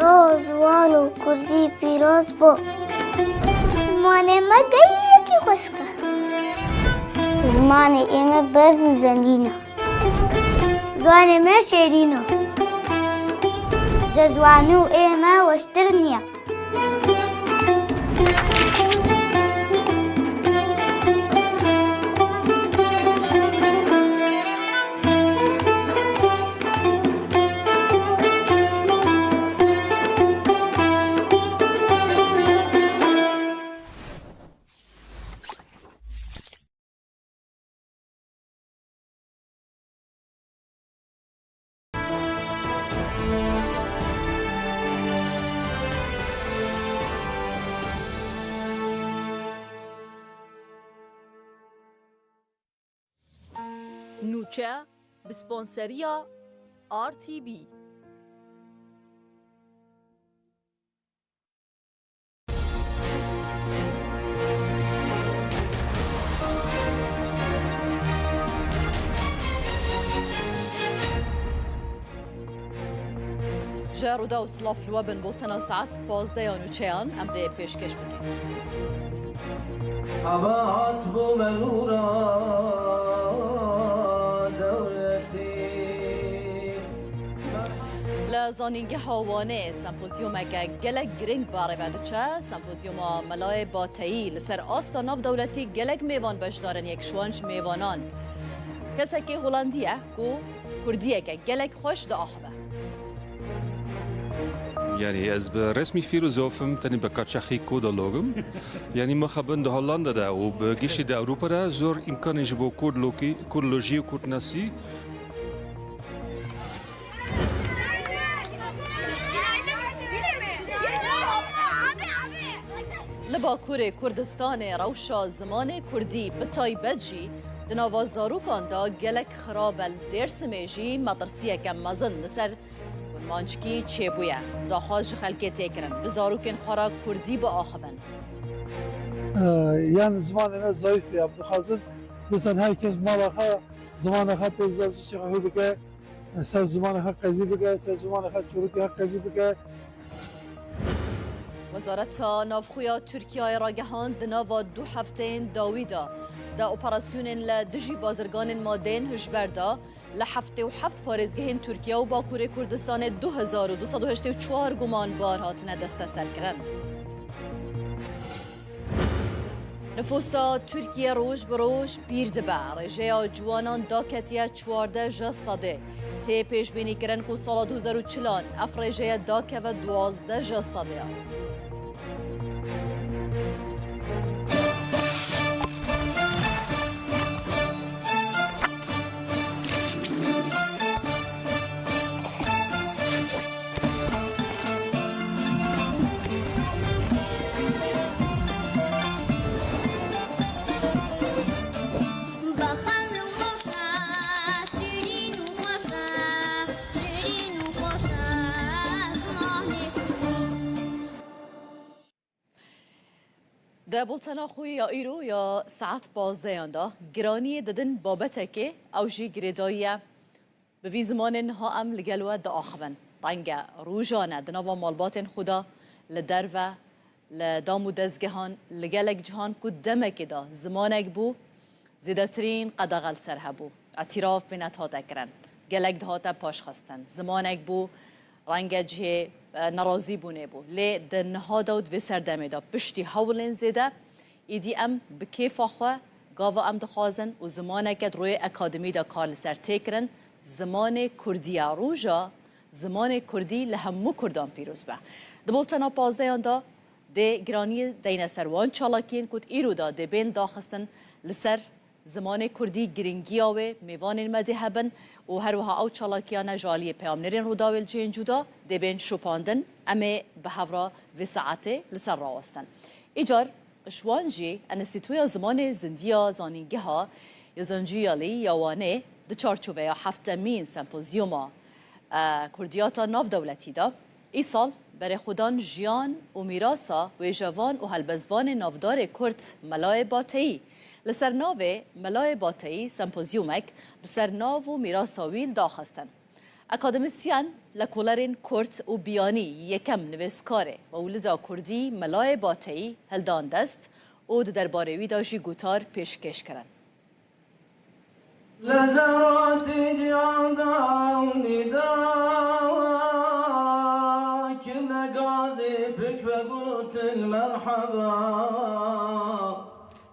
روزوان کردی پیروز با زمان ما گیه کی خوشکه زمان ایمه برز زنگینه زمان ما شیرینه جزوانو ایمه وشترنیه نوچه بسپانسریا RTV جارودا و سلاف لوبن بولتنا ساعت 15 نوچهان امده پیشکش بکن حبات بو منورا زانینگه هاوانه سمپوزیوم که گلک گرینگ باره بدوچه سمپوزیوم ملای باتایی لسر آستا ناف دولتی گلک میوان بشدارن یک شوانج میوانان کسی که هلندیه کو کردیه که گلک خوش دا آخوه يعني از به رسمی فیلوزوفم تنی به کچخی کودا لوگم يعني ما خبن ده هولندا ده و به گیشی ده اروپا ده زور امکانی جبو کورد لوژی و کورد نسی لباکور کردستان روشا زمان کردی به تایبت د نوازاروکان دا گلک خرابل درس میجی مدرسیه که مزن لسر مانچکی چه بویه دا خواهش خلقی تکرن بزاروکن خورا کردی با آخبن یعنی زمان اینا ضعیف بیا بخواستن دوستان هر کس مالا خواه زمان خواه پیزارسی چه خواهی بکه سر زمان خواه قضی بکه سر زمان خواه چروکی خواه قضی بکه وزارت نافخویا ترکیه راگهان دناوا 2 هفته داویدا دا اپراسیون لدجی بازرگان مادین هشبردا لحفته و 7 پارێزگehên ترکیه و باکوور کردستان 2284 گمانبار هاتنه دست سر کرن. نفوسا ترکیه روش بروش پیر دبه رژه جوانان داکتیه 14 جسده تی پیش بینی کرن که سال 2040 افرژه داکه و 12 جسده ده بولتنا خوی یا ایرو یا ساعت 12 دا گرانی ددن بابته که اوجی گریداییه به وی زمان ها ام لگلوه دا آخوان رنگ روژانه دنوا مالبات خدا لدرو لدامو دزگهان لگلک جهان که دمک دا زمانک بو زیدترین قدغل سره بو اعتراف بینت ها دکرن گلک دهاته پاش خستن زمانک بو رنگ جه نرازی بونه بو لی دنها دود و سردمه دا پشتی هولین زیده ایدی ام بکیف آخواه گاوا ام دخوازن و زمانه که روی اکادمی دا کار لسر تکرن زمان کردی روژا زمان کردی لهمو کردان پیروز به دبولتنا 15 دا ده گرانی دین سروان چالاکین کد ایرو دا ده بین داخستن لسر زمان کردی گرینگی آوه میوان المده هبن و هر وها او چالاکیان جالی پیامنرین رو داویل جین جودا دبین شوپاندن امه به هورا و ساعته لسر راوستن ایجار شوانجی انستیتویا زمان زندیا زانینگه ها یا زنجیالی یوانه ده چارچوبه یا 7مین سمپوزیوما کردیاتا ناف دولتی دا ای سال برای خودان جیان و میراسا و جوان و هلبزوان نافدار کرد ملای باتهی لسر ناو ملای باتایی سمپوزیومک لسر ناو و میراساوین داخستن. اکادمیسیان لکولرین کرد و بیانی یکم نویسکاره و ولدا کردی ملای باتایی هلدان دست و درباره وی داشی گوتار پیشکش کرن. لزرات جیان داونی دا کل گازی پک و گوت المرحبا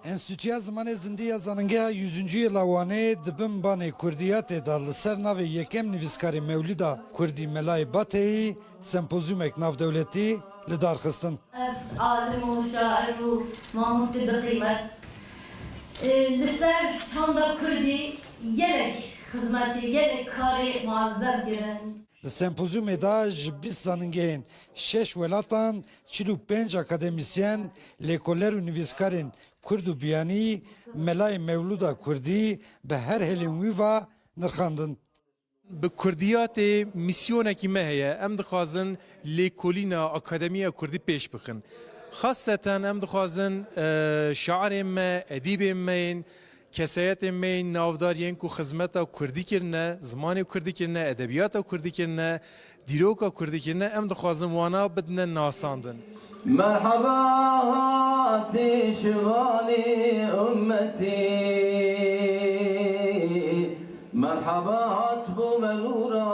انستیتویا زمان زندیا زاننگه 100. لوانه دبن بانه کردیات دا لسر ناو یکم نویسکاری مولودا کردی ملای باتی سمپوزیومک ناو دولتی لدار خستن عالم و شاعر و ماموس به قیمت لسر چند کردی یک خدمتی یک کاری معذب گرن سمپوزیوم دا جبیس زاننگهین 6 ولاتان 45 اکادمیسین لیکولر و نویسکارین کرد و بیانی ملای مولودا کردی به هر هلین ویوا نرخاندن به کردیات میسیونه کی مهیه ام دخوازن لیکولینا اکادمیا کردی پیش بخن خاصتا ام دخوازن شاعر ما ادیب ما کسایت مین نافدارین کو خدمت کردی کرنه زمان کردی کرنه ادبیات کردی کرنه دیروکا کردی کرنه ام دخوازن وانا بدن ناساندن مرحبا هاتی شغالی امتی مرحبا هات بو ملورا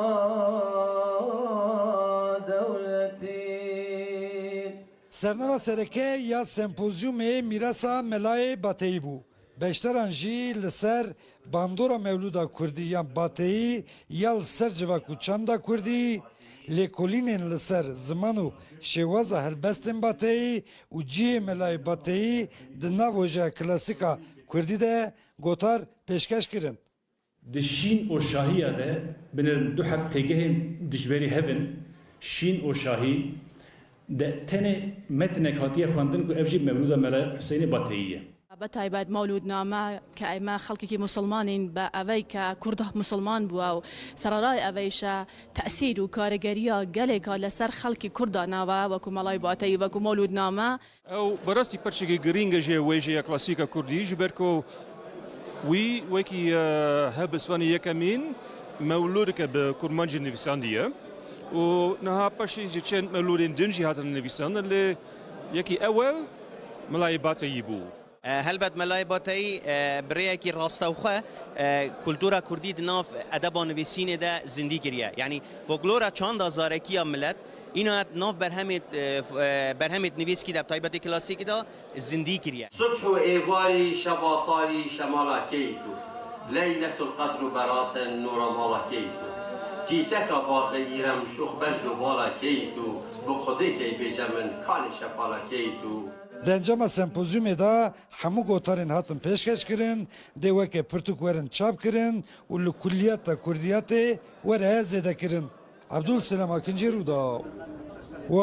سرنوا سرکه یا سمپوزیوم میراسا ملای باتهی بو. بیشتران جی لسر باندورا مولودا کردی یا باتهی یا لسر جواکو چاندا کردی لیکولینین لسر زمانو شوازا هلبستن باتهی و جی ملای باتهی دناوجه کلاسیکا کردی ده گوتار پیشکش کرن. دشین و شاهی ده بنر دو حق تگه دجبری هفن شین و شاهی ده تنه متنک هاتیه خواندن که افجی مولودا ملای حسین باتهیه. بەتایبەت مەولودنامە کە ئێمە خەڵکێکی مسلمانین بە ئەوەی کە کوردە مسلمان بووە و سەرڕای ئەوەیشە تەسیر و کارەگەریە گەلێکە لەسەر خەڵکی کوردە ناوە وەکو مەڵای باتەی وەکو مەولودنامە ئەو بەڕاستی پەرچێکی گرینگە ژێ وێژەیە کلاسیکە کوردی ژبەر کۆ وی وەکی هەبسوانی یەکەمین مەولودەکە بە کورمانجی نویساندیە و نەها پەشی چەند مەولودین دنجی هاتن نویساندن لێ یەکی ئەوەل مەلای باتەیی بوو. هلبت ملای باتایی برای کی راستوخه کلتورا کردی دناف ادب نویسین ده زندگی کریه یعنی فولکلورا چند هزارکی ملت اینا ناف برهمت نویس کی ده تایبت کلاسیک ده زندگی کریه. صبح و ایواری شباطاری شمالا کیتو لیلة القدر برات نور مالا کیتو چیچک باقی ایرم شخ بجد بالا کیتو بخودی کی بجمن کان شپالا کیتو. دنجام سمپوزیوم دا همو گوتارین هاتن پیشکش کرن دیوه که پرتوک ورن چاپ کرن و لکلیات تا کردیات وره زیده کرن. عبدالسلام اکنجی رو دا و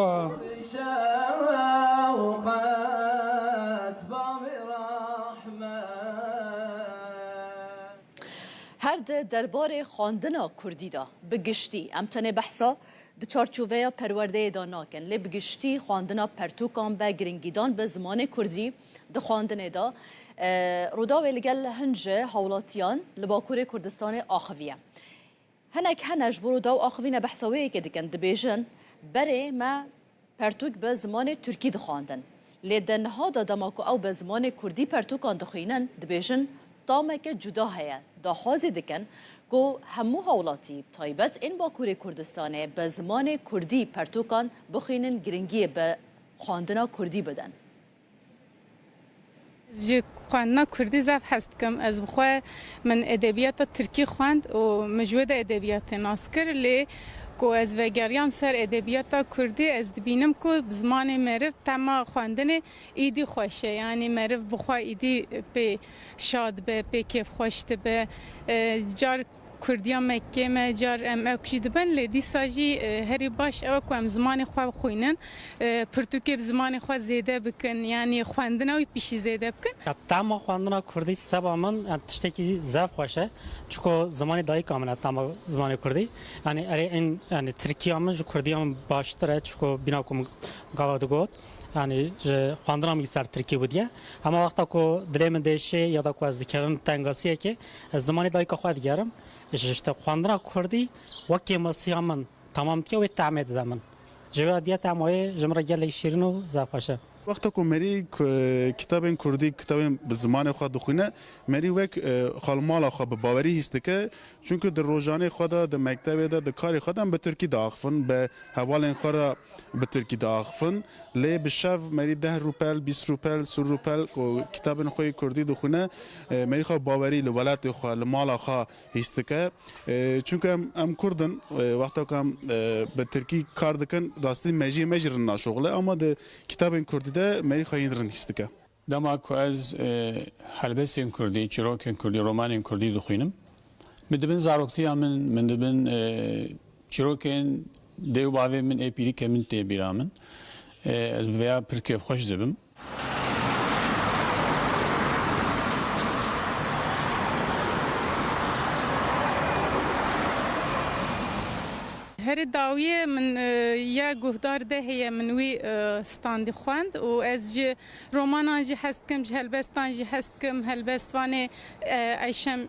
هر ده درباره خواندن کردی دا بگشتی امتنه بحثا د چارچوبه پرورده دا ناکن لی بگشتی خواندن پرتوکان به گرنگیدان به زمان کردی د خواندن دا رودا و لگل هنج حولاتیان لباکور کردستان آخویه هنک هنج برودا و آخوین بحثاوی که دکن دبیجن بره ما پرتوک به زمان ترکی دخواندن لی دنها دا دماکو او به زمان کردی پرتوکان دخوینن دبیجن دامک جدا هیا داخوازی دکن گو همو حولاتی تایبت این باکور کردستانه به زمان کردی پرتوکان بخینن گرنگی به خواندنا کردی بدن. جی خواندنا کردی زف هست کم از بخواه من ادبیات ترکی خواند و مجود ادبیات ناسکر لی کو از وگریام سر ادبیات کردی از دبینم کو زمان معرف تمام خواندن ایدی خوشه یعنی معرف بخواه ایدی به شاد به کیف خوشت به جار کردیان مکه ما جار اکشی دبن لیدی ساجی هری باش او کو ام زمان خواه خوینن پرتوکی زمان خواه زیده بکن یعنی خواندن اوی پیشی زیده بکن تمام خواندن کردی سبا من تشتکی زف خوشه چون زمان دایی کاملا تمام زمان کردی یعنی اره این یعنی ترکیه من جو کردی هم باشتره چون بینا کم گاواد گود یعنی خواندنم یک سر ترکی بودیه اما وقتا کو دلم دیشه یا دا کو از دکرم تنگاسیه که از زمان دایی که خواهد گرم اشته خواندن کردی وکی مسیح من تمام تیو تعمید زمان جواب دیت امای جمره گلی شیرینو زافشه وقتا که مری کتاب کردی کتاب به زمان خود دخونه مری وک خالمال خود به باوری هست که چون که در روزانه خود در مکتب در کار خودم به ترکی داخفن به حوال خورا به ترکی داخفن لی به شب مری 10 روپل 20 روپل 30 روپل که کتاب خوی کردی دخونه مری خود باوری لولات خود مال خود هست که چون که ام کردن وقتا که به ترکی کار دکن راستی مجرن نشغله اما در کتاب کردی ده مری خواهی رنیست که دما کو از هلبستین کردی چروکین کردی رومانین کردی دخوینم مدبن زاروکتی من دبن چروکین دیو باوی من ایپیری کمن تی بیرامن از ویا پرکیف خوش زبم هر داویه من یا گهدار ده هی منوی ستاندی خواند و از جه رومانان جه هست کم جه هلبستان جه هست کم هلبستوانه ایشم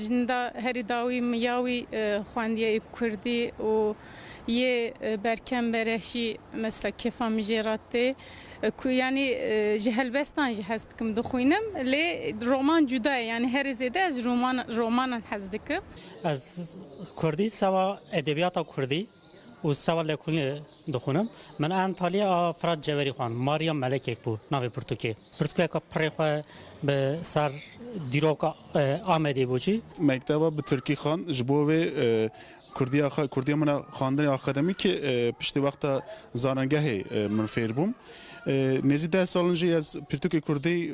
جندا هر داوی میاوی خواندیه کردی و یه برکم برشی مثل کفا مجراته یعنی جهلبستان جه هست کم دخوینم لی رومان جدا یعنی هر زیده از رومان هست دکم از کردی سوا ادبیات کردی و سوال کلی دخونم من انطالیا فراد جوری خان ماریا ملک بو ناوی پرتوکی که پری خو به سر دیروکا آمدی بوچی مکتبا به ترکی خان جبوه کردی من خواندن آکادمی که پشت وقت زارنگه من فیر بوم نزدیک 10 سالنجی از پرتوک کردی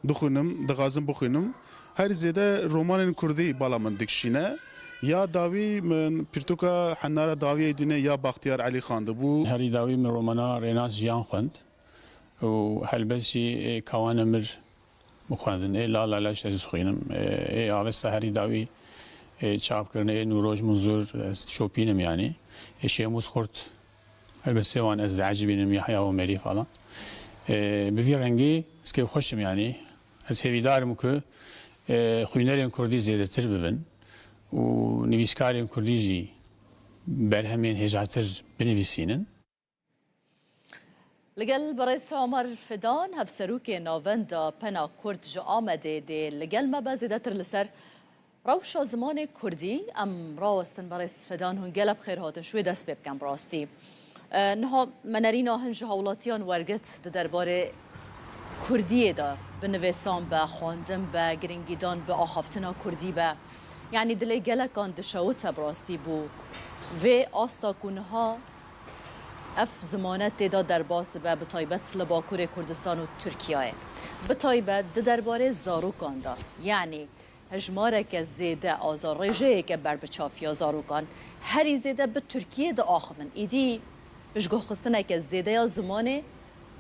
دخونم دغازم بخونم هر زیاده رمان کردی بالا من دکشینه یا داوی من پرتوکا حناره داوی دونه یا بختیار علی خان بو هری داوی من رومانا ریناس جیان خوند و هلبسی کوان مر مخواندن لا لا لاش از خوینم آوست هری داوی چاپ کرنه نوروج منظور شوپینم یعنی شیموس خورد البته وان از عجیبینم یحیی و مری فلان به رنگی اسکی خوشم یعنی از هویدارم که خوینرین کردی زیاده تر ببین و نویسکارین کردی جی برهمین هجاتر بنویسینن لگل برئیس عمر فدان هفسروک ناوندا پنا کرد جو آمده ده لگل ما بازیده تر لسر روش زمان کردی ام راستن برئیس فدان هنگل بخیر هاتن شوی دست بکن براستی نها منرینا هنج هولاتیان ورگت درباره کردی دا بنویسان با خواندن با گرینگیدان با آخافتنا کردی با یعنی دلی گلکان دشوت براستی بو و آستا کنها اف زمانت دا در باست با بطایبت لباکور کردستان و ترکیه بطایبت درباره زاروکان دا یعنی هجماره که زیده آزار رجه که بر بچافیا زاروکان هری زیده به ترکیه دا آخوان ایدی بشگاه خستنه که زیده یا زمان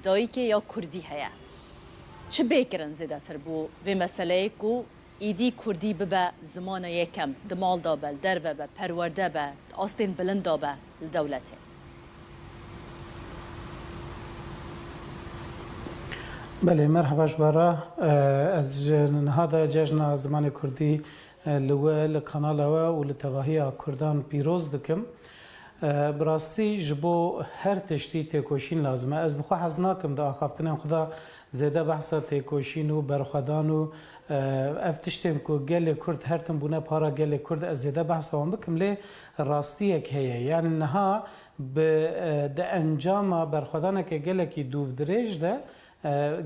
دایی که یا کردی هیا چه بیکرن زیده تر بو و مسئله که ایدی کردی ببه زمان یکم دمال دابل در ببه پرورده به آستین بلند دابه لدولته بله مرحبا جبارا از هذا جشن زمان کردی لول کانال و لتواهی کردان پیروز دکم براستی جبو هر تشتی تکوشین لازمه از بخوا حزناکم دا آخافتنم خدا زیده بحثا تکوشین و برخدان و افتشتیم که گل کرد هرتم بونه پارا گل کرد از زیده بحثا هم بکم لی راستی یک هیه یعنی نها به ده انجام برخدانه که گل کی دوف دریج ده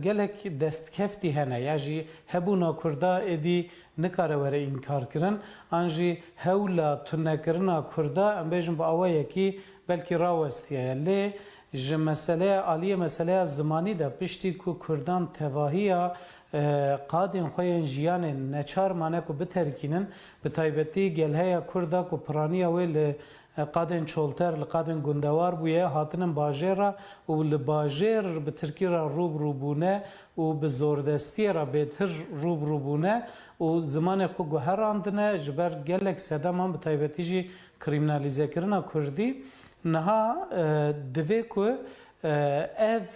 گلک دست کفتی هنه یعنی هبونا کردا ادی نکاره وره انکار کرن آنجی هولا تنکرنا کردا ام بیشم با آوایی کی بلکی راوستیه لی ج مسئله عالیه مسئله زمانی ده پشتی کو کردان تواهی قادن خوین جیان نچار مانه کو بترکینن به تایبتی گلهای کردا کو پرانی ویل قادن چولتر لقادن گندوار بویه هاتنن باجر و لباجر به ترکی را روب روبونه و به زوردستی را بهتر روب روبونه و زمان خو گوهراندنه جبر گلک سدام هم به تایبتی جی کریمنالیزه کرنا کردی نها دوی کو اف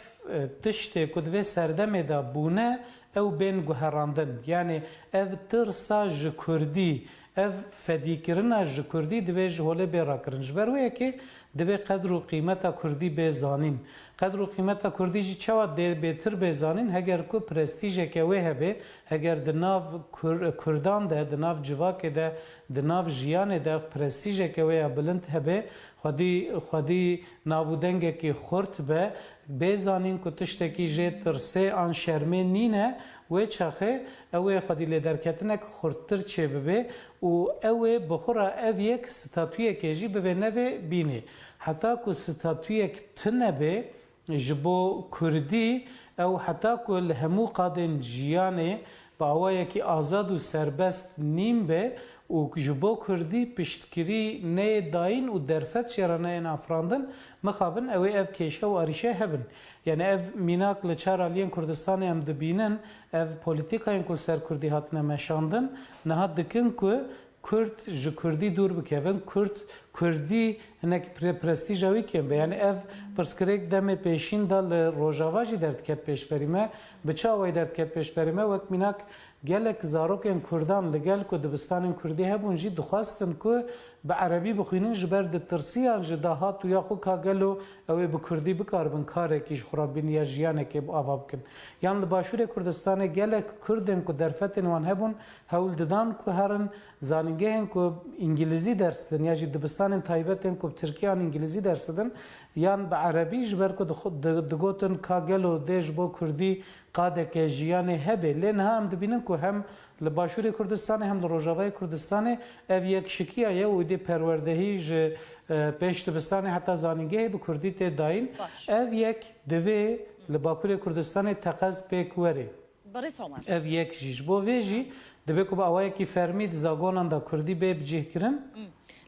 تشته کو دوی سردمه دا بونه او بین گوهراندن یعنی اف ترسا ج کردی اف فدیکرنا ج کردی دوی جهوله بیرا کرن جبرویه که دوی قدر و قیمتا کردی بزانین قدر و قیمتا کردی جی چوا دی بهتر بزانین هگر کو پرستیژه که وی هبه هگر دناو کردان ده دناو جواک ده دناو جیان ده پرستیژه که وی بلند هبه خودی ناودنگه که خورت به بزانین که تشتکی جه ترسه آن شرمه نینه و چخه اوه خودی لدرکتنه که خورتر چه ببه و اوه بخورا او یک ستاتویه که جی ببه نوه بینه حتی که ستاتویه که تنبه جبو کردی او حتی که لهمو قادن جیانه با اوه که آزاد و سربست نیم به و جبو کردی پشتگیری نه داین و درفت شرانه این افراندن مخابن اوه اف کشه و آریشه هبن یعنی اف میناک لچار آلیان کردستان هم دبینن اف پولیتیکاین کل سر کردی هاتنه مشاندن نه دکن که کرد ج کردی دور بکوین کردی هنک پرستیژاوی کم یعنی اف پرسکریک دم پیشین دال روجاواجی درد کت پیش بریمه بچاوی درد کت پیش بریمه وقت میناک گلک زاروکن کردان لگل کو دبستان کردی هبون جی دخواستن کو به عربی بخوینن جبر د ترسیان جداهات یا خو کاگلو او به کردی بکاربن کاره کیش خرابین یا جیانه که اواب کن یان باشور کردستان گلک کردن کو درفتن وان هبون هول ددان کو هرن زانین زانینگهن کو انگلیزی درس دن یا جی دبستان تایبتن کو ترکیه انگلیزی درس دن یان به عربی جبر کو دگوتن کاگلو دیج بو کردی قاده که جیان هبه لین هم دبینن کو هم لباشور کردستان هم لروجاوای کردستان اف یک شکیه یا ودی پروردهی ج پیش دبستان حتی زانینگه به کردی ته داین اف یک دوی لباکور کردستان تقاز پیکوری باريس عمر اف یک جیش بو ویجی دبی کو با اوای کی فرمید زاگونان دا کردی به بجه کرن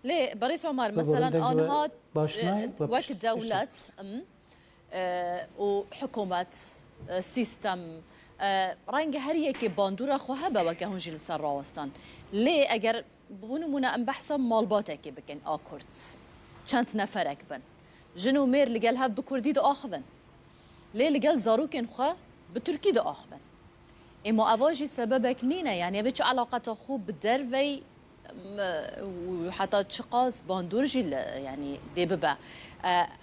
ليه باريس عمر مثلا انها وقت دولة وحكومة سيستم رنگ هر یکی باندورا خواه با وکه هنجی لسر راوستان لی اگر بونمونه ام بحثا مالباته که بکن آکرد چند نفرک بن جنو میر لگل هب بکردی دو آخبن لی لگل زاروکن خواه بترکی دو آخبن اما اواجی سببك نینه یعنی اوچ علاقت خوب در وی وحتى تشقاس باندورجي يعني دي ببا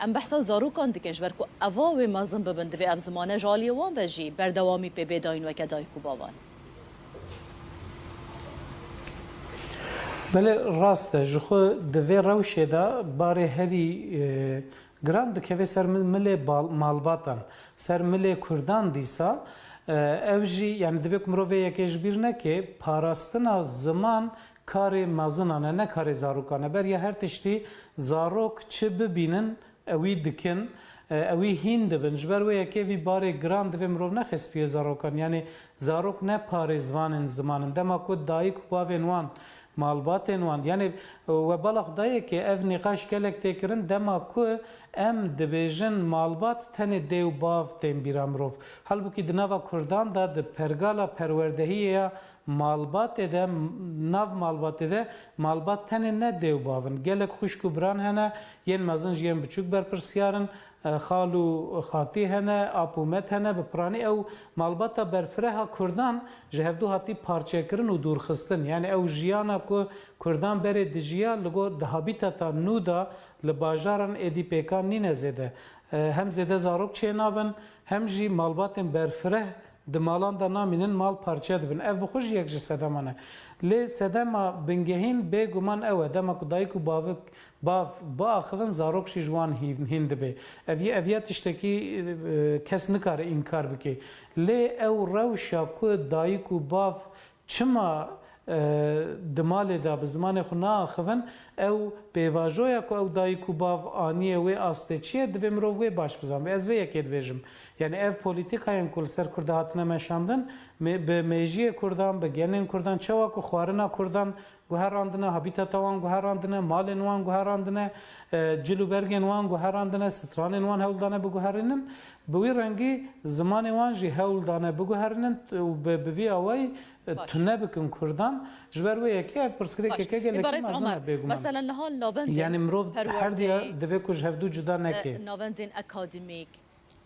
ام بحثا زاروكان دكش بركو اواوي مازن ببند في اف زمانه جالي وان بجي بردوامي بي بداين وكداي كوباوان بله راسته جخو دوی روشه دا باره هری گران دکوی سر ملی مالباتن سر ملی کردان دیسا اوجی یعنی دوی کمروی یکیش بیرنه که پاراستنا زمان کار مازنانه نه کار زاروکانه بر یا هر تشتی زاروک چه ببینن اوی دکن اوی هین دبن جبر و یکی وی باره گران دوی مرو نخست توی زاروکان یعنی زاروک نه پاره زوانن زمانن دما کود دایی کباوین وان مالباتن وان یعنی و بلغ دایی که اف نقاش کلک تکرن دما کو ام دبیجن مالبات تن دیو باف تیم بیرام روف halbuki dnava Kurdan da de pergala perwerdehiye malbat ede nav malbat ede malbat tene ne dev bavın gelek xuşku bran hene yen mazın yen buçuk ber persiyarın xalu xati hene apumet hene be prani ev malbata berfreha Kurdan jehevdu hati parçekirin u durxistin yani ev jiyana ku Kurdan bere dijiya lego dahabitata nuda لباجارن ادی پیکان نینه زده هم زده زاروک چه نابن هم جی مالباتن برفره دمالان دا نامینن مال پارچه دبن اف بخوش یک جی سدمانه لی سدما بنگهین بگومان اوه دما کدایی کو باف با آخوان زاروک شی جوان هند به اویا تشتکی کس نکاره انکار بکی لی او روشا کو دایی کو باف چما دمال دا به زمان خو ناخون او پیواژویا کو او دای کو باو انیه و استچی دوی مرو و باش بزام از و یکید بجم یعنی اف پولیتیکاین کل سر کرده هاتنه مشاندن به میجی کردان به گنن کردان چوا کو خوارنا کردان گوهراندنه هابیتاتوان گوهراندنه مالنوان گوهراندنه جلوبرگن وان گوهراندنه سترانن وان هولدانه بگوهرنن بوی رنگی زمان وان جی هولدانه بگوهرنن و به وی اوای تنه بکن کردان جبر و یکی اف پرسکری که گله عمر مثلا نهال نوندین یعنی مرو هر دیا دوی کوج هفدو جدا نکی نوندین اکادمیک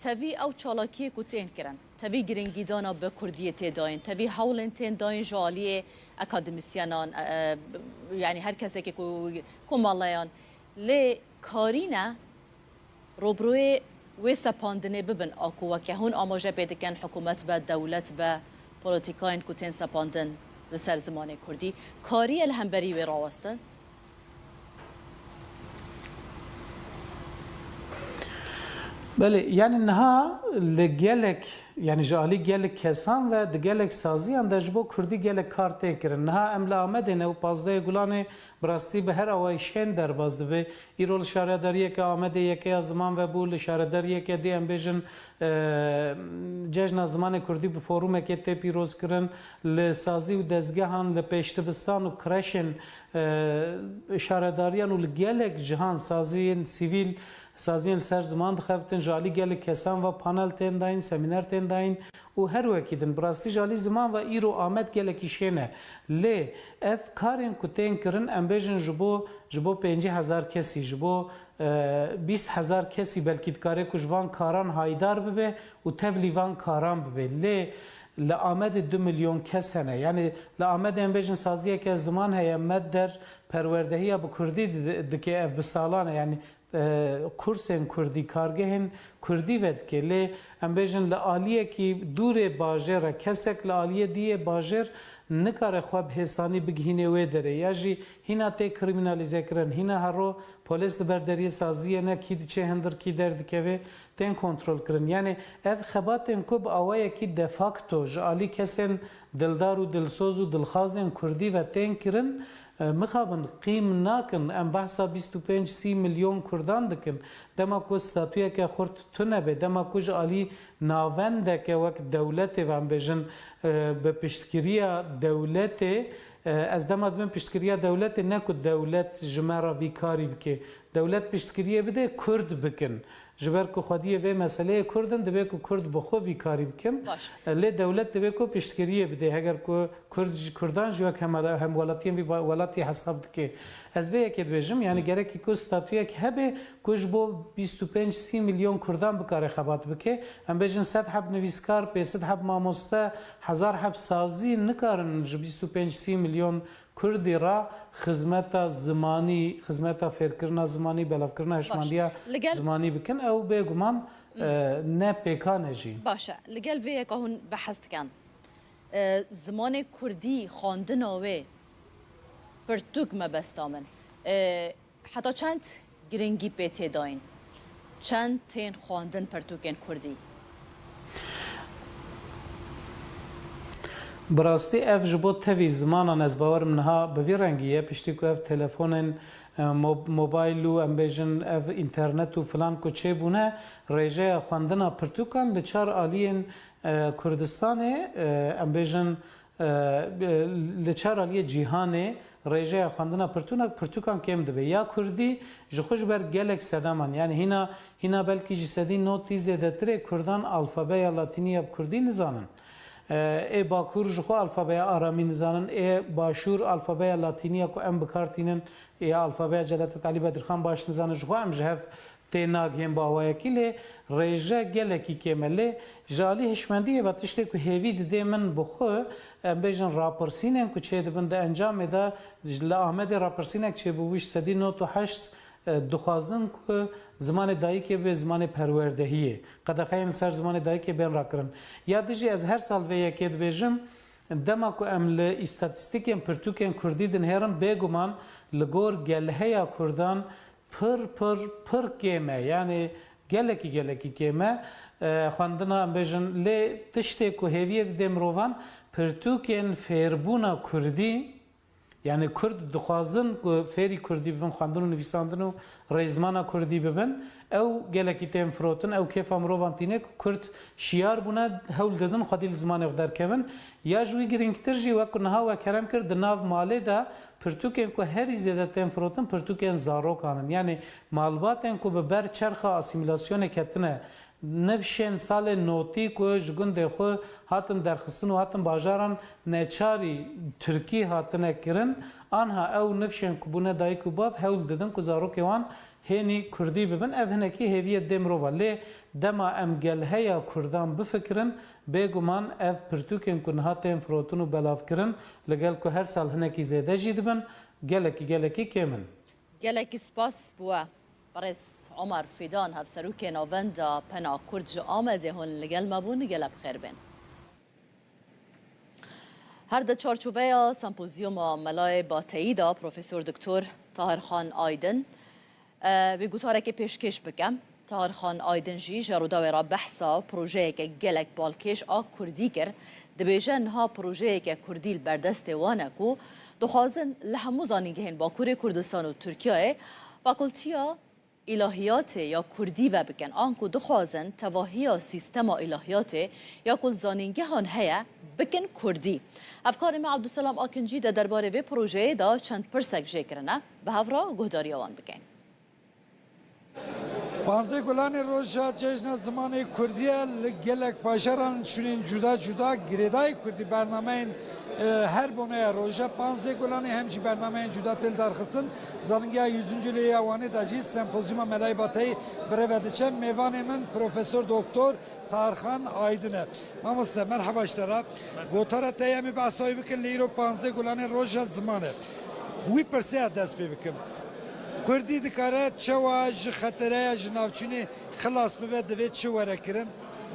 تبي او چالاکی کو تین کرن تبي گرینگی دانا به کردیه تی داین تبي هولن تین داین جالیه اکادمیسیانان یعنی هر کسی که کو مالایان لی کارینا روبروی و سپاندنه ببن آکو و که هون آماجه بیدکن حکومت به دولت به پولیتیکاین کو تین سپاندن به سر زمان کردی کاری الهمبری و راوستن بله یعنی نها لگلک یعنی جالی گلک کسان و دگلک سازیان دجبو کردی گلک کارت کرن نها املا آمدن و پازده گلانه براستی به هر آوایشین در بازده به ایرول شارداریه که آمده یکی از زمان و بول شارداریه که دی ام بیجن جشن زمان کردی به فوروم که تی پیروز کرن لسازی و دزگهان لپیشتبستان و کرشن شارداریان و لگلک جهان سازیان سیویل سازین سر زمان دخبتن جالی گل کسان و پانل تن داین سمینار تن داین و هر وکیدن براستی جالی زمان و ایرو آمد گل کیشنه لی اف کارن کتین کرن امبیجن جبو 50,000 کسی جبو 20,000 کسی بلکه کاری کجوان کاران هایدار ببه و تولیوان کاران ببه لی لآمد 2 میلیون کس هنه یعنی لآمد امبیجن سازیه که زمان هیا مد در پروردهی با کردی دکه اف بسالانه یعنی کورسên Kurdî kargehên Kurdî vedike lê em bêjin li aliyekî dûrê bajêr re kesek li aliyê diyê bajêr nikare xwe bi hêsanî bigihîne wê derê ya jî hîna tê kriminalîzekirin hîna hero polis li ber deriyê saziyê ne kî diçe hindir kî derdikeve tên kontrol kirin yani ev xebatên ku bi awayekî de facto ji alî kesên dildar û dilsoz û dilxazên Kurdî ve tên kirin mixabin qîm nakin em behsa 25-30 milyon Kurdan dikin dema ku statûyeke xurt tune be dema ku ji alî navendeke wek dewletê ve em bêjin bi piştgiriya dewletê ez dema dibin piştgiriya dewletê ne ku dewlet ji me re vî karî bike dewlet piştgiriyê bide Kurd bikin ji ber ku xwediyê vê meseleyê Kurdin dibe ku Kurd bi xwe vî karî bikin lê dewlet dibe ku piştgiriyê bide heger ku Kurdan ji wek hemwelatiyên vî welatî hesab dike ez vê yekê dibêjim yani gerekî ku statûyek hebe ku ji bo 25-30 milyon Kurdan bikare xebat bike em bêjin 100 heb nivîskar 500 heb mamoste 1000 heb sazî nikarin ji 25-30 milyon Kurdî ra xizmeta zimanî xizmeta fêrkirina zimanî belavkirina hişmandiya zimanî bikin ew bêguman ne pêkan jî باشه لەگەل vê yeka hûn behs dikin zimanê Kurdî xwandina wê pirtûk mebesta min heta çend giringî pê tê dayîn çend tên xwandin pirtûkên Kurdî براستی ev ji bo tevî zimanan ez bawerim niha bi vî rengî ye piştî ku ev telefonên mobayl û em bêjin ev internet û filan ku çêbûne rêjeya xwendina pirtûkan li çar aliyên Kurdistanê em bêjin li çar aliyê cîhanê rêjeya xwendina pirtûkan kêm dibe ya Kurdî ji xwe ji ber gelek sedaman yani hîna belkî ji sedî notî zêdetirê Kurdan alfabeya latînî ya Kurdî nizanin ê Bakur ji xwe alfabeya aramî nizanin ê Başûr alfabeya latîniya ku em bikartînin ê alfabeya Celadet Alî Bedirxan baş nizanin ji xwe em ji hev tê nagihên bawayekî lê rêje gelekî kêm e lê ji alî hişmendiyê ve tiştê ku hêvî didê min bi xwe em bêjin rapirsînên ku çê dibin di encamê de li Amedê rapirsînek çêbû wî sedî not û heşt dixwazin ku zimanê dayîkê bê zimanê perwerdehiyê qedexeyên li ser zimanê dayîkê bên rakirin ya dijî ez her sal vê yekê dibêjim dema ku em li îstatîstîkên pirtûkên Kurdî dinêrin bêguman li gor gelheya Kurdan pir kêm e yani gelekî kêm e xwendina em bêjin lê tiştê ku hêviyê didê mirovan pirtûkên fêrbûna Kurdî yani Kurd dixwazin ku fêrî Kurdî bibin xwendin û nivîsandin û rêzmana Kurdî bibin ew gelekî tên firotin ew kêfa mirovan tîne ku Kurd şiyar bûne hewl didin xwedî li zimanê xwe derkevin ya ji wî girîngtir jî wek ku niha we kerem kir di nav malê de pirtûkên ku herî zêde tên firotin pirtûkên zarokan in yani malbatên ku bi ber çerxa asîmîlasyonê ketine nivşên salê notî ku ji gundê xwe hatin derxistin û hatin bajaran neçarî Tirkî hatine kirin anha ew nivşên ku bûne dayîk û bav hewl didin ku zarokê wan hênî Kurdî bibin ev hinekî hêviyê dê mirova lê dema em gelheya Kurdan bifikirin bêguman ev pirtûkên ku niha tên firotin û belavkirin li gel ku her sal hinekî zêde jî dibin gelekî kêm in gelekî spas bûye برس عمر فیدان هفسروک ناوند پنا کرد جو آمده هون لگل مبون گلب خیر بین هر ده چارچوبه سمپوزیوم ملای باتایی دا پروفسور دکتر طاهرخان آیدن به گوتاره که پیشکش بکم طاهرخان آیدن جی جارو را بحثا پروژه که گلک بالکش آ کردی کر دبیجن ها پروژه که کردیل بردست وانه کو دخوازن لحمو زانینگه هن با کوری کردستان و ترکیه فاکولتیا الهیات یا کردی و بکن آنکو دخوازن تواهی سیستم الهیات یا کل زانینگه هان هیا بکن کردی افکار ما عبدالسلام آکنجی در درباره و پروژه دا چند پرسک جکرنه به هفرا گهداری آوان بکن پانزده گلان روژا جشن زمان کردیه گلک پاشران چونین جدا گریدای کردی برنامه her bone roja 15 gulani hemçi bername juda tel darxistin zanınga 100. liyavanı da jis sempozyuma melay batay brevediçe mevanemin profesör doktor Tarhan Aydın'ı. Mamusta merhaba iştara. Gotara teyemi basayi bikin liro 15 gulani roja zamanı. Bu perse dest bikim. کردی دکاره چوا ج خطره جناوچینی خلاص ببه دوید چه ورکرن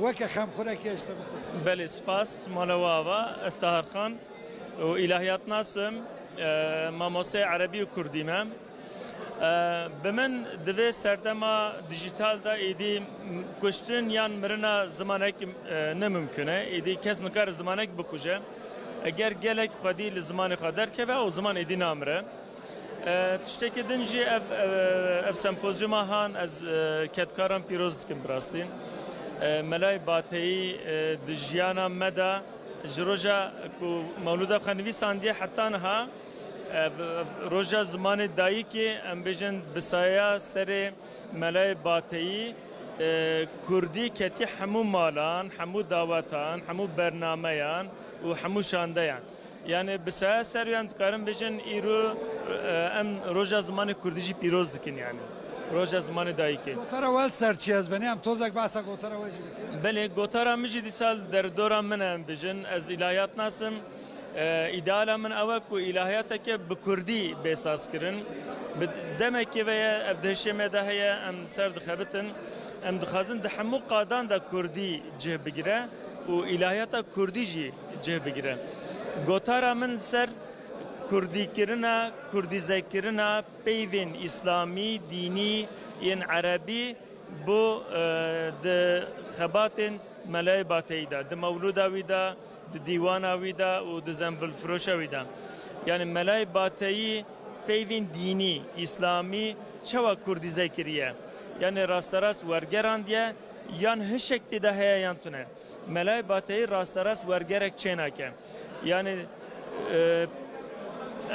وکه خمخوره که اشتبه بله سپاس مالواوا استهارخان و الهیات ناسم ماموسه عربی و کردی مم بمن دوی سردما دیجیتال دا ایدی کشتن یان مرنا زمانک نممکنه ایدی کس نکار زمانک بکوجه اگر گلک خودی لزمان خودر که و زمان ایدی نامره تشتکی دنجی اف سمپوزیوم هان از کتکاران پیروز کن براستین ملای باتی دجیانا مدا جروجا کو مولودا خانوی ساندی حتی نها روجا زمان دایی که ام بیجن بسایا سر ملای باتی کردی کتی همو مالان همو دعوتان همو برنامهان و همو شاندهان یعنی بسیار سریعان کارم بیشن ایرو ام روزا زمان کردیجی پیروز دکن یعنی روزا زمان دایی که. گوتارا ول سرچی از بنی هم توزک بحثا گوتارا وجی بکنی. بله گوتارا میجی دی سال در دوران منم بیشن از الهیات ناسم ایدالا من اوه کو الهیات که بکردی بساز کرن دمه که ویا ابدهشی مده هیا ام سرد خبتن ام دخازن دحمو قادان دا کردی جه بگیره و الهیات کردی جه بگیره. گوتارا من سر کردی کرنا کردی ذکرنا پیوین اسلامی دینی این عربی بو د خبات ملای باتیدا د مولود ویدا د دیوان ویدا و د زنبل فروش ویدا یعنی ملای باتی پیوین دینی اسلامی چوا کردی ذکریه یعنی راست ورگراندیه یان هشکتی ده هیا یانتونه ملای باتی راست ورگرک چیناکه yani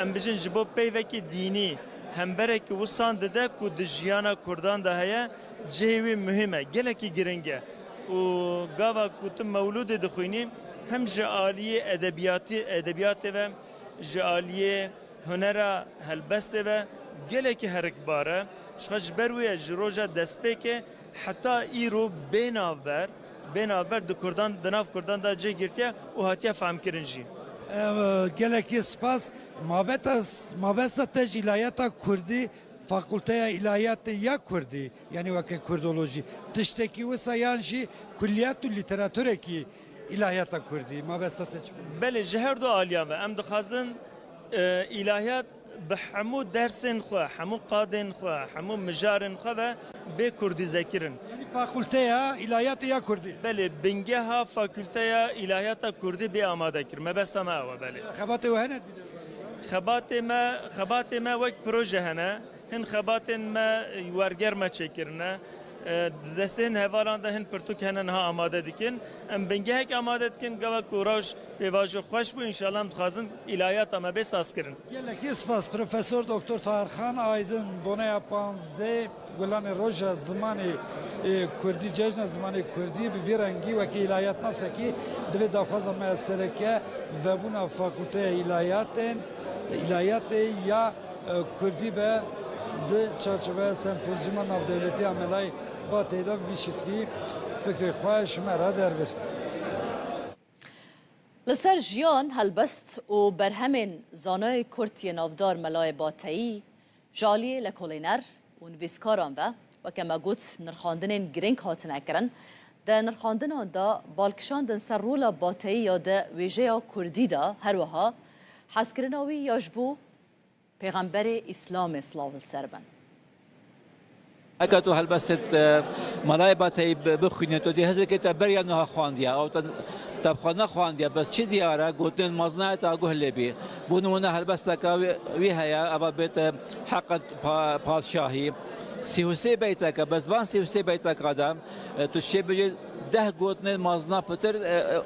em bijin ji bo peyvekî dînî hemberekî wisan dide ku di jiyana Kurdan da heye cihê wî muhim e gelekî giring e û gava ku tu mewlûdê dixwînî hem ji aliyê edebiyatê ve ji aliyê hunera helbestê ve gelekî herikbar e ji ji ber wê ji roja destpêkê heta îro bênavber di Kurdan di nav Kurdan da cih girtiye û hatiye femkirin jî. gelekî spas mabesta te ji ilahiyata Kurdî Fakülteya İlahiyatı ya Kurdî yani weke Kurdoloji tiştekî wisa yan jî kulliyat û lîteratûrekî ilahiyata Kurdî mabesta te çi belê ji her du aliyan ve em dixwazin ilahiyat bi hemû dersên xwe hemû qadên xwe hemû mijarên xwe ve bê Kurdî zekirin. Fakülteya İlahiyatı ya Kurdî. Belê bingeha Fakülteya İlahiyata Kurdî bê amade kir. Me besta me ew belê. Xebatê we hene? Xebatê me wek proje hene. Hin xebatên me werger me çêkirine. Destên hevalan da hin pirtûk hene niha amade dikin. Em bingehek amade dikin gava ku roj pêvajo xweş bû inşallah em dixwazin ilahiyata me bê saz kirin. Gelekî spas Profesör Doktor Tahirxan Aydın boneya 15 Gulanê roja zimanê Kurdî cejna zimanê Kurdî bi vî rengî wekî ilahiyat nasekî divê daxwaza me sereke vebûna Fakülteya İlahiyatê ya Kurdî be di çarçoveya sempozyuma navdewletîya Melay Batê de vî şeklî fikrê xwe ji me re derbir. Li ser jiyan helbest û berhemên zanayê Kurd yên navdar Melayê Bateyî ji aliyê lekolîner û nivîskaran ve weke me got nirxandinên giring hatine kirin di nirxandinan da balkişandin ser rola Bateyî ya de wêjeya Kurdî da her wiha hezkirina wî ya ji bo Peygamberê İslamê slav ser bin. اگر تو هلبست ملای باتی بخونید تو دی هزار که تبریا نه خواندیا او تبخانه خواندیا بس چی دیاره گوتن مزنه تا گهله بی بونمونه هلبست که وی هیا ابا بیت حق پادشاهی 33 بیت که بس وان 33 بیت که آدم تو چی بجی 10 گوتن مزنه پتر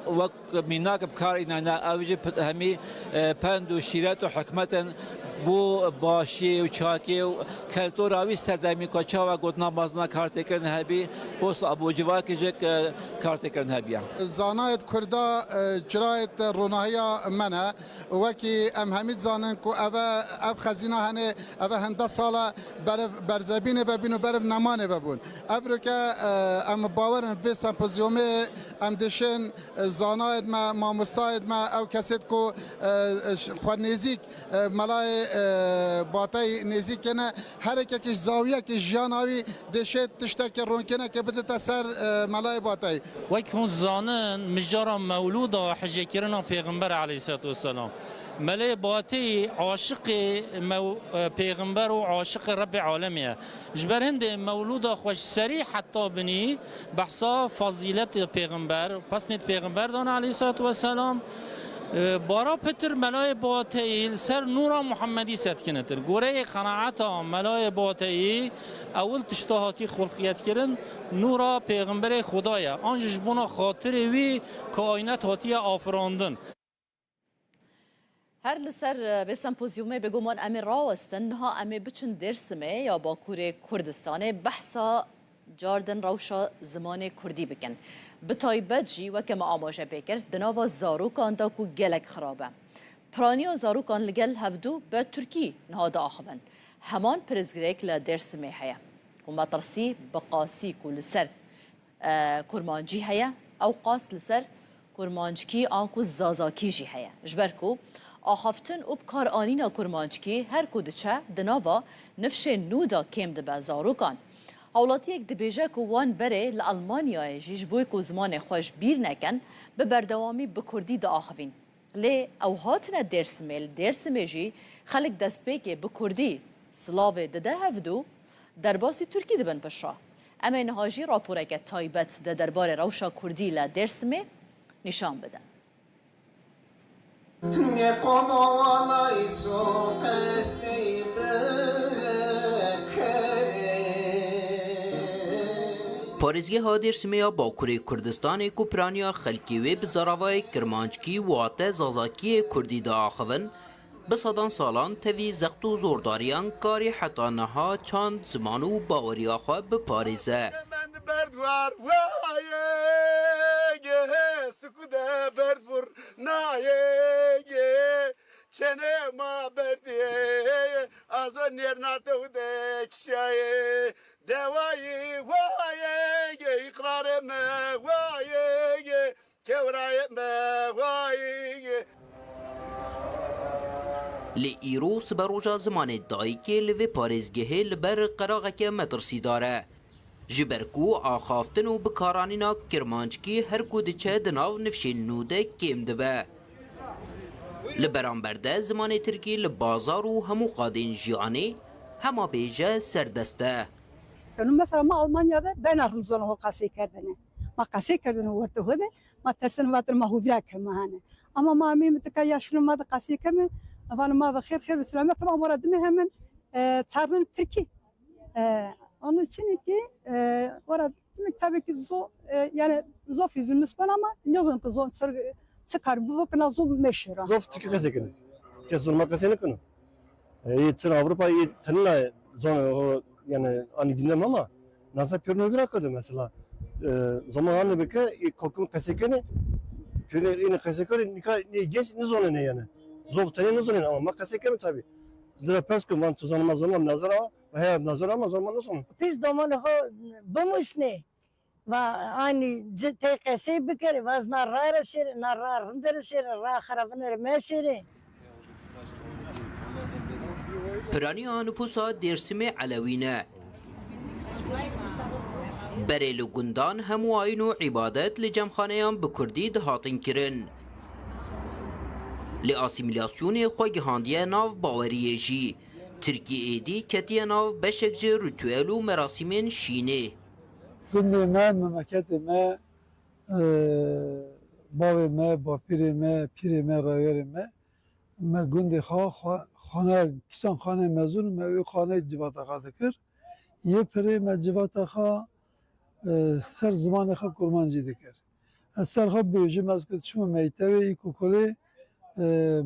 وقت میناک بکار اینا اوجی همی پند و شیرت و حکمتن بو باشی و چاکی و کلتوراوی سردمی کچا و گوتنا مازنا کارتکرن هبی بوس ابو جوا کجک کارتکرن هبیا زانایت کردا جرایت روناهیا منه وکی ام همید زانن کو اب خزینه هنه اب هنده سالا برزبین ببینو برف نمانه ببون ابرو که ام باورن به سمپوزیوم ام دشن زانایت ما مامستایت ما او کسید کو خود نزیک ملای باتای نزیک نه هر یکیش زاویه که جاناوی دشه تشتک رونکنه که بده تسر ملای باتای وک هون زانن مجارا مولود حجه کرنا پیغمبر علیه الصلاه و السلام ملای باتی عاشق پیغمبر و عاشق رب عالمیه جبرند مولود خوش سری حتی بنی بحثا فضیلت پیغمبر پس نیت پیغمبر دان علیه الصلاه و السلام بارا پتر ملای باتی سر نورا محمدی ست کنتر گوره قناعتا ملای باتی اول تشتهاتی خلقیت کرن نورا پیغمبر خدایا آنجش بنا خاطر وی کائنات هاتی آفراندن هر لسر به سمپوزیوم بگومان امی راوستن ها امی بچن درسمه یا باکور کردستان بحثا جاردن روشا زمان کردی بکن بتایبت جی و که ما آماجه بکر دناوا زاروکان دا کو گلک خرابه پرانی و زاروکان لگل هفدو به ترکی نهاده آخبن همان پرزگریک لدرسمه هیا کو مطرسی بقاسی کو لسر کرمانجی هیا او قاس لسر کرمانجکی آنکو زازاکی جی هیا جبرکو آخافتن او بکار آنینا کرمانجکی هر کودچه دناوا نفش نودا کم دبه زاروکان حالاتی یک دبیجه که وان بره لألمانیا جیش بوی که زمان خوش بیر نکن به بردوامی بکردی دا آخوین لی او هاتنا درسمه جی خلق دست بیگه بکردی سلاوه دده هفدو درباسی ترکی دبن پشا اما نهاجی راپوره که تایبت ده دربار روشا کردی لدرسمه نشان بدن پارێزگە هادێرسمەیە باکوورê Kurdistanê ku piraniya xelkê wê bi zaravayê kirmanckî wate zazakiyê Kurdî de axivin, bi sedan salan tevî zext û zordariyan karê heta niha çand ziman û baweriya xwe biparêze. Çene ma berdiye azan nernate ude kişaye devayı vaye ikrare me vaye kevraye me vaye Li îro siberoja zimanê dayîkê li vê parêzgehê li ber qeraqeke metirsîdar e. Ji ber ku axaftin û bikaranîna kirmanckî her ku diçe di nav nifşên nû de kêm dibe. Li beramber de zimanê Tirkî li bazar û hemû qadên jiyanê hema bêje serdest e. مثلا ما آلمانیاده دنارن زنها قصه کردنه ما قصه کردن ورته هده ما ترسن واتر ما هویرا کمانه اما ما میم تکا یاشن ما قصه کم اول ما بخیر خیر سلامت ما مراد مهمن ترن ترکی onun için ki orada tabii ki yani zof yüzümüz var ama yazın ki zon çıkar bu vakit nazım meşhur. Zof Türkiye kesekini. Kesin kasını konu. Tır Avrupa'yı tanıla zon o yani ani dinlem ama nasıl pürnövira kadı mesela. Zamanı beke kalkın kesekini pürne yine kesekini ne geç ne zonu ne yani. Zof tanı ne zonu ama kesekini tabii. Zira pesko man tuzanma zaman nazara ve hayat nazara ama zaman nasıl? Biz zamanı bamışne. و آنی تقصی بکری واز نرار شیر نرار هندر شیر را خرابنر میشیره. Piraniya nüfusa Dêrsimê Elewîne. Berê li gundan hemû ayîn û îbadet li cemxaneyan bi Kurdî dihatin kirin. Li asîmîlasyonê xwe gihandiye nav baweriyê jî. Tirkiyeyê ketiye nav beşek ji ritûel û merasîmên şînê. Gündü me, memleketi me, bavê me, bapîrê me, pîrê me, rawerê me, me gundê xane, kîsan xane mezûn me wê xaneyê civata xwe dikir. Yê pirê me civata xwe ser zimanê xwe kurmancî dikir. Ez ser xwe bêjim ez kir çûme mektebê îkokolê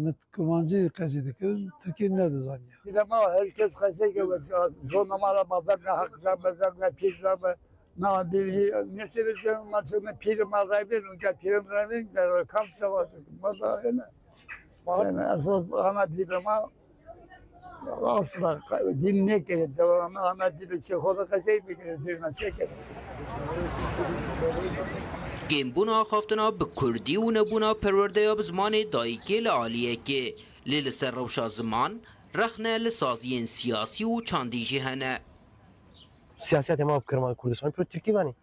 me kurmancî qezî dikirin, Tirkiye nedizaniye. Ama herkes xeseke ve zonamara maberne hakla bezerne pîrler na dili ne seversen maçını pirim arayın unka pirim arayın da kamsa var bana yani bana asıl ana dilama asla dinle kere devam ana dili çekoda kaçay bir kere dirna çeker Gembuna xaftina bi Kurdî û nebûna perwerdeya bi zimanê dayîkê li aliyekê lê li ser rewşa ziman رخنه لسازین سیاسی و چاندیجی هنه. سیاست ما بکرمان کردستان پر ترکی وانی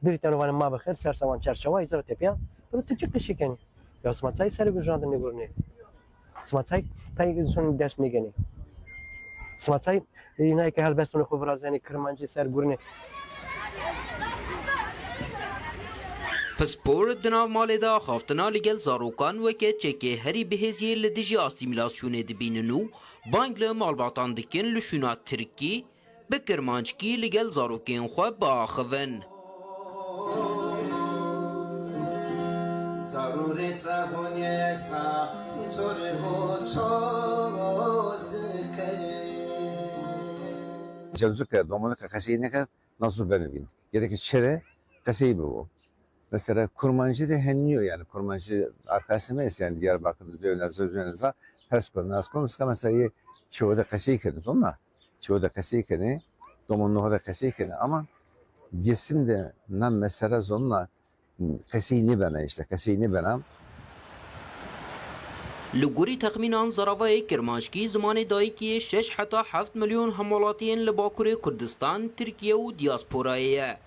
دریتن وان ما بخیر سرسوان چرچوه ایزر تپیا پر ترکی قشی کنی یا سماعتای سر گوجان نگورنی سماعتای تایی زون درس میگنی سماعتای اینایی که هر بستون خوب رازنی کرمانجی سر گورنی پسپور دناو مال دا خافتنا لگل زاروکان وکه چکه هری بهزی لدیجی آسیمیلاسیون دبیننو بانگ لمالباتان دکن لشونا ترکی بکرمانچکی لگل زاروکین خواه باخون ضروری زبانی استا طوری جوزو که دومانه که قصهی نکرد nasıl benevin. Gerekli çere kaseyi bu. Mesela kurmancı da henniyor yani kurmancı arkadaşımız yani Diyarbakır'da Zöynez'e ters konusu mesela çoğu da kaseyi kediniz onlar. Çoğu da kaseyi kedini, domonluğa da kaseyi kedini ama yesim de nam mesela zonla kaseyi ne bana işte kaseyi ne bana. لگوری تخمینان زراوای کرمانشکی زمان دایی که 6 حتی 7 میلیون همولاتین لباکور کردستان، ترکیه و دیاسپورایه.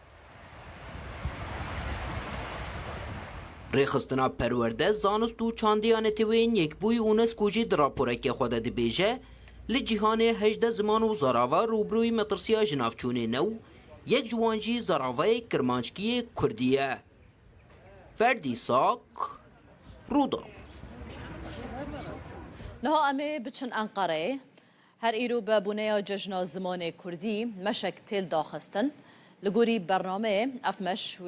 ریخستنا پرورده زانست و چاندیان تیوین یک بوی اونسکوجی دراپوره که خود دبیجه لجیهان 18 زمان و زراوا روبروی مطرسیا جنافچون نو یک جوانجی زراوای کرمانشکی کردیه. فردی ساک رودا نها امي بچن انقره هر ایرو به بنیاد جشن زمان کردی مشک تیل داخستن لگوری برنامه افمش و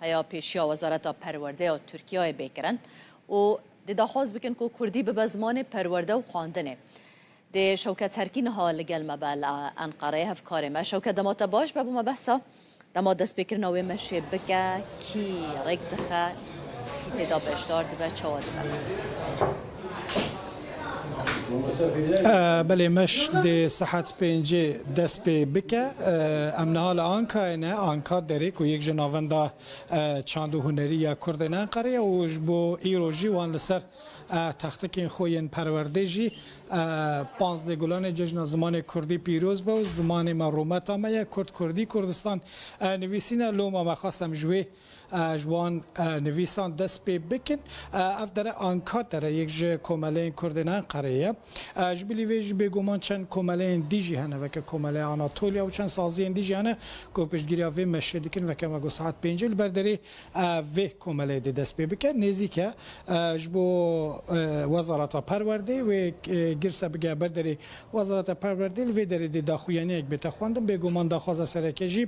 هیا پیشیا وزارت پرورده و ترکیه بیکرن و دی داخواست بکن که کردی به زمان پرورده و خواندنه دی شوکت هرکی نها لگل مبال انقره هف کاره ما شوکت دمات باش بابو ما بحثا دمات دست بکرن و مشه بکه کی ریک دخه کی تدا بشتار دی بچه ها بله مش دی صحت پنجه دست به بکه امنال آنکا اینه آنکا داره که یک جناونده چاند هنری یا کردن قریه و با ایروژی وان لسر تختکین خوین پرورده جی 15 گلان جشن زمان کردی پیروز با زمان مرومت آمه کردی کردستان نویسینه لوما مخواستم جوی جوان نویسان دست به بکن اف داره آنکا داره یک جه کمالین کردنان قریه جبلی ویج بگومان چند کمالین دیجی هنه وکه کمالین آناتولیا و چند سازین دیجی هنه که پشتگیری وی مشه دیکن وکه مگو ساعت پینجل برداری وی کمالین دی دست به بکن نزی که جبو وزارت پرورده و گرسه بگه برداری وزارت پرورده وی داری دی داخویانی یک بتخواندم بگومان داخواز سرکجی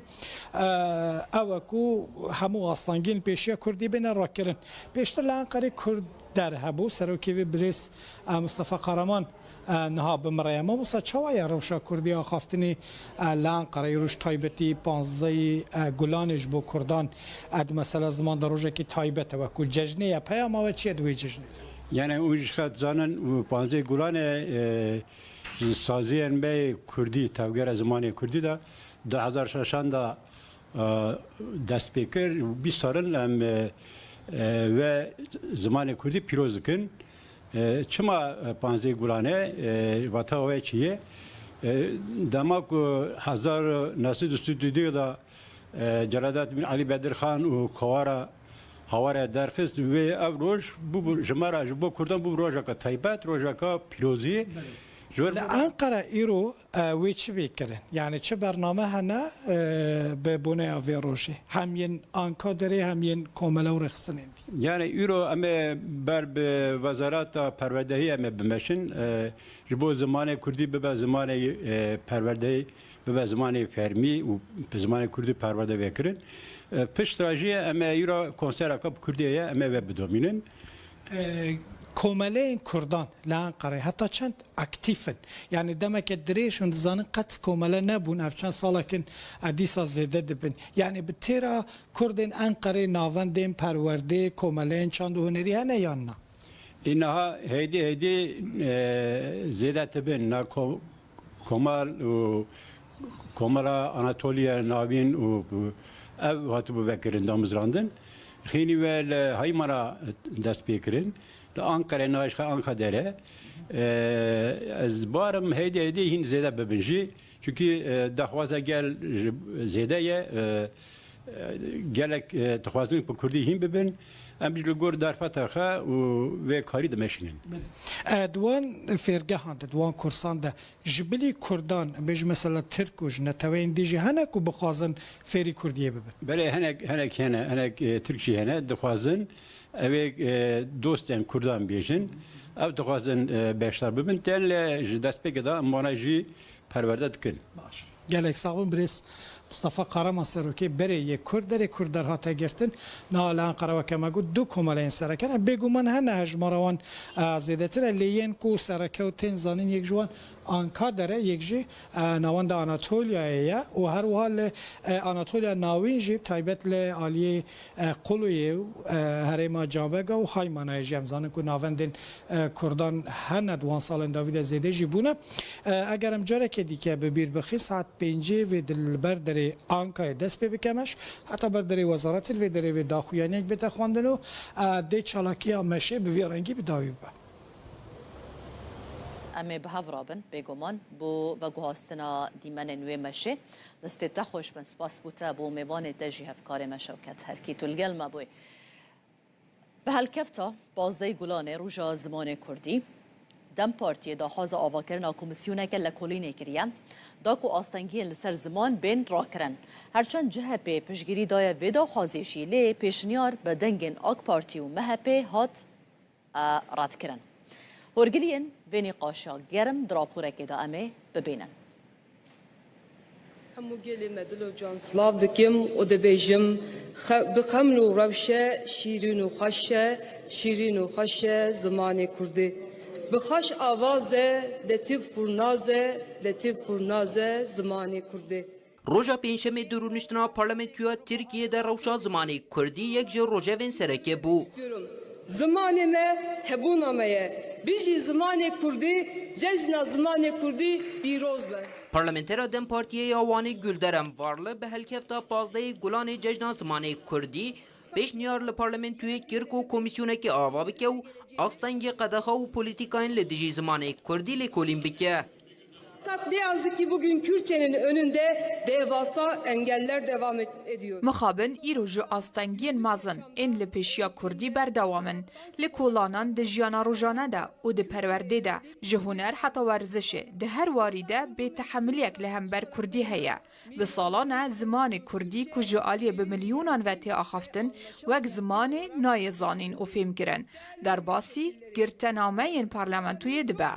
اوکو همو آستانگین پیشیا کردی بین را کرن پیشتر لانقره کرد در هبو سروکی و بریس مصطفى قهرمان نها بمریم و مصطفى چوای روشا کردی آخافتنی لانقره روش تایبتی 15 گلانش بو کردان اد مثلا زمان در روشه که تایبت و که ججنه یا پیام و چیه دوی ججنه یعنی اونش خد زانن 15 گلان سازی به کردی توگر زمان کردی دا 2006 دا دست بکر 20 سالن و زمان کردی پیروز کن چما 15 گلانه و تا و چیه دماغ 1932 دا جلادات بن علی بدر خان و خوارا هواره درخست و افروش بو جمارا جو کردن بو روزا کا تایبات روزا کا پیروزی انقره ایرو وی چی بیکرن یعنی چه برنامه هنه به بونه آوی روشی همین آنکا داره همین کامله و رخصتنین یعنی ایرو اما بر به وزارت پروردهی اما بمشن جبو زمان کردی به زمان پروردهی به زمان فرمی و به زمان کردی پرورده بکرن پشت راجی اما ایرو کنسر اکاب کردیه اما و بدومینن کومله کردان لانقره حتی چند اکتیفن یعنی دمک دریشون زن قط کومله نبون اف چند ساله کن ادیسا زده دبن یعنی به تیرا کردن انقره ناوندین پرورده کومله چند هنری هنه یا نه اینها هیدی زده تبن نه کومال و کومالا آناتولیا ناوین و او هاتو بکرن دامزراندن خینی و های مرا دست بیکرین لآنکره نایش آنکه داره از بارم هیده هین زیاده ببنجی چونکی دخوازه گل زیاده گلک دخوازن په کردی هین ببین ام بیل گور در فتحه و کاری دمشین. دوان فرقه هند دوان کورسان ده جبلی کردان بیش مثلا ترک و جنتوین دیجی هنک و بخوازن فری کردیه ببین. بله هنک ترکشی هنه دخوازن اوه دوستان کردان بیشن او دخوازن بیشتر ببین تل دست بگذار مانجی پرورده کن. گلک ساقون بریس مصطفى قرما سروكي بري يكردر كردر هاتا گرتن نالان قروا كما قد دو كمالين سركن بيگو من هنه هجمروان زيدتر لين كو سركو تنزانين يك جوان آنکا داره یک جی نواند آناتولیا و هر وحال آناتولیا ناوین جی تایبت ل عالی قلوی هرما جامبگا و های منای جمزانه کو نواندن کردان هند وان سالن داوید زیده جی بونه اگرم جاره که دیگه ببیر بخی ساعت 5 و دل بردر آنکا دست بکمش حتی بردر وزارت الودری و داخویانی یک بتخواندنو دی چالاکی آمشه بویرنگی بداوی با امی به هفرابن بگمان بو و گوهاستنا دیمن نوی مشه دسته تخوش من سپاس بوده بو میوان تجی هفکار مشوکت هرکی تلگل ما بوی به هالکفتا بازده گلان روژا زمان کردی دم پارتی دا حاز آوا کرن کمیسیونه که لکولینه کریم دا کو آستنگی لسر زمان بین را کرن هرچند جه به پشگیری دای ودا خازیشی لی پیشنیار به دنگن آک پارتی و مهپه هات رد کرن هرگلین وینی قاشا گرم دراپوره که دا امه ببینن همو گلی مدلو جان سلاو دکیم و دبیجم بخمل و روشه شیرین و خشه زمان کرده بخش آوازه لطیف پرنازه زمان کرده روژا پنجشنبه درونشتنا پارلمانتویا ترکیه در روشا زمان کردی یک جور روژا وین سرکه بو زمان ما هبونامه بیشی زمان کردی جشن زمان کردی بیروز به پارلمانتر دم پارتیه آوانی گلدرم وارله به هلکفتا 15 گلان جشن زمان کردی پیش نیار لپارلمانتوی کرک و کمیسیونه که آوا بکه و آستنگ قدخه و پولیتیکاین لدیجی زمان کردی لکولین بکه Katliamı ki bugün Kürtçenin önünde devasa engeller devam ediyor. Mixabin îrojî astengiyên mezin ên li pêşiya Kurdî berdewamin li kolanan di jiyana rojane de û di perwerdê de ji huner heta werzişê di her warî de bêtehemiliyek li hember Kurdî heye. Bi salan e zimanê Kurdî ku ji aliyê bi milyûnan ve tê axaftin wek zimanê nayê zanîn û fêmkirin. Derbasî girtenameyên parlamentûyê dibe.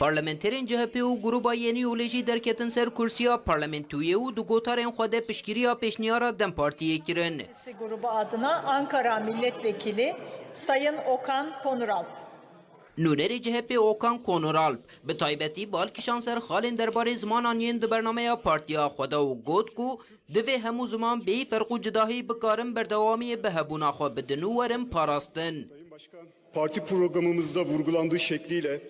پارلمانترین CHP و گروبا یعنی اولیجی درکتن سر کرسیا پارلمانتویه و دو گوتارین خود پشگیریا پیشنیارا دم پارتیه کرن. Grubu adına Ankara Milletvekili Sayın Okan Konuralp. نونری CHP اوکان کونورالپ به تایبتی بالکشان سر خالین درباره زمان آنین د برنامه پارتیا خدا و گوت کو دوی همو زمان بی فرق و جداهی بکارم بردوامی به هبونا خود بدنو ورم پاراستن. Parti programımızda vurgulandığı şekliyle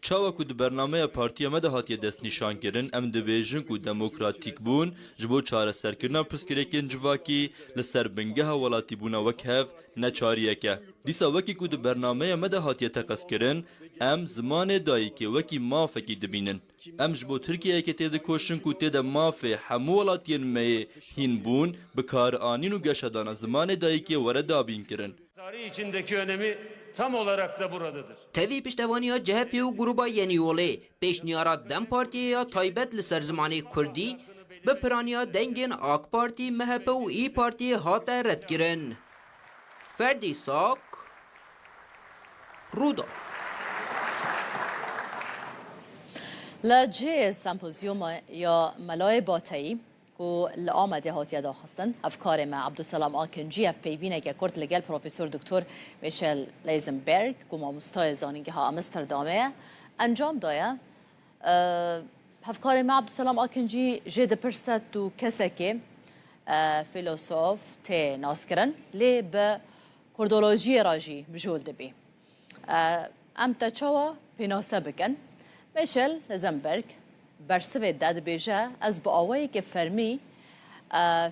Çawa ku di bernameye partiya me de hatiye destnîşankirin em dibêjin ku demokratîk bûn ji bo çareserkirina pirsgirêkên civakî li ser bingeha welatîbûna wek hev ne çariyek e. Dîsa wekî ku di bernameye me de hatiye teqeskirin em zimanê dayîkê wekî mafekî dibînin. Em ji bo Tirkiyeyekê tê dikoşin ku tê de mafê hemû welatiyên me yê hîn bûn bi karianîn û geşedana zimanê dayîkê were dabîn kirin. Tarih içindeki önemi tam olarak da buradadır. Tevi piştevaniya CHP و گروبا یعنی ولی پیشنیارا دم پارتیه یا تایبت لسر زمانی کردی به پرانیا دنگین آک پارتی مهپ و ای پارتی هات رد کرن. فردی ساک رودا لجه سمپوزیوم یا ملای باتایی و لآمده هاتیه داخستن افکار ما عبدالسلام آکنجی اف پیوینه که کرد لگل پروفسور دکتر میشل لیزنبرگ که ما مستای زانینگه ها امستردامه انجام دایه افکار ما عبدالسلام آکنجی جد پرست تو کسی که فیلسوف تی ناسکرن لی به کردولوژی راجی بجول دبی ام تچاوا پیناسه بکن میشل لیزنبرگ برسوی داد بیجه از با آوایی که فرمی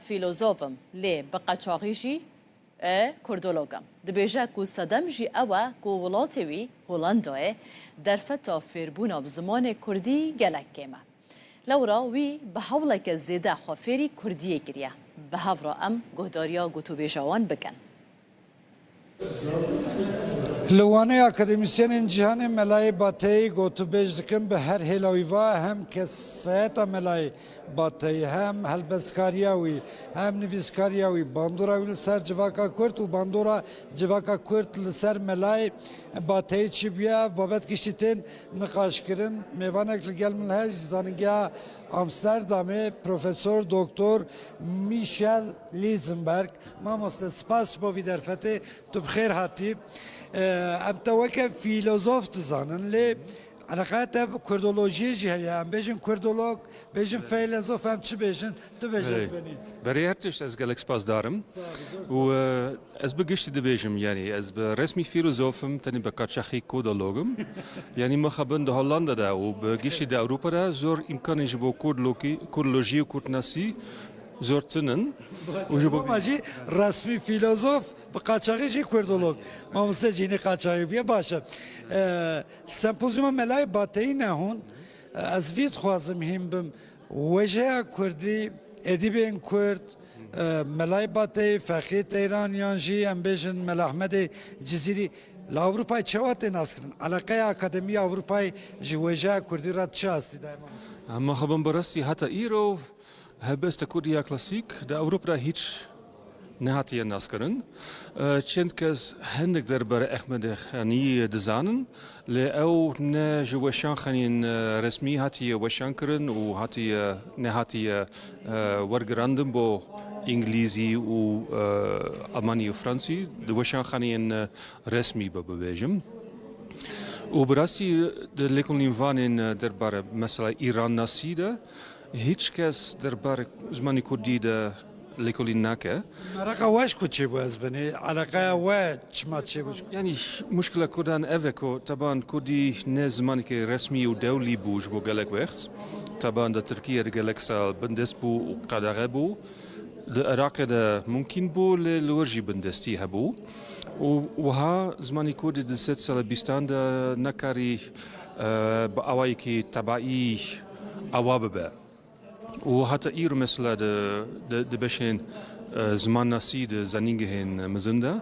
فیلوزوفم لی بقاچاقی جی کردولوگم دبیجه کو صدم جی اوه کو ولاتوی هولندای درفتا فیربونا بزمان کردی گلک کمه لورا وی به حولک زیده خوافیری کردیه گریه به هفرا ام گهداریا گوتو بیجوان بکن لوانه اکادمیسین جهان ملای باتی گوتو بیج دکن به هر هلاویوا هم کسایت ملای باتی هم هلبسکاریاوی هم نویسکاریاوی باندورا ویل سر جواکا کرد و باندورا جواکا کرد لسر ملای باتی چی بیا بابت کشیتین نقاش کرن میوانک لگل ملهج زانگیا امستردامه پروفسور دکتر میشل لیزنبرگ ما مست سپاس با وی درفته تو بخیر هاتی ام توکه فیلوزوف تزانن لی علاقات کردولوژی جهیا ام بیشن کردولوگ بیشن فیلوزوف هم چی بیشن تو بیشن بینی برای ارتش از گلکس پاس دارم و از بگشتی دبیجم یعنی از رسمی فیلوزوفم تنی بکاتشخی کودولوگم یعنی مخابن ده هولندا دا و بگشتی ده اروپا دا زور امکانی جبو کردولوژی و کردناسی زور تنن و جبو ماجی رسمی فیلوزوف بقاچاقی جی کردولوگ ما مستجینی قاچاقی بیا باشه سمپوزیوم ملای باتی نهون از وید خوازم هم بم وجه کردی ادیبین کرد ملای باتی فقیت ایرانیان جی ام بیشن مل احمد جزیری لاوروپای چوات ناس کردن علاقه اکادمی اروپای جی وجه کردی رات چه هستی دائما اما خبرم براستی حتی ایرو هبست کردیا کلاسیک ده اروپا دا هیچ نهاتیه ناسکرن چند کس هندک درباره احمد خانی دزانن لی او نه جوشان خانین رسمی هاتیه وشان کرن و هاتیه نهاتیه ورگراندن با انگلیزی و آلمانی و فرانسی دوشان خانین رسمی ببیجم و براستی لیکولین وانین درباره مثلا ایران ناسیده هیچ کس درباره زمانی کردی ده لیکولین نکه مرقه واش کچه باز بنی علاقه واش ما چه باش یعنی مشکل کردن اوه طبعا کردی نه زمانی که رسمی و دولی بوش بو گلک وقت طبعا ده ترکیه ده گلک سال بندست بو و قدره بو ده عراق ده ممکن بو لورجی بندستی هبو و ها زمانی کردی ده ست سال بیستان ده نکاری با اوایی که طبعی اواب به و حتی ایرو مثلا de بشین زمان ناسی de زنینگهن مزنده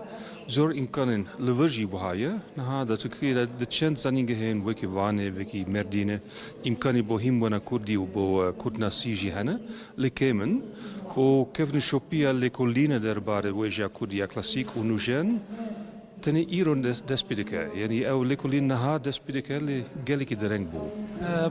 زور امکانن لورجی بهایه نه دا ترکیه de چند زنینگهن وکی وانه وکی مردینه امکانی بوهیم ونا کردی و بو کرد ناسی جهنه لکمن و کفن شوپیا لکولینه درباره وجه کردیا کلاسیک و نوجن تنی ایران دستپیدکه یعنی او لکولین نه دستپیدکه لی گلی که درنگ بو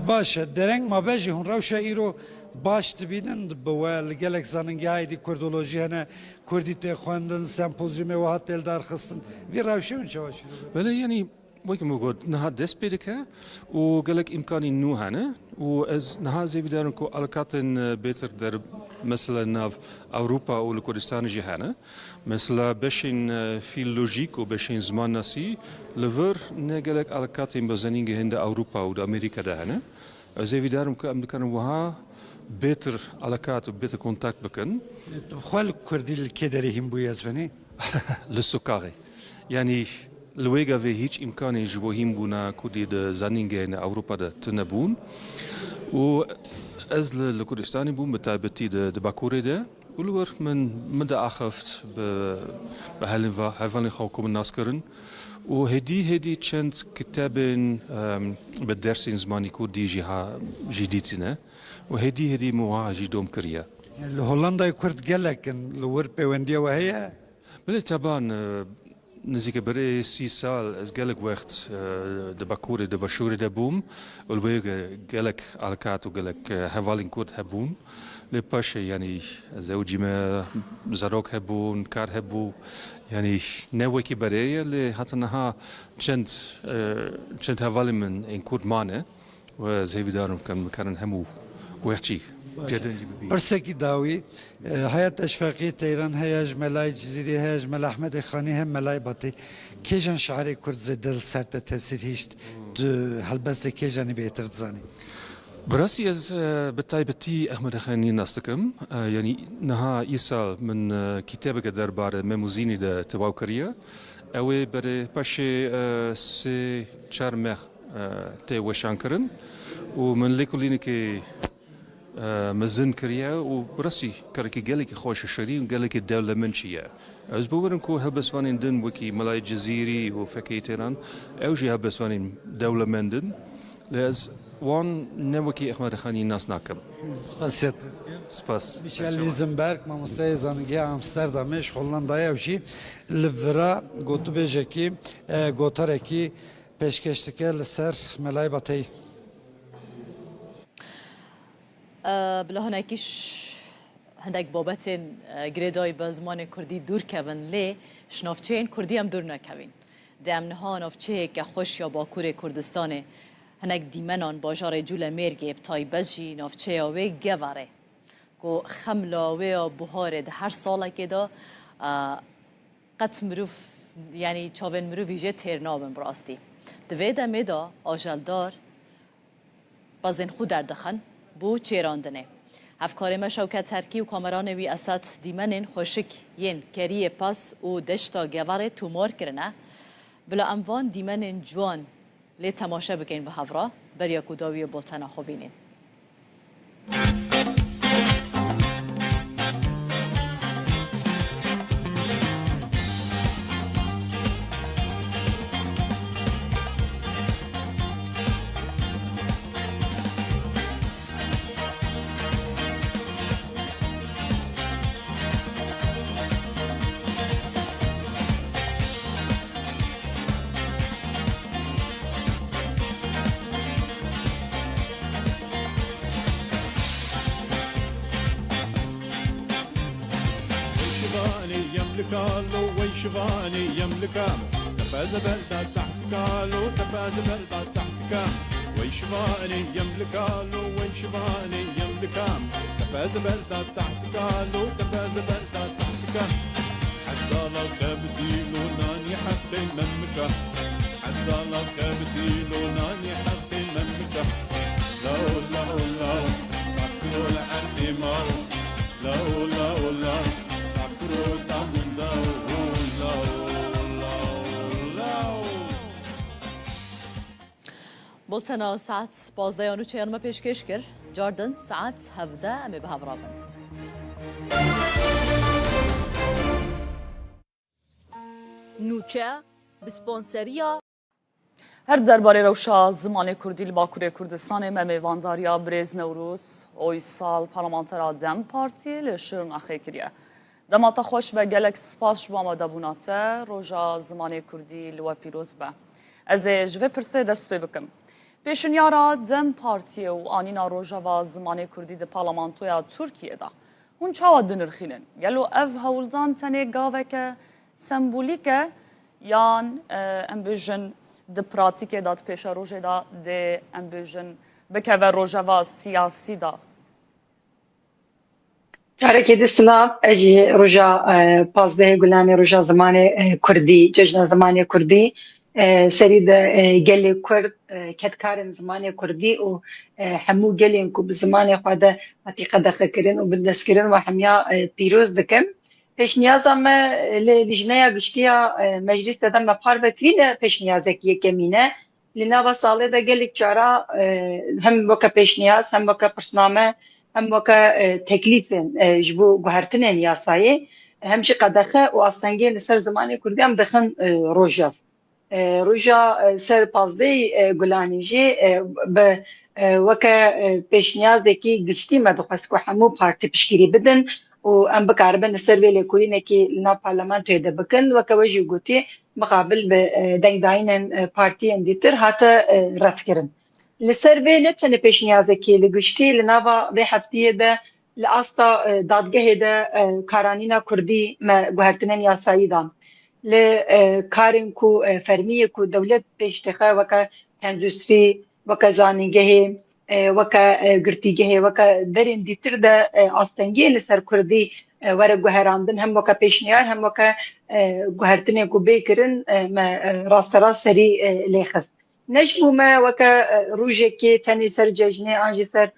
باشه درنگ ما بجی هون روشه ایرو باش تبینن بوال گلک زننگی هایدی کردولوژی هنه کردی تخواندن سمپوزیوم و هات دلدار خستن وی روشه اون چواش بله یعنی ویکم بگود نه دست پیدکه و گلک امکانی نو هنه و از نه زیوی دارن که الکاتن بیتر در مثلا ناف اروپا و لکردستان جهانه مثلا بشین فیلولوژیک و بشین زمان ناسی لور نه گلک الکاتن بزنینگه هنده اروپا و امریکا دهنه زیوی دارن که امریکان وها beter علاقات و beter contact بکن. خال کردی الکدری هم بویاز بنی؟ لسکاری. یعنی لویگا و هیچ امکانی جوهیم بونا کردی د زنینگه نه اروپا ده تنبون و از لکردستانی بون بتابتی د باکوری ده ولور من ده آخفت به هلوانی خوکم ناس کرن و هدی چند کتابن به درسین زمانی کردی جدیدینه و هدی مواجه دوم کریه. هولندا کرد گلکن لور پیوندی و هیا؟ بله طبعا نزدیک برای 30 سال از گلک وقت دباکوری دباشوری دبوم ولویگ گلک علاقات و گلک حوالین کرد هبون لپاش یعنی زوجی ما زروک هبون کار هبو یعنی نوعی که برای لی حتی نه چند حوالی من این کرد مانه و زهی دارم کن همو وحشی. برسکی داوی حیات اشفاقی تیران هیاج ملای جزیری هیاج مل احمد خانی هم ملای باتی کیجان شعری کرد زدل سرت تاثیر هیشت هلبست کیجانی بهتر زانی براسي از بتايبتي احمد خاني ناستكم يعني نها يسال من كتابك دربار ميموزيني دا تواوكريا او بري باشي سي چارمخ تي وشانكرن ومن ليكوليني كي مزن كريا وبراسي كاركي قالك خوش شرين قالك الدولة منشية از بورن كو هبس وانين دن وكي ملاي جزيري وفكي تيران اوجي هبس وانين دولة مندن لاز وان نوكي احمد خاني ناس ناكم سپاسیت سپاس میشل لیزنبرگ مامۆستای زانینگەی ئامستەردامش هۆڵندایە وژی لڤرا گوتوبێژێکی گۆتەرێکی پێشکەشتەکە لەسەر مەلای بەتەی بلا هەنێکیش هەندێک بابەتێن گرێدای بە زمانی کوردی دوورکەون لێ شناوچەیەن کوردی ئەم دوور نەکەوین دەمنها ناوچەیەکە خۆش یا باکوورێ کوردستانێ هەنێک دیمەنان باژارێ جوولە مێرگێ تایبەتژی ناوچەیە وێ گەڤارێ کو خەملاوێ یا بوهارێ دە هەر ساڵێکێدا قەت مرۆڤ یعنی چاوێن مرۆڤیژێ تێر نابن بڕاستی divê demê da ajeldar bazên xwe derdixin bû çêrandinê. Hevkarê me Şewket Herkî û kameranê wî Esed dîmenên xweşik yên keriyê pas û deşta gevarê tûmar kirine bila em van dîmenên ciwan lê temaşe bikin bi hevra beriya ku dawiya boltena xwe bînin. يملكالو ويشفاني يملكام تفاز بلدة تحت كالو تفاز بلدة تحت كام ويشفاني يملكالو ويشفاني يملكام تفاز بلدة تحت كالو تفاز بلدة تحت كام حتى لك بديلو ناني حتى المملكة حتى لك بديلو ناني حتى المملكة لو لو لو تقول عني مو لو لو لو بولتنا ساعت 12 و 4 پێشکەش کرد جاردن ساعت 17 ئەمێ بە هەڤڕا بن. نوچە بسپۆنسەریە هەر دەربارەی ڕەوشە زمانی کوردی لە باکوورێ کوردستانê me mêvandariya Birêz Newrûz oy sal parlamentera Dem Partiyê li Şirnexê kiriye. Demata xweş ve gelek spas ji amadebûna te roja zimanê Kurdî li we pîroz be. Ez ê ji vê pirsê dest pê bikim. Pêşinyara Dem Partiyê û anîna rojava zimanê Kurdî di parlamentoya Tirkiyê de hûn çawa dinirxînin? Gelo ev hewldan tenê gaveke sembolîk e yan em bêjin di pratîkê da di pêşa rojê da dê em bêjin bikeve rojava siyasî da. Carekê di silav ez jî roja pazdehê gulanê roja zimanê Kurdî cejna zimanê Kurdî serî de gelê Kurd ketkarên zimanê Kurdî û hemû gelên ku bi zimanê xwe de hatî qedexekirin û bi destkirin ve hemiya pîroz dikin. Pêşniyaza me li dijneya giştiya meclîsê de me par vekirîne pêşniyazekî yekemîne li nava salê de gelek cara hem weke pêşniyaz hem weke pirsname hem weke teklîfên ji bo guhertinên yasayê hem jî qedexe û astengê li ser zimanê Kurdî em dixin rojav. Roja ser pazdehê gulanî jî bi weke pêşniyazekî giştî me dixwest ku hemû partî piştgirî bidin û em bikaribin li ser vê lêkolînekî li nav parlamentoyê de bikin weke we jî gotî muqabil bi dengdayînên partiyên dîtir hate redkirin. Li ser vê ne tenê pêşniyazekî li giştî li nava vê heftiyê de li asta dadgehê de karanîna Kurdî me guhertinên yasayî dan. Li karên ku fermiyê ku dewlet pêş dixe weke endûstrî weke zanîngehê weke girtîgehê weke derên dîtir de astengiyê li ser Kurdî were guherandin hem weke pêşniyar hem weke guhertinê ku bê kirin me rasterast serî lêxist. نجبو ما وكا روجكي تاني سر ججني انجي سر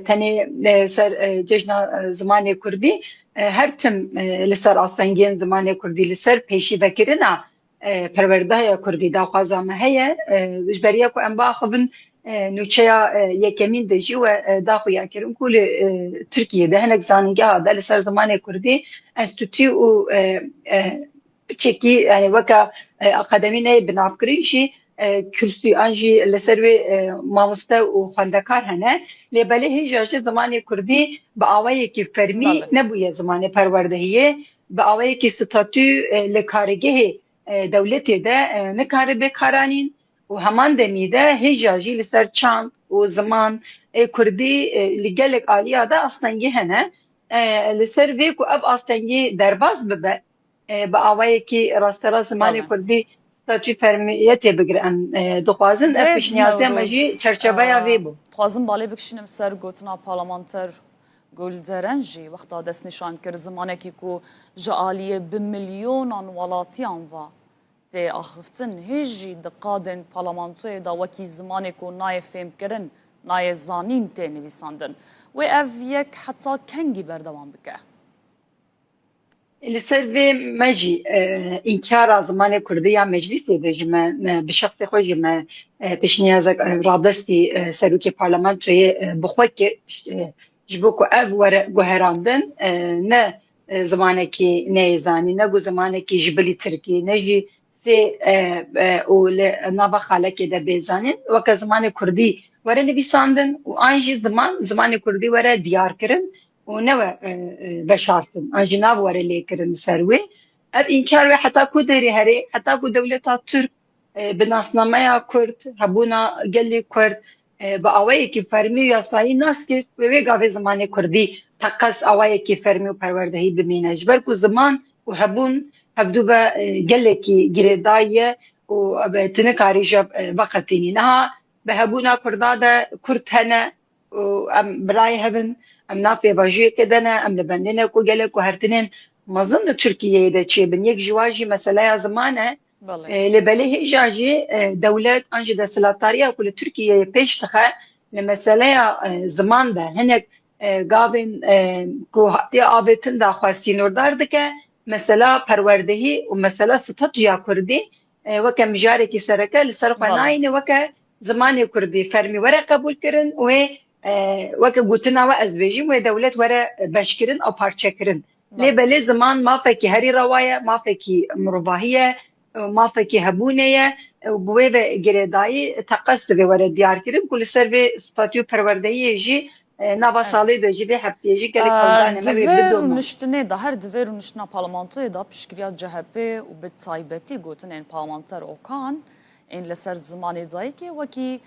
تاني سر ججنا زماني كردي هرتم لسر آستانگین زماني كردي لسر پیشی بکرنا پرورده کردی داخوازا ما هي جبريا کو ام باخبن نوچيا يكمين دجي و داخويا كرم كل تركيا ده هناك زانيغا ده لسر زماني كردي انستوتي و بچكي يعني وكا اقدمين بنافكرين شي كرسي انجي لسروي ماموستا و خواندكار هنه لبالي هجاش زماني كردي باوي كي فرمي نبويا زماني پروردهيه باوي كي ستاتو لكارگه دولتي ده نكار بكارانين و همان دمي ده هجاجي لسر چاند و زمان كردي لجلك آليا ده اصلاً هنه لسر ويكو اب اصلاً درباز ببه باوي كي راسترا زماني كردي ستاتوی فرمیتی بگیرن دخوازن پیشنیازی ماجی چرچبه وی بو. خوازن بالی بکشیم سر گوتنا پارلمانتر گلدرنجی وقتا دست نشان کرد زمانه کی کو جالیه بمیلیونان ولاتیان و تی آخفتن هیچی دقادن پارلمانتوی دا وکی زمانه کو نای فهم کردن نای زانین تی نویساندن و اف یک حتی کنگی بردوام بکه. لسر مجي إنكار زمان كردية مجلسي دجما بشخص خوجي ما بشنيازك رادستي سروكي برلمانتوي بخوكي جبوكو أف ورق جوهراندن نا زمانكي نيزاني نجو زمانكي جبلي تركي نجي سي ونابا خالكي دا بيزانين وكا زمان كردي ورا نبيساندن وانجي زمان كردي ورا ديار كرن ونوى بشارتن أجناب ورا كرن سروي أب إنكار حتى كو داري هري حتى كو دولة ترك بناسنامة كرد هبونا قلي كرد بأوائي كي فرمي وياساي ناس كرد ويقع في زمان كردي تقص أوائي كي فرمي وپروردهي بمينج بركو زمان وهبون هبدو قلي كي جريداية وبتنكاري جاب بقتيني نها بهبونا كردادا كرد هنا وأم براي هبن ام نافي باجي كدنا ام لبندنا كو قالك وهرتنين ما ظن تركيا ده شيء بنيك جواجي مسألة زمانه لبليه جاجي دولة انجي ده سلطارية كل تركيا بيش تخا لمسألة زمان ده هناك قابن كو هاتي آبتن ده خواسينور داردك مسألة پروردهي ومسألة ستاتويا كردي وكا مجاركي سركة لسرخواناين وكا زمان كردي فرمي ورا قبول كرن و وەکە گوتنەوە ئەزبێژیم وێ دەولەت وەرە بەشکردن ئەو پارچەکردن لێ بەلێ زمان مافێکی هەری ڕەوایە مافێکی مرۆڤاهیە مافێکی هەبوونەیە بوێ بە گرێدایی تەقەس دەبێ وەرە دیارکردن و لەسەر vê ستاتیو پەروەردەییە jî nava salê de jî vê hefteyê jî gelek hewdanê me wê bidome. Niştinê da her divêr û niştina parlamentoyê da piştgiriya CHP û bi taybetî gotinên parlamenter Okan ên li ser zimanê dayîkê wekî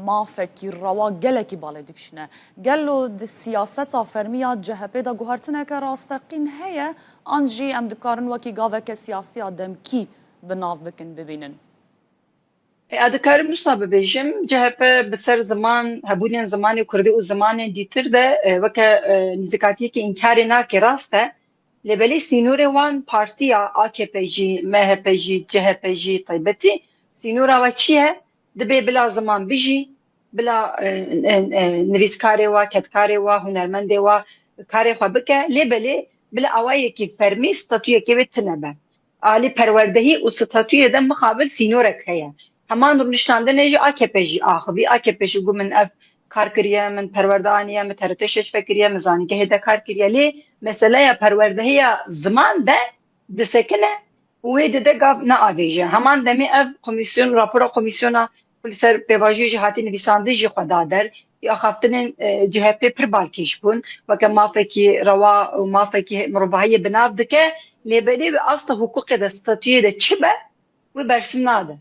مافکی روا گلکی بالا دکشنه گلو د سیاست فرمیا CHP دا گوهرتنه که راستقین هیا آنجی ام دکارن وکی گاوه که سیاسی آدم کی بناف بکن ببینن ادکارم نوسا ببیجم CHP بسر زمان هبونین زمانی کردی و زمان دیتر ده وکه نزکاتی که انکاری ناکی راسته لبلی سینور وان پارتیا AKP جی MHP جی CHP جی طیبتی سینورا و چیه دبي بلا زمان بيجي بلا نویسکاری و کتکاری و هنرمندی و کاری خو بکه لبلی بلا اوایی کی فرمی ستاتوی کی وتنبه عالی پروردهی و ستاتوی ده مقابل سینورک هيا همان رونشتانده نجی AKP جی آخبی AKP جی گو من اف کار کریه من پروردانیه من ترتشش فکریه مزانی که هده کار کریه لی مسئله پروردهی زمان ده دسکنه وی ده گاف نه آویجه همان دمی اف کمیسیون راپورا کمیسیونا پلیسر پیواژی جهاتی نویسنده جی خدا در یا خفتن CHP پر بالکیش بون و که مافکی روا و مافکی مربعی بناف دکه لیبلی به اصل حقوق ده ستاتوی ده چبه و برسم ناده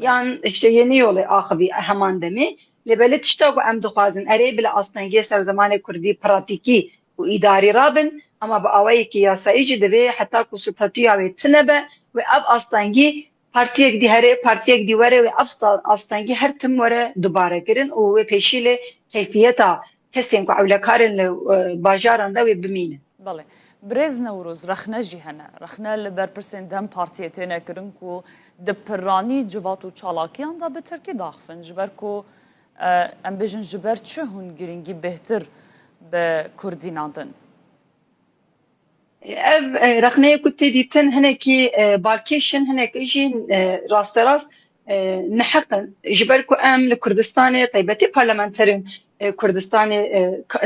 yani işte yeni yolu akıbı hemen demi لیبلی تشتا و ام دخوازن اری بلا اصلا یه سر زمان کردی پراتیکی و اداری رابن اما با اوایی که یاسایی جی دوی حتی که ستاتوی اوی تنبه و اب اصلانگی پارتیک دی هره پارتیک دی وره و اصلانگی هر تم وره دوباره کرن و پیشیل کیفیتا کسیم که اولکارن باجاران دا و بمینه بله برز نوروز رخنه جی هنه رخنه لبرپرسین دم پارتیه تینه کرن کو دپرانی جوات و چالاکیان دا به ترکی داخفن جبر کو ام بیجن جبر چه هون گرینگی بهتر به کردی نادن رخنه كنت ديتن هناكي باركيشن هناك اجي راست راست نحقا جبركو ام لكردستان طيبتي بارلمانترين كردستان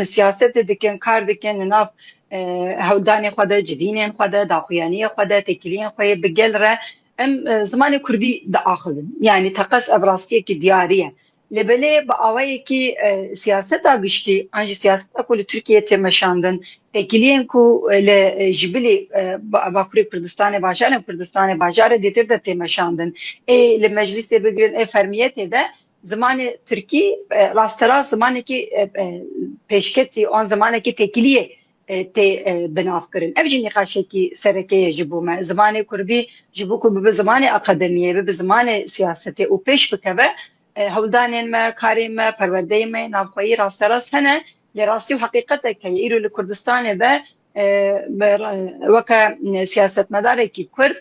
سياسات دكن كار دكن ناف هوداني خدا جدينين خدا داخويانيه خدا تكلين خوي بقلره ام زمان كردي داخلن يعني تقص ابراستيه كي دياريه لبله باوي كي سياسات اغشتي انجي سياسات كل تركيا تمشاندن تكلين كو لجبلي باكوري كردستان باجار كردستان باجار ديتر ده تمشاندن اي لمجلس بگرن اي فرميت ده زمان تركي راسترا زمان كي پیشکتی اون زمان كي تكليه تي بناف کرن ابجي نقاش كي سركيه جبو ما زمان كردي جبو كو بزمان اكاديميه بزمان سياسته و پیش بكبه هولدانين ما كاريم ما پرورده ما نافخوي راستراس هنا لراستي وحقيقته كي يرو لكردستان به وكا سياسة مدار كي كرد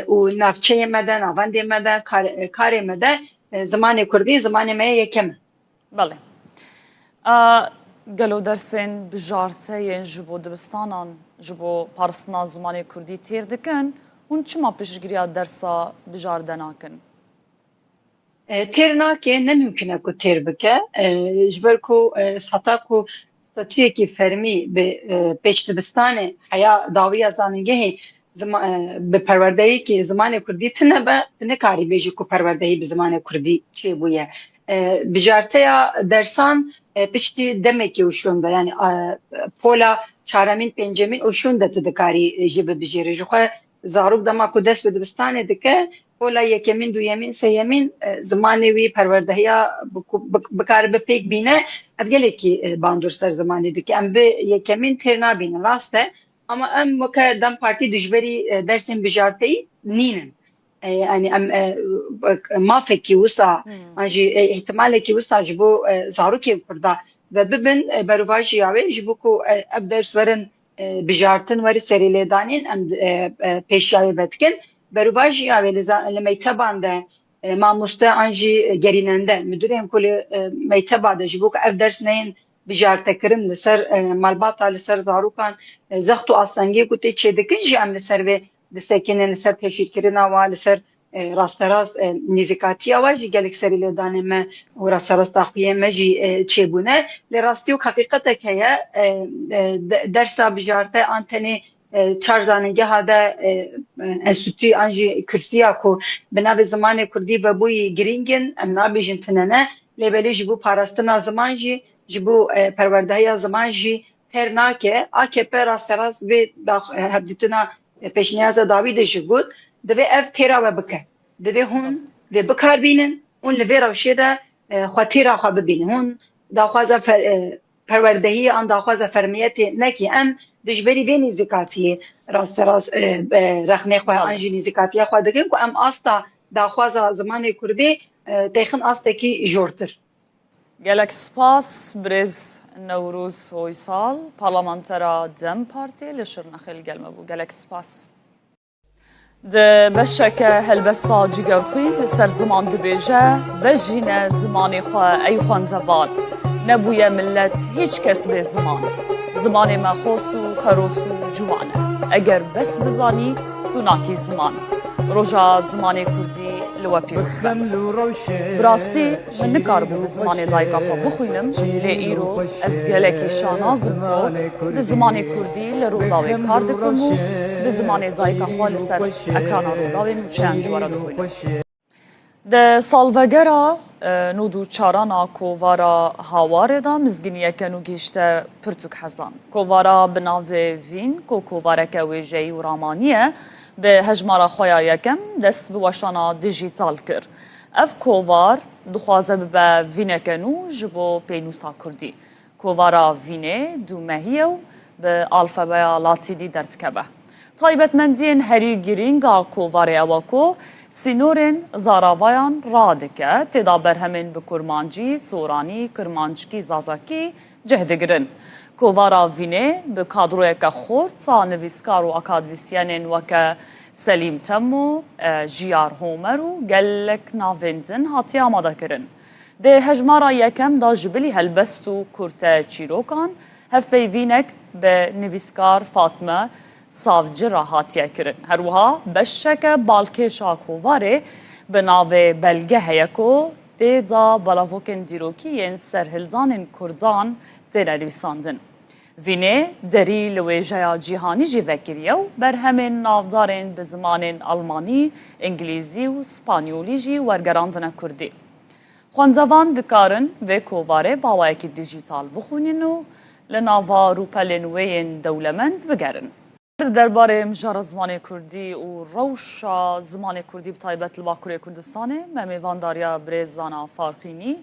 ونافچه مدى نافنده مدى كاري مدى زمان كردي زمان ما يكم بله قالوا درسين بجارتين جبو دبستانان جبو بارسنا زمان كردي تير دكن ون چما پشگريا درسا بجار دناكن تيرناكي نممكن اكو تير بك جبركو حتاكو ستاتويكي فرمي بيش دبستان حياة داوية زانينجهي بپروردهی که زمان کردی تنبه نکاری بیجی کو پروردهی به زمان کردی چه بویه بجارته یا درسان پشتی دمکی وشونده یعنی پولا چهارمین پنجمین وشونده تدکاری جیب بجیره جوخه زاروک دما کو دست به دبستان دکه پولا یکمین دویمین سیمین زمانی وی پروردهی بکار به پیک بینه افگلی کی باندورستر زمانی دکه ام به یکمین ترنا بینه راسته ama em vaka dem parti dijberi dersin bijarteyî nînin yani em mafekî wisa jî ihtimalekî wisa ji bo zarokên Kurda ve bibin berûva jiyawê ji bo ku ev ders werin bijartin werî serî lêdanîn em pêşiyayê vedikin berûva jiyawê li meyteban de mamoste an jî gerînende müdürên ku li mekteba de ji bo ku ev ders neyên bijartekirin li ser malbata li ser zarokan zext û asengê ku tê çêdikin jî em li ser vê disekinin li ser teşîrkirina wa li ser rasterast nêzîkatiya wa jî gelek serî lêdanê me û rasterast daxuyê me jî çêbûne lê rastî û heqîqetek heye dersa bijarte an tenê çar zanîngeha de enstitûyê an jî Kürsiya ku bi navê zimanê Kurdî vebûyî girîngin em nabêjin tinene lê belê ji bo parastina ziman jî ji bo perwerdehiya ziman jî ter nake AKP rasterast vê hevdîtina pêşniyaza dawî de jî got divê ev têra we bike divê hûn vê bikarbînin û li vê rewşê de xwe têra xwe bibînin hûn daxwaza perwerdehiyê an daxwaza fermiyetê nekî em dijberî vê nêzîkatiyê rasterast rexnê xwe an jî nêzîkatiya xwe dikin ku em asta daxwaza zimanê Kurdî têxin astekî jortir gelek spas brez Newroz Oysal parlamentera Dem Parti li Şirnexê gelme bû gelek spas di beşeke helbesta cîgerxwîn li ser ziman dibêje vejîne zimanê xwe ey xwendevan nebûye millet hiç kes bê ziman zimanê me xos û xeros û ciwan e eger bes bizanî tu nakî ziman roja zimanê Kurdî li we pîroz be bi rastî min nikaribû bi zimanê dayika xwe bixwînim lê îro ez gelekî şanazim ku bi zimanê Kurdî li Rûdawê kar dikim û bi zimanê dayika xwe li ser ekrana Rûdawê nûçeyan ji we re dixwînim di salvegera nû û çarana kovara hawarê da mizginiyeke nû gêşte pirtûk hezan kovara bi navê vîn ku kovareke wêjeyî û ramaniye bi hejmara xwe ya yekem dest bi weşana dijîtal kir ev kovar dixwaze bibe vîneke nû ji bo pênûsa Kurdî kovara vînê du mehiye û bi alfebeya latînî derdikeve taybetmendiyên herî girînga kovarê ew ku sînorên zaravayan radike têda berhemên bi kurmancî soranî kirmanckî zazakî cih digirin کووارا وینه به کادروی که خورد سا نویسکار و اکادمیسیانین وکه سلیم تمو جیار هومر و گلک ناویندن هاتی آماده کرن. ده هجمارا یکم دا جبلی هلبست و کرت چیروکان هف پیوینک به نویسکار فاطمه سافجرا هاتیه کرن. هروها بشک بالکشا کوواره به ناو بلگه هیکو ده دا بلاوکن دیروکین سرهلدان کردان ده نویساندن. وینه دری لویجه جیهانی جی وکریه و بر همین نافدارین به زمان آلمانی، انگلیزی و سپانیولی جی ورگراندن کردی. خواندوان دکارن و کوواره باوایکی دیجیتال بخونین و لناوا روپلین وین دولمند بگرن. درباره مجار زمان کردی و روش زمان کردی بتایبت لباکوری کردستانه ممیوانداریا بریزانا فارخینی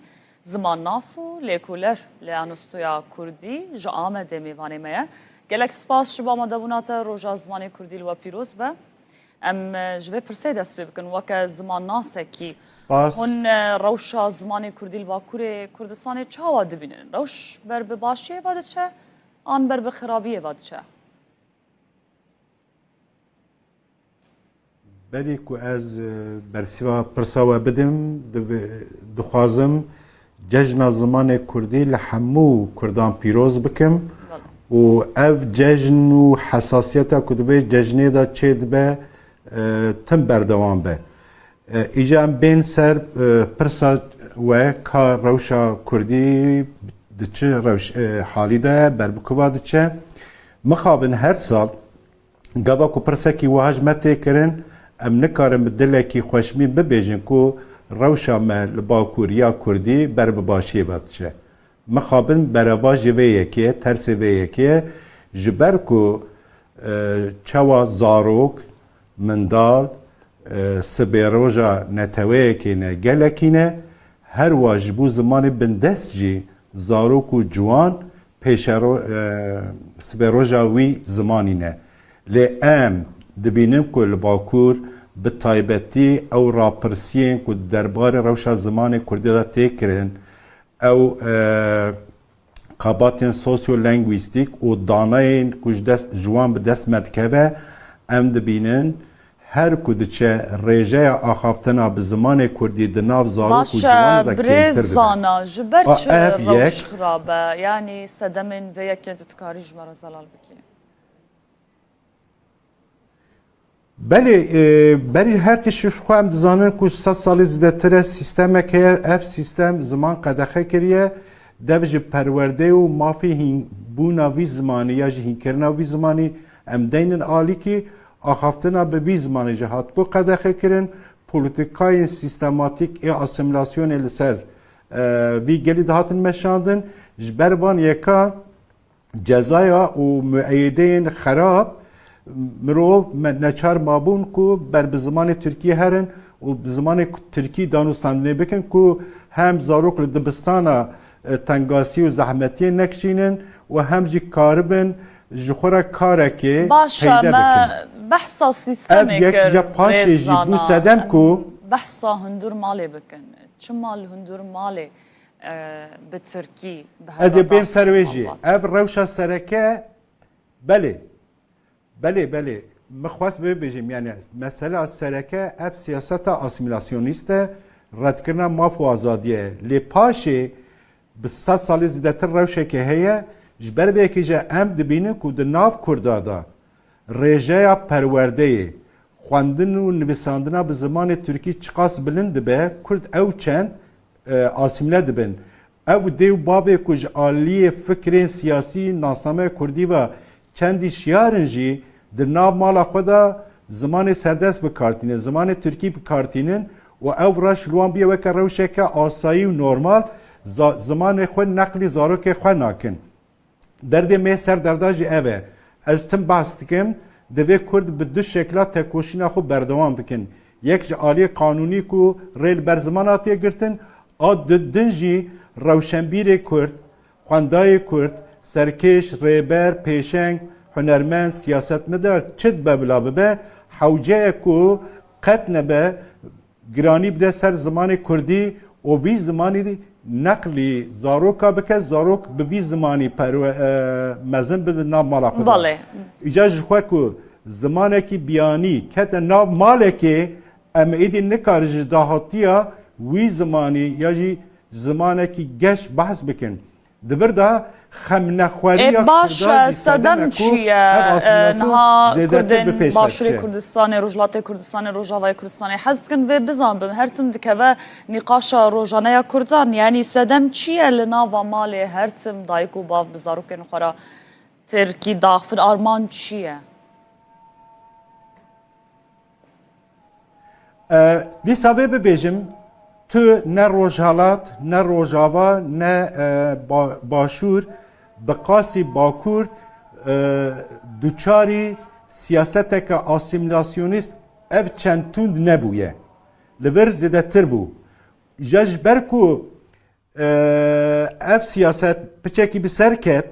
زمان ناسو لیکولر لیانوستویا کردی جا آمده میوانه مایه گلک سپاس شبا مدبونات روژا زمان کردی لوا پیروز به ام جوه پرسه دست بکن وکه زمان ناسه کی هون روشا زمان کردی لوا کردستان چه واده بینن؟ روش بر بباشیه واده چه؟ آن بر بخرابیه واده چه؟ بلی که از برسیوا پرساوه بدم دخوازم جشن زمان کردی لحمو کردان پیروز بکم و اف جشن و حساسیت کدبه جشنی دا چه دبه تم بردوان به ایجا بین سر پرسا و که روشا کردی دچه روش حالی ده بربکوا دچه مخابن هر سال گابا کو پرسا کی واجمته کرن ام نکارم دلکی خوشمی ببیجن کو روشا ما لباکوریا کردی بر باشی بادشه مخابن برابا جوه یکیه ترس به یکیه جبر کو چوا زاروک مندال سبیروژا نتوه کینه گلکینه هر واجبو زمان بندست جی زاروک و جوان پیشرو سبیروژا وی زمانینه لی ام دبینم که لباکور به تایبەتی ئەو ڕاپرسیên ku derbarê rewşa zimanê Kurdî da tê kirin ew qabatên sosyo-lingwîstîk û danayên ku ji wan bi dest me dikeve em dibînin her ku diçe rêjeya axaftina bi zimanê Kurdî di nav zarok û ciwan da برێزانە ji ber çi rewş xirabe yanî sedemên vê yekê tu dikarî ji me re zelal bikî بله بری هر تشریف خواهم دزانن که 100 سالی زیادتر سیستم که اف سیستم زمان قدخه کریه دوج پرورده و مافی بونا وی زمانی یا جهین کرنا وی زمانی ام دینن عالی که آخافتنا به وی زمانی جهات بو قدخه کرن پولیتیکای سیستماتیک ای اسیمیلاسیون لسر وی گلی دهاتن مشاندن جبربان یکا جزایا و معیدین خراب مرو نچار مابون کو بر به زمان ترکیه هرن و به زمان ترکی دانستاندنی بکن کو هم زاروک لدبستانا تنگاسی و زحمتی نکشینن و هم جی کاربن جخورا کارکی پیدا بکن بحثا سیستمی کرد یک پاشی جی بو سدم کو بحثا هندور مالی بکن چه مال هندور مالی به ترکی از بیم سرویجی اف روشا سرکه بله مخواست ببیجیم یعنی مسئله از سرکه اف سیاست اسیمیلاسیونیسته رد کردن ماف و آزادیه لی پاشه به 100 سالی زیادتر روشه که هیه جبر به که جا ام دبینه که در ناف کردادا رژه پرورده خواندن و نویساندن به زمان ترکی چقاس بلند به کرد او چند اسیمیله دبن او دیو بابه که آلی فکر سیاسی ناسنامه کردی و چندی شیارنجی در ناو مالا خدا زمان سردست بکارتینه زمان ترکی بکارتینن و او راش لوان بیه وکه روشه که آسایی و نورمال زمان خود نقلی زاروک خود ناکن درده می سر درداجی اوه از تم بحث کم دوی کرد به دو شکلات تکوشینا خود بردوان بکن یک جا آلی قانونی کو ریل بر زمان آتیه گرتن دنجی روشنبیر کرد خواندای کرد سرکش ریبر پیشنگ هنرمند سیاست مدار چد ببلا به حوجه کو قط نبه گرانی بده سر زمان کردی و وی زمانی نقلی زاروکا بکه زاروک بوی زمانی مزن به ناو مالا خود بله ایجا جخواه که زمانه کی بیانی که ناو ماله که ام ایدی نکارج داهاتیا وی زمانی یا جی زمانه کی گش بحث بکن دبر دا خم نخوری باش سدم چیه نها کردن باشوری کردستان روجلات کردستان روجاوای کردستان حزد کن و بزن بم هرتم دکوه نقاش روجانه کردان یعنی سدم چیه لنا و مال هرتم دایکو باف بزارو کن خورا ترکی داخل آرمان چیه دی ساوه ببیجم تو نه روجالات نه روجاوا نه باشور بقاسی باکورد دوچاری سیاست که آسیمیلاسیونیست اف چندتوند نبویه لبر زده تر بو جاج برکو اف سیاست پچکی بسر کت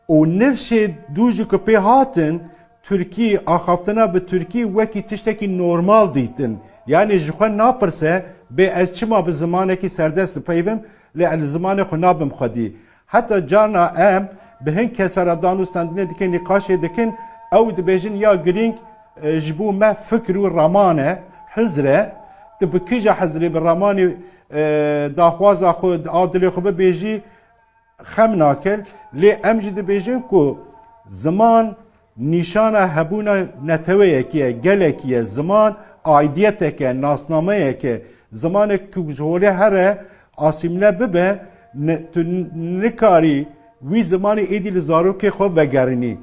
و نفش دوجو که پی هاتن ترکی آخافتنا به ترکی وکی تشتکی نورمال دیتن یعنی جخوان ناپرسه به اچما به زمانه کی سردست پیوم ل زمان خو نابم خدی حتی جانا ام به هن کسر دانوستاندنه دکن نقاش دکن او دبیجن یا گرینگ جبو ما فکر و رمانه حزره تبکیجا حزری بالرماني داخوازا خود عادل خو بيجي خم ناكل لي امجد بيجن كو زمان نشانه هبونا نتويه كيه گلكيه زمان عائديتك ناسنامه که زمان کجوری هر آسیمله ببه نکاری وی زمان ایدی لزارو که خوب وگرنی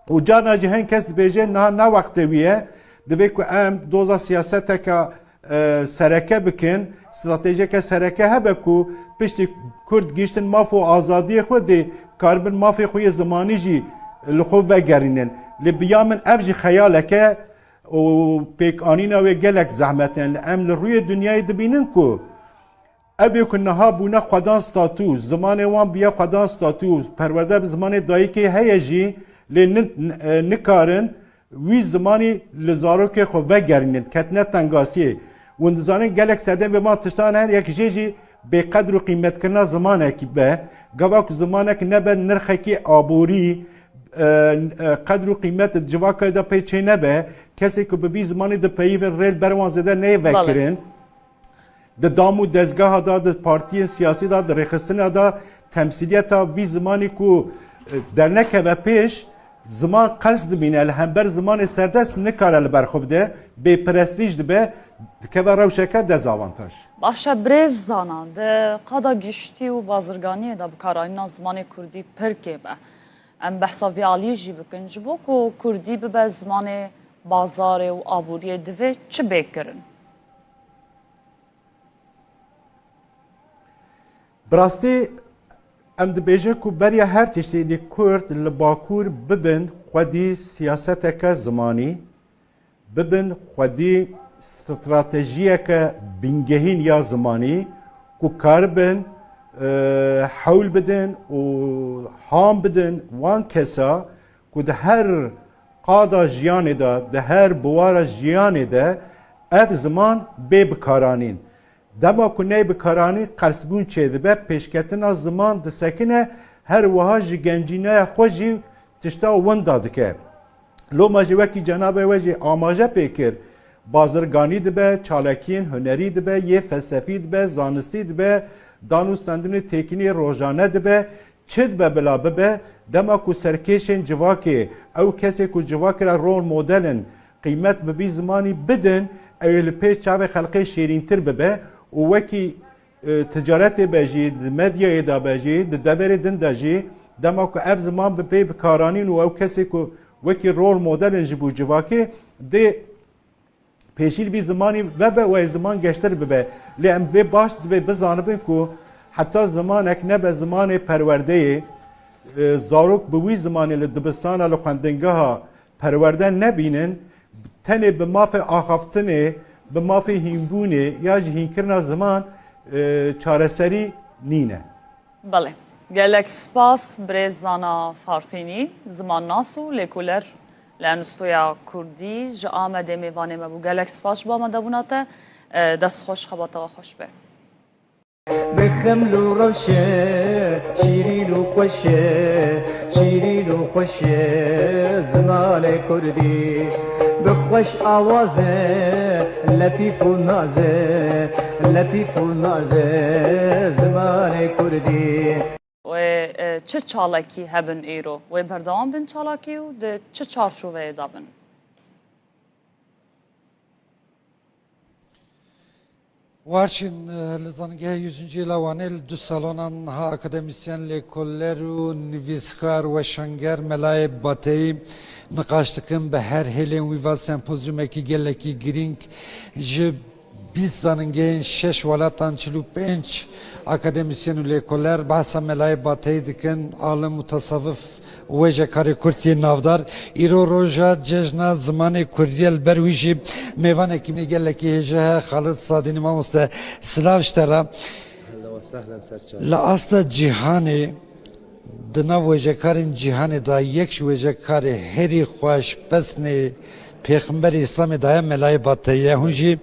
و جانا جهن کس بیجه نه وقت ویه دوی که ام دوزا سیاست که سرکه بکن استراتژی که سرکه هبه که پشت کرد گیشتن مافو آزادی خود دی کاربن مافی خوی زمانی جی لخوب وگرنن لبیامن افجی خیاله که و پیک آنینا و گلک زحمتن ام روی دنیای دبینن کو اوی کنها بونا خدان ستاتوس زمان وان بیا خدان ستاتوس پرورده به زمان دایی که هیجی نکارن وی زمانی لزارو که خو بگرینن کتنه تنگاسیه و نزانن گلک سده به ما تشتان هر یک جیجی به قدر و قیمت کرنا زمانه که به گواک زمانه که نبه نرخه که آبوری قدر و قیمت جواکه دا پیچه نبه کسی که به زمانی دا پیوین ریل بروان زده نه وکرن دا دامو دزگاه دا دا پارتی سیاسی دا دا رخصتن دا تمثیلیت دا وی زمانی که در نکه و پیش زمان قرص دبینه الهمبر زمان سردست نکاره لبرخوب ده به پرستیج ده که و روشکه دزاوانتاش باشه برز زانان ده قدا گشتی و بازرگانی دا بکاراینا زمان کردی پرکه به ام بحثا ویالی جی بکن جبو که کردی به زمان بازار و آبوری دوه چه بکرن؟ براستی ام دبیجن که برای هر تشتی دی کرد لباکور ببن خودی سیاست که زمانی ببن خودی استراتژیه که بینگهین یا زمانی که کار بن حول بدن و هام بدن وان کسا که ده هر قادا جیانه ده هر بوار جیانه ده اف زمان بی بکارانین دما کنه بکارانی قرصبون چه ده به پیشکتنا زمان ده سکنه هر وها جگنجینه خوشی تشتا ون داده که لو ماجی وکی جناب وجه آماجه پیکر بازرگانی ده به چالکین هنری ده به یه فلسفی ده به زانستی ده به دانوستاندن تکنی روزانه ده به چد به بلا به دما کو سرکشن جواکه او کسی کو جواکه را رول مدلن قیمت به بی زمانی بدن ایل پیش چاو خلقی شیرین تر به و وکی تجارت بجی مدیا دا بجی دبر دن دجی دما کو اف زمان به پی بکارانین و او کسی کو وکی رول مدلن جبو جواکه ده پیشیل بی زمانی و زمان گشتر به لیم و باش به بزانبن کو حتی زمان اک نبه زمان پرورده زاروک بوی زمانی لدبستان لخوندنگاه پرورده نبینن تنه به مافه آخافتنه به مافه هیمبونه یا هینکرنا زمان چارسری نینه بله گلک سپاس برزدانا فارقینی زمان ناسو لیکولر لانستویا کردی جا آمده میوانه مبو گلک سپاس با مدبوناته دست خوش خباتا خوش به بخمل و روشه شیرین و خوشه شیرین و خوشه زمان کردی بخوش آوازه لطیف و نازه لطیف و نازه زمان کردی و چه چالاکی هبن ایرو و بردوام بن چالاکی و ده چه چارچوبه دابن وارشین لزانگه 100. لوانه دو سالانان ها اکادمیسین لیکولر و نویسکار و شنگر ملای باتی نقاشتکن به هر هیلین ویوا سمپوزیوم اکی گل اکی گرینگ جب 20 زنگین 6 ولاتان 45 اکادمیسین و لیکولر بحثا ملای باتی دکن عالم متصوف وجه کاری کردی نافدار ایرو روژا جشن زمان کردی البرویجی میوان اکی نگل اکی هجه خالد صادینی ما مسته سلاوشترا لأستا جهانی دنا وجه کارین جهانی دا یک وجه کاری هری خوش پسنی پیغمبر اسلام دایم ملای باتیه هنجی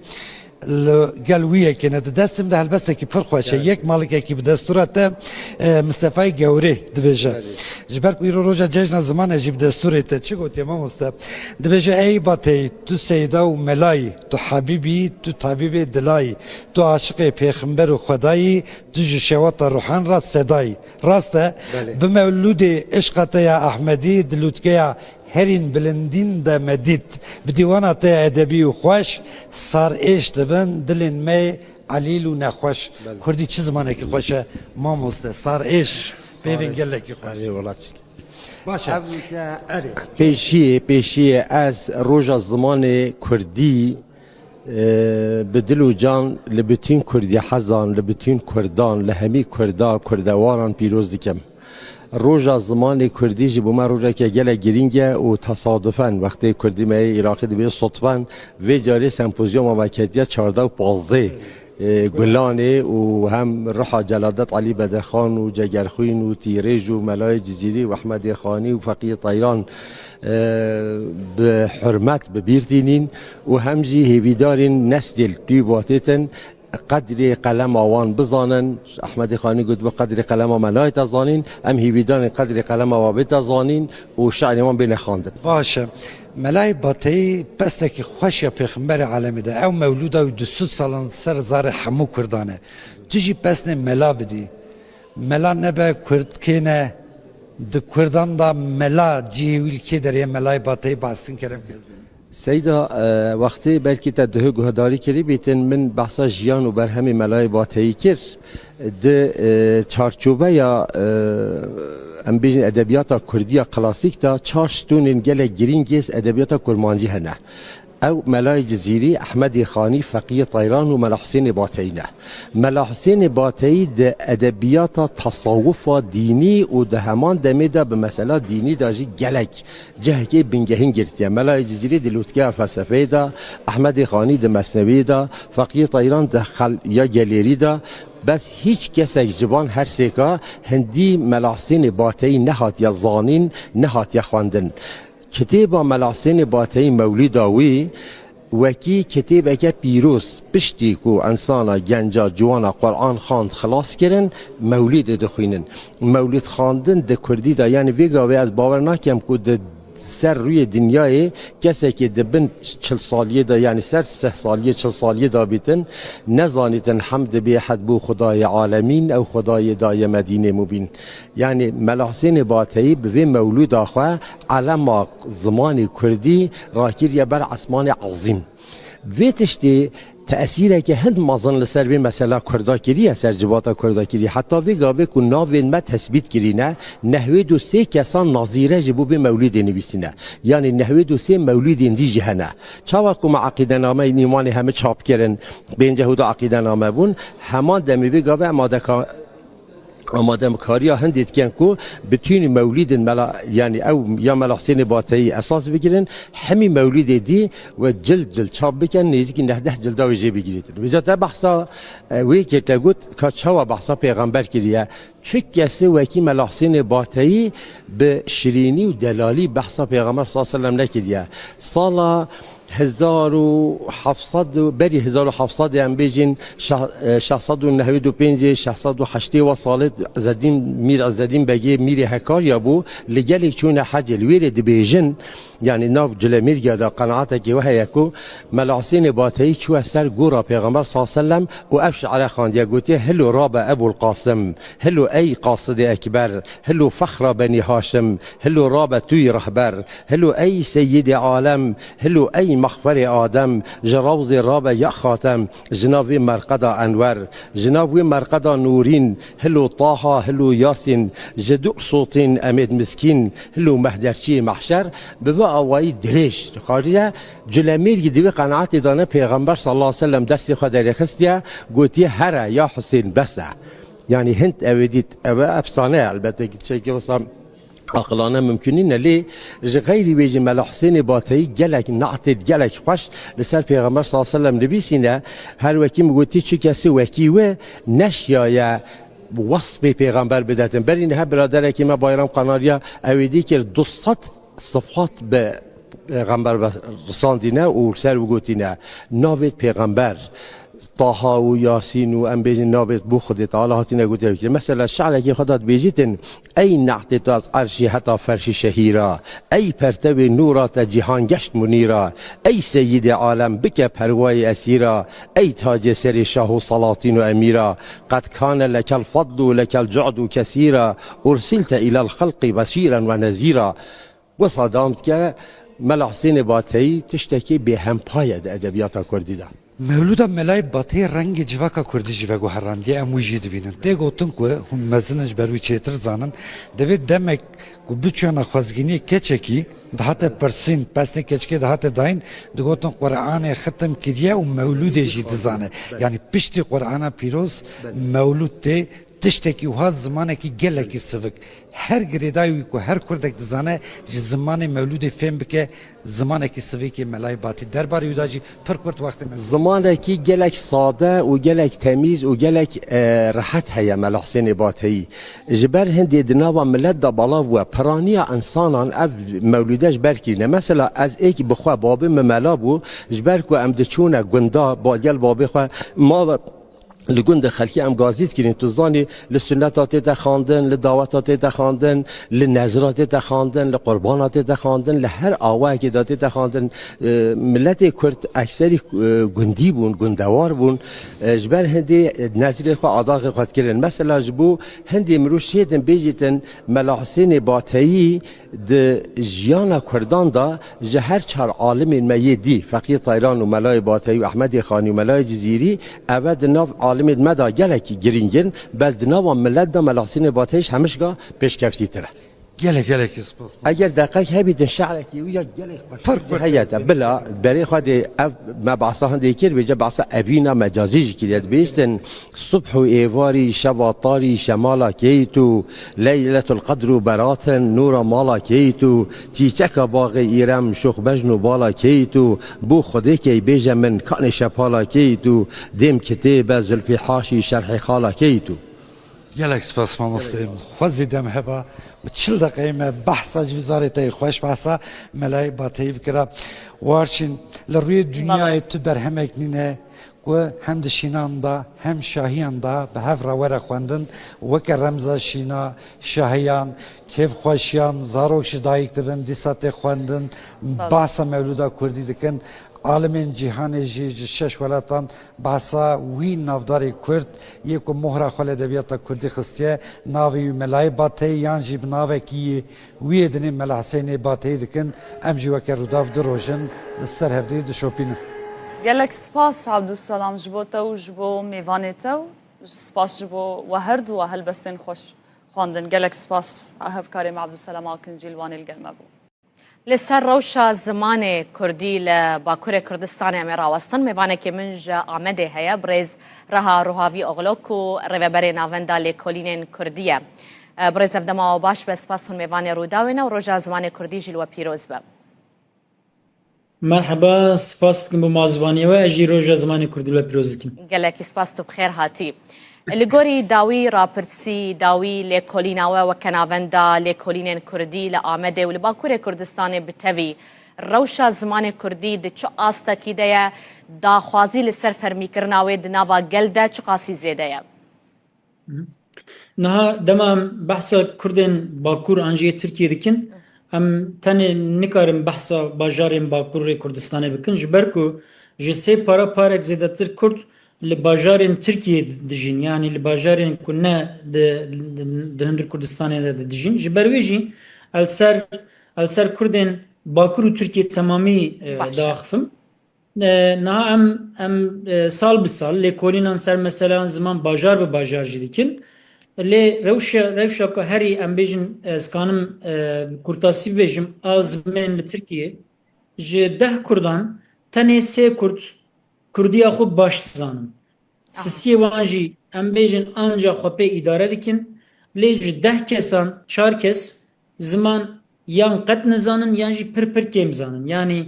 گلویه که نه دستم ده البته که پر خوشه یک مالک کی به دستورات مصطفی گوری دبیجه جبر کوی روزا جشن زمان جیب دستورات چی گفتی ما مصطفی دبیجه ای باتی تو سیدا و ملای تو حبیبی تو طبیب دلای تو عاشق پیغمبر و خدایی تو جشوات روحان را صدای راسته به مولود عشقت یا احمدی دلوتکیا هرین بلندین دا مدید بدیوانات ادبی و خوش سار ایش دبن دلین می علیل و نخوش کردی چه زمانه که خوشه ما مسته سار ایش بیبین گله که خوش باشه پیشی از روژا زمان کردی به دل و جان لبتین کردی حزان لبتین کردان لهمی کردواران پیروز دیکم روژا زمان کردی جبو ما روژا که گله گرینگه و تصادفاً وقتی کردی ما عراقی دیگه صدفاً و جاری سمپوزیوم موکتیت 14 و 15 گلانه و هم رحا جلادت علی بدرخان و جگرخوین و تیریج و ملای جزیری و احمد خانی و فقیه طیران به حرمت ببیرتینین و همجی هیویدارین نسل دیواتیتن قدر قلم آوان بزانن احمد خانی گفت به قدر قلم ملای تزانین ام هیویدان قدر قلم آوا تزانین و شعر ما بین خواندن باشه ملای باتی پستکی خوش یا پیغمبر عالمی ده او مولود او 200 سالان سر زار حمو کردانه تجی پسن ملا بدی ملا نبه کرد کنه ده کردان دا ملا جیویل که در یه ملای باتی بحثن کرم که سیدا وقتی بلکی تدهه گهداری کری بیتن من بحثا جیان و برهمی ملای باتهی کر ده چارچوبه یا ام بیجن ادبیات کردی کلاسیک تا چارشتونین گله گرینگیز ادبیات کرمانجی هنه او ملای جزیری احمد خانی فقیه طیران و ملا حسین باتینه ملا حسین باتی ده ادبیات تصوف دینی و ده همان دمیده به مسئله دینی داجی گلک جهکی بنگهین گرتیه ملای جزیری ده لوتکه فلسفه ده احمد خانی ده مثنوی ده فقیه طیران ده یا گلیری ده بس هیچ کسی جوان هر سیکا هندی ملا حسین باتی نهات یا زانین نهات یا خواندن کتاب ملا حسین باتی مولید آوی وکی کتاب که پیروز پشتی کو انسانا گنجا جوانا قرآن خواند خلاص کرن مولید دخوینن مولید خواندن ده کردی دا یعنی ویگاوی از باور نکیم کو ده سر روی دنیای کسی که دبن 40 سالیه دا یعنی سر 3 سالیه 40 سالیه دا بیتن نزانیتن حمد به حد بو خدای عالمین او خدای دای مدینه مبین یعنی ملا حسین باتی به مولود آخوا علم زمان کردی راکیر بر اسمان عظیم ویتشتی تأثیره که هند مازن لسر به مثلا کرداکیری اثر جباتا کرداکیری حتی ویگابه که ناوین ما تثبیت کرینه نحوه دو سه کسان نظیره جبو به مولید نویسینه یعنی نحوه دو سه مولید دی جهنه چاوا که ما عقیده نامه نیمان همه چاپ کرن به اینجا هدو عقیده نامه بون همان دمی ویگابه آماده کاری هندید کن کو بتونی مولید ملا یعنی او یا ملا حسین باتی اساس بگیرن همین مولید دی و جلد چاپ بکن نزدیک 19 جلد وجه بگیرید وجه بحثا وی که تگوت که چوا بحثا پیغمبر کریه چه کسی وکی ملا حسین باتی به شیرینی و دلالی بحثا پیغمبر صلی الله علیه و سلم نکریه سالا 1700 بری 1700 ام بیجین 695 608 سالت زدین میر زدین بگی میر حکار یا بو لجلی چون حج الویر دبیجن یعنی ناف جلمیر گدا قناعت کی وه یکو ملعسین باتی چو اثر گورا پیغمبر صلی الله علیه و سلم و افش علی خاندیا گوتی هلو راب ابو القاسم هلو ای قاصد اکبر هلو فخر بني هاشم هلو راب توی رهبر هلو ای سید عالم هلو ای مخفر آدم جراوز راب یا خاتم جناب مرقدا انور جناب مرقدا نورین هلو طه هلو یاسین جدو صوتین امید مسکین هلو مهدرچی محشر بوا اوای درش خاریه جلمیر گیدی قناعت دانه پیغمبر صلی الله علیه و سلم دست خدای خستیا گوتی هر یا حسین بس يعني هنت أوديت أبا أفصانة البته شيء كوسام عقلانه ممكنين ليه غير بيجي مال حسين باطي جلك نعطت جلك خوش لسال پیغمبر صلى الله عليه وسلم نبيسينا هر وكي مقولتي شو كسي وكي و نشيا يا وصف پیغمبر بداتن برين ها برادر كي ما بايرام قناريا أودي كر 200 صفحات ب پیغمبر رساندينا وسال وقوتينا نافت پیغمبر طه و یاسین و ام بیجن نابت بو خودت تعالی هاتی نگوته که مثلا شعر که خودت بیجیتن ای نعت تو از عرشی حتی فرش شهیرا ای پرتو نورات جهان گشت منیرا ای سید عالم بک پروای اسیرا ای تاج سر شاه و سلاطین و امیرا قد کان لك الفضل لك الجعد كثيرا ارسلت الى الخلق بشيرا و نذيرا و صدامت که ملا حسین باطی تشتکی به هم پاید ادبیات کردی ده مولودا ملای باتی رنگ جواکا کردی جواگو هراندی امو جید بینن ده گوتن که هم مزنش بروی چیتر زانن دوید دمک که بچوانا خوزگینی کچکی دهات پرسین پسنی کچکی دهات داین ده گوتن قرآن ختم کدیه و مولود جید زانه یعنی پشتی قرآن پیروز مولود ده تشتکی و ها زمانه کی گله کی سوک هر گریدایی کو هر کردک دزانه زمان مولود فهم بکه زمانه کی سوکی ملای باتی درباره یوداجی پر کرد وقت زمانه کی گلک ساده و گلک تمیز و گلک راحت هيا مل حسین باتی جبر هندی دناوا ملت دا بالا و پرانی انسانان اف مولودش برکینه مثلا از ایک بخوا باب ملابو جبر کو ام دچونه گندا با گل باب خو ما لگند خلکی ام گازیت کردن تو زانی لسنتات تخاندن لدعوتات تخاندن لنظرات تخاندن لقربانات تخاندن لهر آوایی که داده تخاندن ملت کرد اکثری گندی بون گندوار بون جبر هندی نظر خو عداق خود کردن مثلا جبو هندی مروش یدن بیجیتن ملا حسین باطی د جیانا کردان دا جهر چهار عالم میدی فقیه طایران و ملای باطی و احمد خانی و ملای جزیری اول ناف عالم مدا گلکی گرینگن بس دناوا ملت دا ملا حسین باطیش همشگاه پیشکفتی تره گلک اسپاس اگر دقیق هبیدن شعرکی و یا گلک فرق هیاتا بلا برای خود مبعثا هنده کر بجا بعثا اوینا مجازی کریت بیشتن صبح و ایواری شباطاری شمالا کیتو لیلت القدر و براتن نور مالا کیتو تیچک باغ ایرم شخ بجن و بالا کیتو بو خوده که بیجا من کان شپالا کیتو دیم کتیب زلفی حاشی شرح خالا کیتو گلک اسپاس ما مستیم خوزی دم هبا چل دقیقه ما بحثا جوزارتی خوش بحثا ملای باتی بکره وارچین لروی دنیای تو برهمک نینه و هم دشینان دا هم شاهیان دا به هف راوره خواندن وک رمزا شینا شاهیان کیف خوشیان زاروکش دایک دبن دیسات خواندن بحثا مولودا کردی دکن عالمین جهان جی شش ولاتان بحثا وی نافداری کرد یک مهر خال ادبیات کردی خستیه ناوی ملای باتی یان جیب ناوی کی وی دنی ملا حسین باتی دکن ام جی وک روداف دروژن سر هفته دشوپین گلک سپاس عبدالسلام جبو تو جبو میوان تو سپاس جبو و هر دو هل بستن خوش خواندن گلک سپاس هف کاریم عبدالسلام آکنجی الوان الگلمه بو لسر روشا زمان کردی لباکور کردستان امیر آوستن میوانه که منجا آمده هیا بریز رها روحاوی اغلوک و رویبر ناوندا لکولین کردیه بریز افدما و باش به سپاس هن میوانه روداوینه و روشا زمان کردی جلو پیروز به مرحبا سپاس کن بو مازوانی و اجی روشا زمان کردی لو پیروز کن گلکی سپاس تو بخیر هاتی لگوری داوی راپرسی داوی لکولیناوه و کناوندا لکولینن کردی لآمده و لباکور کردستان بتوی روشا زمان کردی د چه آستکی ده داخوازی لسر فرمیکرناوی د ناوا گل ده چه قاسی زیده یا نه دما بحثا کردن باکور انجی ترکیه دکن ام تنه نکارم بحثا باجارین باکور کردستانه بکن جبرکو جسه پارک زیدتر کرد لباجارین ترکیه دجین یعنی لباجارین کنه ده هندر کردستانه دجین جبرویجی السر کردن باکور و ترکیه تمامی داخفم نه ام سال به سال لکولینان سر مثلا زمان باجار به باجار جدیکن لی روشا که هری ام بیجن اسکانم کرتاسی بیجم از من لترکیه جه 10 کردان تنه 3 کردی خوب باش زانم سیسی وانجی ام بیجن آنجا خوبه اداره دیکن لی جه 10 کسان 4 کس زمان یان قد نزانن یان جی پر کم زانن یعنی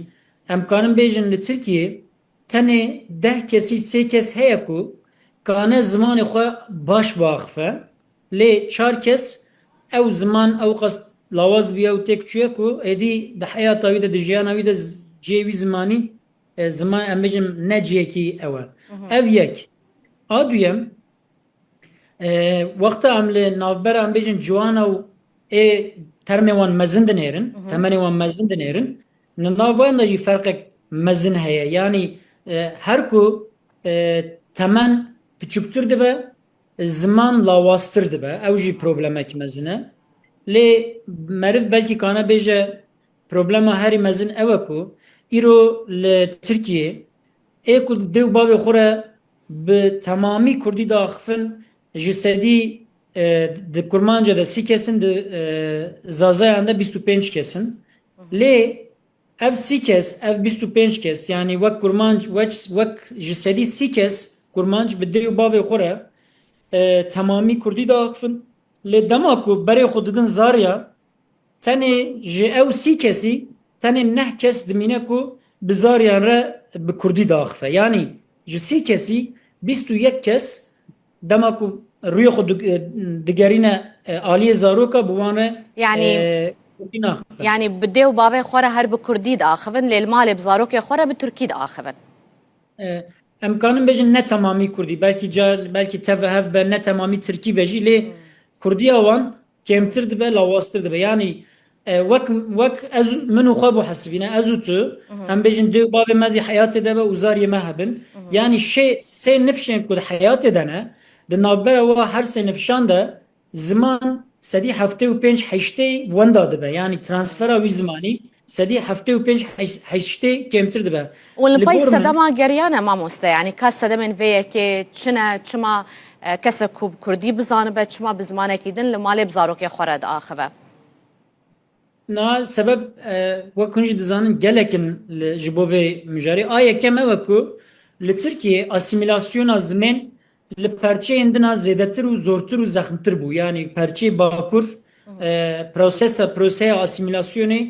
امکانم بیجن لترکیه تنه 10 کسی 3 کس هیا کو کانه زمان خو باش باخفه لی 4 کس او زمان او قصد لاواز بیا و تک چیه کو ادی ده حیات اوی ده جیان اوی ده جیوی زمانی زمان ام بیجم نه جیه کی اوه او یک آدویم وقتا عمل نافبر ام بیجن جوان او ترمي وان مزن دنيرن تمني وان مزن دنيرن نافوان نجي فرق مزن هيا يعني هركو تمن بچوكتر دبا زمان لاواستر دبا او جي بروبلمك مزنه لي مرف بلكي كانا بيجا بروبلما هاري مزن اوكو ايرو لتركيا ايكو ديو باوي خورا بتمامي كردي داخفن جسدي د کرمانجا د 30 kesin د زازایanda 25 kesin لی ev 30 kes ev 25 kes yani vak kurmanj vak jisedi 30 kes kurmanj bidê bavê xwe re tamamî kurdî daxivin lê dema ku berê xwe didin zarya tenê ji ew 30 kesî tenê neh kes dimîne ku bi zaryan re bi kurdî daxive yani ji 30 kesî 21 kes dema ku rûyê xwe digerîne aliyê zaroka bi wan re يعني بديو بابي خورا هر بكردي داخفن للمال بزاروك خورا بتركي داخفن امکانم بجن نه تمامی کردی بلکه تفهف به نه تمامی ترکی بجی لی کردی اوان کمتر دبه لاواستر دبه یعنی وک از منو خوابو حسبینه ازو تو هم بجن دو باب مدی حیات دبه وزاری مهبن یعنی سه نفشن کد حیات دنه دنابر و هر سه نفشان ده زمان سدی هفته و 5 هشته وندا دبه یعنی ترانسفر وی زمانی سدی هفته و 5 هشته کمتر دبه والباي سدما جريانا ما مستا يعني كاس سدمن فيا كي چما كاس كوب كردي بزانبه چما بزمانه كيدن لمال بزاروك خورد اخبه نا سبب وكنج دزانن گلكن جبوفي مجاري ايه كما وكو لتركيا اسيميلاسيون زمن لپرچه اندنا زیادتر و زورتر و زخمتر بو یعنی پرچه باکور پروسه اسیمیلاسیونی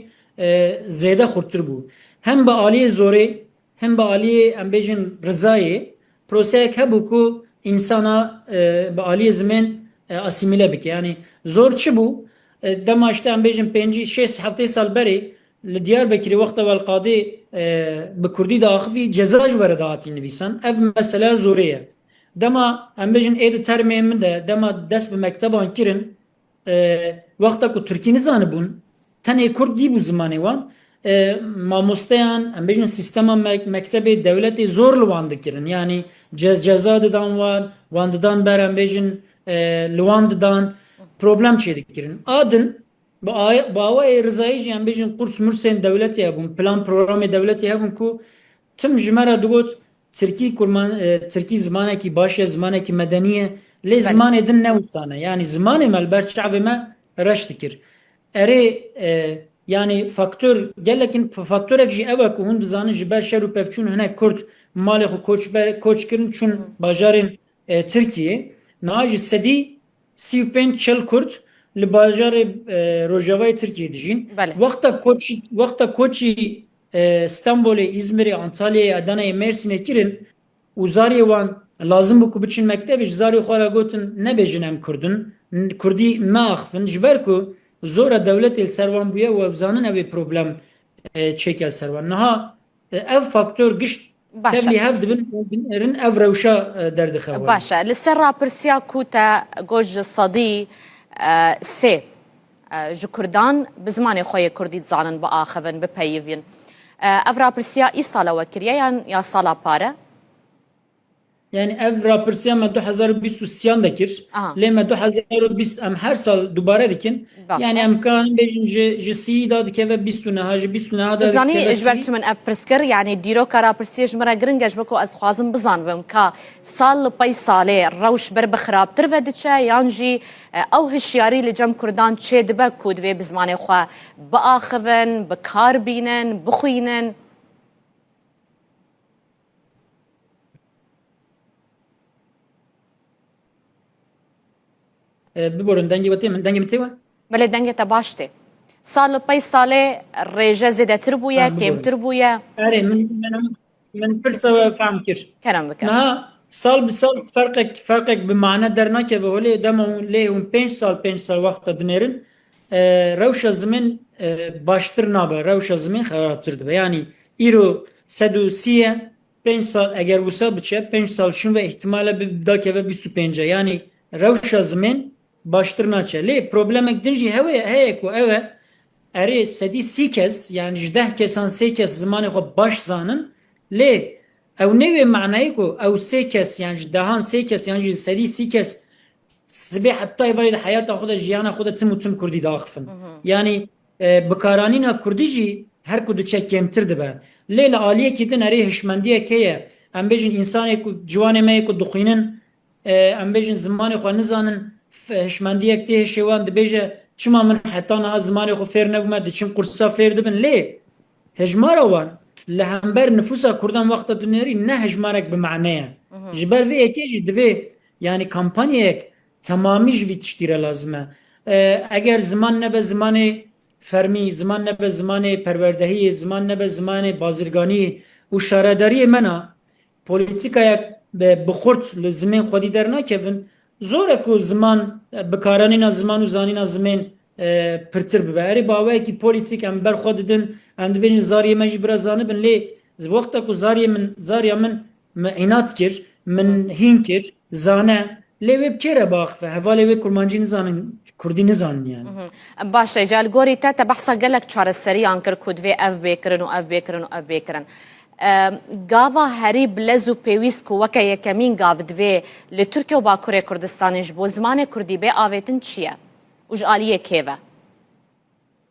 زیاده خورتر بو هم با آلی زوره هم با آلی امبیجن رضایی پروسه که بو که انسانا با آلی زمین اسیمیله بکه یعنی زور چه بو دماشته امبیجن 5-6 هفته سال بری لدیار بکری وقت والقاضی بکردی داخوی جزاج ورده آتی نویسن اف مسئله زوره دما ام بجن اید ترمیم من ده دما دست به مکتبان کرن وقتا کو ترکی نزانه بون تنه کرد دی بو زمانه وان ماموستیان ام بجن سیستم مکتب دولتی زور لواند کرن یعنی جزا دادن وان دادن بر ام بجن لواند دادن problem چیده کرن آدن با آوای رضایی جی ام بجن قرص مرسین دولتی هبون پلان پروگرام دولتی هبون کو تم جمره دوگوت ترکی زمانه کی باشه زمانه کی مدنیه لی زمانه دن نوسانه yani زمانه ملبر شعب ما رشت کر اره yani faktör gelekin faktörek ji eva ku hund zanı jiber şeru pevçun hene kurt mali xu koç kirin çun bajarın Türkiye naji sedi 35 çel kurt li bajarı Rojava'yı Türkiye dijin vakta koçi İstanbul'e, İzmir'e, Antalya'ya, Adana'ya, Mersin'e kirin uzariye wan lazım bu biçin mektebi zari xora gotin ne bejinem kurdun kurdi ma axfin jiber ku zora devlet el servan buya ve zanın evi problem çekel servan. Naha ev faktör gişt باشە tevlî hev dibin erin ev rewşa derdixewan. باشە لەسەر راپرسیا کوتە گۆژ سەدی سێ ji Kurdan bi zimanê xwe yê Kurdî dizanin biaxivin bipeyivîn. Ev raprsiya îsala we kiriye ya sala pare? Yani ev rapirsiya me 2023 dekir. Lê me 2020 em her sal dubare dikin. Yani em kanin bêjin ji sî da dikeve 20 neha ji 20 neha da Bizanî dikeve ji ber çi min ev pirskir yani dîroka raprsiya ji me re giring e ji bo ku ez dixwazim bizanibim ka sal li pey salê rewş ber bi xirabtir ve diçe yan jî ew hişyarî li cem Kurdan çê dibe ku divê bi zimanê xwe biaxivin, bi kar bînin, bixwînin. biborin dengê ve tê min dengê min tê we? Belê dengê te baş tê. Sal li pey salê rêje zêdetir bûye, kêmtir bûye. Erê min pirsa we fehm kir. Kerem bike. Niha sal bi sal ferqek bi mane dernakeve holê dema lê hûn 5 sal wexta dinêrin rewşa zimên baştir nabe, rewşa zimên xerabtir dibe. Yani îro 130 5 sal eger wisa biçe 5 sal şin ve ihtimale bi dakeve 25. Yani rewşa zimên baştir naçe. Lê problemek din jî heye ku ew e erê sedî sî kes yani ji 10 kesan 3 kes zimanê xwe baş zanin lê ew nêvê manayê ku ew 3 kes yani ji dehan 3 kes yani ji sedî sî kes sibê heta evayê de hayata xwe de jiyana xwe de tim û tim Kurdî daxifin. Yani bikaranîna Kurdî jî her ku diçe kêmtir dibe. Lê li aliyekî din erê hişmendiyek heye em bêjin însanê ku ciwanê me yê ku dixwînin em bêjin zimanê xwe nizanin hişmendiyek tê hêşêwan dibêje çima min heta niha zimanê xwe fêr nebûme diçin qursa fêr dibin lê hejmara wan li hember nüfusa Kurdan wexta dinêrî ne hejmarek bi mane ye. Ji ber vê yekê jî divê yani kampanyayek temamî ji vî tiştî re lazim e. Eger ziman nebe zimanê fermî, ziman nebe zimanê perwerdehiyê, ziman nebe zimanê bazirganiyê û şaredariyê me na polîtîkayek bi xurt li zimên xwedî dernakevin zor e ku ziman bikaranîna ziman û zanîna zimên pirtir bibe. Erê baweyekî polîtîk em ber xwe didin em dibêjin zariyê me jî biraz zanibin lê ji wexta ku zariya min înat kir min hîn kir zane lê wê bi kê re biaxife hevalê wê kurmancî nizanin Kurdî nizanin yani. Başe ji algorî te te behsa gelek çareseriyan kir ku divê ev bêkirin û ev bêkirin û ev bêkirin. Gava herî bilez û pêwîst ku weke yekemîn gav divê li Tirkiye û Bakurê Kurdistanê ji bo zimanê Kurdî bê avêtin çi ye? û ji aliyê kê ve?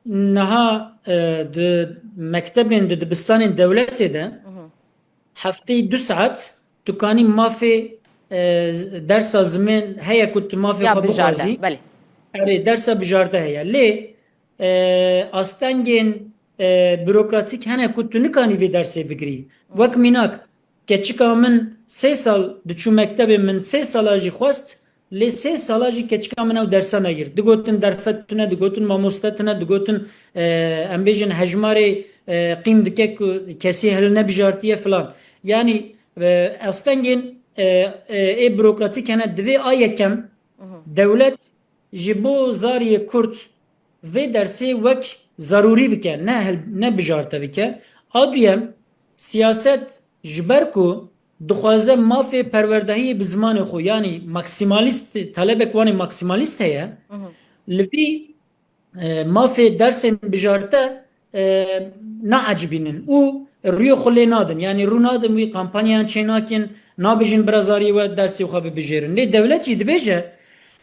Niha di mektebên di dibistanên dewletê de hefteyê 2 saat tu kanî mafê dersa zimên heye ku tu mafê xwe bixwazî erê dersa bijarde heye lê astengên bürokratik hene ku tu nikanî vê dersê bigirî. Wek mînak keçika min 3 sal diçû mektebê min 3 sala jî xwest lê 3 sala jî keçika min ew dersa negir. Digotin derfet tune, digotin mamoste tune, digotin em bêjin hejmarê qîm dike ku kesî hil nebijartiye filan. Yani astengên ê bürokratik hene divê a yekem dewlet ji bo zariyê Kurd vê dersê wek zarûrî bike ne bijarte bike. A duyem siyaset ji ber ku dixwaze mafê perwerdehiyê bi zimanê xwe yani maksimalîst talebek wanê maksimalîst heye li vî mafê dersên bijarte neecibînin û rûyê xwe lê nadin yani rû nadin wî kampanyayan çê nakin nabêjin biraz zariyê we dersê xwe bibijêrin lê devlet jî dibêje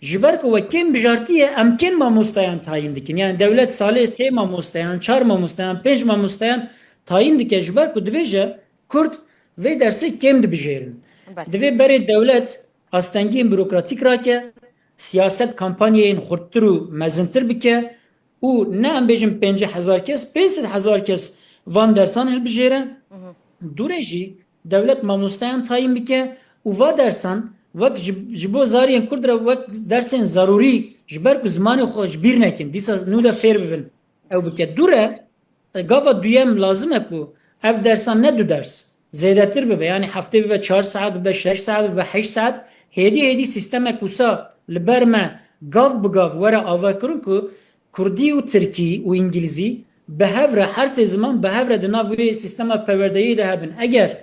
ji ber ku wekên bijartiye em kên mamosteyan tayin dikin yani devlet salê 3 mamosteyan 4 mamosteyan 5 mamosteyan tayin dike ji ber ku dibêje Kurd vê dersê kêm dibijêrin. Divê berê dewlet astengiyên bürokratik rake siyaset kampanyayên xurttir û mezintir bike û ne em bêjin 50,000 kes 500,000 kes van dersan hilbijêre durê jî devlet mamosteyan tayin bike û va dersan wek ji bo zariyên Kurd re wek dersên zarûrî ji ber ku zimanê xwe ji bîr nekin dîsa nû de fêr bibin ew bike. Dure gava duyem lazim e ku ev dersan ne du ders zêdetir bibe yani heftê bibe 4 saat bibe 6 saat bibe 8 saat hêdî sîstemek wisa li ber me gav bi gav were avakirin ku Kurdî û Tirkî û İngilîzî بهevre her zaman behevre de navê sistema perwerdeyî de hebin. Eger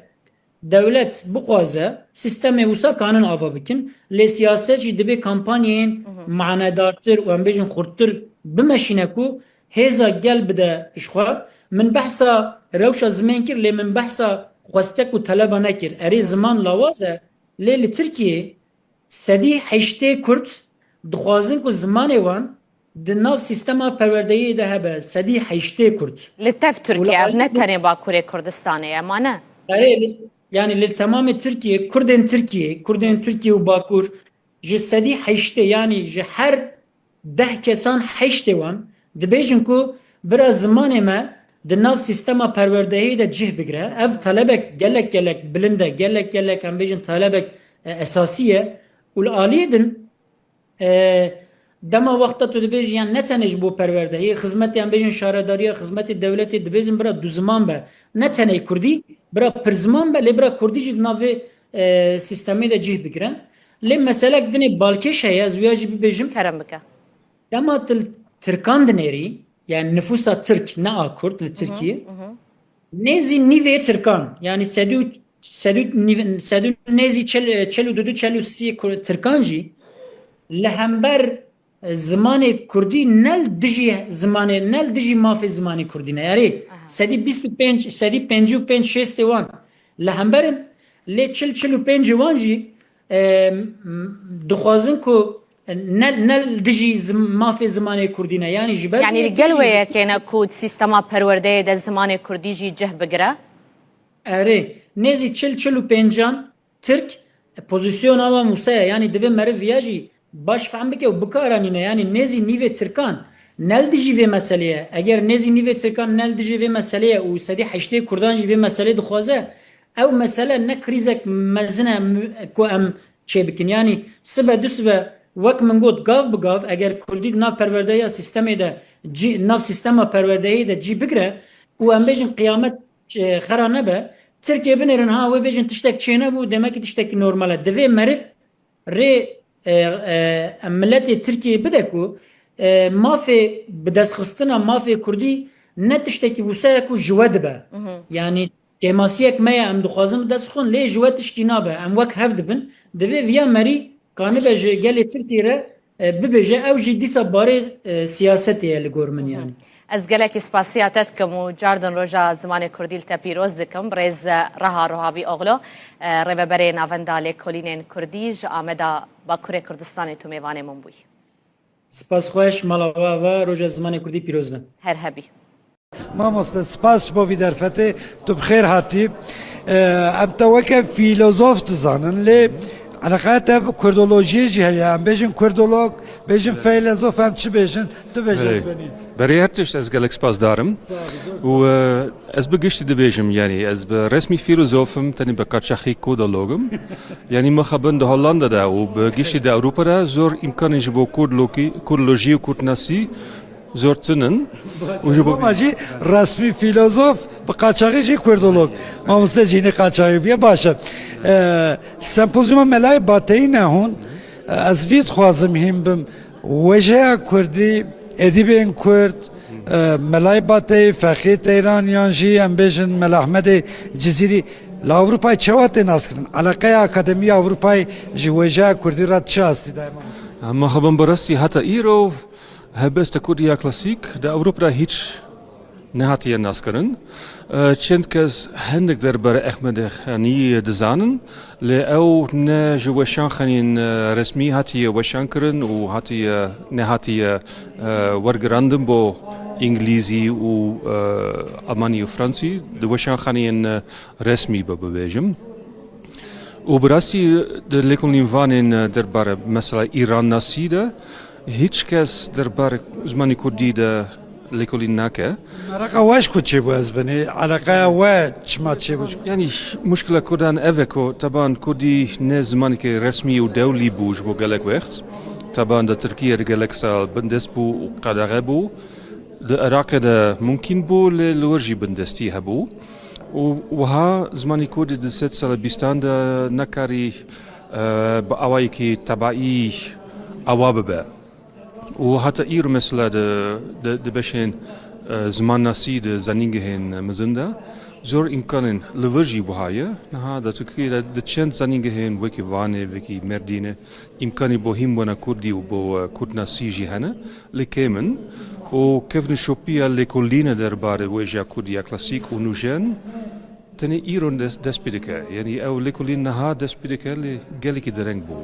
devlet bixwaze sistemê wisa kanin ava bikin lê siyaset jî dibe kampanyayên manedartir û em bêjin xurttir bimeşîne ku hêza gel bide pişxwe min behsa rewşa zimên kir lê min behsa xwestek û teleba nekir. Erê ziman lawaz e lê li Tirkiye sedî heştê Kurd dixwazin ku zimanê wan di nav sistema perwerdeyî de hebe sedî heştê Kurd. Li tev Tirkiye ne tenê Bakurê Kurdistanê ema ne? Yani li tamamê Tirkiye, Kurdên Tirkiye û Bakur ji sedî heştê yani ji her 10 kesan heştê wan dibêjin ku bira zimanê me di nav sistema perwerdeyî de cih bigire. Ev talebek gelek bilind e, gelek em bêjin talebek esasî ye û li aliyê din dema wexta tu dibêjî yan ne tenê ji bo perwerdeyî xizmetê em bêjin şaredariya xizmetê dewletê dibêjin bira du ziman be ne tenê Kurdî bira pir ziman be lê bira Kurdî jî di navê sistemê de cih bigire. Lê meselek dinê balkêş heye ez wiya jî bibêjim kerem bike. Dema Tirkan dinêrî yani nüfusa Türk ne a Kurd li Tirkiye nêzî nîvê Tirkan yani sedû nêzî çelû dudu çelû sî Tirkan jî li hember zimanê Kurdî nel dijî zimanê nel dijî mafê zimanê Kurdî ne yarê sedî 25 sedî 55 şêstê wan li hemberin lê 45 wan jî dixwazin ku nel dijî mafê zimanê Kurdî ne yani ji ber Yani gel wêyekê ku sistema perwerdeyê de zimanê Kurdî jî cih bigire? Erê nêzî 45 Türk pozisyona wa Musa'ya yani divê meriv ya jî baş fehm bike û bikaranîne yani nêzî nîvê Tirkan nel dijî vê meseleye eger nêzî nîvê Tirkan nel dijî vê meseleye û sedî heştê Kurdan jî vê meselê dixwaze ew mesele ne krîzek mezin e ku em çê bikin yani sibe du sibe wek min got gav bi gav eger Kurdî nav perwerdeya sistemê de nav sistema perwerdeyî de cî bigire û em bêjin qiyamet xera nebe Tirkiye binêrin ha wê bêjin tiştek çê nebû demek ki tiştekî normal e divê meriv rê milletê Tirkiye bide ku mafê bi destxistina mafê Kurdî ne tiştekî wisa ku ji we dibe yani kemasiyek me ye em dixwazin destxin lê ji we tişkî nabe em wek hev dibin divê viya merî kanibe ji gelê Tirkiye re bibêje ew jî dîsa barê siyasetê ye li gor min yani. Ez gelekî spasiya te dikim û cardin roja zimanê Kurdî li te pîroz dikim rêz Reha Rohavî Oğlo rêveberê navenda lêkolînên Kurdî ji Ameda Bakurê Kurdistanê tu mêvanê min bûyî. Spasxweş mala ve roja zimanê Kurdî pîroz bin. Her hebî. Mamoste spas bo vî derfetê tu bi xêr hatî em te weke fîlozof dizanin lê Alaqaya te Kurdolojiyê jî heye em bêjin Kurdolog bêjin feylezof em çi bêjin tu bêjin benî. Berê her tişt ez gelek spas darim û ez bi giştî dibêjim yani ez bi resmî fîlozofim tenê bi qaçaxî kodologim yani me xebin di Hollanda da û bi giştî di Ewropa'da zor imkanê ji bo Kurdolojiyê û Kurdnasî zor tinin Ama jî resmî fîlozof bi qaçaxî jî Kurdolog mamoste jînî qaçaxî biye baş e sempozyuma melayê bateyî ne hûn ez vî dixwazim hîn bim wêjeya Kurdî edîbên Kurd melayê bateyî Fexî Teyran yan jî em bêjin Mela Ahmedê Cizîrî li Ewropayê çawa tê naskirin alaqeya Akademiya Ewropayê ji wêjeya Kurdî re çi astî daye me xebin bi rastî heta îro helbesta Kurdiya klasîk di Ewropa'da hiç nehatiye naskirin çend kes hindik derbere Ehmedê Xanî dizanin lê ew ne ji weşanxanên resmî hatiye weşankirin û hatiye nehatiye wergirandin bo İngilîzî û Almanî û Fransî di weşanxaneyên resmî bibêjim û bi rastî di lêkolîn vanên derbare mesela îrannasî de hiç kes derbare zimanê Kurdî de lêkolîn nake. Meraqa weş ku çê bû ez binê alaqeya we çima çê bû yani muşkila Kurdan ev e ku taban Kurdî ne zimanekî resmî û dewlî bû ji bo gelek wext taban di Tirkiye de gelek sal bindest bû û qedexê bû di Iraqê de mumkîn bû lê li wir jî bindestî hebû û wiha zimanê Kurdî di sed sala bîstan de nekarî bi awayekî tebaî awa bibe û heta îro mesela di beşên زمان نسی د زنینگهین مزنده زور امکانن لورجی بهایه نه دا ترکیه د چند زنینگهین وکی وانه وکی مردینه امکانی بوهیم بنا کردی و بو کرد نسی جهانه لکمن و کفن شوپیا لکولینه درباره وجه کردیا کلاسیک و نوجن تنی ایران دست پیدکه یعنی او لکولین نها دست پیدکه لگلی که درنگ بو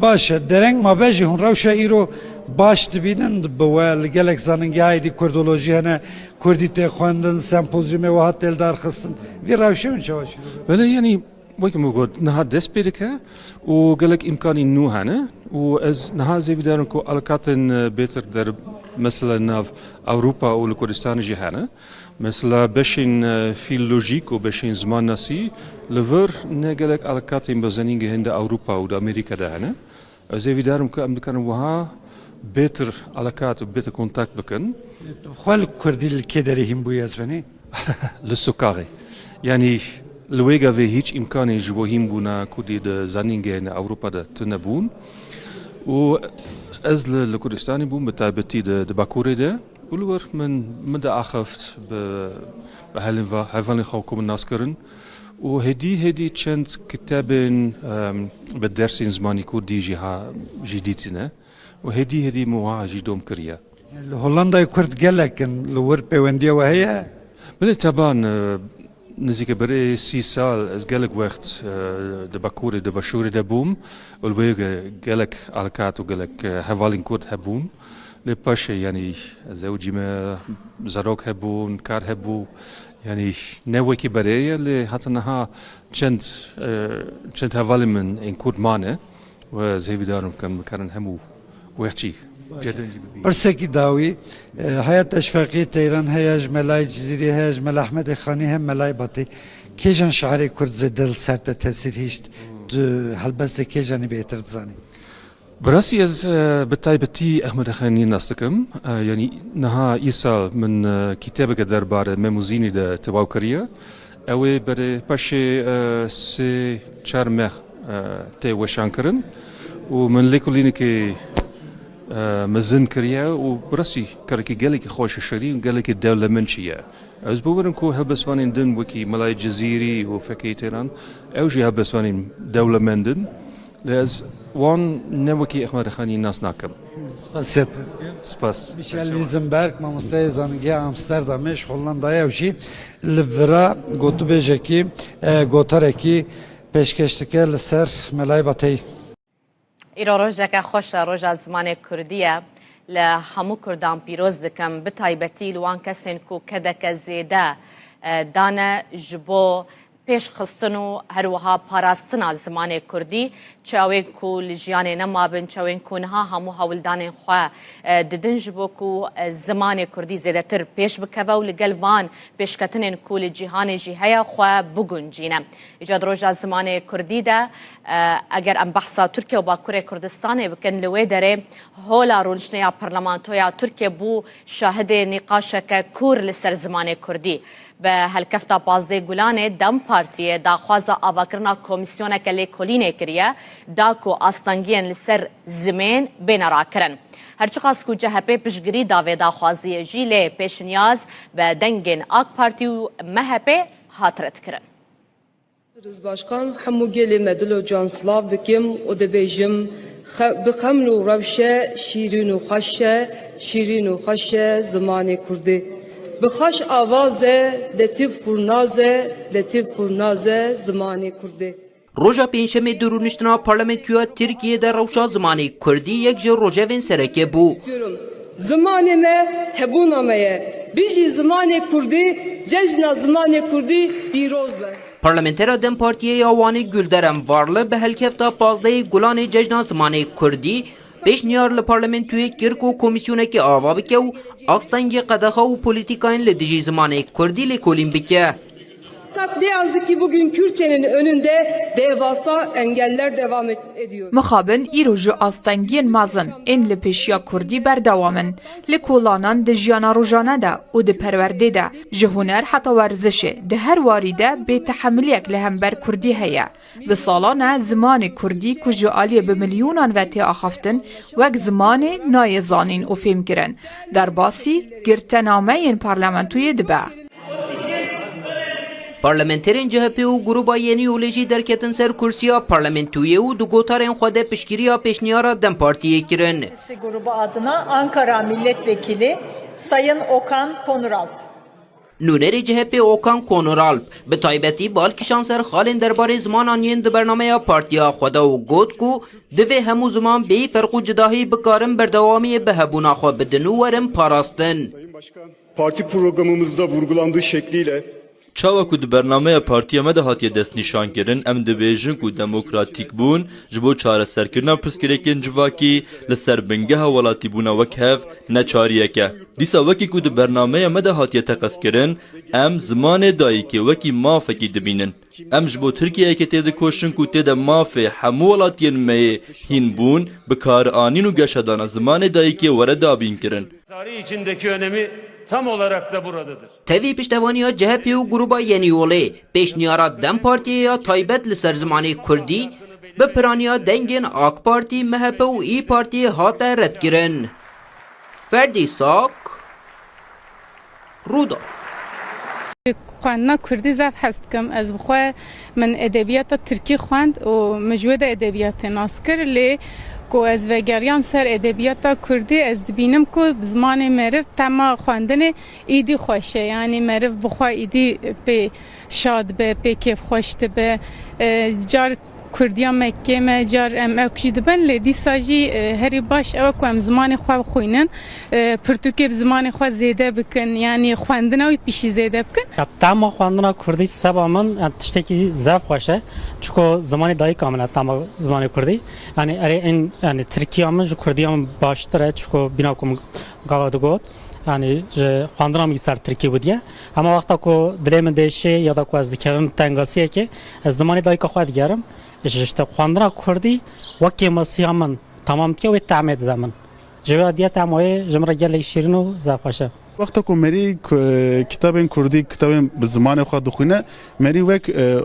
باشه درنگ ما بجی هون روشا ایرو باش دبینن بوا لگلک زننگی هایدی کردولوژی هنه کردی ته خواندن سمپوزیوم و هات دلدار خستن وی روشا اون چواش بله یعنی وکی موجود نها دست پیدکه و گلک امکانی نو هنه و از نها زیوی دارن که الکاتن بهتر در مثلا ناف اوروپا و لکردستان جهانه مثلا بشین فیلولوژیک و بشین زمان نسی لور نگلک الکاتن بزنینگه هند اوروپا و امریکا دهنه از زیوی دارن که امریکان وها بهتر الکات و بهتر کنتاکت بکن خال کردی الکدری هم بوی از بنی لسکاری یعنی لویگا و هیچ امکانی جوهیم بونا کردی د زنینگه هند اوروپا ده تنبون و از لکردستانی بون بتایبتی د باکوری ده ولور من ده آخفت به هلوان خوکم الناس کرن و هدی چند کتابن به درسین زمانی کردی جدیدینه و هدی مواجه دوم کریه هولندا کرد گلکن لور پیوندی و هیا بله طبعا نزدیک برای 30 سال از گلک وقت د باکوری د باشوری ده بوم ولویگه گلک الکات و گلک هوالین کرد هبون لپاشه یعنی زوجی ما زروک هبون کار هبو یعنی نوعی که برای لی حتی نها چند هوالی من این کرد مانه و زهوی دارم کن همو وحچی برسکی داوی حیات اشفاقی تیران هیاج ملای جزیری هیاج مل احمد خانی هم ملای باتی کیجان شعر کرد زدل سرت تاثیر هیشت هلبست کیجانی بهتر زانی براسي از بتايبتي احمد خاني ناستكم يعني نها يسال من كتابك دربار ميموزيني ده تواوكريا او بر باشي سي چارمخ تي وشانكرن ومن ليكوليني كي مزن كريا وبراسي كاركي قالك خوش شرين قالك الدولة منشية از بورن كو هبسوانين دن وكي ملاي جزيري وفكي تيران اوجي هبسوانين دولة مندن لاز وان نوكي احمد خاني الناس ناكم سپاسیت سپاس میشل لیزنبرگ مامۆستای زانینگی ئامستەردامێش هۆڵندایە وشی لڤرا گوتو بێژێکی گۆتەرێکی پێشکەشتەکە لەسەر مەلای بەتەی ئیرۆ ڕۆژێکە خۆشە ڕۆژە زمانی کوردیە لە هەموو کوردان پیرۆز دکەم بتایبەتی لوان کەسێن و کەدەکە زێدە دانە ji بۆ پێش خستن و هەروەها پاراستنا زمانی کوردی چاوێن کو li jiyanê nemabin çawên ku niha hemû hewildanên xwe didin ji bo ku zimanê Kurdî zêdetir pêş bikeve û li gel van pêşketinên ku li cîhanê jî heye xwe biguncîne. Îca roja zimanê Kurdî de eger em behsa Tirkiye û Bakurê Kurdistanê bikin li wê derê hola rûniştneya parlamentoya Tirkiye bû şahidê nîqaşeke kûr li ser zimanê Kurdî. به هلکفتا پازده گلانه دم پارتیه داخوازا آواکرنا کمیسیونه که لیکولینه کریه دا کو آستانگین لسر زمین بین را کرن. هرچی خاص کو جهپه پشگری داوه داخوازی جیله پیش نیاز به دنگین آک پارتی و مهپه حاطرت کرن. Başkan hemû gelê me dilo can silav dikim û dibêjim bi xeml û rewşe şîrîn û xweş e zimanê Kurdî. Bi xweş avazê letif kurnaze zimanê Kurdî. Roja pênşemê di rûniştina parlamentoya Tirkiyeyê rewşa zimanê Kurdî yek ji rojevên serekê bû. Zimanê me hebûna me ye. Bijî zimanê Kurdî, cejna zimanê Kurdî pîroz be. Parlamentera Dem Partiyê ya Wanê Gülderem Varlı bi helkefta pazdeyê gulanê cejna zimanê Kurdî pêşniyar li parlamentoyê kir ku komîsyonekî ava bike û astengê qedexa û polîtîkayên li dijî zimanê Kurdî lêkolîn bike. Fakat ne yazık ki bugün Kürtçenin önünde devasa engeller devam ediyor. Mixabin îro astengiyên mezin ên li pêşiya Kurdî berdewamin li kolanan di jiyana rojane de û di perwerdê de ji huner heta werzişê di her warî de bêtehemiliyek li hember Kurdî heye. Bi salan e zimanê Kurdî ku ji aliyê bi milyonan ve tê axaftin wek zimanê nayê zanîn û fêmkirin. Derbasî girtenameyên parlamentoyê dibe. Parlamenterên CHP û Grupa Yenî Yolê jî derketin ser kursiya parlamentoyê û di gotarên xwe de piştgiriya pêşniyara Dem Partiyê kirin. Grubu adına Ankara Milletvekili Sayın Okan Konuralp. Nûnerê CHP Okan Konuralp bi taybetî balkişan ser xalên derbarê zimanan yên di bernameya partiya xwe de û got ku divê hemû ziman bêyî ferq û cidahî bikarin berdewamiyê bi hebûna xwe bidin û werin parastin. Parti programımızda vurgulandığı şekliyle Çawa ku di bernameya partiya me de hatiye destnîşankirin em dibêjin ku demokratîk bûn ji bo çareserkirina pirsgirêkên civakî li ser bingeha welatîbûna wek hev ne çariyek e. Dîsa wekî ku di bernameya me de hatiye teqezkirin, em zimanê dayîkê wekî mafekî dibînin. Em ji bo Tirkiyeyekê tê dikoşin ku tê de mafê hemû welatiyên me yê hîn bûn, bi karianîn û geşedana zimanê dayîkê were dabîn kirin. Tarih içindeki önemi tam olarak da buradadır. Tevî piştevaniya CHP û Grupa Yenî Yolê pêşniyara Dem Partiyê ya taybet li ser zimanê Kurdî bi piraniya dengên AK Partî, MHP û İYİ Partiyê hate redkirin. Ferdî Sak, Rûda. خواندنا کردی زف هست کم از بخواه من ادبیات ترکی خواند و مجود ادبیات ناسکر لی کو از وگریام سر ادبیات کردی از دبینم کو زمان مرف تما خواندن ایدی خوشه یعنی مرف بخواه ایدی به شاد به کیف خوشت به جار کردیا مکه ما جار ام اکشید بن لدی ساجی هری باش او کو ام زمان خو خوینن پرتوکی زمان خو زیده بکن یعنی خواندن او پیشی زیده بکن تمام خواندن کردی سبامن تشتکی زف خوشه چون زمان دای کاملا تمام زمان کردی یعنی این یعنی ترکیه هم جو کردی هم باشتره چون بینا کم گاودگوت yani xwandina mi ser Tirkiye bûdiye hema wexta ku dilê min değişe ya da ku ez dikevim tengasiyekê ez zimanê dayika xwe digerim ji işte xwandina Kurdî wekî masiya min tamam diye wê temê dide min ji vê diye temoyê ji min re gelek şîrin û zevxweş e. وقتا کو مری کتابین کردی کتابین به زمان خود دخونه مری وک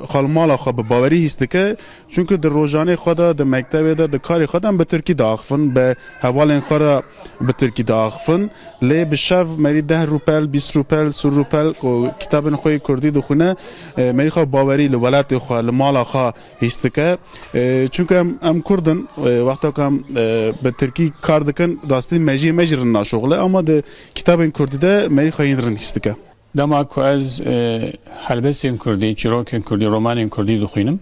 خالمال خود به باوری هست که چون که در روزانه خود در مکتب در کار خود هم به ترکی داخفن به حوالین خورا به ترکی داخفن لی به شب مری 10 روپل 20 روپل 30 روپل کو کتابین خوی کردی دخونه مری خود باوری لولات خود لمال خود هست که چون که ام کردن وقتا که به ترکی کار دکن راستی مجرن ناشغله اما در کتابین کردی de meri xayindrin histike. Dema ku ez helbestên Kurdî, çîrokên Kurdî, romanên Kurdî dixwînim.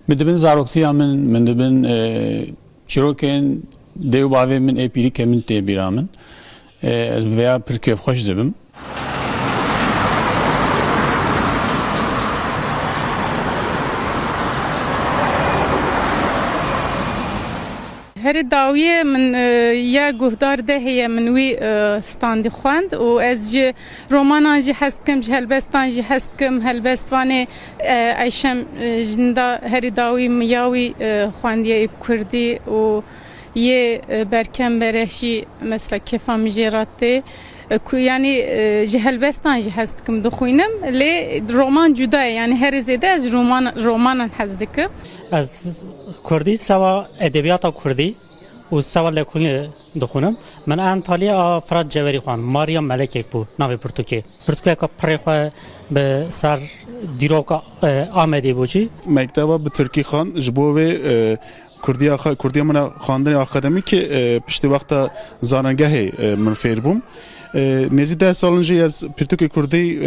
Min dibin zaroktiya min dibin çîrokên dê û bavê min ê pîrîkê min tê bîra min. Ez veya pir kêfxweş dibim. هر داویه من یا گهدار ده هی من وی ستاندی خواند و از جه رومانان جه هست کم جه هلبستان جه هست کم هلبستوانه ایشم جندا هر داوی میاوی خواندیه کردی و یه برکم برهشی مثلا کفام جراته کو یعنی جه هلبستان جه هست کم دخوینم لی رومان جدای یعنی هر زیده از رومانان هست دکم از کردی سوا ادبیات کردی و سوا لکونی دخونم من انطالیا فراد جوری خوان ماریم ملک بو ناوی پرتوکی که پری خو به سر دیروکا آمدی بوچی مکتبا به ترکی خان جبوه کردی من خواندن آکادمی که پشت وقت زاننگه من فیر بوم نزدیک 10 سالنجی از پرتوکی کردی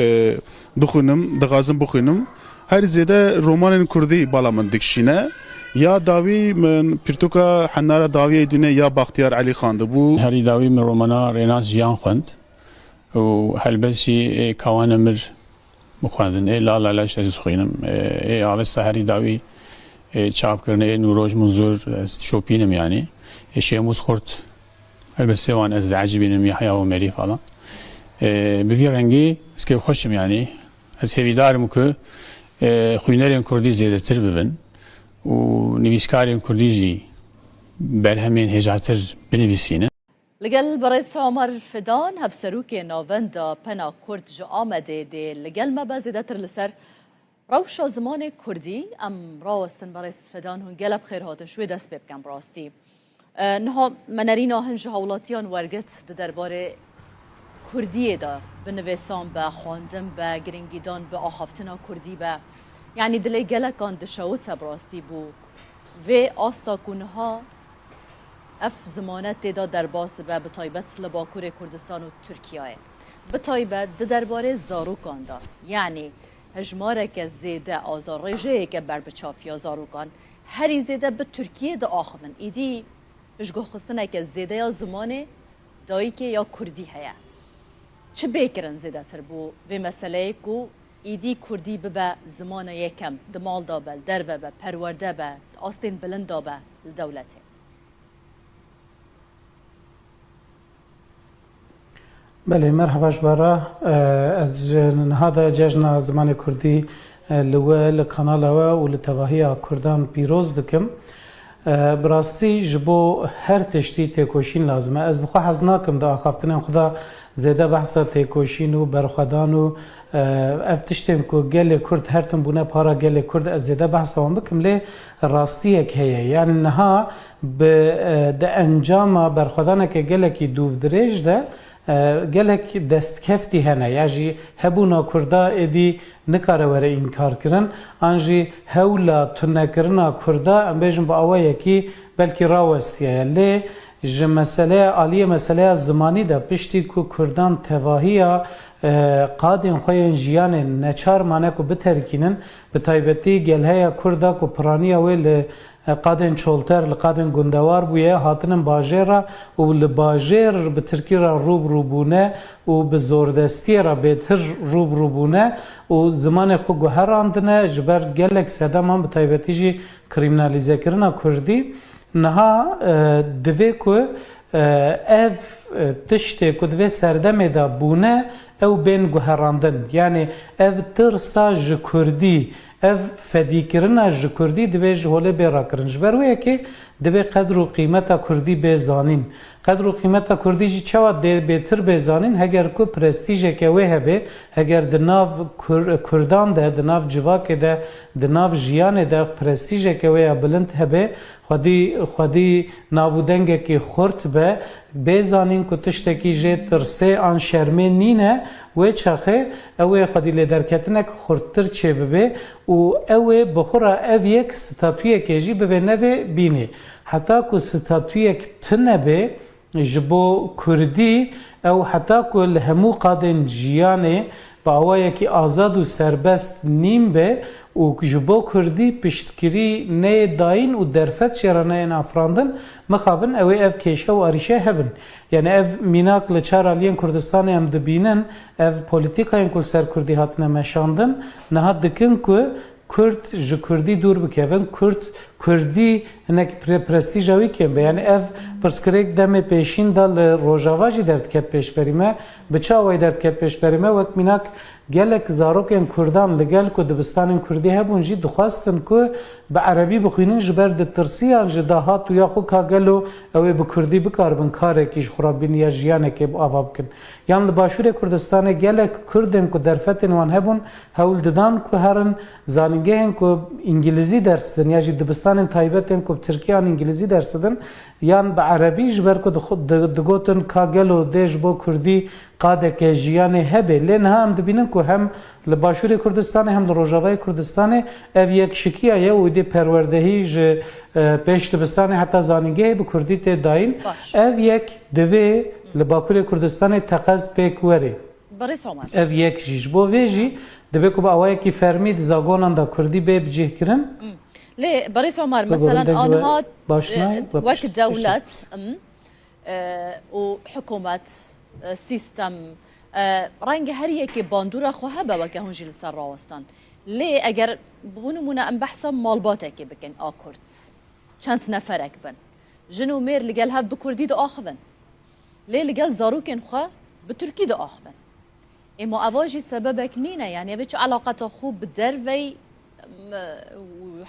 دخونم دغازم بخونم هر زیاده رومان کردی بالا من دکشینه یا داوی من پرتوکا حناره داوی دونه یا بختیار علی خانده بو هری داوی من رومانا ریناس جیان خوند و هلبسی کوان مر بخواندن لا لا لاش از خوینم آوستا هری داوی چاپ کرنه نوروج منظور شوپینم yani شیموز خورد هلبسی وان از عجیبینم یحیی و مری falan bir rengi eski hoşum yani از هیویدارم که خوینرین کردی زیاده تر ببن و نویسکارین کردی جی بر همین هجاتر بنویسینه. لەگەڵ بەڕێز عومەر فدان هەفسەرۆکێ ناوەندە پەنا کورد ji ئامادێ دێ لەگەڵ me بە زێدەتر لەسەر ڕەوشە زمانی کوردی ئەم ڕاوەستن بەڕێز فدان هون گەلە بخێر هاتن شوێ دەست پێ بکەم ڕاستی نها مەنەرینا هەن ji هەوڵاتیان وەرگرت di derbarê Kurdiyê de binivêsan be xwandin be giringîdan bi axaftina Kurdî be yanî dilê gelekan dişewite bi rastî bû vê asta ku niha اف زمانت تێدا دەرباز دەبێ بە تایبەت لە باکوورێ کوردستان و تورکیایە بە تایبەت di derbarê zarokanda yanî hejmareke zêde azarrêjeyeke ber bi çafiya zarokan herî zêde bi Tirkiyê de axivin îdî piştgoxistineke zêde ya zimanê dayîkê ya Kurdî heye çi bêkirin zêdetir bû vê meseleyê ku îdî Kurdî bibe zimana yekem di mal da be derve be perwerde be astên bilind da be li dewletê بله مرحبا جبارا از هذا جشن زمان كردي لوا لقنالوا ولتواهي كردان بيروز دكم براستي جبو هر تشتي تكوشين لازمه از بخوا حزناكم دا خافتن خدا زياده بحثا تكوشين و برخدان و افتشتم كو گل كرد هرتم بونه پارا گل كرد از زياده بحثا وان بكم لي راستيك هي يعني انها ب انجام برخدانك گلكي دوف دريج ده gelek destkefti hene ya jî hebûna Kurda êdî nikare were înkar kirin an jî hewla tunekirina Kurda em bêjin bi awayekî belkî rawestiye lê ji meseleya aliyê meseleya zimanî de piştî ku Kurdan tevahiya qadên xwe yên jiyanê neçar mane ku biterkînin bi taybetî gelheya Kurda ku piraniya wê li قادن چولتر لقادن گندوار بویه هاتنن باجره و لباجر به ترکی را روب روبونه و به زوردستی را بهتر روب روبونه و زمان خو گوهراندنه جبر گلک سدام هم به تایبتیجی کریمنالیزه کرنا کردی نها دوی کو ev tiştê ku divê serdemê de bûne ew bên guherandin yani ev tirsa ji Kurdî ev fedîkirina ji Kurdî divê ji holê bê rakirin ji ber wê yekê divê qedr û qîmeta Kurdî bê zanîn qedr û qîmeta Kurdî jî çawa bêtir bê zanîn heger ku prestîjeke wê hebe heger di nav Kurdan de di nav civakê de di nav jiyanê de prestîjeke wê ya bilind hebe xwedî navûdengekî xurt be bê zanîn ku tiştekî jê tirsê an şermê nîne wê çaxê ew ê xwedî lê derketinek xurttir çê bibe û ew ê bixura ev yek statûyekê jî bi vê nevê bînê heta ku statûyek tunebe ji bo Kurdî ew heta ku li hemû qadên jiyanê bi awayekî azad û serbest nîm be û ji bo Kurdî piştkirî neyê dayîn û derfet şêra neyên afirandin mixabin ew ê ev kêşe û arîşe hebin yani ev mînak li çar aliyên Kurdistanê em dibînin ev polîtîkayên ku li ser Kurdî hatine meşandin niha dikin ku Kurd ji Kurdî dûr bikevin Kurdî hinek prestîja wî kêm be yani ev pirsgirêk demê pêşîn da li Rojava jî derdket pêşberî me bi çawayê derdket pêşberî me wek mînak gelek zarokên Kurdan li gel ku dibistanên Kurdî hebûn jî dixwastin ku bi erebî bixwînin ji ber di tirsiyan ji dahat û ya xwe ka gelo ew ê bi Kurdî bikaribin karekî ji xurabîniya jiyanekê ava bikin yan li başûrê Kurdistanê gelek Kurdên ku derfetên wan hebûn hewl didan ku herin zanîngehên ku îngilîzî ders din ya jî dibistanên taybetên ku Tirkiyan îngilîzî ders din yan bi erebî ji ber ku digotin ka gelo dê ji bo Kurdî qadeke jiyanê hebe lê niha em dibînin ku hem li başûrê Kurdistanê hem li Rojavayê Kurdistanê ev yekşikiya ye û dê perwerdehî ji pêş dibistanê heta zanîngehê bi Kurdî tê dayîn ev yek divê li Bakurê Kurdistanê teqez pêk were ev yek jî ji bo vê jî dibe ku bi awayekî fermî di zagonan da Kurdî bê bicihkirin ليه بريس عمر مثلا انها وقت دولة وحكومة سيستم رنگ هر یکی باندورا خواه با وکه هنجی لسر راوستان ليه اگر بونمونه ام بحثا مالباته که بکن آکورد چند نفرک بن جنو مير لقال هاف بكردي دا آخبن ليه لقال زاروكين خواه بتركي دا آخبن اما اواجی سببك نینه یعنی اوی چه علاقت خوب در وی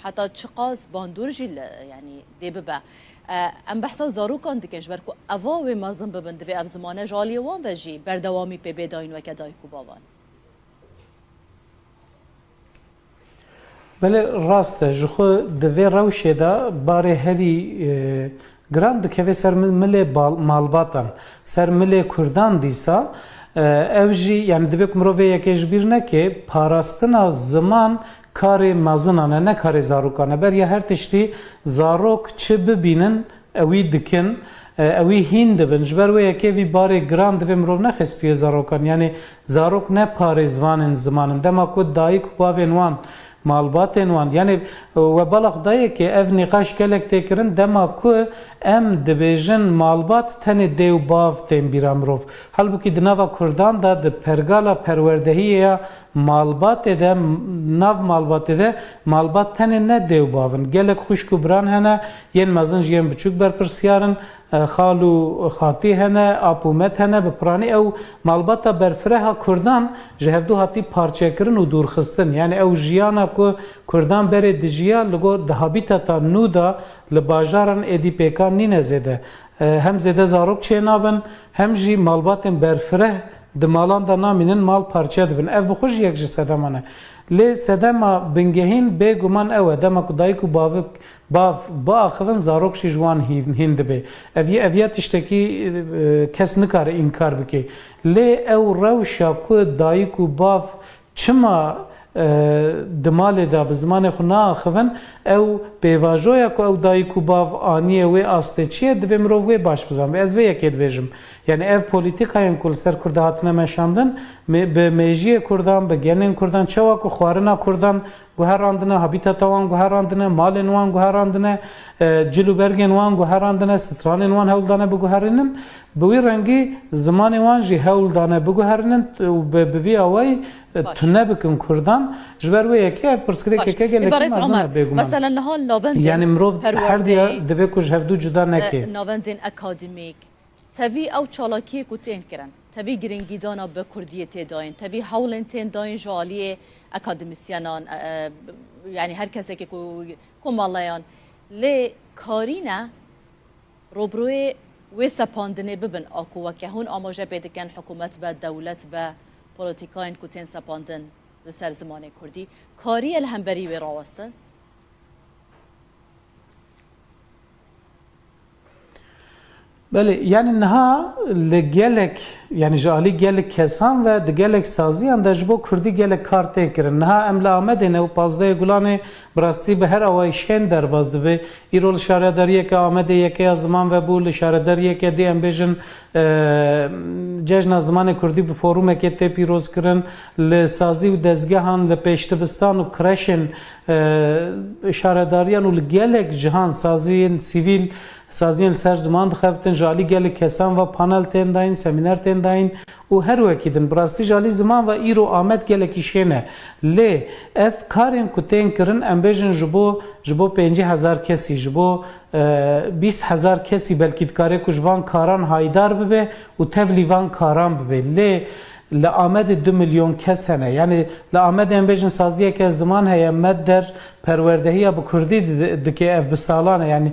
حتی چقاس باندورجی یعنی دی ببه ام بحثا زاروکان دکش برکو اواوی مازم ببند و اف زمانه جالی وان وجی بردوامی پی بیداین و کدای کو باوان بله راسته جخو دوی روشه دا باره هری گراند که سر مل مالباتن سر مل کردان دیسا اوجی یعنی دوی کمروی یکیش بیر نکه پاراستنا زمان کار مازنانه نه کار زاروکانه بر یا هر تشتی زاروک چه ببینن اوی دکن اوی هین دبن جبر و یکی وی باره گراند دوی مروف نخستوی زاروکان یعنی زاروک نه پارزوان زمانن دما کود دایی کباوین وان مالباتن وان یعنی و بلغ دایی که اف نقاش کلک تکرن دما کو ام دبیجن مالبات تن دیو باف تن بیرامروف حال بو کی دناوا کردان دا د پرگالا پروردهی مالبات ده ناو مالبات ده مالبات تن نه دیو باون گلک خوشکو بران هنه ین مازن جیم بچوک بر پرسیارن خالو خاطی هنه اپومت هنه بپرانی او مالباتا برفره کردان جهفدو هاتی پارچه کرن و دورخستن یعنی او جیانا کو کردان بره دجیا لگو دهابیتا نو دا لباجارن ادی پیکان نینه زده هم زده زاروک چه نابن هم جی مالباتن برفره دمالان دا نامینن مال پارچه دبن اف بخوش یک جی سدمانه لی سدما بنگهین بگومان اوه دما کدایکو باف با آخوان زاروک شی جوان هند به اویا تشتکی کس نکاره انکار بکی لی او روشا کو دایکو باف چما دمال دا بزمان خو ناخوان او پیواجویا کو او دایکو باف آنیه و آسته چیه دوی مرو و باش بزن از وی یکید بیجم یعنی اف پولیتیکاین کل سر کرده هاتنه مشاندن به میجی کردان به گنین کردان چوا کو خوارنا کردان گوهراندنه هابیتاتوان گوهراندنه مالن وان گوهراندنه جلوبرگن وان گوهراندنه سترانن وان هولدانه بگوهرنن بوی رنگی زمان وان جی هولدانه بگوهرنن و به وی اوای تنه بکن کردان جبر و یکی اف پرسکری که گله مازن بگم مثلا نهال ناوندین یعنی مرو هر دیا دوی کوش هفدو جدا نکی ناوندین اکادمیک تبی او چالاکی کوتین کرن تبی گرینگیدانا به کردی تداین تبی هولن تن داین جالی اکادمیسیانان یعنی هر کسی که کومالایان لی کارینا روبروی و سپاندنه ببن آکو و که هون آماجه بیدکن حکومت به دولت به پولیتیکاین کوتین سپاندن به سر زمان کردی کاری الهمبری و راوستن بله یعنی نها لگلک یعنی جالی گلک کسان و دگلک سازیان دجبو کردی گلک کارته کرن نها املا آمده نه و پازده گلانه براستی به هر اوای شن در بازده به ایرول شارداریه که آمده یکی از زمان و بول شارداریه که دی امبیجن جشن زمان کردی به فوروم که تی پیروز کرن لسازی و دزگهان لپیشتبستان و کرشن شارداریان و لگلک جهان سازی سیویل سازین سر زمان دخبتن جالی گلی کسان و پانل تن داین سمینار تن داین و هر وکیدن براستی جالی زمان و ایرو آمد گلی کشینه لی اف کارین کتین کرن امبیجن جبو 50,000 کسی جبو 20,000 کسی بلکی دکاره کجوان کاران هایدار ببه و تولیوان کاران ببه لی لآمد 2 میلیون کس هنه یعنی لآمد امبیجن سازیه که زمان هیا مد در پروردهی با کردی دکه اف بسالانه یعنی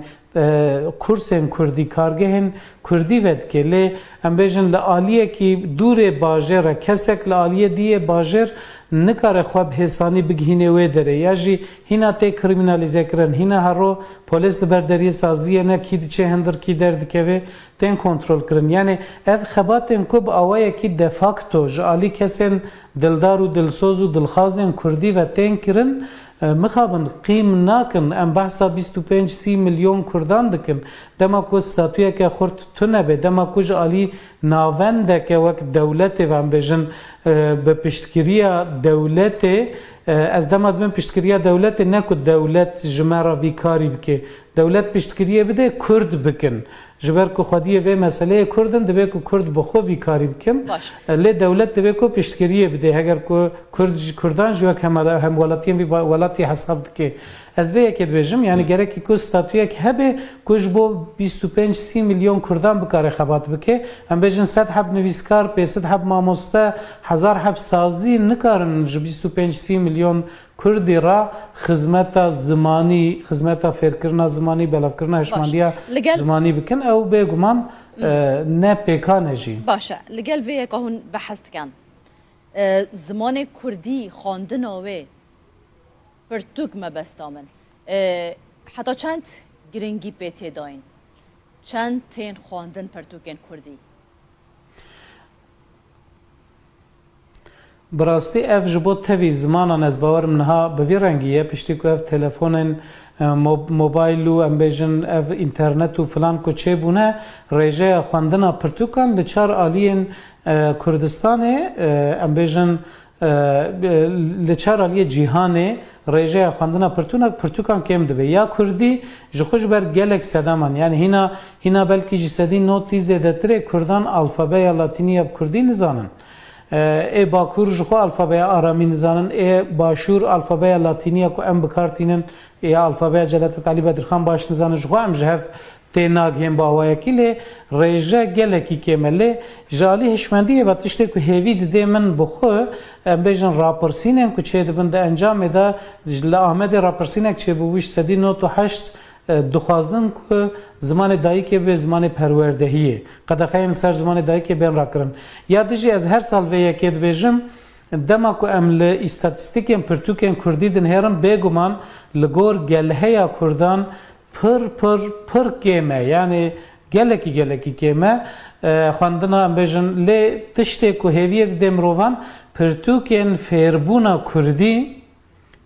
کورسن کردی کارگهن کردی ود که لی امبیجن لآلیه کی دور باجر کسک لآلیه دیه باجر نکاره خواب حسانی بگهینه وی داره یا جی هینا تی کریمینالیزه کرن هینا هرو پولیس لبرداری سازیه نه کی چه هندر کی درد که وی تن کنترل کرن یعنی اف خباتن کب آوائه کی دفاکتو جالی کسن دلدار و دلسوز و دلخازن کردی و تن کرن مخابن قیم ناکن ام بحثا 25-30 میلیون کردان دکن دما کو ستاتویا که خورد تونه به دما کو جالی ناونده که وقت دولت و ام بجن به پشتگیری دولت از دماد من پشتگیری دولت نکو دولت جمعه وی کاری بکه دولت پشتگیری بده کرد بکن جبر کو خودی و مسئله کردن دبی کو کرد بخو وی کاری بکن لی دولت دبی کو پشتگیری بده اگر کو کردان جو هم ولاتین وی ولاتی حساب دکه ez vê yekê dibêjim yani gerekî ku statûyek hebe ku ji bo 25-30 milyon Kurdan bikare xebat bike em bêjin 100 heb nivîskar 500 heb mamoste 1000 heb sazî nikarin ji 25-30 milyon Kurdî ra xizmeta zimanî xizmeta fêrkirina zimanî belavkirina hişmandiya zimanî bikin ew bêguman ne pêkan e jî باشه لەگەل vê yeka hûn behs dikin zimanê Kurdî xwandina wê pirtûk mebesta min heta çend giringî pê tê dayîn çend tên xwandin pirtûkên Kurdî براستی ev ji bo tevî zimanan ez bawerim niha bi vî rengî ye piştî ku ev telefonên mobayl û em bêjin ev internet û filan ku çêbûne rêjeya xwendina pirtûkan li çar aliyên Kurdistanê em bêjin li çar aliyê cîhanê rêjeya xwendina pirtûkan kêm dibe ya Kurdî ji xwe ji ber gelek sedaman yani hîna belkî ji sedî notî zêdetirê Kurdan alfabeya latînî ya Kurdî nizanin Bakur ji xwe alfabeya aramî nizanin başûr alfabeya latîniya ku em bikartînin alfabeya Celadet Alî Bedirxan baş nizanin ji xwe em ji hev tê nagihên bawayekî lê rêje gelekî kêm e lê ji alî hişmendiyê ve tiştê ku hêvî didê min bi xwe em bêjin rapirsînên ku çê dibin di encamê de li Amedê rapirsînek çêbû ji sedî not û heşt dixwazin ku zimanê dayîkê bê zimanê perwerdehiyê qedexeyên ser zimanê dayîkê bên rakirin ya dijî ez her sal vê yekê dibêjim dema ku em li îstatîstîkên pirtûkên Kurdî dinêrin bêguman li gor gelheya Kurdan pir kêm e yani gelekî kêm e xwendina em bêjin lê tiştê ku hêviyê didê mirovan pirtûkên fêrbûna Kurdî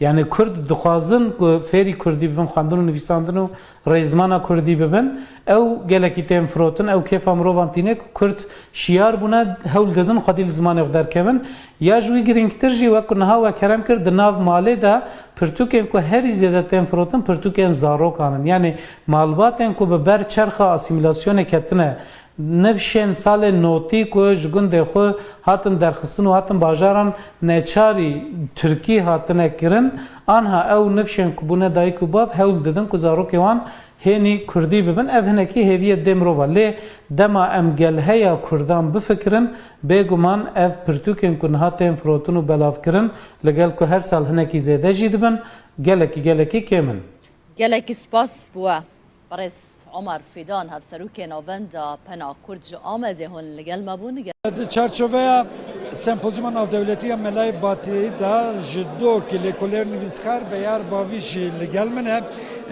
yani Kurd dixwazin ku fêrî Kurdî bibin xwendin û nivîsandin û rêzmana Kurdî bibin ew gelekî tên firotin ew kêfa mirovan tîne ku Kurd şiyar bûne hewl didin xwedî li zimanê xwe derkevin ya ji wî girîngtir jî wek ku niha we kerem kir di nav malê de pirtûkên ku herî zêde tên firotin pirtûkên zarokan in yani malbatên ku bi ber çerxa asîmîlasyonê ketine nivşên salê notî ku ji gundê xwe hatin derxistin û hatin bajaran neçarî Tirkî hatine kirin anha ew nivşên ku bûne dayîk û bav hewl didin ku zarokê wan hênî Kurdî bibin ev hinekî hêviyê dê mirova lê dema em gelheya Kurdan bifikirin bêguman ev pirtûkên ku niha tên firotin û belavkirin li gel ku her sal hinekî zêde jî dibin gelekî kêm in gelekî spas bûye Barêz Ömer Fidan hevserûkên avenda pena Kurd ji Amedê hûn li gel me bûn Di çerçeveya sempozyuma navdewletiya Melayê Batiyê da ji dokî lêkolêr nivîskar Beyar Bavî jî li gel min e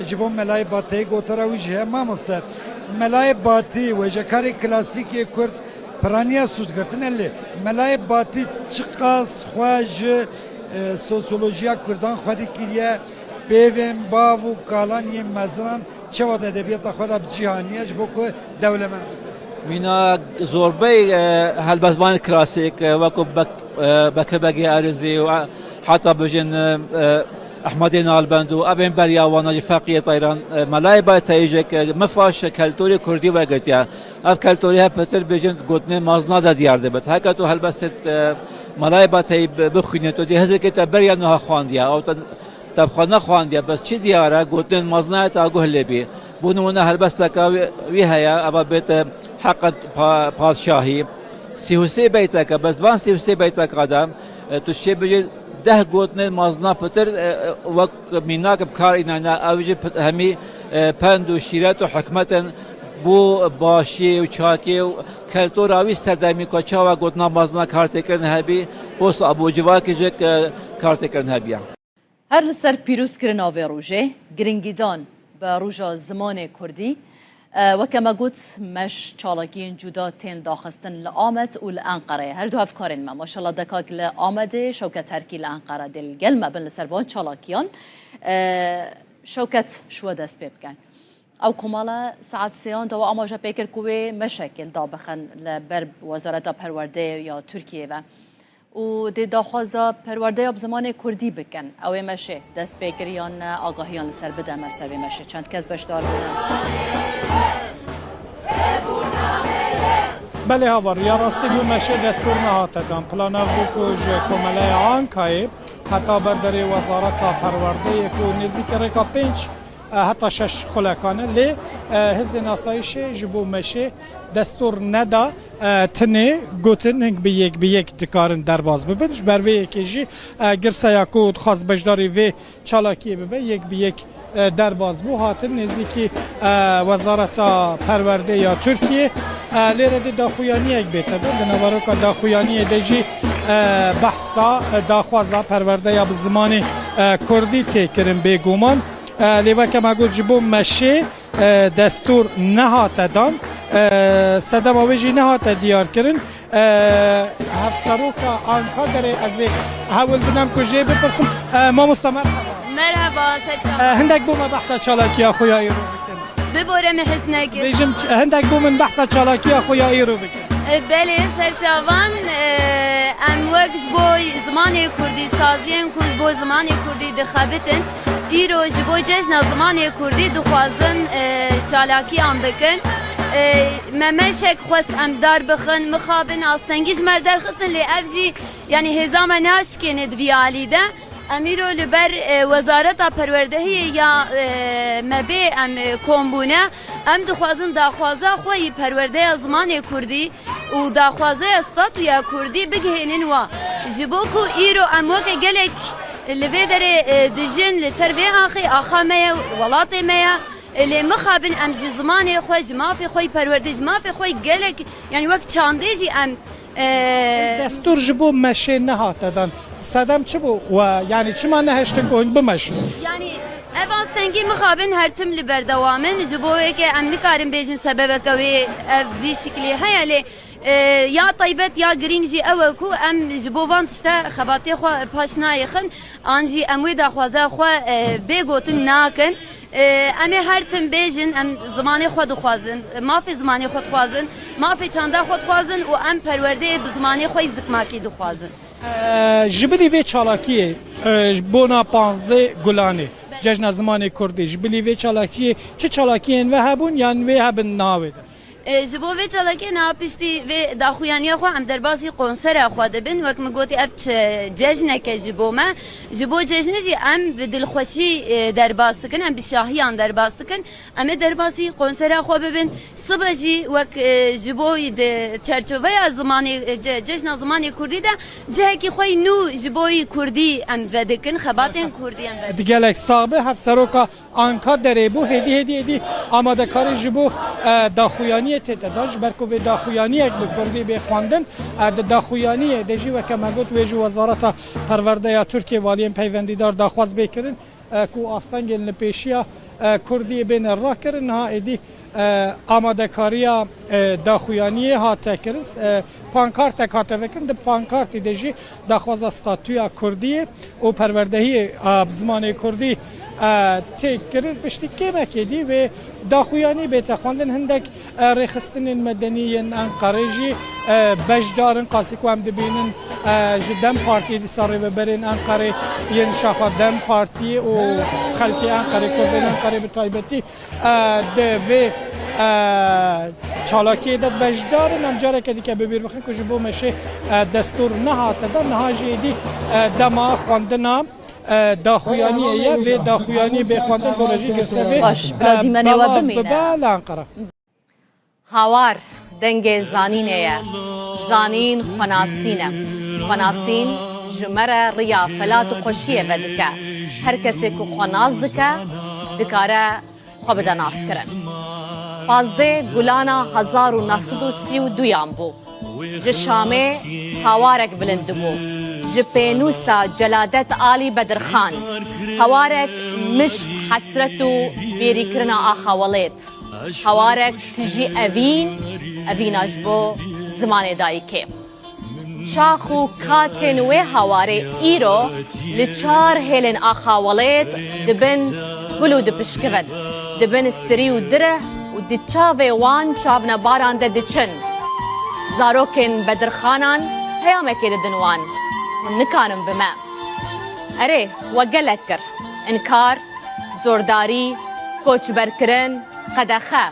ji bo Melayê Batiyê gotara wî jî heye mamoste Melayê Batî wêjekarê klasîkê Kurd piraniya sûdgirtin e lê Melayê Batî çi qas xwe ji sosyolojiya Kurdan xwedî kiriye pêvên bav û kalan yên meziran çavat edebiyata xwe da bi cîhaniye ji bo ku dewlemen Mîna zorbey helbezbanê klasîk wekû Bekirbegiya Erzî û heta bijin Ehmedê Nalbend û evên beriya wan jî feqiyê tayran Melayê Batiyê mifaş keltorê Kurdî wergirtiye ev keltorî hep pitir bêjin gotinên mazna de diyar dibit heke tu helbestê Melayê Batiyê bixwînî tu dê hezekê te beriya niha xwandiye tebxwe nexwandiye bes çi diyare gotinên maznayê te guh lê bî bû nimûne helbesteka wî heye eva bête heqa padşahî sîhûsê beyteke bes van sîhûsê beyteka de tu şê bêjî deh gotinên mazna pitir wek mînak bi kar înane ew jî hemî pend û şîret û hikmetên bû başî û çakê û keltora wî serdemî ku çawa gotina mazna kartêkirin hebî posta abûcivakê jî kartêkirin hebiye Her li ser pîrozkirina vê rojê giringîdan bi roja zimanê Kurdî weke me got meş çalakiyên cuda tên daxistin li Amed û li Enqereyê her du hevkarên me maşallah dekak li Amedê Şewket Herkî li Enqere dil gel me bin li ser van çalakiyan Şewket şwe dest pê bikin ew komala saet sêyan dawa amaja pêkir ku wê meşekil dabixin li ber Wezareta Perwerdeyê ya Tirkiyê ve û dê daxwaza perwerdeya bi zimanê Kurdî bikin ew ê meşê dest pêkiriyan ne agahiyan li ser bide me ser vê meşê çend kes beşdar Belê havar ya rastî bû meşê destur nehate dan plana bû ku ji Komeleya Ankayê حتی برداری وزارت پرورده که نزدیک رکا 5 حتی 6 خلکانه لی حزب ناسایش جبو مشه دستور ندا تنه گوتن هنگ به یک دکارن درباز ببینش بر وی که جی گرسا یاکود خاص بجداری وی چالاکی ببین یک به یک درباز بو هاتن نزدیکی وزارت پرورده یا ترکیه لیره دی داخویانی یک بیته بود دنوارو که داخویانی دیجی بحثا داخوازا پرورده یا به زمان کردی تکرن بگومان لیوه که مگود جبو مشه دستور نهات دان صدم آویجی نهات دیار کرن هفسروکا آنکا داره از حول بدم کجه بپرسم ما مستمر مرحبا سرچاوان هندک بوم بحثا چالاکی خویا ایرو بکن بباره محز نگیر بیجم هندک بوم بحثا چالاکی خویا ایرو بکن بله سرچاوان ام وقت بوی زمان کردی سازین کز بو زمان کردی دخابتن ایرو جبو جشن زمان کردی دخوازن چالاکی آن بکن ممشک خواست امدار بخن مخابن آستنگیش مردر خستن لی افجی یعنی هزام ناشکن دویالی ده امیرو لبر وزارت پروردهی یا مبی ام کومبونه ام دخوازن داخوازا خوی پرورده زمان کردی و داخوازه استاتویا کردی بگهینن و جبوکو ایرو ام وک گلک لبی داره دجن لسر بی آخی آخا میا ولات میا اللي مخابن ام جي زماني خوش ما في خوي پروردش ما في خوي قالك يعني وقت چانديجي ام دستور جبو مشه نهات دادن صدم چه بو و یعنی چه ما نهشتن گوین بمشه يعني اvan سنگی مخابن هر تم لبردوامن جبو که ام نکارم بیجن سبب کوي في شكلي هيا لي یا طيبت یا گرینجی او کو ام جبوان تشتا خباتی خو پاشنای خن انجی اموی دا خوازا خو بگوتن ناکن ام هر تم بیجن ام زمانی خود خوازن ما في زمانی خود خوازن ما في چاندا خود خوازن و ام پرورده بزمانی خو زکماکی دو خوازن جبلی وی چالاکیه بونا 15 گلانه جشن زمان کردی جبلی وی چالاکیه چه چالاکیه و هبون یان و هبن ناوید جبو وی چالاکی ناپشتی و داخویانی خو ام دربازی قنصر خو دبن وقت مگوتی اب جشن که جبو ما جبو جشن جی ام بدل خوشی درباز کن ام بشاهیان درباز کن ام دربازی قنصر خو ببن صبح جی وقت جبو چرچوبه زمانی جشن زمانی کردی ده جه کی خوی نو جبوی کردی ام ودکن خباتن کردی ام ود دیگه صاحب هفسروکا آنکا داره بو هدی آماده کاری جبو داخویانی تداش برکو به داخویانی یک بکردی بخواندن داخویانی دجی و کمگوت ویجو وزارت پرورده یا ترکیه والیم پیوندیدار داخواز بکرن کو آستنگل نپیشیا کردی بین را کرن ها ایدی آماده کاریا داخویانی ها تکرس پانکارت کارت وکرن ده پانکارت دجی داخواز استاتویا کردی و پروردهی زمان کردی تکرر پشتی که مکیدی و داخویانی بیت خواندن هندک رخصتن مدنی انقره جی بجدارن قاسی که هم دبینن جدم پارتی دی ساری ببرین انقره ین شاخه دم پارتی و خلکی انقره کردن انقره به طایبتی ده و چالاکی داد بجدارن امجاره کدی که ببیر بخین که جبو مشه دستور نهات داد نهاجی دی دما خواندنام داخویانیه و داخویانی به خواندن گروژی گرسوی بلا انقره هاوار دنگ زانینه زانین خناسین جمره ریا فلات و خوشیه ودکه هر کسی که خناز دکاره خو بده ناس کرن 15 گلانا 1932 یان بو جشامه هاوارک بلند بو جپینوسا جلادت آلی بدرخان هوارك مش حسرته بيريكرنا آخاوليت هوارك تجي أفين أجبو زمان دايكي شاخو كاتن وي هواري إيرو لچار هيلن آخاوليت دبن قلو دبشكفن دبن استريو دره ودچاوي وان چاونا باران دچن زاروكن بدرخانان هيامكي ددنوان ونكانم بما أري وقلت كر إنكار زورداري كوچ بركرن قدخه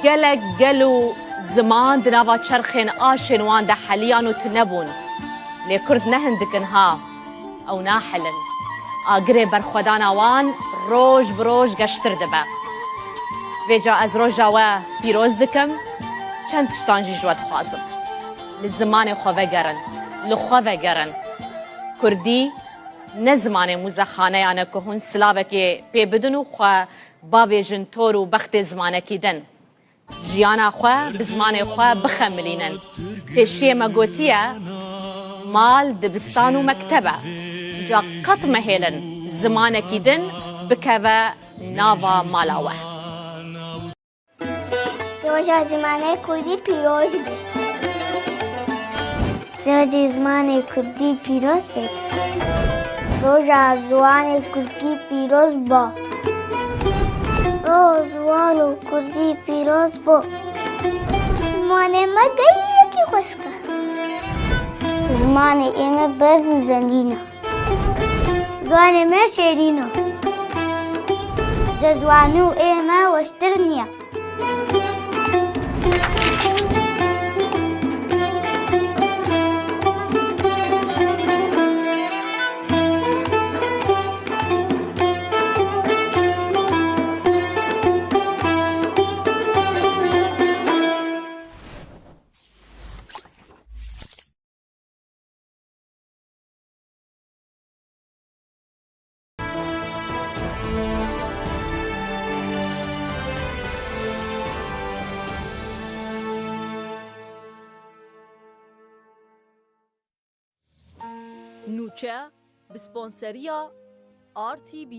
قلق قلو زمان دناوا چرخين آشن وان ده حليان و تنبون لي كرد نهندكن ها او ناحلن آگره برخودان آوان روش بروش گشتر دبه ویجا از روژا و پیروز دکم چند تشتانجی جواد خوازم لزمان خواه گرن لخواه گرن کردی نه زمان موزخانه یانه که هون سلاوه که پی بدن و خواه باویجن طور و بخت زمانه کی دن جیانا خواه بزمان خواه بخملینن پیشی مگوتیه مال دبستان و مکتبه جا قط مهیلن زمانه کی دن بکوه ناوا مالاوه روژا زمانه کردی پیروز بید روژا زمانه کردی پیروز بید روژا زمانه کردی پیروز با روزوان کردی پیروز با زمانه ما گیه یکی خوشکه زمانه ایمه برز و زنگینه زمانه ما شیرینه جزوانو ایمه وشتر نیه نوچه بسپانسریا RTV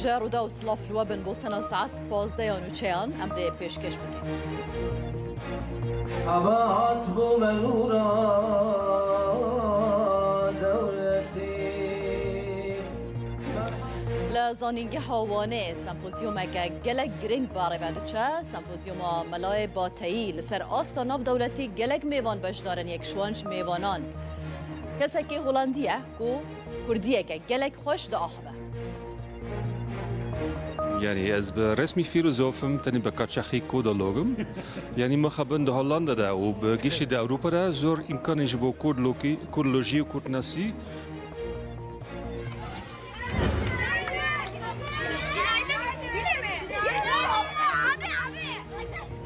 جارودا و سلاف لوبن بولتنا ساعت 15 نوچهان ام ده پیشکش بکن عبات بو منورا لزانینگه هاوانه سمپوزیوم که گلک گرینگ باره بدچه سمپوزیوم ملای باتایی لسر آستا ناف دولتی گلک میوان بشدارن یک شوانش میوانان کسی که هولندیه کو کردیه که گلک خوش دا آخوه يعني از برسمي فيلوزوفم تاني بكاتشاخي كودولوجم يعني ما خبن ده هولندا ده وبجيش ده أوروبا ده زور إمكان يجيبوا كودولوجي وكودناسي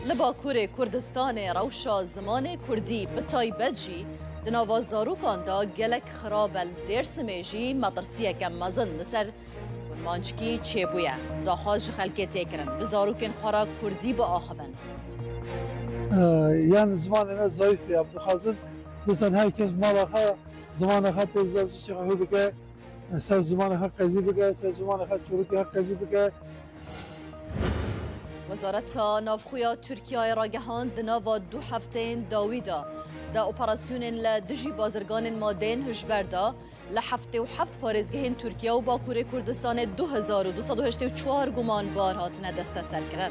لباکور کردستان روشا زمان کردی بتایبت جی دناوا زاروکان دا گلک خرابل درس میجی مدرسیه که مزن لسر مانچکی چه بویه دا خواست خلکه تکرن بزاروکن خورا کردی با آخبن يعني زمان أنا ضعيف يا بخازن مثلا هاي كيس مالا خا زمان خا بيزاف شيء خا بك سر زمان خا قزي بك سر زمان خا چروكي خا قزي بك وزارت نافخویا ترکیه را گهاند ناوا 2 هفته داویدا دا اپراسیون لدجی بازرگان مادین هشبردا لهفته و 7 پارێزگehên ترکیه و باکوور کردستان 2284 گمانبار هاتنه دست سر کردن.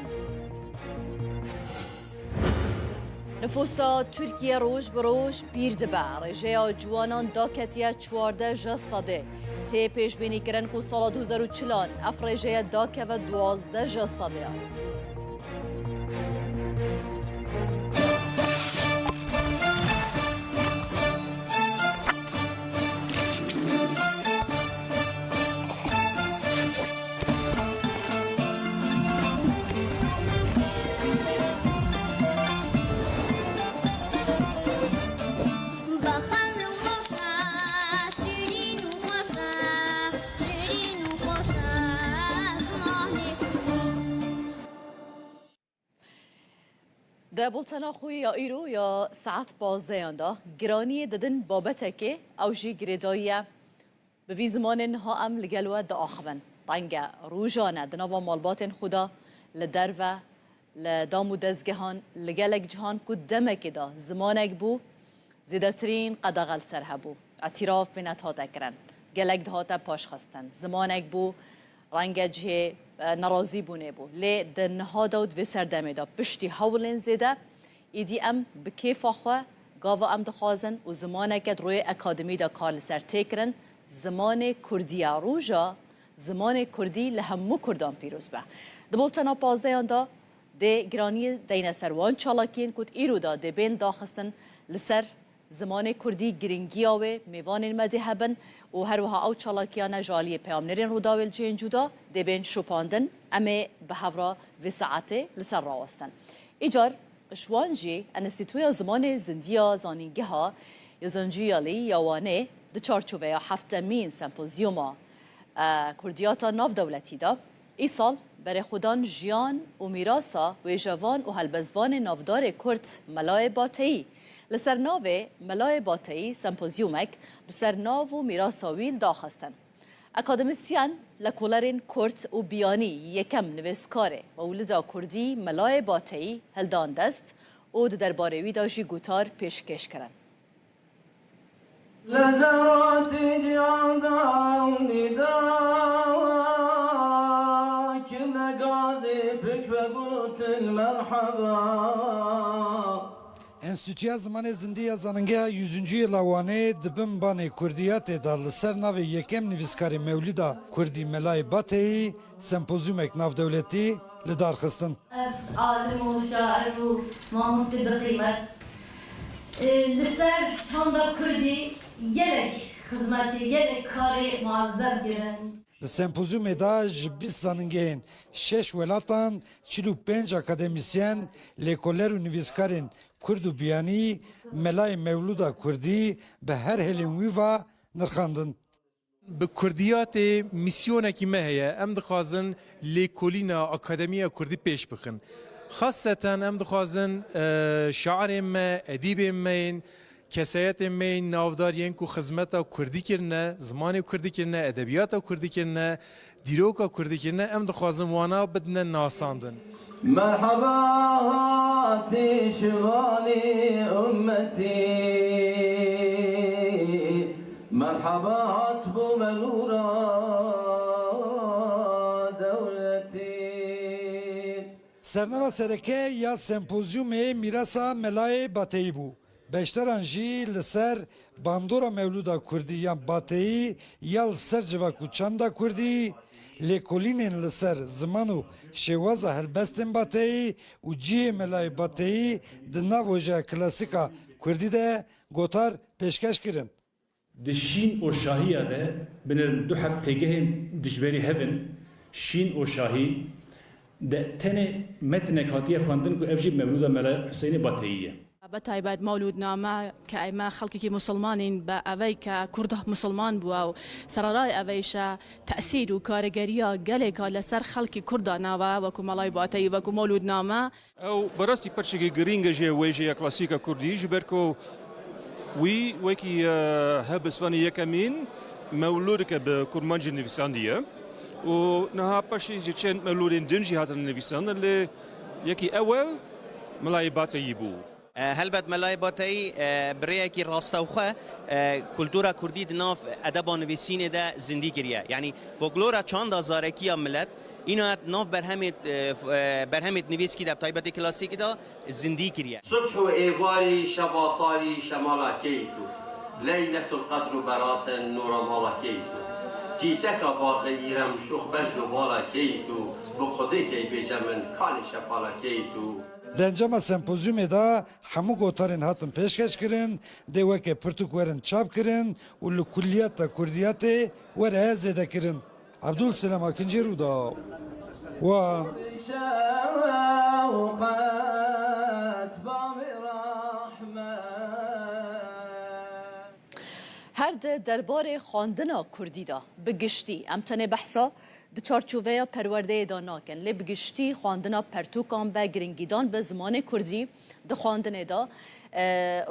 نفوسا ترکیه روش بروش پیر دبه رژه جوانان داکتیه 14 جسده تی پیش بینی کرن که سال 2040 افرژه داکه و 12 جسده ده بولتنا خوی یا ایرو یا ساعت 15 دا گرانی ددن بابته که او جی گریداییه به وی زمان ها ام لگلوه دا آخوان رنگ روژانه دنابا مالبات خدا لدروه لدامو دزگهان لگلک جهان که دمک دا زمانک بو زیدترین قدغل سر هبو اعتراف بینت ها تکرن گلک دهاتا پاش خستن زمانک بو رنگ جه نرازی بونه بو لی دنها دود و سردمه دا پشتی هولن زیده ایدی ام بکیف آخواه گاوا ام دخوازن و زمانه که روی اکادمی دا کار لسر تکرن زمان کردی روژا زمان کردی لهمو کردان پیروز به دبولتنا 15 دا ده گرانی دین سروان چالاکین کد ایرو دا ده بین داخستن لسر زمان کردی گرینگیا و میوان مذهبن و هر وها او چالاکیان جالی پیامنرین روداول جین جودا ده بین شوپاندن اما به هورا و ساعته لسر راوستن ایجار شوانجی انستیتویا زمان زندیا زانینگه ها یا زنجیالی یوانه ده چارچوبه یا هفتمین سمپوزیوما کردیاتا ناف دولتی دا ای سال برای خودان جیان و میراسا و جوان و هلبزوان نافدار کرد ملای باتهی لسر ناو ملای باتهی سمپوزیومک بسر ناو و میراساویل داخستن اکادمیسیان لکولارین کرد و بیانی یکم نویسکاره و ولدا کردی ملای باتهی هلدان دست و درباره وی دا جی گوتار پیشکش کرن لزرات جیان داونی دا كل غازي بك بقوت المرحبا Enstitüya Zamanê Zindiya Zanîngeha 100. yıla wanê dibin banê Kurdiyatê da li ser navê yekem nivîskarê Mewlîda Kurdî Melayê Bateyî sempozyumek navdewletî li dar xistin. Alim û şair û mamoste bi qîmet li ser çanda Kurdî gelek xizmetê gelek karê muazzeb girin. Li sempozyumê da ji 20 zanîngehên 6 welatan 45 akademisyen lêkoler û nivîskarên Kurd û biyanî Melayê Mewlûda Kurdî bi her helên wî ve nirxandin. Bi Kurdiyatê misyonekî me heye em dixwazin lêkolîna Akademiya Kurdî pêş bixin. Xaseten em dixwazin şairên me, edîbên me yên, kesayetên me yên navdariyên ku xizmeta Kurdî kirine, zimanê Kurdî kirine, edebiyata Kurdî kirine, dîroka Kurdî kirine em dixwazin wana bidine nasandin. مرحبا هاتي شغالي أمتي مرحبا هاتبو منورا دولتي Sernava sereke ya sempozyumê Mirasa Melayê Bateyî bû. Beşteran jî li ser bandora Mewlûda Kurdî yan Bateyî ya li ser civak û çanda Kurdî lêkolînên li ser ziman û şêwaza helbestên Bateyî û cihê Melayê Bateyî di nav hojeya klasîka Kurdî de gotar pêşkeş kirin. Di şîn û şahiya de binir du hek têgehên dijberî hevin şîn û şahî de tenê metinek hatiye xwendin ku ev jî Mewlûda Melayê Hüseynê Bateyî ye. بەتایبەت مەولودنامە کە ئەمە خەڵکێکی مسلمانین بە ئەوەی کە کوردە مسلمان بووە و سەرڕای ئەوەیشە تەسیر و کارەگەریە گەلێکە لەسەر خەڵکی کوردە ناوە وەکو مەڵای باتەی وەکو مەولودنامە ئەو بەڕاستی پەرچێکی گرینگە ژێ وێژەیە کلاسیکە کوردی ji ber ku wî wekî helbestvanê yekemîn mewlûdeke bi kurmancî nivîsandiye û niha paşê ji çend mewlûdên din jî hatin nivîsandin lê yekî ewel Melayê Bateyî bû. هەلبەت مەلای باتایی برەیەکی ڕاستەوخە کولتورا کوردی دناف ئەدەبا نویسینێدا زیندی کردە یعنی فۆکلۆرا چاندا زارەکیە ملەت اینو ناف برهمت نویسکی دا تایبەتی کلاسیکی دا زیندی کردە صبح و ئێواری شەباتاری شەماڵەکەیتو لەیلەت القەدر و بەراتن نۆرەماڵەکەیتو چیچەکە باقی ئیرەم شوخ بەش و باڵەکەیتو بۆ خودێکی بێجە من کانی شەپاڵەکەیتو Di encama sempozyumê da hemû gotarên hatin pêşkeş kirin, dê weke pirtûk werin çap kirin û li kulliyata Kurdiyatê were zêdekirin. Abdul Selam Akıncı Rûda. Wan. هر ده درباره خواندنا کردی دا بگشتی امتنه بحثا د چارچوبه پرورده دا ناکن لی بگشتی خواندنا پرتوکان به گرنگیدان به زمان کردی د خواندنه دا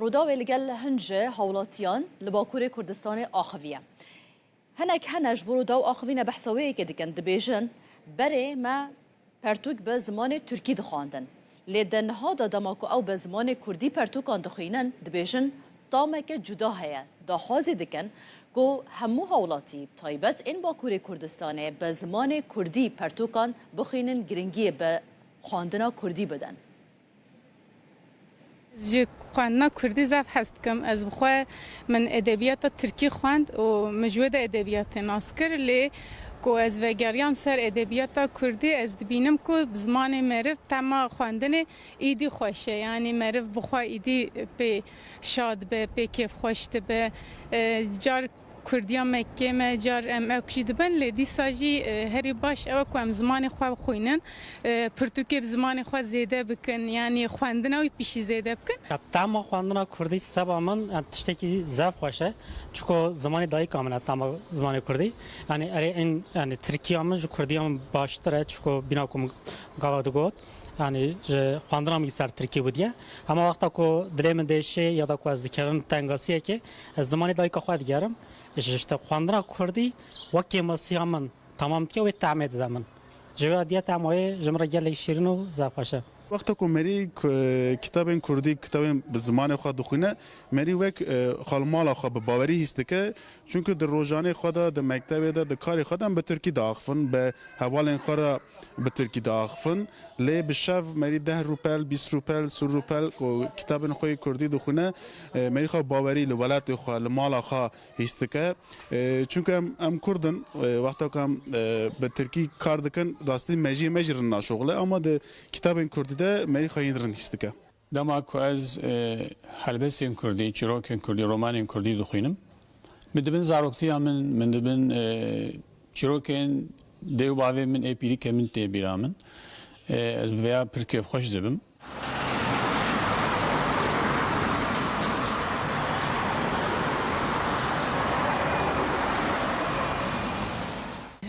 رودا ویلگل هنجه حولاتیان لباکور کردستان آخویه هنک هنج برودا و آخوینه بحثاویه که دیگن دبیجن بره ما پرتوک به زمان ترکی دخواندن لی دنها دا دماکو او به زمان کردی پرتوکان دخوینن دبیجن تامه که جدا هیا داخوازی دکن که همو حولاتی تایبت این باکور کردستانه به زمان کردی پرتوکان بخوینن گرنگی به خواندنا کردی بدن جی خواندنا کردی زف هست کم از بخواه من ادبیات ترکی خواند و مجود ادبیات ناسکر لی کو از وگریام سر ادبیات کردی از بینم کو زمان معرف تمام خواندن ایدی خوشه یعنی معرف بخواه ایدی به شاد به کیف خوشت به جار کردیا مکه ما جار ام اکشید بن لدی ساجی هری باش او کوم زمان خو خوینن پرتوکی زمان خو زیاده بکن یعنی خواندن و پیش زیاده بکن تمام خواندن کردی سبا من تشتکی زف خوشه چون زمان دایی کاملا تمام زمان کردی یعنی اره این یعنی ترکیه هم جو کردی هم باشتره چون بینا کم گاودگوت یعنی خواندن هم سر ترکیه بودیه اما وقتا کو دلم دیشه یا دا کو از دکرم تنگاسیه که از زمان دایی که خواهد گرم işte خواندن کردی وقتی مسیح من تمام که و تعمید زمان جوادیت امای جمره گلی شیرین و زفاشه وقتا که مری کتاب کردی کتاب به زمان خود دخونه مری وک خالمال خود به باوری هست که چون که در روزانه خود در مکتب در کار خودم به ترکی داخفن به حوال خورا به ترکی داخفن لی به شب مری 10 روپل 20 روپل 30 روپل کتاب خوی کردی دخونه مری خود باوری لولات خود مال خود هست که چون که ام کردن وقتا که به ترکی کار دکن راستی مجرن ناشغله اما در کتاب کردی ده مری خواهید رنیست که دما کو از هلبسین کردی چیروکین کردی رومانین کردی دخوینم مدبن زاروکتی من دبن چیروکین دیو باوی من اپیری کمن تی بیرامن از بیا پرکیف خوش زبم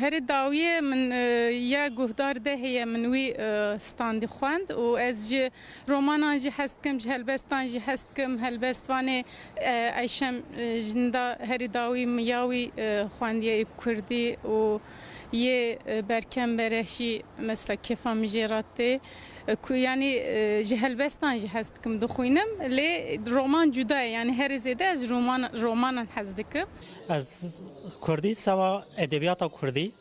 هر داویه من یا گهدار ده هی منوی ستاندی خواند و از جه رومانان جه هست کم جه هلبستان جه هست کم هلبستوانه ایشم جندا هر داوی میاوی خواندیه کردی و یه برکم برهشی مثل کفا مجراته کو یعنی جه هلبستان جه هست کم دخوینم لی رومان جدا یعنی هر زیده از رومان هست دکم از کردی سوا ادبیات کردی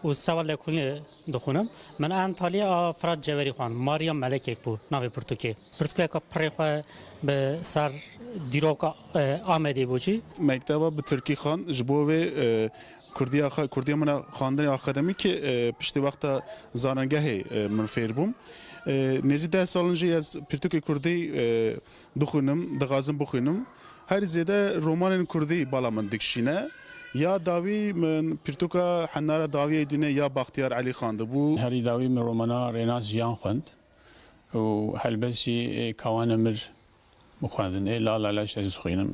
و سوا لکونی دخونم من انطالیا فراد جوری خوان ماریم ملک یک بود ناوی پرتوکی که پری به سر دیروکا آمده بودی مکتبا به ترکی خان جبوه کردی من خواندن آکادمی که پشت وقت زارنگه من فیر بوم نزدیک 10 سالنجی از پرتوک کردی دخونم دغازم بخونم هر زیاده رمان کردی بالا من دکشینه یا داوی من پرتوکا حناره داوی دونه یا بختیار علی خانده بو هری داوی من رومانا ریناس جیان خوند و هلبسی کوان مر بخواندن لا لا لاش از خوینم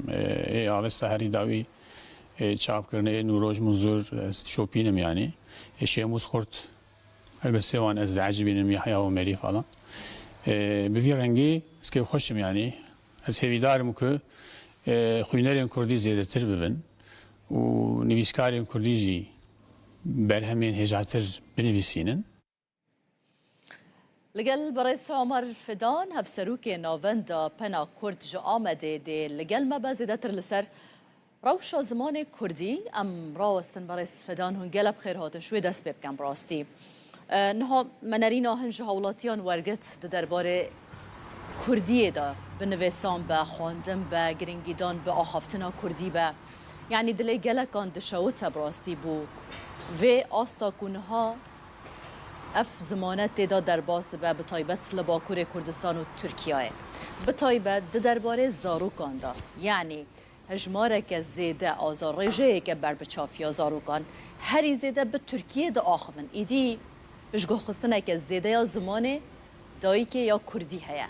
آوست هری داوی چاپ کرده نوروج منظور شوپینم یعنی شیموز خورد البته وان از عجیبینم یحیی و مری فلان به رنگی اسکی خوشم یعنی از هویدارم که خوینرین کردی زیاده تر ببین و نویسکارین کردی جی برهمین هجاتر بنویسینن لگل برئیس عمر فدان هفسروک ناوندا پنا کرد جا آمده ده لگل ما بازیده تر لسر روش زمان کردی ام راستن برئیس فدان هون گلب خیر هاتن شوی دست ببکن براستی نها منرینا هنج هولاتیان ورگت درباره کردی دا بنویسان با خواندن با گرینگیدان با آخافتنا کردی با یعنی دلی گلکان دشوت براستی بو و آستا کنها اف زمانت دا در باز با بطایبت لباکور کردستان و ترکیه بطایبت درباره زاروکان دا یعنی هجماره که زیده آزار رجه که بر بچافیا زاروکان هری زیده به ترکیه دا آخوان ایدی بشگاه خستنه که زیده یا زمانه دایی که یا کردی هیا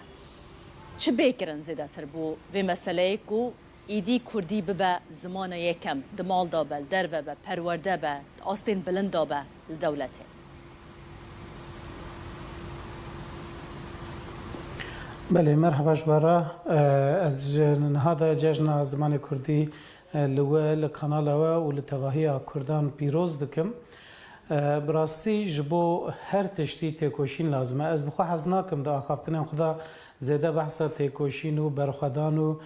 چه بیکرن زیده تر بو و مسئله که ایدی کردی ببا زمان یکم دمال دا بل در و با پرورده با آستین بلند دا با لدولته بله مرحبا جبارا از هذا جشن زمان كردي لقناة ولتواهي كردان بيروز دكم براستی جبو هر تشتی تکوشین لازمه از بخوا حزناکم دا خافتنم خدا زیده بحثا تکوشین و برخدان و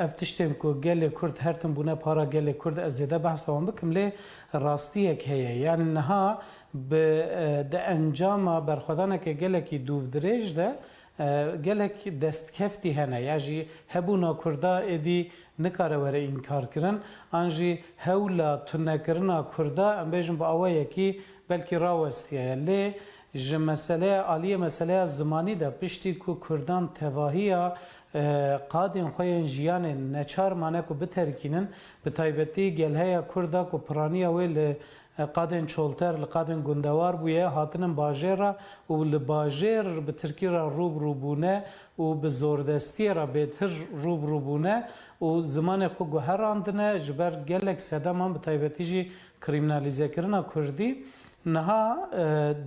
افتشتم که گل کرد هرتم بونه پارا گل کرد از زیده بحثا هم بکم لی راستی یک هیه یعنی نها به انجام برخدانه که گل کی دوف دریج ده gelek destkefti hene ya jî hebûna Kurda êdî nikare were înkarkirin an jî hewla tunekirina Kurda em bêjin bi awayekî belkî rawestiye lê ji meseleya aliyê meseleya zimanî de piştî ku Kurdan tevahiya qadên xwe yên jiyanê neçar mane ku biterkînin bi taybetî gelheya Kurda ku piraniya wê li qadên çolter li qadên gundewar bûye hatinin bajêra û li bajêr bi Tirkî ra rûbrûbûne û bi zordestiyê ra bêtir rûbrûbûne û zimanê xwe guherandine ji ber gelek sedeman bi taybetî jî krîminalîzekirina Kurdî niha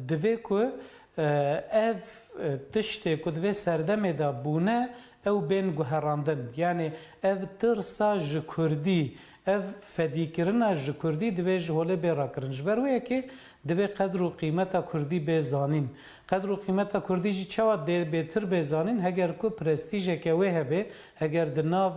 divê ku ev tiştê ku divê serdemê de bûne ew bên guherandin yani ev tirsa ji Kurdî ev fedîkirina ji Kurdî divê ji holê bê rakirin ji ber wê yekê divê qedr û qîmeta Kurdî bê zanîn qedr û qîmeta Kurdî jî çawa bêtir bê zanîn heger ku prestîjeke wê hebe heger di nav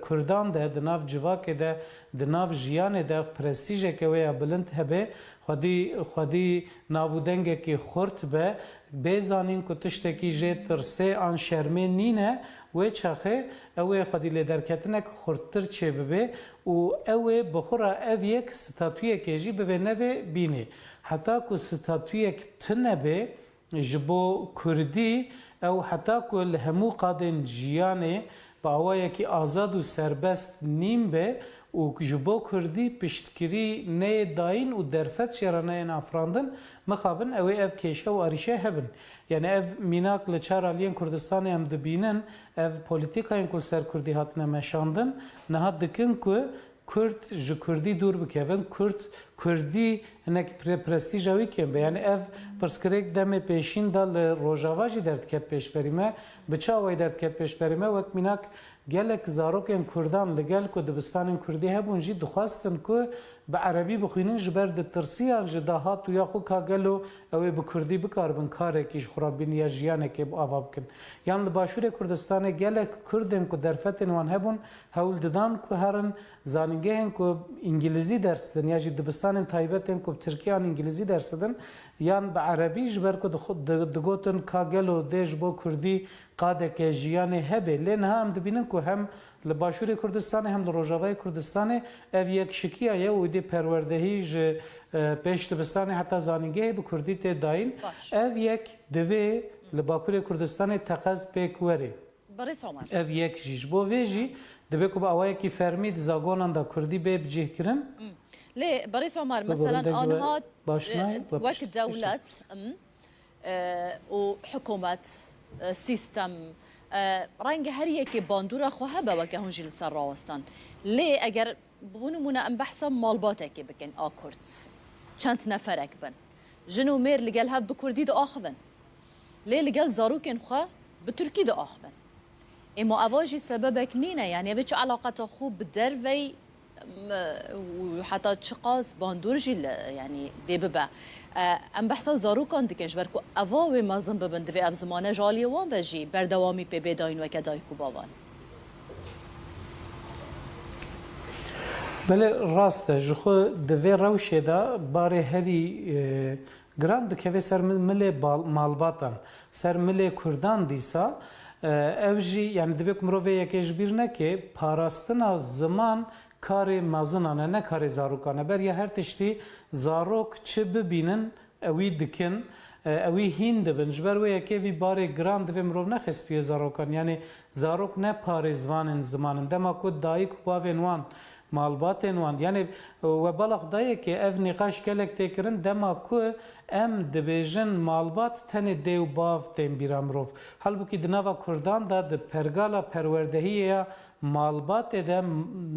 Kurdan de di nav civakê de di nav jiyanê de prestîjeke wê ya bilind hebe xwedî navûdengekî xurt be bê zanîn ku tiştekî jê tirsê an şermê nîne wê çaxê ew ê xwedî lê derketinek xurttir çê bibe û ew ê bixura ev yek statûyekê jî bi vê nevê bînê heta ku statûyek tune ji bo Kurdî ew heta ku li hemû qadên jiyanê bi awayekî azad û serbest nîm be û ji bo Kurdî piştkirî neyê dayîn û derfet şêra neyên afirandin mixabin ew ê ev kêşe û arîşe hebin yani ev mînak li çar aliyên Kurdistanê em dibînin ev polîtîkayên ku li ser Kurdî hatine meşandin niha dikin ku Kurd ji Kurdî dûr bikevin Kurdî hinek prestîja wî kêm be yani ev pirskirêk demê pêşîn da li Rojava jî derdiket pêşberî me bi çawayê derdiket pêşberî me wek mînak gelek zarokên Kurdan li gel ku dibistanên Kurdî hebûn jî dixwastin ku bi erebî bixwînin ji ber ditirsiyan ji dahat û ya xwe ka gelo ew ê bi Kurdî bikarbin karekî ji xurabîniya jiyanekê bi ava bikin yan li başûrê Kurdistanê gelek Kurdên ku derfetên wan hebûn hewl didan ku herin zanîngehên ku îngilîzî ders didin ya jî dibistanên taybetên ku Tirkiyan îngilîzî ders didin yan bi erebî ji ber ku digotin ka gelo dê ji bo Kurdî qadeke jiyanê hebe lê niha em dibînin ku hem li başûrê Kurdistanê hem li Rojavayê Kurdistanê ev yekşikiya ye û dê perwerdehî ji pêş dibistanê heta zanîngehê bi Kurdî tê dayîn ev yek divê li Bakurê Kurdistanê teqez pêk were ev yek jî ji bo vê jî divê ku bi awayekî fermî di zagonan da Kurdî bê bicihkirin ليه بريس عمر مثلا انها وقت دولة وحكومة سيستم رنگ هر یکی باندورا خواه با وکه هنجی لسر راوستان ليه اگر بونمونه ام بحثا مالباته که بکن آکورد چند نفرک بن جنو مير لقال هاب بكردي دا آخبن ليه لقال زاروكن خواه بتركي دا آخبن اما اواجي سببك نينه يعني بيش علاقة خوب بدروي وحتى تشقاس باندورجي يعني دي ببا ام بحثا زاروكان دكش بركو اواوي مازن ببن دوی اف زمانه جالي وان بجي بردوامی پی بیداین و کدای کوباوان بله راسته جخو دوی روشه دا باره هری گراند که سر ملی مالباتن سر ملی کردان دیسا اوجی یعنی دوی کمروی یکیش بیر نکه پاراستنا زمان کاری مازنانه نه کاری زاروکانه بر یا هر تشتی زاروک چه ببینن اوی دکن اوی هین دبن جبر و یکی وی بار گراند و مرو نخستوی زاروکان یعنی زاروک نه پاری زوانن زمانن دما کو دایک باوین وان مالباتن وان یعنی و بالغ دایه که اف نقاش کلک تکرن دما کو ام دبیجن مالبات تن دیو باف تیم بیرامروف halbuki dnava Kurdan da de pergala perwerdehiye malbat de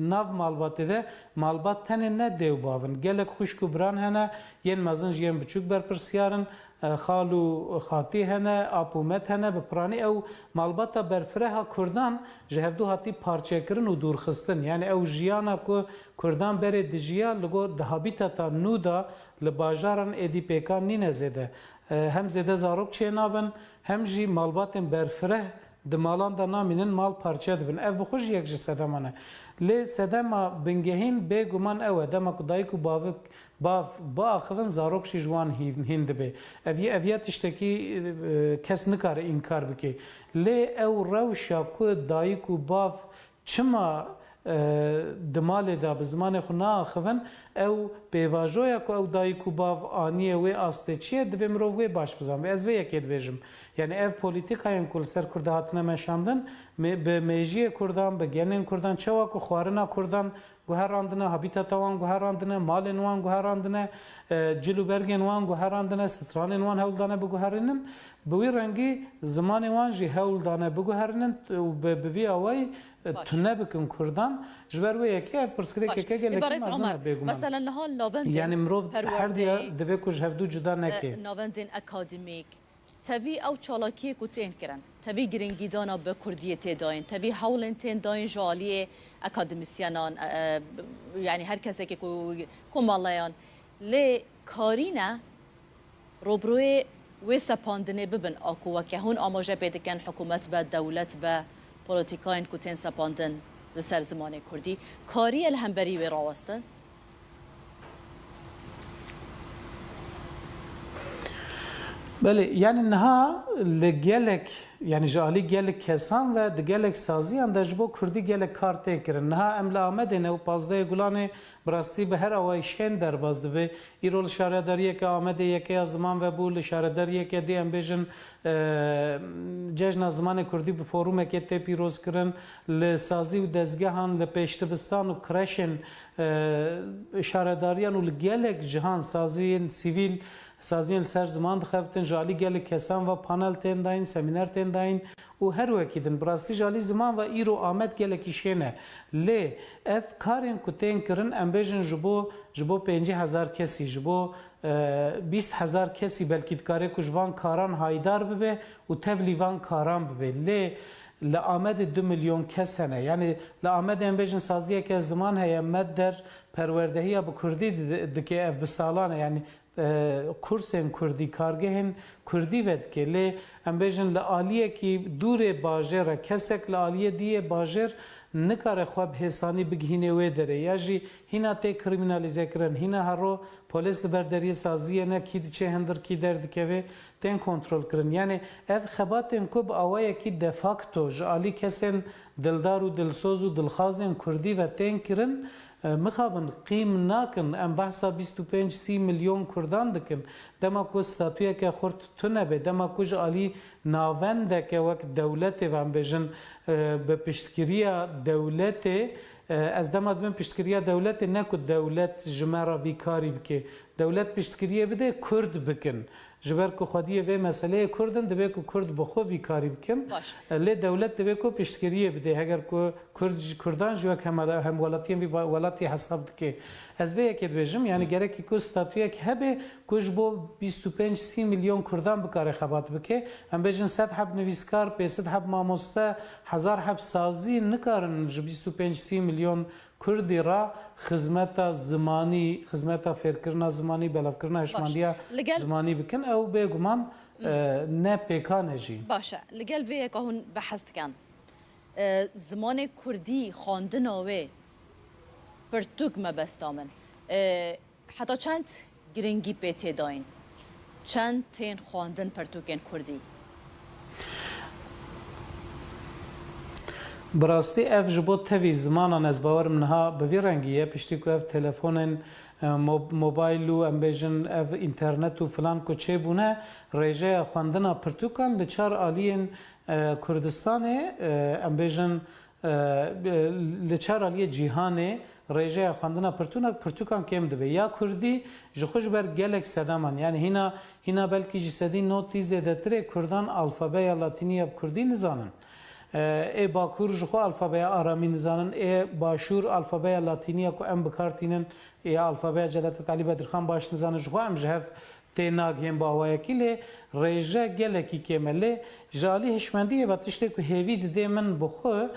nav malbat de malbat tane ne dev bavın gelek xuşku bran hene yen mazın yen buçuk ber persiyarın xalu xati hene apumet hene be prani ev malbata berfreha Kurdan jehevdu hati parçekirin u durxistin yani ev jiyana ku Kurdan bere dijiya lugo de habitata nuda li bajaran edipeka nine zede hem zede zarok çenabın hem jî malbatên berfireh دمالان دا نامینن مال پارچه دبن اف بخوش یک جی سدمانه لی سدما بنگهین بگومان اوه دما کدایکو باف با آخوان زاروکشی جوان هند به اویا تشتکی کس نکاره انکار بکی لی او روشا که دایکو باف چما دمال دا به زمان خو ناخون او پیواژویا کو او دایکو باو آنیه و آستچیه دویم رو و باش بزن و از وی یکید بیجم یعنی اف پولیتیکاین کل سر کرده هاتنه مشاندن به میجی کردان به گنن کردان چوا کو خوارنا کردان گوهراندنه هابیتات وان گوهراندنه مالن وان گوهراندنه جلوبرگن وان گوهراندنه سترانن وان هولدانه بگوهرنن بوی رنگی زمان وان جی هولدانه بگوهرنن و به وی اوای تنه بکن کردان جبر و یکی اف پرسکری که گله برای عمر مثلا نهال ناوندین یعنی مرو هر دیا دوی کج هفدو جدا نکی ناوندین اکادمیک تبي او چالاکی کوتین کرن تبي گرینگی دانا به کردی تداین تبي هولن تن داین جالیه اکادمیسیانان یعنی هر کسی که کومالایان لی کارینا روبروی و سپاندنه ببن آکو که هون آماجه بدکن حکومت به دولت به پولیتیکاین کوتین سپاندن به سر زمان کردی کاری الهمبری و راوستن بله یعنی نها لگلک یعنی جالی گلک کسان و دگلک سازی انداز بو کردی گلک کارت کرن نها املا آمده نه و پازده گلانه براستی به هر آوایشین در بازده به ایرول شارداریه که آمده یکی از زمان و بول شارداریه که دی امبیجن جشن زمان کردی به فوروم که تی پیروز کرن لسازی و دزگهان لپیشتبستان و کرشن شارداریان و لگلک جهان سازی سیویل سازین سر زمان دخبتن جالی گل کسان و پانل تن داین سمینار تن داین و هر وکیدن براستی جالی زمان و ایرو آمد گل کیشنه لی اف کارن کتن کرن امبیجن جبو 50,000 کسی جبو 20,000 کسی بلکی دکاره کجوان کاران هایدار ببه و تولیوان کاران ببه لی لآمد 2 میلیون کس هنه یعنی لآمد امبیجن سازیه که زمان هیا مد در پروردهی با کردی دکه اف بسالانه یعنی کورسن کردی کارگهن کردی ود که لی امبیجن لآلیه کی دور باجر کسک لآلیه دیه باجر نکاره خواب حسانی بگهینه وی داره یا جی هینا تی کریمینالیزه کرن هینا هرو پولیس لبرداری سازیه نه کی چه هندر کی درد که تن کنترل کرن یعنی اف خباتن کوب اوای کی دفاکتو جالی کسن دلدار و دلسوز و دلخوازن کردی و تن کرن مخابن قیم ناکن ام بحثا 25-30 میلیون کردان دکن دما کو ستاتویا که خورد تونه به دما کو جالی ناونده که وقت دولت و ام بجن به پشتگیری دولت از دما دبن پشتگیری دولت نکو دولت جمعه ویکاری بکه دولت پشتگیری بده کرد بکن جبر کو خودی و مسئله کردن دبی کو کرد بخو ویکاری بکن لی دولت دبی کو پشتگیری بده اگر کو کردان جو هم ولاتین و ولاتی حساب دکه از وی اکید بجم یعنی گرکی کو ستاتویا که هبه کوج بو 25-30 میلیون کردان بکاره خبات بکه ام بجن 100 حب نویسکار 500 حب ماموسته 1000 حب سازی نکارن 25-30 میلیون کردی را خدمت زمانی خدمت فکرنا زمانی بلافکرنا هشماندیا زمانی بکن او بگمان نه پیکانه جی باشه لگل وی که هون بحث کن زمان کردی خواندناوه پرتوک مبستامن حتی چند گرنگی پیتی داین چند تین خواندن پرتوکن کردی براستی اف جبو تفی زمانان از باورم نها به وی رنگیه پشتی که اف تلفون موبایل و امبیجن اف اینترنت و فلان کو چه بونه ریجه خواندن پرتوکان لچار آلین کردستان امبیجن لچار آلی جیهانه ریجه خواندن پرتوکان کم دبه یا کردی جخوش بر گلک سدامان یعنی هینا بلکی جسدی نوتی زیده تره کردان الفابه یا لاتینی اب کردی نزانن ای باکور جخو الفابه آرامی نزانن ای باشور الفابه لاتینی کو ام بکارتینن ای الفابه جلالت تعالی بدرخان باش نزانن جخو ام جهف تناگیم با وایکیل ریجه گلکی کمله جالی هشمندی و تشته کو هوید دی من بخو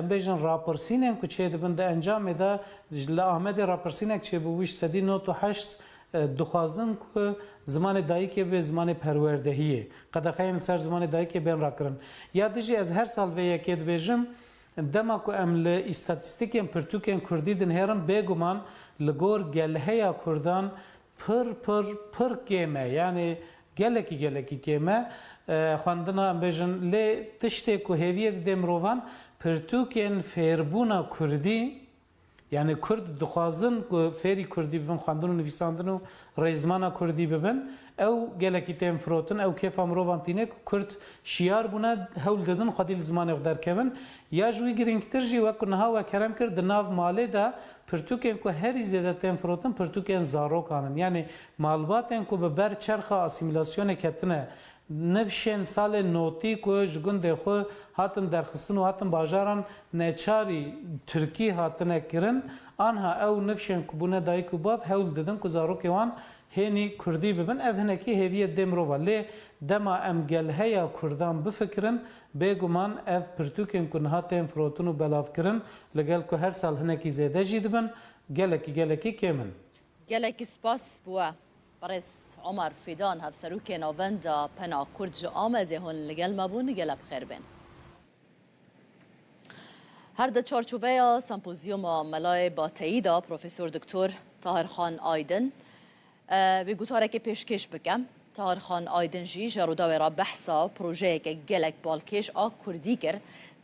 بیژن راپرسینن کو چه دبند انجام ده ل احمد راپرسینک چه بوش سدی 98 دخوازن که زمان دایی که به زمان پروردهیه قدخین سر زمان دایی که بین را کرن یا دیجی از هر سال و یکید بیجم دما کو ام ل استاتستیکن پرتوکن کردی دن هرم بگمان لگور گلهیا کردان پر کیمه یعنی گلکی کیمه خواندنا ام بیجن ل تشتی کو هویت دمروان پرتوکن فیربونا کردی yani Kurd dixwazin ku fêrî Kurdî bibin xwendin û nivîsandin û rêzmana Kurdî bibin ew gelekî tên firotin ew kêfa mirovan tîne ku Kurd şiyar bûne hewl didin xwedî li zimanê xwe derkevin ya ji wî girîngtir jî wek niha we kerem kir di nav malê de pirtûkên ku herî zêde tên firotin pirtûkên zarokan in yani malbatên ku bi ber çerxa asîmîlasyonê ketine nefşên salê notî ku ji gundê xwe hatin derxistin û hatin bajaran neçarî Tirkî hatine kirin anha ew nefşên ku bûne dayîk û bav hewl didin ku zarokê wan hênî Kurdî bibin ev hinekî hêviyet dê mirova lê dema em gelheya Kurdan bifikirin bêguman ev pirtûkên ku niha tên firotin û belavkirin li gel ku her sal hinekî zêde jî dibin gelekî kêmin. Gelekî spas bûye. برس عمر فیدان هفسروک ناوند پنا کرد جو آمده هون لگل مبون گل بخیر بین هر ده چارچوبه سمپوزیوم ملای با تاییدا پروفسور دکتر طاهرخان آیدن به گوتاره که پیشکش بکم طاهرخان آیدن جی جرودا و را بحثا پروژه که گلک بالکش آ کردی کر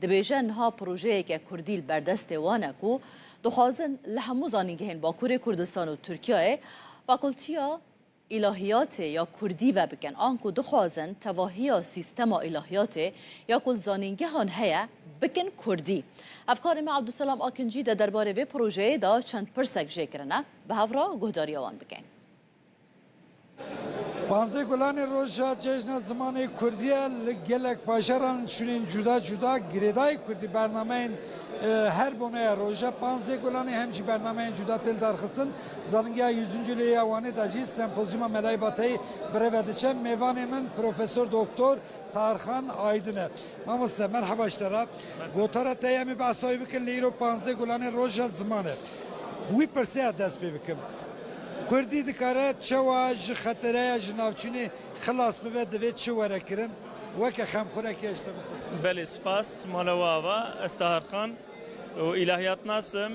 دبیجن ها پروژه که کردی بردست وانه کو دخوازن لحمو زانینگهن با کور کردستان و ترکیه فاکولتیا الهیات یا کردی و بکن آنکو دخوازن تواهی سیستم الهیات یا کل زانینگه هان هیا بکن کردی افکار ما عبدالسلام آکنجی در درباره به پروژه دا چند پرسک جکرنه به هفرا گهداری آوان بکن Bazı Gulan Roja Cejna zamanı Kurdiye gelek başaran şunun juda gireday Kurdi bernameyin her bonoya Roja Bazı Gulan hemci bernameyin juda tel darxistin zanıngiya 100. liye vani daci sempozyuma melay batayı brevedicem mevanemin Profesör Doktor Tarhan Aydın'ı. Mamusta merhaba işlere. Gotara teyemi basayı bikin liro Bazı Gulan Roja zamanı. Bu perseya dest bikim. Kurdî dikare çawa ji xeteraya ji navçînê xilas bibe divê çi were kirin weke xemxurekê işte Belê spas malawava ez Taharxan û ilahiyat nasim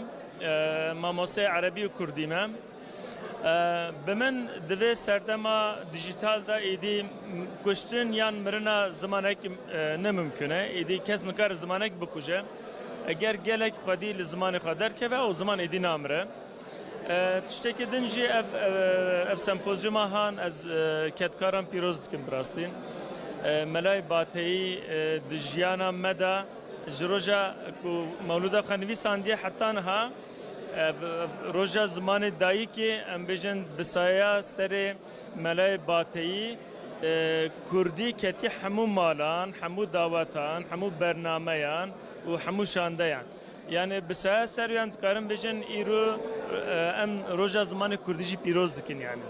mamosteyê Erebî û Kurdî me bi min divê serdema dijîtal da êdî kuştin yan mirina zimanekî nemimkün e êdî kes nikare zimanek bikuje eger gelek xwedî li zimanê xwe derkeve û ziman êdî namire tiştekî din jî ev sempozyuma han ez ketkaran pîroz dikim bi rastî melay bateyî di jiyana me de ji roja ku mewlûda xwe nivîsandiye heta niha roja zimanê dayîkê em bêjin bisaya serê melay bateyî Kurdî ketî hemû malan hemû dawetan hemû bernameyan û hemû şandeyan yani bisaya seryan dikarin bêjin îro em roja zimanê Kurdî jî pîroz dikin yani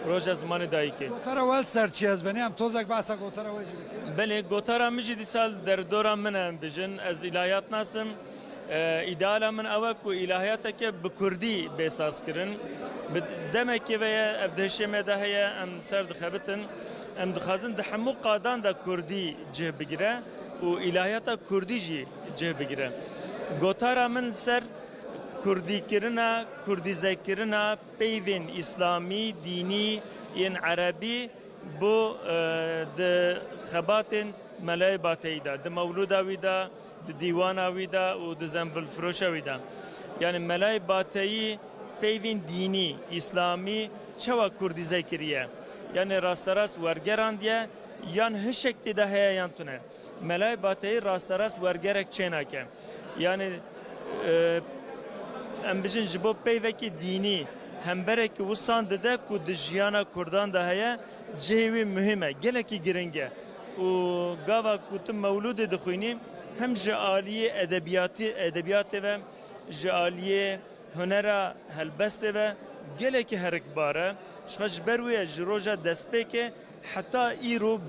roja zimanê dayîkê. Gotara wel serçî ez benê em tozek behsa gotara we jî bikin. Belê gotara min jî dîsal derdora min em bêjin ez ilahiyat nasim îdeala min ew e ku ilahiyateke bi Kurdî bêsaz kirin demekê ve ye ev dehşê me de heye em ser dixebitin em dixwazin di hemû qadan da Kurdî cih bigire û ilahiyata Kurdî jî cih bigire. Gotara min ser Kurdîkirina, Kurdîzekirina peyvên İslamî, dînî yên Erebî bu di xebatên melayê bateyî da, di mewlûda wî da, di dîwana wî da û di zembilfiroşa wî da. Yani melayê bateyî peyvên dînî, İslamî çawa Kurdîze kiriye. Yani rasterast wergerandiye yan hişek tê de heye yan tune. Melayê bateyî rasterast wergerek çênake. Yani em bijin ji bo peyvekî dînî hemberekî wisan dide ku di jiyana Kurdan da heye cihê wî muhim e gelekî giring e û gava ku tu mewlûdê dixwînî hem ji aliyê edebiyatê ve ji aliyê hunera helbestê ve gelekî herikbar e ji ber wê ji roja destpêkê heta îro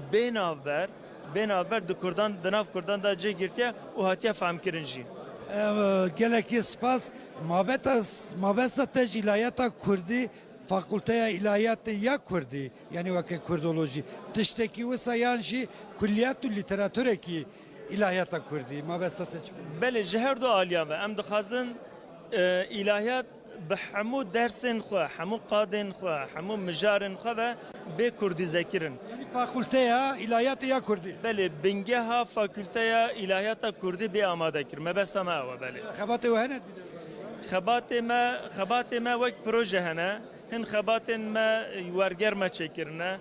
bênavber di Kurdan di nav Kurdan da cih girtiye û hatiye femkirin jî. Gelekî spas mabesta te ilahiyata Kurdî فاکولته الهیات یا کردی یعنی وکی کردولوژی تشتکی و سیانشی کلیات و لیتراتور کی الهیات کردی ما بستش بله جهر دو عالیه ام دخازن الهیات به همو درسن خو همو قادن خو همو مجارن خو به کردی ذکرن یعنی فاکولته الهیات یا کردی بله بنگه ها فاکولته الهیات کردی به آماده کر ما بس ما و بله خبات و هند خبات ما وقت پروژه هنه هن خبات ما ورگر ما چکرنه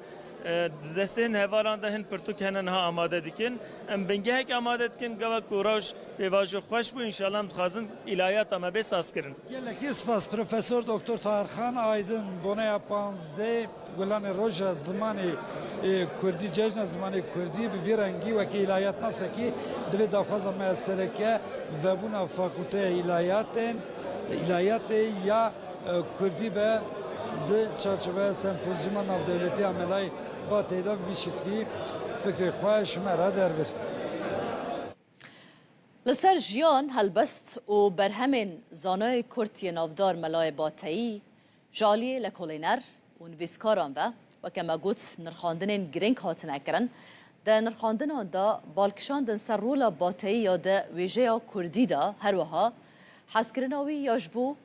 دستین هوالان ده هن پرتوک هنن ها آماده دیکن ام بنگه هک آماده دیکن گوه کوراج به واجه خوش بو انشالله هم خازن الهیات ما بساز کرن گلکی سپاس پروفسور دکتر طاهرخان آیدن بونه 15 گلان روژا زمانی کردی جشن زمانی کردی به ویرنگی و که الهیات نسکی دوی دافاز مسرکه و بونا فاکولته الهیات یا کردی به ده چارچوبه سمپوزیوم ناودولتی عملای با تعداد به شکلی فکر خواهش مرا در بر لسر جیان هلبست و برهمین زانای کرتی نافدار ملای باتایی جالی لکولینر و نویسکاران و کما گوت نرخاندن گرینگ هاتن اکرن ده نرخاندن دا بالکشاندن سر رولا باتایی یا ده ویژه کردی دا هر وها حسکرناوی یاجبو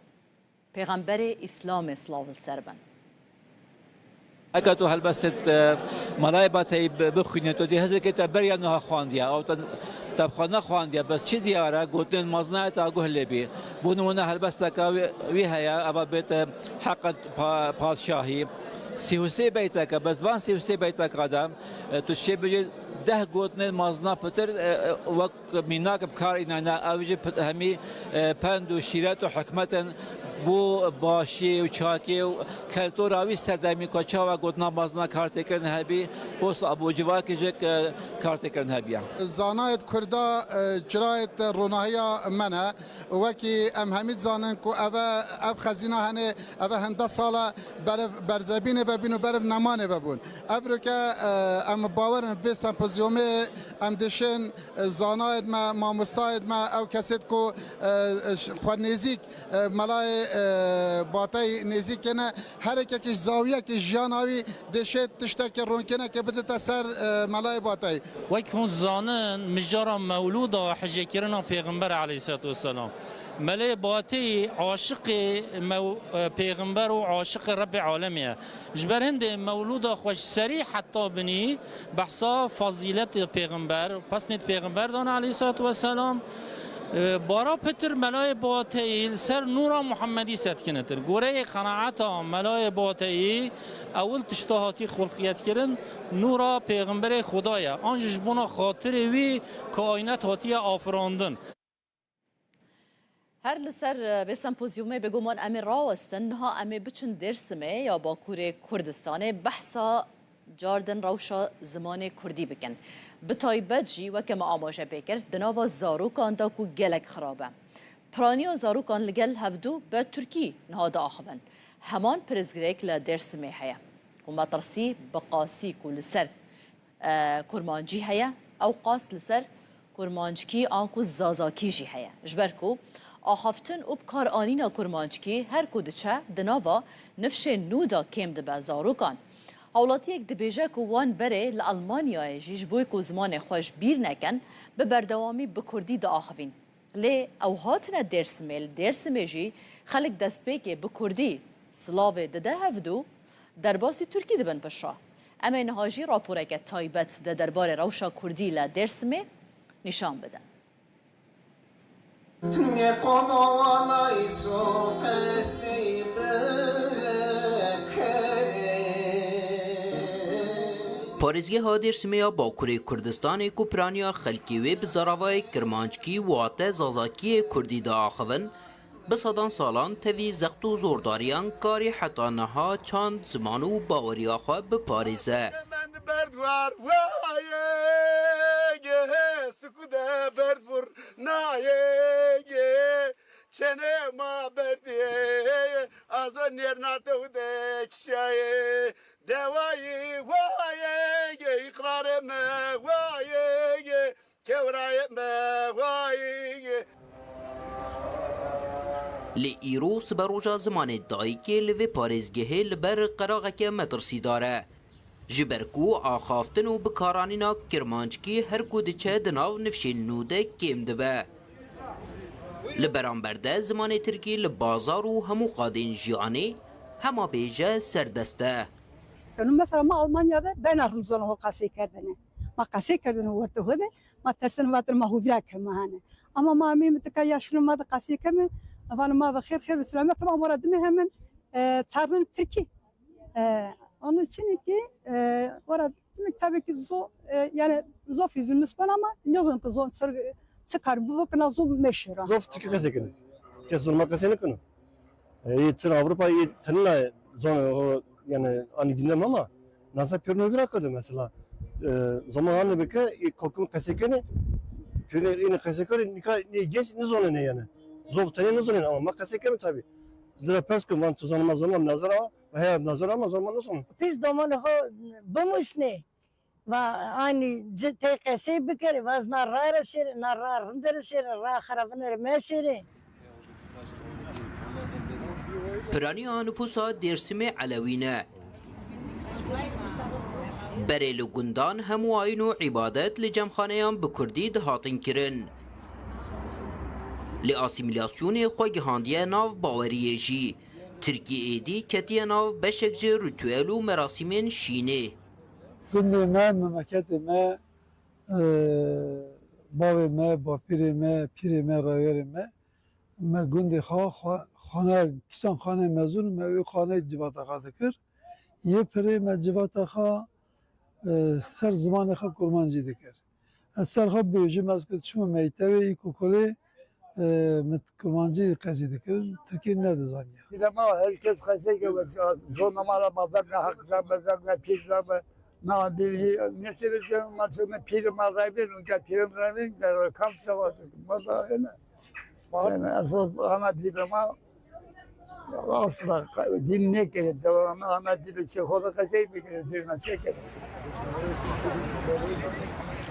پیغمبر اسلام اسلام سربن اگر تو هلبست ملای باتی بخونی تو دی هزار که تبریا نه خواندیا او تبخانه خواندیا بس چی دیاره گوتن مزنای تا گوه لبی بونمونه هلبست که وی هیا ابا بیت حق پادشاهی سیوسی بیت که بس وان سیوسی بیت کادم تو چی بجی ده گوتن مزنا پتر وقت میناک بکار اینا اوجی همی پند و شیرت و حکمت بو باشی و چاکی و کلتوراوی سردمی کچا و گوتنا مازنا کارت کردن هبی بوس ابو جوا که جک کارت کردن هبیم زانایت کردا جرایت روناهیا منه وکی ام همید زانن کو اب خزینه هنه اب هنده سالا برزبینه ببینو برب نمانه ببون ابرو که ام باورن به سمپوزیوم ام دشن زانایت ما مستاید ما او کسید کو خود نزیک ملای باتای نزیک کنه هر یکیش زاویه که جاناوی دشت تشتک رون کنه که بده تسر ملای باتای وقت هون زانن مجرا مولود و حجه کرنا پیغمبر علیه السلام ملای باتی عاشق پیغمبر و عاشق رب عالمیه جبر هند مولود خوش سریع حتی بنی بحثا فضیلت پیغمبر پس نیت پیغمبر دان علیه السلام بارا پتر ملای باتی سر نورا محمدی ست کنتر گوره قناعتا ملای باتی اول تشتهاتی خلقیت کردن نورا پیغمبر خدایا آنجش بنا خاطر وی کائنات هاتی آفراندن هر لسر به سمپوزیومه بگومان امی راوستن ها امی بچن درسمه یا باکور کردستانه بحثا جاردن روشا زمان کردی بکن به تایبت جی و که ما آماجه بکر دناوا زاروکان دا کو گلک خرابه پرانی و زاروکان لگل هفدو به ترکی نهاده آخبن همان پرزگریک لدرس می هیا و مطرسی بقاسی کو لسر کرمانجی هیا او قاس لسر کرمانجکی آنکو زازاکی جی هیا جبرکو آخفتن او بکار آنینا کرمانجکی هر کودچه دناوا نفش نودا کم دبه زاروکان هولاتی یک دبیجه که وان بره لالمانیای جیش بوی که زمان خوش بیر نکن به بردوامی بکردی دا آخوین لی او هاتنا درسمه جی خلق دست بگه بکردی سلاوه ده هفدو در باسی ترکی دبن پشا اما اینها جی راپوره که تایبت ده دربار روشا کردی لدرسمه نشان بدن پارێزگە هادێرسمەیە باکوورê Kurdistanê ku piraniya xelkê wê bi zaravayê kirmanckî wate zazakiyê Kurdî de axivin, bi sedan salan tevî zext û zordariyan karê heta niha çand ziman û baweriya xwe biparêze. Çene ma berdiye azan yernate ude kişaye devayı vaye ikrare me vaye kevraye me vaye لی ایرو سبروجا زمان دایکی لوی پارێزگehê li ber qeraqeke metirsîdar e. Ji ber ku axaftin û bikaranîna kirmanckî her ku diçe di nav nifşên nû de kêm dibe. Li beramber de zimanê Tirkî li bazar û hemû qadên jiyanê hema bêje serdest e. مثلا ما آلمانیاده دنارم زن ها قصه کردنه ما قصه کردن ورته هده ما ترسن واتر ما هو ویاک مهانه اما ما میم تکا یاشلو ما قصه کمه اول ما بخیر خیر بسلامه طبعا مراد مهمن تارن ترکی onun için ki orada tabii ki yani zof yüzümüz var ama ne zaman ki zon çıkar bu vakına zon meşhur. Zof Türkiye kesekini. Kesin olmak kesene konu. Tır Avrupa'yı tanıla zon yani ani dinlem ama nasıl pürnögür akıdı mesela. Zamanla beke kalkım kesekini pürnögür yine kesekini ne genç ne zonu ne yani. Zof tanı ne zonu ama kesekini tabii. Zira perskü man tuzanma zaman nazar ama veya nazar ama zaman nasıl? Biz domanı ho bumusne ve aynı TKS bikeri vaz narra seri narra rındırı seri ra xarabını meseri. Piraniya nüfusa Dêrsimê Elewîne. Berê li gundan hemû ayîn û îbadet li cemxaneyan bi Kurdî dihatin kirin. Li asîmîlasyonê xwe gihandiye nav baweriyê jî. Tirkiyeyê dî ketiye nav beşek ji ritûel û merasîmên şînê. Gundê me, memleketê me, bavê me, bapîrê me, pîrê me, rawerê me, me gundê xane kîsan xane mezûn me wê xane civata xwe dikir. Yê pirê me civata xwe ser zimanê xwe kurmancî dikir. Ez ser xwe bêjim ez çûme mektebê îkokolê kurmancî qezî dikir. Tirkiye ne dizaniye. Dilema herkes xese ki zonamara mafakna hakka mafakna pizza na bilhi ne sebepten maçını piri marayben unka piri marayben der kamp savaşı. Bana ne? Yani asıl ana dilema asla dinle gerek. Devamlı ana dili çekoda kaçay bir kere dirna çeker.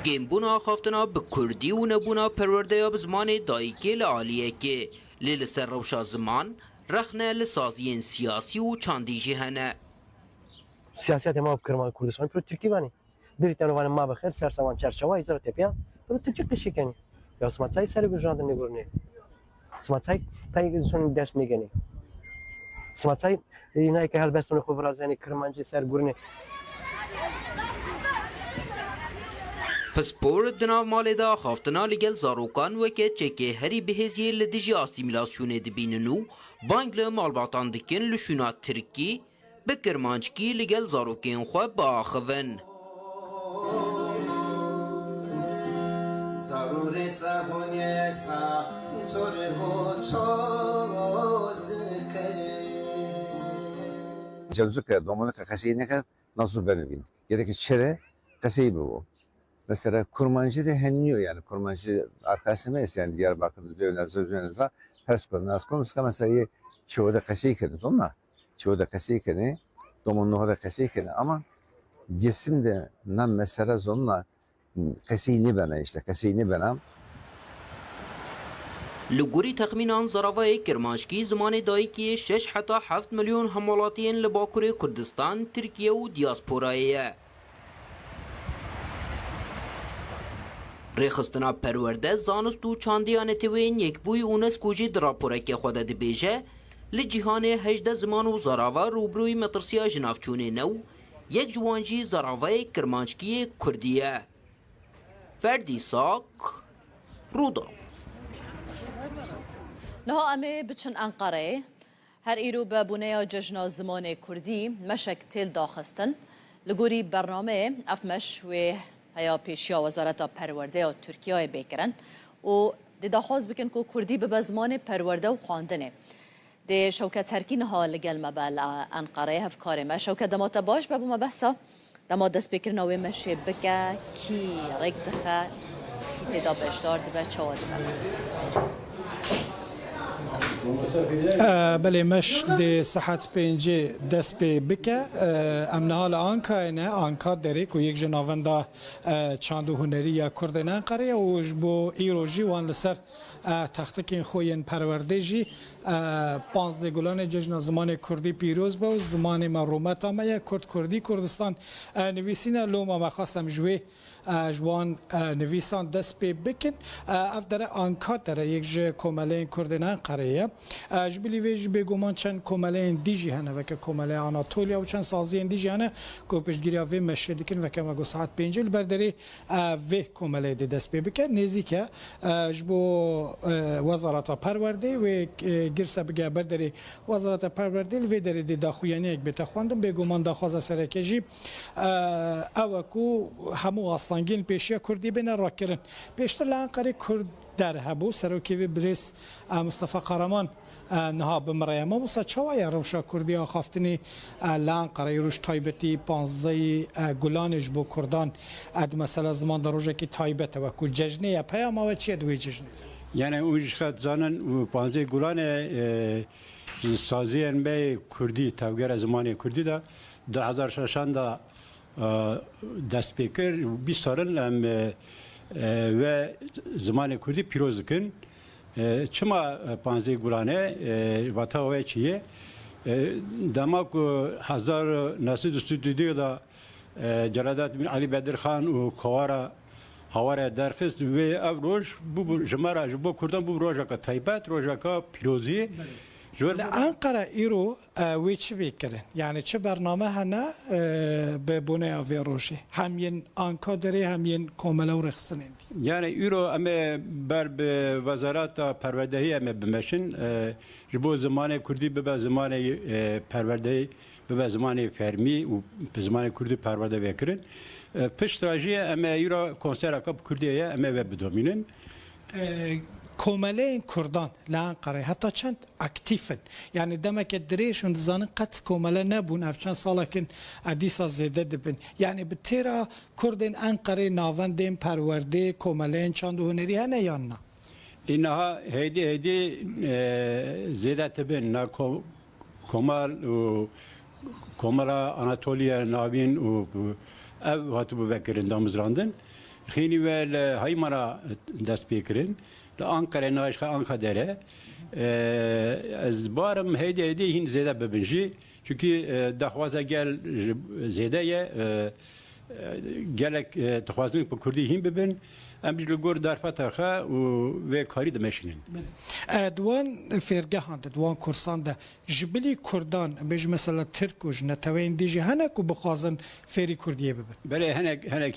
Gêmbûna xaftina bi Kurdî û nebûna perwerdeya bi zimanê dayîkê li aliyekê. Lê li ser rewşa ziman, rexne li saziyên siyasî û çandî jî hene. Siyasete ma Kırman Kurdistan pro Türkiye vani. Diritan vani ma bexer sersavan çerçeva izara tepiya pro Türkiye qişikeni. Ya smatsay ser gujandın ne gurne. Smatsay tay son ders ne gene. Smatsay yine ki helbestun xu vrazani Kırmancı ser gurne. Pispor di nav malê de axaftina li gel zarokan weke çekê herî bihêziyê li dijî asîmîlasyonê dibînin û bang li malbatan dikin li şûna Tirkî bi kirmanckî li gel zarokên xwe biaxivin. Cevzuka domanika kasayı ne kadar nasıl benevin? Gerek çere kasayı bu. Mesela kurmancı da henliyor yani kurmancı arkadaşıma yani Diyarbakır'da Zöynez'e Perskon, Naskon, mesela çoğu da kasayı kendiniz onlar. Çoğu da kasayı kendiniz, domunluğu da kasayı kendiniz ama yesim de nam mesela zonla kasayı ne bana işte kasayı ne bana. Li gorî texmînan zaravayê Kirmanckî zimanê dayîkiyê 6 heta 7 milyon hemalatiyên li Bakurê Kurdistan, Tirkiye û diasporayê ye. Rêxistina perwerde zanist û çandiya netewên Yekbûyî UNESCO jî di raporekê xwe de dibêje, li cîhanê 18 ziman û zarava rûbirûyî metirsiya jinavçûnê new, yek ji wan jî zaravayê Kirmanckiyê Kurdî ye. Ferdî Sak, Rûda. Niha em ê biçin Enqereyê. Her îro bi bûneya cejna zimanê Kurdî meşek têl daxistin. Li gorî bernameyê ev meş wê heya pêşiya Wezareta Perwerdeya Tirkiyeyê bêkirin û dê daxwaz bikin ku Kurdî bibe zimanê perwerde û xwandinê. Dê Şewket Herkî niha li gel me be li Enqereyê hevkarê me. Şewket dema te baş be bû me behsa dema destpêkirina wê meşê bike, kî rêk dixe, kî têda beşdar dibe, çawa dibe. بله مش دی صحت پنجه دست به بکه امنال آنکا نه آنکا داره که یک جناوندا چاندو هنری یا کردنان قریه و بو ایروژی وان لسر تختکین خوین پروردهجی 15 گلان جشن زمان کردی پیروز با زمان مرومت آمه کردی کردستان نویسین لوما مخواستم جوی جوان نویسان دست به بکن اف داره آنکا داره یک جه کمالین کردنان قریه جبلی ویج بگومان چند کمالین دیجی هنه و که کمالین آناتولیا و چند سازی دیجی هنه که پشتگیری وی مشه دیکن و که مگو ساعت پینجل برداری وی کمالین دی دست به بکن نیزی که جبو وزارت پرورده و گرسه بگه برداری وزارت پرورده وی داری دی داخویانی یک بیت خواندم بگومان داخواز سرکجی او کو همو آستانگین پیشیا کردی بین را کرن پیشتر لانقره کرد در هبو سروکی بریس مصطفى قهرمان نها بمرای ما مصطفى چوای روشا کردی آخافتنی لانقره روش تایبتی 15 گلانش بو کردان اد مثلا زمان در روزه کی تایبت و کو جشنی پیام و چی دوی جشن یعنی اوج خد زانن 15 گلان سازی انبه کردی تاوگر زمانی کردی دا 2006 دا دست پیکر 20 سالن و زمان کردی پیروز کن چما 15 گلانه وطا و چیه دما کو هزار ناسد استودیو دا جلادات بن علی بدر خان و کوارا هواره درخست و ابروش بو جمارا بو کردن بو روزا کا تایبات روزا کا پیروزی انقره ایرو وی چی بیکرن یعنی چه برنامه هنه به بونه آوی روشه همین آنکا داره همین کاملا و رخصتنین یعنی ایرو اما بر به وزارت پروردهی اما بمشن جبو زمان کردی به زمان پروردهی به زمان فرمی و به زمان کردی پرورده بکرن پشت راجی اما ایرو کنسر اکاب کردیه اما بدومینن کومله کردان لانقره حتی چند اکتیفن یعنی دمک دریشون زانن قط کومله نبون افچند سالا کن ادیسا زیده دبن یعنی به تیرا کردن انقره ناوندین پرورده کومله چند هنری هنه یا نه اینها هیدی زیده تبن نه کومال و کوملا آناتولیا ناوین و او هاتو بکرن دامزراندن خیلی ول های مرا دست بکرن لأنقرة ناشخة أنقرة داره از بارم هيدي هين زيادة ببنجي چونكي دخوازة قال زيادة قالك تخوازن بكردي هين ببن ام بيجلو گور درفت خا و کاری دمشنن دوان فرگه هند دوان کورسان ده جبلی کردان بج مثلا ترکوج نتوین دیجی هنه کو بخوازن فری کردیه ببن بله هنک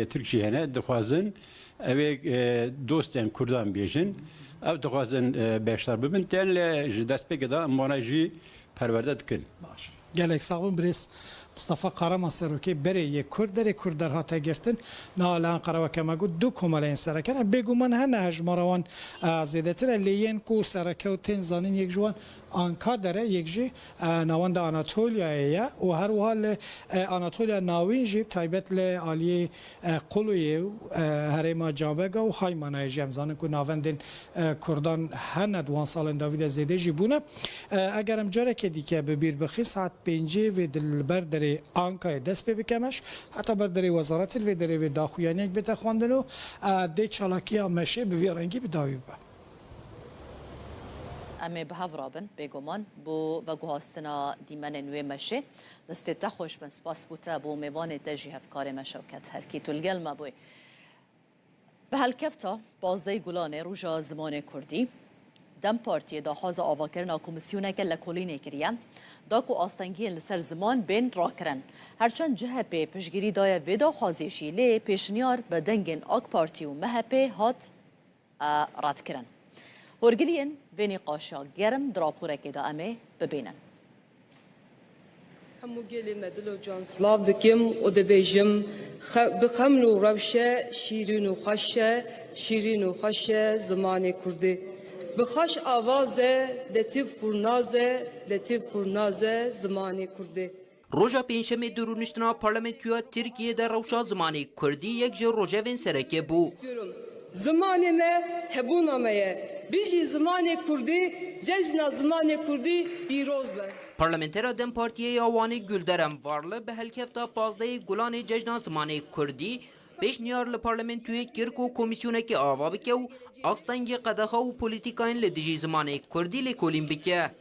ترکشی هنه دخوازن اوی دوستن کردان بیشن او دخوازن بیشتر ببن تل دست بگدا مانجی پرورده کن باش گلک ساون بریس مصطفى قهرمان سروکی بری یک کرد در هات گرتن نالان قرار که مگو دو کمالین سرکن بگو من هنه هجماروان زیاده تر لیین کو سرکه و تنزانین یک جوان آنکا داره یک جی نواند آناتولیا و هر حال آناتولیا ناوین جیب تایبت ل عالی قلوی هرما جابگا و های منای جمزان کو نواندن کردان هن دوان سال داوید زیده جیبونه اگرم جاره که دیگه ببیر بخی ساعت 5 و دلبر در آنکا دست بکمش حتی بر در وزارت و در داخویانی یک بته خواندنو دی چالاکی مشه به رنگی بداوی با امی به هفرابن بگمان بو و گوهاستنا دیمن نوی مشه دست تخوش من سپاس بوده بو میوان تجی هفکار مشوکت هر کی تلگل ما بوی به هالکفتا بازده گلانه روژا زمان کردی دم پارتی داخواز آواکرنا کمیسیونه که لکولینه کریه داکو آستنگین لسر زمان بین را کرن هرچند جهپی پشگیری دای ویدا خوازیشی لی پیشنیار به دنگین آک پارتی و مهپی هات رد کرن هرگلین وینی قاشا گرم دراپوره که دا امه ببینن همو گلی مدلو جان سلاو دکیم و دبیجم بخمل و روشه شیرین و خشه زمان کردی بخش آوازه لطیف پرنازه زمانی کردی روژا پنجشنبه درونشتنا پارلمانتویا ترکیه در روشا زمانی کردی یک جو روژا وین سرکه بو زمانی me hebûna me ye بیجی زمان کردی جشن زمان کردی پیروز به. پارلمانتر دم پارتیه آوانی گلدرم وارله به هلکفتا 15 گلان جشن زمان کردی پیش نیار لپارلمنتوی کرک و کمیسیونه که آوا بکه و آستنگ قدخه و پولیتیکاین لدیجی زمان کردی لکولین بکه.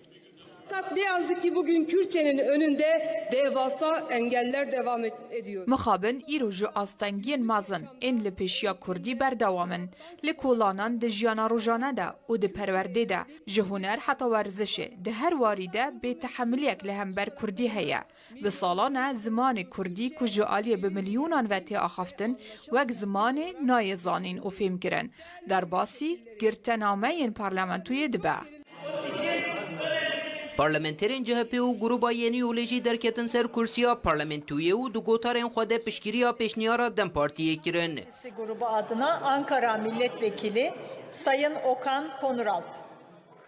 Ne yazık ki bugün Kürtçenin önünde devasa engeller devam ediyor. Mixabin îro ji astengiyên mezin ên li pêşiya Kurdî berdewamin li kolanan di jiyana rojane de û di perwerdê de ji huner heta werzişê di her warî de bêtehemiliyek li hember Kurdî heye. Bi salan e zimanê Kurdî ku ji aliyê bi milyûnan ve tê axaftin wek zimanê nayê zanîn û fêmkirin. Derbasî girtenameyên parlamentûyê dibe. پارلمانترین CHP و گروبا یعنی یولوژی درکتن سر کرسیا پارلمانتویه و دو گوتارین خود پشگیریا پیشنیارا دم پارتیه کرن. Grubu adına Ankara Milletvekili Sayın Okan Konuralp.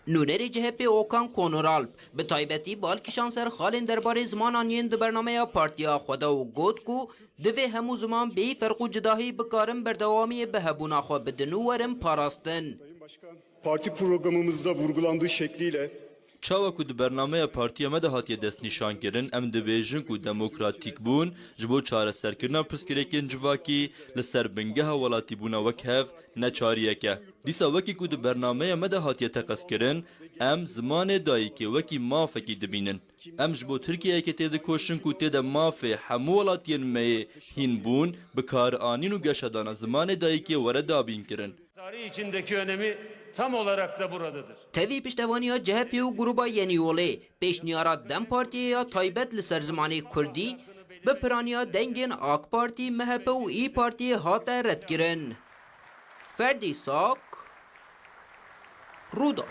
نونری CHP اوکان کونورالپ به تایبتی بالکشان سر خالین درباره زمان آنین د برنامه پارتیا خدا و گوت کو دوی همو زمان بی فرق و جداهی بکارم بردوامی به هبونا خو بدنو ورم پاراستن. Parti programımızda vurgulandığı şekliyle Çawa ku di bernameya partiya me de hatiye destnîşankirin em dibêjin ku demokratîk bûn ji bo çareserkirina pirsgirêkên civakî li ser bingeha welatîbûna wek hev ne çariyek e. Dîsa wekî ku di bernameya me de hatiye teqeskirin em zimanê dayîkê wekî mafekî dibînin. Em ji bo Tirkiyeyekê tê dikoşin ku tê de mafê hemû welatiyên me yê hîn bûn bi karanîn û geşedana zimanê dayîkê were dabîn kirin. Tarih içindeki önemi tam olarak da buradadır. Tevî piştevaniya CHP û gruba Yeni Yolê pêşniyara Dem Partiye ya taybet li ser zimanê Kurdî bi piraniya dengên AK Parti, MHP û İYİ Partiye hate redkirin. Ferdî Sak, Ruda.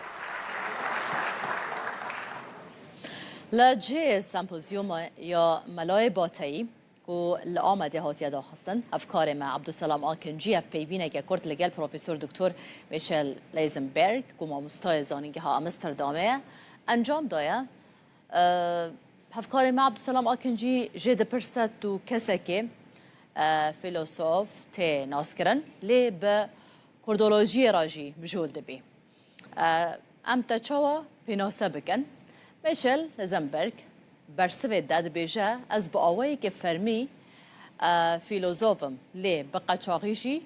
لجه سمپوزیوم یا ملای باتایی کو لآمده هاتیه داخستن افکار ما عبدالسلام آکنجی اف پیوینه که کرد لگل پروفسور دکتر میشل لیزنبرگ کو مامستای زانینگه ها امستردامه انجام دایا افکار ما عبدالسلام آکنجی جد پرسد تو کسی که فیلسوف تی ناسکرن لی به کردولوژی راجی بجول دبی ام تچاوا پیناسه بکن میشل لیزنبرگ برسوی داد بیجه از با آوایی که فرمی فیلوزوفم لی بقاچاقیشی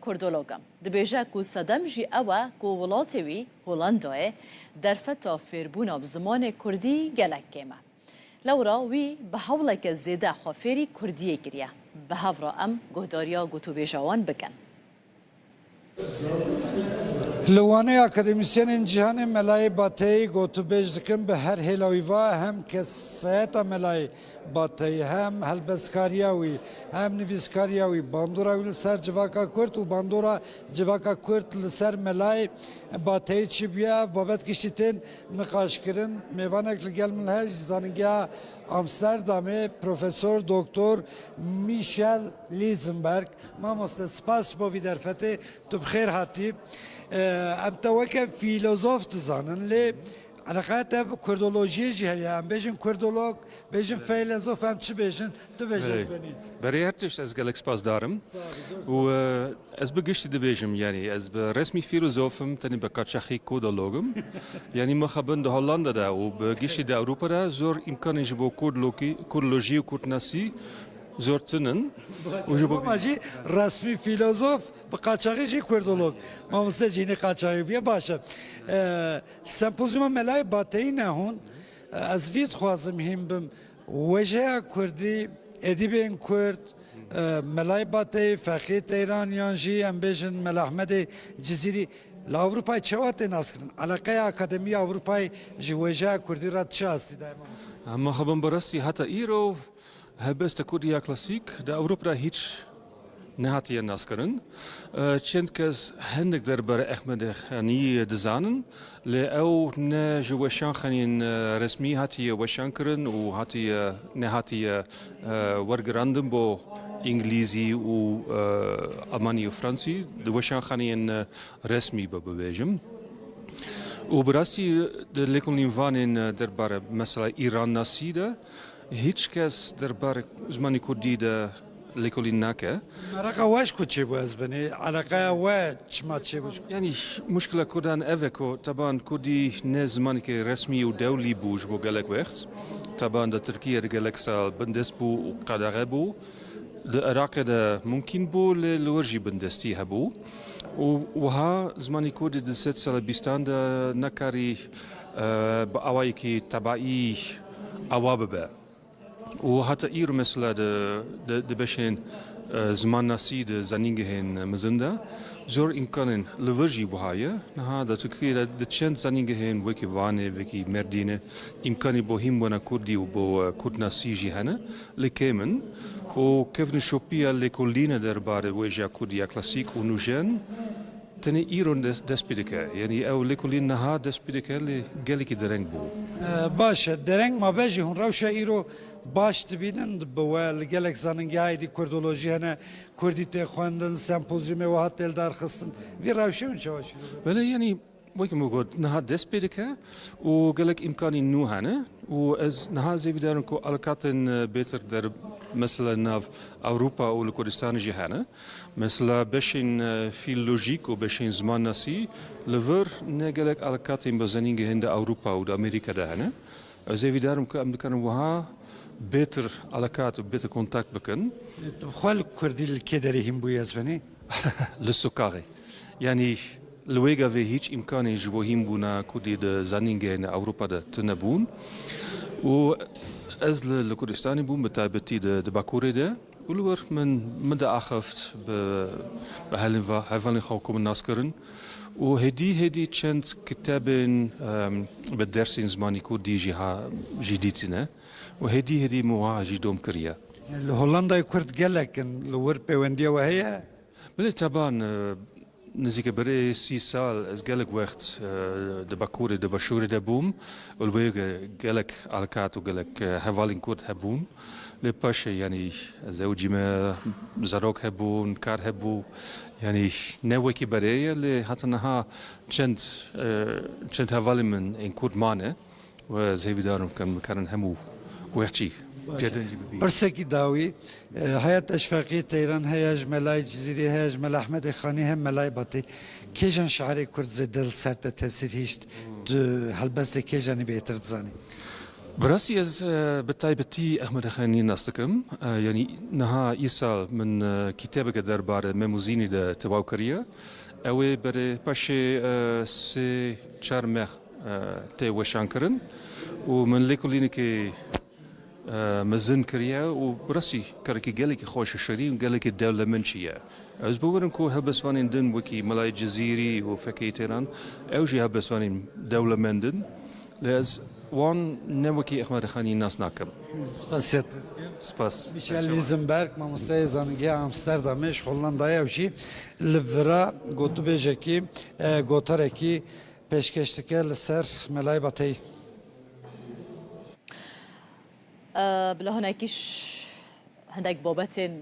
کردولوگم دی بیجه کو صدم جی اوه کو ولاتیوی هولندای در فتا فیربونا بزمان کردی گلک کیمه لورا وی به حوله که زیده خوافیری کردیه گریه به هفرا ام گهداریا گوتو بیجوان بکن لوانه اکادمیسین جهان ملای باتی گوتو بیج دکن به هر هلاویوا هم کسایت ملای باتی هم هلبسکاریاوی هم نویسکاریاوی باندورا لسر جواکا کرد و باندورا جواکا کرد لسر ملای باتی چی بیا بابت کشتین نقاش کردن میوانک لگل ملهج زانگیا امستردامه پروفسور دکتر میشل لیزنبرگ ما مستسپاس با ویدرفته تو بخیر هاتی ام توکه فیلسوف تزانن لی علاقات کردولوژی جهیا ام بیشن کردولوگ بیشن فیلسوف ام چی بیشن تو بیشن بینی برای هرچیش از گلک سپاس دارم و از بگشتی دبیجم یعنی از برسمی فیلسوفم تنی بکارچخی کودولوگم یعنی مخابن ده هولندا ده و بگشتی ده اروپا ده زور امکانی جبو کردولوژی و کردناسی زور تنن و جبو ماجی رسمی فیلسوف بقاچاقی جی کردولوگ ما مستجینی قاچاقی بیا باشه سمپوزیوم ملای باتی نهون از وید خوازم هم بم وجه کردی ادیبین کرد ملای باتی فقیه ایرانیان جی ام بیشن ملا احمد جزیری لاوروپای چوات ناسکن علاقه اکادمی اروپای جی وجه کردی را چه هستی دائما اما خبم برسی حتی ایرو هبست کردیا کلاسیک ده اروپا هیچ نهاتی ناسکرن چند کس هندک درباره احمد خانی دزانن لی او نه جوشان خانین رسمی هاتی وشان کرن و هاتی نهاتی ورگراندن با انگلیزی و آلمانی و فرانسی دوشان خانین رسمی ببیجم و براسی لیکن وانین درباره مثلا ایران ناسیده هیچ کس درباره زمانی کردی ده ليكولين ناكا مرقه واش كوتشي بواز بني علاقه وا ما تشيبوش يعني مشكلة كودان أفكو طبعا كودي نزمانك رسمي ودولي بوج بو قالك وقت طبعا دا تركيا دا قالك سال بندس بو وقادغبو دا العراق دا ممكن بو لورجي بندستي هبو وها زماني كودي دا 6 سال بيستان دا نكاري بأوايكي تبعي أواببا وحتى إير مثلا د بشين زمان ناسي د زنينجهن مزندا زور إمكانن لورجي بهاية نها دا تكري د تشند زنينجهن وكي وانه وكي مردينه إمكاني بوهم بنا كردي وبو كرد ناسي جهنه لكمن وكيف نشوفيا لكلنا دربار وجه كرديا كلاسيك ونوجن تاني إيرون دسبيدكا يعني أو لكلين نها دسبيدكا اللي قالك درنج بو باش درنج ما باجي هون روشة إيرو باش تبینن بوا لگلک زننگی هایدی کردولوژی هنه کردی تخواندن سمپوزیوم و هات دلدار خستن وی روشه اون چه باشی؟ ولی یعنی وقتی موجود نها دست پیدا و قالك إمكاني نو هنه و از نها زي بدارن كو علاقاتن بيتر در مثلا ناف أوروبا أو الكردستان جهانه مثلا بشين في لوجيك و بشين زمان ناسي لفر نقالك علاقاتن بزنين جهند أوروبا و أمريكا ده هنه زي بدارن كو أمريكان وها بيتر علاقات و بيتر كونتاكت بكن خال كردي الكدري هم بوياز بني للسكاري يعني لويغا في هيج إمكاني جوهيم بونا كودي د زانينجين أوروبا د تنبون و أزل الكردستاني بون بتاعبتي د باكوري ده ولور من مدى أخفت بهالين خاوكم الناس كرن وهدي تشند كتابين بالدرسين زماني كودي جيها جديدنا وهدي مواجه دوم كريا هولندا كرد قالك لور بيونديا وهي بله طبعا نزيك بري 6 سال از قالك وقت د باكوري د بشوري د بوم والبيغ قالك علاقات وقالك هوالين كود هبون لباشا يعني زوجي ما زروك هبون كار هبو يعني نوكي بري اللي حتى نها چند هوالين من ان كود مانه وزي بدارم كان همو وحشي برسكي داوي حياة أشفاقية تيران هياج ملاي جزيري هياج ملا أحمد خاني هم ملاي باطي كيجان شعري كرد زدل سرت تأثير هيشت هالبس كيجاني بيتر تزاني براسي از بتايبتي أحمد خاني ناستكم يعني نها إيسال من كتابك دربار ميموزيني دا تواوكريا أوي بري باشي سي چارمخ تي وشانكرن ومن ليكوليني كي مزن كريا وبرسي كاركي قالك خوش الشريم قالك الدولة منشية از بورن كو هبسوانين دن وكي ملاي جزيري وفكي تيران اوجي هبسوانين دولة مندن لاز وان نوكي احمد خاني ناس ناكم سپاسیت سپاس میشل لیزنبرگ مامۆستای زانینگی ئامستەردامێش هۆڵندایە وشی لڤرا گوتوبێژێکی گۆتەرێکی پێشکەشتەکە لەسەر مەلای بەتەی بلا هناكيش هندك بابتين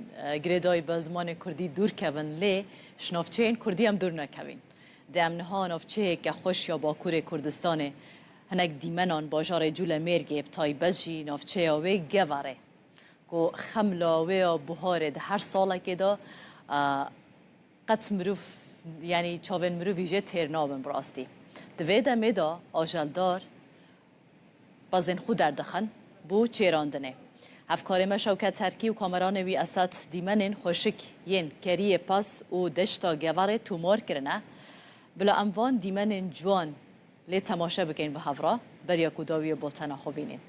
جريداي بزمان كردي دور كون لي شنافچين كردي هم دور نكوين دم نها نافچه که خوش یا باکور کردستانه هنک دیمنان باجار جول مرگه بتای بجی نافچه آوه گواره که خملاوه و بهاره ده هر ساله که دا قط مروف یعنی چاون مروف ویژه ترنابن براستی دوه دمه دا آجلدار بازن خود دردخن بو چیراندنه افکار ما شوکت ترکی و کامران وی اسات دیمنن خوشک ین کری پاس و دشتا گواره تومار کرنه بلا اموان دیمنن جوان لی تماشا بکن به هفرا بریا کداوی بولتنا خوبینین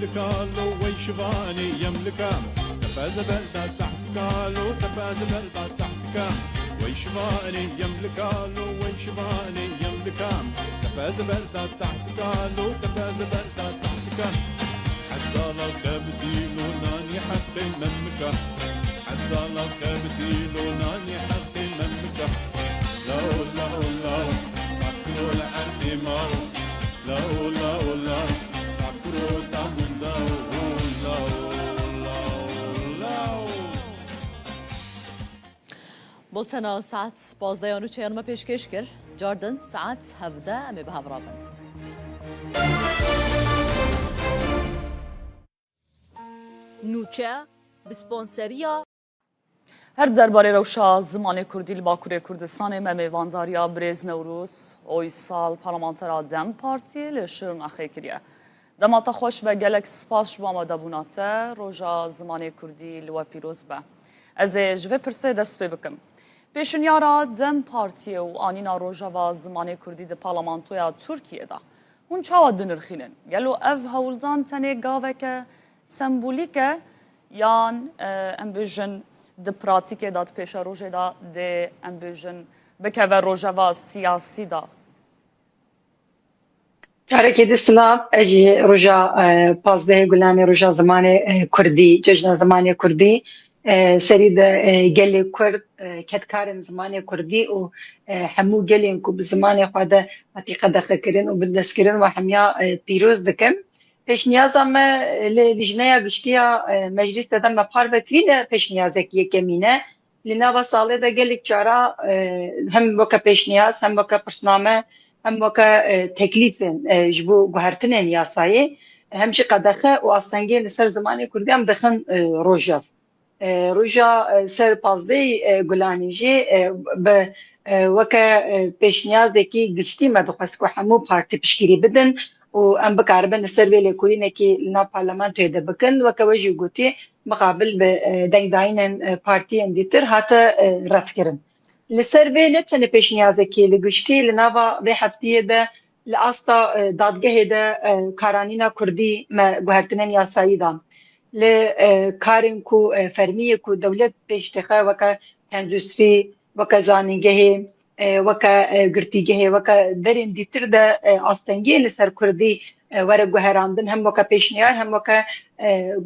يملكالو ويشباني يملكام تفاز بلدا تحكالو تفاز بلدا تحكام ويشباني يملكالو ويشباني يملكام تفاز بلدة تحتك لو تفاز بلدة تحتك حزالة كبدين وناني حق المملكة حزالة كبدين وناني حق المملكة لو لو لو تفكروا العرض ماو لو لو لو تفكروا تامن داو لو لو بولتنا ساعت 12 و 40 ما پیشکش کرد جاردن ساعت 17 می به هفرابن نوچه بسپانسریا هر درباره روشا زمان کردی لباکوری کردستان ممیوانداریا بریز نوروز اوی سال پارلمانترا دم پارتی لشرن اخی کریه دماتا خوش به گلک سپاس جوا مدبوناته روژا زمان کردی لوا پیروز به از جوه پرسه دست پی بکم پیشنیارا دم پارتی و آنینا روژا و زمان کردی ده پارلمانتویا ترکیه ده هون چاوا دنرخینن گلو اف هولدان تنه گاوه که سمبولیکه یان امبیژن ده پراتیکه داد پیش روژه دا ده امبیژن بکه و روژه و سیاسی دا کارکی ده سلام اجی روژا پازده گلانه روژا زمان کردی جشن زمان کردی سری ده گلی کرد کتکارن زمان کردی و همو گلین کو بزمان خواده حقیقه دخل کرن و بدست کرن و همیا پیروز دکم پیش نیازم لجنه گشتیا مجلس دادم مپار بکرین پیش نیازک یکمینه لناوا ساله ده گلیک چارا هم وکا پیش نیاز هم وکا پرسنامه هم وکا تکلیفن جبو گوهرتنین یاسایی همشی قدخه و اصنگی لسر زمان کردی هم دخن روژاف روژا سر پازده گلانیجی به وکا پیش نیاز دکی گشتی مدخواست که همو پارتی پشکیری بدن و ام بکاربن سر ویل کورینه کی لنا پارلمان توی ده بکن و کوجی گوتی مقابل به دنگ داینن پارتی اندیتر هاتا رد کرن لسر ویل نتنه پیش نیازه کی لگشتی لنا و هفتیه ده لاستا دادگه ده کارانینا کردی ما گوهرتنن یاسایی دام ل کارن کو فرمیه کو دولت پیش تخا وکا اندستری وکا زانینگه وکا گرتیگه وکا درین دیتر ده آستنگی لسر کردی وره گوهراندن هم وکا پیشنیار هم وکا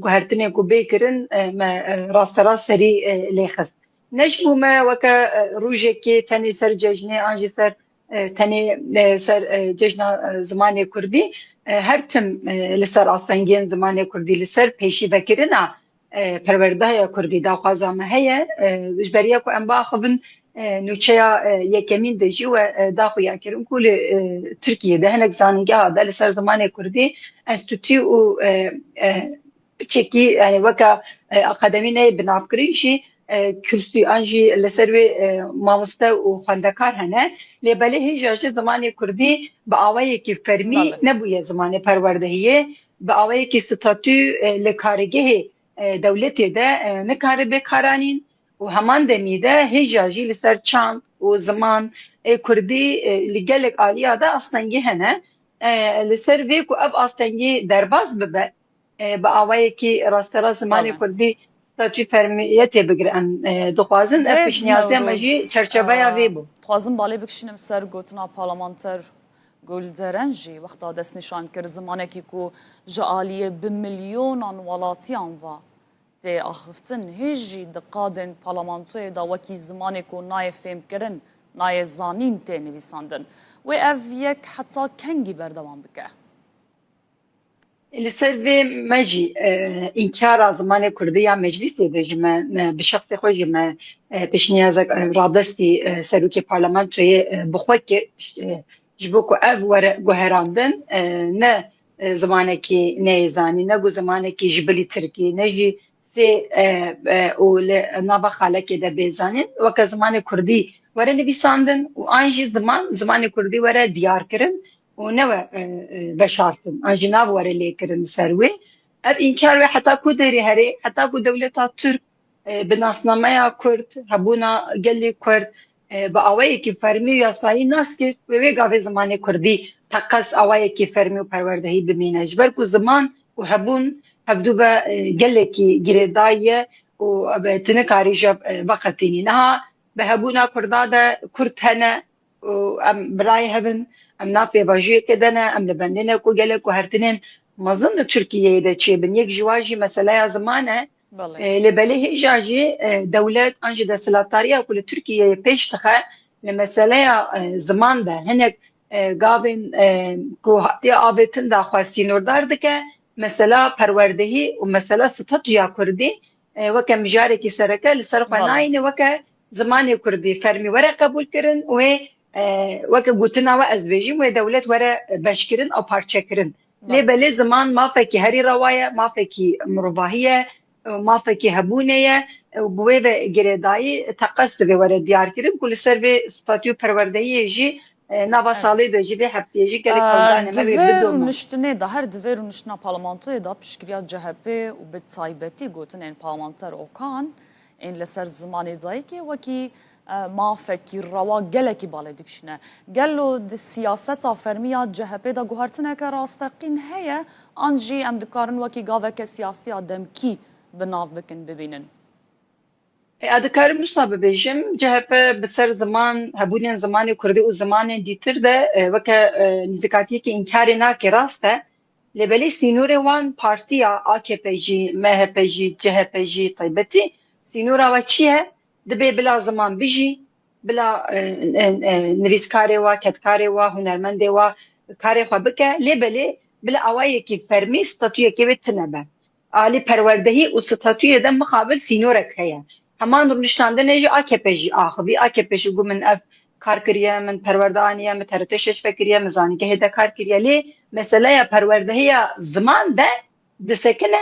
گوهرتنه کو بیکرن ما راست راست سری لیخست نجمو ما وکا روژه که تنی سر ججنه آنجی سر تنی سر ججنه زمان کردی هر تم لسر آستنگین زمان کردی لسر پیشی بکرنا پرورده کردی دا خوازامه هیا جبریا کو انبا خبن نوچه یکمین دجی و داخویا کرن کل ترکیه ده هنگ زانیگه ها ده لسر زمان کردی انستوتی و چکی یعنی وکا اقادمی نه بناف کرینشی کرسی آنجی لسر و ماموسته و خواندکار هنه لیباله هیجاش زمان کردی با آوایی که فرمی نبویه زمان پروردهیه با آوایی که ستاتو لکارگه دولتی ده نکاره بکارانین و همان دمیده هیجاجی لسر چاند و زمان کردی لگلک آلیا ده اصلنگی هنه لسر ویکو اب اصلنگی درباز ببه با آوایی که راسترا زمان کردی ستاتوی فرمیتی بگرن دخوازن افش نیازی مجی چرچبه یا وی بو خوازن بالی بکشینم سر گوتنا پارلمانتر گلدرنجی وقتا دست نشان کرد زمانه که کو جعالیه بملیونان ولاتیان و ده آخفتن هیجی دقادن پارلمانتوی دا وکی زمانه کو نای فهم کرن نای زانین ته نویساندن و اف یک حتی کنگی بردوان بکه لسر في مجي إنكار زمان كردية مجلسي بجمع بشخص خوي جمع بشنيازك رادستي سروكي برلمان توي بخوك جبوكو أف ورق جهراندن نا زمانكي نيزاني نجو زمانكي جبلي تركي نجي سي ونابا خالك ده بيزانين وك زمان كردي ورا نبيساندن وأنجي زمان كردي ورا ديار كرن ونوى بشارتن أجناب ورا ليكرن سروي أب إنكار حتى كودري هري حتى كو دولتها ترك بناسنامه كرد هبونا قلي كرد بأوائي كي فرمي ياساي ناس كي ويقع زمان كردي تقص أوائي كي فرمي وپروردهي بمينج بركو زمان وهبون هبدو قلي كي جريداية وبتنكاري جاب بقتيني نها بهبونا كردادا كرد هنا وأم براي هبن ام نافێ باژوویەکە دەنا ئەم لە بەندێنە و gelek و هەرتنên mezin li Tirkiyeyê de çêbin yek ji wan jî meseleya ziman e li belê hêja jî dewlet an ji desthilatdariya ku li Tirkiyeyê pêş dixe li meseleya ziman de hinek gavên ku hatiye avêtin da xwe sînordar dike mesela perwerdehî û mesela statuya Kurdî weke mijarekî sereke li ser xwe nayîne weke zimanê Kurdî fermî were qebûl kirin wê weke gotina we ez bêjim wê dewlet were beşkirin û parçekirin lê belê ziman mafekî herî rewa ye mafekî mirovahî ye mafekî hebûnê ye bi wê ve girêdayî teqes divê were diyar kirin ku li ser vê statû perwerdehiyê jî nava salê de jî vê hefteyê jî gelek hewldanê me wê bidome. Niştinê de her divê û niştina parlamentoyê da piştgiriya CHP û bi taybetî gotinên parlamenter Okan ên li ser zimanê dayîkê wekî mafekî rewa gelekî balê dikişine. Gelo di siyaseta fermiya CHP da guhertineke rasteqîn heye an jî em dikarin wekî gaveke siyasiya demkî bi nav bikin bibînin. Dikarim wisa bibêjim CHP bi ser ziman hebûnên zimanê Kurdî û zimanên dîtir de weke nîzîkatiyekî înkarê nake rast e lê belê sînorê wan partiya AKP jî MHP jî CHP jî taybetî sînora we çi ye dibe bila ziman bijî bila nivîskarê we ketkarê we hunermendê we karê xwe bike lê belê bila awayekî fermî statûyekê wê tinebe alî perwerdehî û statûyê de mixabil sînorek heye heman rûniştandinê jî AKP jî axivî AKP jî got min ev kar kiriye min perwerde aniye min TRT şeş vekiriye min zanîngehê de kar kiriye lê meseleya perwerdehiya ziman de disekine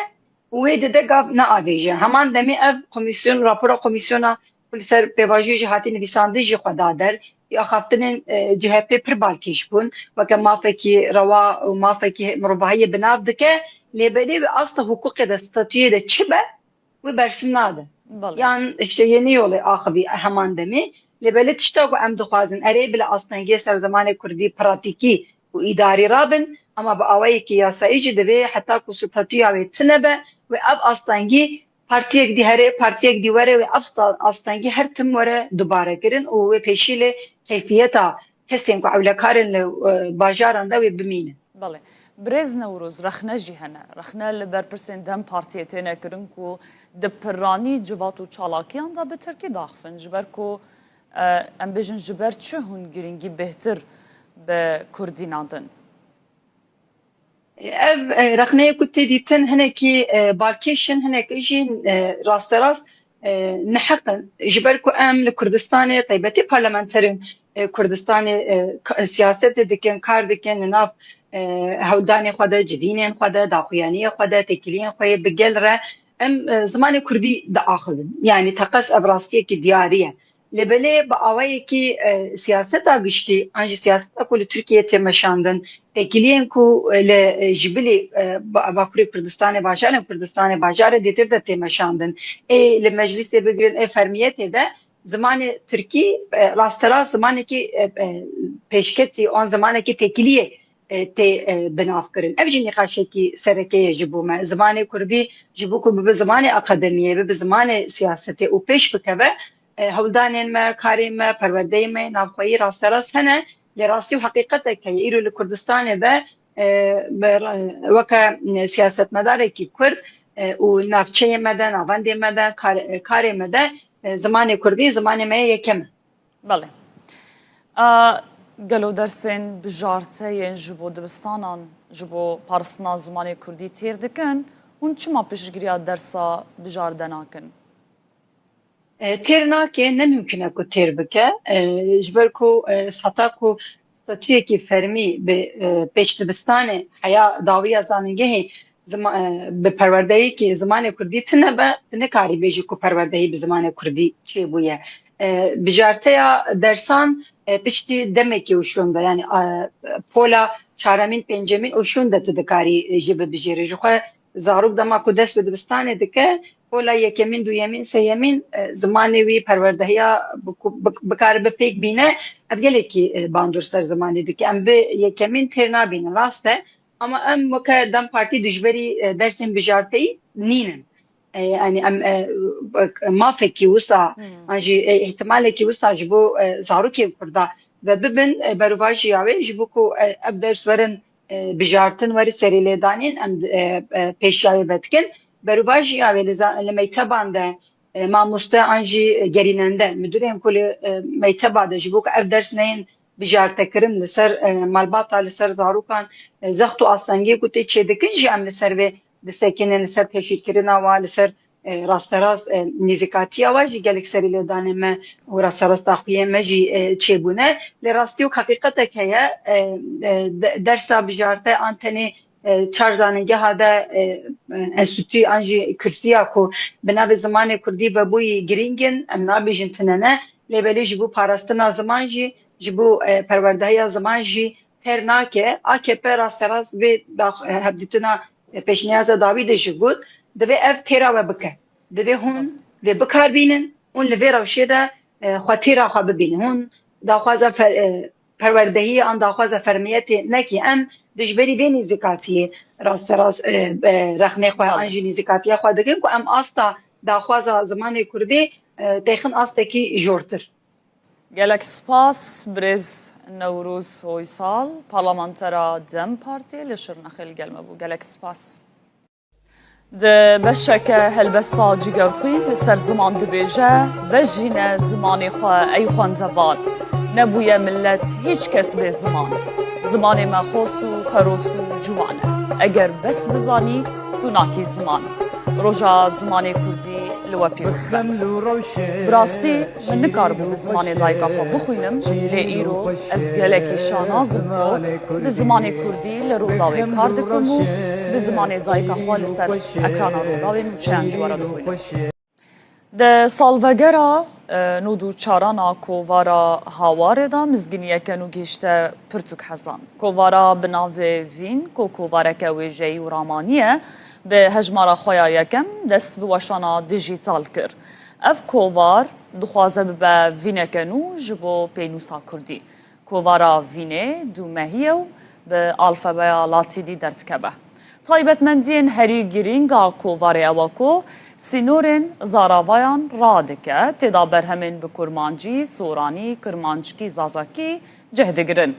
wê dide gav neavêje heman demê ev komisyon rapora komisyona li ser pêvajiyê jî hatî nivîsandî jî xwe da der ya xaftinên CHP pir balkêş bûn weke mafekî rewa û mafekî mirovahiyê bi nav dike lê belê wê asta hukukê de statûyê de çi be wê bersin nade yan işte yeni yolê axivî heman demê lê belê tişta ku em dixwazin erê bila astengiyê ser zimanê Kurdî pratikî û îdarî rabin ama bi awayekî yasayî jî divê heta ku statûya wê tinebe wê ev astengî partiyek dî here partiyek dî were wê ev astengî her tim were dubare kirin û wê pêşî lê keyfiyeta kesên ku ewlekarên li bajaran de wê bimînin. Belê. Birêz Newroz rexne jî hene. Rexne li ber pirsên dem partiyê têne kirin ku di piranî civat û çalakiyan da bi Tirkî daxivin ji ber ku em bêjin ji ber çi hûn giringî bêhtir bi Kurdînan din. Ev rexneyê ku tê dîtin hinekî balkêşin hinek jî rasterast neheqin ji ber ku em li Kurdistanê taybetî parlamenterên Kurdistanê siyasetê dikin kar dikin li nav hewldanê xwe de civînên xwe de daxuyaniyê xwe de têkiliyên xwe bi gel re em zimanê Kurdî diaxivin yanî teqes ev rastiyekî diyarî ye lê belê bi awayekî siyaseta giştî an jî siyaseta ku li Tirkiyeyê tê meşandin têkiliyên ku li ji bilî Bakurê Kurdistanê bajarên Kurdistanê bajarê dêtir de tê meşandin ê li meclisê bigirin ê fermiyetê de zimanê Tirkî rasterast zimanekî pêşketî an zimanekî têkiliyê tê binav kirin ev jî nîqaşekî serekeyê ji bû me zimanê Kurdî ji bo ku bibe zimanê akademiyê bibe zimanê siyasetê û pêş bikeve hewldanên me karê me perwerdeyê me navxweyî rasterast hene lê rastî û heqîqetek heye îro li Kurdistanê de weke siyasetmedarekî Kurd û navçeyê me de navendê me de karê me de zimanê Kurdî zimanê me yekem e. Belê. Gelo dersên bijarteyên ji bo dibistanan ji bo parastina zimanê Kurdî têr dikin hûn çima piştgiriya dersa bijarde nakin? Têr nake ne mümkün e ku têr bike ji ber ku heta ku statûyekî fermî bi pêş dibistanê heya dawiya zanîngehê bi perwerdeyekî zimanê Kurdî tinebe nikarî bêjî ku perwerdehî bi zimanê Kurdî çêbûye bijarteya dersan piştî demekî ûşûn de yani pola çaremîn pêncemîn ûşûn de tu dikarî jî bibijêrî ji xwe zarok dema ku dest bi dibistanê dike pola yekemîn duyemîn seyemîn zimanê wî perwerdehiya bikare bi pêk bîne ev gelekî bandor ser zimanê dike em bi yekemîn têr nabînin rast e ama em weke dem partî dijberî dersên bijarteyî nînin yani em mafekî wisa an jî ihtimalekî wisa ji bo zarokên Kurda ve bibin beruvaji yawe jibuku ev derslerin bijartin veri seriledanin em peşyayı betkin beruvaji yawe li meyteban de mamuste anji gerinende müdürüm kulü meyteba de jibuku ev ders neyin bijartekirin li ser malbata li ser zarukan zextu asangi ku te çedikin ji em li ser ve disekinin li ser teşhirkirina wa li ser rasterast nizikatiya wa jî gelek serî lêdanê me û rasterast daxuyê me jî çêbûne lê rastî û heqîqetek heye dersa bijarte an tenê çar zanîngeha de enstitûyê an jî Kürsiya ku bi navê zimanê Kurdî vebûyî girîngin em nabêjin tinene lê belê ji bo parastina ziman jî ji bo perwerdehiya ziman jî ter nake AKP rasterast vê hevdîtina pêşniyaza dawî de jî got divê ev têra we bike. Divê hûn vê bikarbînin û li vê rewşê de xwe têra xwe bibînin. Hûn daxwaza perwerdehiyê an daxwaza fermiyetê nekî em dijberî vê nîzîkatiyê rasterast rexnê xwe an jî nîzîkatiya xwe dikin ku em asta daxwaza zimanê Kurdî têxin astekî jortir. Gelek spas Birêz Newrûz Oysal Parlamentera Dem Partiye li Şirnexê li gelme bû. Gelek spas. Di beşeke helbesta cîgerxwîn li ser ziman dibêje vejîne zimanê xwe ey xwendevan. Nebûye millet hiç kes bê ziman. Zimanê me xos û xeros û ciwan e. Eger bes bizanî tu nakî ziman. Roja zimanê Kurdî li we pîroz be. Bi rastî min nikaribû bi zimanê dayika xwe bixwînim lê îro ez gelekî şanazim ku bi zimanê Kurdî li Rûdawê kar dikim û bi zimanê dayika xwe li ser ekrana Rûdawê nûçeyan ji we re dixwînim. Di salvegera nû û çarana kovara hawarê da mizginiyeke nû gêşte pirtûk hezan. Kovara bi navê Vîn ku kovareke wêjeyî û ramaniye bi hejmara xwe ya yekem dest bi weşana dijîtal kir. Ev kovar dixwaze bibe vîneke nû ji bo pênûsa Kurdî. Kovara Vînê du mehiye û bi alfebeya Latînî derdikeve. Taybetmendiyên herî girînga kovarê ew ku sînorên zaravayan radike têda berhemên bi kurmancî, soranî, kirmanckî, zazakî cih digirin.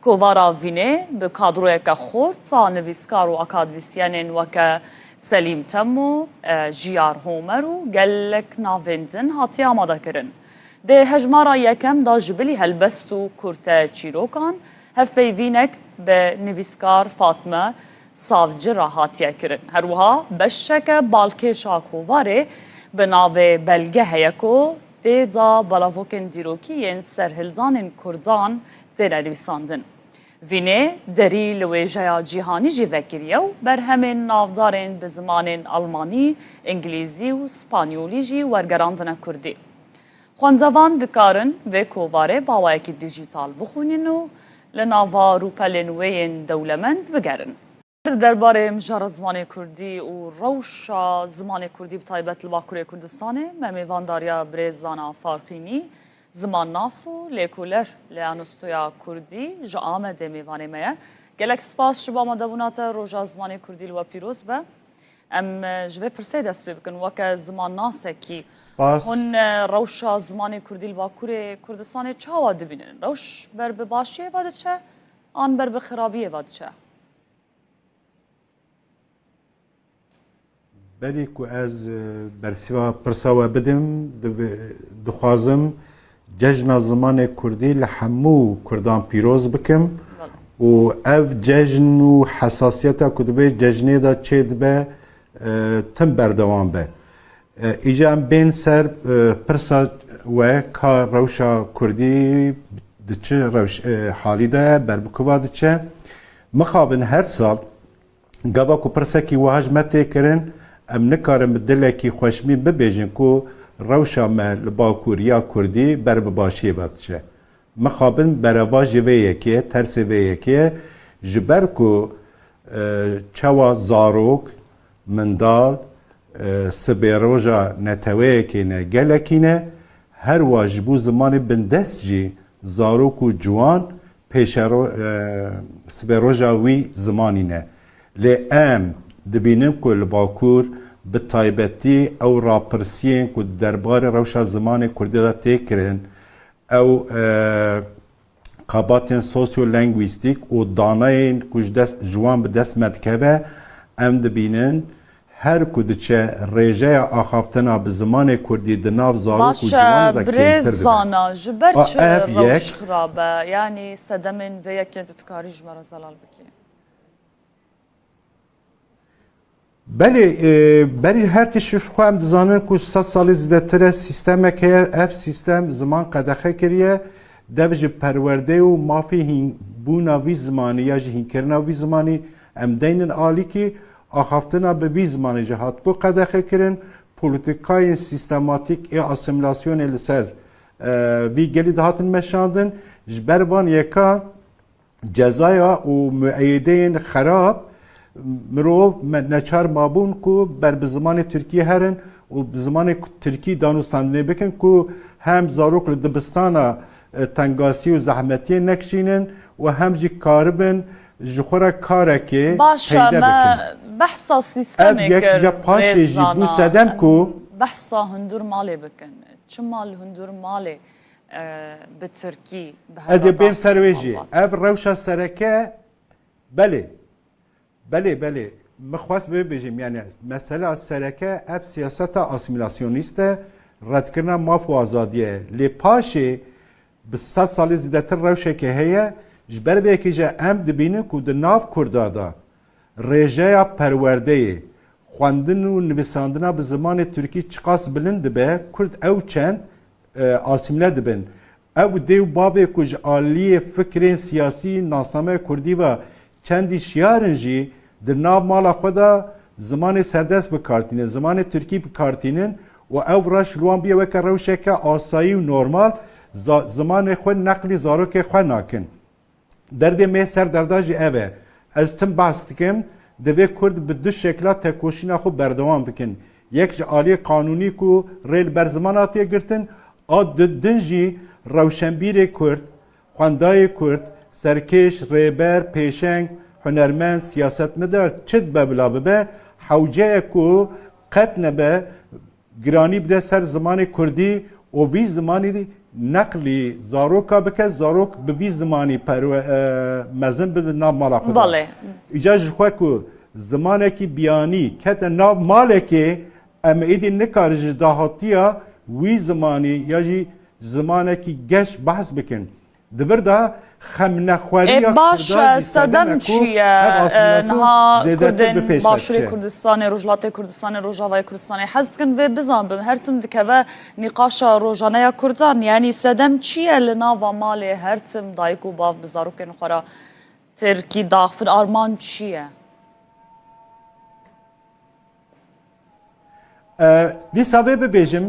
Kovara Vînê bi kadroyeke xorta nivîskar û akademîsyenên weke Selîm Temo, Jiyar Homer û gelek navên din hatiye amadekirin. Di hejmara yekem da ji bilî helbest û kurte çîrokan hevpeyvînek bi nivîskar Fatme Savcı hatiye kirin. Her wiha beşeke balkêşa kovarê bi navê belge heye ku tê da balavokên dîrokî serhildanên Kurdan têne nivîsandin. Vînê derî li wêjeya cîhanî jî vekiriye û berhemên navdarên bi zimanên Almanî, İngilîzî û Spanyolî jî wergerandine Kurdî. Xwendevan dikarin vê kovarê bawayekî dijîtal bixwînin û li nava rûpelên wê yên dewlemend bigerin. Derbarê mijara zimanê Kurdî û rewşa zimanê Kurdî bi taybet li Bakurê Kurdistanê me mêvandariya Birêz Zana Farxînî ziman nas û lêkolêr li Anostoya Kurdî ji Amedê mêvanê me ye. Gelek spas ji bo amadebûna te roja zimanê Kurdî li we pîroz be. Em ji vê pirsê dest pê bikin weke ziman nasekî. Hûn rewşa zimanê Kurdî li Bakurê Kurdistanê çawa dibînin? Rewş ber bi başiyê ve diçe an ber bi xirabiyê ve diçe? Belê ku ez bersiva pirsa we bidim dixwazim cejna zimanê Kurdî li hemû Kurdan pîroz bikim û ev cejn û hesasiyeta ku divê cejnê de çê dibe tim berdewam be. Îca em bên ser pirsa we ka rewşa Kurdî diçe halî de berbikova diçe mixabin her sal gava ku pirsekî wiha ji me tê kirin em nikarin bi dilekî xweşmîn bibêjin ku rewşa me li Bakuriya Kurdî ber bi başiyê ve diçe. Mixabin bereva ji vê yekê, tersê vê yekê ji ber ku çawa zarok, mindal, sibê roja neteweyekê ne gelekî ne her wa ji bo zimanê bindest jî zarok û ciwan sibê roja wî zimanî ne. Lê em dibînin ku li Bakur bi taybetî ew rapirsiyên ku derbarê rewşa zimanê Kurdî de tê kirin ew قاباتên sosyo-lingwîstîk û danayên ku ji dest ji wan bi dest me dikeve em dibînin her ku diçe rêjeya axaftina bi zimanê Kurdî di nav zarok û ciwanê de kêmtir dibe. برزانا ji ber çi ev yek- rewş xirabe yanî sedemên vê yekê dikarî ji me re zelal bikî. Belê berî her tişt xwe em dizanin ku 100 salî zêdetir e sîstemek heye ev sîstem ziman qedexe kiriye dev ji perwerdê û mafê hînbûna vî zimanî ya ji hînkirina vî zimanî em deynin alîkî axaftina bi vî zimanî jî hatibû qedexe kirin polîtikayên sîstematîk ê asimilasyonê li ser vî gelî de hatin meşandin ji ber van yeka cezaya û müeyyideyên xerab mirov neçar mabûn ku ber bi zimanê Tirkiye herin û bi zimanê Tirkî danûstandinê bikin ku hem zarok li dibistana tengasî û zehmetiyê nekişînin û hem jî karibin ji xwe re karekê باش peyde bikin. me behsa Ev sîstemê yek kir ya paşê jî bû sedem ku behsa hundur malê bikin. Çi mal hundur malê bi Tirkî ez ê bêm ser wê jî ev rewşa sereke belê belê min xwest bibêjim yani mesela sereke ev siyaseta asimilasyonîst e redkirina maf û azadiye lê paşê bi 100 salî zêdetir rewşekê heye ji ber vêkê jî em dibînin ku di nav Kurda da rêjeya perwerdeyê xwendin û nivîsandina bi zimanê Tirkî çiqas bilind dibe Kurd ew çend asimile dibin ev dêw bavê ku ji aliyê fikrên siyasî nasnameya Kurdî ve çendî şiyarin jî di nav mala xwe da zimanê serdest bikartînin zimanê Tirkî bikartînin û ew reş li wan biye weke rewşeke asayî û normal zimanê xwe neqlî zarokê xwe nakin derdê me ser derda jî ev e ez tim behs dikim divê Kurd bi du şekla tekoşîna xwe berdewam bikin yek ji aliyê qanûnî ku rê li ber ziman hatiye girtin a din jî rewşenbîrê Kurd xwendayê Kurd serkêş rêber pêşeng hunermend siyasetmedar çi dibe bila bibe hewceyek ku qet nebe giranî bide ser zimanê Kurdî û vî zimanî neqlî zaroka bike zarok bi vî zimanî mezin bi nav mala xwe Belê. îca ji xwe ku zimanekî biyanî kete nav malekê em êdî nikare ji dahatiya wî zimanî ya jî zimanekî geş behs bikin dibir da xemnexweriya باش sedem çiye niha Kurdên Başûrê Kurdistanê Rojhilatê Kurdistanê Rojavayê Kurdistanê hez dikin vê bizanbin her tim dikeve nîqaşa rojaneya Kurdan yanî sedem çiye li nava malê her tim dayik û bav bi zarokên xwe re Tirkî daxivin arman çiye? Dîsa vê bibêjim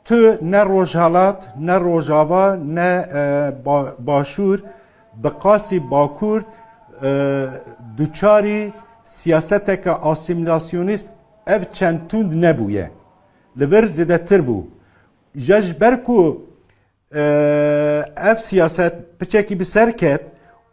tu ne Rojhilat ne Rojava ne Başûr bi qasî Bakur duçarî siyaseteke asimilasyonîst ev çend tund nebûye li vir zêdetir bû ja ji ber ku ev siyaset piçekî bi ser ket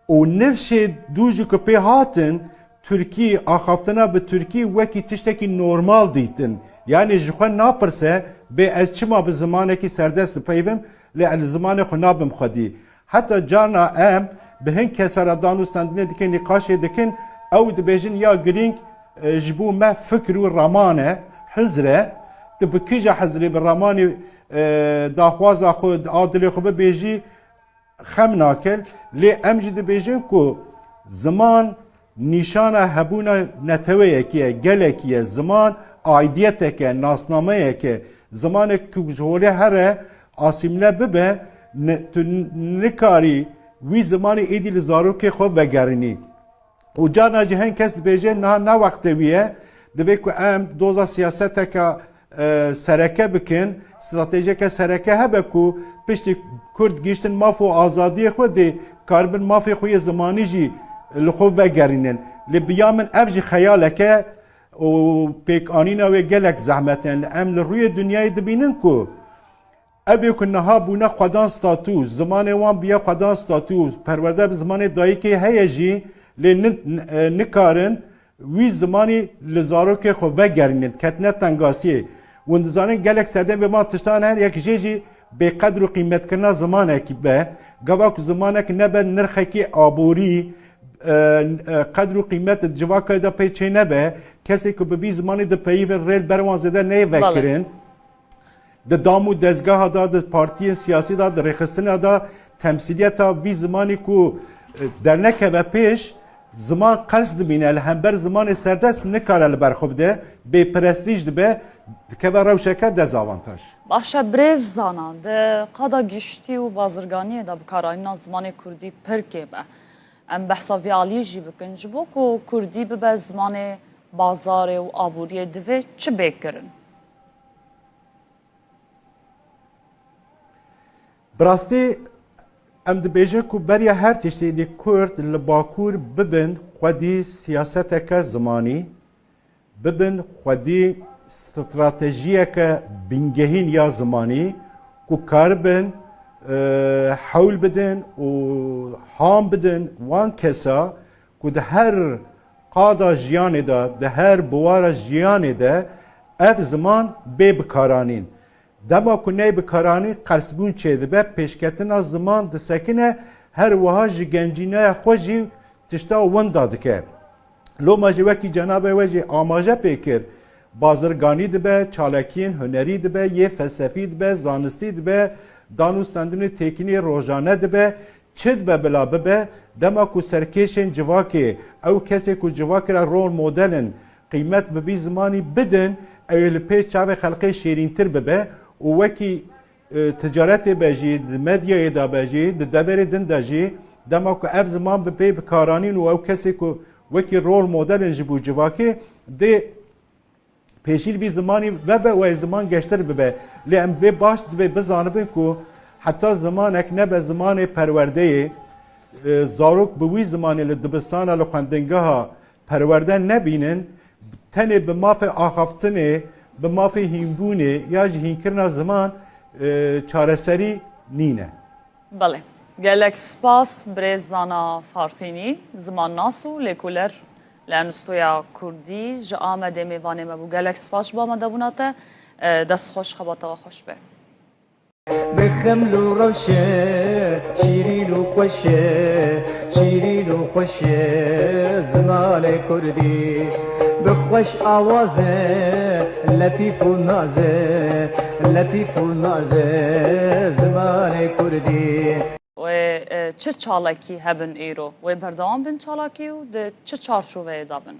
û nifşê dû jî ku pê hatin Tirkî axaftina bi Tirkî wekî tiştekî normal dîtin yani ji xwe napirse bê ez çima bi zimanekî serdest dipeyvim lê li zimanê xwe nabim xwedî heta cana em bi hin kesera danûstandinê dikin nîqaşê dikin ew dibêjin ya girîng ji bo me fikr û raman e hizr e tu bi kîja hizrê bi ramanê daxwaza xwe a dilê xwe bibêjî xem nakil lê em jî dibêjin ku ziman nîşana hebûna neteweyekî ye gelekî ye ziman aidiyeteke nasnameyeke zimanek ku ji holê here asimile bibe tu nikarî wî zimanê êdî li zarokê xwe vegerînî û cana jî hin kes dibêje niha ne wextê wî ye divê ku em doza siyaseteka sereke bikin stratejeke sereke hebe ku piştî Kurd gîştin maf û azadiyê xwe dê karibin mafê xwe yê zimanî jî li xwe vegerînin lê biya min ev jî xeyaleke û pêkanîna wê gelek zehmetin em li rûyê dunyayê dibînin ku evê ku niha bûne xwedan statû zimanê wan biya xwedan statû perwerde bi zimanê dayîkê heye jî lê nikarin wî zimanî li zarokê xwe vegerînin ketine tengasiyê û dizanin gelek sedemê man tiştan her yek jê jî به قدر و قیمت کردن زمانه که به گواک زمانه که نبه نرخه که آبوری قدر و قیمت جواکه دا پیچه نبه کسی که به زمانی دا پیوین ریل بروانزده نیوکرین دا دامو دزگاه دا دا پارتی سیاسی دا رخصتن دا تمثیلیت دا وی زمانی که در نکه پیش زمان قرص دبینه الهمبر زمان سردست نکاره لبرخوب ده به پرستیج ده که به روشکه دزاوانتاش باشه برز زانان ده قدا گشتی و بازرگانی ده بکاراینا زمان کردی پرکه به ام بحثا ویالی جی بکن جبو که کردی به زمان بازار و آبوری دوه چه بکرن؟ براستی ام دبیجه که برای هر تشتی دی کرد لباکور ببن خودی سیاست که زمانی ببن خودی استراتژیه که بینگهین یا زمانی که کار بن حول بدن و هام بدن وان کسا که ده هر قادا جیانه ده هر بوار جیانه ده اف زمان بی بکارانین دما کنه بکارانی قرصبون چه ده به پیشکتن از زمان ده سکنه هر وها جگنجینه خوشی تشتا ون داده که لو ماجی وکی جناب وجی آماجه پیکر بازرگانی ده به چالکین هنری ده به یه فلسفی ده به زانستی ده به دانوستندن تکنی روزانه ده به چد به بلا به دما کو سرکشن جواکه او کسی کو جواکه را رول مدلن قیمت به بی زمانی بدن اویل پیش چاوه خلقه شیرین تر به و وکی تجارت بجی مدیا دا بجی دبر دن دجی دما کو اف زمان به پی بکارانین و او کسی کو وکی رول مدلن جبو جواکه ده پیشیل بی زمانی و زمان گشتر به لیم و باش به بزانبن کو حتی زمانک نه زمان پرورده زاروک به وی زمان لدبستان لخوندنگاه پرورده نبینن تنه به ماف آخافتنه به ماف هیمبونه یا جهین کرنا زمان چارسری نینه بله گلک سپاس برزدانا فارقینی زمان ناسو لکولر لانستویا کردی جا آمده میوانه مبو گلک سپاس با مده بوناته دست خوش خباته و خوش به بخمل و روشه شیرین و خوشه شیرین و خوشه زمان کردی بخوش آوازه لطیف و نازه لطیف و نازه زمان کردی و چه چالاکی هبن ایرو و بردوام بین چالاکی و ده چه چارچوبه دابن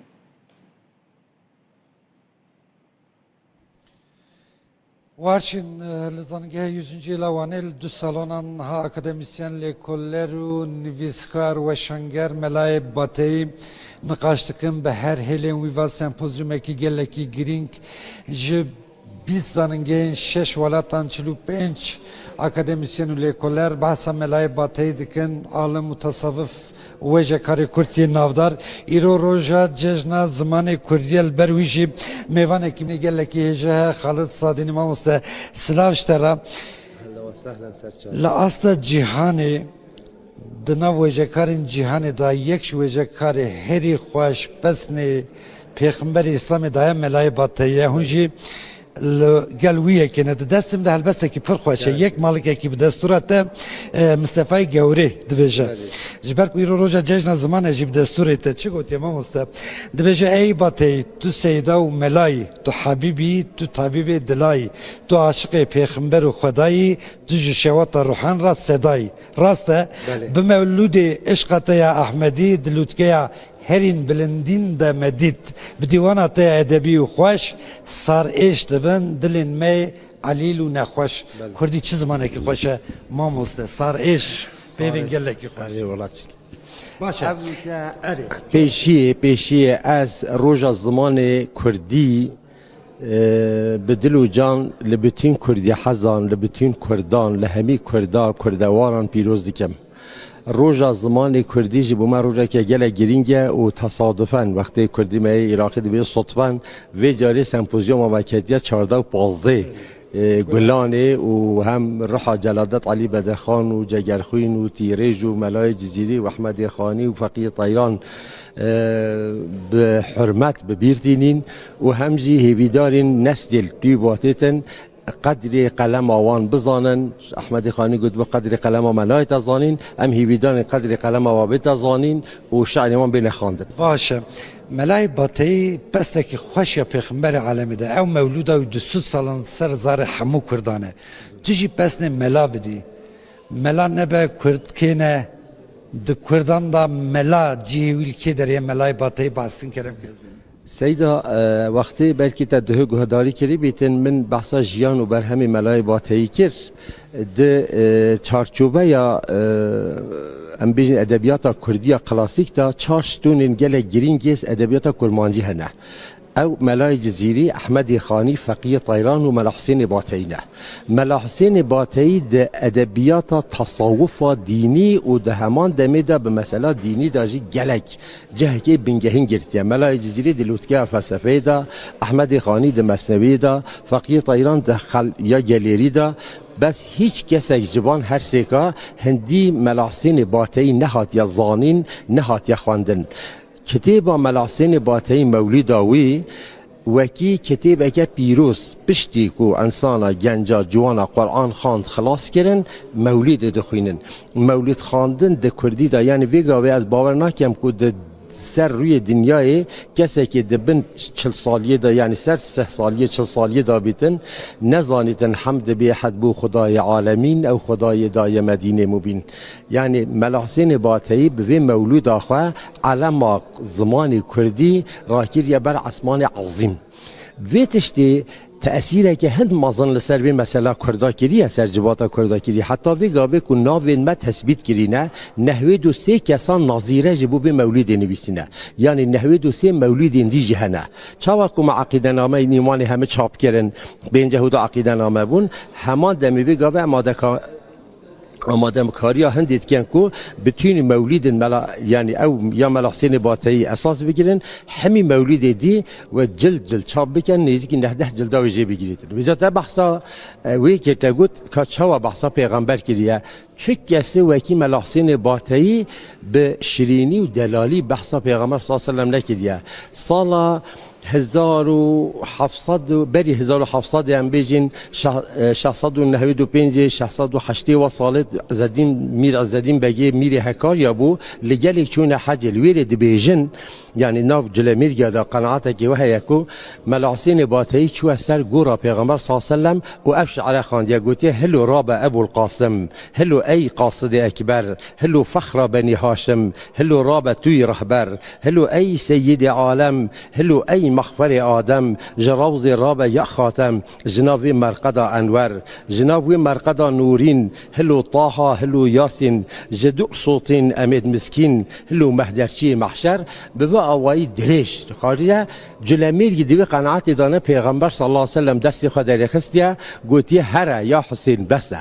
وارچین لزانگه 100. لوانه دو سالانان ها اکادمیسین لیکولر و نویسکار و شنگر ملای باتی نقاشتکن به هر هلین ویوا سمپوزیوم کی گلکی گرینگ ج 20 زنگه 6 ولاتان 45 اکادمیسین و لیکولر بحث ملای باتی دکن عالم متصوف وجه کاری کردی نافدار ایرو روزا جشن زمان کردی البرویجی میوان کی میگه کی هجه خالد صادینی ما مست سلاوشترا لاست جهانی دنا وجه کارین جهانی دا یک وجه کار هری خوش پسنی پیغمبر اسلام دایم ملای باتیه هنجی گلویه که نه دستم ده البته که پر خوشه یک مالک که به دستورات مصطفی گوری دویجه جبر کوی رو روزا جشن زمان اجیب دستورت چه گویی ما مست دویجه ای باتی تو سیدا و ملای تو حبیبی تو طبیب دلای تو عاشق پیغمبر و خدایی تو جشوات روحان را صدای راسته به مولود عشقت یا احمدی دلوتکه هرین بلندین دا مدید بدیوانات ادبی و خوش سار ایش دبن دلین می علیل و نخوش کردی چه زمانه که خوشه ما مسته سار ایش بیوین گله که خوش باشه پیشی از روژا زمان کردی به دل و جان لبتین کردی حزان لبتین کردان لهمی کردواران پیروز دیکم روزا زمان کردی جبو ما روزا که گله گرینگه و تصادفاً وقتی کردی می عراقی دی صدفاً و جاری سمپوزیوم وکیدیت 14 و 15 گلانه و هم رحا جلادت علی بدرخان و جگرخوین و تیریج و ملای جزیری و احمد خانی و فقیه طیران به حرمت ببیردینین و همزی هیویدارین نسل توی باتیتن قدر قلم آوان بزانن احمد خانی گفت به قدر قلم ملای تزانین ام هیویدان قدر قلم آوا بتزانین و شعر ما بین خواندن باشه ملای باتی بس که خوش یا پیغمبر عالم ده او مولودا و 200 سالان سر زار همو کردانه تجی پس نه ملا بدی ملا نبه کرد که نه د کردان دا ملا جیویل که در یه ملای باتی باستین کرم سیدا وقتی بلکی تا ده گهداری کری بیتن من بحثا جیان و برهمی ملای باتهی کر ده چارچوبه یا ام بیجن ادبیات کردی کلاسیک دا چار ستون گله گرینگیز ادبیات کرمانجی هنه او ملای جزیری احمد خانی فقیه طیران و ملا حسین باتینه ملا حسین باتی ده ادبیات تصوف دینی و ده همان دمیده به مسئله دینی داجی گلک جهکی بنگهین گرتیه ملای جزیری ده لوتکه فلسفه ده احمد خانی ده مثنوی ده فقیه طیران ده یا گلیری ده بس هیچ کسی جبان هر سیکا هندی ملا حسین باتی نهات یا زانین نهات یا خواندن کتاب ملا حسین باتی مولید آوی وکی کتاب اگه پیروز پشتی کو انسانا گنجا جوانا قرآن خواند خلاص کرن مولید دخوینن مولید خواندن ده کردی دا یعنی ویگاوی از باور ناکم که ده سر روی دنیای کسی که دبن 40 سالیه دا یعنی سر 3 سالیه 40 سالیه دا بیتن نزانیتن حمد به حد بو خدای عالمین او خدای دای مدینه مبین یعنی ملا حسین باتی به مولود آخوا علم زمان کردی راکیر یا بر اسمان عظیم ویتشتی تأثیره که هند مازن لسر به مثلا کردا کریه سر جباتا کردا کریه حتی ویگا که ناوین ما تثبیت کرینه نحوه دو سه کسان نظیره جبو به مولید نویسینه یعنی نحوه دو سه مولید اندی جهنه چاوا که ما عقیده نامه نیمان همه چاپ کرن به اینجا هدو عقیده نامه بون همان دمی ویگا به آماده کاری هندید کن کو بتونی مولید ملا یعنی او یا ملا حسین باتی اساس بگیرن همی مولید دی و جلد چاپ بکن نزدیک 19 جلد و جی بگیرید وجات بحثا وی که تگوت کاچوا بحثا پیغمبر کریه چه کسی وکی ملا حسین باتی به شیرینی و دلالی بحثا پیغمبر صلی الله علیه و سلم نکریه سال 1700 بری 1700 هم بیجین 695 608 و سالت زدیم میر زدیم بگی میر هکار یا بو لگلی چون حج الویر دبیجن یعنی ناو جلمیر گدا قناعت کی وه یکو ملا حسین باتی چو سر گورا پیغمبر صلی الله علیه و سلم و افش علی خان یا گوتی هلو راب ابو القاسم هلو ای قاصد اکبر هلو فخر بنی هاشم هلو راب توی رهبر هلو ای سید عالم هلو ای مخفر آدم جراوز راب یا خاتم جناب مرقد انور جناب مرقد نورین هلو طه هلو یاسین جدو صوتین امید مسکین هلو مهدرچی محشر به اوای درش خاطر جلمیر گیدی قناعت دانه پیغمبر صلی الله علیه و سلم دستی خود در خستیا گوتی هر یا حسین بس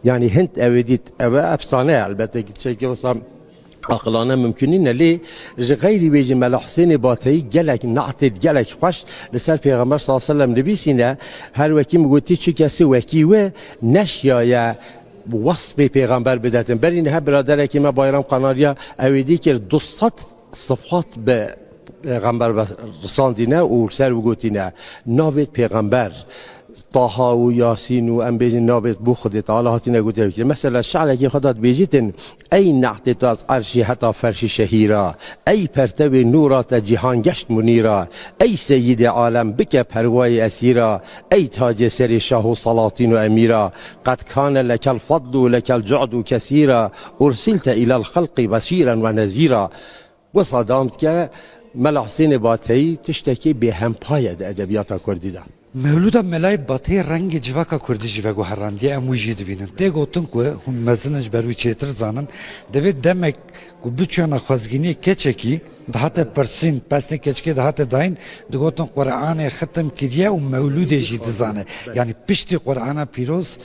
یعنی هند اودیت او افسانه البته که واسه عقلانه ممکنین لی غیری بیجی ملا حسین باتی گلک نعتید گلک خوش لسر پیغمبر صلی الله علیه و سلم نبیسینه هر وکی مگوتی چو کسی وکی و نشیایه وصف پیغمبر بدهتن برین ها برادره که ما بایرام قناریا اویدی که 200 صفات به پیغمبر رساندینه و سر و گوتینه ناوید پیغمبر طه و یاسین و ام بیجین نابت بو خودت تعالی هاتینه گوتر بکر مثلا شعر که خودت بیجیتن ای نعتت از عرشی حتی فرش شهیرا ای پرتو نورات جهان گشت منیرا ای سید عالم بک پروای اسیرا ای تاج سر شاه و سلاطین و امیرا قد کان لک الفضل و لک الجعد کثیرا ارسلت الى الخلق بشیرا و نذیرا و صدامت که ملا حسین باتی تشتکی به هم پاید ادبیات کردی ده مولودا ملای باتی رنگ جواکا کردی جواگو هراندی اموجی دبینن ده گوتن که هم مزنج بروی چیتر زانن دوید دمک که بچونا خوزگینی کچکی دهات پرسین پسنی کچکی دهات داین ده گوتن قرآن ختم کریه و مولود جید زانه یعنی پشتی قرآن پیروز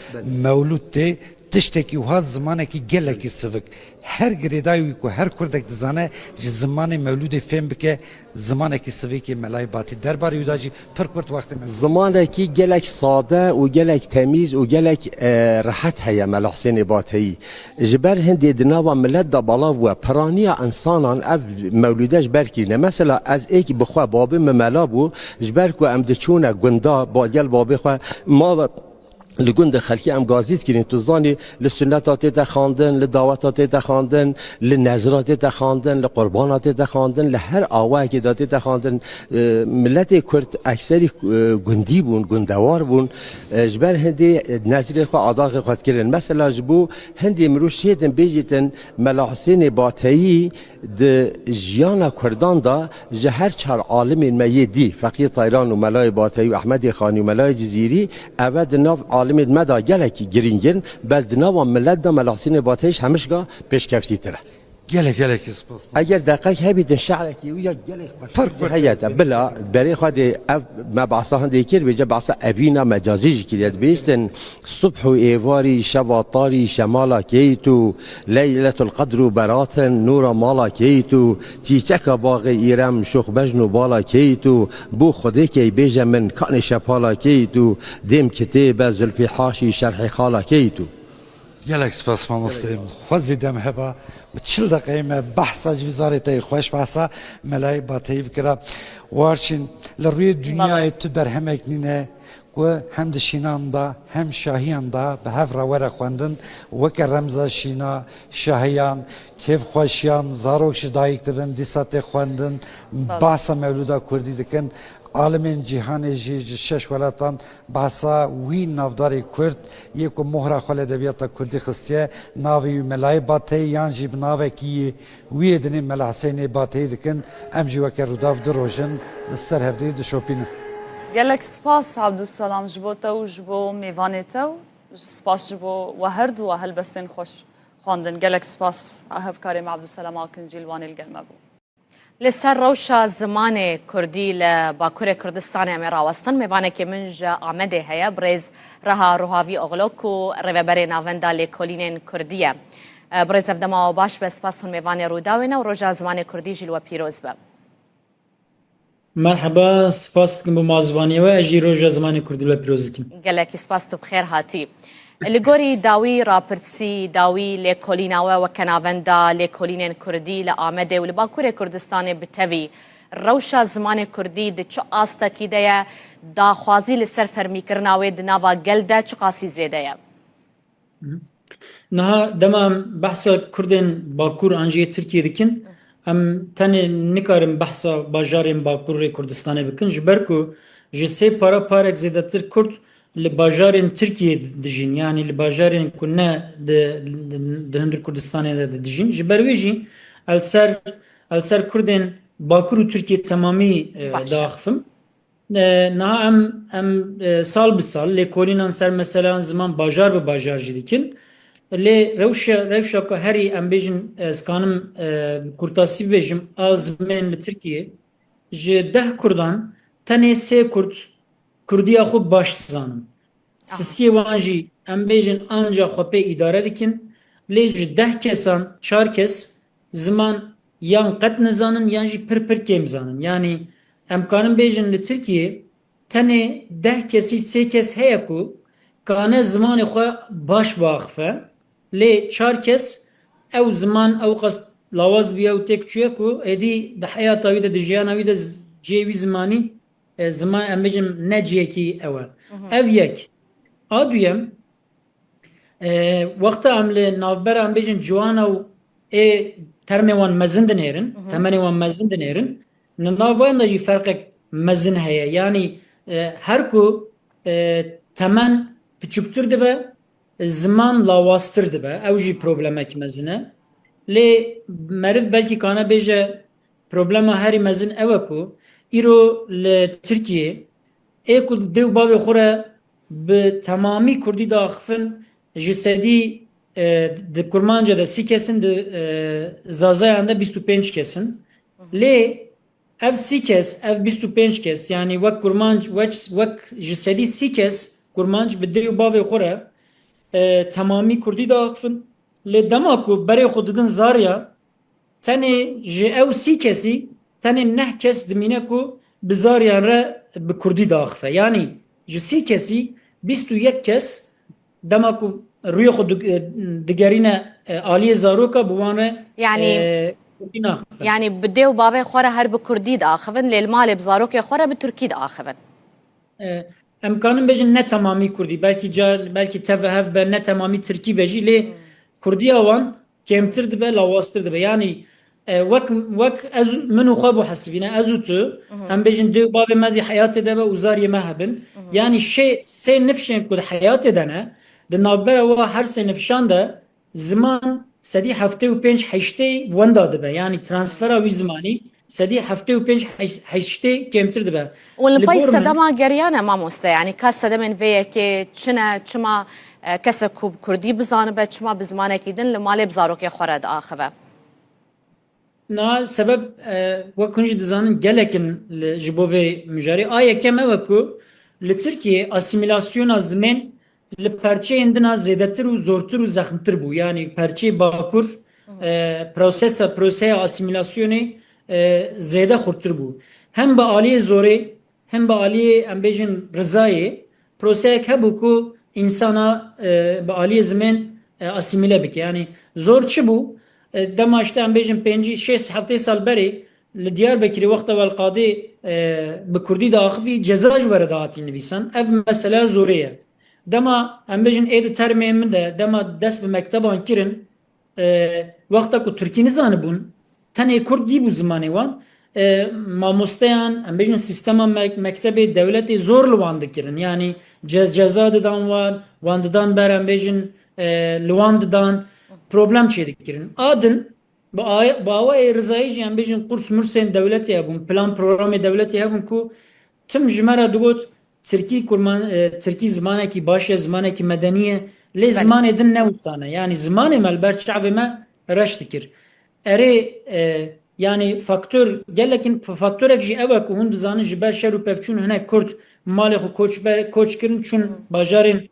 مولود ده تشتکی و ها زمانه که گله که سوک هر گریدایی که هر کردک دزانه زمان مولود فهم بکه زمانه که سوکی ملای باتی درباره یوداجی پر کرد وقت زمانه که گلک ساده و گلک تمیز و گلک راحت هیا ملا حسین باتی جبر هندی دناوا ملت دا بالا و پرانیا انسانان اف مولودش برکینه مثلا از ایک بخوا بابه مملا بو جبر کو ام دچونه گندا با گل بابه خو ما لگوند خلکی ام گازیت کردن تو زانی لسنتات تخاندن لدعوتات تخاندن لنظرات تخاندن لقربانات تخاندن لهر آواه که داده تخاندن ملت کرد اکثری گندی بون گندوار بون جبر هندی نظر خو عداق خود کردن مثلا جبو هندی مروشیتن بیجیتن ملاحسین باتایی د جیانا کردان دا جهر چهار عالم میدی فقیه طایران و ملای باتایی و احمد خانی و ملای جزیری اود ناف عالم مدا گلکی گرینگن بس دناو ملت دا ملاحسین باتایش همشگاه پیشکفتی تره گلک سپاس اگر دقیق هبیدن شعرکی ویا گلک فرق هیات بلا برای خود ما بعصا هندی کر بجا بعصا ابینا مجازی کلیت بیستن صبح و ایواری شب طاری شمالا کیتو لیلة القدر براتن نور مالا کیتو تیچک باغ ایرم شخ بجنو بالا کیتو بو خودی کی بیجا من کان شپالا کیتو دیم کتاب زلفی حاشی شرح خالا کیتو گلک سپاس مامستیم خوزی دم هبا بچل دقیقه بحثا جویزارتی خوش بحثا ملای باتی بکرا وارچین لروی دنیای تو برهمک نینه و هم دشینان دا هم شاهیان دا به هف روره خواندن وک رمزا شینا شاهیان کیف خوشیان زاروکش دایک دبن دیسات خواندن بحثا مولودا کردی دکن عالمین جهان جی شش ولاتان بحثا وی نافداری کرد یک مهره خال ادبیات کردی خستیه ناوی ملای باتی یان جی بناوی کی وی دنی ملا حسین باتی دکن ام جی وک روداف دروژن سر هفدی د شوپین گلک سپاس عبدالسلام جبو تو جبو میوان تو سپاس جبو و هر دو هل بستن خوش خواندن گلک سپاس هفکاری مع عبدالسلام آکنجیل وان الگلمه بو لسر روشا زمان کردی لباکور کردستان امراوستان میوانه که منج آمده هیا برز رها روحاوی اغلوکو روبر ناوندا لکولینین کردیه برز ابدما و باش به سپاس هون میوانه روداوینه و روشا زمان کردی جلو پیروز به مرحبا سپاس دکم بمازوانیه و اجی روشا زمان کردی و پیروز دکم گلکی سپاس تو بخیر هاتی لگوری داوی راپرسی داوی لکولیناوه و کناوندا لکولینین کردی لآمده و لباکور کردستان بتوی روشا زمان کردی ده چو آستا کی ده دا خوازی لسر فرمی کرناوه ده ناوا گل ده چو قاسی زیده یا نه دمام بحثا کردن باکور انجی ترکیه دکن ام تنه نکارم بحثا باجاریم باکور کردستان بکن جبرکو جسه پارک زیده تر کرد لباجارين تركيا دجين يعني لباجارين كنا دهندر كردستان دجين جبرويجي السر كردن باكر تركيا تمامي داخفم نا ام سال بسال لكولينان سر مثلا زمان باجار بباجار جديكن لي روشا كهري ام بيجن سكانم كورتاسي بيجم ازمن لتركيا جده كردان تنه سه كرد کردی خوب باش زانم سیسی وانجی ام بیجن آنجا خوبه اداره دکن لیج 10 کسان 4 کس زمان یان قد نزانن یانجی پر کم زانن یعنی امکانم بیجن لترکیه تنه 10 کسی 3 کس هیا کو کانه زمان خو باش باخفه لی 4 کس او زمان او قصد لاواز بیا و تک چیه کو ادی ده حیات اوی ده جیان اوی ده جیوی زمانی زمان ام بجم نجیه کی اوه او یک آدویم وقت عمل نافبر ام بجم جوانا و ترمي وان مزن دنيرن تمني وان مزن دنيرن نافوان نجي فرق مزن هيا يعني هركو تمن بچوكتر دبا زمان لاواستر دبا او جي پروبلمك مزنه لي مرف بلكي كانا بيجا پروبلما هاري مزن اوكو ایرو لترکیه ایکو دیو باوی خوره به تمامی کردی داخفن جسدی ده کرمانجا ده 30 کسن ده زازای انده 25 کسن لی اف 30 کس اف 25 کس یعنی وک کرمانج وک جسدی 30 کس کرمانج به دیو باوی خوره تمامی کردی داخفن لی دماکو برای خوددن زاریا تنه جه او 30 کسی تنه نه کس دمینه کو بزاریان را به کردی داخفه یعنی جسی کسی 21 کس دما کو روی خود دگرینه آلی زاروکا بوانه يعني بديو بابي خوره هر بكردي داخفن للمال بزاروك خوره بتركي داخفن امکانم بجن نه تمامی کردی belki tevhev be ne tamamî Tirkî bejî lê Kurdiya wan kêmtir dibe lawastir dibe yani wek ez min û xwe bû hesibîne ez û tu em bêjin dê bavê me dî heyatê de be û zariyê me hebin yani sê nifşên ku di heyatê de ne di navbera we her sê nifşan de ziman sedî heftê û pênc heştê wenda dibe yani transfera wî zimanî sedî heftê û pênc heştê kêmtir dibe. والبای سدما گریانه مامۆستا یعنی کا سەدەمێن vêyekê çine çima kesek ku Kurdî bizanibe çima bi zimanekî din li malê bi zarokê xwe re diaxive. Na sebeb wek hûn jî dizanin gelekin ji bo vê mijarê a yekem ew ku li Tirkiye asimilasyona zimên li perçeyên din a zêdetir û zortir û zexmtir bû yani perçeyê Bakur proseya asimilasyonê zêde xurtir bû. Hem bi aliyê zorê hem bi aliyê em bêjin rizayê proseyek hebû ku insana bi aliyê zimên asimile bike yani zor çi bû dema işte em bêjin 5-6 heftê sal berê li Diyarbekirê wexta welqadê bi Kurdî de axivî ceza ji were de hatî nivîsan ev mesele zorê ye. Dema em bêjin êdî termê min de dema dest bi mekteban kirin wexta ku Tirkî nizanibûn tenê Kurd dî bû zimanê wan mamosteyan em bêjin sistema mektebê devletê zor li wan dikirin yani ceza didan wan didan ber em bêjin li wan didan problem çê dikirin adin bi awayê rizayî jî em bêjin qurs mursên devletê hebûn plan programê devletê hebûn ku tim ji me re digot Tirkî zimanekî baş ye zimanekî medenî ye lê zimanê din newsane yani zimanê me li ber çavê me reş dikir erê yani faktör gelekin faktörek jî ew ku hûn dizanin ji ber şer û pevçûn hinek Kurd malê xwe koç kirin çûn bajarên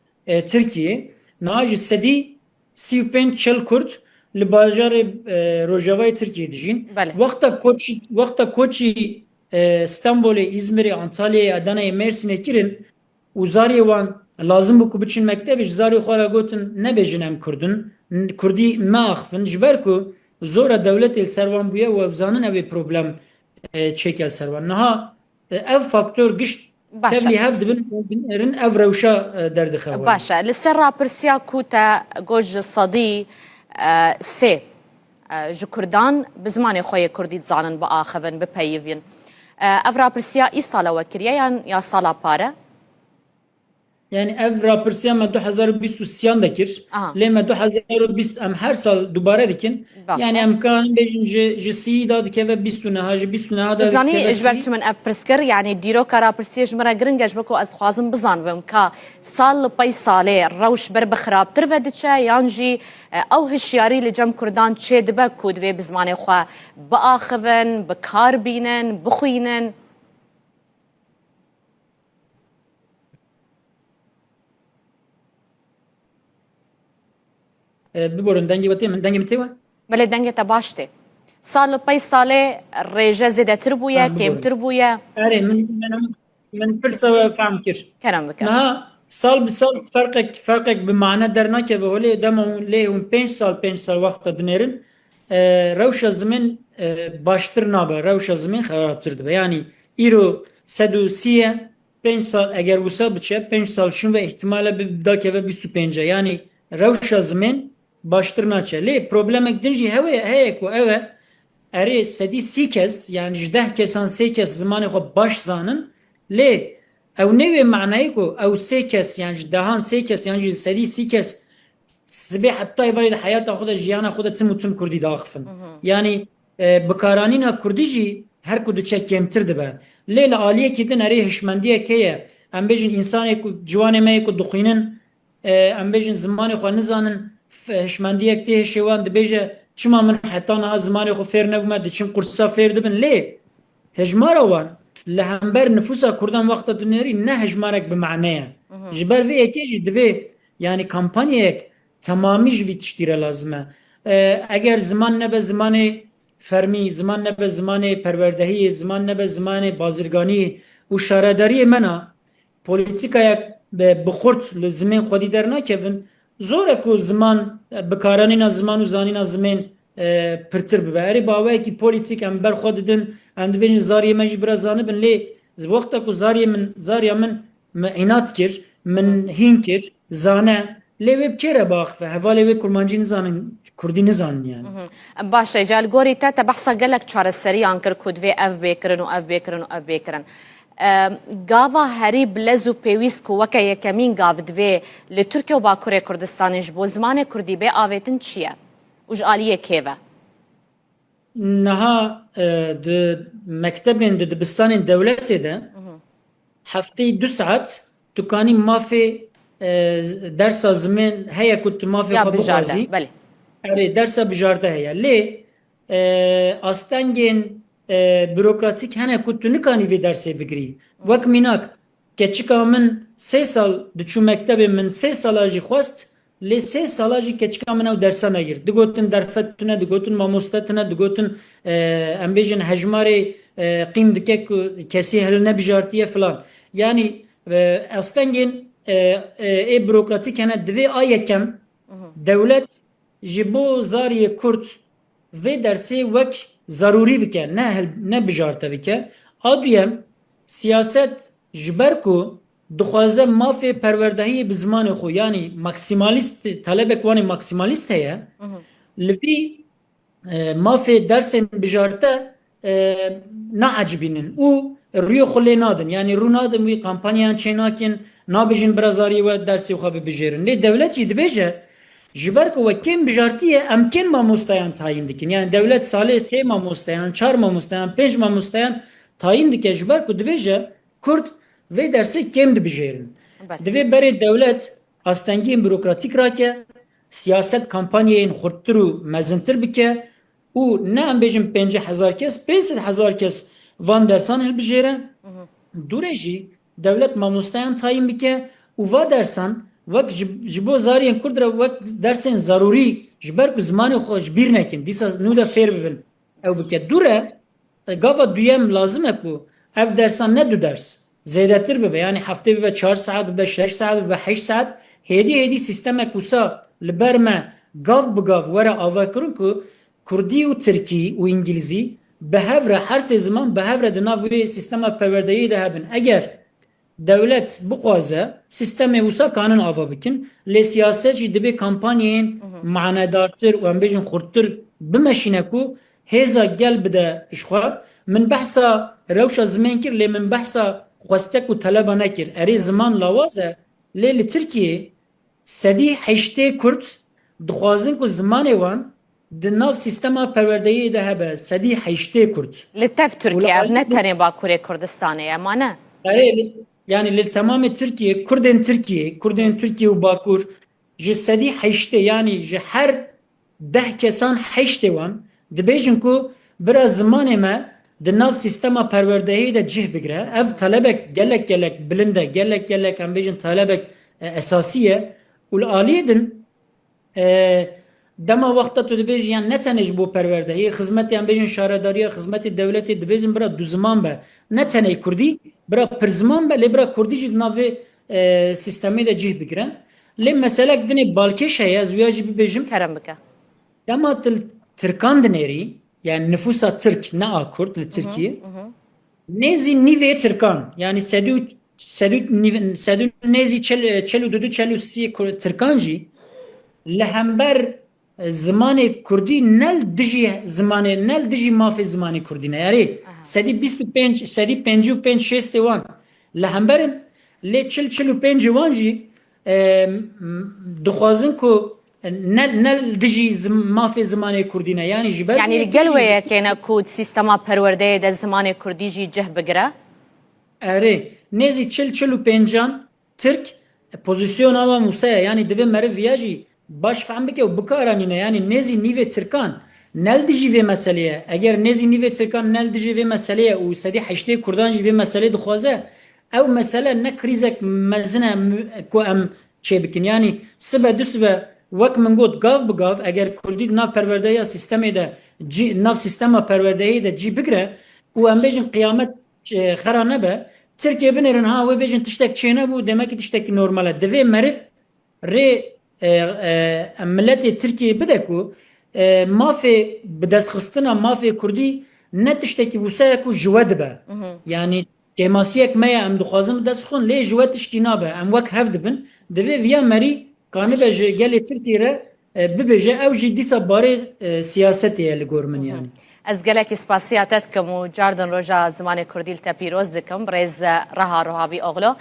Tirkiye niha ji sedî 35 Kurd li bajarê Rojavayê Tirkiye dijîn wexta koçî Stenbolê İzmirê Antalyayê Adanayê Mêrsînê kirin û zariyê wan lazim bû ku biçin mektebê ji zariyê xwe re gotin nebêjin em Kurdin Kurdî me axivin ji ber ku zora devletê li ser wan bûye û ew zanin ew ê problem çêke li ser wan niha ev faktör gişt tevlî hev dibin erin ev rewşa derdixewe. Baş e li ser rapirsiya ku te got ji sedî sê ji Kurdan bi zimanê xwe yê Kurdî dizanin biaxivin bipeyivîn ev rapirsiya îsala we kiriye ya sala pare yani ev rapirsiya me 2023 dekir lê me 2020 em her sal dubare dikin yani em kanin bêjin ji sî da dikeve 20 neha ji 20 neha da zanî ji ber çi min ev pirskir yani dîroka rapirsiya ji me re giring e ji bo ku ez dixwazim bizanibim ka sal li pey salê rewş ber bi xirabtir ve diçe yan jî ew hişyarî li cem Kurdan çê dibe ku divê bi zimanê xwe biaxivin bikar bînin bixwînin. Biborin dengê wetê min dengê min tê we? Belê dengê te baş tê. Sal li pey salê rêje zêdetir bûye, kêmtir bûye. Erê min pirsa we fehm kir. Kerem bike. Niha sal bi sal ferqek bi mane dernakeve holê dema lê hûn 5 sal wexta dinêrin rewşa zimên baştir nabe rewşa zimên xerabtir dibe yani îro 130 5 sal eger wisa biçe 5 sal şin ve ihtimale bi dakeve 25 yani rewşa zimên baştir naçe lê problemek din jî heye ku ew e erê sedî sî kes yani ji 10 kesan 3 kes zimanê xwe baş zanin lê ew nêvê manayê ku ew 3 kes yani ji dehan 3 kes yani ji sedî sî kes sibê heta evayê de heyata xwe de jiyana xwe de tim û tim Kurdî daxivin yani bikaranîna Kurdî jî her ku diçe kêmtir dibe lê li aliyekî din erê hişmendiyek heye em bêjin însanê ku ciwanê me yê ku dixwînin em bêjin zimanê xwe nizanin hişmendiyek tê hişê wan dibêje çima min heta niha zimanê xwe fêr nebûme diçin qursa fêr dibin lê hejmara wan li hember nüfusa Kurdan wexta dinêrî ne hejmarek bi mane ye ji ber vê yekê jî divê yani kampanyayek temamî ji vî tiştî re lazim e eger ziman nebe zimanê fermî ziman nebe zimanê perwerdehiyê ziman nebe zimanê bazirganî û şaredariyê me na polîtîkayek bi xurt li zimên xwedî dernakevin zor e ku ziman bikaranîna ziman û zanîna zimên pirtir bibe erê bawayekî polîtîk em berxwe didin em dibêjin zariyê me jî biraz zanibin lê wexta ku zariya min من اینات کر من هین کر زانه لیوی بکره باخفه هوا لیوی کرمانجی نزانن کردی نزانن yani. باشه جال گوری تا بحثا گلک چاره سری آنکر کدوی اف بیکرن و اف بیکرن و اف بیکرن گاوا هری بلزو پیویس کو وکه یکمین گاو دوی لترکیه و باکوره کردستانش بو زمان کردی به آویتن چیه؟ وج آلیه کیوه؟ نها مکتبین دبستان دولتی ده هفته 2 ساعت تکانی مافی درس زمان هیا کت مافی خبر بازی بله آره درس بجارده هیا لی استانگین بürokratik hene kutu nikani ve derse bigri. Vak minak keçika min 3 sal diçu mektebe min 3 salajı xwast li 3 salajı keçika min ev dersa negir. Digotin derfetine, digotin mamostatine, digotin em bêjin hejmarê qîm dike ku kesî heline bijartiye filan. Yani astengên bürokratik hene divê a yekem devlet ji bo zariyê Kurd vê dersê wek zaruri bike ne bijarta bike aduyem siyaset jber ku dixwaze mafê perwerdehiyê bi zimanê xwe yani maksimalist talebek wanê maksimalist heye li vî mafê dersên bijarta naecibînin û rûyê xwe lê nadin yani rû nadin wî kampanyayan çênakin nabêjin bira zariyê we dersê xwe bibijêrin lê devlet jî dibêje jiber ku wekên bijartiye em kên mamostayan tayin dikin yani devlet salê 3 mamostayan 4 mamostayan 5 mamostayan tayin dike jiber ku dibêje Kurd vê dersê kêm dibijêrin divê berê devlet astengiyên bürokratik rake siyaset kampanyayên xurttir û mezintir bike û ne em bêjin 50,000 kes 500,000 kes van dersan hilbijêre durê jî devlet mamostayan tayin bike û va dersan وقت جبو زارین کرد را وقت درسین ضروری جبر کو زمان خوش بیر نکن دیسا نودا فیر ببین او بکه دوره گاوا دویم لازمه کو اف درسان نه دو درس زیادتر ببه یعنی هفته ببه 4 ساعت ببه 6 ساعت ببه 8 ساعت هدی سیستم کوسا لبرمه گاو بگاو ورا آوا کرن کو کردی و ترکی و انگلیزی به هفره هر سه زمان به هفره دناوی سیستم پروردهی ده هبن اگر devlet bu qaza sisteme usa kanun ava bikin le siyasetçi dibe kampanyen manadartır و ام bejin xurttir bimeşine ku heza gel bide işxwa min behsa rewşa zmen kir le min behsa xwestek u taleba nekir eri zaman lawaze le li Türkiye sedi heşte Kurt dixwazin ku zimanê wan di nav sistema perwerdeyê de hebe sedî heştê Kurd li tev Türkiye ne tenê Bakurê Kurdistanê ama ne yani li tamamı Türkiye Kurdên Türkiye û Bakur ji sedî heştê yani ji her 10 kesan heştê wan dibêjin ku biraz zimanê me di nav sistema perwerdehiyê de cih bigire ev talebek gelek bilind e gelek em bêjin talebek esasî ye û li aliyê din dema wexta tu dibêjî yan ne tenê ji bo perwerdehiyê xizmetê em bêjin şaredariya xizmetê devletê dibêjin bira du ziman be ne tenê Kurdî bira pir ziman be lê bira Kurdî jî di navê sistemê de cih bigire lê meselek dinê balkêş heye ez wiya jî bibêjim kerem bike dema Tirkan dinêrî yani nüfusa Türk ne a Kurd li Tirkiye nêzî nîvê Tirkan yani sedû nêzî çelû dudu çelû sî Tirkan jî li hember zimanê Kurdî nel dijî mafê zimanê Kurdî ne yarê sedî 25 sedî 55 şêstê wan li hemberin lê 45 wan jî dixwazin ku nel dijî mafê zimanê Kurdî ne yani ji ber yani gel weyekêne ku sistema perwerdeyê de zimanê Kurdî jî cih bigire erê nêzî 45 Türk pozisyona wa Musaya yani divê meriv viya jî baş fehm bike û bikaranîne yani nêzî nîvê Tirkan nel dijî vê meseleye eger nêzî nîvê Tirkan nel dijî vê meseleye û sedî heştê Kurdan jî vê meselê dixwaze ew mesele ne krîzek mezin e ku em çê bikin yani sibe du sibe wek min got gav bi gav eger Kurdî nav perwerdeya sistemê de nav sistema perwerdeyê de cî bigire û em bêjin qiyamet xera nebe Tirkiye binêrin ha wê bêjin tiştek çê nebû demek ki tiştekî normal e divê meriv rê milletê Tirkiye bide ku mafê bi destxistina mafê Kurdî ne tiştekî wisa ku ji we dibe yani کماسیک میا ام دخوازم دست خون لی جوات اشتینابه ام وک هفت بن دوی ویا مری کانه بجه گلی ترکیه را ببجه او جی دیسا باره سیاستی لگور من یعنی از گلک اسپاسیاتت کم و جاردن روژا زمان کردیل تپیروز دکم ریز رها روحاوی اغلو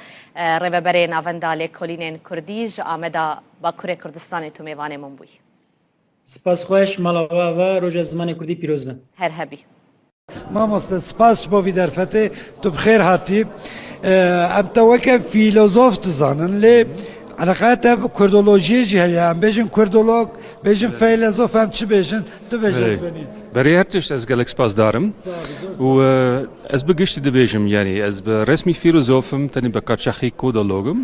ریوبری ناوندا لکولینین کردی جا آمدا با کره کردستان تو میوان من بوی سپاس خوش مالاوا و روژا زمان کردی پیروز بن هر هبی مامۆستا سپاس بۆ ویدەرفەتێ تو بخێر هاتی ئەم تەوەکە فیلۆزۆف دزانن لێ علاقەتە کوردۆلۆژیەژی هەیە ئەم بێژن کوردۆلۆگ بێژن فەیلۆزۆف ئەم چ بێژن تو بێژن بنی برای هرتش از گلک سپاس دارم و از بگشتی دبیجم یعنی از به رسمی فیلوزوفم تنی به کارشاخی کودولوگم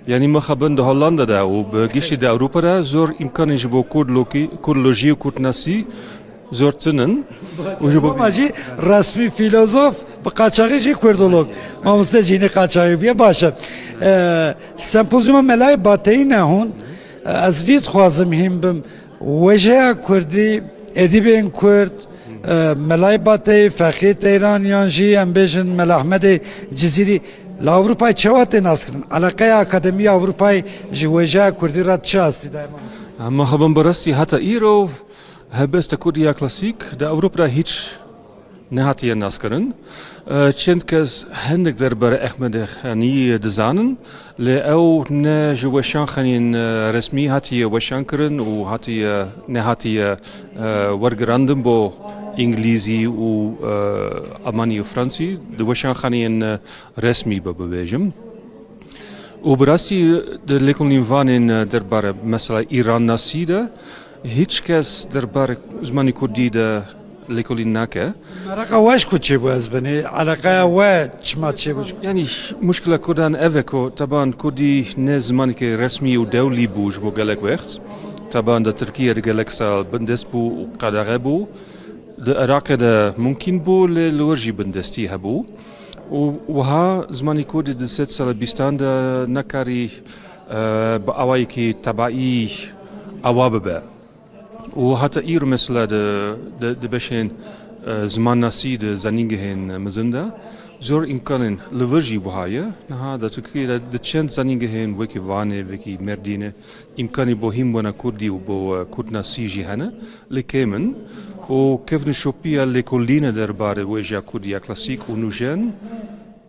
یعنی ما خبرن ده هولندا ده و بگشتی ده اروپا ده زور امکانش با کوردولوژی و کوردناسی زور تنن ماجی رسمی فیلوزوف به قاچاقی جی کوردولوگ مامۆستا جینی قاچاقی بیه باشه سمپوزیوم ملای باتهی نهون از وید خوازم هیم بم وجه کوردی ادیبین کرد ملای باتهی فقیه ایران یانجی ام بیژن ملا احمد جزیری لاوروپای چوات ناس کردن علاقه اکادمی اروپای جوجه کوردی را چه استی دائما اما خبرن برسی حتی ایرو هبست کوردیا کلاسیک ده اروپا هیچ نهاتیه ناس کردن چند کس هندک درباره احمد خانی دزانن لی او نه جوشان خانین رسمی هاتی وشان کردن و هاتی نهاتی ورگراندن با انگلیزی و آلمانی و فرانسی دوشان خانین رسمی ببیجم و براستی در لیکولین وانین درباره مثلا ایران ناسیده هیچ کس درباره زمانی کردی ده لیکولین نکه علاقه واش کچه باز بنی علاقه وا چما چه باش یعنی مشکل کردن اوکو طبعا کردی نه زمانی که رسمی و دولی بوش بو گلک وقت طبعا ده ترکیه ده گلک سال بندست بو و قدغه بو ده عراق ده ممکن بو لورجی بندستی هبو و ها زمانی کردی ده 3 سال بیستان ده نکاری با اوایی که تبعی اواب به و حتی ایرو مثلا ده بشین زمان ناسی ده زنینگه هن مزنده زور امکانن لورجی بهایه نه ده ترکیه ده چند زنینگه هن وکی وانه وکی مردینه امکانی با هم بنا کردی و با کرد ناسی جی هنه لکیمن و کفن شوپیا لکولینه درباره ویجا کردیا کلاسیک و نوجن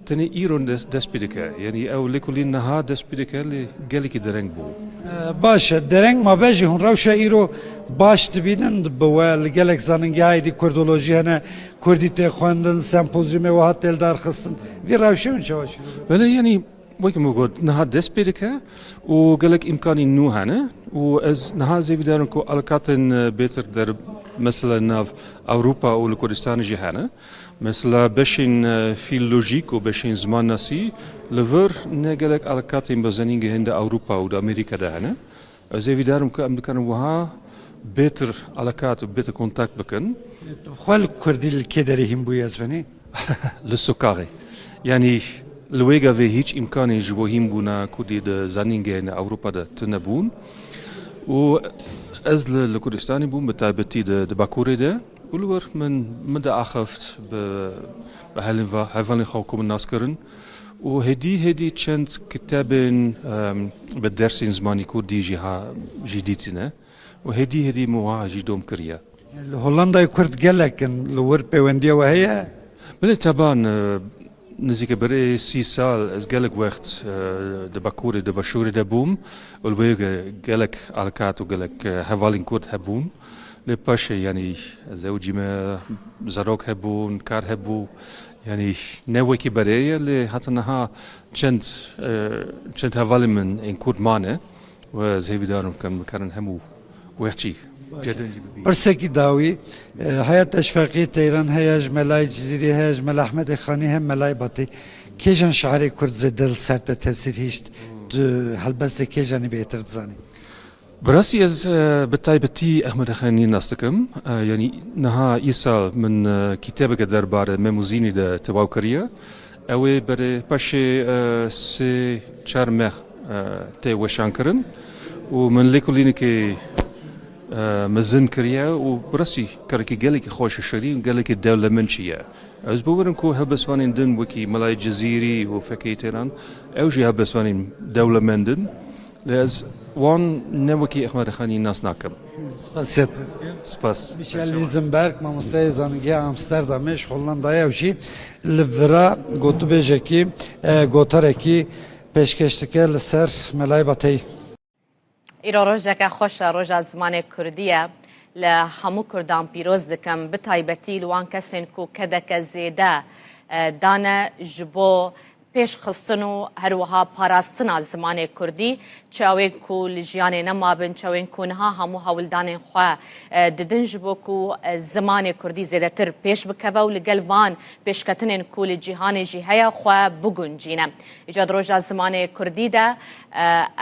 تنی ایران دست پیدکه یعنی او لکولین نها دست پیدکه لی گلی که درنگ بو باشه درنگ ما بجی هون روشه ایرو باش تبینند بوال گلک زننگی هایدی کوردولوژی هنه کردی تخواندن سمپوزیوم و هات دلدار خستن وی روشه اون چواش بله یعنی وکی موجود نها دست پیدکه و گلک امکانی نو هنه و از نها زیوی دارن که الکاتن بیتر در مثلا ناف اروپا و لکردستان جی هنه مثلا بشین فیلولوژیک و بشین زمان ناسی لور نگلک علاقاتی بزنینگه هند اروپا و امریکا ده هنه از ایدارم که امریکان وها بهتر علاقات و بهتر کنتاکت بکن خال کردی الکدری هم بوی از بنی لسوکاری یعنی لویگا و هیچ امکانی جوهیم بونا کردی ده زنینگه هند اروپا ده تنبون و از لکردستانی بون بتایبتی ده باکوری ده ولور من ده آخفت به هفالین خواه ناس کردن و هدی چند کتابین به درسین زمانی کردی جی دیتینه و هدی موها جی دوم کریه هولندا کرد گلکن لور پیوندی و هیا بله طبعا نزدیک برای 30 سال از گلک وقت ده باکوری ده باشوری ده بوم و گلک علاقات و گلک هفالین کرد هبون لپاشه یعنی زوجی ما زروک هبون کار هبو یعنی نوعی که برای لی حتی نها چند حوالی من این کرد مانه و زهوی دارم کن همو وحچی برسکی داوی حیات اشفاقی تیران هیاج ملای جزیری هیاج ملا احمد خانی هم ملای باتی کیجان شعر کرد زدل سرد تاثیر هیشت هلبست کیجانی بهتر زانی براسي از بتايبتي احمد خاني ناستكم يعني نها يسال من كتابك دربار ميموزيني ده تواوكريا او بر باشي سي چار مخ تي وشانكرن ومن ليكوليني كي مزن كريا وبرسي كركي قالك خوش الشرين قالك الدولة منشية از بورن كو هبسوانين دن وكي ملاي جزيري وفكيتران اوجي هبسوانين دولة مندن لاز وان نوكي احمد خاني ناس ناكم سپاسیت سپاس میشل لیزنبرگ مامۆستای زانینگەی ئامستەردامێش هۆڵندایە وشی لڤرا گوتو بێژێکی گۆتەرێکی پێشکەشتەکە لەسەر مەلای بەتەی ئیرۆ ڕۆژێکە خۆشە ڕۆژە زمانی کوردیە لە هەموو کوردان پیرۆز دکەم بتایبەتی لەوان کەسێن و کەدەکە زێدە دانە ji بۆ پێشخستن و هەروەها پاراستنا زمانی کوردی چاوێن کو li jiyanê nemabin çawên ku niha hemû hewildanên xwe didin ji bo ku zimanê Kurdî zêdetir pêş bikeve û li gel van pêşketinên ku li cîhanê jî heye xwe biguncîne. Îca roja zimanê Kurdî de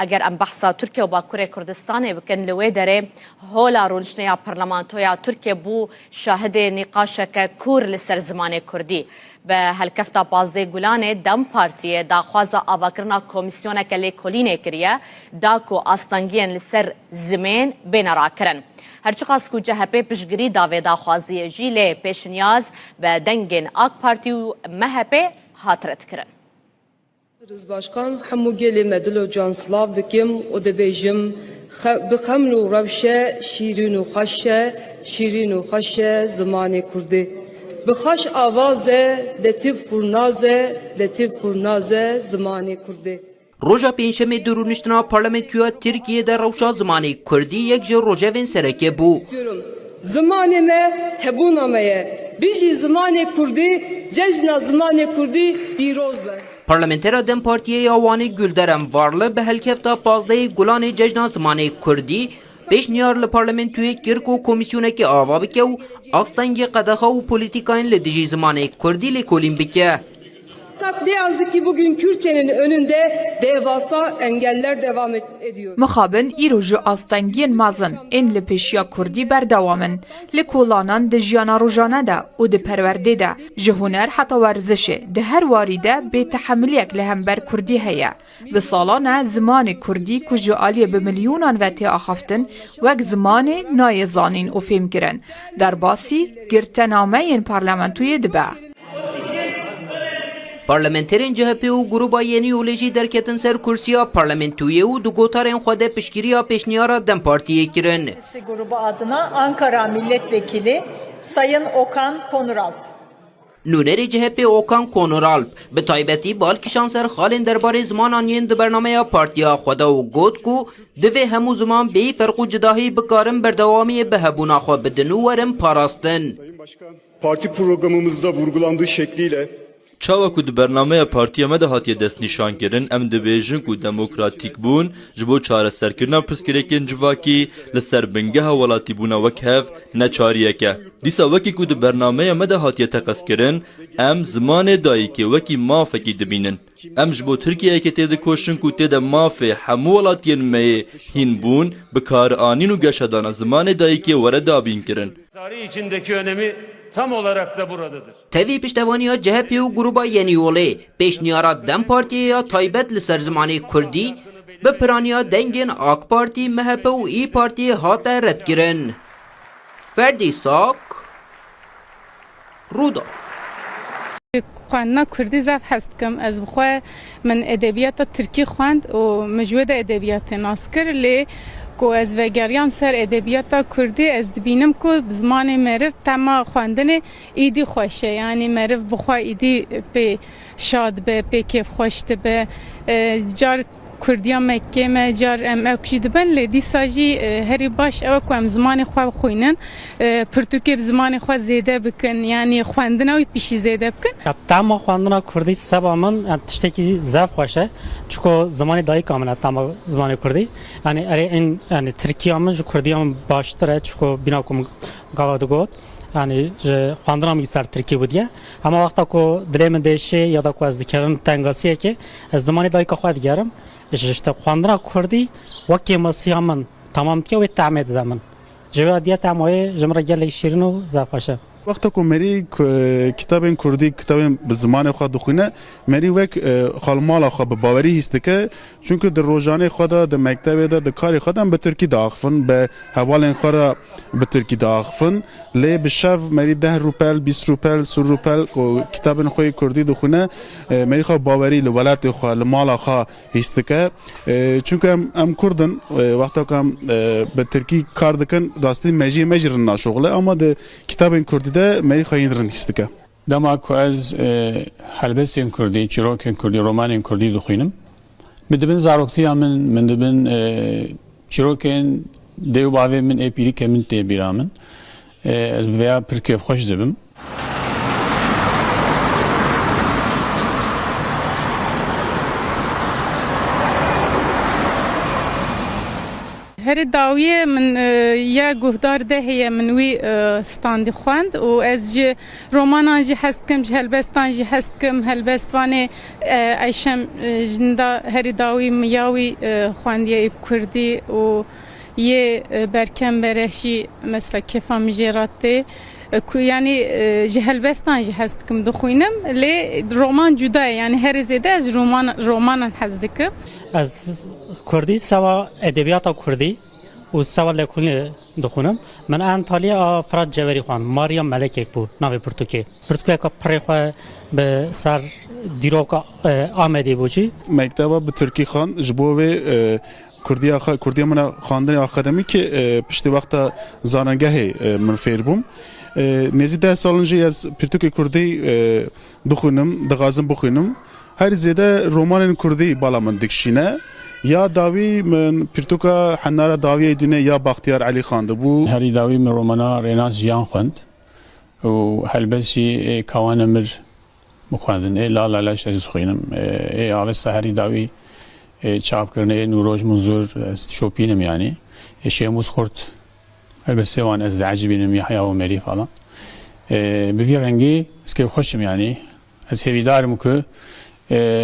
eger em behsa Tirkiye û Bakurê Kurdistanê bikin li wê derê hola rûniştneya parlamentoya Tirkiye bû şahidê nîqaşeke kûr li ser zimanê Kurdî. Bi helkefta Pazdê Gulanê Dem Partiyê daxwaza avakirina komîsyoneke lêkolînê kiriye da ku astangiyên li ser zimên bêne rakirin. Herçiqas ku CHP piştgirî da vê daxwaziyê jî lê pêşniyaz bi dengên AK Parti û MHP hatire dikirin. Başkan hemû gelê me dilo can silav dikim û dibêjim bi xeml û rewşe şîrîn û xweş e şîrîn û xweş e zimanê Kurdî. Bi xweş avazê detiv xurnazê detiv xurnazê zimanê Kurdî. Roja pênşemê di rûniştina parlamentoya Tirkiyeyê de rewşa zimanê Kurdî yek ji rojevên serekê bû. Zimanê me hebûna me ye. Bijî zimanê Kurdî cejna zimanê Kurdî pîroz be. Parlamentera Dem Partiyê ya Wanê Gülderem Varlı bi helkefta Pazdeyê Gulanê cejna zimanê Kurdî pêşniyar li parlamentoyê kir ku komîsyonekê ava bike û astengê qedexa û polîtîkayên li dijî zimanê Kurdî lêkolîn bike. Ne yazık ki bugün Kürtçenin önünde devasa engeller devam ediyor. Mixabin îro ji astengiyên mezin ên li pêşiya Kurdî berdewamin li kolanan di jiyana rojane de û di perwerdê de ji huner heta werzişê di her warî de bêtehemiliyek li hember Kurdî heye. Bi salan e zimanê Kurdî ku ji aliyê bi milyûnan ve tê axaftin wek zimanê nayê zanîn û fêmkirin. Derbasî girtenameyên parlamentoyê dibe. Parlamenterên CHP û Grupa Yenî Yolê jî derketin ser kursiya parlamentoyê û di gotarên xwe de piştgiriya pêşniyara Dem Partiyê kirin. Grubu adına Ankara Milletvekili Sayın Okan Konuralp. Nûnerê CHP Okan Konuralp bi taybetî balkişan ser xalên derbarê zimanan yên di bernameya partiya xwe de û got ku divê hemû ziman bêyî ferq û cidahî bikarin berdewamiyê bi hebûna xwe bidin û werin parastin. Parti programımızda vurgulandığı şekliyle Çawa ku di bernameya partiya me de hatiye destnîşankirin em dibêjin ku demokratîk bûn ji bo çareserkirina pirsgirêkên civakî li ser bingeha welatîbûna wek hev ne çariyek e. Dîsa wekî ku di bernameya me de hatiye teqeskirin em zimanê dayîkê wekî mafekî dibînin. Em ji bo Tirkiyeyekê tê dikoşin ku tê de mafê hemû welatiyên me yê hîn bûn bi karianîn û geşedana zimanê dayîkê were dabîn kirin. Tarih içindeki önemi tam olarak da buradadır. Tevî piştevaniya CHP û Grupa Yenî Yolê pêşniyara Dem Partiyê ya taybet li ser zimanê Kurdî bi piraniya dengên AK Parti, MHP û İYİ Partiyê hate redkirin. Ferdî Sak, Rûda. خواننا کردی زف هست کم از بخواه من ادبیات ترکی خواند و مجود ادبیات ناسکر لی کو از وگریام سر ادبیات کردی از بینم کو زمان مرف تما خواندن ایدی خوشه یعنی مرف بخواه ایدی به شاد به کیف خوشت به جار کردیا مکه ما جار ام اکشید بن لدی ساجی هری باش او کو ام زمان خو خوینن پرتوکی زمان خو زیده بکن یعنی خواندن او پیش زیده بکن تمام خواندن کردی سبا من تشتکی زف خوشه چون زمان دای کاملا تمام زمان کردی یعنی این یعنی ترکیه من جو کردی هم باشتره چون بنا کوم گاودگوت یعنی خواندن هم سر ترکیه بودیه اما وقتا کو دلم دیشه یا دا کو از دکم تنگاسیه که از زمان دای که خود گرم işte خواندن کردی وکی مسیح من تمام که و تعمید زمان جوادیت امای جمره گلی شیرین و زفاشه وقتا که مری کتاب کردی کتاب به زمان خود دخونه مری وک خالمال خود به باوری هست که چون که در روزانه خود در مکتب در کار خودم به ترکی داخفن به حوال خود به ترکی داخفن لی به شب مری 10 روپل 20 روپل 30 روپل کتاب خود کردی دخونه مری خود باوری لولات خود لمال خود هست که چون که ام کردن وقتا که به ترکی کار دکن راستی مجرن ناشغله اما در کتاب کردی ده مری خواهی رنیست که دما که از هلبستین کردی چیروکین کردی رومانین کردی دخوینم بدبن زاروکتی من دبن چیروکین دیو باوی من اپیری که من تی بیرامن از بیا پرکیف خوش زبم هر داویه من یا گهدار ده هی منوی ستاندی خواند و از جه رومانان جه هست کم جه هلبستان جه هست کم هلبستوانه ایشم جندا هر داوی میاوی خواندیه کردی و یه برکم برشی مثل کفا مجراته یعنی جه هلبستان جه هست کم دخوینم لی رومان جدای یعنی هر زیده از رومان هست دکم از کردی سوا ادبیات کردی و سوا لکونی دخونم من انطالیا فراد جوری خوان ماریا ملک یک بود ناوی پرتوکی که پریخواه به سر دیروکا آمدی بوچی مکتبا به ترکی خان جبوه کردی من خواندن آخادمی که پشت وقت زاننگه من فیر بوم نزدیک 10 سالنجی از پرتوک کردی دخونم دغازم بخونم هر زیاده رومان کردی بالا من دکشینه یا داوی من پرتوکا حنارا داوی دونه یا بختیار علی خانده بو هری داوی من رومانا ریناس جیان خوند و هلبسی کوان مر بخواندن لا لا لاش از خوینم آوستا هری داوی چاپ کرنه نوروج منظور شوپینم یعنی شیموز خورد هلبسی وان از عجیبینم یحیا و مری فالا بفی رنگی اسکی خوشم یعنی از هویدارم که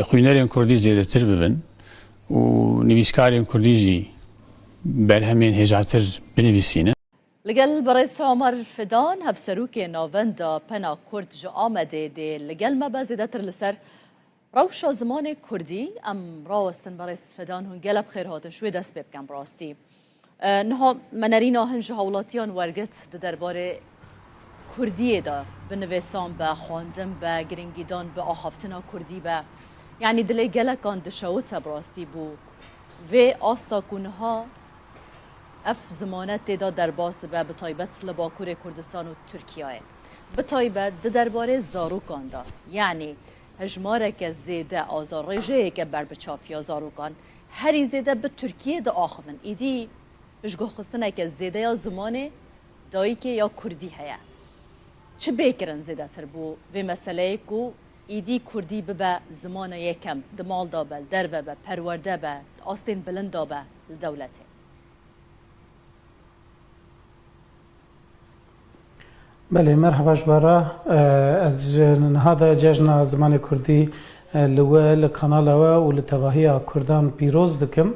خوینرین کردی زیاده تر ببین و نویسکارین کردی جی برهمین هجاتر بنویسینه لگل برئیس عمر فدان هفسروک ناوندا پنا کرد جو آمده ده لگل ما بازیده تر لسر روش زمان کردی ام راستن برئیس فدان هون گلب خیر هاتن شوی دست ببکن براستی نها منرینا هنج هولاتیان ورگت درباره کردی دا بنویسان با خواندن با گرنگیدان با آخافتنا کردی با یعنی دلی گلکان دشوتا براستی بو و آستا کنها اف زمانت دا در باز با بطایبت لباکور کردستان و ترکیه بطایبت درباره زاروکان دا یعنی هجماره که زیده آزار رجه که بر بچافیا زاروکان هری زیده به ترکیه دا آخوان ایدی بشگاه خستنه که زیده یا زمانه دایی که یا کردی هیا چه بیکرن زیده تر بو به مسئله که ایدی کردی ببا زمان یکم دمال دابل در و با پرورده با آستین بلند دابه لدولته بله مرحبا جبارا از هذا جشن زمان کردی لول کانال و لتواهی کردان پیروز دکم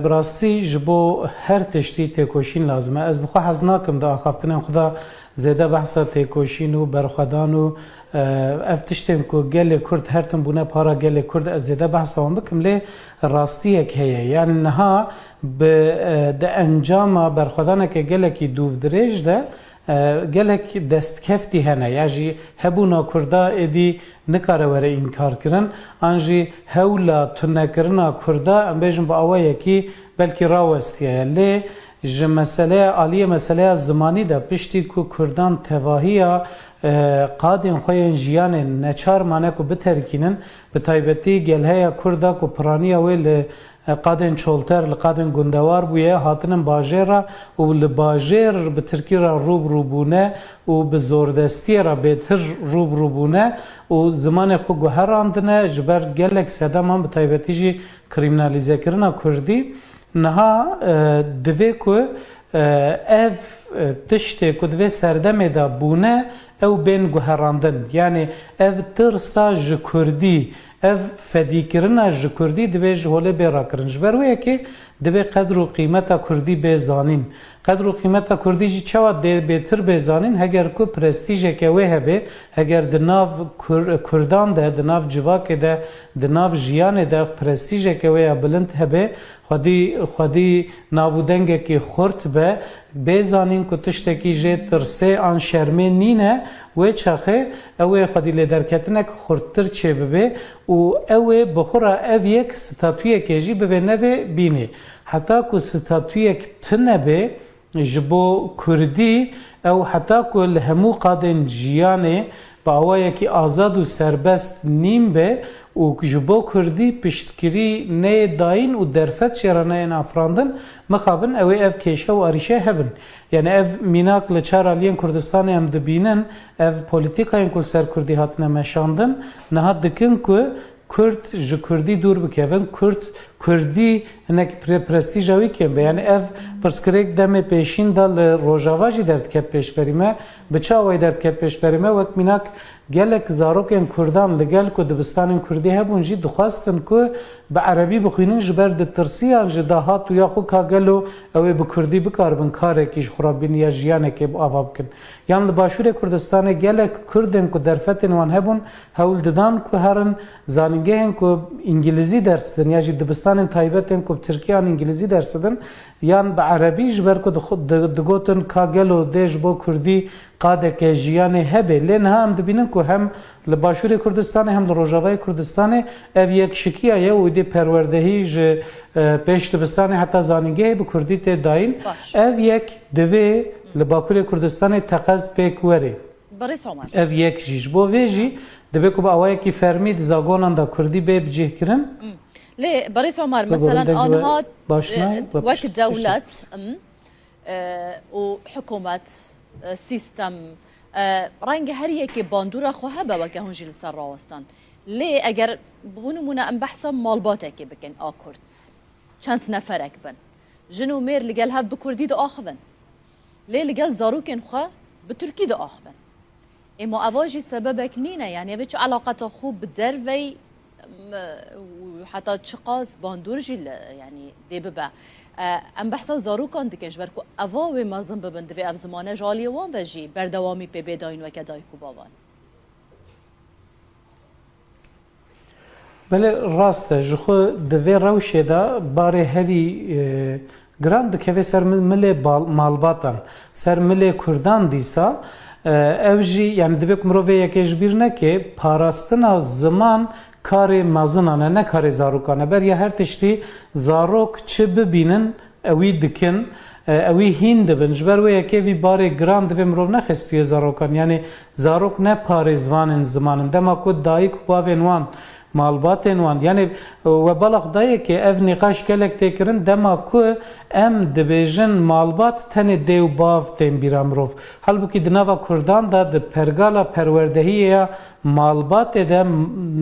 براستی جبو هر تشتی تکوشین لازمه از بخوا حزناکم دا آخافتنم خدا زیده بحثا تکوشین و برخدان و افتشتیم که گل کرد هرتم بونه پارا گل کرد از زیده بحثا هم بکم لی راستی یک هیه یعنی نها به انجام برخدانه که گل کی دوف دریج ده گلک دست کفتی هنه یعنی هبونا کردا ادی نکاره وره انکار کرن انجی هولا تنکرنا کردا ام بیشم با آوایی کی بلکی راوستیه لی ج مسئله عالیه مسئله زمانی ده پشتی کو کردان تواهیا قادین خوین جیان نچار مانه کو بترکینن به تایبتی گلهیا کردا کو پرانیا ویل قادن چولتر لقادن گندوار بویه هاتنم باجرا و لباجر به ترکی را روبونه و به زوردستی را بهتر روبونه و زمان خو گوهراندنه جبر گلک سدام هم به تایبتی جی کریمنالیزه کرنا کردی نها دوی که اف تشتی که دوی سردمه دا بونه او بین گوهراندن یعنی او ترسا جکردی او فدیکرنا جکردی دوی جهوله بیرا کرن جبرویه که دوی قدر و قیمتا کردی بزانین قدر و قیمتا کردی جی چوا بهتر بزانین هگر که پرستیجه که وی هبه هگر دناو کردان ده دناو جواک ده دناو جیان ده پرستیجه که وی بلند هبه خودی ناودنگه که خورت به بزانین که تشتکی جه ترسه آن شرمه نینه و چاخه اوه خودی لیدرکتنه که خورتر چه ببه و اوه بخورا او یک ستاتویه که جی ببه نوه بینه حتی که ستاتویه که تنبه جبو کردی او حتی که لهمو قادن جیانه با اوه که آزاد و سربست نیم به و جبو کردی پشتگیری نه داین و درفت شرانه این افراندن مخابن اوه اف کشه و آریشه هبن یعنی اف میناک لچار آلیان کردستان هم دبینن اف پولیتیکاین کل سر کردی هاتنه مشاندن نهاد دکن که کرد ji Kurdî dûr bikevin Kurdî hinek prestîja wî kêm yani ev pirsgirêk demê pêşîn da li Rojava jî derdket pêşberî me bi çawa wê derdket pêşberî me wek mînak gelek zarokên Kurdan li gel ku dibistanên Kurdî hebûn jî dixwastin ku bi erebî bixwînin ji ber ditirsiyan ji dahat û ya xwe ka gelo ew ê bi Kurdî bikaribin karekî ji xurabîniya jiyanekê bi ava bikin yan li Başûrê Kurdistanê gelek Kurdên ku derfetên wan hebûn hewl didan ku herin zanîngehên ku İngilîzî ders didin ya jî dibistanên taybetên ku Tirkiyan İngilîzî ders didin yan bi erebî ji ber ku digotin ka gelo dê ji bo Kurdî qadeke jiyanê hebe lê niha em dibînin ku hem li Başûrê Kurdistanê hem li Rojavayê Kurdistanê ev yekşikiya ye û dê perwerdehî ji pêş dibistanê heta zanîngehê bi Kurdî tê dayîn ev yek divê li Bakurê Kurdistanê teqez pêk were ev yek jî ji bo vê jî dibe ku bi awayekî fermî di zagonan da Kurdî bê bicihkirin ليه بريس عمر مثلا انها وقت دولة وحكومة سيستم رنگ هر یکی باندورا خو هبه وکه هونجی لسر راوستان ليه اگر بونمونه ام بحثا مالباته که بکن آکورد چند نفرک بن جنو مير لقال هب بكردي دا آخبن ليه لقال زاروكن خو بتركي دا آخبن اما اواجي سببك نينه يعني بيش علاقة خوب بدروي حتی چقاس باندورجی یعنی دی ببه ام بحثا زاروکان دکش برکو اواوی مازن ببند و اف زمانه جالی وان بجی بردوامی پی بیداین و کدای کوباوان بله راسته جخو دوی روشه دا باره هری گران دکوی سر مل مالباتان سر مل کردان دیسا اوجی یعنی دوی کمروی یکیش بیرنه که پاراستنا زمان کاری مازنانه نه کاری زاروکانه بر یا هر تشتی زاروک چه ببینن اوی دکن اوی هین دبن جبر و یکی وی باره گراند و مروف نخستوی زاروکان یعنی زاروک نه پاری زوانن زمانن دما کود دایی کباوین وان مالباتین وان یعنی و بلغ دایی که اف نقاش کلک تکرن دما کو ام دبیجن مالبات تنه دیو باف تیم بیرامروف halbuki dnava Kurdan da de pergala perwerdehiye malbat de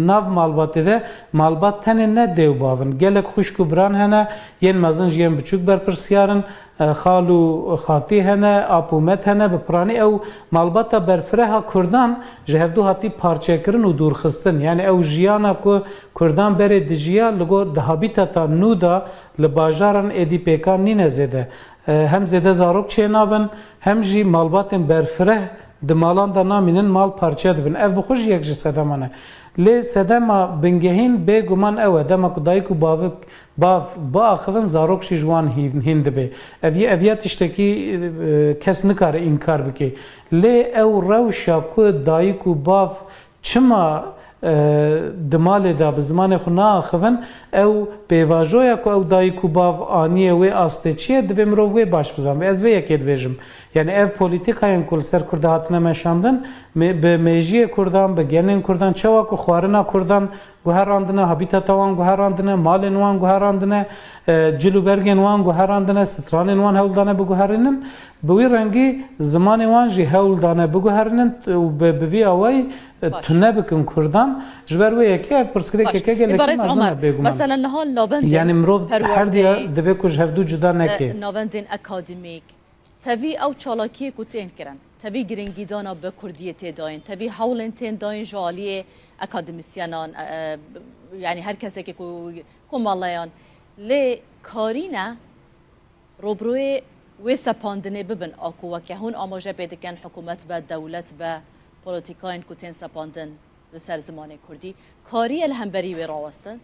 nav malbat de malbat tene ne dev bavın gelek xuşku bran hene yen mazın yen buçuk ber persiyarın xalu xati hene apumet hene be prani ev malbata berfreha Kurdan jehevdu hati parçekirin u durxistin yani ev jiyana ku Kurdan bere dijiya lugo de habitata nuda li bajaran edi pekan nine zede hem zede zarok çenabın hem jî malbatên berfireh di malan da namînin mal parçe dibin ev bixwe jî yek ji sedemane lê sedema bingehîn bêguman ew e dema ku dayîk û bavik bav biaxivin zarok jî ji wan hîn dibe ev ya tiştekî kes nikare înkar bike lê ew rewşa ku dayîk û bav çima di malê da bi zimanê xwe naaxivin ew pêvajoya ku ew dayîk û bav aniye wê astêçiye divê mirov wê baş bizan ez vê yekê dibêjim yani ev polîtîkayên ku li ser Kurdê hatine meşandin bi mejiyê Kurdan bi genên Kurdan çawa ku xwarina Kurdan guherandine habitata wan guherandine malên wan guherandine cilûbergên wan guherandine stranên wan hewldane biguherînin bi wî rengî zimanê wan jî hewldane biguherînin bi vî awayî tune bikin Kurdan ji ber wê yekê ev pirsgirêkeke gelekî mezin e bêguman مثلا نهال ناوندên yani mirov her diya divê ku ji hevdû cuda neke ناوندên akademîk تبي او چالاکی کو تین کرن تبي گرنگی دانا به کردی تداین تبي حولن تین داین جالیه اکادمیسیانان یعنی هر کسی که کمالیان لی کارینا روبروی و سپاندنه ببن آکو و که هون آماجه بیدکن حکومت به دولت به پولیتیکاین کتین سپاندن به سر زمان کردی کاری الهمبری و راوستن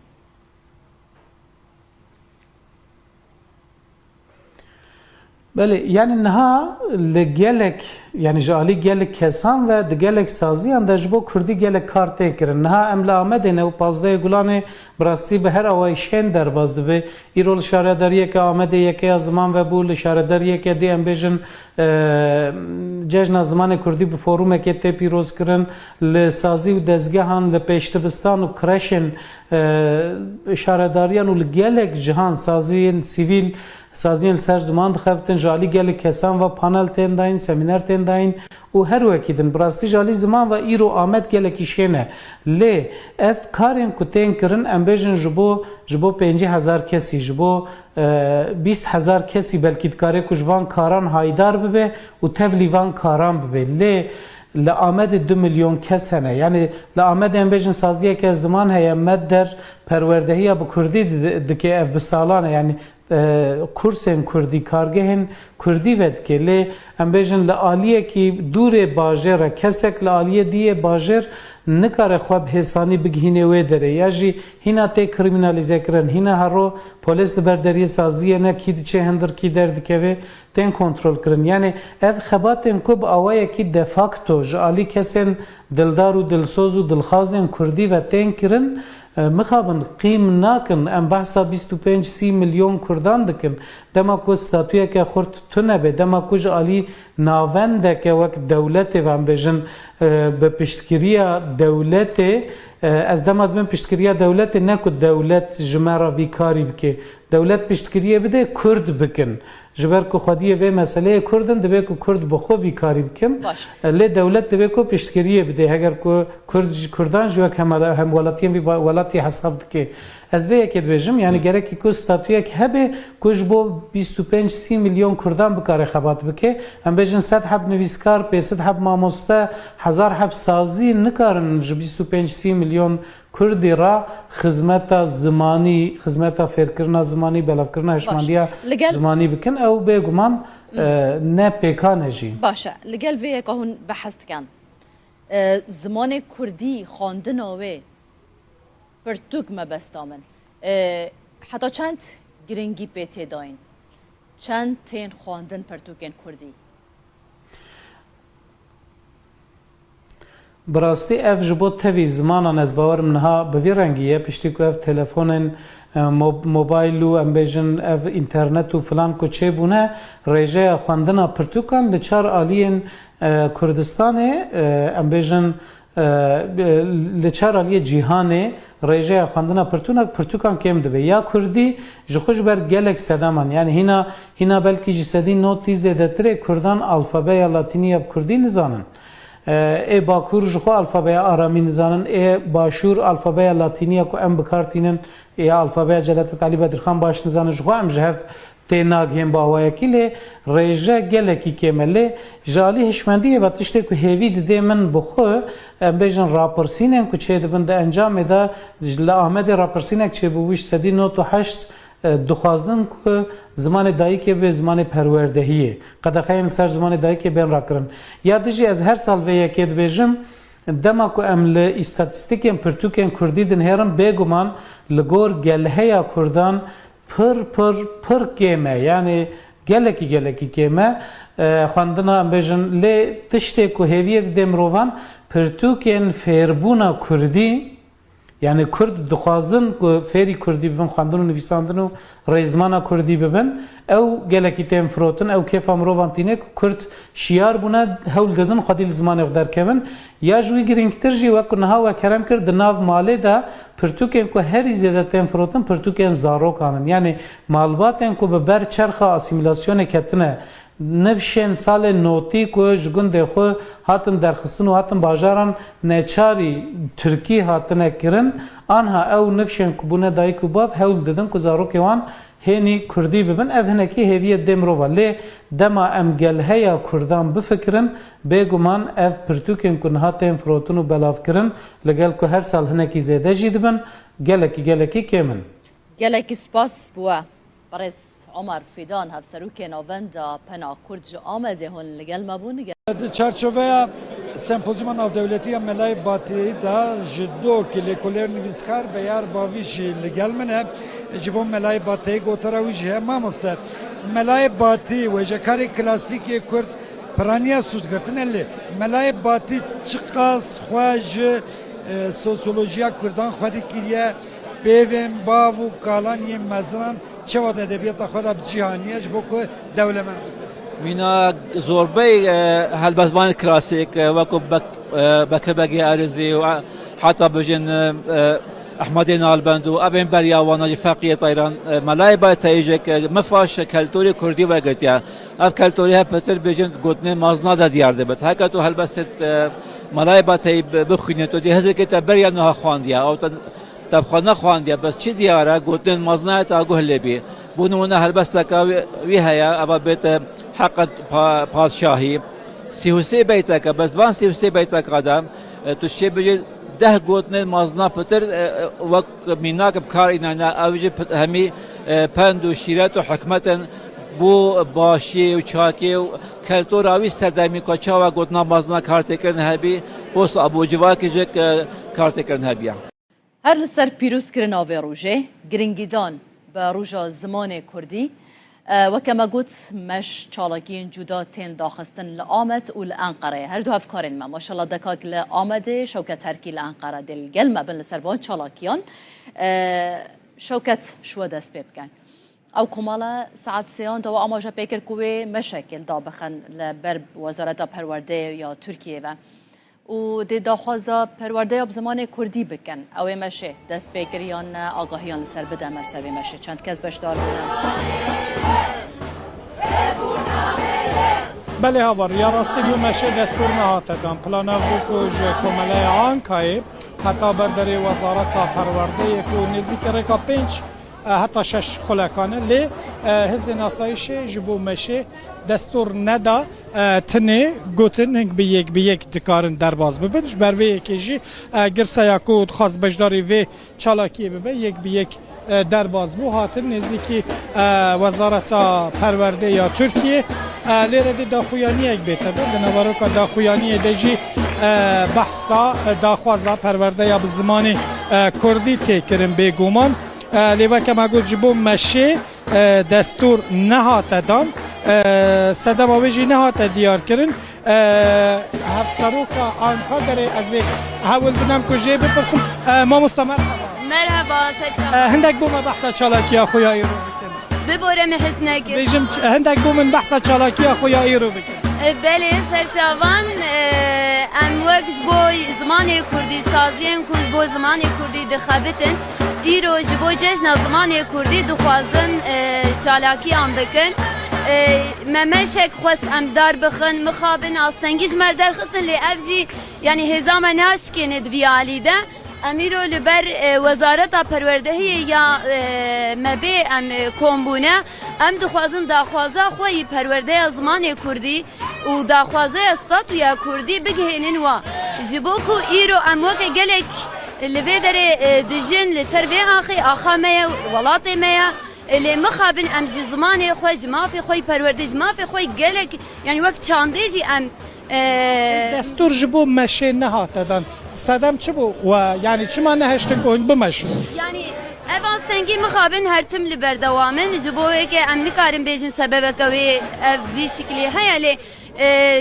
بله یعنی نها لگلک یعنی جالی گلک کسان و دگلک سازی انداز بو کردی گلک کارته کرن نها املا آمده نه و پازده گلانه براستی به هر آوایشین در بازده به ایرول شارداریه که آمده یکی از زمان و بول شارداریه که دی امبیجن جشن زمان کردی به فوروم که تی پیروز کرن لسازی و دزگهان لپیشتبستان و کرشن شارداریان و لگلک جهان سازی سیویل سازین سر زمان دخبتن جالی گلی کسان و پانل تین داین سمینر تین داین و هر وکیدن براستی جالی زمان و ایرو آمد گلی کشینه لی اف کارین کتین کرن امبیجن جبو 50,000 کسی جبو 20,000 کسی بلکی دکاره کجوان کاران هایدار ببه و تفلیوان کاران ببه لی لآمد 2 میلیون کس هنه یعنی لآمد امبیجن سازیه که زمان هیا مد در پروردهی با کردی دکه اف بسالانه یعنی کورسن کردی کارگهن کردی ود که لی امبیجن لآلیه که دور باجر کسک لآلیه دیه باجر نکاره خواب حسانی بگهینه وی داره یا جی هینا تی کریمینالیزه کرن هینا هرو پولیس لبرداری سازیه نه کی چه هندر کی درد که تن کنترل کرن یعنی اف خباتن کوب آوای کی دفاکتو جالی کسن دلدار و دلسوز و دلخوازن کردی و تن کرن مخابن قیم ناکن ام بحثا 25-30 میلیون کردان دکن دما کو ستاتویا که خورد تونه به دما کو جالی ناونده که وقت دولت و ام بجن به پشتگیری دولت از دما دم پشتگیری دولت نکو دولت جمعه ویکاری بکه دولت پشتگیری بده کرد بکن جبر کو خودی و مسئله کردن دبه کو کرد بخو ویکاری بکن لی دولت دبه کو پشتگیری بده اگر کو کردان جو هم ولاتین ولاتی حساب دکه از وی اکید بجم یعنی گرکی کو ستاتویا که هبه کش بو 25-30 میلیون کردان بکاره خبات بکه هم بجن 100 حب نویسکار 500 حب ماموسته 1000 حب سازی نکارن 25-30 میلیون کردی را خدمت زمانی خدمت فکرنا زمانی بلافکرنا هشماندیا زمانی بکن او بگمان نه پیکانه جی باشه لگل وی که هون بحث کن زمان کردی خواندن آوه پرتوک مبستامن حتی چند گرنگی پیته داین چند تین خواندن پرتوکن کردی براستی اف جبو تفی زمانان از باورم نها بوی رنگیه پشتی که اف تلفون موبایل و امبیجن اف اینترنت و فلان کو چه بونه ریجه خواندن پرتوکان لچار آلین کردستان امبیجن لچار آلی جیهانه ریجه خواندن پرتوکان کم دبه یا کردی جخوش بر گلک سدامان یعنی هینا بلکی جسدی نوتی زیده تره کردان الفابه یا لاتینی یا کردی نزانن ای باکور جخو الفابه آرامی نزانن ای باشور الفابه لاتینی کو ام بکارتینن ای الفابه جلالت علی بدرخان باش نزانن جخو ام جهف تیناگ هم باوای کلی ریجه گلکی کمله جالی هشمندی و تشته که هیوی دیده من بخو بیشتر راپرسینم که چه دبند انجام میده لآمد راپرسینک چه بویش 198 دخوازن که زمان دایی که به زمان پروردهیه قد خیلی سر زمان دایی که بین را کرن یادجی از هر سال وی یکید بیشم دما کو ام ل استاتستیکم پرتوکن کردی دن هرم بگمان لگور گلهه یا کردان پر کمه یعنی گلکی کمه خواندنا بیشن لی تشته که هویت دمروان پرتوکن فیربونا کردی یعنی کرد دخوازن که فری کردی ببن خواندن و نویساندن و ریزمانا کردی ببن او گلکی تیم فروتن او کیف امروان تینه که کرد شیار بونه هول دادن خودی لزمان اقدر کبن یا جوی گرینگتر جی وکر نها و کرم کرد ناو ماله دا پرتوکن که هری زیده تیم فروتن پرتوکن زارو کانن یعنی مالباتن که ببر چرخ اسیمیلاسیون کتنه نفشن سال نوتی که جگون دخو هاتن درخستن و هاتن باجاران نچاری ترکی هاتن کرن آنها او نفشن که بونه دایی که باب هول دادن که زارو که وان هنی کردی ببن اف هنکی هویت دمرو لی دما ام گل هیا کردان بفکرن بگمان اف پرتوکن کنهاتن فروتون و بلاف کرن لگل که هر سال هنکی زیده جیدبن گلکی کمن گلکی سپاس بوا برس عمر فیدان هفسروک ناوندا پنا کرد جو آمده هون لگل مبون چارچوبه سمپوزیوم ناو دولتی ملای باتی دا جدو که لیکولر نویسکار بیار باویش لگل منه جبون ملای باتی گوتراویش هم مستد ملای باتی و جکاری کلاسیکی کرد پرانیا سود گرتن الی ملای باتی چقاس خواج سوسیولوژیا کردان خودی کریه بیوین باو کالانی مزران چه وقت ادبیات خود جهانیش بکو دولمن مینا زوربی هالبزبان کلاسیک وکو بکربگی ارزی و حتی بجن احمد نالبند و ابن بریا وانا فقیه ایران ملای با تایجک مفاش کلتوری کردی و گرتیا اب کلتوری ها پتر بجن گوتنه مازنا دا دیار دبت هکا تو هالبست ملای با تای بخینه تو دی هزر که بریا نها خواندیا او تب خانه خواندیا بس چی دیاره گوتنه مازنا تا گهله بی بونونه هالبست کا وی هيا ابا بيت حق پادشاهی 33 بیت که بس وان 33 بیت قدم تو شی بجی ده گوتنه مازنا پتر وق میناک بکار اینا اوج همی پند و شیرت و حکمت بو باشی و چاکی و کلتوراوی سردمی کوچا و گوتنا مازنا کارت کردن هبی بوس ابو جواکی جک کارت کردن هبیا هر لسر پیروز کرن آوی روژه گرنگیدان به روژا زمان کردی وكما قلت مش چالاكين جدا تين داخستن لآمد و لأنقرة هر دو هفكارين ما شاء الله دكاك لآمد شوكة هركي لأنقرة دل قلمة بن لسرفان چالاكيان شوكة شو دست بيبكن او كمالا ساعات سيان دو آماجا بيكر كوي مشاكل دابخن لبرب وزارة پرورده یا ترکیه و دی داخوازا پرورده بزمان کردی بکن او مشه دست بگیریان آگاهیان لسر بده عمل سر مشه چند کس بشدار بله هاور یا راستی بو مشه دستور نهاته دان پلانا بوکو جکومله آنکای حتی برداری وزارت پرورده یکو نزیک رکا 5 حتی 6 خلکانه لی هز ناسایش جبو مشه دستور ندا تنه گوتن هنگ به یک دکارن درباز ببینش بر وی یکیجی گرسا یکود خاص بجداری وی چالاکی ببین یک به یک درباز بو هاتن نزدیکی وزارت پرورده یا ترکیه لیره دی داخویانی یک بیته بود بنابرای که داخویانی دیجی بحثا داخوازا پرورده یا به زمان کردی تکرم بگومان لیوه که ما گوت جبو مشه دستور نهات دان صدم آویجی نهات دیار کرن هفسروکا آنکا داره از هول بنام کجه بپرسم ما مستمر مرحبا سرچاوان هندک بوم بحثا چالاکی خویایی رو بکن ببورم حس نکن بیجم هندک بوم بحثا چالاکی خویایی رو بکن بله سرچاوان ام وقت بو زمان کردی سازین کن بو زمان کردی دخابتن ایرو جبو جشن زمان کردی دخوازن چالاکی آن بکن ممشک خواست امدار بخن مخابن آستنگیش مردر خستن لی افجی یعنی هزام ناشکن دویالی ده امیرو لبر وزارت پروردهی یا مبی ام کومبونه ام دخوازن داخوازه خوی پرورده زمان کردی و داخوازه استاتویا کردی بگهینن و جبوکو ایرو ام وک گلک لبی داره دجن لسر به آخی آخامه ولاتی میا اللي مخابن ام جي زماني خوش ما في خوي پروردج ما في خوي قالك يعني وقت چانديجي ام دستور جبو مشه نهات دادن صدم چه بو و یعنی چه ما نهشتن کن بمش يعني اvan سنگی مخابن هر تم لبردوامن جبو که ام نکارم بیجن سبب کوي في شكلي هيا لي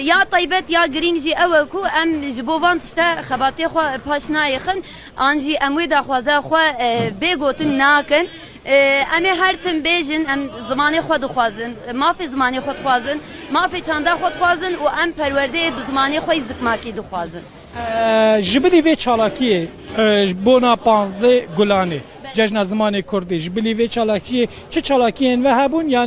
یا طيبت یا گرینجی او کو ام جبو وانتشتا خباتی خو پاشنای خن انجی اموی دا خوازه خو بگوتن ناکن امی هر تم بیجن ام زمانی خود خوازن ما في زمانی خود خوازن ما في چنده خود خوازن و ام پرورده بزمانی خوی زکماکی دو خوازن جبلی وی چالاکی بونا 15 گلانه جشن زمان کردی جبلی وی چالاکی چه چالاکی و هبون